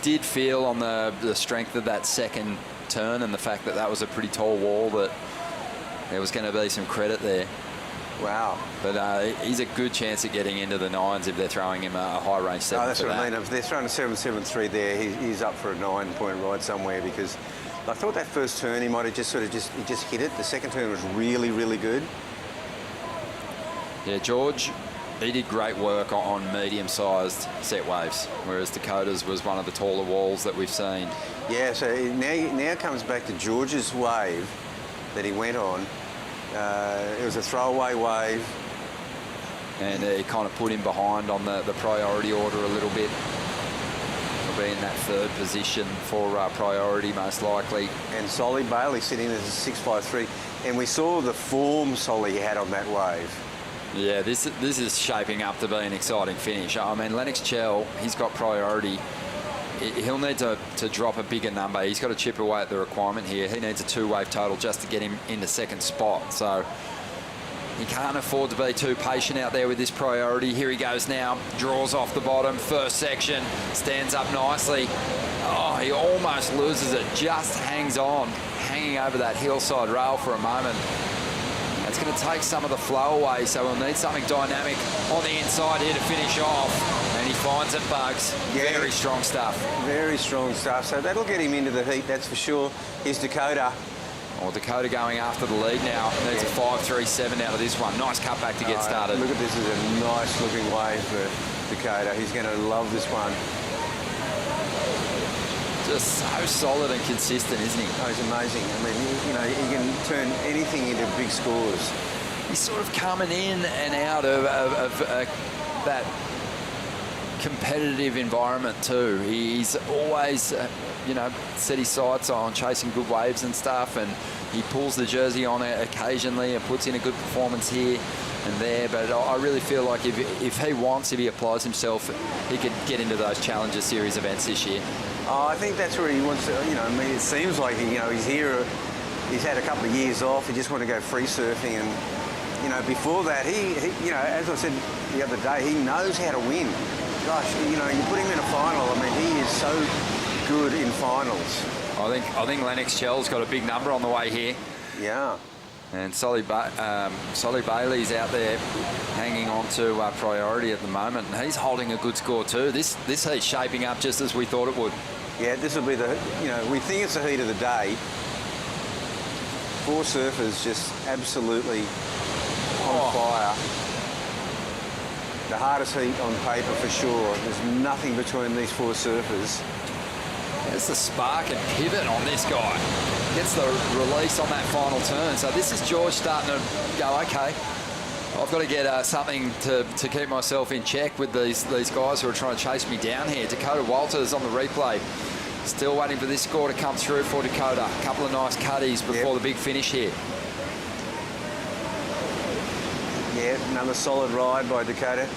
did feel on the strength of that second turn and the fact that that was a pretty tall wall that there was going to be some credit there. Wow. But he's a good chance at getting into the nines if they're throwing him a high range 7. Oh, that's what I mean. If they're throwing a 7.73 there, he's up for a 9-point ride somewhere, because I thought that first turn he might have just hit it. The second turn was really, really good. Yeah, George, he did great work on medium-sized set waves, whereas Dakota's was one of the taller walls that we've seen. Yeah, so now comes back to George's wave that he went on. It was a throwaway wave. And it kind of put him behind on the priority order a little bit. He'll be in that third position for priority, most likely. And Solly Bailey sitting as a 6.53. And we saw the form Solly had on that wave. Yeah, this is shaping up to be an exciting finish. I mean, Lennox Chell, he's got priority. He'll need to drop a bigger number. He's got to chip away at the requirement here. He needs a 2-wave total just to get him in the second spot. So he can't afford to be too patient out there with this priority. Here he goes now. Draws off the bottom. First section. Stands up nicely. Oh, he almost loses it. Just hangs on. Hanging over that hillside rail for a moment. It's going to take some of the flow away, so we'll need something dynamic on the inside here to finish off. And he finds it, Bugs. Yeah. Very strong stuff. Very strong stuff. So that'll get him into the heat, that's for sure. Here's Dakota. Well, Dakota going after the lead now. Needs a 5.37 out of this one. Nice cutback to get started. Look at this as a nice looking wave for Dakota. He's going to love this one. Just so solid and consistent, isn't he? Oh, he's amazing. I mean, you know, he can turn anything into big scores. He's sort of coming in and out of that competitive environment too. He's always, you know, set his sights on chasing good waves and stuff, and he pulls the jersey on occasionally and puts in a good performance here and there. But I really feel like if he applies himself, he could get into those Challenger Series events this year. Oh, I think that's where he wants to, you know, I mean, it seems like, you know, he's here, he's had a couple of years off, he just wanted to go free surfing, and, you know, before that, he you know, as I said the other day, he knows how to win. Gosh, you know, you put him in a final, I mean, he is so good in finals. I think Lennox Chell's got a big number on the way here. Yeah. And Solly Bailey's out there hanging on to priority at the moment, and he's holding a good score too. This heat's shaping up just as we thought it would. Yeah, this will be the, you know, we think it's the heat of the day. 4 surfers just absolutely on fire. The hardest heat on paper for sure. There's nothing between these 4 surfers. There's the spark and pivot on this guy. Gets the release on that final turn. So this is George starting to go, okay, I've got to get something to keep myself in check with these guys who are trying to chase me down here. Dakota Walters on the replay. Still waiting for this score to come through for Dakota. A couple of nice cutties before the big finish here. Yeah, another solid ride by Dakota.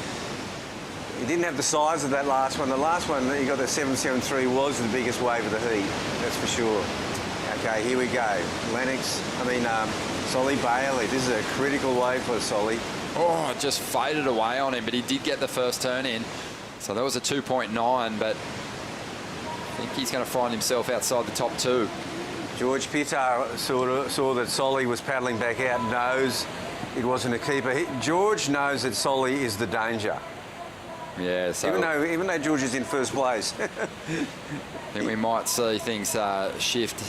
He didn't have the size of that last one. The last one that he got, the 7.73, was the biggest wave of the heat, that's for sure. Okay, here we go. Solly Bailey. This is a critical wave for Solly. Oh, just faded away on him, but he did get the first turn in. So that was a 2.9, but I think he's going to find himself outside the top 2. George Pitar saw that Solly was paddling back out, knows it wasn't a keeper. George knows that Solly is the danger. Yeah, so even though George is in first place. I think we might see things shift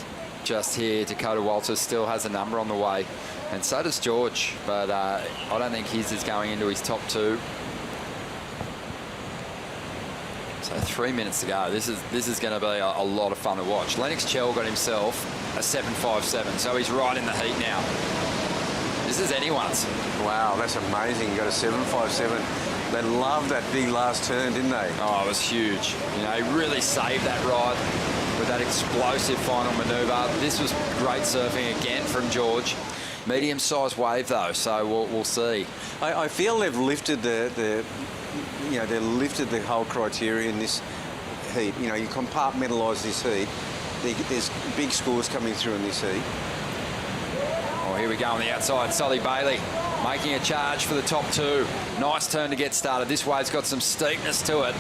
just here. Dakota Walters still has a number on the way, and so does George, but I don't think his is going into his top 2. So 3 minutes to go. This is going to be a lot of fun to watch. Lennox Chell got himself a 7.57, so he's right in the heat now. This is anyone's. Wow, that's amazing. You got a 7.57. They loved that big last turn, didn't they? Oh, it was huge. You know, he really saved that ride with that explosive final manoeuvre. This was great surfing again from George. Medium-sized wave though, so we'll see. I feel they've lifted they've lifted the whole criteria in this heat. You know, you compartmentalise this heat. There's big scores coming through in this heat. Oh, here we go on the outside. Solly Bailey making a charge for the top 2. Nice turn to get started. This wave's got some steepness to it,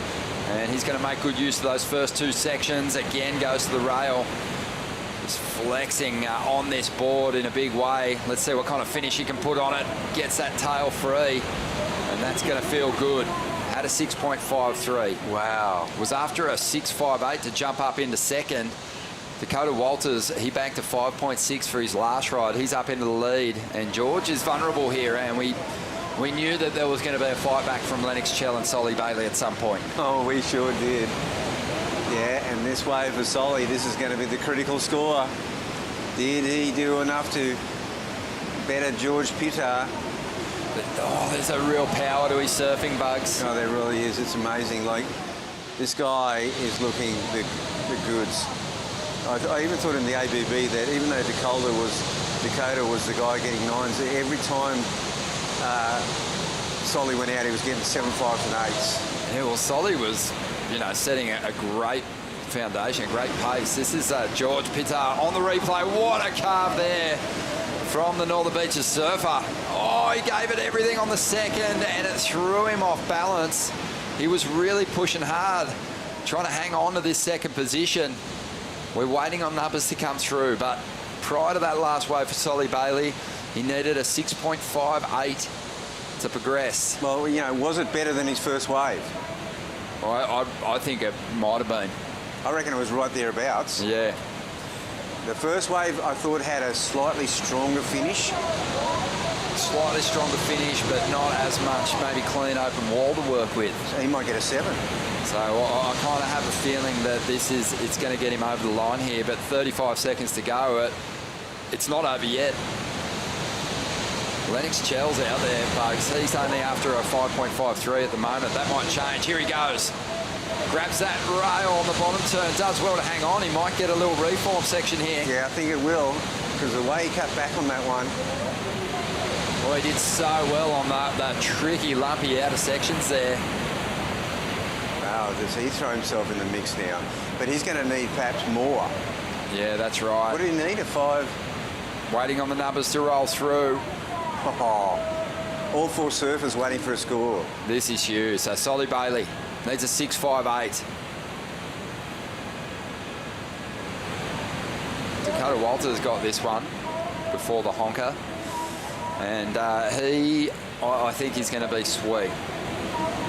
and he's going to make good use of those first 2 sections. Again, goes to the rail. Just flexing on this board in a big way. Let's see what kind of finish he can put on it. Gets that tail free, and that's going to feel good. Had a 6.53. Wow. Was after a 6.58 to jump up into second. Dakota Walters, he banked a 5.6 for his last ride. He's up into the lead, and George is vulnerable here, and we knew that there was going to be a fight back from Lennox Chell and Solly Bailey at some point. Oh, we sure did. Yeah, and this wave for Solly, this is going to be the critical score. Did he do enough to better George Pitar? Oh, there's a real power to his surfing, Bugs. Oh, there really is. It's amazing. Like, this guy is looking the goods. I even thought in the ABB that even though Dakota was the guy getting 9s, every time Solly went out, he was getting 7.5s and 8s. Yeah, well, Solly was, setting a great foundation, a great pace. This is George Pitar on the replay. What a carve there from the Northern Beaches surfer. Oh, he gave it everything on the second, and it threw him off balance. He was really pushing hard, trying to hang on to this second position. We're waiting on numbers to come through, but prior to that last wave for Solly Bailey, he needed a 6.58 to progress. Well, was it better than his first wave? I think it might have been. I reckon it was right thereabouts. Yeah. The first wave, I thought, had a slightly stronger finish. Slightly stronger finish, but not as much maybe clean open wall to work with. So he might get a 7. So I kind of have a feeling that it's going to get him over the line here, but 35 seconds to go. It's not over yet. Lennox Chell's out there, Bugs. He's only after a 5.53 at the moment. That might change. Here he goes. Grabs that rail on the bottom turn. Does well to hang on. He might get a little reform section here. Yeah, I think it will, because the way he cut back on that one. Well, he did so well on that tricky, lumpy outer sections there. Wow, does he throw himself in the mix now? But he's going to need perhaps more. Yeah, that's right. What do you need, a 5? Waiting on the numbers to roll through. Oh, all 4 surfers waiting for a score. This is huge. So Solly Bailey needs a 6.58. Dakota Walters got this one before the honker. And I think he's going to be sweet.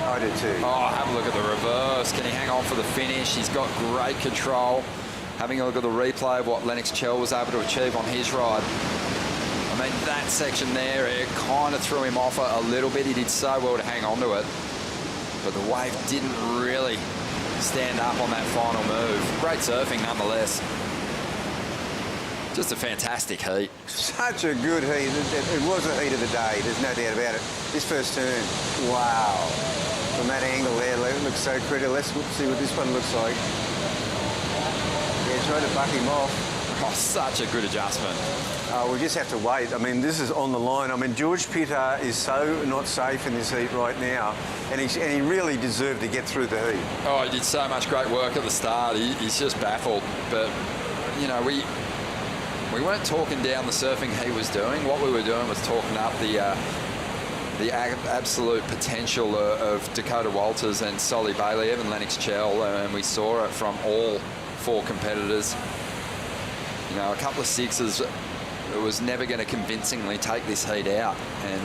I do too. Oh, have a look at the reverse. Can he hang on for the finish? He's got great control. Having a look at the replay of what Lennox Chell was able to achieve on his ride. I mean, that section there, it kind of threw him off a little bit. He did so well to hang on to it. But the wave didn't really stand up on that final move. Great surfing nonetheless. Just a fantastic heat. Such a good heat. It was the heat of the day. There's no doubt about it. This first turn, wow. From that angle there, it looks so critical. Let's see what this one looks like. Yeah, try to buck him off. Oh, such a good adjustment. We just have to wait. I mean, this is on the line. I mean, George Pitar is so not safe in this heat right now, and he really deserved to get through the heat. Oh, he did so much great work at the start. He's just baffled. But, we weren't talking down the surfing he was doing. What we were doing was talking up the the absolute potential of Dakota Walters and Solly Bailey, even Lennox Chell, and we saw it from all 4 competitors. You know, a couple of sixes, it was never going to convincingly take this heat out. And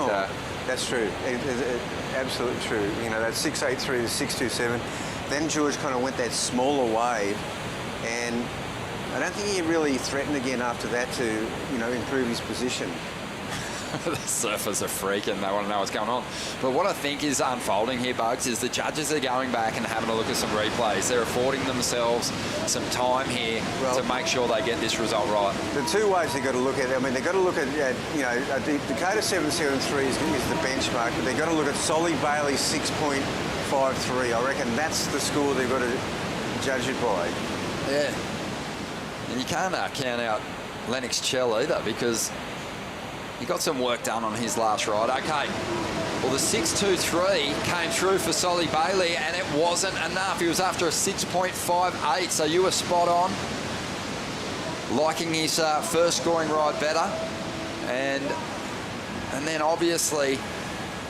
that's true. Absolutely true. You know, that 6.83 to 6.27. Then George kind of went that smaller wave, and I don't think he really threatened again after that to, you know, improve his position. The surfers are freaking. They want to know what's going on. But what I think is unfolding here, Bugs, is the judges are going back and having a look at some replays. They're affording themselves some time here to make sure they get this result right. The 2 ways they've got to look at, I mean, they've got to look at, you know, Dakota 7.73 is the benchmark, but they've got to look at Solly Bailey's 6.53. I reckon that's the score they've got to judge it by. Yeah. And you can't count out Lennox Chell either, because he got some work done on his last ride. Okay, well, the 6.23 came through for Solly Bailey, and it wasn't enough. He was after a 6.58, so you were spot on. Liking his first scoring ride better. And then obviously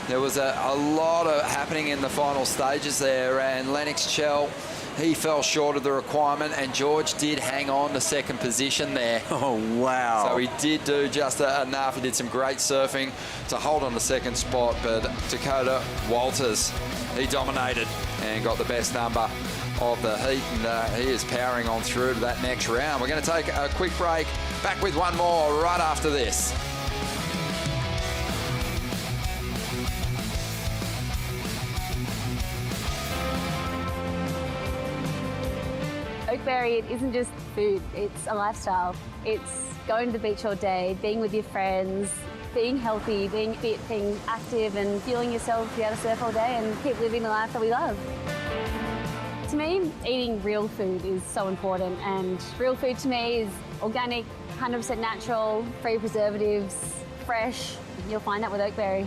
there was a lot of happening in the final stages there, and Lennox Chell, he fell short of the requirement, and George did hang on to second position there. Oh, wow. So he did do just enough. He did some great surfing to hold on the second spot, but Dakota Walters, he dominated and got the best number of the heat, and he is powering on through to that next round. We're going to take a quick break. Back with one more right after this. Oakberry, it isn't just food, it's a lifestyle. It's going to the beach all day, being with your friends, being healthy, being fit, being active and fueling yourself to be able to surf all day and keep living the life that we love. To me, eating real food is so important, and real food to me is organic, 100% natural, free preservatives, fresh. You'll find that with Oakberry.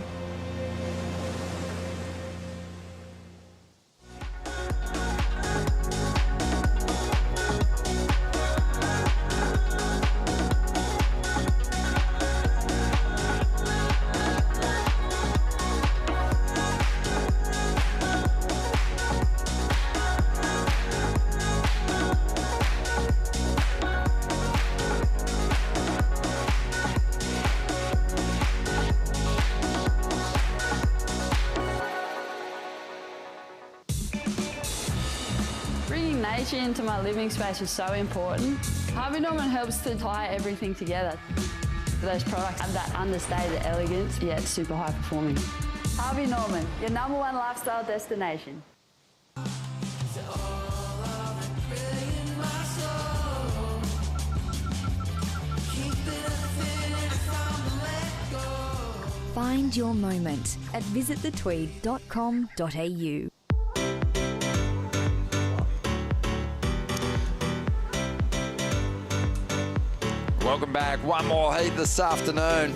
Into my living space is so important. Harvey Norman helps to tie everything together. Those products have that understated elegance, yet super high performing. Harvey Norman, your #1 lifestyle destination. Find your moment at visitthetweed.com.au. Welcome back. One more heat this afternoon.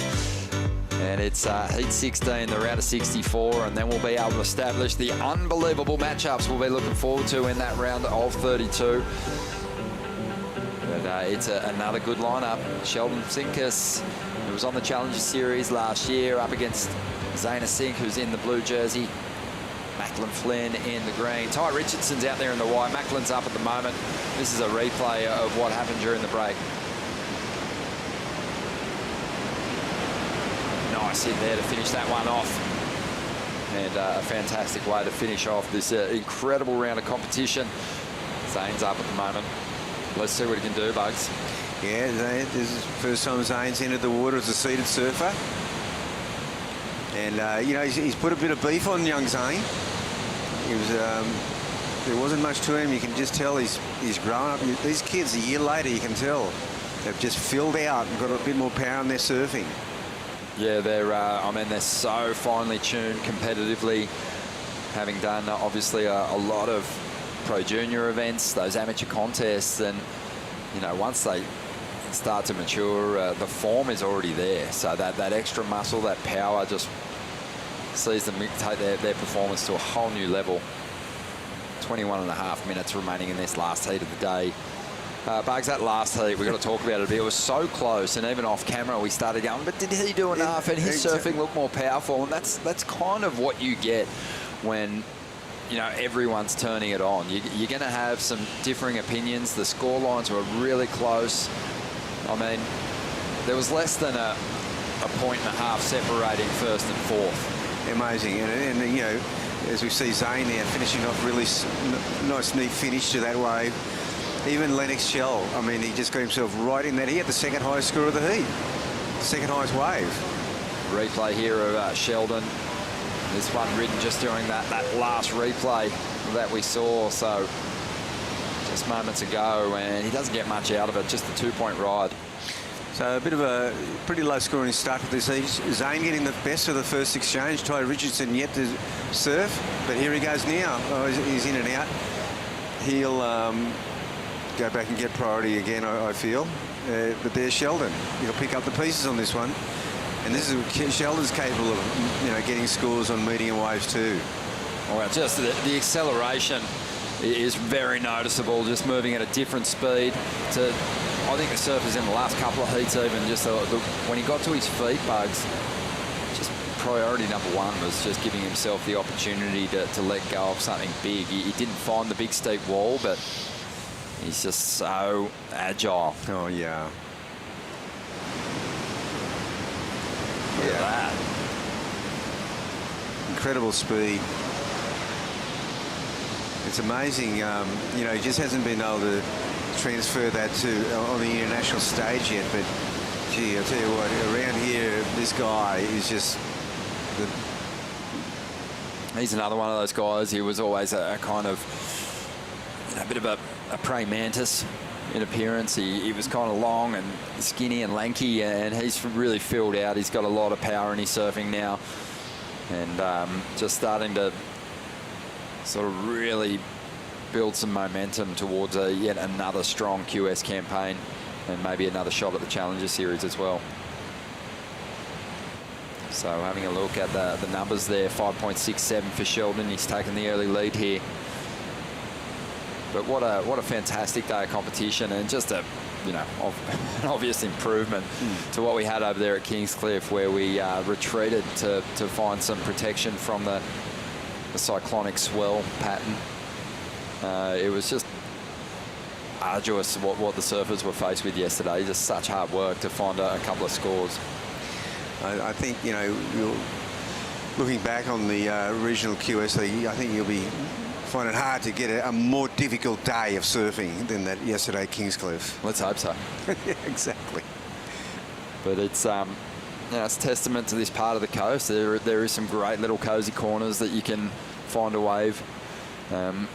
And it's heat 16, the round of 64, and then we'll be able to establish the unbelievable matchups we'll be looking forward to in that round of 32. But it's another good lineup. Sheldon Sinkus, who was on the Challenger Series last year, up against Zayna Sink, who's in the blue jersey. Macklin Flynn in the green. Ty Richardson's out there in the white. Macklin's up at the moment. This is a replay of what happened during the break. Nice in there to finish that one off. And a fantastic way to finish off this incredible round of competition. Zane's up at the moment. Let's see what he can do, Bugs. Yeah, this is the first time Zane's entered the water as a seated surfer. And, you know, he's put a bit of beef on young Zane. He was, there wasn't much to him. You can just tell he's grown up. These kids, a year later, you can tell, they've just filled out and got a bit more power in their surfing. Yeah, I mean, they're so finely tuned competitively, having done obviously a lot of pro junior events, those amateur contests, and you know, once they start to mature, the form is already there. So that extra muscle, that power, just sees them take their performance to a whole new level. 21.5 minutes remaining in this last heat of the day. Bugs, that last heat, we've got to talk about it a bit. It was so close, and even off camera we started going, but did he do enough? And his surfing looked more powerful, and that's kind of what you get when, you know, everyone's turning it on. You're going to have some differing opinions. The score lines were really close. I mean, there was less than a point and a half separating first and fourth. Amazing, and you know, as we see Zane now finishing off really nice, neat finish to that wave. Even Lennox Shell, I mean, he just got himself right in that. He had the second highest score of the heat, second highest wave. Replay here of Sheldon. This one ridden just during that last replay that we saw, so just moments ago, and he doesn't get much out of it, just a 2-point ride. So a bit of a pretty low scoring start to this heat. Zane getting the best of the first exchange. Ty Richardson yet to surf, but here he goes now. Oh, he's in and out. He'll go back and get priority again, I feel. But there's Sheldon. He'll pick up the pieces on this one. And this is Sheldon's capable of, you know, getting scores on medium waves too. All right, just the acceleration is very noticeable, just moving at a different speed. I think the surfers in the last couple of heats even, just when he got to his feet, Bugs, just priority number one was just giving himself the opportunity to let go of something big. He didn't find the big steep wall, but he's just so agile. Oh, yeah. Look at that. Incredible speed. It's amazing, you know, he just hasn't been able to transfer that to on the international stage yet, but gee, I'll tell you what, around here, this guy is just He's another one of those guys. He was always a kind of, you know, a bit of a praying mantis in appearance. He was kind of long and skinny and lanky, and he's really filled out. He's got a lot of power in his surfing now, and just starting to sort of really build some momentum towards yet another strong QS campaign, and maybe another shot at the Challenger Series as well. So having a look at the numbers there, 5.67 for Sheldon. He's taken the early lead here. But what a fantastic day of competition, and just an obvious improvement to what we had over there at Kingscliff, where we retreated to find some protection from the cyclonic swell pattern. It was just arduous what the surfers were faced with yesterday. Just such hard work to find a couple of scores. I think, you know, looking back on the regional QS league, I think you'll be finding it hard to get a more difficult day of surfing than that yesterday at Kingscliff. Let's hope so. Yeah, exactly. But it's you know, it's a testament to this part of the coast. There is some great little cosy corners that you can find a wave.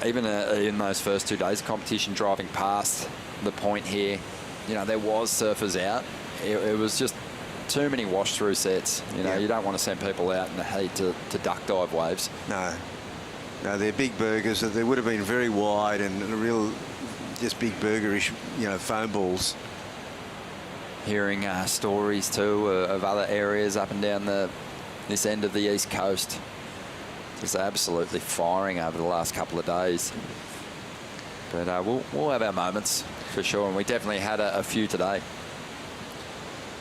Even in those first 2 days of competition, driving past the point here, you know, there was surfers out. It was just too many wash through sets. You know, you don't want to send people out in the heat to duck dive waves. No, they're big burgers. They would have been very wide and real, just big burgerish, you know, foam balls. Hearing stories too of other areas up and down this end of the east coast, just absolutely firing over the last couple of days. But we'll have our moments for sure, and we definitely had a few today.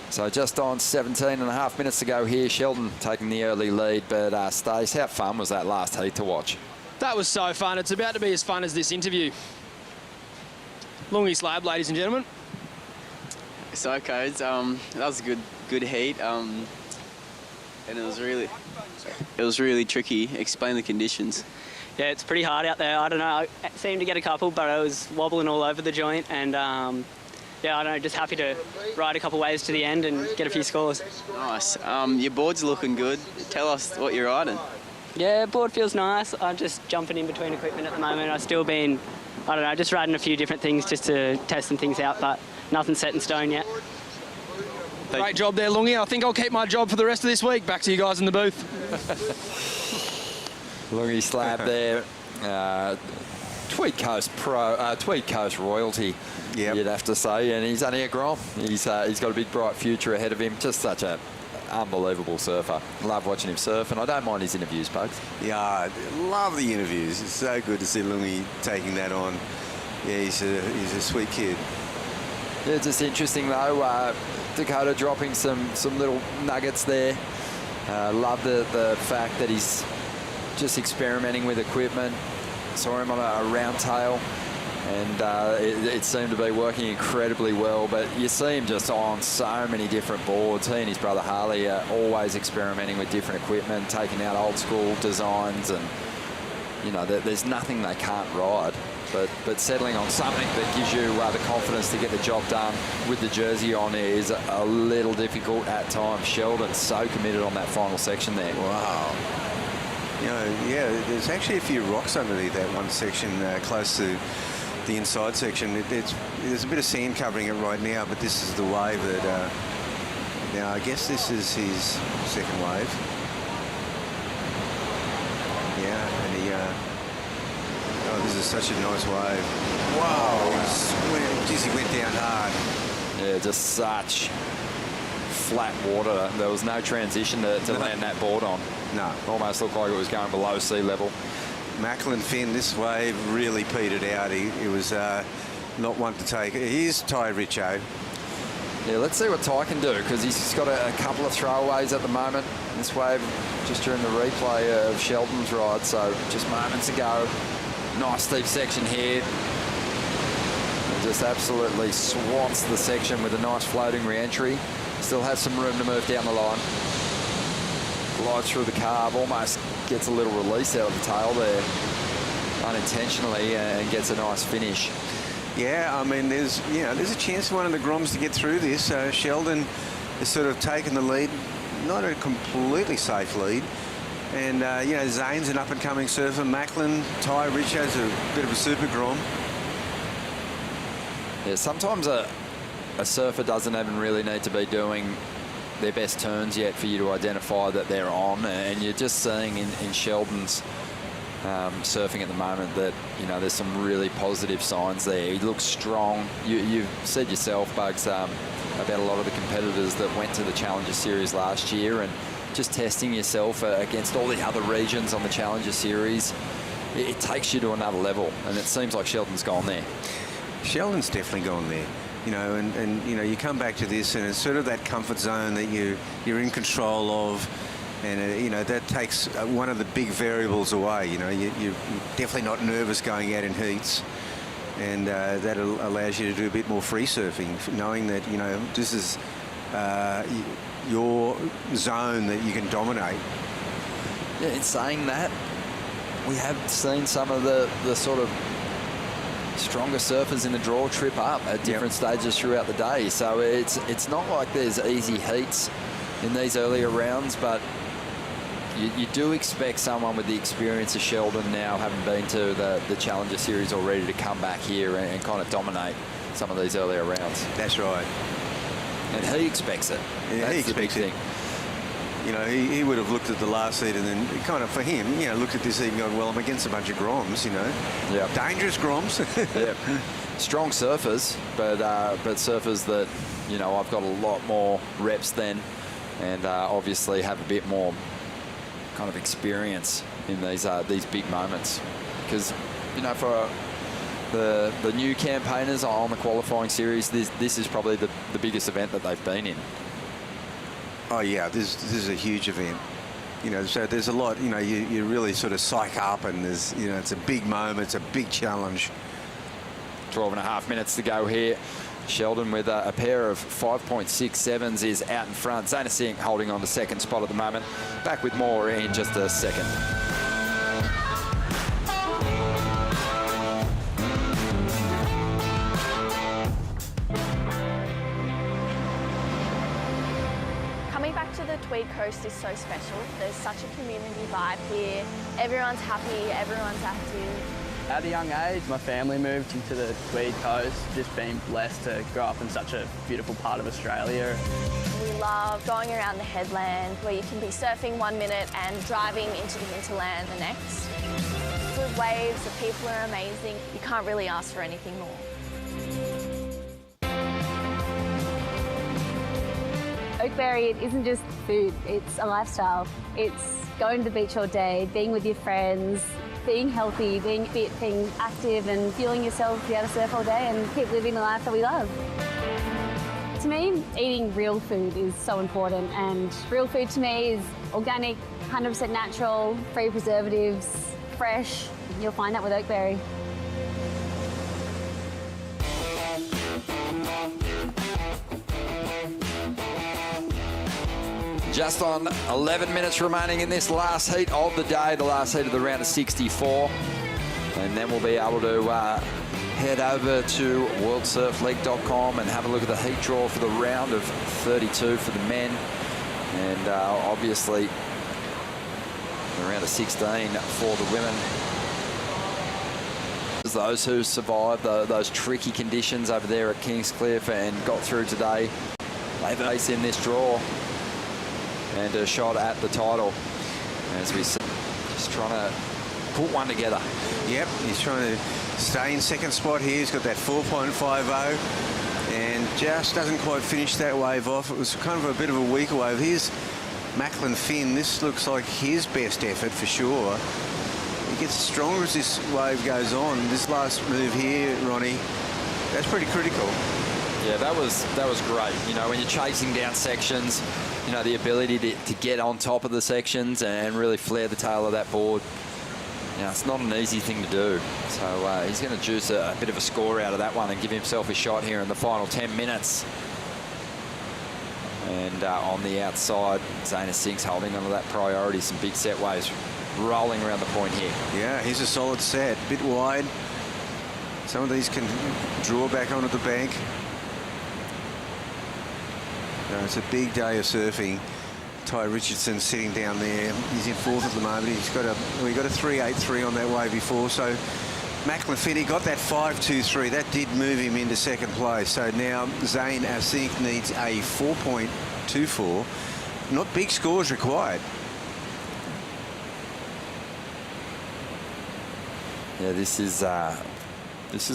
So just on 17.5 minutes to go here, Sheldon taking the early lead. But Stace, how fun was that last heat to watch? That was so fun. It's about to be as fun as this interview. Lungy Slab, ladies and gentlemen. So, Codes, that was a good heat, and it was really tricky. Explain the conditions. Yeah, it's pretty hard out there. I don't know. I seemed to get a couple, but I was wobbling all over the joint, and yeah, I don't know, just happy to ride a couple waves to the end and get a few scores. Nice. Your board's looking good. Tell us what you're riding. Yeah, board feels nice. I'm just jumping in between equipment at the moment. I've still been, I don't know, just riding a few different things just to test some things out, but nothing set in stone yet. Great job there, Lungy. I think I'll keep my job for the rest of this week. Back to you guys in the booth. Lungy Slab there. Tweed Coast Tweed Coast royalty, you'd have to say, and he's only a Grom. He's got a big bright future ahead of him. Just such a unbelievable surfer. Love watching him surf, and I don't mind his interviews, Bugs. Yeah, I love the interviews. It's so good to see Lungy taking that on. Yeah, he's a sweet kid. Yeah, just interesting though. Dakota dropping some little nuggets there. Love the fact that he's just experimenting with equipment. Saw him on a round tail, and it seemed to be working incredibly well. But you see him just on so many different boards. He and his brother Harley are always experimenting with different equipment, taking out old school designs, and you know, there's nothing they can't ride. But settling on something that gives you the confidence to get the job done with the jersey on is a little difficult at times. Sheldon's so committed on that final section there. Wow. You know, yeah, there's actually a few rocks underneath that one section close to the inside section. There's a bit of sand covering it right now, but this is the wave that... now, I guess this is his second wave. Yeah, and he... oh, this is such a nice wave. Wow, he went down hard. Yeah, just such flat water. There was no transition to land that board on. No. Almost looked like it was going below sea level. Macklin Finn, this wave really petered out. He was not one to take. Here's Ty Richo. Yeah, let's see what Ty can do, because he's got a couple of throwaways at the moment. This wave just during the replay of Sheldon's ride, so just moments ago. Nice steep section here. It just absolutely swats the section with a nice floating re-entry. Still has some room to move down the line. Glides through the carb, almost gets a little release out of the tail there unintentionally, and gets a nice finish. Yeah, I mean, there's a chance for one of the Groms to get through this. Sheldon has sort of taken the lead, not a completely safe lead. And, you know, Zane's an up-and-coming surfer. Macklin, Ty Richo's a bit of a super Grom. Yeah, sometimes a surfer doesn't even really need to be doing their best turns yet for you to identify that they're on, and you're just seeing in Sheldon's surfing at the moment that, you know, there's some really positive signs there. He looks strong. You've said yourself, Bugs, about a lot of the competitors that went to the Challenger Series last year, and just testing yourself against all the other regions on the Challenger Series, it takes you to another level, and it seems like Sheldon's gone there. Sheldon's definitely gone there. You know, and you know, you come back to this, and it's sort of that comfort zone that you're in control of, and you know, that takes one of the big variables away. You know, you're definitely not nervous going out in heats, and that allows you to do a bit more free surfing, knowing that, you know, this is your zone that you can dominate. Yeah, in saying that, we have seen some of the sort of stronger surfers in the draw trip up at different stages throughout the day. So it's not like there's easy heats in these earlier rounds, but you do expect someone with the experience of Sheldon now, having been to the Challenger Series already, to come back here and kind of dominate some of these earlier rounds. That's right. And he expects it. Yeah, that's he the big expects it. thing. You know, he would have looked at the last seat and then kind of, for him, you know, looked at this seat and gone, well, I'm against a bunch of Groms, you know. Yeah. Dangerous Groms. Yeah. Strong surfers, but surfers that, you know, I've got a lot more reps than, and obviously have a bit more kind of experience in these big moments. Because, you know, for the new campaigners on the qualifying series, this is probably the biggest event that they've been in. Oh yeah, this is a huge event. You know, so there's a lot, you know, you really sort of psych up, and there's, you know, it's a big moment, it's a big challenge. 12.5 minutes to go here. Sheldon with a pair of 5.67s is out in front. Zana Singh holding on to second spot at the moment. Back with more in just a second. The Tweed Coast is so special. There's such a community vibe here. Everyone's happy, everyone's active. At a young age, my family moved into the Tweed Coast. Just been blessed to grow up in such a beautiful part of Australia. We love going around the headland, where you can be surfing 1 minute and driving into the hinterland the next. Good waves, the people are amazing. You can't really ask for anything more. Oakberry, it isn't just food, it's a lifestyle. It's going to the beach all day, being with your friends, being healthy, being fit, being active and fueling yourself to be able to surf all day and keep living the life that we love. To me, eating real food is so important, and real food to me is organic, 100% natural, free preservatives, fresh. You'll find that with Oakberry. Just on 11 minutes remaining in this last heat of the day, the last heat of the round of 64. And then we'll be able to head over to worldsurfleague.com and have a look at the heat draw for the round of 32 for the men. And obviously the round of 16 for the women. Those who survived those tricky conditions over there at Kingscliff and got through today, they face in this draw and a shot at the title. As we see, just trying to put one together. Yep, he's trying to stay in second spot here. He's got that 4.50 and just doesn't quite finish that wave off. It was kind of a bit of a weaker wave. Here's Macklin Finn. This looks like his best effort for sure. He gets stronger as this wave goes on. This last move here, Ronnie, that's pretty critical. Yeah, that was great. You know, when you're chasing down sections, you know, the ability to get on top of the sections and really flare the tail of that board. You know, it's not an easy thing to do. So he's going to juice a bit of a score out of that one and give himself a shot here in the final 10 minutes. And on the outside, Zayna Sinks holding onto that priority. Some big set waves rolling around the point here. Yeah, here's a solid set. Bit wide. Some of these can draw back onto the bank. It's a big day of surfing. Ty Richardson sitting down there. He's in fourth at the moment. He got a 3.83 on that wave before. So Macklin Finn got that 5.23. That did move him into second place. So now Zayna Sink needs a 4.24. Not big scores required. Yeah, this is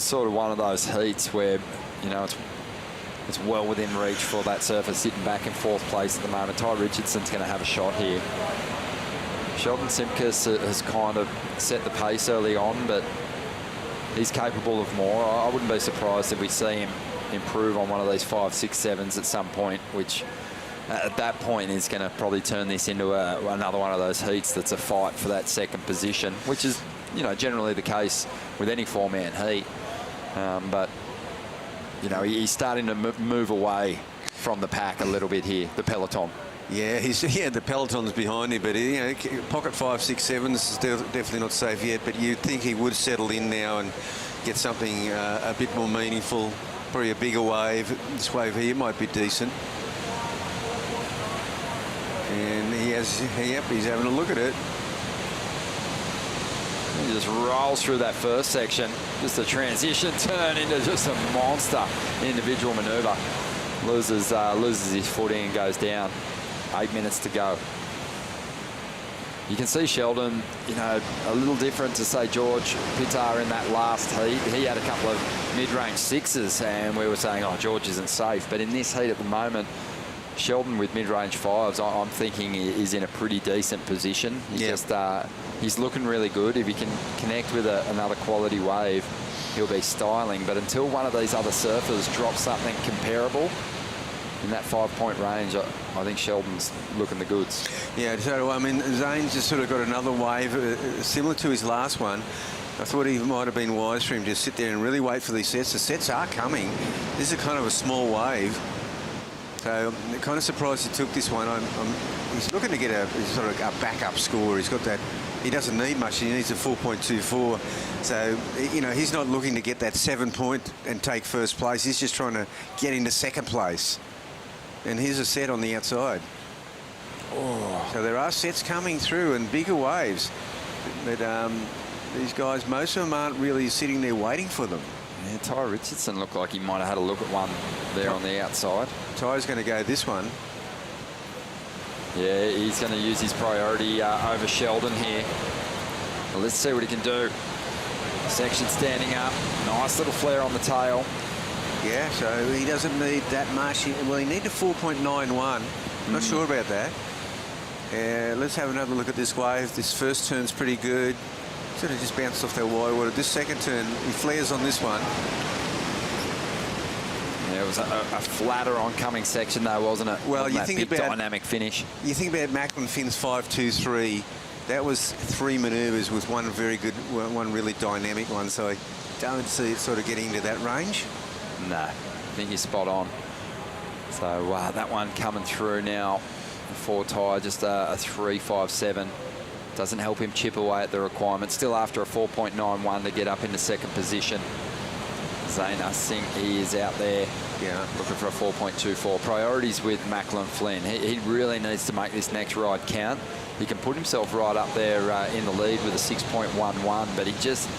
sort of one of those heats where, you know, it's well within reach for that surfer sitting back in fourth place at the moment. Ty Richardson's going to have a shot here. Sheldon Simkus has kind of set the pace early on, but he's capable of more. I wouldn't be surprised if we see him improve on one of these 5, 6, 7s at some point, which at that point is going to probably turn this into another one of those heats that's a fight for that second position, which is, you know, generally the case with any four-man heat. But you know, he's starting to move away from the pack a little bit here, the peloton. Yeah, the peloton's behind him, but you know, pocket 5, 6, 7. This is definitely not safe yet. But you'd think he would settle in now and get something a bit more meaningful, probably a bigger wave. This wave here might be decent. And he's having a look at it. He just rolls through that first section. Just a transition turn into just a monster individual manoeuvre. Loses his footing and goes down. 8 minutes to go. You can see Sheldon, you know, a little different to, say, George Pittar in that last heat. He had a couple of mid-range 6s, and we were saying, oh, George isn't safe. But in this heat at the moment, Sheldon with mid-range 5s, I'm thinking is in a pretty decent position. He's looking really good. If he can connect with another quality wave, he'll be styling. But until one of these other surfers drops something comparable in that 5-point range, I think Sheldon's looking the goods. Yeah, so I mean, Zane's just sort of got another wave similar to his last one. I thought he might have been wise for him to sit there and really wait for these sets. The sets are coming. This is kind of a small wave. So I'm kind of surprised he took this one. He's looking to get a sort of a backup score. He's got that. He doesn't need much. He needs a 4.24. So, you know, he's not looking to get that 7-point and take first place. He's just trying to get into second place. And here's a set on the outside. Oh. So there are sets coming through and bigger waves. But these guys, most of them aren't really sitting there waiting for them. Yeah, Ty Richardson looked like he might have had a look at one there on the outside. Ty's going to go this one. Yeah, he's going to use his priority over Sheldon here. Well, let's see what he can do. Section standing up. Nice little flare on the tail. Yeah, so he doesn't need that much. Well, he needs a 4.91. Not sure about that. Let's have another look at this wave. This first turn's pretty good. Sort of just bounced off that wide water. This second turn, he flares on this one. Yeah, it was a flatter oncoming section though, wasn't it? Well, you think about dynamic finish. You think about Macklin Finn's 5-2-3. That was 3 manoeuvres with one very good, one really dynamic one. So I don't see it sort of getting into that range. No, I think you're spot on. So that one coming through now for Ty, just a 3.57. Doesn't help him chip away at the requirement. Still after a 4.91 to get up into second position. Zane, I think he is out there looking for a 4.24. Priorities with Macklin Flynn. He really needs to make this next ride count. He can put himself right up there in the lead with a 6.11, but he just,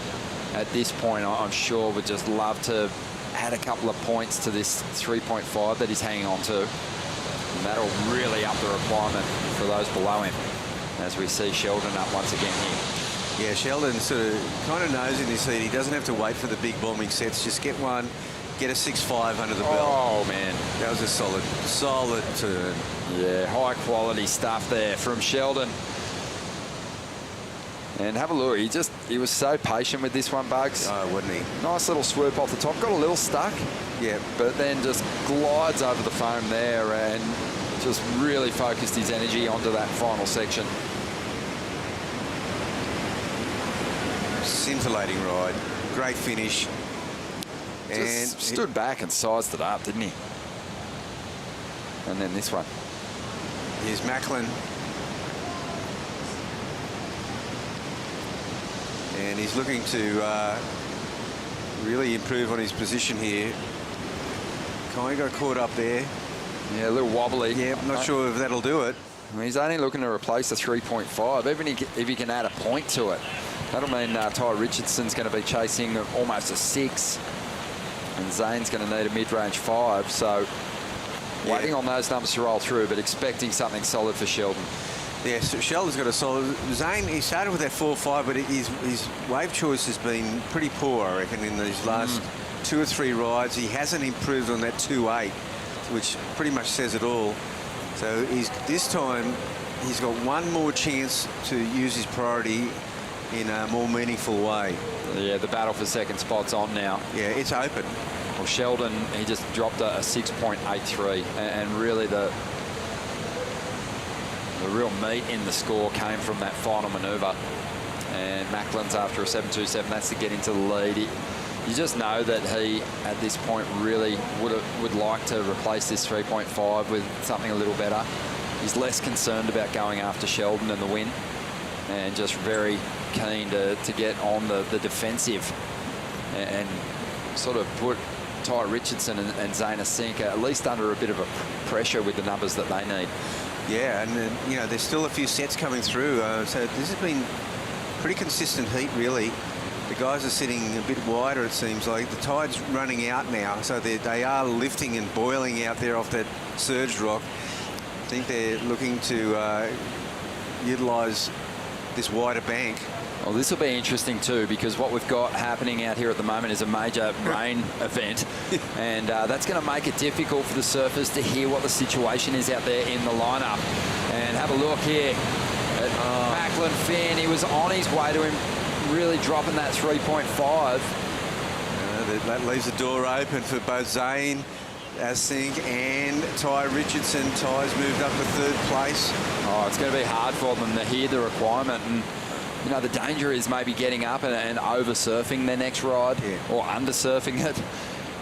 at this point, I'm sure would just love to add a couple of points to this 3.5 that he's hanging on to. And that'll really up the requirement for those below him, as we see Sheldon up once again here. Yeah, Sheldon sort of kind of knows in this heat he doesn't have to wait for the big bombing sets. Just get one, get a 6.5 under the belt. Oh, man. That was a solid turn. Yeah, high quality stuff there from Sheldon. And have a look, he was so patient with this one, Bugs. Oh, wasn't he? Nice little swoop off the top, got a little stuck. Yeah. But then just glides over the foam there and just really focused his energy onto that final section. Scintillating ride, great finish. And just stood back and sized it up, didn't he? And then this one. Here's Macklin. And he's looking to really improve on his position here. Kind of got caught up there. Yeah, a little wobbly. Yeah, I'm not sure if that'll do it. I mean, he's only looking to replace the 3.5. Even if he can add a point to it, that'll mean Ty Richardson's going to be chasing almost a 6. And Zane's going to need a mid-range 5. So waiting on those numbers to roll through, but expecting something solid for Sheldon. Yeah, so Sheldon's got a solid. Zane, he started with that 4.5, but his wave choice has been pretty poor, I reckon, in these last 2 or 3 rides. He hasn't improved on that 2.8, which pretty much says it all. So this time he's got one more chance to use his priority in a more meaningful way. Yeah, the battle for second spot's on now. Yeah, it's open. Well, Sheldon, he just dropped a 6.83, and really the real meat in the score came from that final manoeuvre. And Macklin's after a 7.27, that's to get into the lead. You just know that he, at this point, really would like to replace this 3.5 with something a little better. He's less concerned about going after Sheldon and the win, and just very keen to get on the defensive and sort of put Ty Richardson and Zane Asink at least under a bit of a pressure with the numbers that they need. Yeah, and you know, there's still a few sets coming through, so this has been pretty consistent heat, really. The guys are sitting a bit wider, it seems like. The tide's running out now, so they are lifting and boiling out there off that surge rock. I think they're looking to utilise this wider bank. Well, this will be interesting too, because what we've got happening out here at the moment is a major rain event, and that's going to make it difficult for the surfers to hear what the situation is out there in the lineup. And have a look here at Macklin Finn. He was on his way to him, really dropping that 3.5. That leaves the door open for both Zane Asink and Ty Richardson. Ty's moved up to 3rd place. Oh, it's going to be hard for them to hear the requirement. And you know, the danger is maybe getting up and over-surfing their next ride, or under-surfing it.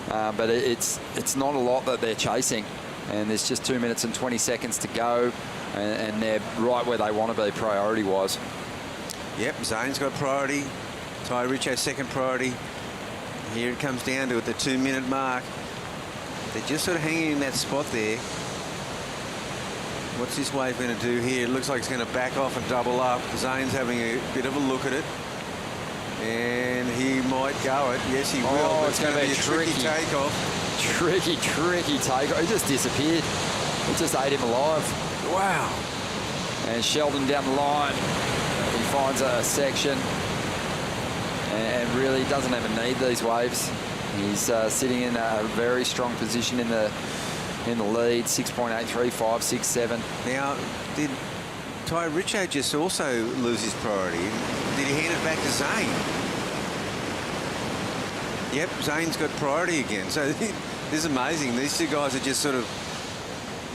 But it's not a lot that they're chasing. And there's just 2 minutes and 20 seconds to go. And they're right where they want to be priority-wise. Yep, Zane's got priority. Ty Rich has second priority. Here it comes down to it, the 2-minute mark. They're just sort of hanging in that spot there. What's this wave going to do here? It looks like it's going to back off and double up. Zane's having a bit of a look at it. And he might go it. Yes, he will. Oh, it's going to be a tricky takeoff. Tricky takeoff. He just disappeared. It just ate him alive. Wow. And Sheldon down the line. He finds a section and really doesn't even need these waves. He's sitting in a very strong position in the lead, 6.83, 5, 6, 7. Now, did Ty Richo just also lose his priority? Did he hand it back to Zane? Yep, Zane's got priority again. So this is amazing. These two guys are just sort of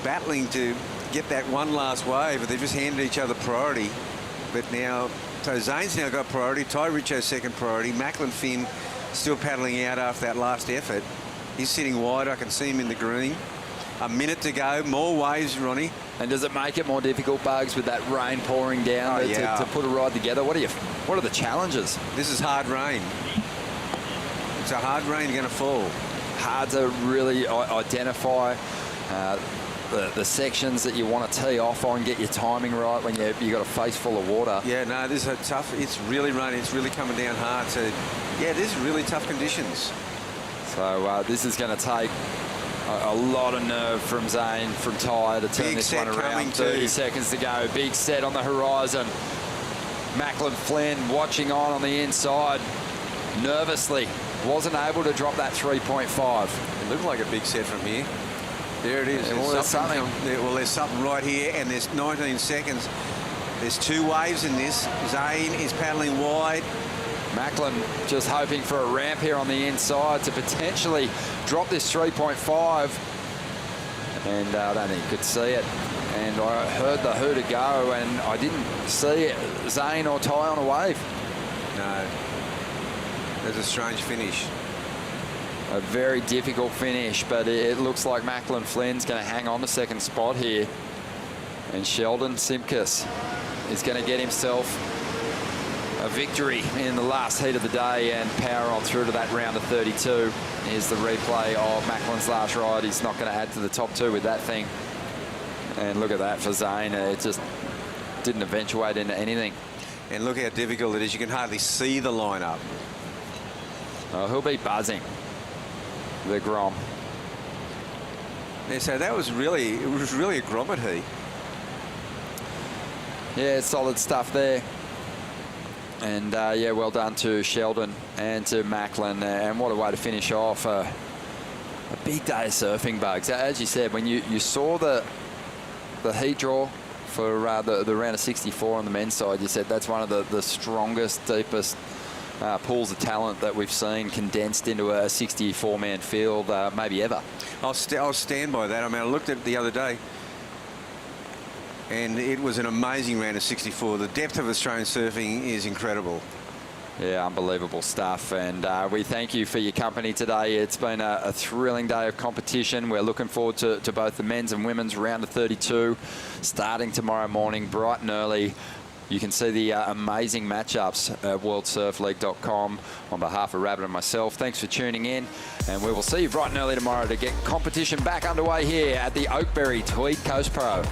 battling to get that one last wave, but they've just handed each other priority. But now, so Zane's now got priority. Ty Richo's second priority. Macklin Finn still paddling out after that last effort. He's sitting wide. I can see him in the green. A minute to go. More waves, Ronnie. And does it make it more difficult, Bugs, with that rain pouring down to put a ride together? What are the challenges? This is hard rain. It's a hard rain going to fall. Hard to really identify the sections that you want to tee off on, get your timing right when you got a face full of water. Yeah, no, this is a tough. It's really raining. It's really coming down hard. So, yeah, this is really tough conditions. So this is going to take a lot of nerve from Zane, from Ty to turn this one around. 30 seconds to go. Big set on the horizon. Macklin Flynn watching on the inside. Nervously. Wasn't able to drop that 3.5. It looked like a big set from here. There it is. There's something. Well, there's something right here, and there's 19 seconds. There's two waves in this. Zane is paddling wide. Macklin just hoping for a ramp here on the inside to potentially drop this 3.5. And I don't think he could see it. And I heard the hooter go, and I didn't see Zane or Ty on a wave. No. There's a strange finish. A very difficult finish, but it looks like Macklin Flynn's going to hang on to second spot here. And Sheldon Simkus is going to get himself a victory in the last heat of the day and power on through to that round of 32. Here's the replay of Macklin's last ride. He's not going to add to the top two with that thing. And look at that for Zane. It just didn't eventuate into anything. And look how difficult it is. You can hardly see the lineup. Oh, he'll be buzzing. The Grom. Yeah, so that was really, it was really a Grommet heat. Yeah, solid stuff there. And yeah, well done to Sheldon and to Macklin. And what a way to finish off a big day of surfing, Bugs. As you said, when you saw the heat draw for the round of 64 on the men's side, you said that's one of the strongest, deepest pools of talent that we've seen condensed into a 64-man field, maybe ever. I'll stand by that. I mean, I looked at it the other day, and it was an amazing round of 64. The depth of Australian surfing is incredible. Yeah, unbelievable stuff. And we thank you for your company today. It's been a thrilling day of competition. We're looking forward to both the men's and women's round of 32 starting tomorrow morning, bright and early. You can see the amazing matchups at worldsurfleague.com on behalf of Rabbit and myself. Thanks for tuning in, and we will see you bright and early tomorrow to get competition back underway here at the Oakberry Tweed Coast Pro.